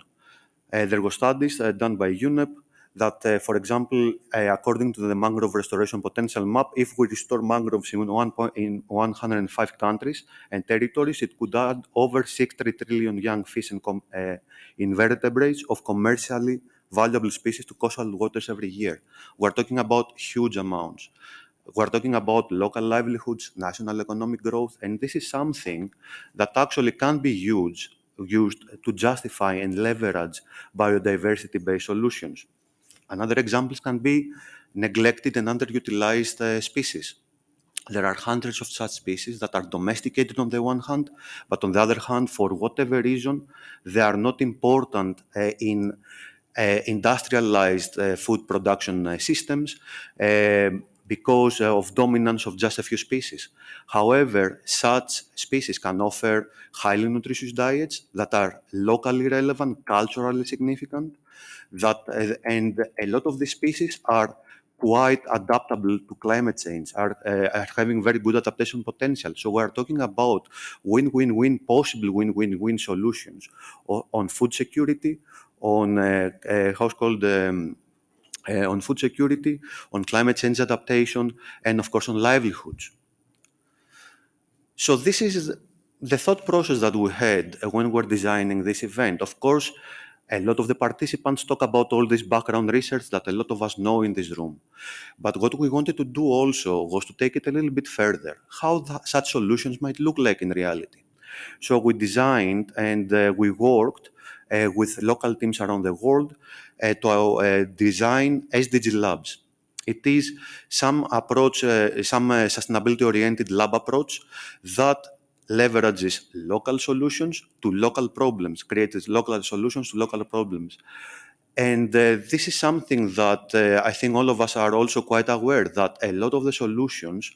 There were studies done by UNEP that, for example, according to the mangrove restoration potential map, if we restore mangroves in 105 countries and territories, it could add over 60 trillion young fish and invertebrates of commercially valuable species to coastal waters every year. We're talking about huge amounts. We're talking about local livelihoods, national economic growth, and this is something that actually can be used to justify and leverage biodiversity-based solutions. Another examples can be neglected and underutilized species. There are hundreds of such species that are domesticated on the one hand, but on the other hand, for whatever reason, they are not important in industrialized food production systems because of dominance of just a few species. However, such species can offer highly nutritious diets that are locally relevant, culturally significant, and a lot of these species are quite adaptable to climate change, are having very good adaptation potential. So we're talking about win-win-win, possible win-win-win solutions on food security, on on food security, on climate change adaptation, and of course on livelihoods. So this is the thought process that we had when we're designing this event. Of course, a lot of the participants talk about all this background research that a lot of us know in this room. But what we wanted to do also was to take it a little bit further, how such solutions might look like in reality. So we designed and we worked with local teams around the world to design SDG Labs. It is some approach, some sustainability-oriented lab approach that leverages local solutions to local problems, creates local solutions to local problems. And this is something that I think all of us are also quite aware that a lot of the solutions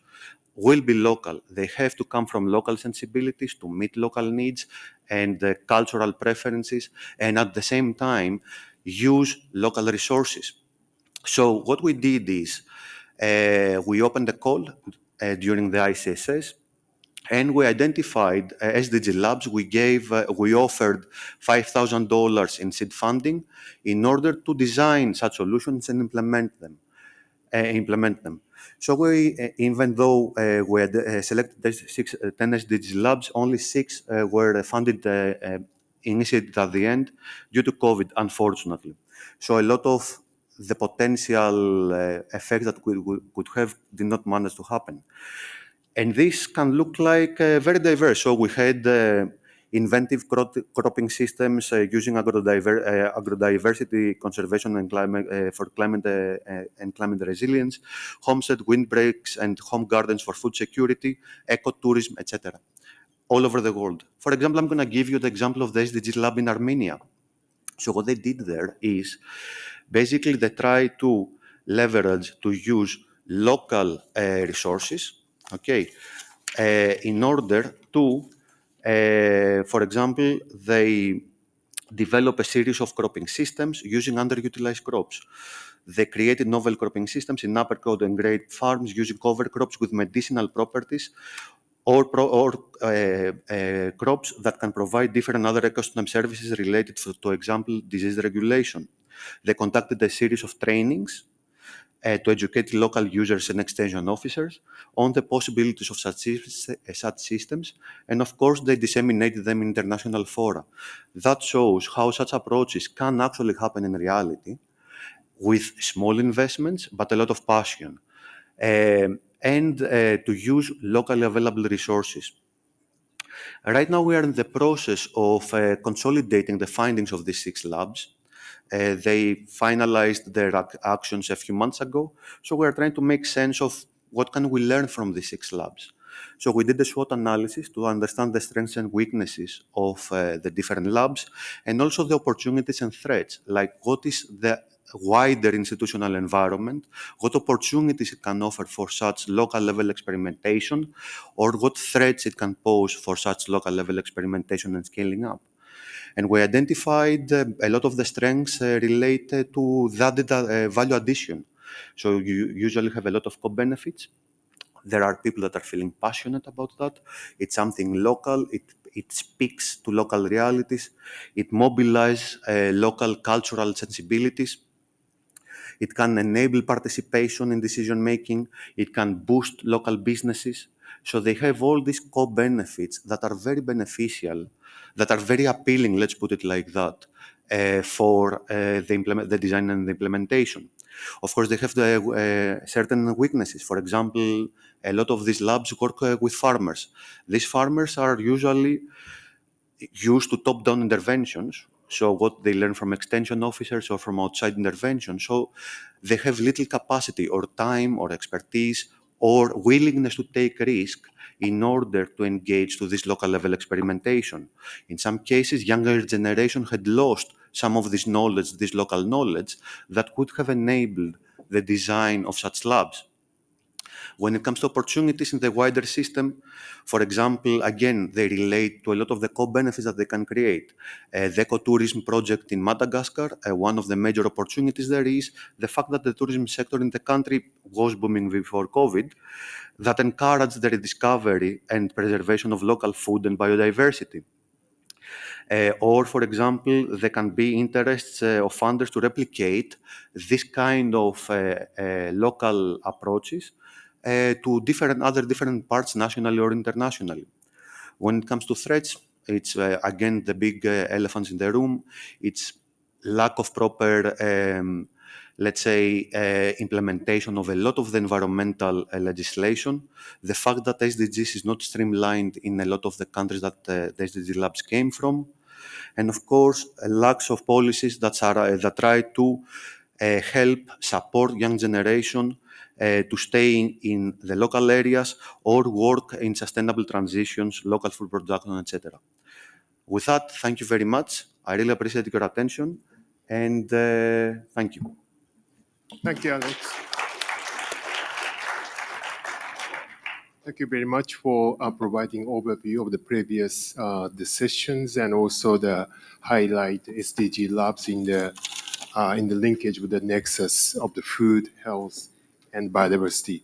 will be local. They have to come from local sensibilities to meet local needs and cultural preferences, and at the same time, use local resources. So what we did is we opened a call during the ICSS, and we identified SDG Labs. We offered $5,000 in seed funding in order to design such solutions and implement them. So even though we had selected 10 SDG Labs, only 6 were funded, initiated at the end due to COVID, unfortunately. So a lot of the potential effects that we could have did not manage to happen. And this can look like very diverse. So we had inventive cropping systems using agrodiversity conservation and climate resilience, homestead windbreaks and home gardens for food security, ecotourism, etc. all over the world. For example, I'm going to give you the example of the SDG Lab in Armenia. So what they did there is basically they try to leverage, to use local resources, okay, in order to, for example, they develop a series of cropping systems using underutilized crops. They created novel cropping systems in upper crop and grade farms using cover crops with medicinal properties or crops that can provide different other ecosystem services related to, example, disease regulation. They conducted a series of trainings to educate local users and extension officers on the possibilities of such systems, and of course they disseminated them in international fora. That shows how such approaches can actually happen in reality with small investments but a lot of passion, and to use locally available resources. Right now we are in the process of consolidating the findings of these 6 labs. They finalized their actions a few months ago, so we are trying to make sense of what can we learn from these 6 labs. So we did a SWOT analysis to understand the strengths and weaknesses of the different labs, and also the opportunities and threats, like what is the wider institutional environment, what opportunities it can offer for such local level experimentation, or what threats it can pose for such local level experimentation and scaling up. And we identified a lot of the strengths related to that value addition. So you usually have a lot of co-benefits. There are people that are feeling passionate about that. It's something local. It speaks to local realities. It mobilizes local cultural sensibilities. It can enable participation in decision-making. It can boost local businesses. So they have all these co-benefits that are very beneficial, that are very appealing, let's put it like that, for the design and the implementation. Of course, they have certain weaknesses. For example, a lot of these labs work with farmers. These farmers are usually used to top-down interventions, so what they learn from extension officers or from outside intervention. So they have little capacity or time or expertise or willingness to take risk in order to engage to this local level experimentation. In some cases, younger generation had lost some of this knowledge, this local knowledge, that could have enabled the design of such labs. When it comes to opportunities in the wider system, for example, again, they relate to a lot of the co-benefits that they can create. The ecotourism project in Madagascar, one of the major opportunities there is the fact that the tourism sector in the country was booming before COVID, that encouraged the rediscovery and preservation of local food and biodiversity. Or, for example, there can be interests of funders to replicate this kind of local approaches to different parts, nationally or internationally. When it comes to threats, it's again the big elephants in the room. It's lack of proper, let's say, implementation of a lot of the environmental legislation. The fact that SDGs is not streamlined in a lot of the countries that the SDG labs came from. and of course, lacks of policies that try to help support young generation to stay in the local areas or work in sustainable transitions, local food production, etc. With that, thank you very much. I really appreciate your attention, and thank you. Thank you, Alex. Thank you very much for providing overview of the previous the sessions and also the highlight SDG Labs in the linkage with the nexus of the food, health, and biodiversity.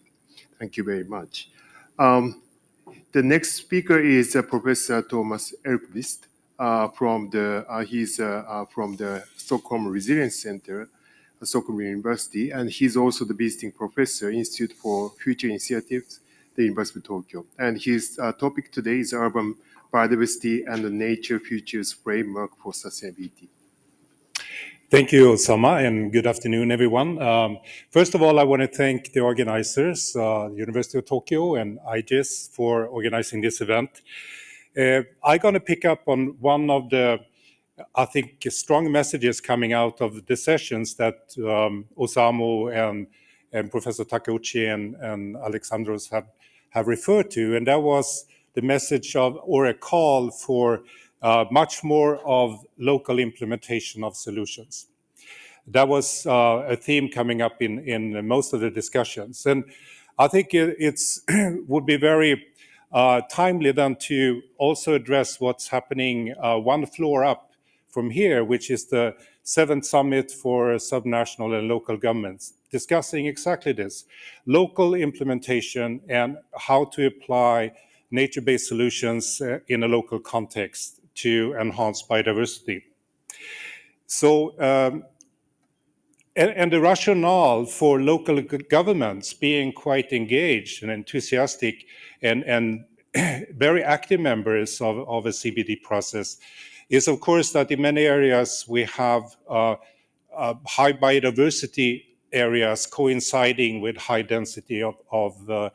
Thank you very much. The next speaker is Professor Thomas Elkvist from the Stockholm Resilience Center, Stockholm University, and he's also the visiting professor, Institute for Future Initiatives, the University of Tokyo. And his topic today is Urban Biodiversity and the Nature Futures Framework for Sustainability. Thank you, Osama, and good afternoon, everyone. First of all, I want to thank the organizers, University of Tokyo and IGES, for organizing this event. I'm going to pick up on one of the, I think, strong messages coming out of the sessions that Osamu and Professor Takeuchi and Alexandros have referred to, and that was the message of, or a call for much more of local implementation of solutions. That was a theme coming up in most of the discussions. And I think it's would be very timely then to also address what's happening one floor up from here, which is the 7th Summit for Subnational and Local Governments, discussing exactly this, local implementation and how to apply nature-based solutions in a local context to enhance biodiversity. So, and the rationale for local governments being quite engaged and enthusiastic and very active members of a CBD process is, of course, that in many areas we have high biodiversity areas coinciding with high density of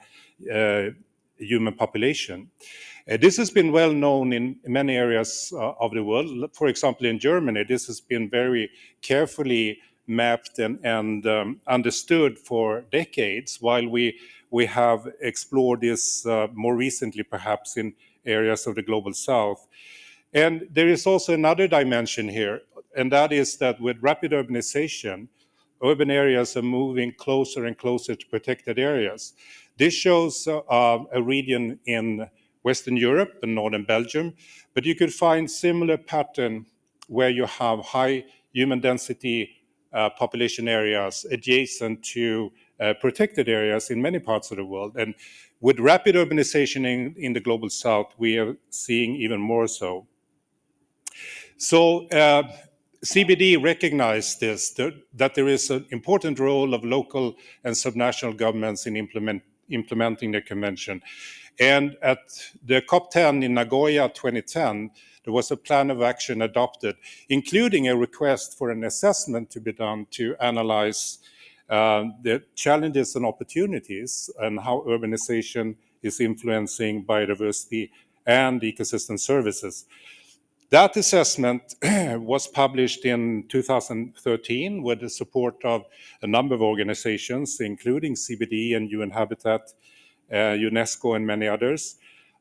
human population. This has been well known in many areas of the world. For example, in Germany, this has been very carefully mapped and understood for decades, while we have explored this more recently, perhaps in areas of the global south. And there is also another dimension here, and that is that with rapid urbanization, urban areas are moving closer and closer to protected areas. This shows a region in Western Europe and Northern Belgium, but you could find similar pattern where you have high human density population areas adjacent to protected areas in many parts of the world. And with rapid urbanization in the global south, we are seeing even more so. So CBD recognized this, that there is an important role of local and subnational governments in implementing the convention. And at the COP10 in Nagoya 2010, there was a plan of action adopted, including a request for an assessment to be done to analyze the challenges and opportunities and how urbanization is influencing biodiversity and ecosystem services. That assessment was published in 2013 with the support of a number of organizations, including CBD and UN Habitat, UNESCO, and many others.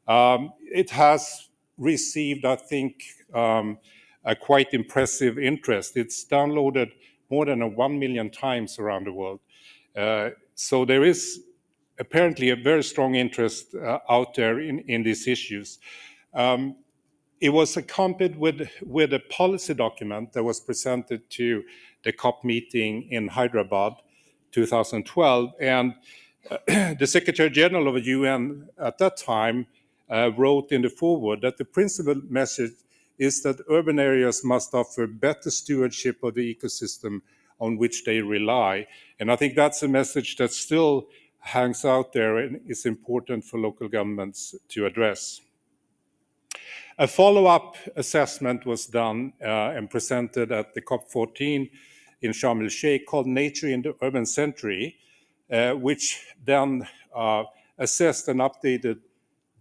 It has received, I think, a quite impressive interest. It's downloaded more than 1 million times around the world. So there is apparently a very strong interest out there in these issues. It was accompanied with a policy document that was presented to the COP meeting in Hyderabad 2012. And the Secretary General of the UN at that time wrote in the foreword that the principal message is that urban areas must offer better stewardship of the ecosystem on which they rely. And I think that's a message that still hangs out there and is important for local governments to address. A follow-up assessment was done and presented at the COP14 in Sharm el-Sheikh called Nature in the Urban Century, which then assessed and updated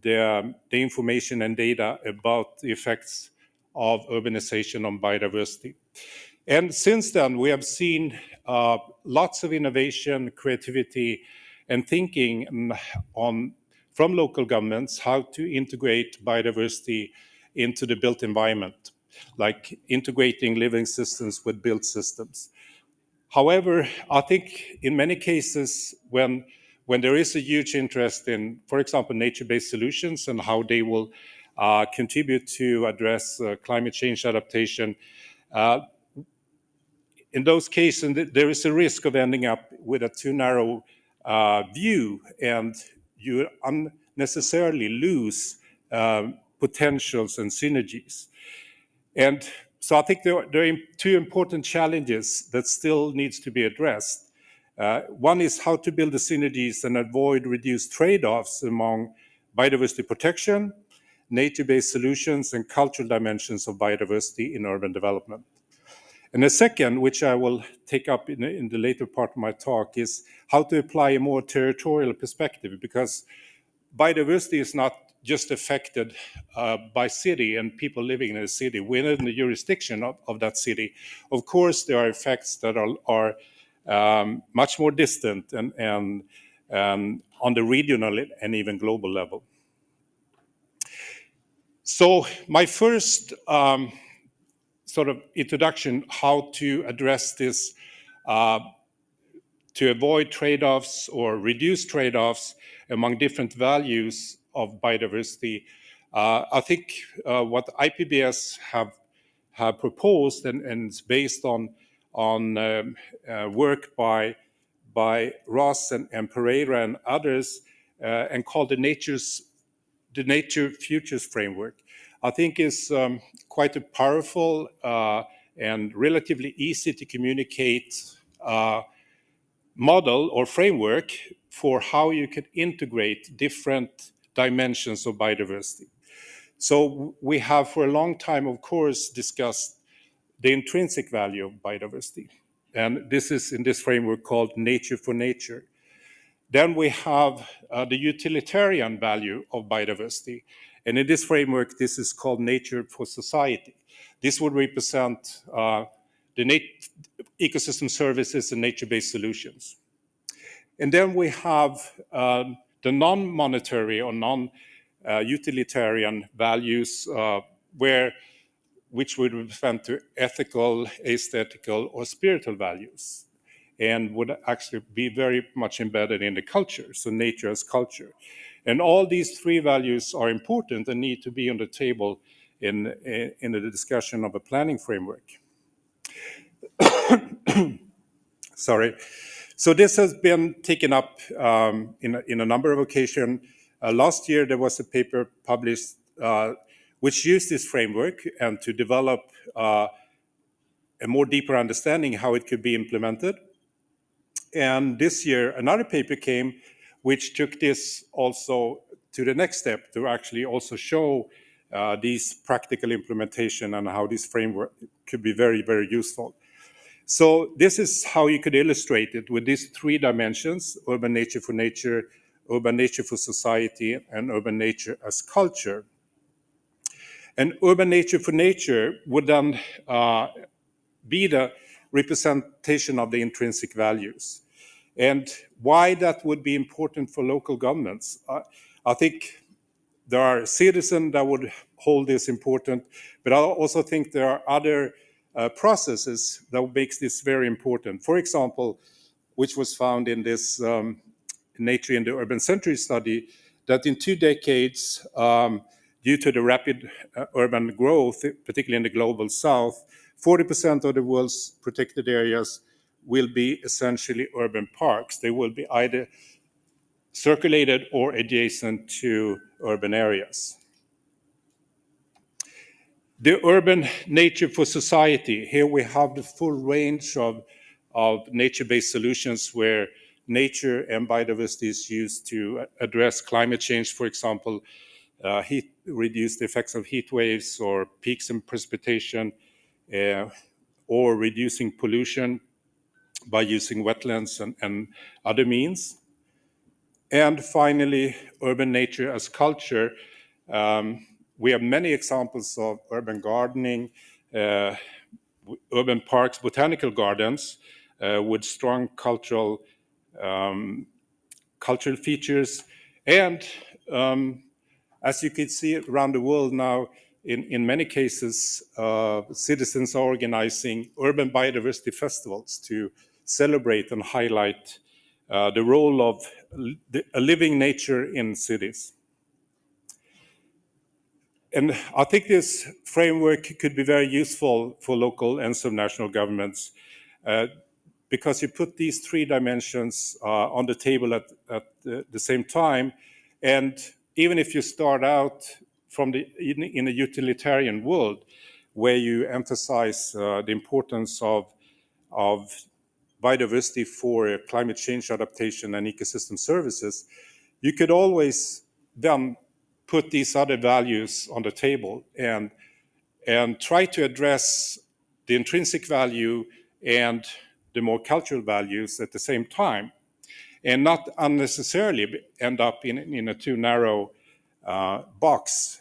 the information and data about the effects of urbanization on biodiversity. And since then, we have seen lots of innovation, creativity, and thinking from local governments how to integrate biodiversity into the built environment, like integrating living systems with built systems. However, I think in many cases, when there is a huge interest in, for example, nature-based solutions and how they will contribute to address climate change adaptation, in those cases, there is a risk of ending up with a too narrow view, and you unnecessarily lose potentials and synergies. And so I think there are two important challenges that still needs to be addressed. One is how to build the synergies and avoid reduced trade-offs among biodiversity protection, nature-based solutions, and cultural dimensions of biodiversity in urban development. And the second, which I will take up in the later part of my talk, is how to apply a more territorial perspective, because biodiversity is not just affected by city and people living in a city within the jurisdiction of that city. Of course, there are effects that are much more distant and on the regional and even global level. So my first sort of introduction, how to address this, to avoid trade-offs or reduce trade-offs among different values of biodiversity. I think what IPBS have proposed and it's based on work by Ross and Pereira and others, and called the Nature Futures Framework, I think is quite a powerful and relatively easy to communicate model or framework for how you could integrate different dimensions of biodiversity. So we have for a long time, of course, discussed the intrinsic value of biodiversity. And this is in this framework called Nature for Nature. Then we have the utilitarian value of biodiversity. And in this framework, this is called Nature for Society. This would represent the ecosystem services and nature-based solutions. And then we have the non-monetary or non-utilitarian values, which would represent to ethical, aesthetical, or spiritual values, and would actually be very much embedded in the culture, so nature as culture. And all these three values are important and need to be on the table in the discussion of a planning framework. Sorry. So this has been taken up in a number of occasions. Last year, there was a paper published which used this framework and to develop a more deeper understanding how it could be implemented. And this year, another paper came which took this also to the next step to actually also show these practical implementation and how this framework could be very, very useful. So this is how you could illustrate it with these three dimensions: urban nature for nature, urban nature for society, and urban nature as culture. And urban nature for nature would then be the representation of the intrinsic values. And why that would be important for local governments, I think there are citizens that would hold this important, but I also think there are other processes that makes this very important. For example, which was found in this Nature in the Urban Century study, that in 2 decades, due to the rapid urban growth, particularly in the global south, 40% of the world's protected areas will be essentially urban parks. They will be either circulated or adjacent to urban areas. The urban nature for society. Here we have the full range of nature-based solutions where nature and biodiversity is used to address climate change, for example, reduce the effects of heat waves or peaks in precipitation, or reducing pollution by using wetlands and other means. And finally, urban nature as culture, we have many examples of urban gardening, urban parks, botanical gardens with strong cultural features. And as you can see around the world now, in many cases, citizens are organizing urban biodiversity festivals to celebrate and highlight the role of a living nature in cities. And I think this framework could be very useful for local and subnational governments because you put these three dimensions on the table at the same time. And even if you start out from in a utilitarian world where you emphasize the importance of biodiversity for climate change adaptation and ecosystem services, you could always then put these other values on the table and try to address the intrinsic value and the more cultural values at the same time, and not unnecessarily end up in a too narrow box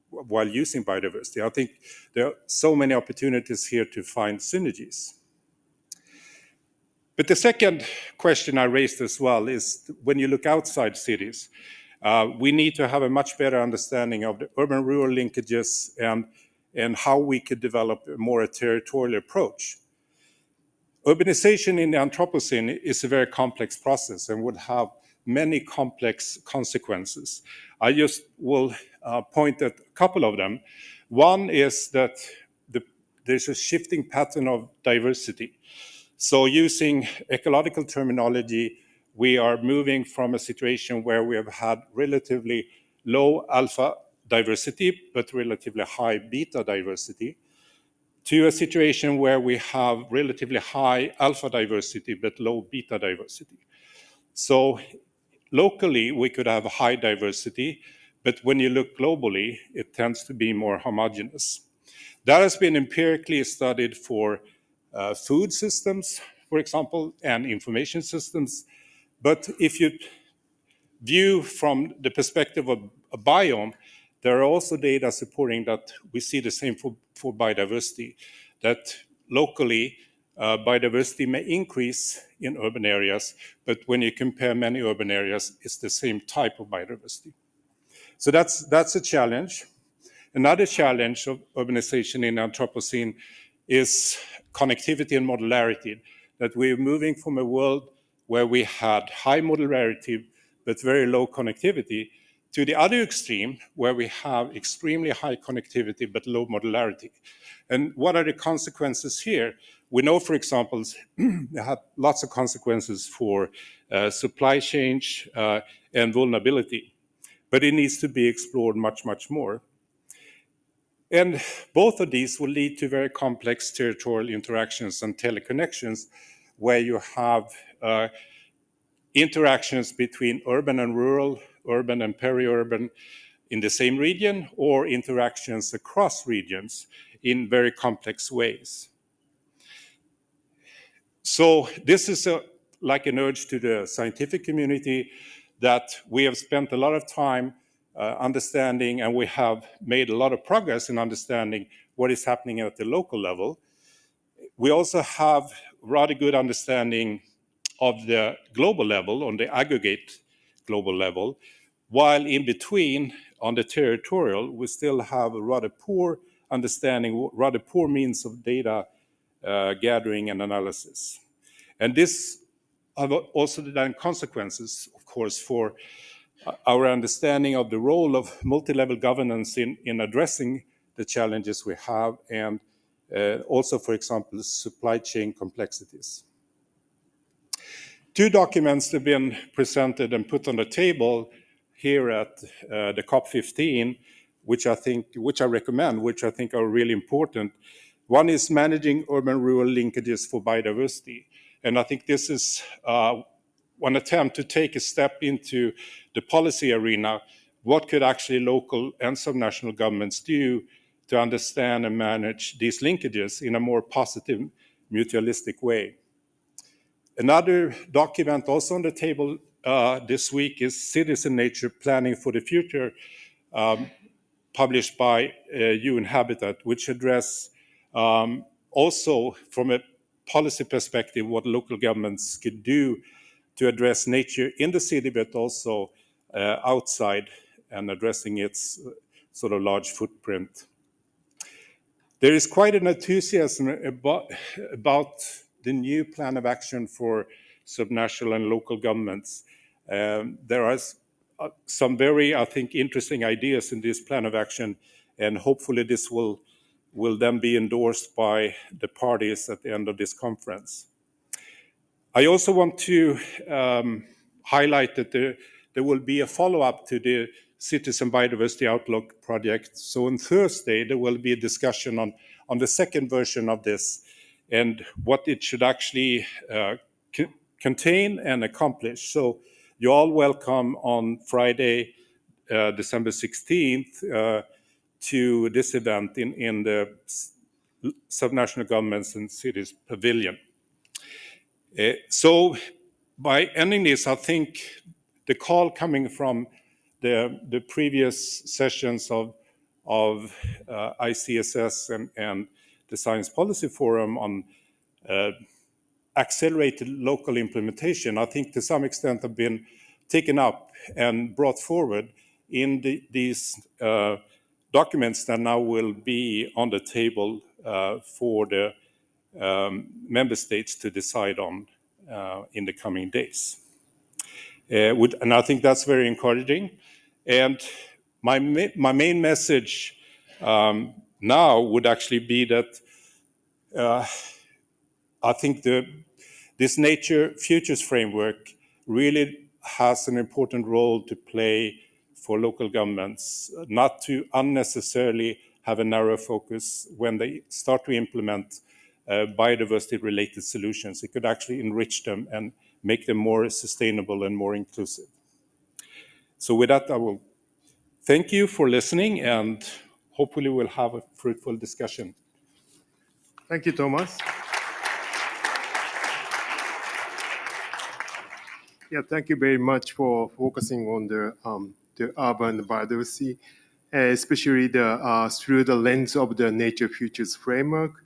while using biodiversity. I think there are so many opportunities here to find synergies. But the second question I raised as well is when you look outside cities, we need to have a much better understanding of the urban-rural linkages and how we could develop a territorial approach. Urbanization in the Anthropocene is a very complex process and would have many complex consequences. I just will point at a couple of them. One is that there's a shifting pattern of diversity. So using ecological terminology, we are moving from a situation where we have had relatively low alpha diversity, but relatively high beta diversity, to a situation where we have relatively high alpha diversity, but low beta diversity. So locally, we could have high diversity, but when you look globally, it tends to be more homogeneous. That has been empirically studied for food systems, for example, and information systems. But if you view from the perspective of a biome, there are also data supporting that we see the same for biodiversity, that locally biodiversity may increase in urban areas, but when you compare many urban areas, it's the same type of biodiversity. So that's a challenge. Another challenge of urbanization in Anthropocene is connectivity and modularity, that we're moving from a world where we had high modularity but very low connectivity to the other extreme where we have extremely high connectivity but low modularity. And what are the consequences here? We know, for example, they have lots of consequences for supply chain and vulnerability, but it needs to be explored much, much more. And both of these will lead to very complex territorial interactions and teleconnections where you have interactions between urban and rural, urban and peri-urban in the same region, or interactions across regions in very complex ways. So this is like an urge to the scientific community that we have spent a lot of time understanding, and we have made a lot of progress in understanding what is happening at the local level. We also have rather good understanding of the global level, on the aggregate global level, while in between, on the territorial, we still have a rather poor understanding, rather poor means of data gathering and analysis. And this have also then consequences, of course, for our understanding of the role of multi-level governance in addressing the challenges we have, and also, for example, supply chain complexities. Two documents have been presented and put on the table here at the COP15, which I recommend, which I think are really important. One is managing urban-rural linkages for biodiversity. And I think this is one attempt to take a step into the policy arena. What could actually local and subnational governments do to understand and manage these linkages in a more positive, mutualistic way? Another document also on the table this week is Cities and Nature Planning for the Future. published by UN Habitat, which address also from a policy perspective what local governments could do to address nature in the city, but also outside, and addressing its sort of large footprint. There is quite an enthusiasm about the new plan of action for subnational and local governments. There are some very, I think, interesting ideas in this plan of action, and hopefully this will then be endorsed by the parties at the end of this conference. I also want to highlight that there will be a follow-up to the Citizen Biodiversity Outlook project. So on Thursday, there will be a discussion on the second version of this and what it should actually contain and accomplish. So you're all welcome on Friday, December 16th, to this event in the Subnational Governments and Cities Pavilion. So by ending this, I think the call coming from the previous sessions of ICSS and the Science Policy Forum on accelerated local implementation, I think to some extent have been taken up and brought forward in these documents that now will be on the table for the member states to decide on in the coming days. And I think that's very encouraging. And my main message now would actually be that I think this Nature Futures framework really has an important role to play for local governments, not to unnecessarily have a narrow focus when they start to implement biodiversity-related solutions. It could actually enrich them and make them more sustainable and more inclusive. So with that, I will thank you for listening, and hopefully we'll have a fruitful discussion. Thank you, Thomas. Yeah, thank you very much for focusing on the urban biodiversity, especially through the lens of the Nature Futures framework.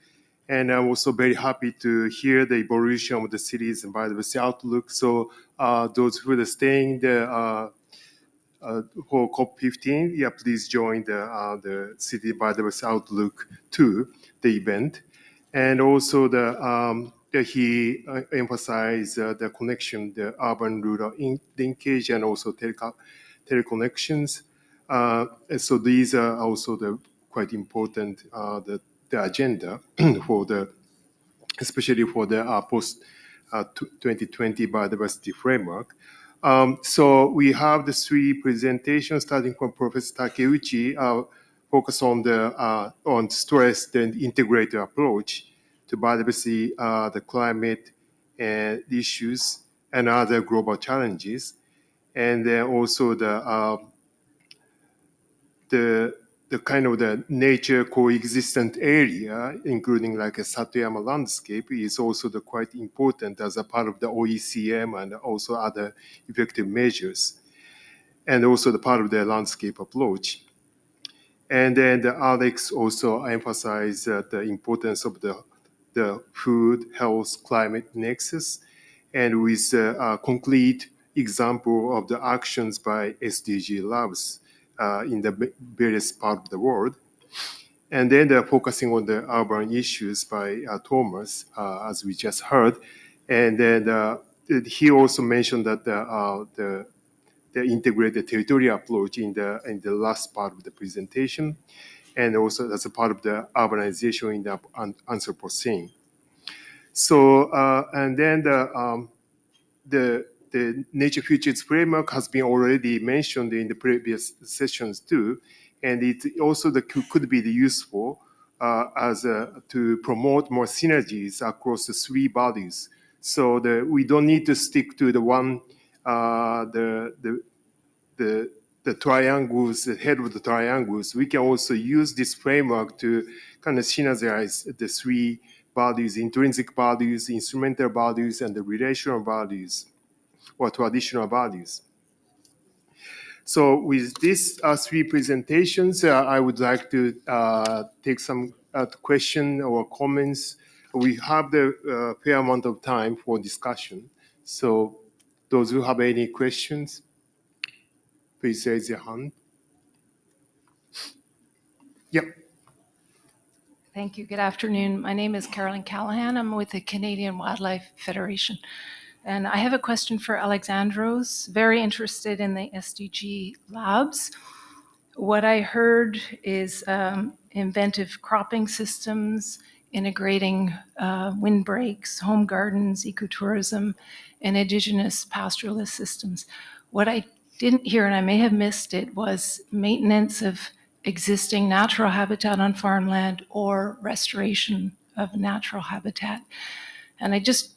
And I'm also very happy to hear the evolution of the cities and biodiversity outlook. So those who are staying there for COP15, yeah, please join the City Biodiversity Outlook 2, the event. And also he emphasized the connection, the urban-rural linkage, and also teleconnections. So these are also quite important, the agenda for especially for the post-2020 biodiversity framework. So we have the three presentations starting from Professor Takeuchi, focus on stress and integrated approach to biodiversity, the climate issues, and other global challenges, and then also the kind of the nature coexistent area, including like a Satayama landscape, is also quite important as a part of the OECM and also other effective measures, and also the part of the landscape approach. And then Alex also emphasized the importance of the food, health, climate nexus, and with a concrete example of the actions by SDG Labs in the various parts of the world. And then they're focusing on the urban issues by Thomas, as we just heard. And then he also mentioned that the integrated territorial approach in the last part of the presentation, and also as a part of the urbanization in the Anthropocene. So, and then the Nature Futures framework has been already mentioned in the previous sessions too, and it also could be useful to promote more synergies across the three bodies. So we don't need to stick to the one, the triangles, the head of the triangles. We can also use this framework to kind of synergize the three bodies: intrinsic values, instrumental values, and the relational values or traditional values. So with these three presentations, I would like to take some question or comments. We have the fair amount of time for discussion. So those who have any questions, please raise your hand. Yep. Thank you. Good afternoon. My name is Carolyn Callahan. I'm with the Canadian Wildlife Federation. And I have a question for Alexandros. Very interested in the SDG Labs. What I heard is inventive cropping systems, integrating windbreaks, home gardens, ecotourism, and indigenous pastoralist systems. What I didn't hear, and I may have missed it, was maintenance of existing natural habitat on farmland or restoration of natural habitat. And I just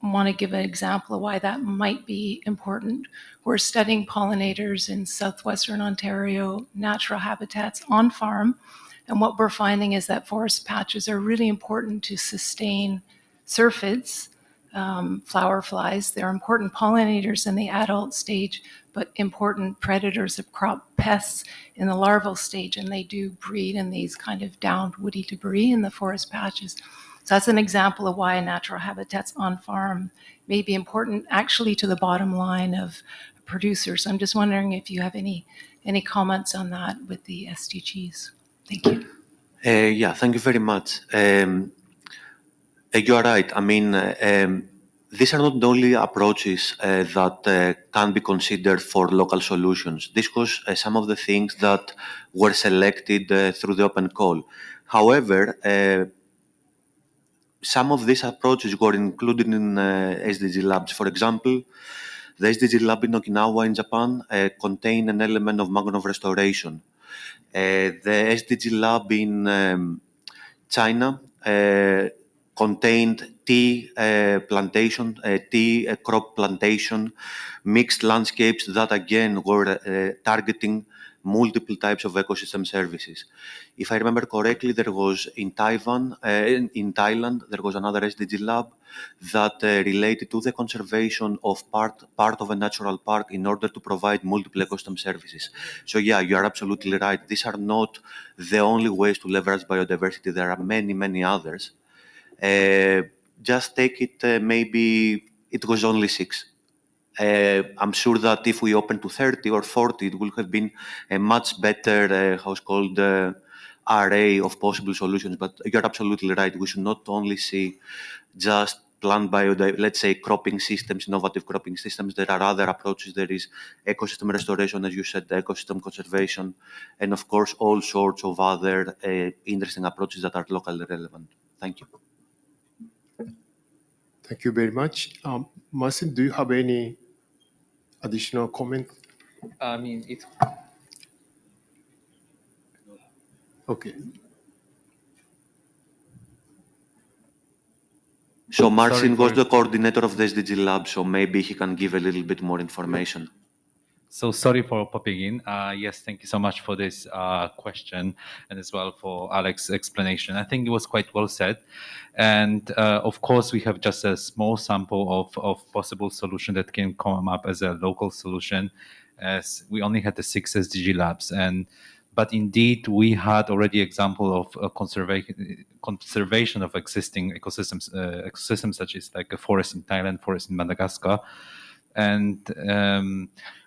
want to give an example of why that might be important. We're studying pollinators in southwestern Ontario, natural habitats on farm, and what we're finding is that forest patches are really important to sustain syrphids, flower flies. They're important pollinators in the adult stage, but important predators of crop pests in the larval stage, and they do breed in these kind of downed woody debris in the forest patches. So that's an example of why natural habitats on farm may be important actually to the bottom line of producers. I'm just wondering if you have any comments on that with the SDGs. Thank you. Yeah, thank you very much. You are right. I mean, these are not the only approaches that can be considered for local solutions. This was some of the things that were selected through the open call. However, some of these approaches were included in SDG Labs. For example, the SDG Lab in Okinawa in Japan contained an element of mangrove restoration. The SDG Lab in China contained tea plantation, tea crop plantation, mixed landscapes that again were targeting multiple types of ecosystem services. If I remember correctly, there was in Thailand, there was another SDG lab that related to the conservation of part of a natural park in order to provide multiple ecosystem services. So yeah, you are absolutely right. These are not the only ways to leverage biodiversity. There are many, many others. Just take it, maybe it was only 6. I'm sure that if we open to 30 or 40, it will have been a much better, array of possible solutions. But you're absolutely right. We should not only see just plant biodiversity, let's say cropping systems, innovative cropping systems. There are other approaches. There is ecosystem restoration, as you said, ecosystem conservation, and of course, all sorts of other interesting approaches that are locally relevant. Thank you. Thank you very much. Marcin, do you have any additional comment? I mean, it. Okay. So Marcin was the coordinator of the SDG Lab, so maybe he can give a little bit more information. So sorry for popping in. Yes, thank you so much for this question and as well for Alex's explanation. I think it was quite well said. And of course, we have just a small sample of possible solution that can come up as a local solution, as we only had the 6 SDG labs. But indeed, we had already example of conservation of existing ecosystems such as like a forest in Thailand, forest in Madagascar.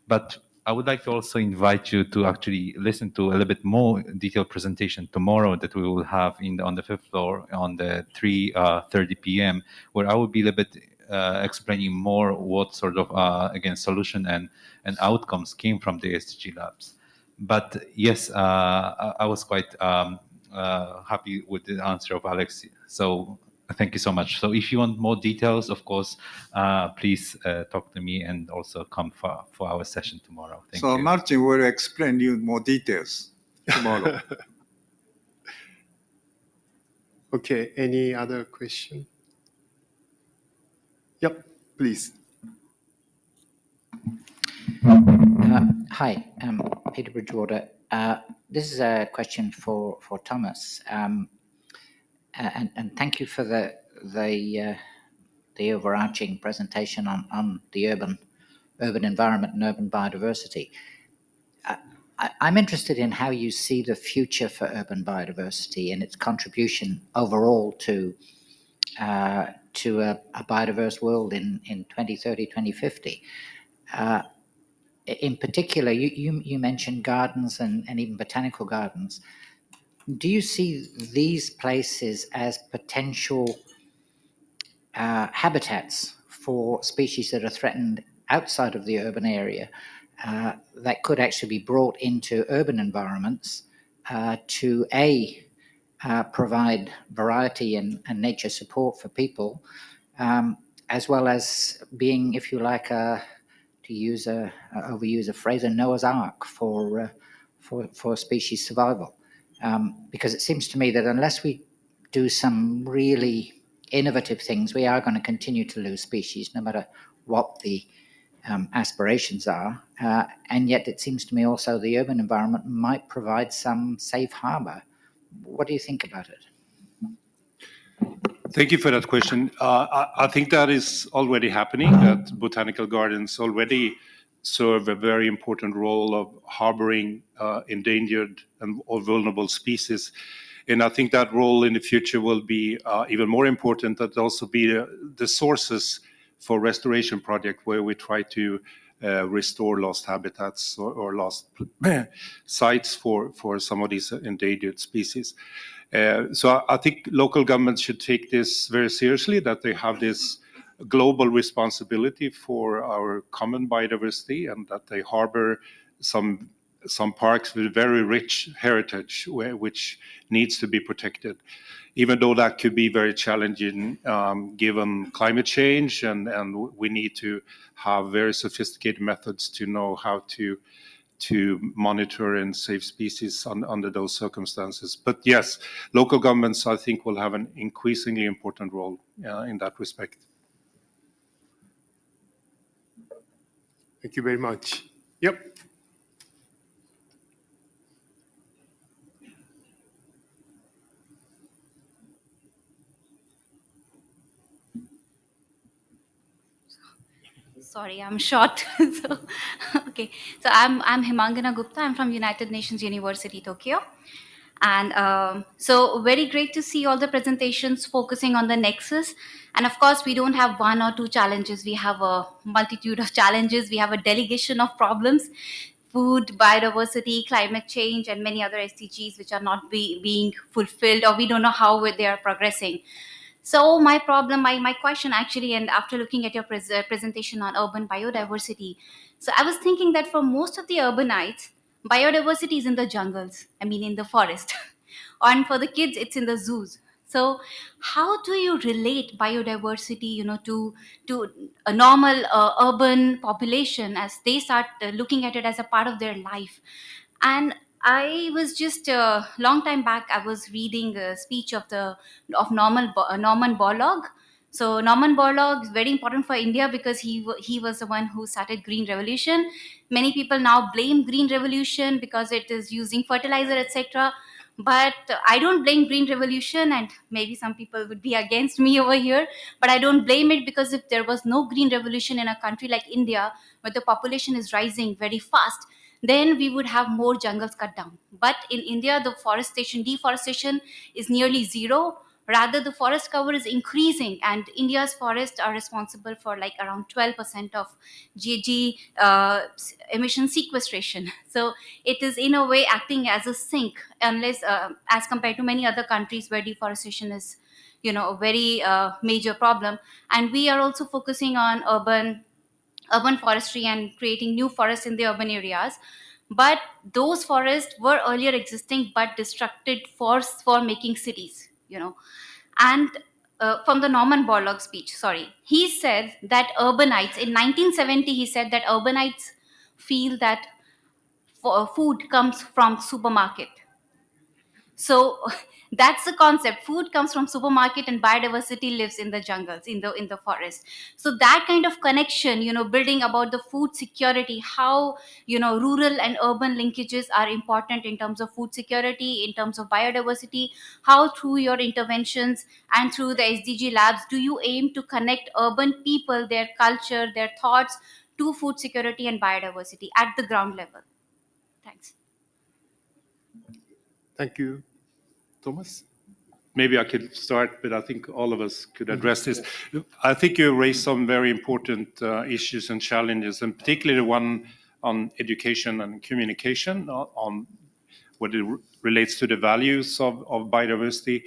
But I would like to also invite you to actually listen to a little bit more detailed presentation tomorrow that we will have on the 5th floor on the 3:30 p.m., where I will be a little bit explaining more what sort of, again, solution and outcomes came from the SDG labs. But yes, I was quite happy with the answer of Alex. So thank you so much. So if you want more details, of course, please talk to me and also come for our session tomorrow. Thank you. So Martin will explain you more details tomorrow. Okay, any other question? Yep, please. Hi, Peter Bridgewater. This is a question for Thomas, and thank you for the overarching presentation on the urban environment and urban biodiversity. I'm interested in how you see the future for urban biodiversity and its contribution overall to a biodiverse world in 2030, 2050. In particular, you mentioned gardens and even botanical gardens. Do you see these places as potential habitats for species that are threatened outside of the urban area that could actually be brought into urban environments to provide variety and nature support for people, as well as being, if you like, to overuse a phrase, a Noah's Ark for species survival? Because it seems to me that unless we do some really innovative things, we are going to continue to lose species, no matter what the aspirations are. And yet it seems to me also the urban environment might provide some safe harbor. What do you think about it? Thank you for that question. I think that is already happening, that botanical gardens already serve a very important role of harboring endangered or vulnerable species. And I think that role in the future will be even more important, that also be the sources for restoration project where we try to restore lost habitats or lost sites for some of these endangered species. So I think local governments should take this very seriously, that they have this global responsibility for our common biodiversity, and that they harbor some parks with very rich heritage which needs to be protected, even though that could be very challenging given climate change, and we need to have very sophisticated methods to know how to monitor and save species under those circumstances. But yes, local governments, I think, will have an increasingly important role in that respect. Thank you very much. Yep. Sorry, I'm short. Okay, so I'm Himangana Gupta. I'm from United Nations University, Tokyo. And so very great to see all the presentations focusing on the nexus. And of course, we don't have one or two challenges. We have a multitude of challenges. We have a delegation of problems: food, biodiversity, climate change, and many other SDGs which are not being fulfilled, or we don't know how they are progressing. So my question actually, and after looking at your presentation on urban biodiversity, so I was thinking that for most of the urbanites, biodiversity is in the jungles, I mean in the forest. And for the kids, it's in the zoos. So how do you relate biodiversity, to a normal urban population as they start looking at it as a part of their life? And I was just a long time back, I was reading a speech of Norman Borlaug. So Norman Borlaug is very important for India because he was the one who started Green Revolution. Many people now blame Green Revolution because it is using fertilizer, etc. But I don't blame Green Revolution, and maybe some people would be against me over here, but I don't blame it, because if there was no Green Revolution in a country like India, where the population is rising very fast, then we would have more jungles cut down. But in India, the deforestation is nearly zero. Rather, the forest cover is increasing, and India's forests are responsible for like around 12% of GHG emission sequestration. So it is in a way acting as a sink, unless as compared to many other countries where deforestation is, a very major problem. And we are also focusing on urban forestry and creating new forests in the urban areas, but those forests were earlier existing but destructed for making cities. And from the Norman Borlaug speech, he said that urbanites in 1970, he said that urbanites feel that food comes from supermarket. So that's the concept. Food comes from supermarket, and biodiversity lives in the jungles, in the forest. So that kind of connection, building about the food security, how rural and urban linkages are important in terms of food security, in terms of biodiversity. How through your interventions and through the SDG labs do you aim to connect urban people, their culture, their thoughts to food security and biodiversity at the ground level? Thanks. Thank you. Thomas? Maybe I could start, but I think all of us could address this. I think you raised some very important issues and challenges, and particularly the one on education and communication, on what it relates to the values of biodiversity.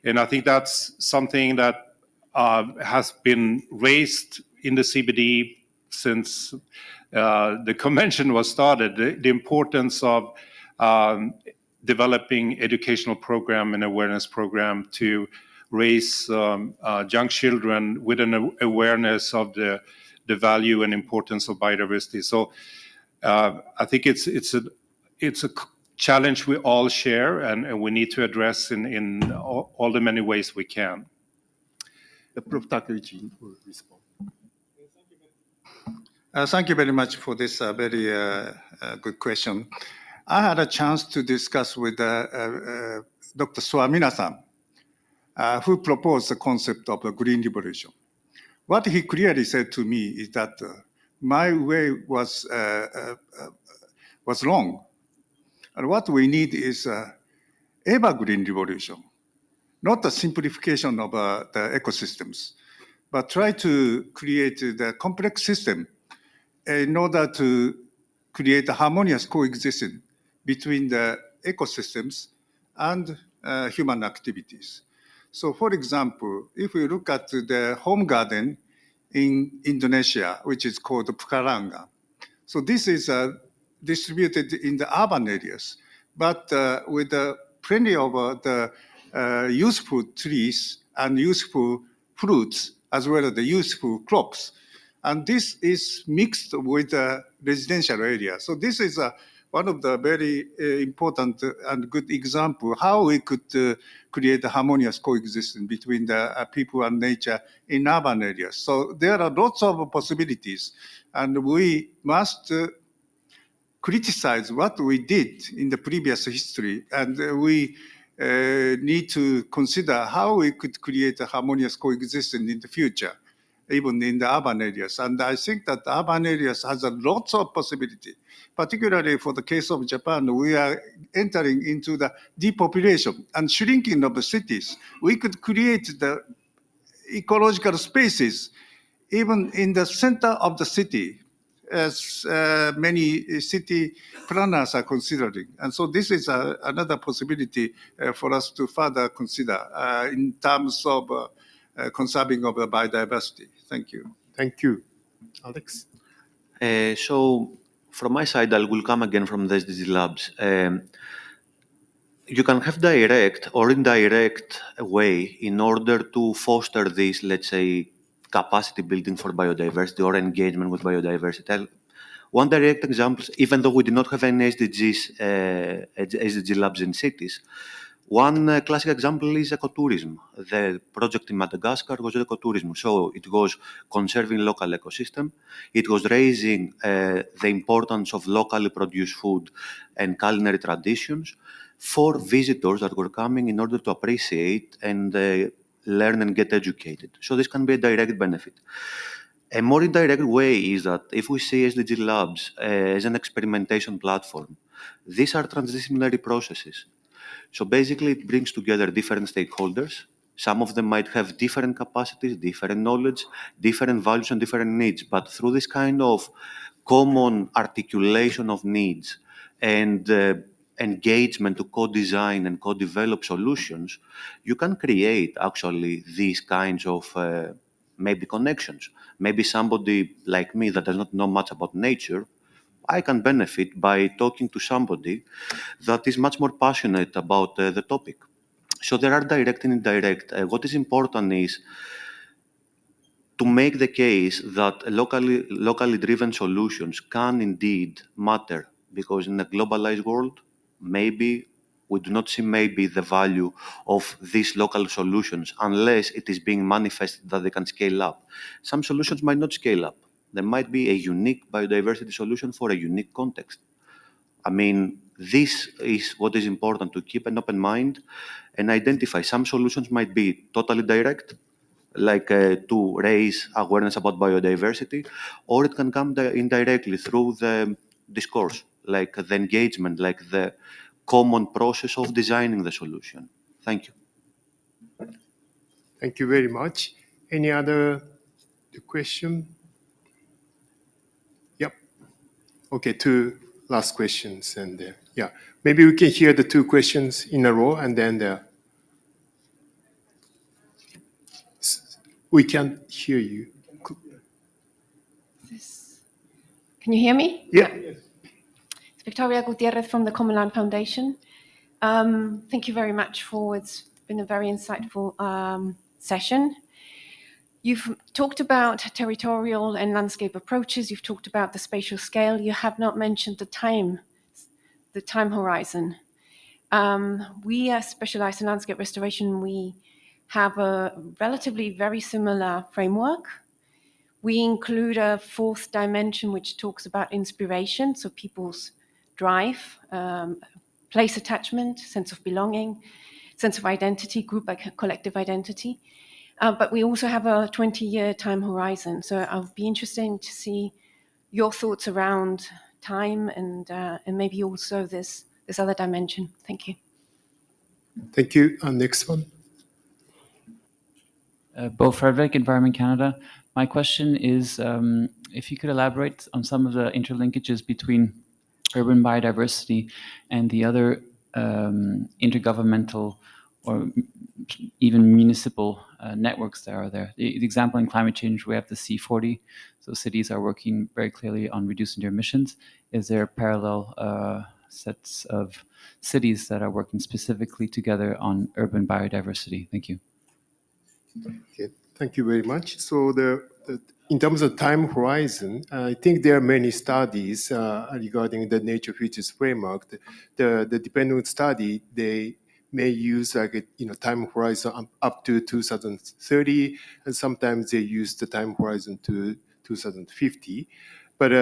And I think that's something that has been raised in the CBD since the convention was started, the importance of developing educational program and awareness program to raise young children with an awareness of the value and importance of biodiversity. So I think it's a challenge we all share, and we need to address in all the many ways we can. Prof. Takeuchi will respond. Thank you very much for this very good question. I had a chance to discuss with Dr. Swamina-san, who proposed the concept of the green revolution. What he clearly said to me is that my way was wrong. And what we need is evergreen revolution, not a simplification of the ecosystems, but try to create the complex system in order to create a harmonious coexistence between the ecosystems and human activities. So for example, if we look at the home garden in Indonesia, which is called Pukaranga. So this is distributed in the urban areas, but with plenty of the useful trees and useful fruits, as well as the useful crops. And this is mixed with the residential area. So this is one of the very important and good example how we could create a harmonious coexistence between the people and nature in urban areas. So there are lots of possibilities, and we must criticize what we did in the previous history, and we need to consider how we could create a harmonious coexistence in the future, even in the urban areas. And I think that the urban areas has a lots of possibility. Particularly for the case of Japan, we are entering into the depopulation and shrinking of the cities. We could create the ecological spaces even in the center of the city, as many city planners are considering. And so this is another possibility for us to further consider in terms of conserving of the biodiversity. Thank you. Thank you. Alex? So from my side, I will come again from the SDG Labs. You can have direct or indirect way in order to foster this, let's say, capacity building for biodiversity or engagement with biodiversity. One direct example, even though we do not have any SDG labs in cities, one classic example is ecotourism. The project in Madagascar was ecotourism. So it was conserving local ecosystem. It was raising the importance of locally produced food and culinary traditions for visitors that were coming in order to appreciate and learn and get educated. So this can be a direct benefit. A more indirect way is that if we see SDG Labs as an experimentation platform, these are transdisciplinary processes. So basically it brings together different stakeholders. Some of them might have different capacities, different knowledge, different values and different needs, but through this kind of common articulation of needs and engagement to co-design and co-develop solutions, you can create actually these kinds of maybe connections. Maybe somebody like me that does not know much about nature, I can benefit by talking to somebody that is much more passionate about the topic. So there are direct and indirect. What is important is to make the case that locally driven solutions can indeed matter, because in a globalized world, maybe we do not see maybe the value of these local solutions unless it is being manifested that they can scale up. Some solutions might not scale up. There might be a unique biodiversity solution for a unique context. I mean, this is what is important, to keep an open mind and identify. Some solutions might be totally direct, like to raise awareness about biodiversity, or it can come indirectly through the discourse, like the engagement, like the common process of designing the solution. Thank you. Thank you very much. Any other question? Yep. Okay, two last questions, and yeah, maybe we can hear the two questions in a row, and then we can't hear you. Can you hear me? Yeah. It's Victoria Gutierrez from the Common Land Foundation. Thank you very much it's been a very insightful session. You've talked about territorial and landscape approaches. You've talked about the spatial scale. You have not mentioned the time horizon. We specialize in landscape restoration. We have a relatively very similar framework. We include a fourth dimension, which talks about inspiration, so people's drive, place attachment, sense of belonging, sense of identity, group collective identity. But we also have a 20-year time horizon. So I'll be interested to see your thoughts around time and maybe also this other dimension. Thank you. Thank you. Next one. Bo Frederick, Environment Canada. My question is if you could elaborate on some of the interlinkages between urban biodiversity and the other intergovernmental or even municipal networks that are there. The example in climate change, we have the C40, so cities are working very clearly on reducing their emissions. Is there parallel sets of cities that are working specifically together on urban biodiversity? Thank you. Okay, thank you very much. So in terms of time horizon, I think there are many studies regarding the Nature Futures framework. The dependent study, they may use like a time horizon up to 2030, and sometimes they use the time horizon to 2050. But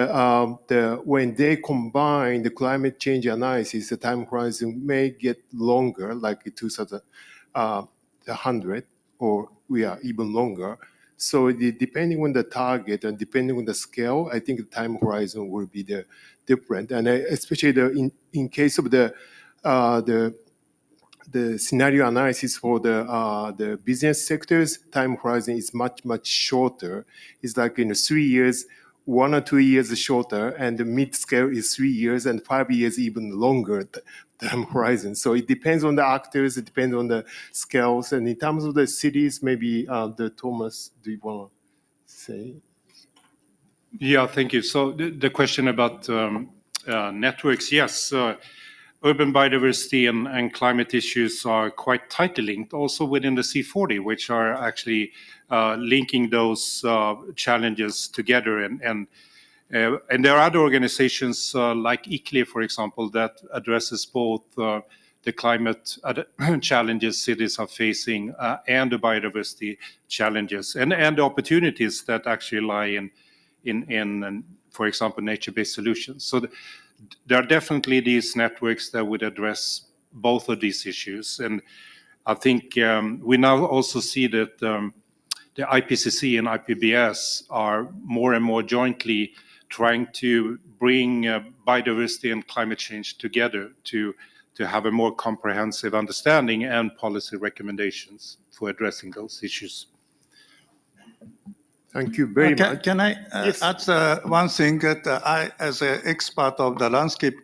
when they combine the climate change analysis, the time horizon may get longer, like 2100, or we are even longer. So depending on the target and depending on the scale, I think the time horizon will be different. And especially in case of the scenario analysis for the business sectors, time horizon is much shorter. It's like 3 years, 1 or 2 years shorter, and the mid scale is 3 years, and 5 years even longer time horizon. So it depends on the actors, it depends on the scales, and in terms of the cities, maybe Thomas, do you want to say? Yeah, thank you. So the question about networks, yes. Urban biodiversity and climate issues are quite tightly linked, also within the C40, which are actually linking those challenges together. And there are other organizations like ICLE, for example, that addresses both the climate challenges cities are facing and the biodiversity challenges and the opportunities that actually lie in for example, nature-based solutions. So there are definitely these networks that would address both of these issues. And I think we now also see that the IPCC and IPBES are more and more jointly trying to bring biodiversity and climate change together to have a more comprehensive understanding and policy recommendations for addressing those issues. Thank you very much. Can I add one thing that I, as an expert of the landscape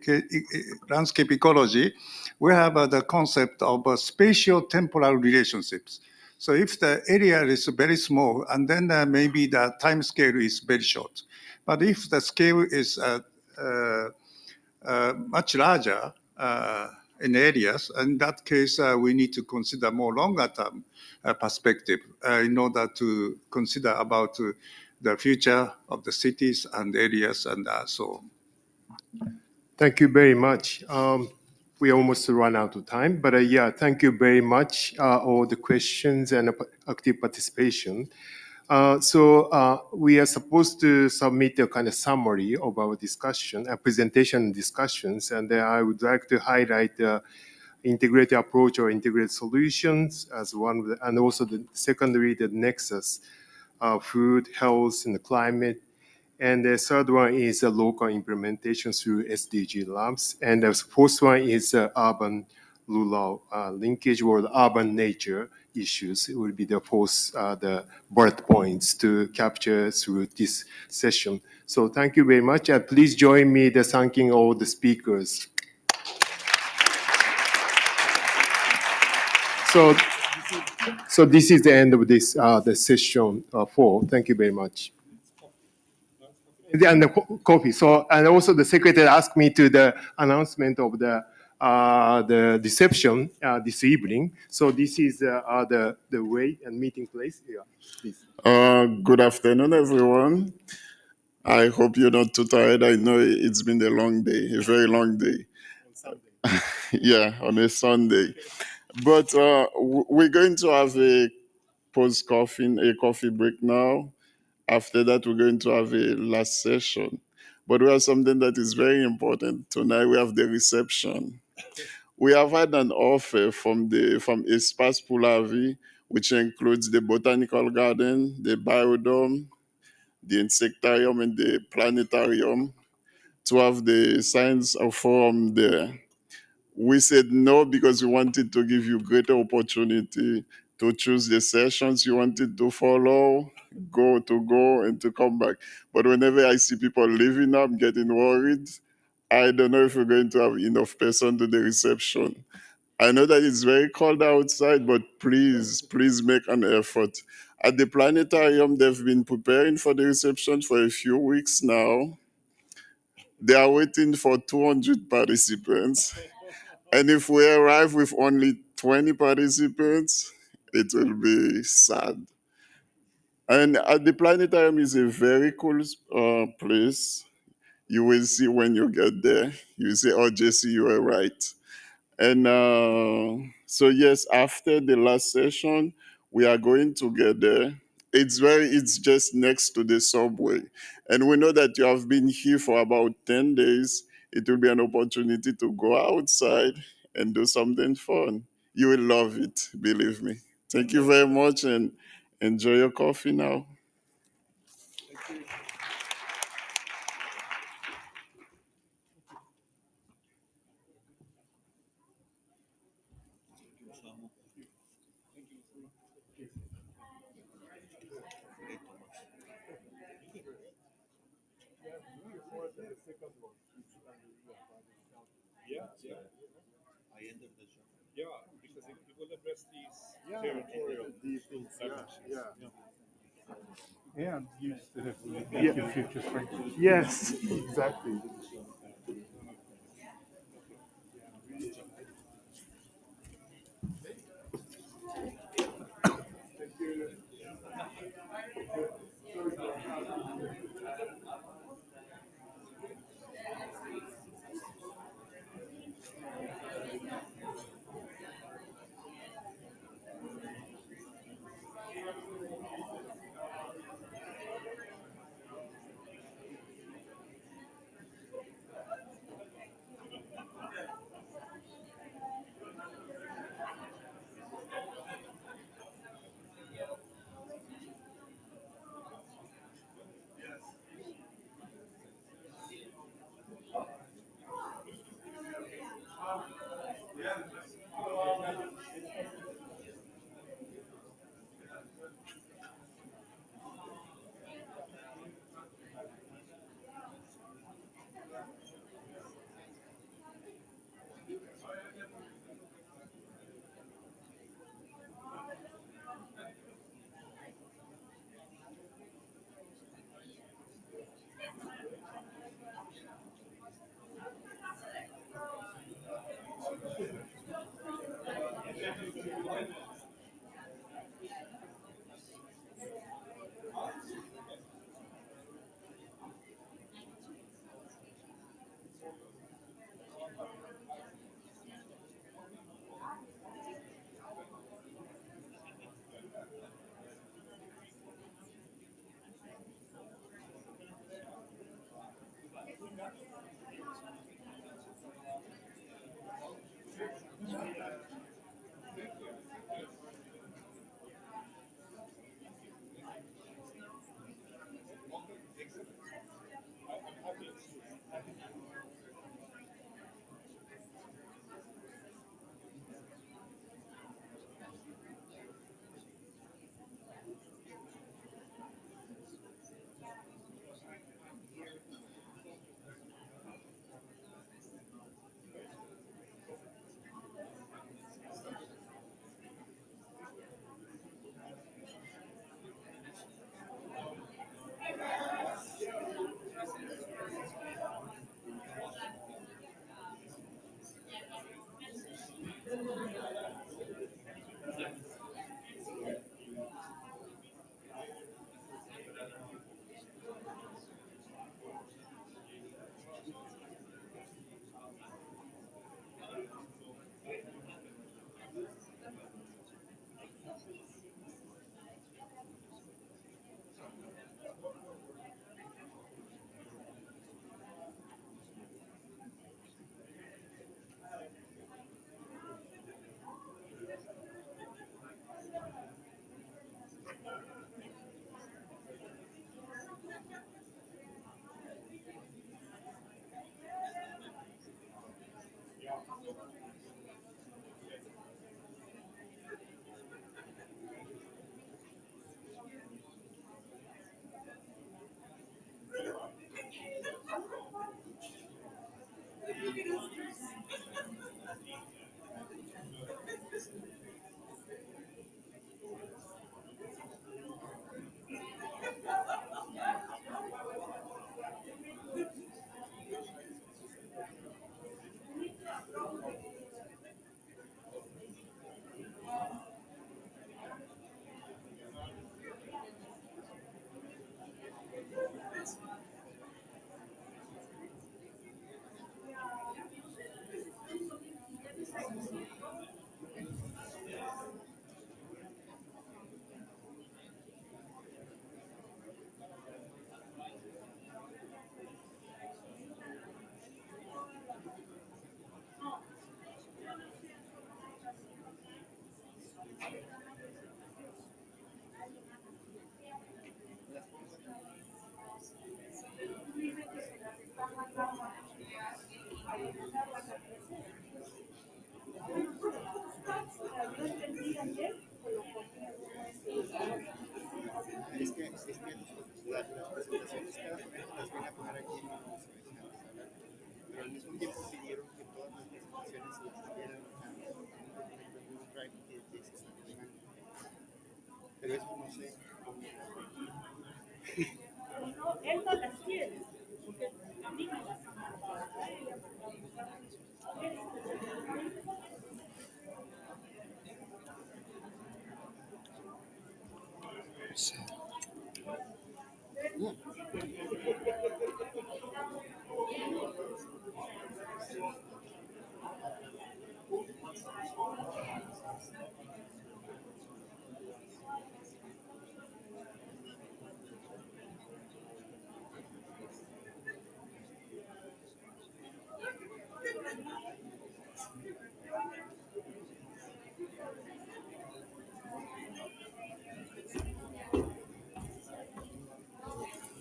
ecology, we have the concept of spatial temporal relationships. So if the area is very small, and then maybe the time scale is very short. But if the scale is much larger in areas, in that case, we need to consider more longer term perspective in order to consider about the future of the cities and areas and so on. Thank you very much. We almost run out of time, but yeah, thank you very much, all the questions and active participation. So we are supposed to submit a kind of summary of our discussion, a presentation discussions, and I would like to highlight the integrated approach or integrated solutions as one of the, and also the secondary, the nexus, food, health, and the climate, And the third one is local implementation through SDG Labs. And the fourth one is urban-rural linkage or the urban nature issues. It will be the fourth, the bullet points to capture through this session. So thank you very much. And please join me in thanking all the speakers. So this is the end of this the session 4. Thank you very much. And the coffee. So, and also the secretary asked me to the announcement of the reception this evening. So this is the way and meeting place. Yeah, please. Good afternoon, everyone. I hope you're not too tired. I know it's been a long day, a very long day. Yeah, on a Sunday. But we're going to have a coffee break now. After that, we're going to have a last session. But we have something that is very important. Tonight, we have the reception. We have had an offer from Espace pour la Vie, which includes the botanical garden, the biodome, the insectarium, and the planetarium, to have the science forum there. We said no because we wanted to give you greater opportunity to choose the sessions you wanted to follow, go and to come back. But whenever I see people leaving, I'm getting worried. I don't know if we're going to have enough person to the reception. I know that it's very cold outside, but please make an effort. At the planetarium, they've been preparing for the reception for a few weeks now. They are waiting for 200 participants. And if we arrive with only 20 participants, it will be sad. And at the planetarium is a very cool place. You will see when you get there. You say, oh, Jesse, you were right. And so yes, after the last session, we are going together. It's just next to the subway. And we know that you have been here for about 10 days. It will be an opportunity to go outside and do something fun. You will love it, believe me. Thank you very much and enjoy your coffee now. Yeah, because it will address these territorial and use the future strength. Yes, exactly.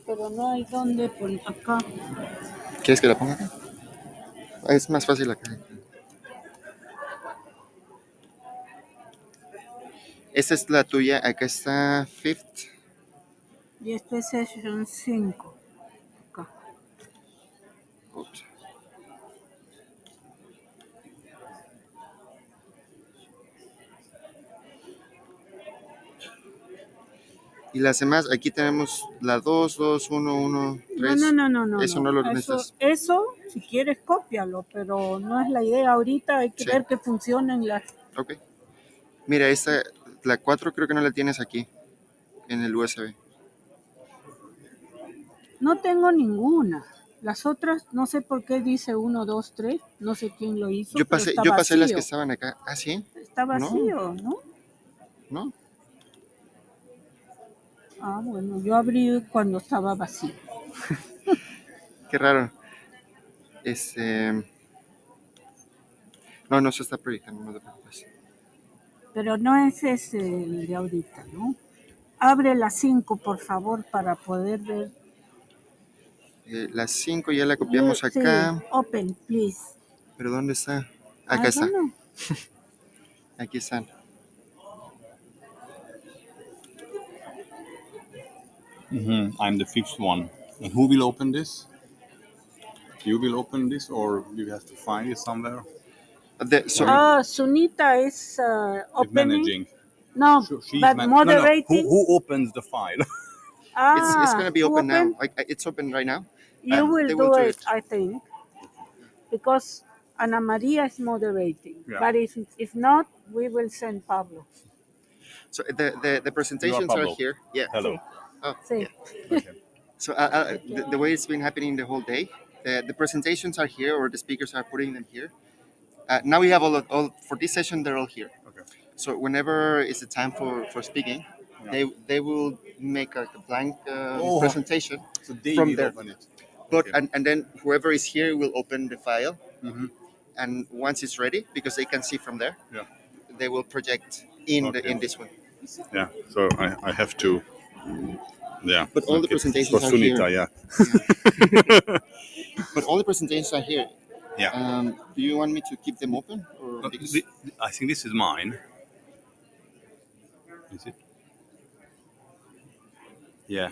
Pero no hay dónde poner acá. ¿Quieres que la ponga acá? Es más fácil acá. Esta es la tuya, acá está fifth. Y esto es session 5. Acá. Oops. Y las demás, aquí tenemos la 2, 2, 1, 1, 3. No. Eso no lo necesitas. Eso, si quieres, cópialo, pero no es la idea ahorita. Hay que Sí. ver que funcionen las. Ok. Mira, esta, la 4 creo que no la tienes aquí, en el USB. No tengo ninguna. Las otras, no sé por qué dice 1, 2, 3. No sé quién lo hizo. Yo pero pasé, está yo pasé las vacío. que estaban acá. ¿Ah, sí? Está vacío, ¿no? No. Ah, bueno, yo abrí cuando estaba vacío. Qué raro. No se está proyectando, no te preocupes. Pero no es ese el de ahorita, ¿no? Abre las 5, por favor, para poder ver. La 5 ya la copiamos Sí, acá. open, please. ¿Pero dónde está? Acá está. Bueno. Aquí están. I'm the fifth one. And who will open this? You will open this, or you have to find it somewhere? Sunita is opening. Managing. No, She's but moderating. No. Who opens the file? It's going to be open now. It's open right now. You will do it, I think, because Ana Maria is moderating. Yeah. But if not, we will send Pablo. So the presentations are here. Yeah. Hello. Oh, sí. Yeah. So the way it's been happening the whole day, the presentations are here, or the speakers are putting them here. Now we have all for this session. They're all here. Okay. So whenever it's the time for speaking, they will make a blank presentation So they from will there. open it. But Okay. and then whoever is here will open the file, Mm-hmm. and once it's ready, because they can see from there, Yeah. they will project in Okay. in this one. Yeah. So I have to. Yeah. But all the Okay. presentations For are Sunita, here. yeah. But all the presentations are here. Yeah. Do you want me to keep them open, or I think this is mine. Is it? Yeah.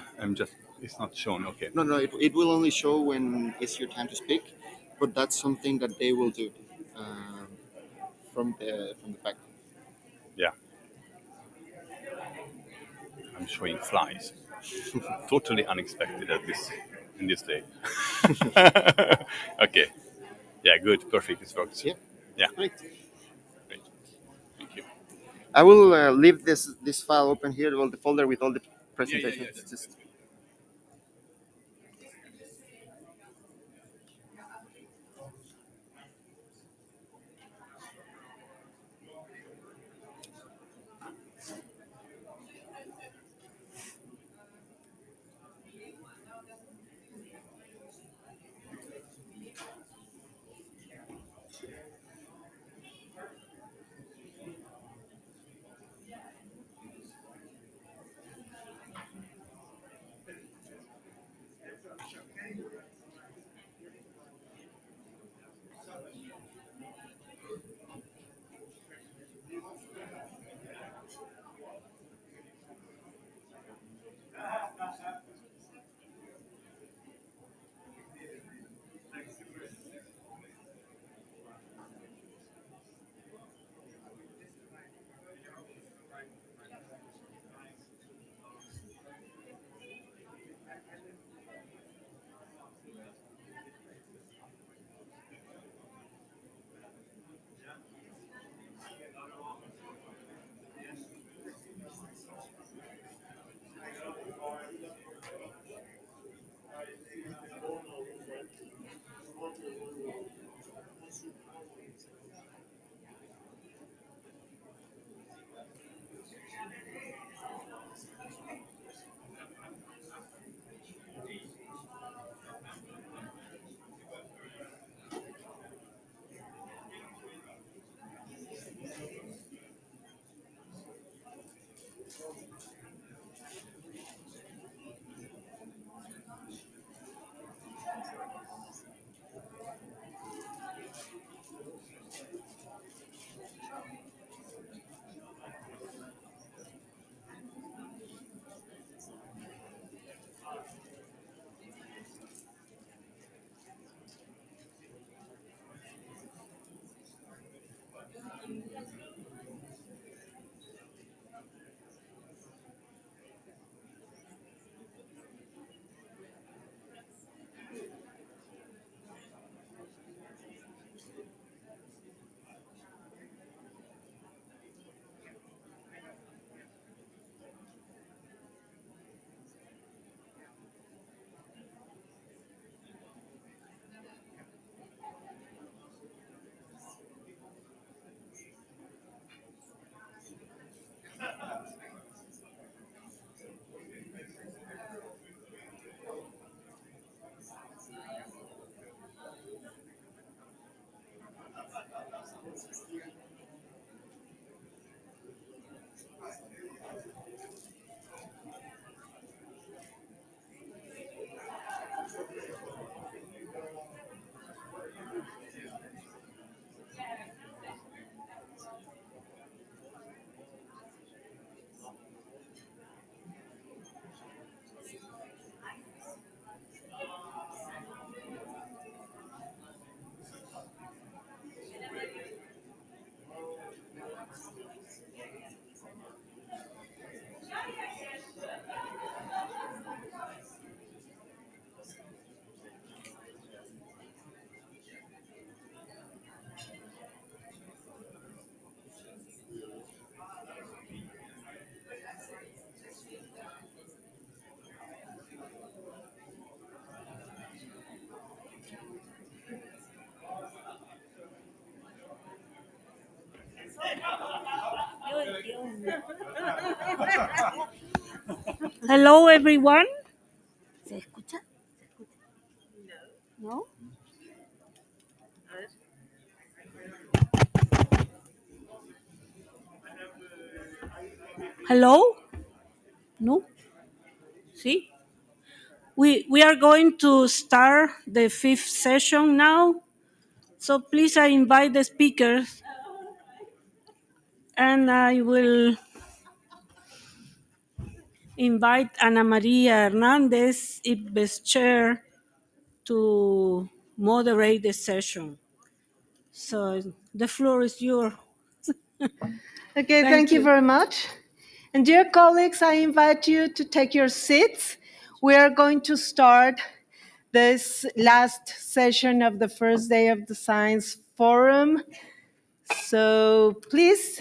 It's not shown. Okay. No, it will only show when it's your time to speak, but that's something that they will do from the back. Yeah. I'm showing flies. Totally unexpected in this day. Okay. Yeah, good. Perfect. It works. Yeah. Yeah. Great. Thank you. I will leave this file open here, the folder with all the presentations. Yeah. Just- Hello, everyone. ¿Se escucha? No. Hello? No? See? We are going to start the fifth session now. So please, I invite the speakers, and I will invite Ana Maria Hernandez, IPBES chair, to moderate the session. So the floor is yours. Okay, thank you very much. And dear colleagues, I invite you to take your seats. We are going to start this last session of the first day of the Science Forum. So please.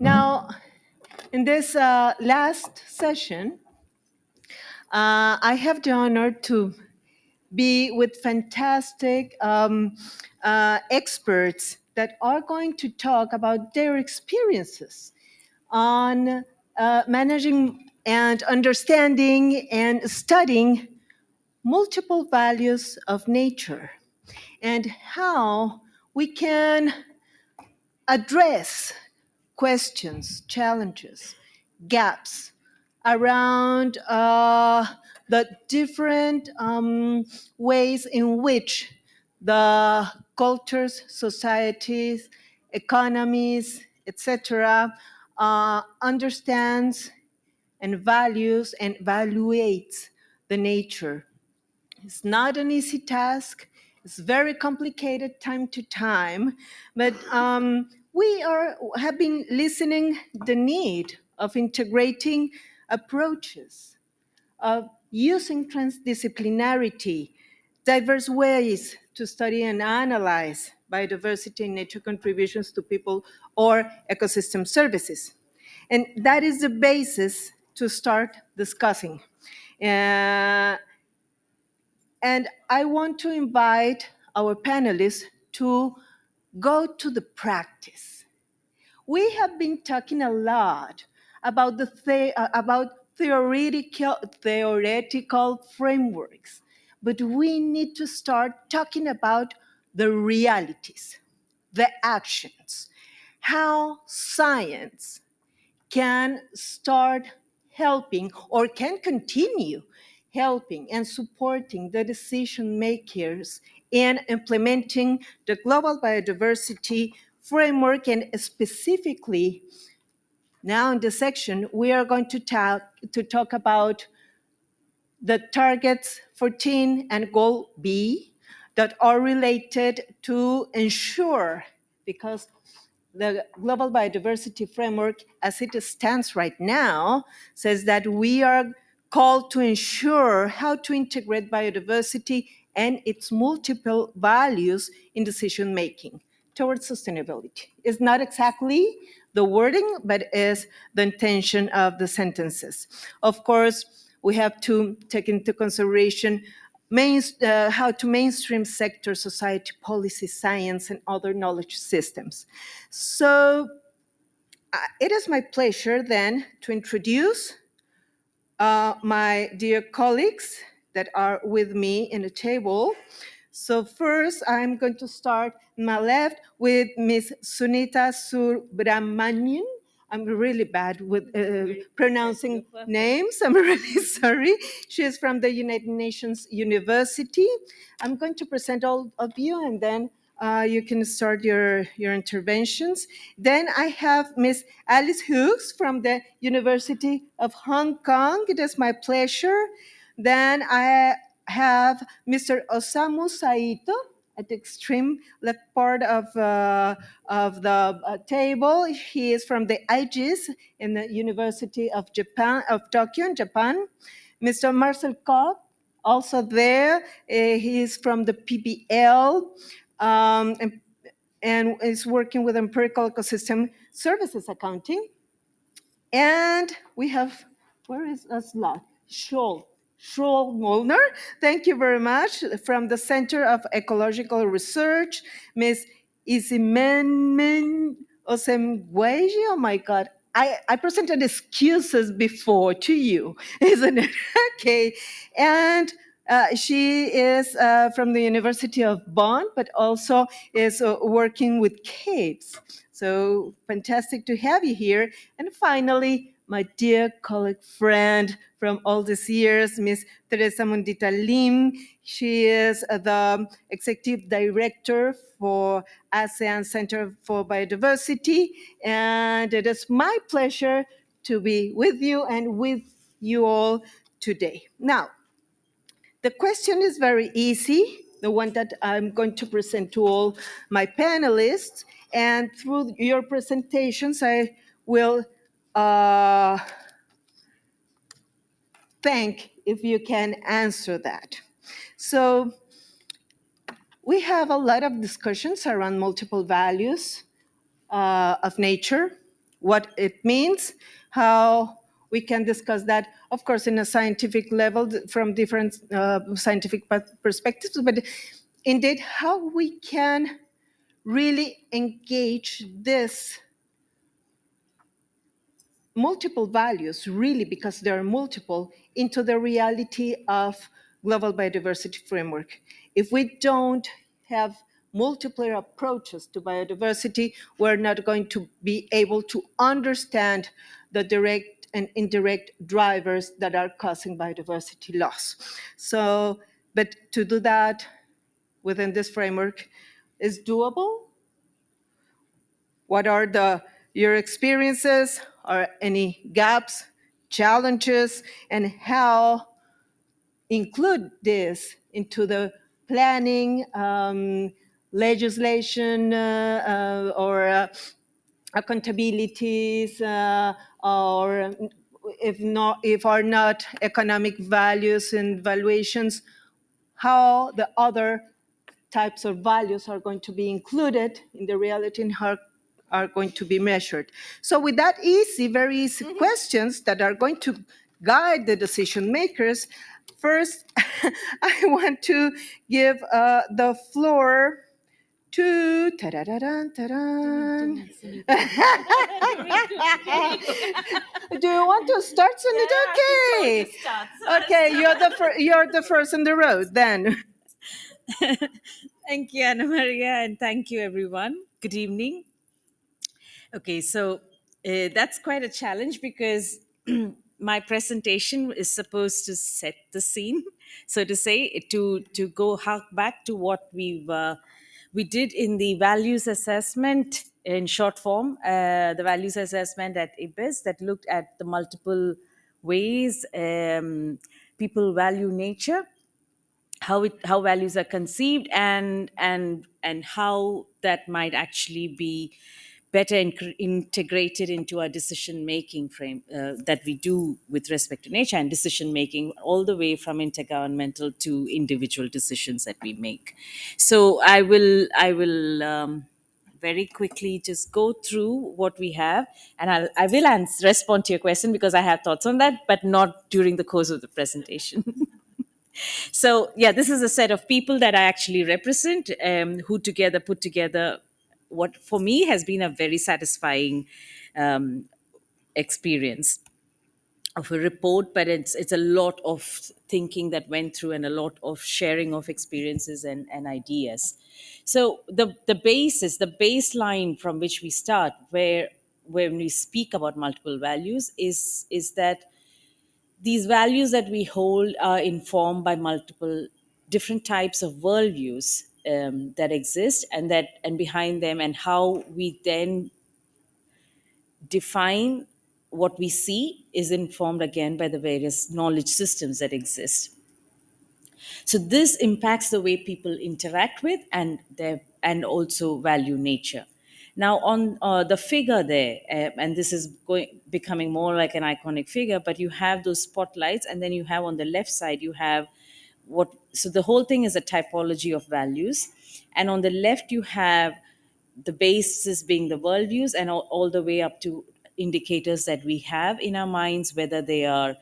Now, in this last session, I have the honor to be with fantastic experts that are going to talk about their experiences on managing and understanding and studying multiple values of nature and how we can address questions, challenges, gaps around the different ways in which the cultures, societies, economies, etc., understands and values and evaluates the nature. It's not an easy task. It's very complicated time to time, but we have been listening the need of integrating approaches, of using transdisciplinarity, diverse ways to study and analyze biodiversity and nature contributions to people or ecosystem services. And that is the basis to start discussing. And I want to invite our panelists to go to the practice. We have been talking a lot about theoretical frameworks, but we need to start talking about the realities, the actions, how science can start helping or can continue helping and supporting the decision makers in implementing the global biodiversity framework. And specifically, now in this section, we are going to talk about the targets 14 and goal B that are related to ensure, because the global biodiversity framework as it stands right now says that we are called to ensure how to integrate biodiversity and its multiple values in decision making towards sustainability. It's not exactly the wording, but is the intention of the sentences. Of course, we have to take into consideration how to mainstream sector, society, policy, science, and other knowledge systems. So it is my pleasure then to introduce my dear colleagues that are with me in the table. So first, I'm going to start on my left with Ms. Sunita Subramanian. I'm really bad with pronouncing names. I'm really sorry. She is from the United Nations University. I'm going to present all of you, and then you can start your interventions. Then I have Ms. Alice Hughes from the University of Hong Kong. It is my pleasure. Then I have Mr. Osamu Saito at the extreme left part of the table. He is from the IGES in the University of Tokyo in Japan. Mr. Marcel Koch, also there. He is from the PBL and is working with empirical ecosystem services accounting. And we have, where is Asla? Schroll Molnar, thank you very much, from the Center of Ecological Research. Ms. Isimenmen Osemgweji. Oh my God. I presented excuses before to you, isn't it? Okay. And she is from the University of Bonn, but also is working with caves. So fantastic to have you here. And finally, my dear colleague friend from all these years, Miss Teresa Mundita Lim. She is the Executive Director for ASEAN Center for Biodiversity. And it is my pleasure to be with you and with you all today. Now, the question is very easy, the one that I'm going to present to all my panelists. And through your presentations, I will thank if you can answer that. So we have a lot of discussions around multiple values of nature, what it means, how we can discuss that, of course, in a scientific level from different scientific perspectives, but indeed how we can really engage this multiple values, really, because there are multiple, into the reality of global biodiversity framework. If we don't have multiple approaches to biodiversity, we're not going to be able to understand the direct and indirect drivers that are causing biodiversity loss. So, but to do that within this framework is doable. What are your experiences? Are any gaps, challenges, and how include this into the planning, legislation, or accountabilities, or if are not economic values and valuations, how the other types of values are going to be included in the reality and how are going to be measured. So with that very easy questions that are going to guide the decision makers, first, I want to give the floor to ta-da-da-dun, ta-dun. Do you want to start, Sunita? Okay. Okay, you're the first on the road then. Thank you, Anna Maria, and thank you, everyone. Good evening. Okay, so that's quite a challenge because my presentation is supposed to set the scene, so to say, to go hark back to what we did in the values assessment in short form, the values assessment at IBIS that looked at the multiple ways people value nature, how values are conceived, and how that might actually be better integrated into our decision making frame that we do with respect to nature, and decision making all the way from intergovernmental to individual decisions that we make. So I will very quickly just go through what we have, and I will respond to your question because I have thoughts on that, but not during the course of the presentation. So yeah, this is a set of people that I actually represent, who together put together what for me has been a very satisfying experience of a report, but it's a lot of thinking that went through and a lot of sharing of experiences and ideas. So the baseline from which we start, where when we speak about multiple values, is that these values that we hold are informed by multiple different types of worldviews that exist, and behind them, and how we then define what we see is informed again by the various knowledge systems that exist. So this impacts the way people interact with and also value nature. Now, on the figure there, and this is becoming more like an iconic figure, but you have those spotlights, and then you have on the left side, you have so the whole thing is a typology of values. And on the left, you have the basis being the worldviews, and all the way up to indicators that we have in our minds, whether they are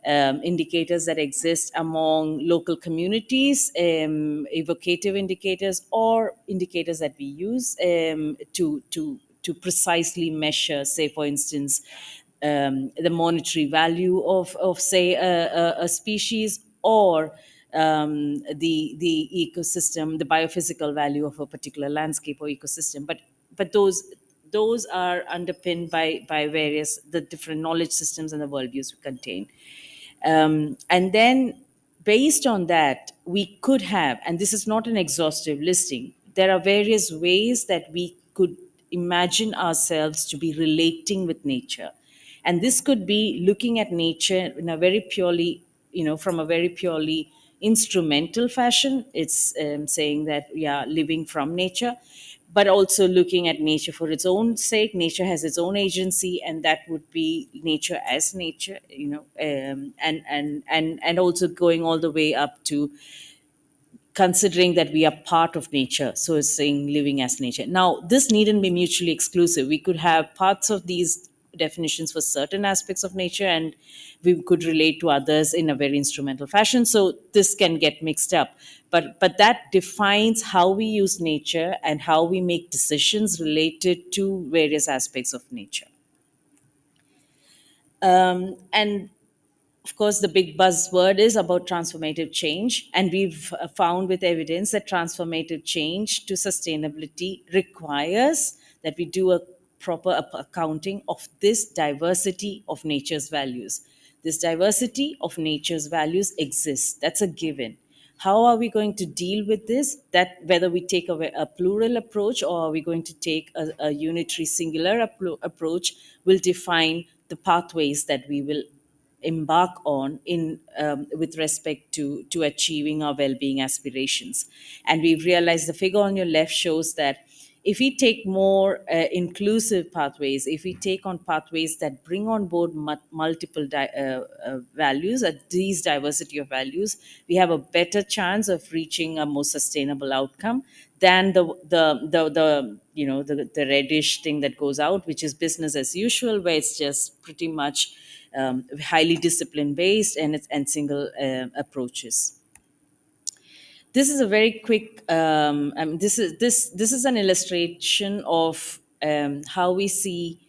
indicators that exist among local communities, evocative indicators, or indicators that we use to precisely measure, say, for instance, the monetary value of say, a species, or the ecosystem, the biophysical value of a particular landscape or ecosystem. But those are underpinned by various the different knowledge systems and the worldviews we contain. And then based on that, we could have, and this is not an exhaustive listing, there are various ways that we could imagine ourselves to be relating with nature. And this could be looking at nature in a very purely, from a very purely instrumental fashion. It's saying that we are living from nature, but also looking at nature for its own sake. Nature has its own agency, and that would be nature as nature, and also going all the way up to considering that we are part of nature. So it's saying living as nature. Now, this needn't be mutually exclusive. We could have parts of these definitions for certain aspects of nature, and we could relate to others in a very instrumental fashion. So this can get mixed up. But that defines how we use nature and how we make decisions related to various aspects of nature. And of course, the big buzzword is about transformative change. And we've found with evidence that transformative change to sustainability requires that we do a proper accounting of this diversity of nature's values. This diversity of nature's values exists. That's a given. How are we going to deal with this? That whether we take a plural approach or are we going to take a unitary singular approach will define the pathways that we will embark on in with respect to achieving our well-being aspirations. And we've realized the figure on your left shows that if we take more inclusive pathways, if we take on pathways that bring on board multiple values, these diversity of values, we have a better chance of reaching a more sustainable outcome than the reddish thing that goes out, which is business as usual, where it's just pretty much highly discipline based and single approaches. This is a very quick. This is an illustration of how we see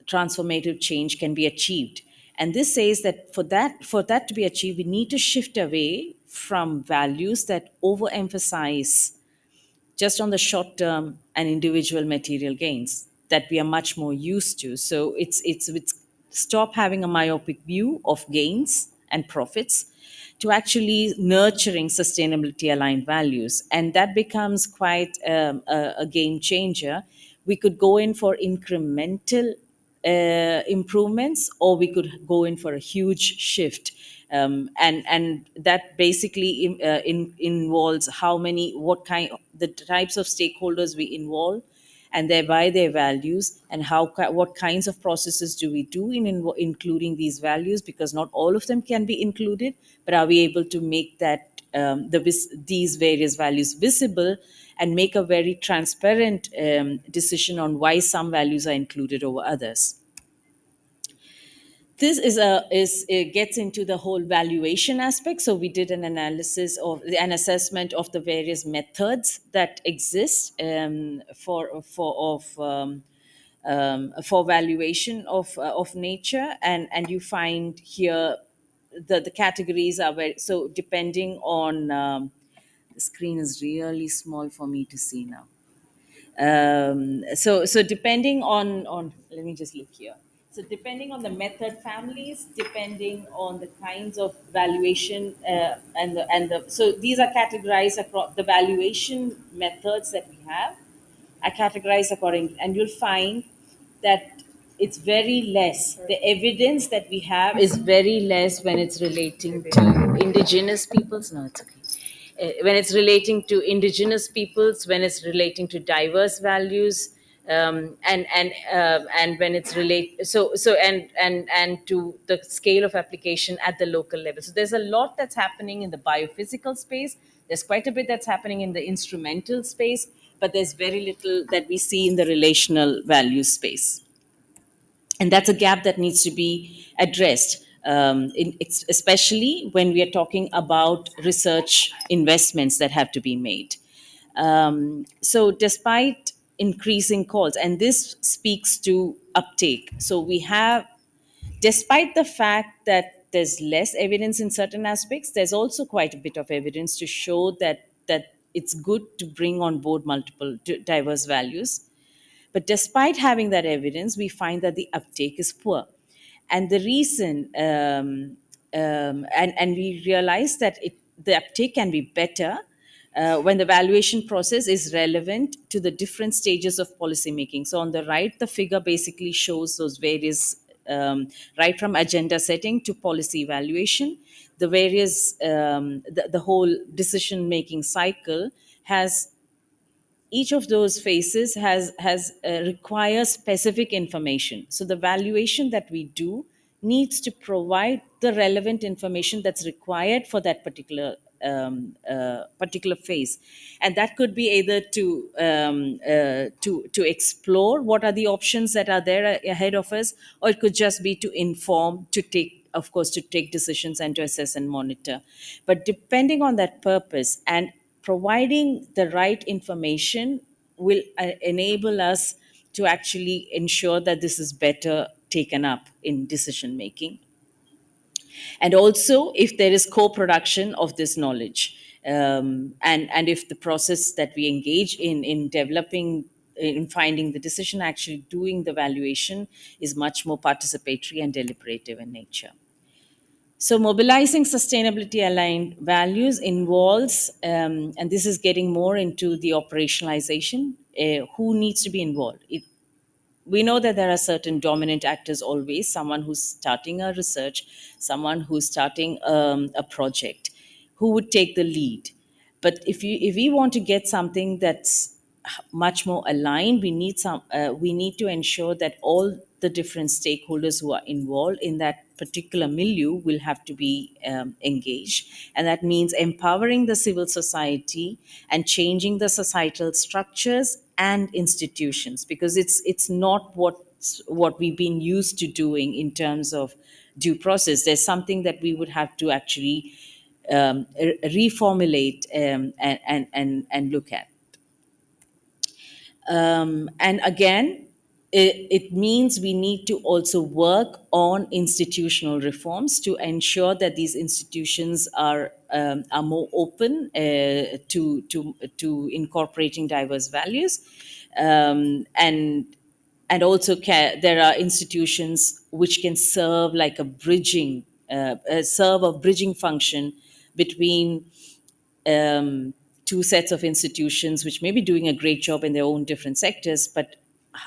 transformative change can be achieved. And this says that for that to be achieved, we need to shift away from values that overemphasize just on the short term and individual material gains that we are much more used to. So it's stop having a myopic view of gains and profits to actually nurturing sustainability aligned values. And that becomes quite a game changer. We could go in for incremental improvements, or we could go in for a huge shift. And that basically involves the types of stakeholders we involve, and thereby their values, and what kinds of processes do we do in including these values, because not all of them can be included, but are we able to make that these various values visible and make a very transparent decision on why some values are included over others. This it gets into the whole valuation aspect. So we did an analysis of an assessment of the various methods that exist for valuation of nature, and you find here the categories are very, so depending on the screen is really small for me to see now. So depending on let me just look here. So depending on the method families, depending on the kinds of valuation so these are categorized across the valuation methods that we have are categorized according, and you'll find that it's very less. The evidence that we have is very less when it's relating to indigenous peoples. No, it's okay. When it's relating to indigenous peoples, when it's relating to diverse values, and when it's and to the scale of application at the local level. So there's a lot that's happening in the biophysical space. There's quite a bit that's happening in the instrumental space, but there's very little that we see in the relational value space. And that's a gap that needs to be addressed, especially when we are talking about research investments that have to be made. So despite increasing calls, and this speaks to uptake, so we have, despite the fact that there's less evidence in certain aspects, there's also quite a bit of evidence to show that it's good to bring on board multiple diverse values. But despite having that evidence, we find that the uptake is poor. And the reason, and we realize that the uptake can be better when the valuation process is relevant to the different stages of policymaking. So on the right, the figure basically shows those various, right from agenda setting to policy evaluation, the various, the whole decision-making cycle has, each of those phases requires specific information. So the valuation that we do needs to provide the relevant information that's required for that particular phase, and that could be either to explore what are the options that are there ahead of us, or it could just be to inform, to take decisions and to assess and monitor. But depending on that purpose and providing the right information will enable us to actually ensure that this is better taken up in decision making. And also, if there is co-production of this knowledge, and if the process that we engage in developing, in finding the decision, actually doing the valuation, is much more participatory and deliberative in nature. So mobilizing sustainability aligned values involves, and this is getting more into the operationalization, who needs to be involved. We know that there are certain dominant actors always, someone who's starting a research, someone who's starting a project, who would take the lead. But if we want to get something that's much more aligned, we need to ensure that all the different stakeholders who are involved in that particular milieu will have to be engaged. And that means empowering the civil society and changing the societal structures and institutions, because it's not what we've been used to doing in terms of due process. There's something that we would have to actually reformulate and look at. And again, it means we need to also work on institutional reforms to ensure that these institutions are more open to incorporating diverse values, and also there are institutions which can serve like a bridging function between two sets of institutions which may be doing a great job in their own different sectors, but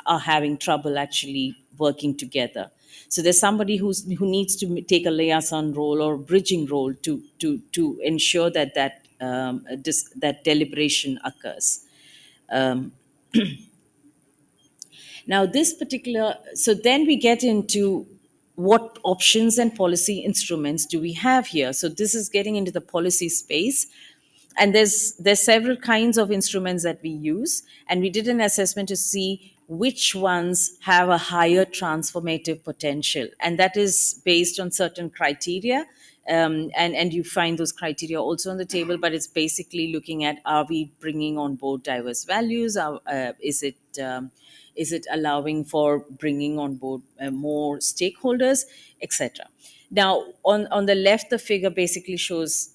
are having trouble actually working together. So there's somebody who needs to take a liaison role or bridging role to ensure that deliberation occurs. Now so then we get into what options and policy instruments do we have here. So this is getting into the policy space. And there's several kinds of instruments that we use, and we did an assessment to see which ones have a higher transformative potential, and that is based on certain criteria, and you find those criteria also on the table. But it's basically looking at, are we bringing on board diverse values? Is it allowing for bringing on board more stakeholders, etc. Now, on the left, the figure basically shows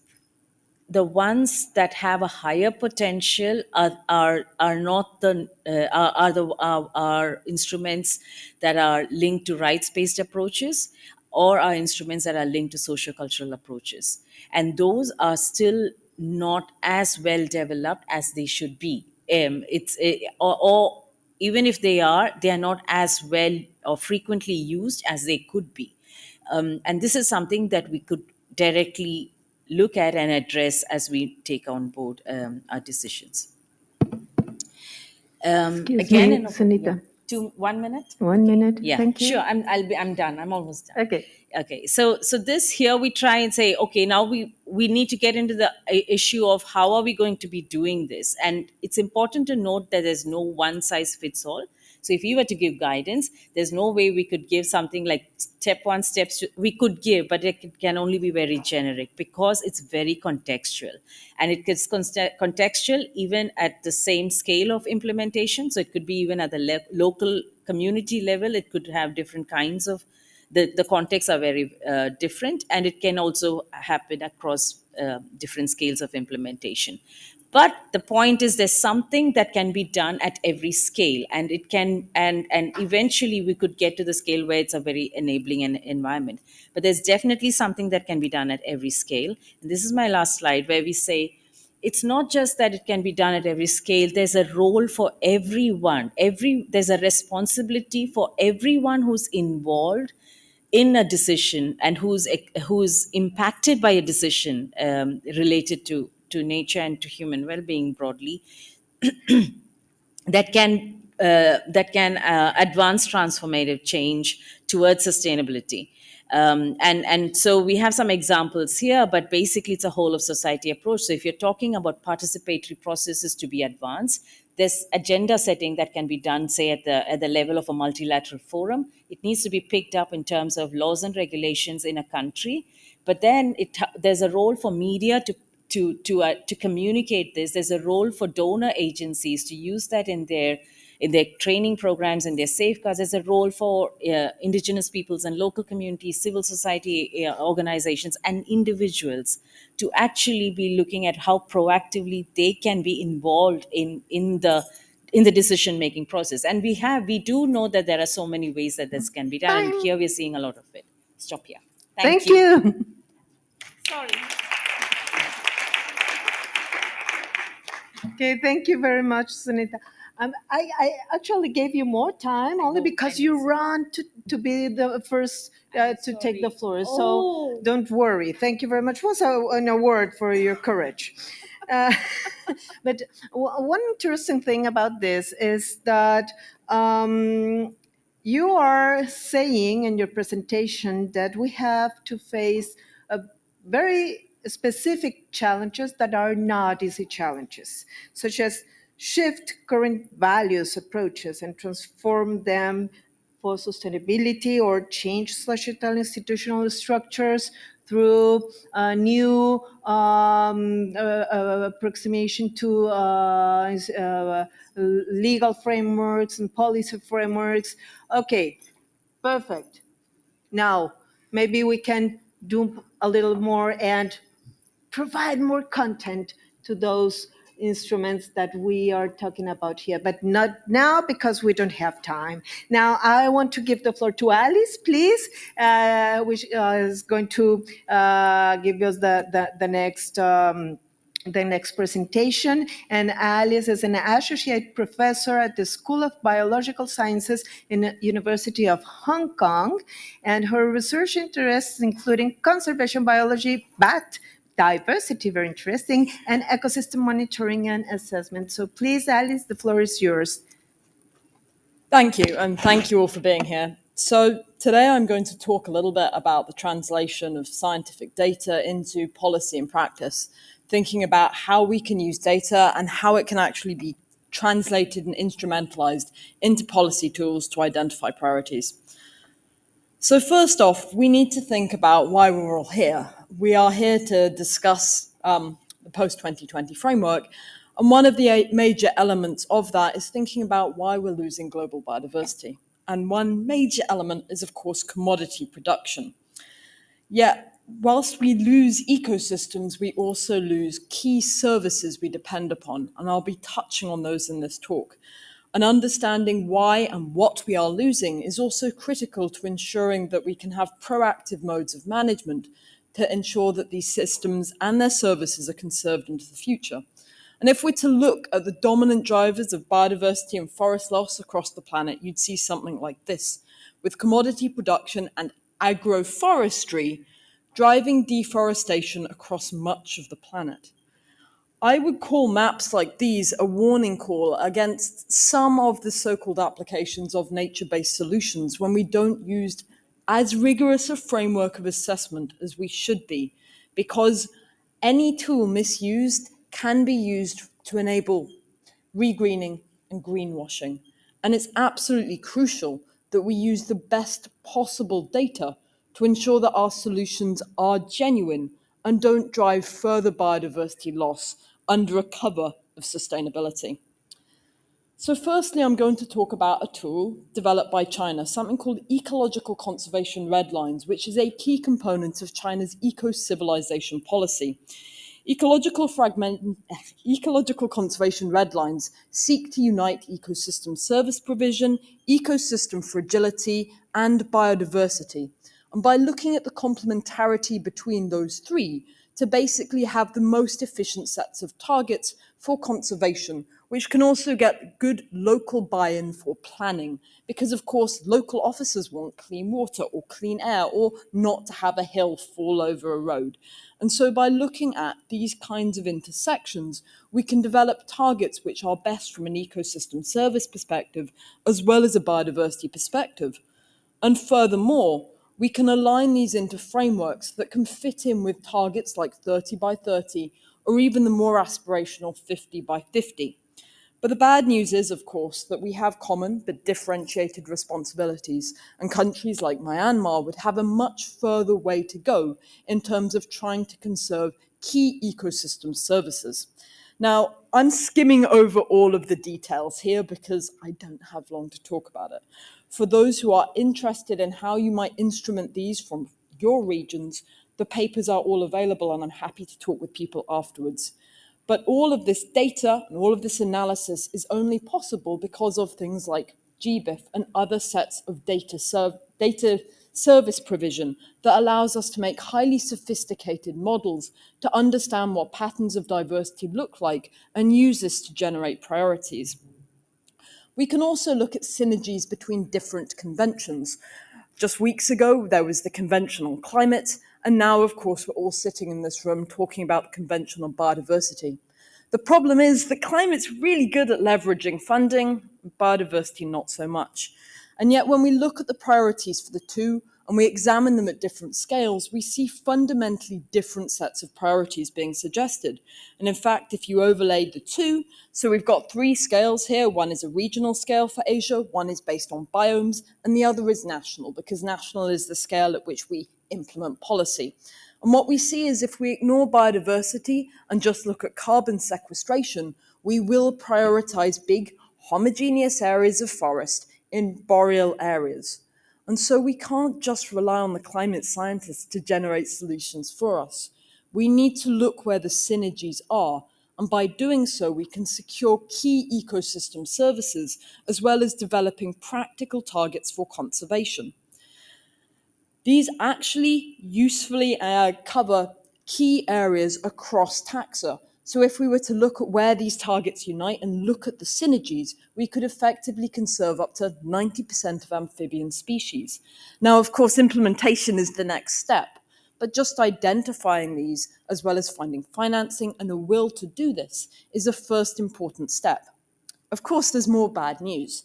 the ones that have a higher potential are not are instruments that are linked to rights-based approaches, or are instruments that are linked to sociocultural approaches, and those are still not as well developed as they should be. Or even if they are not as well or frequently used as they could be, and this is something that we could directly look at and address as we take on board our decisions. Excuse me, Sunita. 1 minute? 1 minute. Yeah, Thank you. sure. I'm done. I'm almost done. Okay. So this here we try and say, okay, now we need to get into the issue of how are we going to be doing this, and it's important to note that there's no one size fits all. So if you were to give guidance, there's no way we could give something like step one, steps two. We could give, but it can only be very generic because it's very contextual. And it gets contextual even at the same scale of implementation. So it could be even at the local community level. It could have different kinds of, the contexts are very different, and it can also happen across different scales of implementation. But the point is there's something that can be done at every scale, and it can, and eventually we could get to the scale where it's a very enabling environment. But there's definitely something that can be done at every scale. And this is my last slide, where we say it's not just that it can be done at every scale. There's a role for everyone. There's a responsibility for everyone who's involved in a decision and who's impacted by a decision related to nature and to human well-being broadly, that can advance transformative change towards sustainability. And so we have some examples here, but basically it's a whole of society approach. So if you're talking about participatory processes to be advanced, there's agenda setting that can be done, say at the level of a multilateral forum. It needs to be picked up in terms of laws and regulations in a country, but then there's a role for media to communicate this. There's a role for donor agencies to use that in their training programs and their safeguards. There's a role for indigenous peoples and local communities, civil society organizations, and individuals to actually be looking at how proactively they can be involved in the decision-making process. And we do know that there are so many ways that this can be done. And here we're seeing a lot of it. Stop here. Thank you. Sorry. Okay, thank you very much, Sunita. I actually gave you more time only because you run to be the first to take the floor. So don't worry. Thank you very much. Was an award for your courage. But one interesting thing about this is that you are saying in your presentation that we have to face a very specific challenges that are not easy challenges, such as shift current values, approaches, and transform them for sustainability or change societal institutional structures through new approximation to legal frameworks and policy frameworks. Okay, perfect. Now, maybe we can do a little more and provide more content to those instruments that we are talking about here, but not now because we don't have time. Now, I want to give the floor to Alice, please, which is going to give us the next presentation. And Alice is an associate professor at the School of Biological Sciences in the University of Hong Kong. And her research interests including conservation biology, bat diversity, very interesting, and ecosystem monitoring and assessment. So please, Alice, the floor is yours. Thank you, and thank you all for being here. So today I'm going to talk a little bit about the translation of scientific data into policy and practice, thinking about how we can use data and how it can actually be translated and instrumentalized into policy tools to identify priorities. So first off, we need to think about why we're all here. We are here to discuss the post-2020 framework, and one of the major elements of that is thinking about why we're losing global biodiversity. And one major element is, of course, commodity production. Yet, whilst we lose ecosystems, we also lose key services we depend upon, and I'll be touching on those in this talk. And understanding why and what we are losing is also critical to ensuring that we can have proactive modes of management to ensure that these systems and their services are conserved into the future. And if we're to look at the dominant drivers of biodiversity and forest loss across the planet, you'd see something like this, with commodity production and agroforestry driving deforestation across much of the planet. I would call maps like these a warning call against some of the so-called applications of nature-based solutions when we don't use as rigorous a framework of assessment as we should be, because any tool misused can be used to enable regreening and greenwashing. And it's absolutely crucial that we use the best possible data to ensure that our solutions are genuine and don't drive further biodiversity loss under a cover of sustainability. So firstly, I'm going to talk about a tool developed by China, something called Ecological Conservation Red Lines, which is a key component of China's eco-civilization policy. Ecological conservation red lines seek to unite ecosystem service provision, ecosystem fragility, and biodiversity. And by looking at the complementarity between those three, to basically have the most efficient sets of targets for conservation, which can also get good local buy-in for planning, because of course local officers want clean water or clean air or not to have a hill fall over a road. And so by looking at these kinds of intersections, we can develop targets which are best from an ecosystem service perspective, as well as a biodiversity perspective. And furthermore, we can align these into frameworks that can fit in with targets like 30 by 30, or even the more aspirational 50 by 50. But the bad news is, of course, that we have common but differentiated responsibilities, and countries like Myanmar would have a much further way to go in terms of trying to conserve key ecosystem services. Now, I'm skimming over all of the details here because I don't have long to talk about it. For those who are interested in how you might instrument these from your regions, the papers are all available and I'm happy to talk with people afterwards. But all of this data and all of this analysis is only possible because of things like GBIF and other sets of data service provision that allows us to make highly sophisticated models to understand what patterns of diversity look like and use this to generate priorities. We can also look at synergies between different conventions. Just weeks ago, there was the Convention on Climate, and now, of course, we're all sitting in this room talking about the Convention on Biodiversity. The problem is that climate's really good at leveraging funding, biodiversity not so much. And yet when we look at the priorities for the two and we examine them at different scales, we see fundamentally different sets of priorities being suggested. And in fact, if you overlaid the two, so we've got three scales here. One is a regional scale for Asia, one is based on biomes, and the other is national, because national is the scale at which we implement policy. And what we see is if we ignore biodiversity and just look at carbon sequestration, we will prioritize big homogeneous areas of forest in boreal areas. And so we can't just rely on the climate scientists to generate solutions for us. We need to look where the synergies are. And by doing so, we can secure key ecosystem services, as well as developing practical targets for conservation. These actually usefully cover key areas across taxa. So if we were to look at where these targets unite and look at the synergies, we could effectively conserve up to 90% of amphibian species. Now, of course, implementation is the next step, but just identifying these, as well as finding financing and a will to do this, is a first important step. Of course, there's more bad news.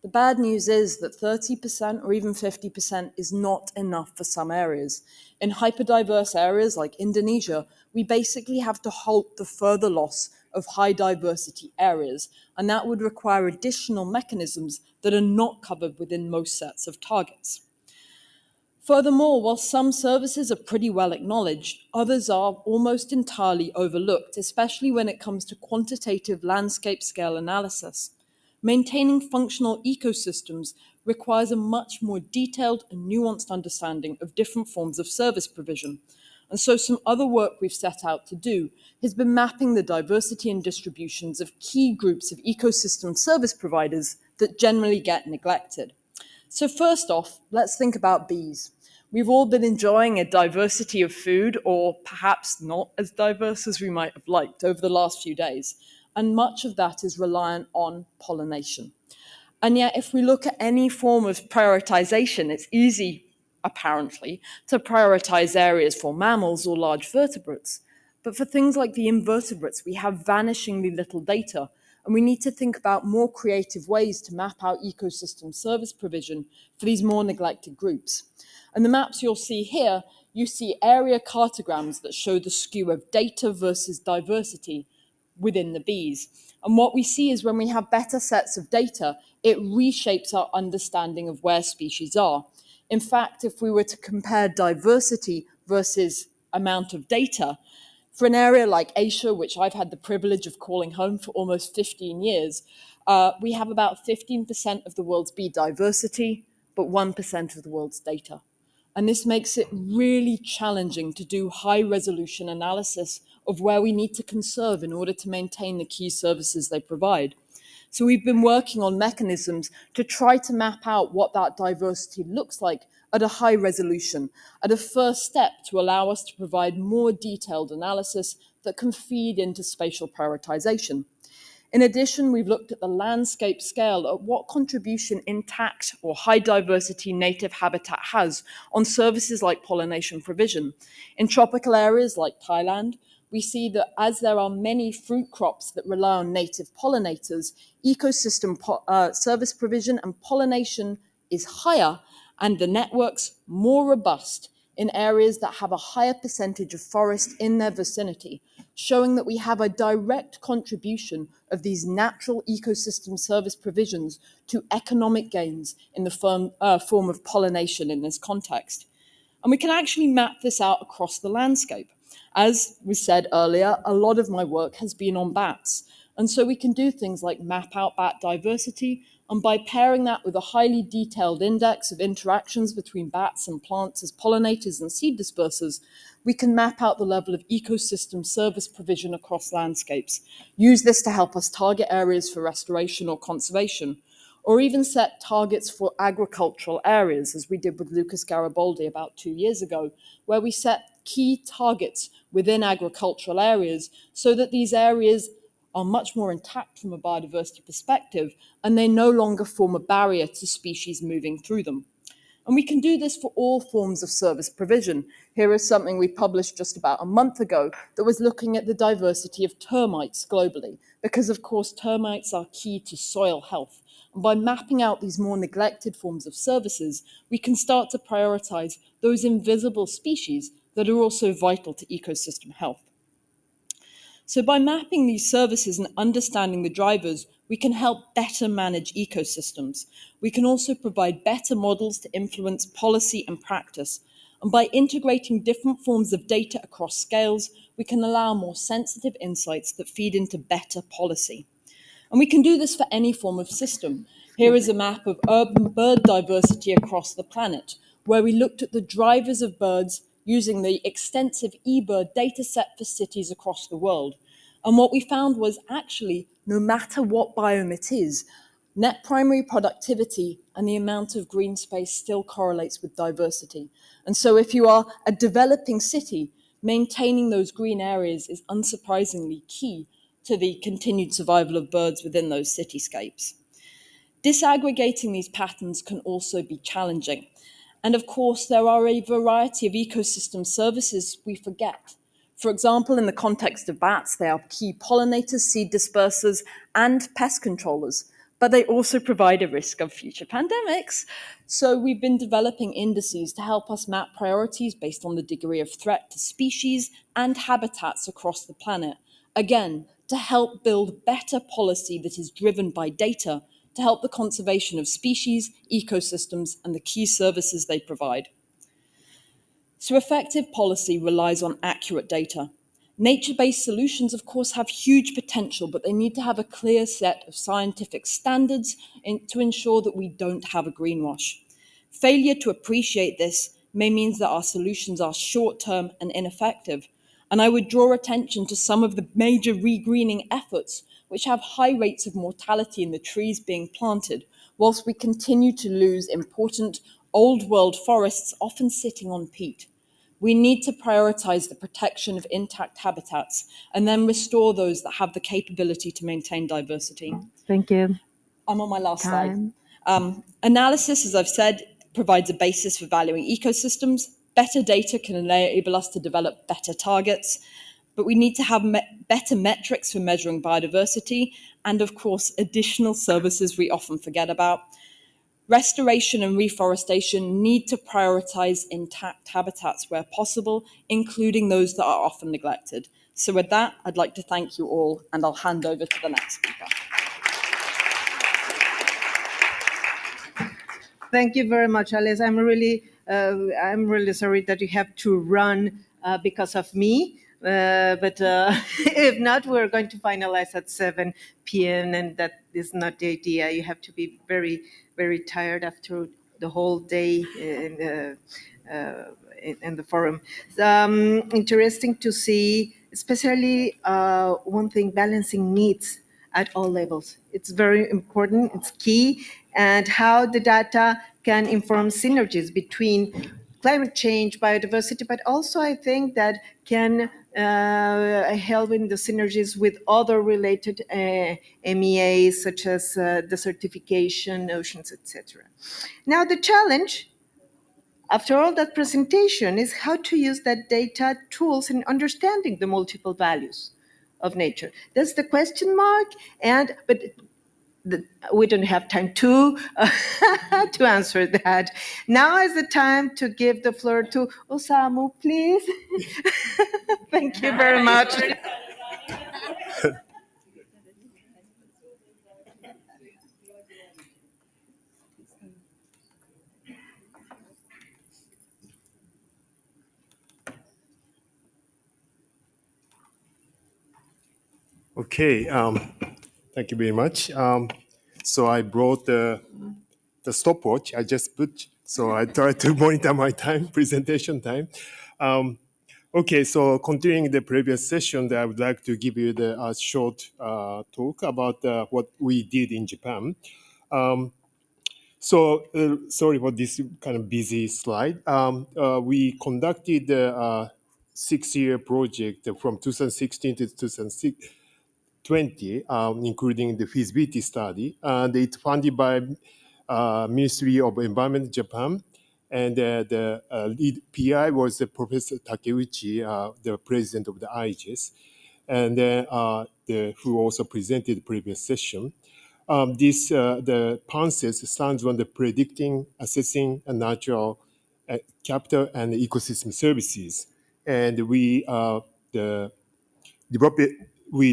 The bad news is that 30% or even 50% is not enough for some areas. In hyperdiverse areas like Indonesia, we basically have to halt the further loss of high diversity areas, and that would require additional mechanisms that are not covered within most sets of targets. Furthermore, while some services are pretty well acknowledged, others are almost entirely overlooked, especially when it comes to quantitative landscape scale analysis. Maintaining functional ecosystems requires a much more detailed and nuanced understanding of different forms of service provision. And so some other work we've set out to do has been mapping the diversity and distributions of key groups of ecosystem service providers that generally get neglected. So first off, let's think about bees. We've all been enjoying a diversity of food, or perhaps not as diverse as we might have liked over the last few days. And much of that is reliant on pollination. And yet, if we look at any form of prioritization, it's easy, apparently, to prioritize areas for mammals or large vertebrates. But for things like the invertebrates, we have vanishingly little data, and we need to think about more creative ways to map out ecosystem service provision for these more neglected groups. And the maps you'll see here, you see area cartograms that show the skew of data versus diversity. within the bees. And what we see is when we have better sets of data, it reshapes our understanding of where species are. In fact, if we were to compare diversity versus amount of data, for an area like Asia, which I've had the privilege of calling home for almost 15 years, we have about 15% of the world's bee diversity, but 1% of the world's data. And this makes it really challenging to do high-resolution analysis of where we need to conserve in order to maintain the key services they provide. So we've been working on mechanisms to try to map out what that diversity looks like at a high resolution, at a first step to allow us to provide more detailed analysis that can feed into spatial prioritization. In addition, we've looked at the landscape scale at what contribution intact or high diversity native habitat has on services like pollination provision. In tropical areas like Thailand, we see that as there are many fruit crops that rely on native pollinators, ecosystem service provision and pollination is higher and the networks more robust in areas that have a higher percentage of forest in their vicinity, showing that we have a direct contribution of these natural ecosystem service provisions to economic gains in the form of pollination in this context. And we can actually map this out across the landscape. As was said earlier, a lot of my work has been on bats. And so we can do things like map out bat diversity, and by pairing that with a highly detailed index of interactions between bats and plants as pollinators and seed dispersers, we can map out the level of ecosystem service provision across landscapes. Use this to help us target areas for restoration or conservation, or even set targets for agricultural areas, as we did with Lucas Garibaldi about 2 years ago, where we set key targets within agricultural areas so that these areas are much more intact from a biodiversity perspective, and they no longer form a barrier to species moving through them. And we can do this for all forms of service provision. Here is something we published just about a month ago that was looking at the diversity of termites globally, because of course termites are key to soil health. And by mapping out these more neglected forms of services, we can start to prioritize those invisible species that are also vital to ecosystem health. So by mapping these services and understanding the drivers, we can help better manage ecosystems. We can also provide better models to influence policy and practice. And by integrating different forms of data across scales, we can allow more sensitive insights that feed into better policy. And we can do this for any form of system. Here is a map of urban bird diversity across the planet, where we looked at the drivers of birds using the extensive eBird dataset for cities across the world. And what we found was actually, no matter what biome it is, net primary productivity and the amount of green space still correlates with diversity. And so if you are a developing city, maintaining those green areas is unsurprisingly key to the continued survival of birds within those cityscapes. Disaggregating these patterns can also be challenging. And of course, there are a variety of ecosystem services we forget. For example, in the context of bats, they are key pollinators, seed dispersers, and pest controllers, but they also provide a risk of future pandemics. So we've been developing indices to help us map priorities based on the degree of threat to species and habitats across the planet. Again, to help build better policy that is driven by data to help the conservation of species, ecosystems, and the key services they provide. So effective policy relies on accurate data. Nature-based solutions, of course, have huge potential, but they need to have a clear set of scientific standards to ensure that we don't have a greenwash. Failure to appreciate this may mean that our solutions are short-term and ineffective. And I would draw attention to some of the major regreening efforts which have high rates of mortality in the trees being planted, whilst we continue to lose important old world forests often sitting on peat. We need to prioritize the protection of intact habitats and then restore those that have the capability to maintain diversity. Thank you. I'm on my last Time. slide. Analysis, as I've said, provides a basis for valuing ecosystems. Better data can enable us to develop better targets, but we need to have better metrics for measuring biodiversity and, of course, additional services we often forget about. Restoration and reforestation need to prioritize intact habitats where possible, including those that are often neglected. So with that, I'd like to thank you all, and I'll hand over to the next speaker. Thank you very much, Alice. I'm really sorry that you have to run because of me. But if not, we're going to finalize at 7 p.m. and that is not the idea. You have to be very, very tired after the whole day in the forum. Interesting to see, especially one thing, balancing needs at all levels. It's very important, it's key, and how the data can inform synergies between climate change, biodiversity, but also I think that can help in the synergies with other related MEAs, such as desertification, oceans, etc. Now the challenge, after all that presentation, is how to use that data tools in understanding the multiple values of nature. That's the question mark, but we don't have time to answer that. Now is the time to give the floor to Osamu, please. Thank you very much. Okay, thank you very much. So I brought the stopwatch I just put, so I try to monitor my time, presentation time. Okay, so continuing the previous session, I would like to give you a short talk about what we did in Japan. Sorry for this kind of busy slide. We conducted a 6-year project from 2016 to 2020, including the feasibility study, and it's funded by Ministry of Environment Japan. And the lead PI was Professor Takeuchi, the president of the IGES, and who also presented the previous session. The PANSES stands on the predicting, assessing, and natural capital and ecosystem services. And we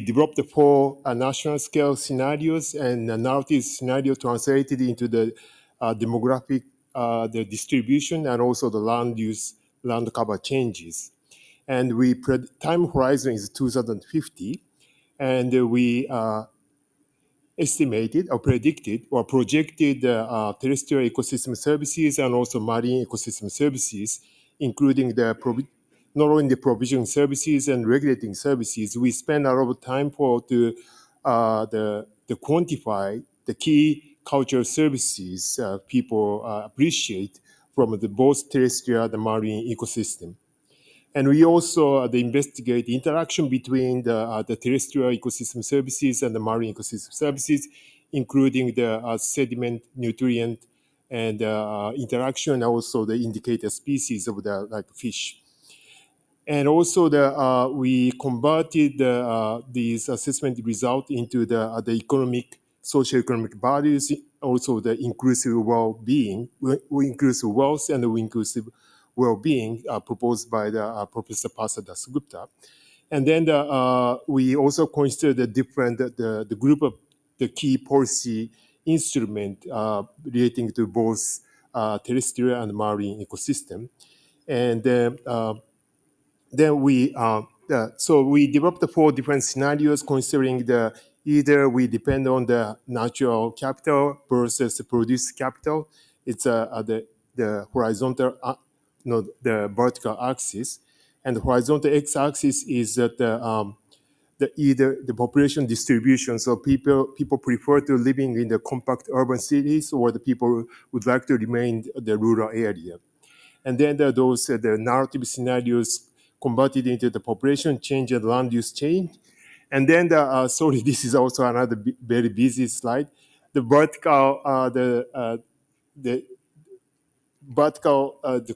developed the 4 national scale scenarios, and the narrative scenario translated into the demographic, the distribution, and also the land use, land cover changes. And time horizon is 2050, and we estimated or predicted or projected terrestrial ecosystem services and also marine ecosystem services, including not only the provision services and regulating services. We spend a lot of time to quantify the key cultural services people appreciate from both terrestrial and marine ecosystem. And we also investigate the interaction between the terrestrial ecosystem services and the marine ecosystem services, including the sediment, nutrient, and interaction, and also the indicator species of the like fish. And also we converted these assessment results into the economic, socio-economic values, also the inclusive well-being, inclusive wealth and inclusive well-being proposed by the Professor Partha Dasgupta. And then we also considered the group of the key policy instrument relating to both terrestrial and marine ecosystem. And then we developed the 4 different scenarios considering either we depend on the natural capital versus the produced capital. It's the horizontal, the vertical axis, and the horizontal x-axis is either the population distribution. So people prefer to living in the compact urban cities, or the people would like to remain in the rural area. And then the narrative scenarios converted into the population change and land use change. And then sorry, this is also another very busy slide. The vertical,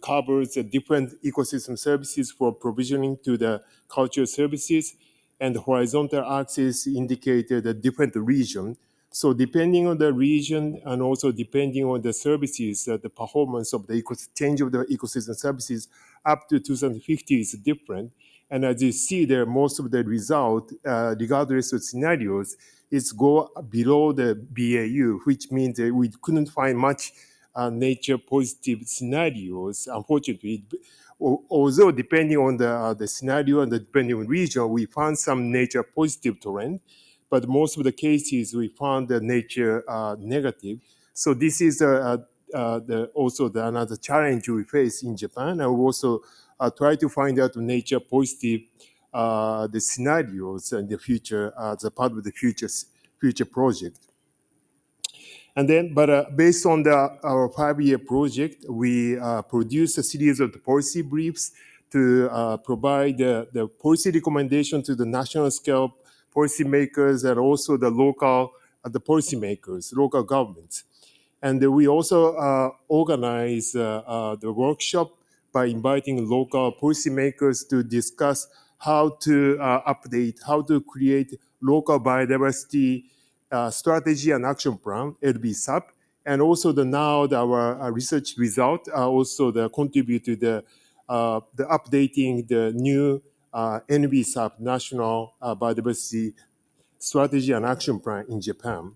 covers the different ecosystem services for provisioning to the cultural services, and the horizontal axis indicated a different region. So depending on the region and also depending on the services, the performance of the change of the ecosystem services up to 2050 is different. And as you see there, most of the result, regardless of scenarios, is go below the BAU, which means that we couldn't find much nature positive scenarios, unfortunately. Although depending on the scenario and depending on region, we found some nature positive trend, but most of the cases we found the nature negative. So this is also another challenge we face in Japan. And we also try to find out nature positive the scenarios in the future as a part of the future project. And then, but based on our 5-year project, we produced a series of the policy briefs to provide the policy recommendation to the national scale policymakers and also the local the policymakers, local governments. And we also organize the workshop by inviting local policymakers to discuss how to update, how to create local biodiversity strategy and action plan, LBSAP, and also our research result also contribute to the updating the new NBSAP, National Biodiversity Strategy and Action Plan in Japan.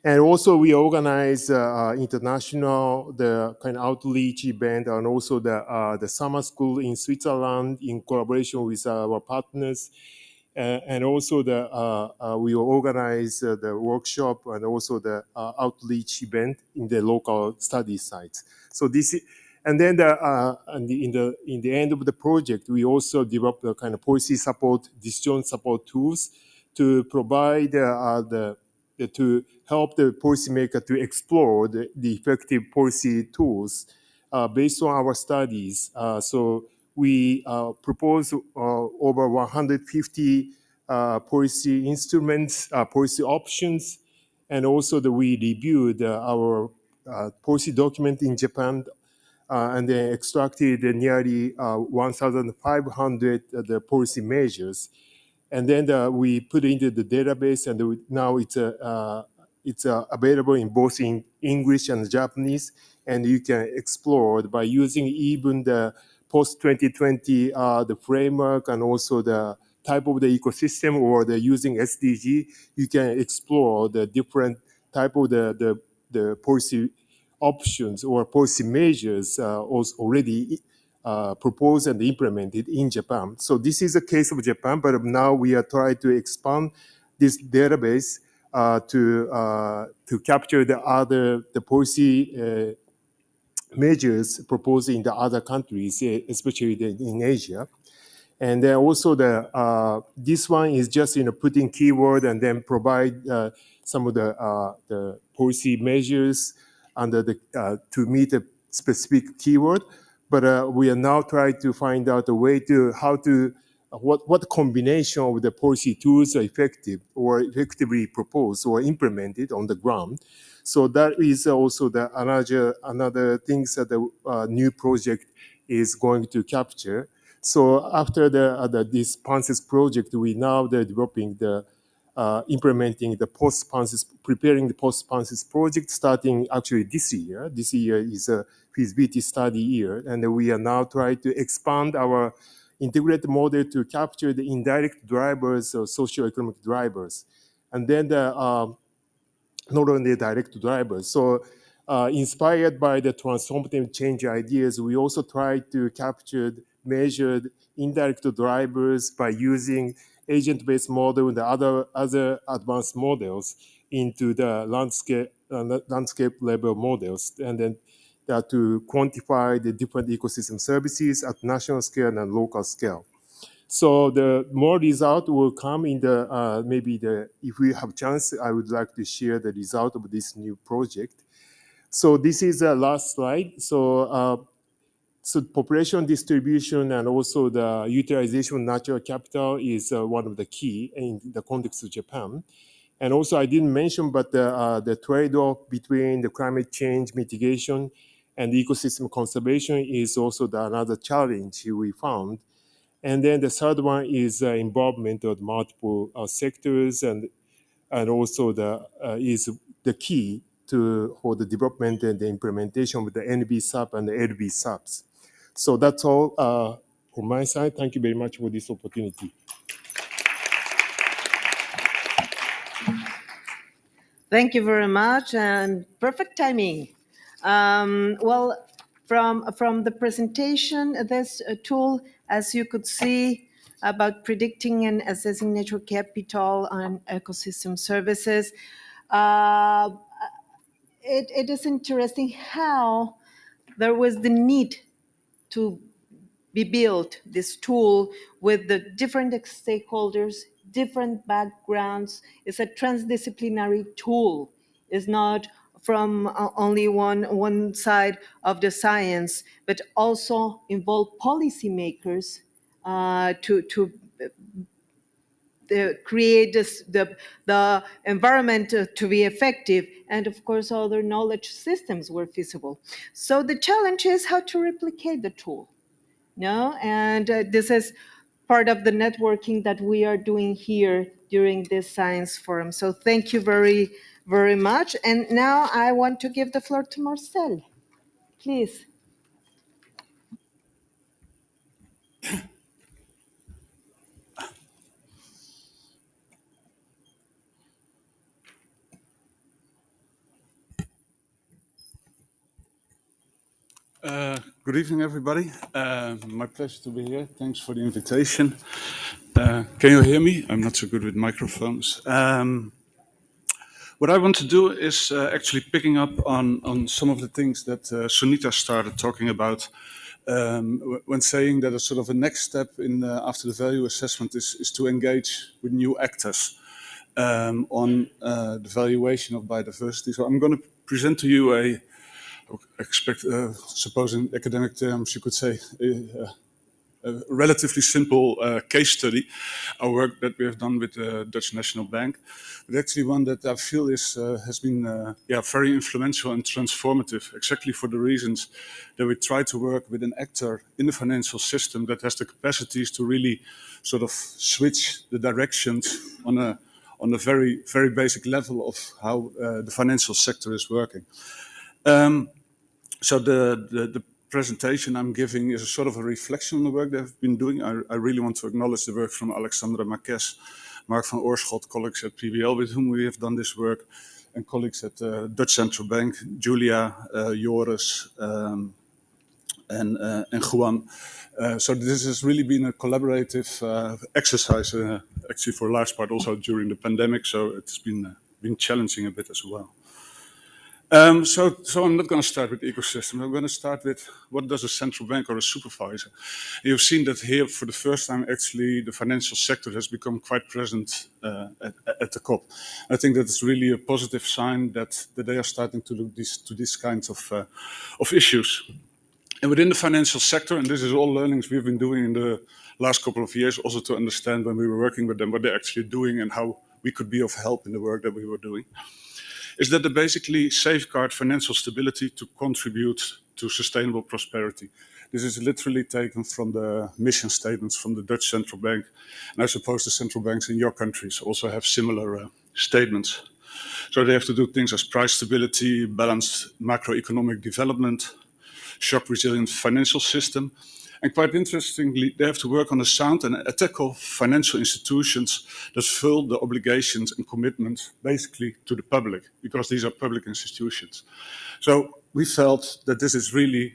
And also we organize international kind of outreach event and also the summer school in Switzerland in collaboration with our partners. And also we organize the workshop and also the outreach event in the local study sites. So this is, and then in the end of the project, we also developed the kind of policy support, decision support tools to provide to help the policymaker to explore the effective policy tools based on our studies. So we propose over 150 policy instruments, policy options, and also we reviewed our policy document in Japan and then extracted nearly 1,500 the policy measures. And then we put it into the database, and now it's available in both in English and Japanese, and you can explore it by using even the post-2020 the framework and also the type of the ecosystem or the using SDG. You can explore the different type of the policy options or policy measures already proposed and implemented in Japan. So this is a case of Japan, but now we are trying to expand this database to capture the policy measures proposed in the other countries, especially in Asia. And then also this one is just putting keyword and then provide some of the policy measures under to meet a specific keyword. But we are now trying to find out a way to what combination of the policy tools are effective or effectively proposed or implemented on the ground. So that is also another things that the new project is going to capture. So after this PANSYS project, we now developing implementing the post-PANSYS, preparing the post-PANSYS project starting actually this year. This year is a feasibility study year, and we are now trying to expand our integrated model to capture the indirect drivers or socioeconomic drivers, and then not only the direct drivers. So inspired by the transformative change ideas, we also try to capture measured indirect drivers by using agent-based model and the other advanced models into the landscape level models, and then to quantify the different ecosystem services at national scale and local scale. So the more result will come in if we have chance, I would like to share the result of this new project. So this is the last slide. So population distribution and also the utilization of natural capital is one of the key in the context of Japan. And also I didn't mention, but the trade-off between the climate change mitigation and ecosystem conservation is also another challenge we found. And then the third one is involvement of multiple sectors, and also is the key for the development and the implementation of the NBSAP and the LBSAPs. So that's all from my side, thank you very much for this opportunity. Thank you very much, and perfect timing. Well, from the presentation, this tool, as you could see, about predicting and assessing natural capital and ecosystem services, it is interesting how there was the need to be built this tool with the different stakeholders, different backgrounds. It's a transdisciplinary tool. It's not from only one side of the science, but also involve policymakers to create the environment to be effective, and of course other knowledge systems were feasible. So the challenge is how to replicate the tool. No, and this is part of the networking that we are doing here during this science forum. So thank you very, very much. And now I want to give the floor to Marcel, please. Good evening, everybody. My pleasure to be here. Thanks for the invitation. Can you hear me? I'm not so good with microphones. What I want to do is actually picking up on some of the things that Sunita started talking about when saying that a sort of a next step in after the value assessment is to engage with new actors on the valuation of biodiversity. So I'm going to present to you suppose in academic terms you could say a relatively simple case study, our work that we have done with the Dutch National Bank, but actually one that I feel has been very influential and transformative, exactly for the reasons that we try to work with an actor in the financial system that has the capacities to really sort of switch the directions on a very, very basic level of how the financial sector is working. So the presentation I'm giving is a sort of a reflection on the work that I've been doing. I really want to acknowledge the work from Alexandra Marques, Mark van Oorschot, colleagues at PBL with whom we have done this work, and colleagues at Dutch Central Bank, Julia, Joris, and Juan. So this has really been a collaborative exercise, actually for a large part also during the pandemic, so it's been challenging a bit as well. So I'm not going to start with ecosystems. I'm going to start with what does a central bank or a supervisor. You've seen that here for the first time, actually, the financial sector has become quite present at the COP. I think that it's really a positive sign that they are starting to look to these kinds of issues. And within the financial sector, and this is all learnings we've been doing in the last couple of years, also to understand when we were working with them, what they're actually doing and how we could be of help in the work that we were doing, is that they basically safeguard financial stability to contribute to sustainable prosperity. This is literally taken from the mission statements from the Dutch Central Bank. And I suppose the central banks in your countries also have similar statements. So they have to do things as price stability, balanced macroeconomic development, shock-resilient financial system. And quite interestingly, they have to work on a sound and ethical financial institutions that fulfill the obligations and commitments basically to the public, because these are public institutions. So we felt that this is really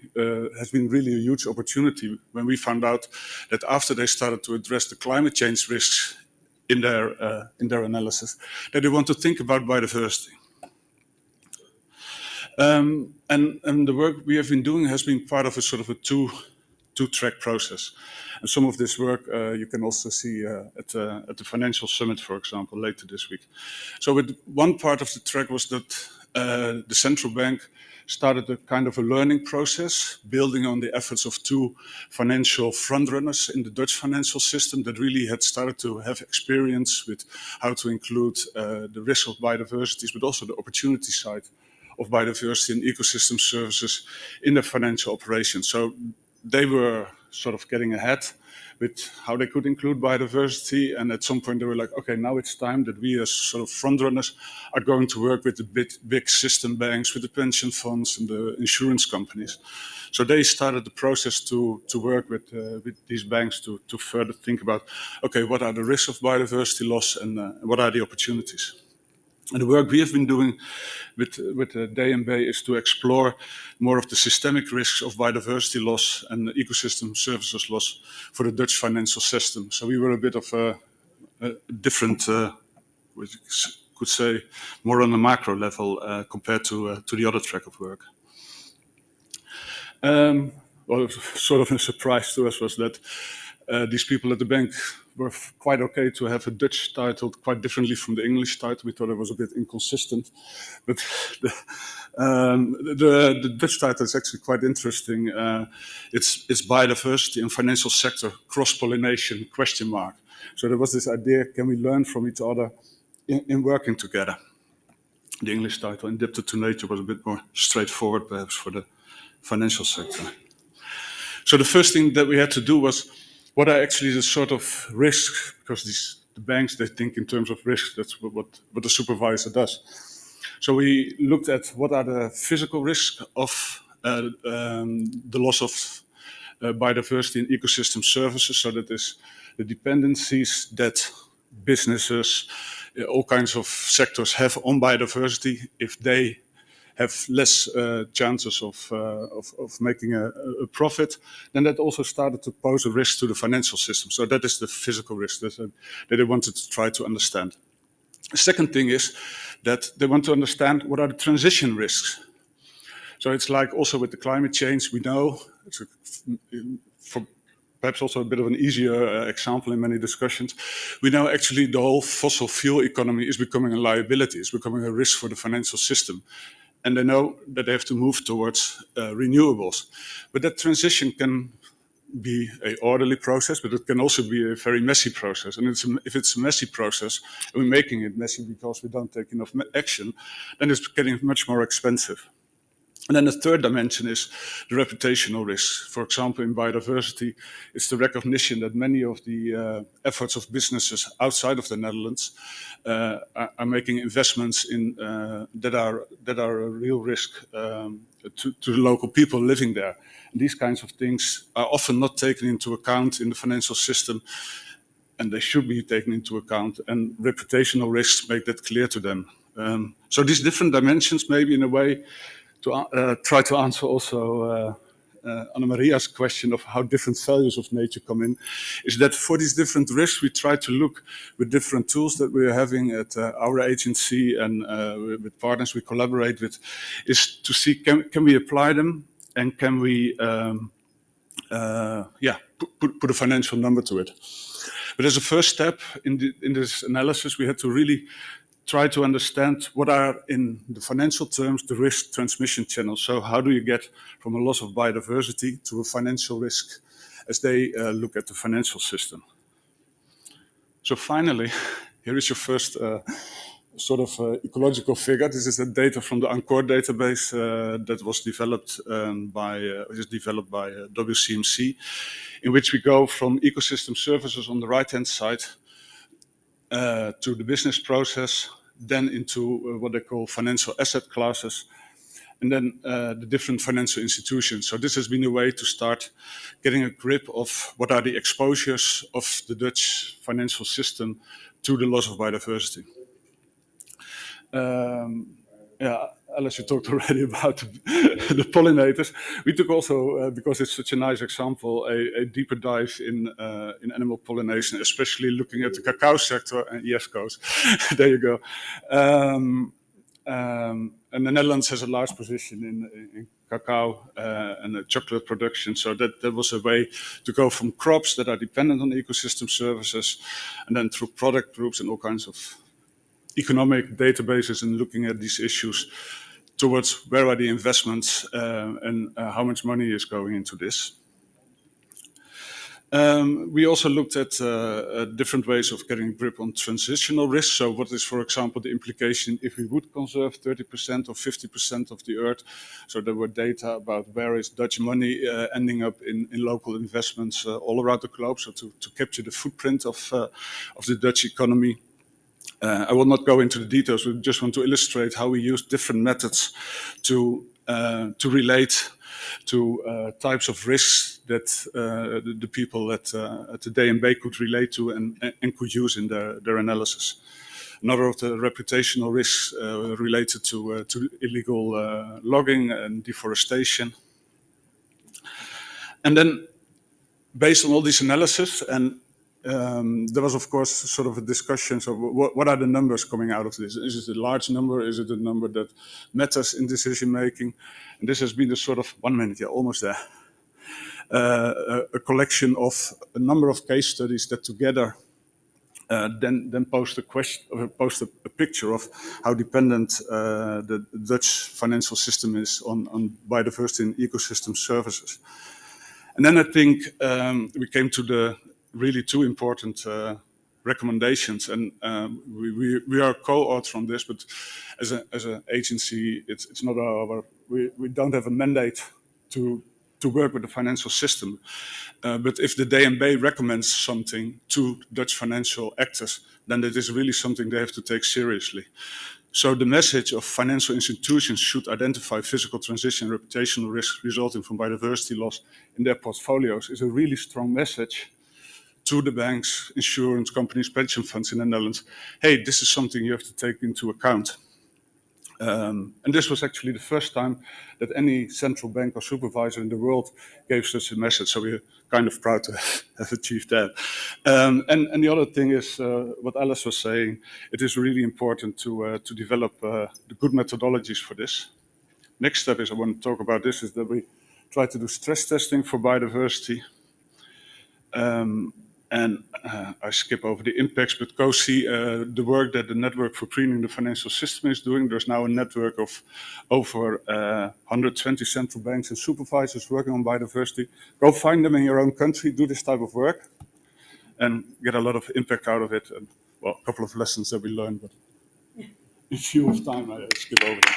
has been really a huge opportunity when we found out that after they started to address the climate change risks in their analysis, that they want to think about biodiversity. And the work we have been doing has been part of a sort of a two-track process. And some of this work you can also see at the Financial Summit, for example, later this week. So with one part of the track was that the central bank started a kind of a learning process, building on the efforts of two financial frontrunners in the Dutch financial system that really had started to have experience with how to include the risk of biodiversity, but also the opportunity side of biodiversity and ecosystem services in their financial operations. So they were sort of getting ahead with how they could include biodiversity. And at some point they were like, okay, now it's time that we as sort of frontrunners are going to work with the big system banks, with the pension funds and the insurance companies. So they started the process to work with these banks to further think about, okay, what are the risks of biodiversity loss and what are the opportunities? And the work we have been doing with DNB is to explore more of the systemic risks of biodiversity loss and ecosystem services loss for the Dutch financial system. So we were a bit of a different, we could say, more on the macro level compared to the other track of work. Well, sort of a surprise to us was that these people at the bank were quite okay to have a Dutch title quite differently from the English title. We thought it was a bit inconsistent, but the Dutch title is actually quite interesting. It's biodiversity and financial sector cross-pollination ? So there was this idea: can we learn from each other in working together? The English title, Indebted to Nature, was a bit more straightforward, perhaps, for the financial sector. So the first thing that we had to do was, what are actually the sort of risks? Because the banks, they think in terms of risks. That's what the supervisor does. So we looked at what are the physical risks of the loss of biodiversity and ecosystem services. So that is the dependencies that businesses, all kinds of sectors have on biodiversity. If they have less chances of making a profit, then that also started to pose a risk to the financial system. So that is the physical risk that they wanted to try to understand. The second thing is that they want to understand what are the transition risks. So it's like also with the climate change, we know, for perhaps also a bit of an easier example in many discussions, we know actually the whole fossil fuel economy is becoming a liability, it's becoming a risk for the financial system. And they know that they have to move towards renewables. But that transition can be an orderly process, but it can also be a very messy process. And if it's a messy process, and we're making it messy because we don't take enough action, then it's getting much more expensive. And then the third dimension is the reputational risks. For example, in biodiversity, it's the recognition that many of the efforts of businesses outside of the Netherlands are making investments in that are a real risk to the local people living there. And these kinds of things are often not taken into account in the financial system, and they should be taken into account. And reputational risks make that clear to them. So these different dimensions, maybe in a way, to try to answer also Anna Maria's question of how different values of nature come in, is that for these different risks, we try to look with different tools that we're having at our agency and with partners we collaborate with, is to see can we apply them and can we put a financial number to it. But as a first step in this analysis, we had to really try to understand what are, in the financial terms, the risk transmission channels. So how do you get from a loss of biodiversity to a financial risk as they look at the financial system? So finally, here is your first sort of ecological figure. This is the data from the Encore database that was developed by WCMC, in which we go from ecosystem services on the right-hand side to the business process, then into what they call financial asset classes, and then the different financial institutions. So this has been a way to start getting a grip of what are the exposures of the Dutch financial system to the loss of biodiversity. Alice, you talked already about the pollinators. We took also, because it's such a nice example, a deeper dive in animal pollination, especially looking at the cacao sector. And yes, Koos, there you go. And the Netherlands has a large position in cacao and chocolate production. So that was a way to go from crops that are dependent on ecosystem services, and then through product groups and all kinds of economic databases and looking at these issues towards where are the investments and how much money is going into this. We also looked at different ways of getting a grip on transitional risk. So what is, for example, the implication if we would conserve 30% or 50% of the earth? So there were data about where is Dutch money ending up in local investments all around the globe, so to capture the footprint of the Dutch economy. I will not go into the details, we just want to illustrate how we use different methods to relate to types of risks that the people at the DNB could relate to and could use in their analysis. Another of the reputational risks related to illegal logging and deforestation. And then, based on all these analysis, and there was, of course, sort of a discussion. So what are the numbers coming out of this? Is it a large number? Is it a number that matters in decision making? And this has been a sort of 1 minute, yeah, almost there. A collection of a number of case studies that together then post a picture of how dependent the Dutch financial system is on biodiversity and ecosystem services. And then I think we came to the really two important recommendations, and we are co-authors on this, but as an agency, it's not we don't have a mandate to work with the financial system. But if the DNB recommends something to Dutch financial actors, then it is really something they have to take seriously. So the message of financial institutions should identify physical transition and reputational risks resulting from biodiversity loss in their portfolios is a really strong message to the banks, insurance companies, pension funds in the Netherlands. Hey, this is something you have to take into account. And this was actually the first time that any central bank or supervisor in the world gave such a message. So we're kind of proud to have achieved that. And the other thing is what Alice was saying. It is really important to develop the good methodologies for this. Next step is I want to talk about this is that we try to do stress testing for biodiversity. And I skip over the impacts, but go see the work that the Network for Greening the Financial System is doing. There's now a network of over 120 central banks and supervisors working on biodiversity. Go find them in your own country, do this type of work, and get a lot of impact out of it. And, well, a couple of lessons that we learned, but in view of time, I skip over them.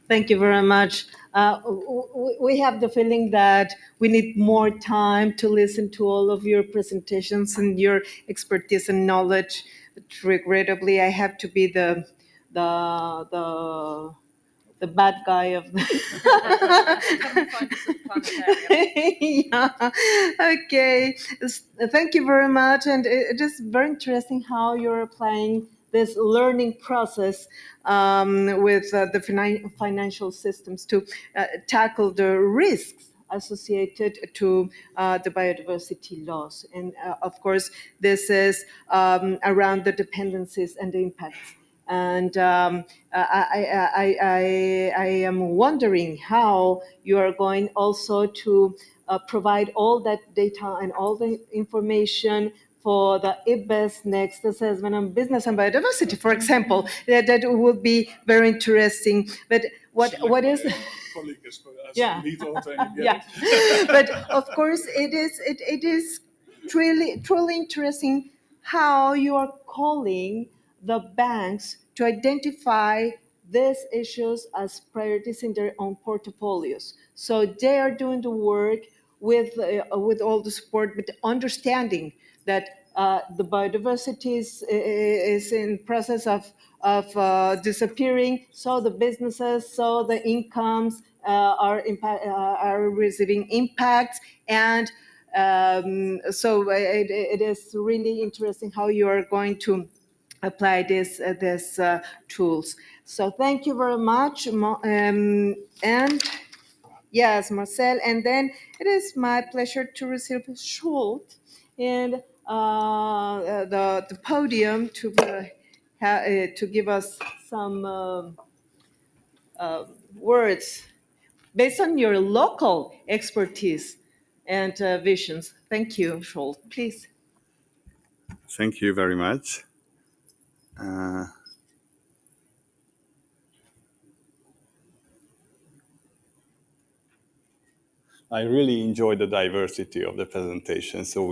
Thank you very much. We have the feeling that we need more time to listen to all of your presentations and your expertise and knowledge. But regrettably, I have to be the bad guy of the yeah. Okay. Thank you very much. And it is very interesting how you're applying this learning process with the financial systems to tackle the risks associated to the biodiversity loss. And of course, this is around the dependencies and the impacts. And I am wondering how you are going also to provide all that data and all the information for the IBES next assessment on business and biodiversity, for example. That would be very interesting. But what is... Yeah. Yeah. But of course, it is truly interesting how you are calling the banks to identify these issues as priorities in their own portfolios. So they are doing the work with all the support, but understanding that the biodiversity is in process of disappearing. So the businesses, so the incomes are receiving impacts, and so it is really interesting how you are going to apply these tools. So thank you very much, and yes, Marcel. And then it is my pleasure to receive Schultz and the podium to give us some words based on your local expertise and visions. Thank you, Schultz. Please. Thank you very much. I really enjoy the diversity of the presentation. So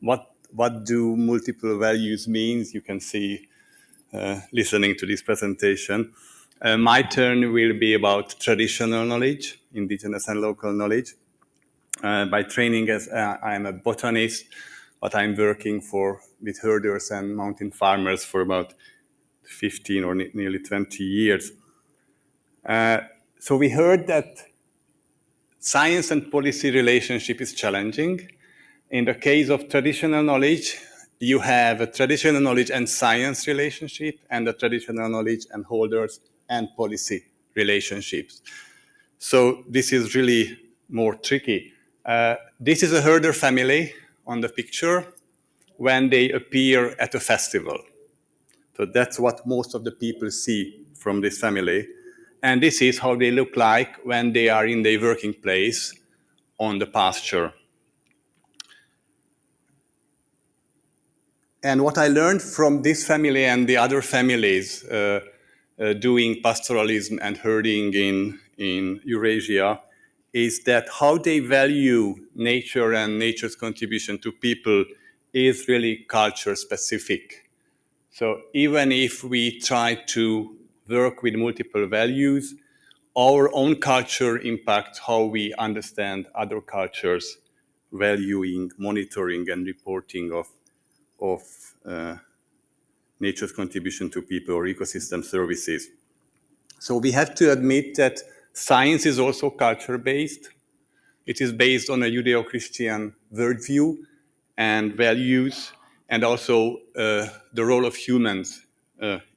what do multiple values means? You can see listening to this presentation. My turn will be about traditional knowledge, indigenous and local knowledge. By training, as I'm a botanist, but I'm working with herders and mountain farmers for about 15 or nearly 20 years. So we heard that science and policy relationship is challenging. In the case of traditional knowledge, you have a traditional knowledge and science relationship and a traditional knowledge and holders and policy relationships. So this is really more tricky. This is a herder family on the picture when they appear at a festival. So that's what most of the people see from this family. And this is how they look like when they are in their working place on the pasture. And what I learned from this family and the other families doing pastoralism and herding in Eurasia is that how they value nature and nature's contribution to people is really culture specific. So even if we try to work with multiple values, our own culture impacts how we understand other cultures, valuing, monitoring, and reporting of nature's contribution to people or ecosystem services. So we have to admit that science is also culture-based. It is based on a Judeo-Christian worldview and values, and also the role of humans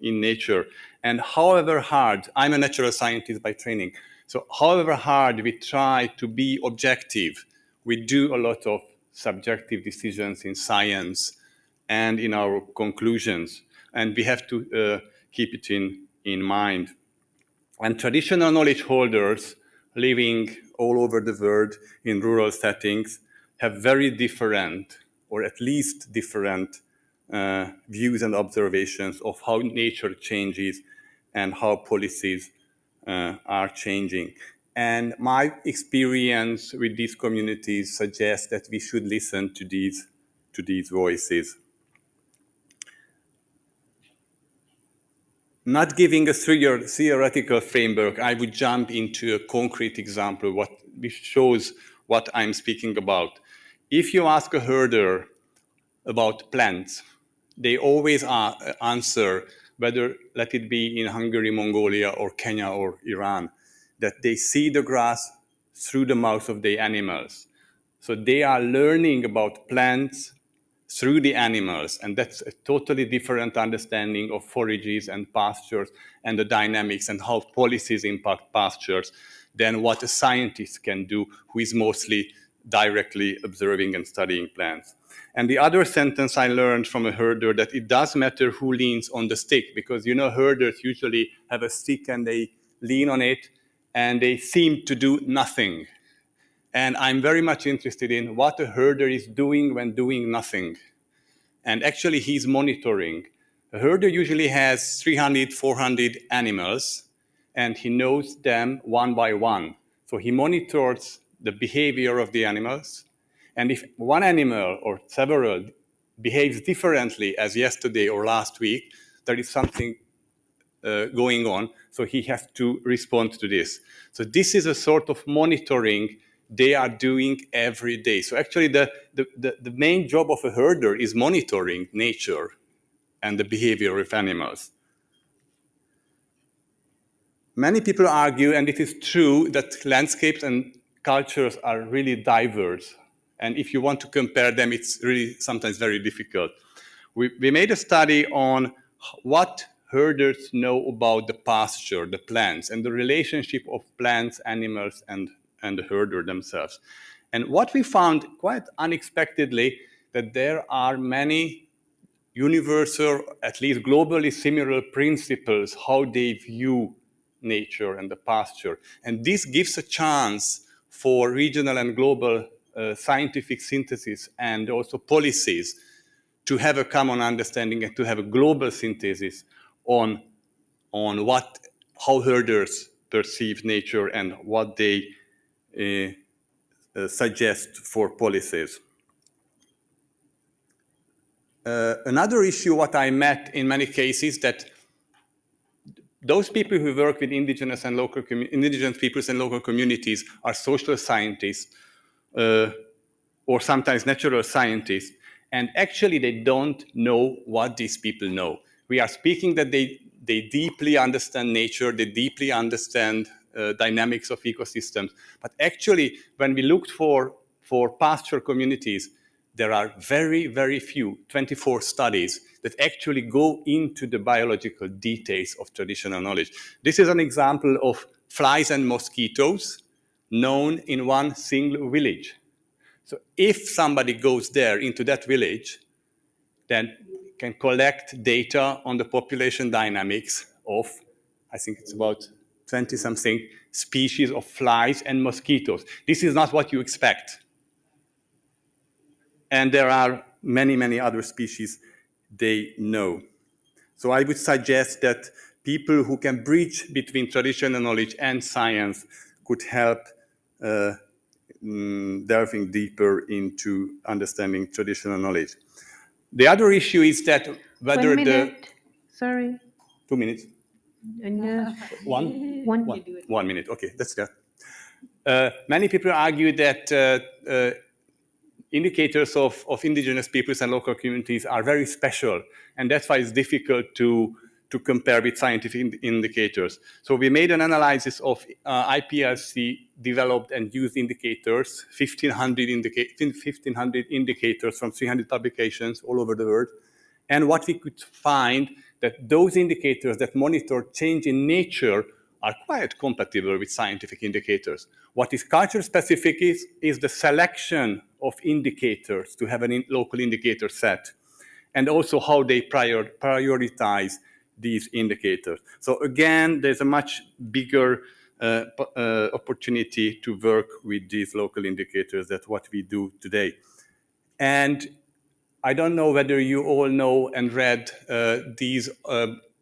in nature. And however hard, I'm a natural scientist by training, so however hard we try to be objective, we do a lot of subjective decisions in science and in our conclusions, and we have to keep it in mind. And traditional knowledge holders living all over the world in rural settings have very different, or at least different, views and observations of how nature changes and how policies are changing. And my experience with these communities suggests that we should listen to these voices. Not giving a theoretical framework, I would jump into a concrete example which shows what I'm speaking about. If you ask a herder about plants, they always answer, whether let it be in Hungary, Mongolia, or Kenya, or Iran, that they see the grass through the mouth of the animals. So they are learning about plants through the animals, and that's a totally different understanding of forages and pastures and the dynamics and how policies impact pastures than what a scientist can do, who is mostly directly observing and studying plants. And the other sentence I learned from a herder, that it does matter who leans on the stick, because herders usually have a stick and they lean on it and they seem to do nothing. And I'm very much interested in what a herder is doing when doing nothing. And actually, he's monitoring. A herder usually has 300, 400 animals, and he knows them one by one. So he monitors the behavior of the animals. And if one animal or several behaves differently as yesterday or last week, there is something going on, so he has to respond to this. So this is a sort of monitoring they are doing every day. So actually the main job of a herder is monitoring nature and the behavior of animals. Many people argue, and it is true, that landscapes and cultures are really diverse. And if you want to compare them, it's really sometimes very difficult. We made a study on what herders know about the pasture, the plants, and the relationship of plants, animals, and the herder themselves. And what we found, quite unexpectedly, that there are many universal, at least globally similar principles how they view nature and the pasture. And this gives a chance for regional and global scientific synthesis and also policies to have a common understanding and to have a global synthesis on how herders perceive nature and what they suggest for policies. Another issue what I met in many cases that those people who work with indigenous peoples and local communities are social scientists or sometimes natural scientists, and actually they don't know what these people know. We are speaking that they deeply understand nature, they deeply understand dynamics of ecosystems, but actually when we looked for pasture communities, there are very, very few, 24 studies that actually go into the biological details of traditional knowledge. This is an example of flies and mosquitoes known in one single village. So if somebody goes there into that village, then can collect data on the population dynamics of, I think it's about 20-something species of flies and mosquitoes. This is not what you expect. And there are many, many other species they know. So I would suggest that people who can bridge between traditional knowledge and science could help delving deeper into understanding traditional knowledge. The other issue is that whether 1 minute. Sorry. 2 minutes. No. One? One. 1 minute, okay, that's that. Many people argue that indicators of indigenous peoples and local communities are very special, and that's why it's difficult to compare with scientific indicators. So we made an analysis of IPLC developed and used indicators, 1,500 indicators from 300 publications all over the world. And what we could find that those indicators that monitor change in nature are quite compatible with scientific indicators. What is culture specific is the selection of indicators to have a local indicator set, and also how they prioritize these indicators. So again, there's a much bigger opportunity to work with these local indicators than what we do today. And I don't know whether you all know and read these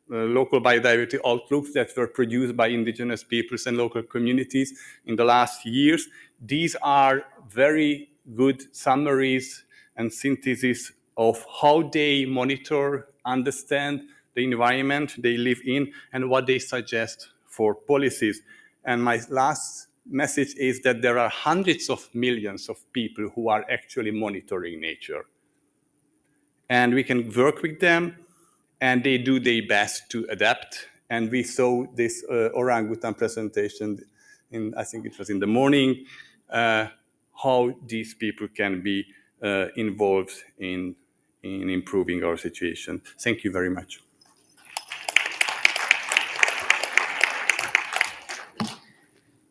local biodiversity outlooks that were produced by indigenous peoples and local communities in the last years. These are very good summaries and synthesis of how they monitor, understand the environment they live in, and what they suggest for policies. And my last message is that there are hundreds of millions of people who are actually monitoring nature. And we can work with them, and they do their best to adapt. And we saw this orangutan presentation, I think it was in the morning, how these people can be involved in improving our situation. Thank you very much.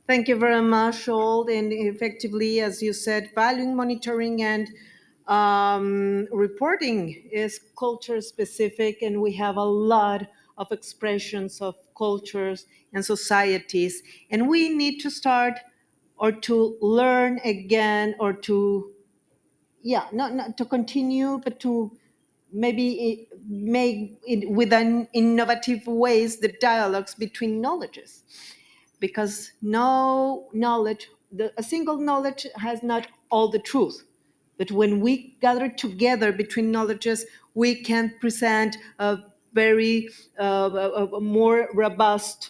Thank you very much, all. And effectively, as you said, valuing monitoring and reporting is culture specific, and we have a lot of expressions of cultures and societies. And we need to start or to learn again, or to, not to continue, but to maybe make it with an innovative ways the dialogues between knowledges. Because no knowledge, a single knowledge has not all the truth. But when we gather together between knowledges, we can present a very more robust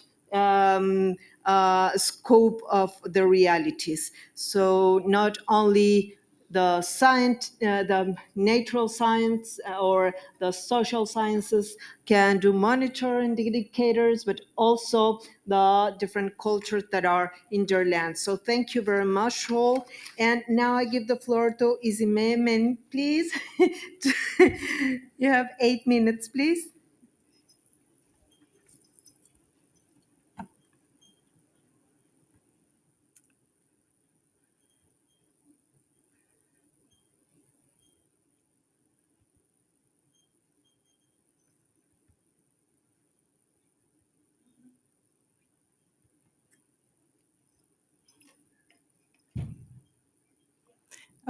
scope of the realities. So not only the science, the natural science or the social sciences can do monitoring indicators, but also the different cultures that are in their land. So thank you very much, all. And now I give the floor to Isimemen, please. You have 8 minutes, please.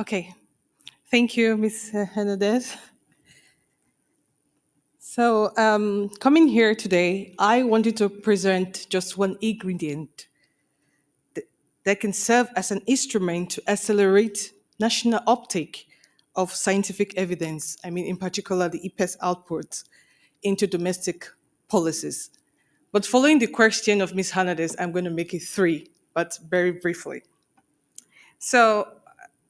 Okay, thank you, Ms. Hernandez. So coming here today, I wanted to present just one ingredient that can serve as an instrument to accelerate national uptake of scientific evidence, I mean, in particular, the IPES outputs into domestic policies. But following the question of Ms. Hernandez, I'm going to make it 3, but very briefly. So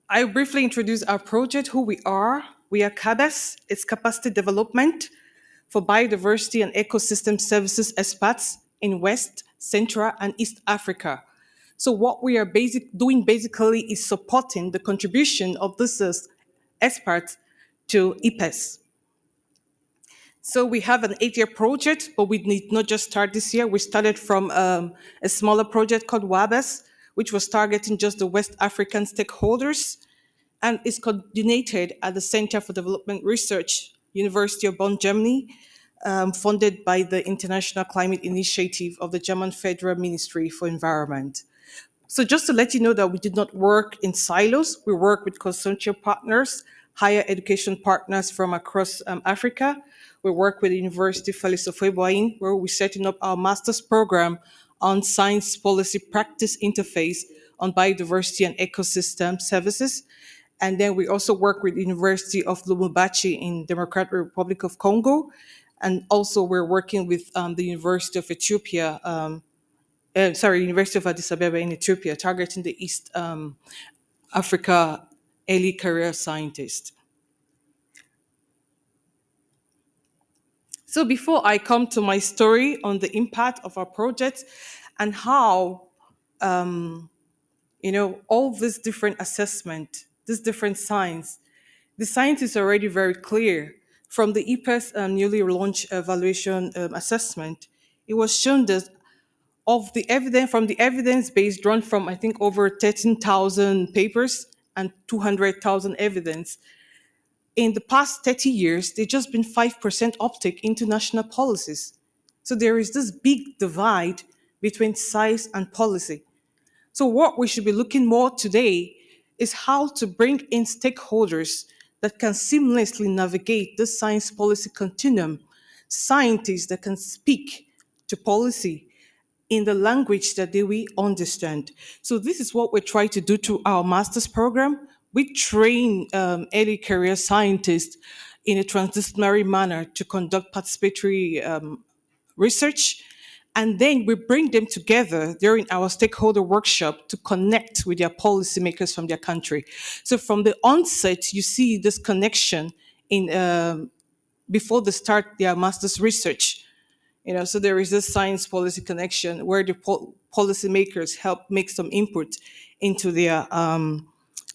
I'll briefly introduce our project, who we are. We are CABES. It's Capacity Development for Biodiversity and Ecosystem Services experts in West, Central, and East Africa. So what we are doing basically is supporting the contribution of these experts to IPES. So we have an 8-year project, but we did not just start this year. We started from a smaller project called WABES, which was targeting just the West African stakeholders, and is coordinated at the Center for Development Research, University of Bonn, Germany, funded by the International Climate Initiative of the German Federal Ministry for Environment. So just to let you know that we did not work in silos, we work with consortium partners, higher education partners from across Africa. We work with the University of Félix Houphouët-Boigny, where we're setting up our master's program on science policy practice interface on biodiversity and ecosystem services. And then we also work with the University of Lubumbashi in Democratic Republic of Congo. And also we're working with the University of Ethiopia, University of Addis Ababa in Ethiopia, targeting the East Africa early career scientist. So before I come to my story on the impact of our project and how, all this different assessment, this different science, the science is already very clear. From the IPES newly launched evaluation assessment, it was shown that from the evidence base drawn from, I think, over 13,000 papers and 200,000 evidence, in the past 30 years, there's just been 5% uptake into national policies. So there is this big divide between science and policy. So what we should be looking more today is how to bring in stakeholders that can seamlessly navigate the science policy continuum, scientists that can speak to policy in the language that they will understand. So this is what we try to do to our master's program. We train early career scientists in a transdisciplinary manner to conduct participatory research. And then we bring them together during our stakeholder workshop to connect with their policymakers from their country. So from the onset, you see this connection in before they start their master's research. So there is this science policy connection where the policymakers help make some input into their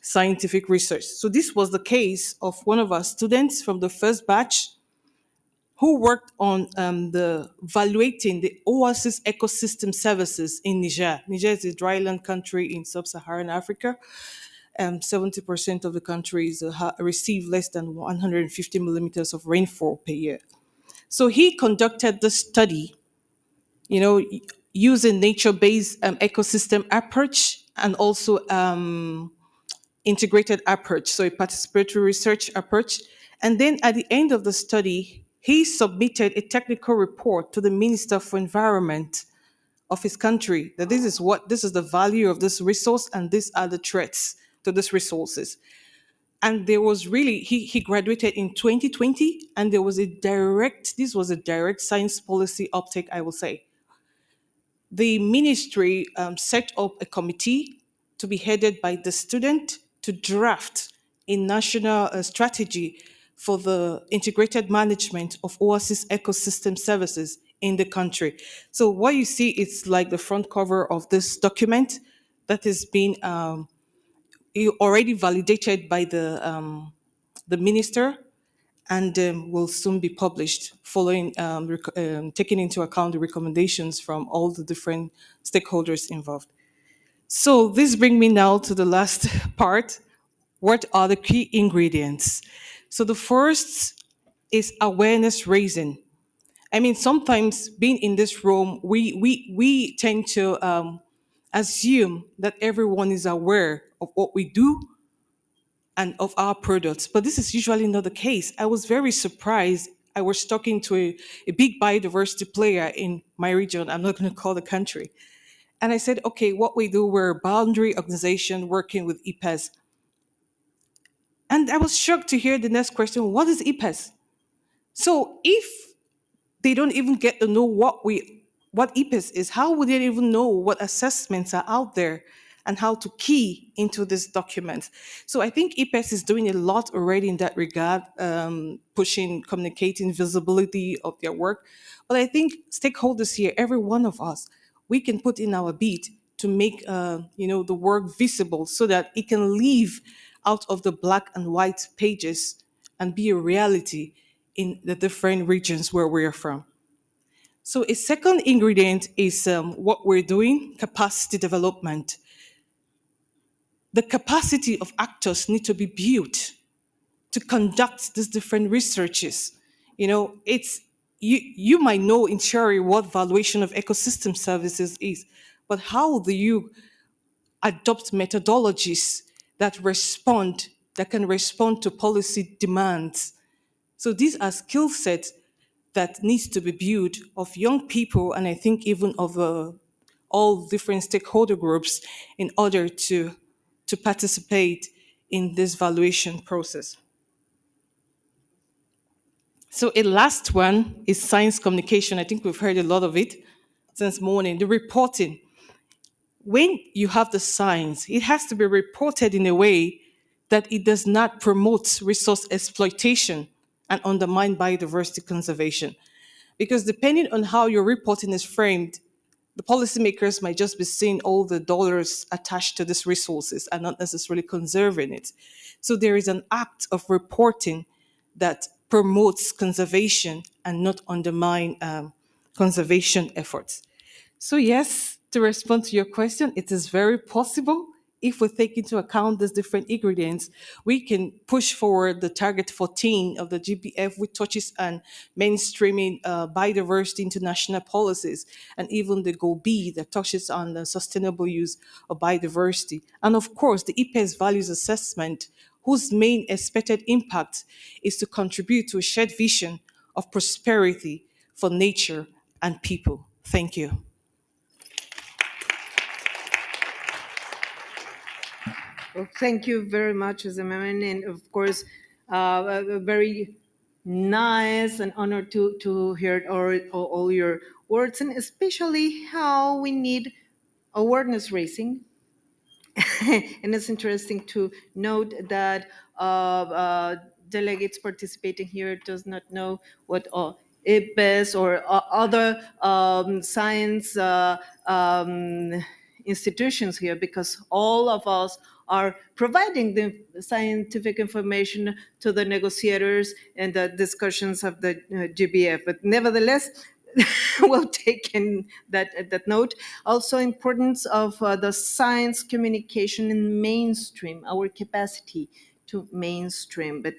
scientific research. So this was the case of one of our students from the first batch who worked on evaluating the oasis ecosystem services in Niger. Niger is a dryland country in sub-Saharan Africa. 70% of the countries receive less than 150 millimeters of rainfall per year. So he conducted the study, using nature-based ecosystem approach and also integrated approach, so a participatory research approach. And then at the end of the study, he submitted a technical report to the Minister for Environment of his country that this is the value of this resource and these are the threats to these resources. And there was really, he graduated in 2020, and this was a direct science policy uptake, I will say. The ministry set up a committee to be headed by the student to draft a national strategy for the integrated management of oasis ecosystem services in the country. So what you see is like the front cover of this document that has been already validated by the minister and will soon be published following taking into account the recommendations from all the different stakeholders involved. So this brings me now to the last part. What are the key ingredients? So the first is awareness raising. I mean, sometimes being in this room, we tend to assume that everyone is aware of what we do and of our products, but this is usually not the case. I was very surprised. I was talking to a big biodiversity player in my region. I'm not going to call the country. And I said, okay, what we do, we're a boundary organization working with EPES. And I was shocked to hear the next question, what is EPES? So if they don't even get to know what EPES is, how would they even know what assessments are out there and how to key into this document? So I think EPES is doing a lot already in that regard, pushing, communicating visibility of their work. But I think stakeholders here, every one of us, we can put in our beat to make the work visible so that it can leave out of the black and white pages and be a reality in the different regions where we are from. So a second ingredient is what we're doing, capacity development. The capacity of actors need to be built to conduct these different researches. You might know in theory what valuation of ecosystem services is, but how do you adopt methodologies that can respond to policy demands? So these are skill sets that needs to be built of young people, and I think even of all different stakeholder groups in order to participate in this valuation process. So a last one is science communication. I think we've heard a lot of it since morning. The reporting. When you have the science, it has to be reported in a way that it does not promote resource exploitation and undermine biodiversity conservation. Because depending on how your reporting is framed, the policymakers might just be seeing all the dollars attached to these resources and not necessarily conserving it. So there is an act of reporting that promotes conservation and not undermine conservation efforts. So yes, to respond to your question, it is very possible. If we take into account these different ingredients, we can push forward the target 14 of the GBF, which touches on mainstreaming biodiversity into national policies, and even the Goal B that touches on the sustainable use of biodiversity. And of course, the EPES values assessment, whose main expected impact is to contribute to a shared vision of prosperity for nature and people. Thank you. Well, thank you very much, Zememen, and of course, a very nice and honor to hear all your words, and especially how we need awareness raising. And it's interesting to note that delegates participating here does not know what IPES or other science institutions here, because all of us are providing the scientific information to the negotiators and the discussions of the GBF. But nevertheless, we'll take in that note. Also, importance of the science communication in mainstream, our capacity to mainstream. But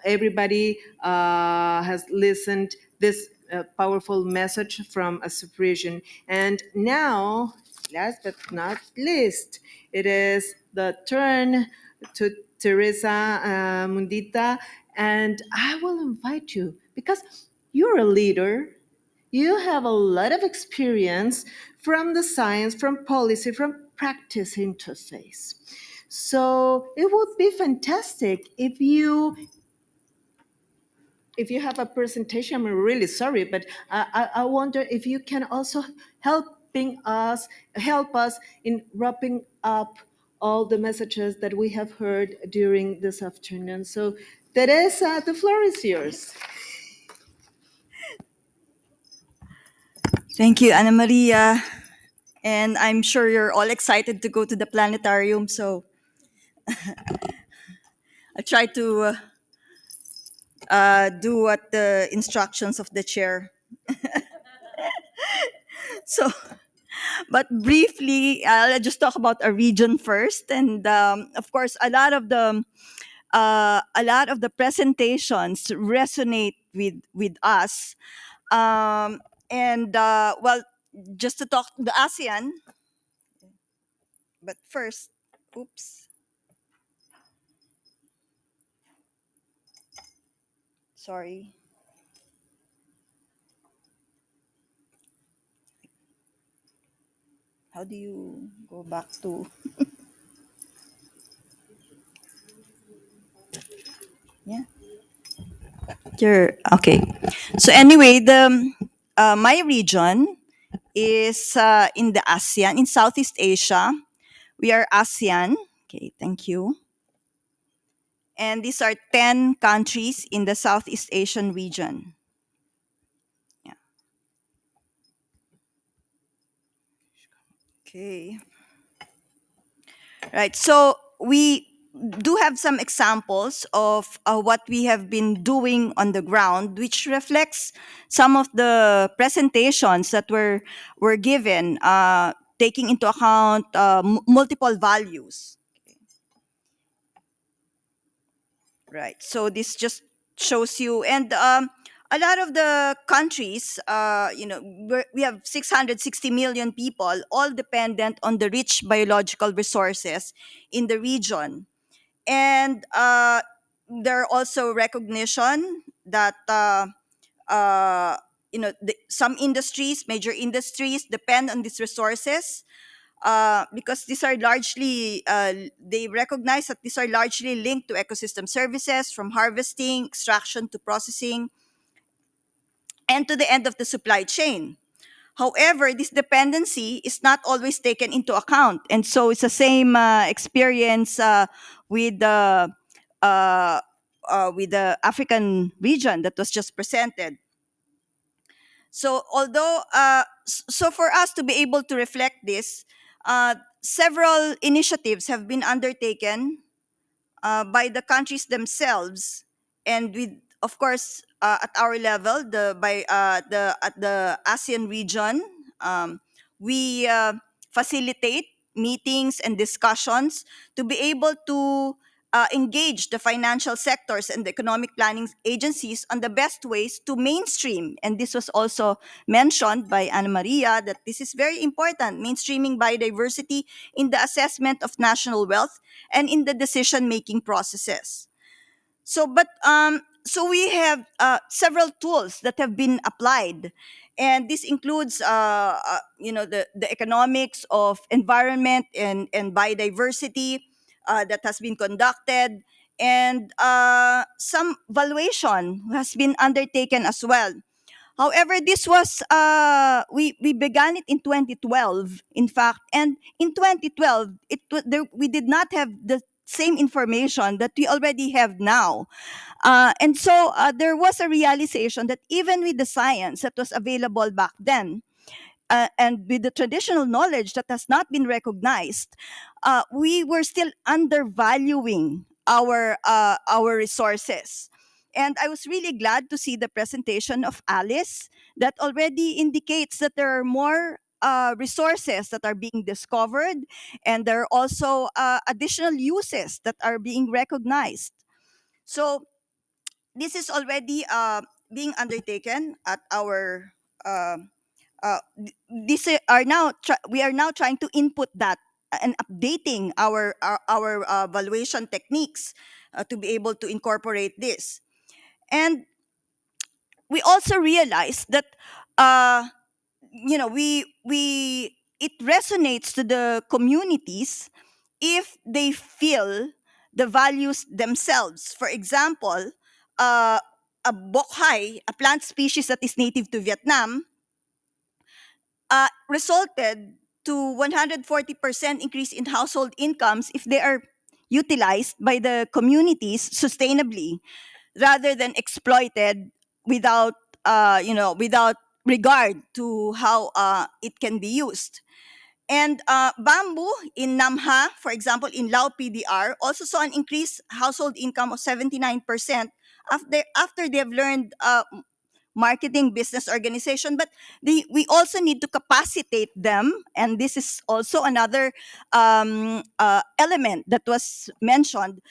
everybody has listened this powerful message from a supervision. And now, last but not least, it is the turn to Teresa Mundita, and I will invite you, because you're a leader, you have a lot of experience from the science, from policy, from practice interface. So it would be fantastic if you have a presentation. I'm really sorry, but I wonder if you can also help us in wrapping up all the messages that we have heard during this afternoon. So Teresa, the floor is yours. Thank you, Ana Maria. And I'm sure you're all excited to go to the planetarium, so I'll try to do what the instructions of the chair. So, but briefly, I'll just talk about a region first, and of course, a lot of the presentations resonate with us, well, just to talk the ASEAN. But first, oops. Sorry. how do you go back to? Yeah. Okay. So anyway, the my region is in the ASEAN, in Southeast Asia. We are ASEAN. Okay, thank you. And these are 10 countries in the Southeast Asian region. Yeah. Okay. Right. So we do have some examples of what we have been doing on the ground, which reflects some of the presentations that were given, taking into account multiple values. Right. So this just shows you, and a lot of the countries, we have 660 million people, all dependent on the rich biological resources in the region. And there are also recognition that some industries, major industries, depend on these resources because these are largely they recognize that these are largely linked to ecosystem services, from harvesting, extraction to processing, and to the end of the supply chain. However, this dependency is not always taken into account, and so it's the same experience with the African region that was just presented. So, although so for us to be able to reflect this, several initiatives have been undertaken by the countries themselves, and with, of course, at our level, at the ASEAN region, we facilitate meetings and discussions to be able to engage the financial sectors and the economic planning agencies on the best ways to mainstream. And this was also mentioned by Ana Maria, that this is very important, mainstreaming biodiversity in the assessment of national wealth and in the decision-making processes. So we have several tools that have been applied, and this includes, the economics of environment and biodiversity that has been conducted, and some valuation has been undertaken as well. However, this was we began it in 2012, in fact, and in 2012 we did not have the same information that we already have now. And so there was a realization that even with the science that was available back then, and with the traditional knowledge that has not been recognized, we were still undervaluing our resources. And I was really glad to see the presentation of Alice that already indicates that there are more resources that are being discovered, and there are also additional uses that are being recognized. So this is already being undertaken at our we are now trying to input that and updating our valuation techniques to be able to incorporate this. And we also realized that we it resonates to the communities if they feel the values themselves. For example, a bokhai, a plant species that is native to Vietnam, resulted to 140% increase in household incomes if they are utilized by the communities sustainably, rather than exploited without without regard to how it can be used. And bamboo in Namha, for example, in Lao PDR, also saw an increased household income of 79% after they have learned marketing business organization. But we also need to capacitate them, and this is also another element that was mentioned.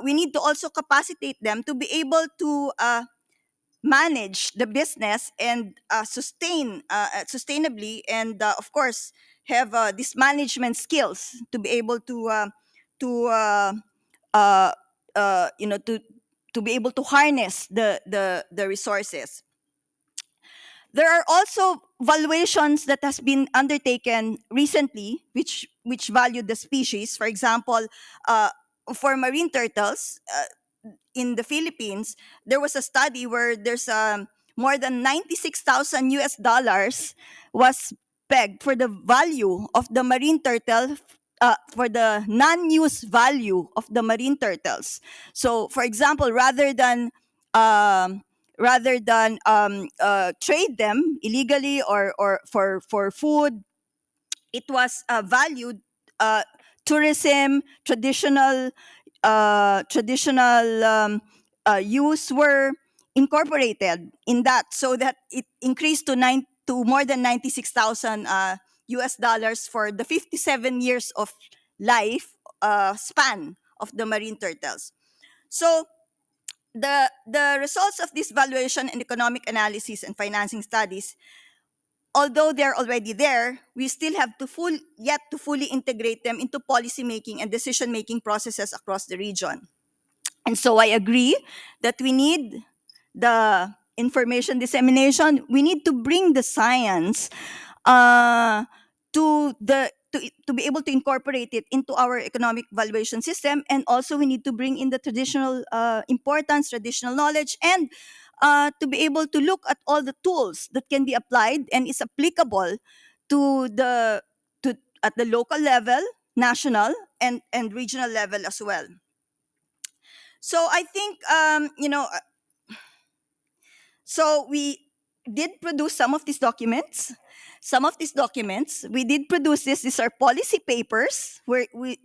We need to also capacitate them to be able to manage the business and sustain sustainably, and of course have these management skills to be able to uh, to be able to harness the resources. There are also valuations that has been undertaken recently, which value the species. For example, for marine turtles in the Philippines, there was a study where there's more than 96,000 US dollars was pegged for the value of the marine turtle, for the non-use value of the marine turtles. So, for example, rather than trade them illegally or for food, it was valued. Tourism, traditional use were incorporated in that, so that it increased to more than 96,000 US dollars for the 57 years of life span of the marine turtles. So the results of this valuation and economic analysis and financing studies, although they're already there, we still have to fully integrate them into policy making and decision making processes across the region. And so I agree that we need the information dissemination. We need to bring the science to be able to incorporate it into our economic valuation system, and also we need to bring in the traditional importance, traditional knowledge, and to be able to look at all the tools that can be applied and is applicable to the to at the local level, national, and regional level as well. So I think so we did produce some of these documents. We did produce this. These are policy papers where we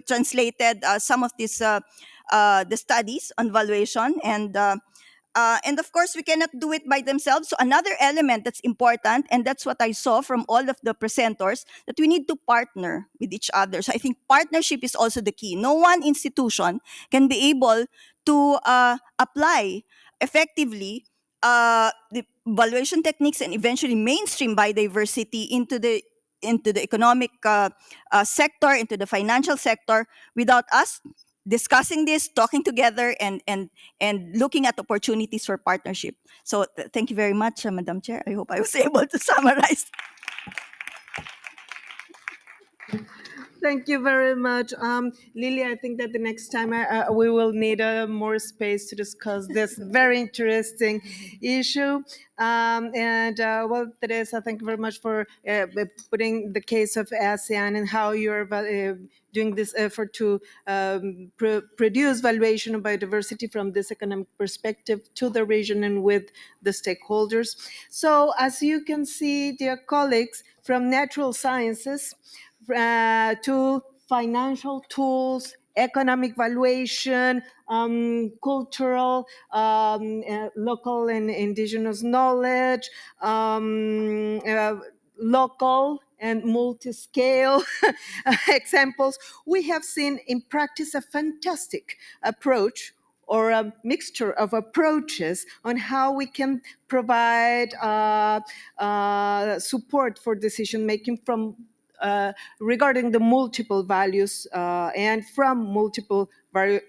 translated some of these the studies on valuation, and of course we cannot do it by themselves. So another element that's important, and that's what I saw from all of the presenters, that we need to partner with each other. So I think partnership is also the key. No one institution can be able to apply effectively the valuation techniques and eventually mainstream biodiversity into the economic sector, into the financial sector, without us discussing this, talking together, and looking at opportunities for partnership. So thank you very much, Madam Chair. I hope I was able to summarize. Thank you very much. Lily, I think that the next time we will need more space to discuss this very interesting issue. Well, Teresa, thank you very much for putting the case of ASEAN and how you're doing this effort to produce valuation of biodiversity from this economic perspective to the region and with the stakeholders. So as you can see, dear colleagues, from natural sciences to financial tools, economic valuation, cultural, local and indigenous knowledge, local and multi-scale examples. We have seen in practice a fantastic approach, or a mixture of approaches, on how we can provide support for decision making from regarding the multiple values and from multiple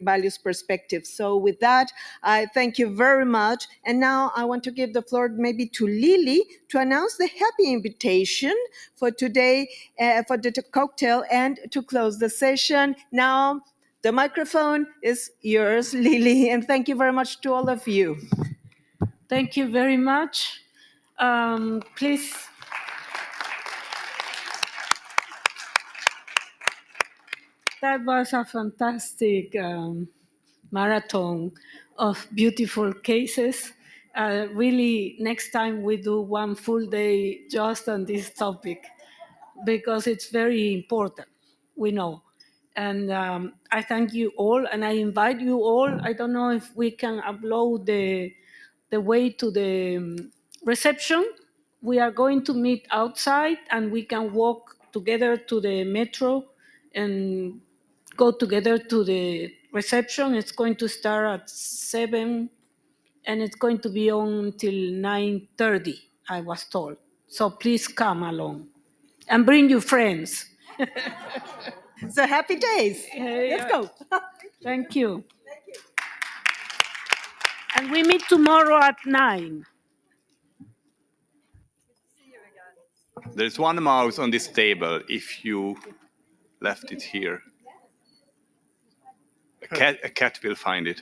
values perspectives. So with that, I thank you very much. And now I want to give the floor maybe to Lily to announce the happy invitation for today for the cocktail and to close the session. Now, the microphone is yours, Lily, and thank you very much to all of you. Thank you very much. Please. That was a fantastic marathon of beautiful cases. Really, next time we do one full day just on this topic, because it's very important, we know. And I thank you all, and I invite you all. I don't know if we can upload the way to the reception. We are going to meet outside, and we can walk together to the metro and go together to the reception. It's going to start at 7, and it's going to be on until 9:30, I was told. So please come along and bring your friends. So happy days. Let's go. Thank you. And we meet tomorrow at 9. There's one mouse on this table if you left it here. A cat will find it.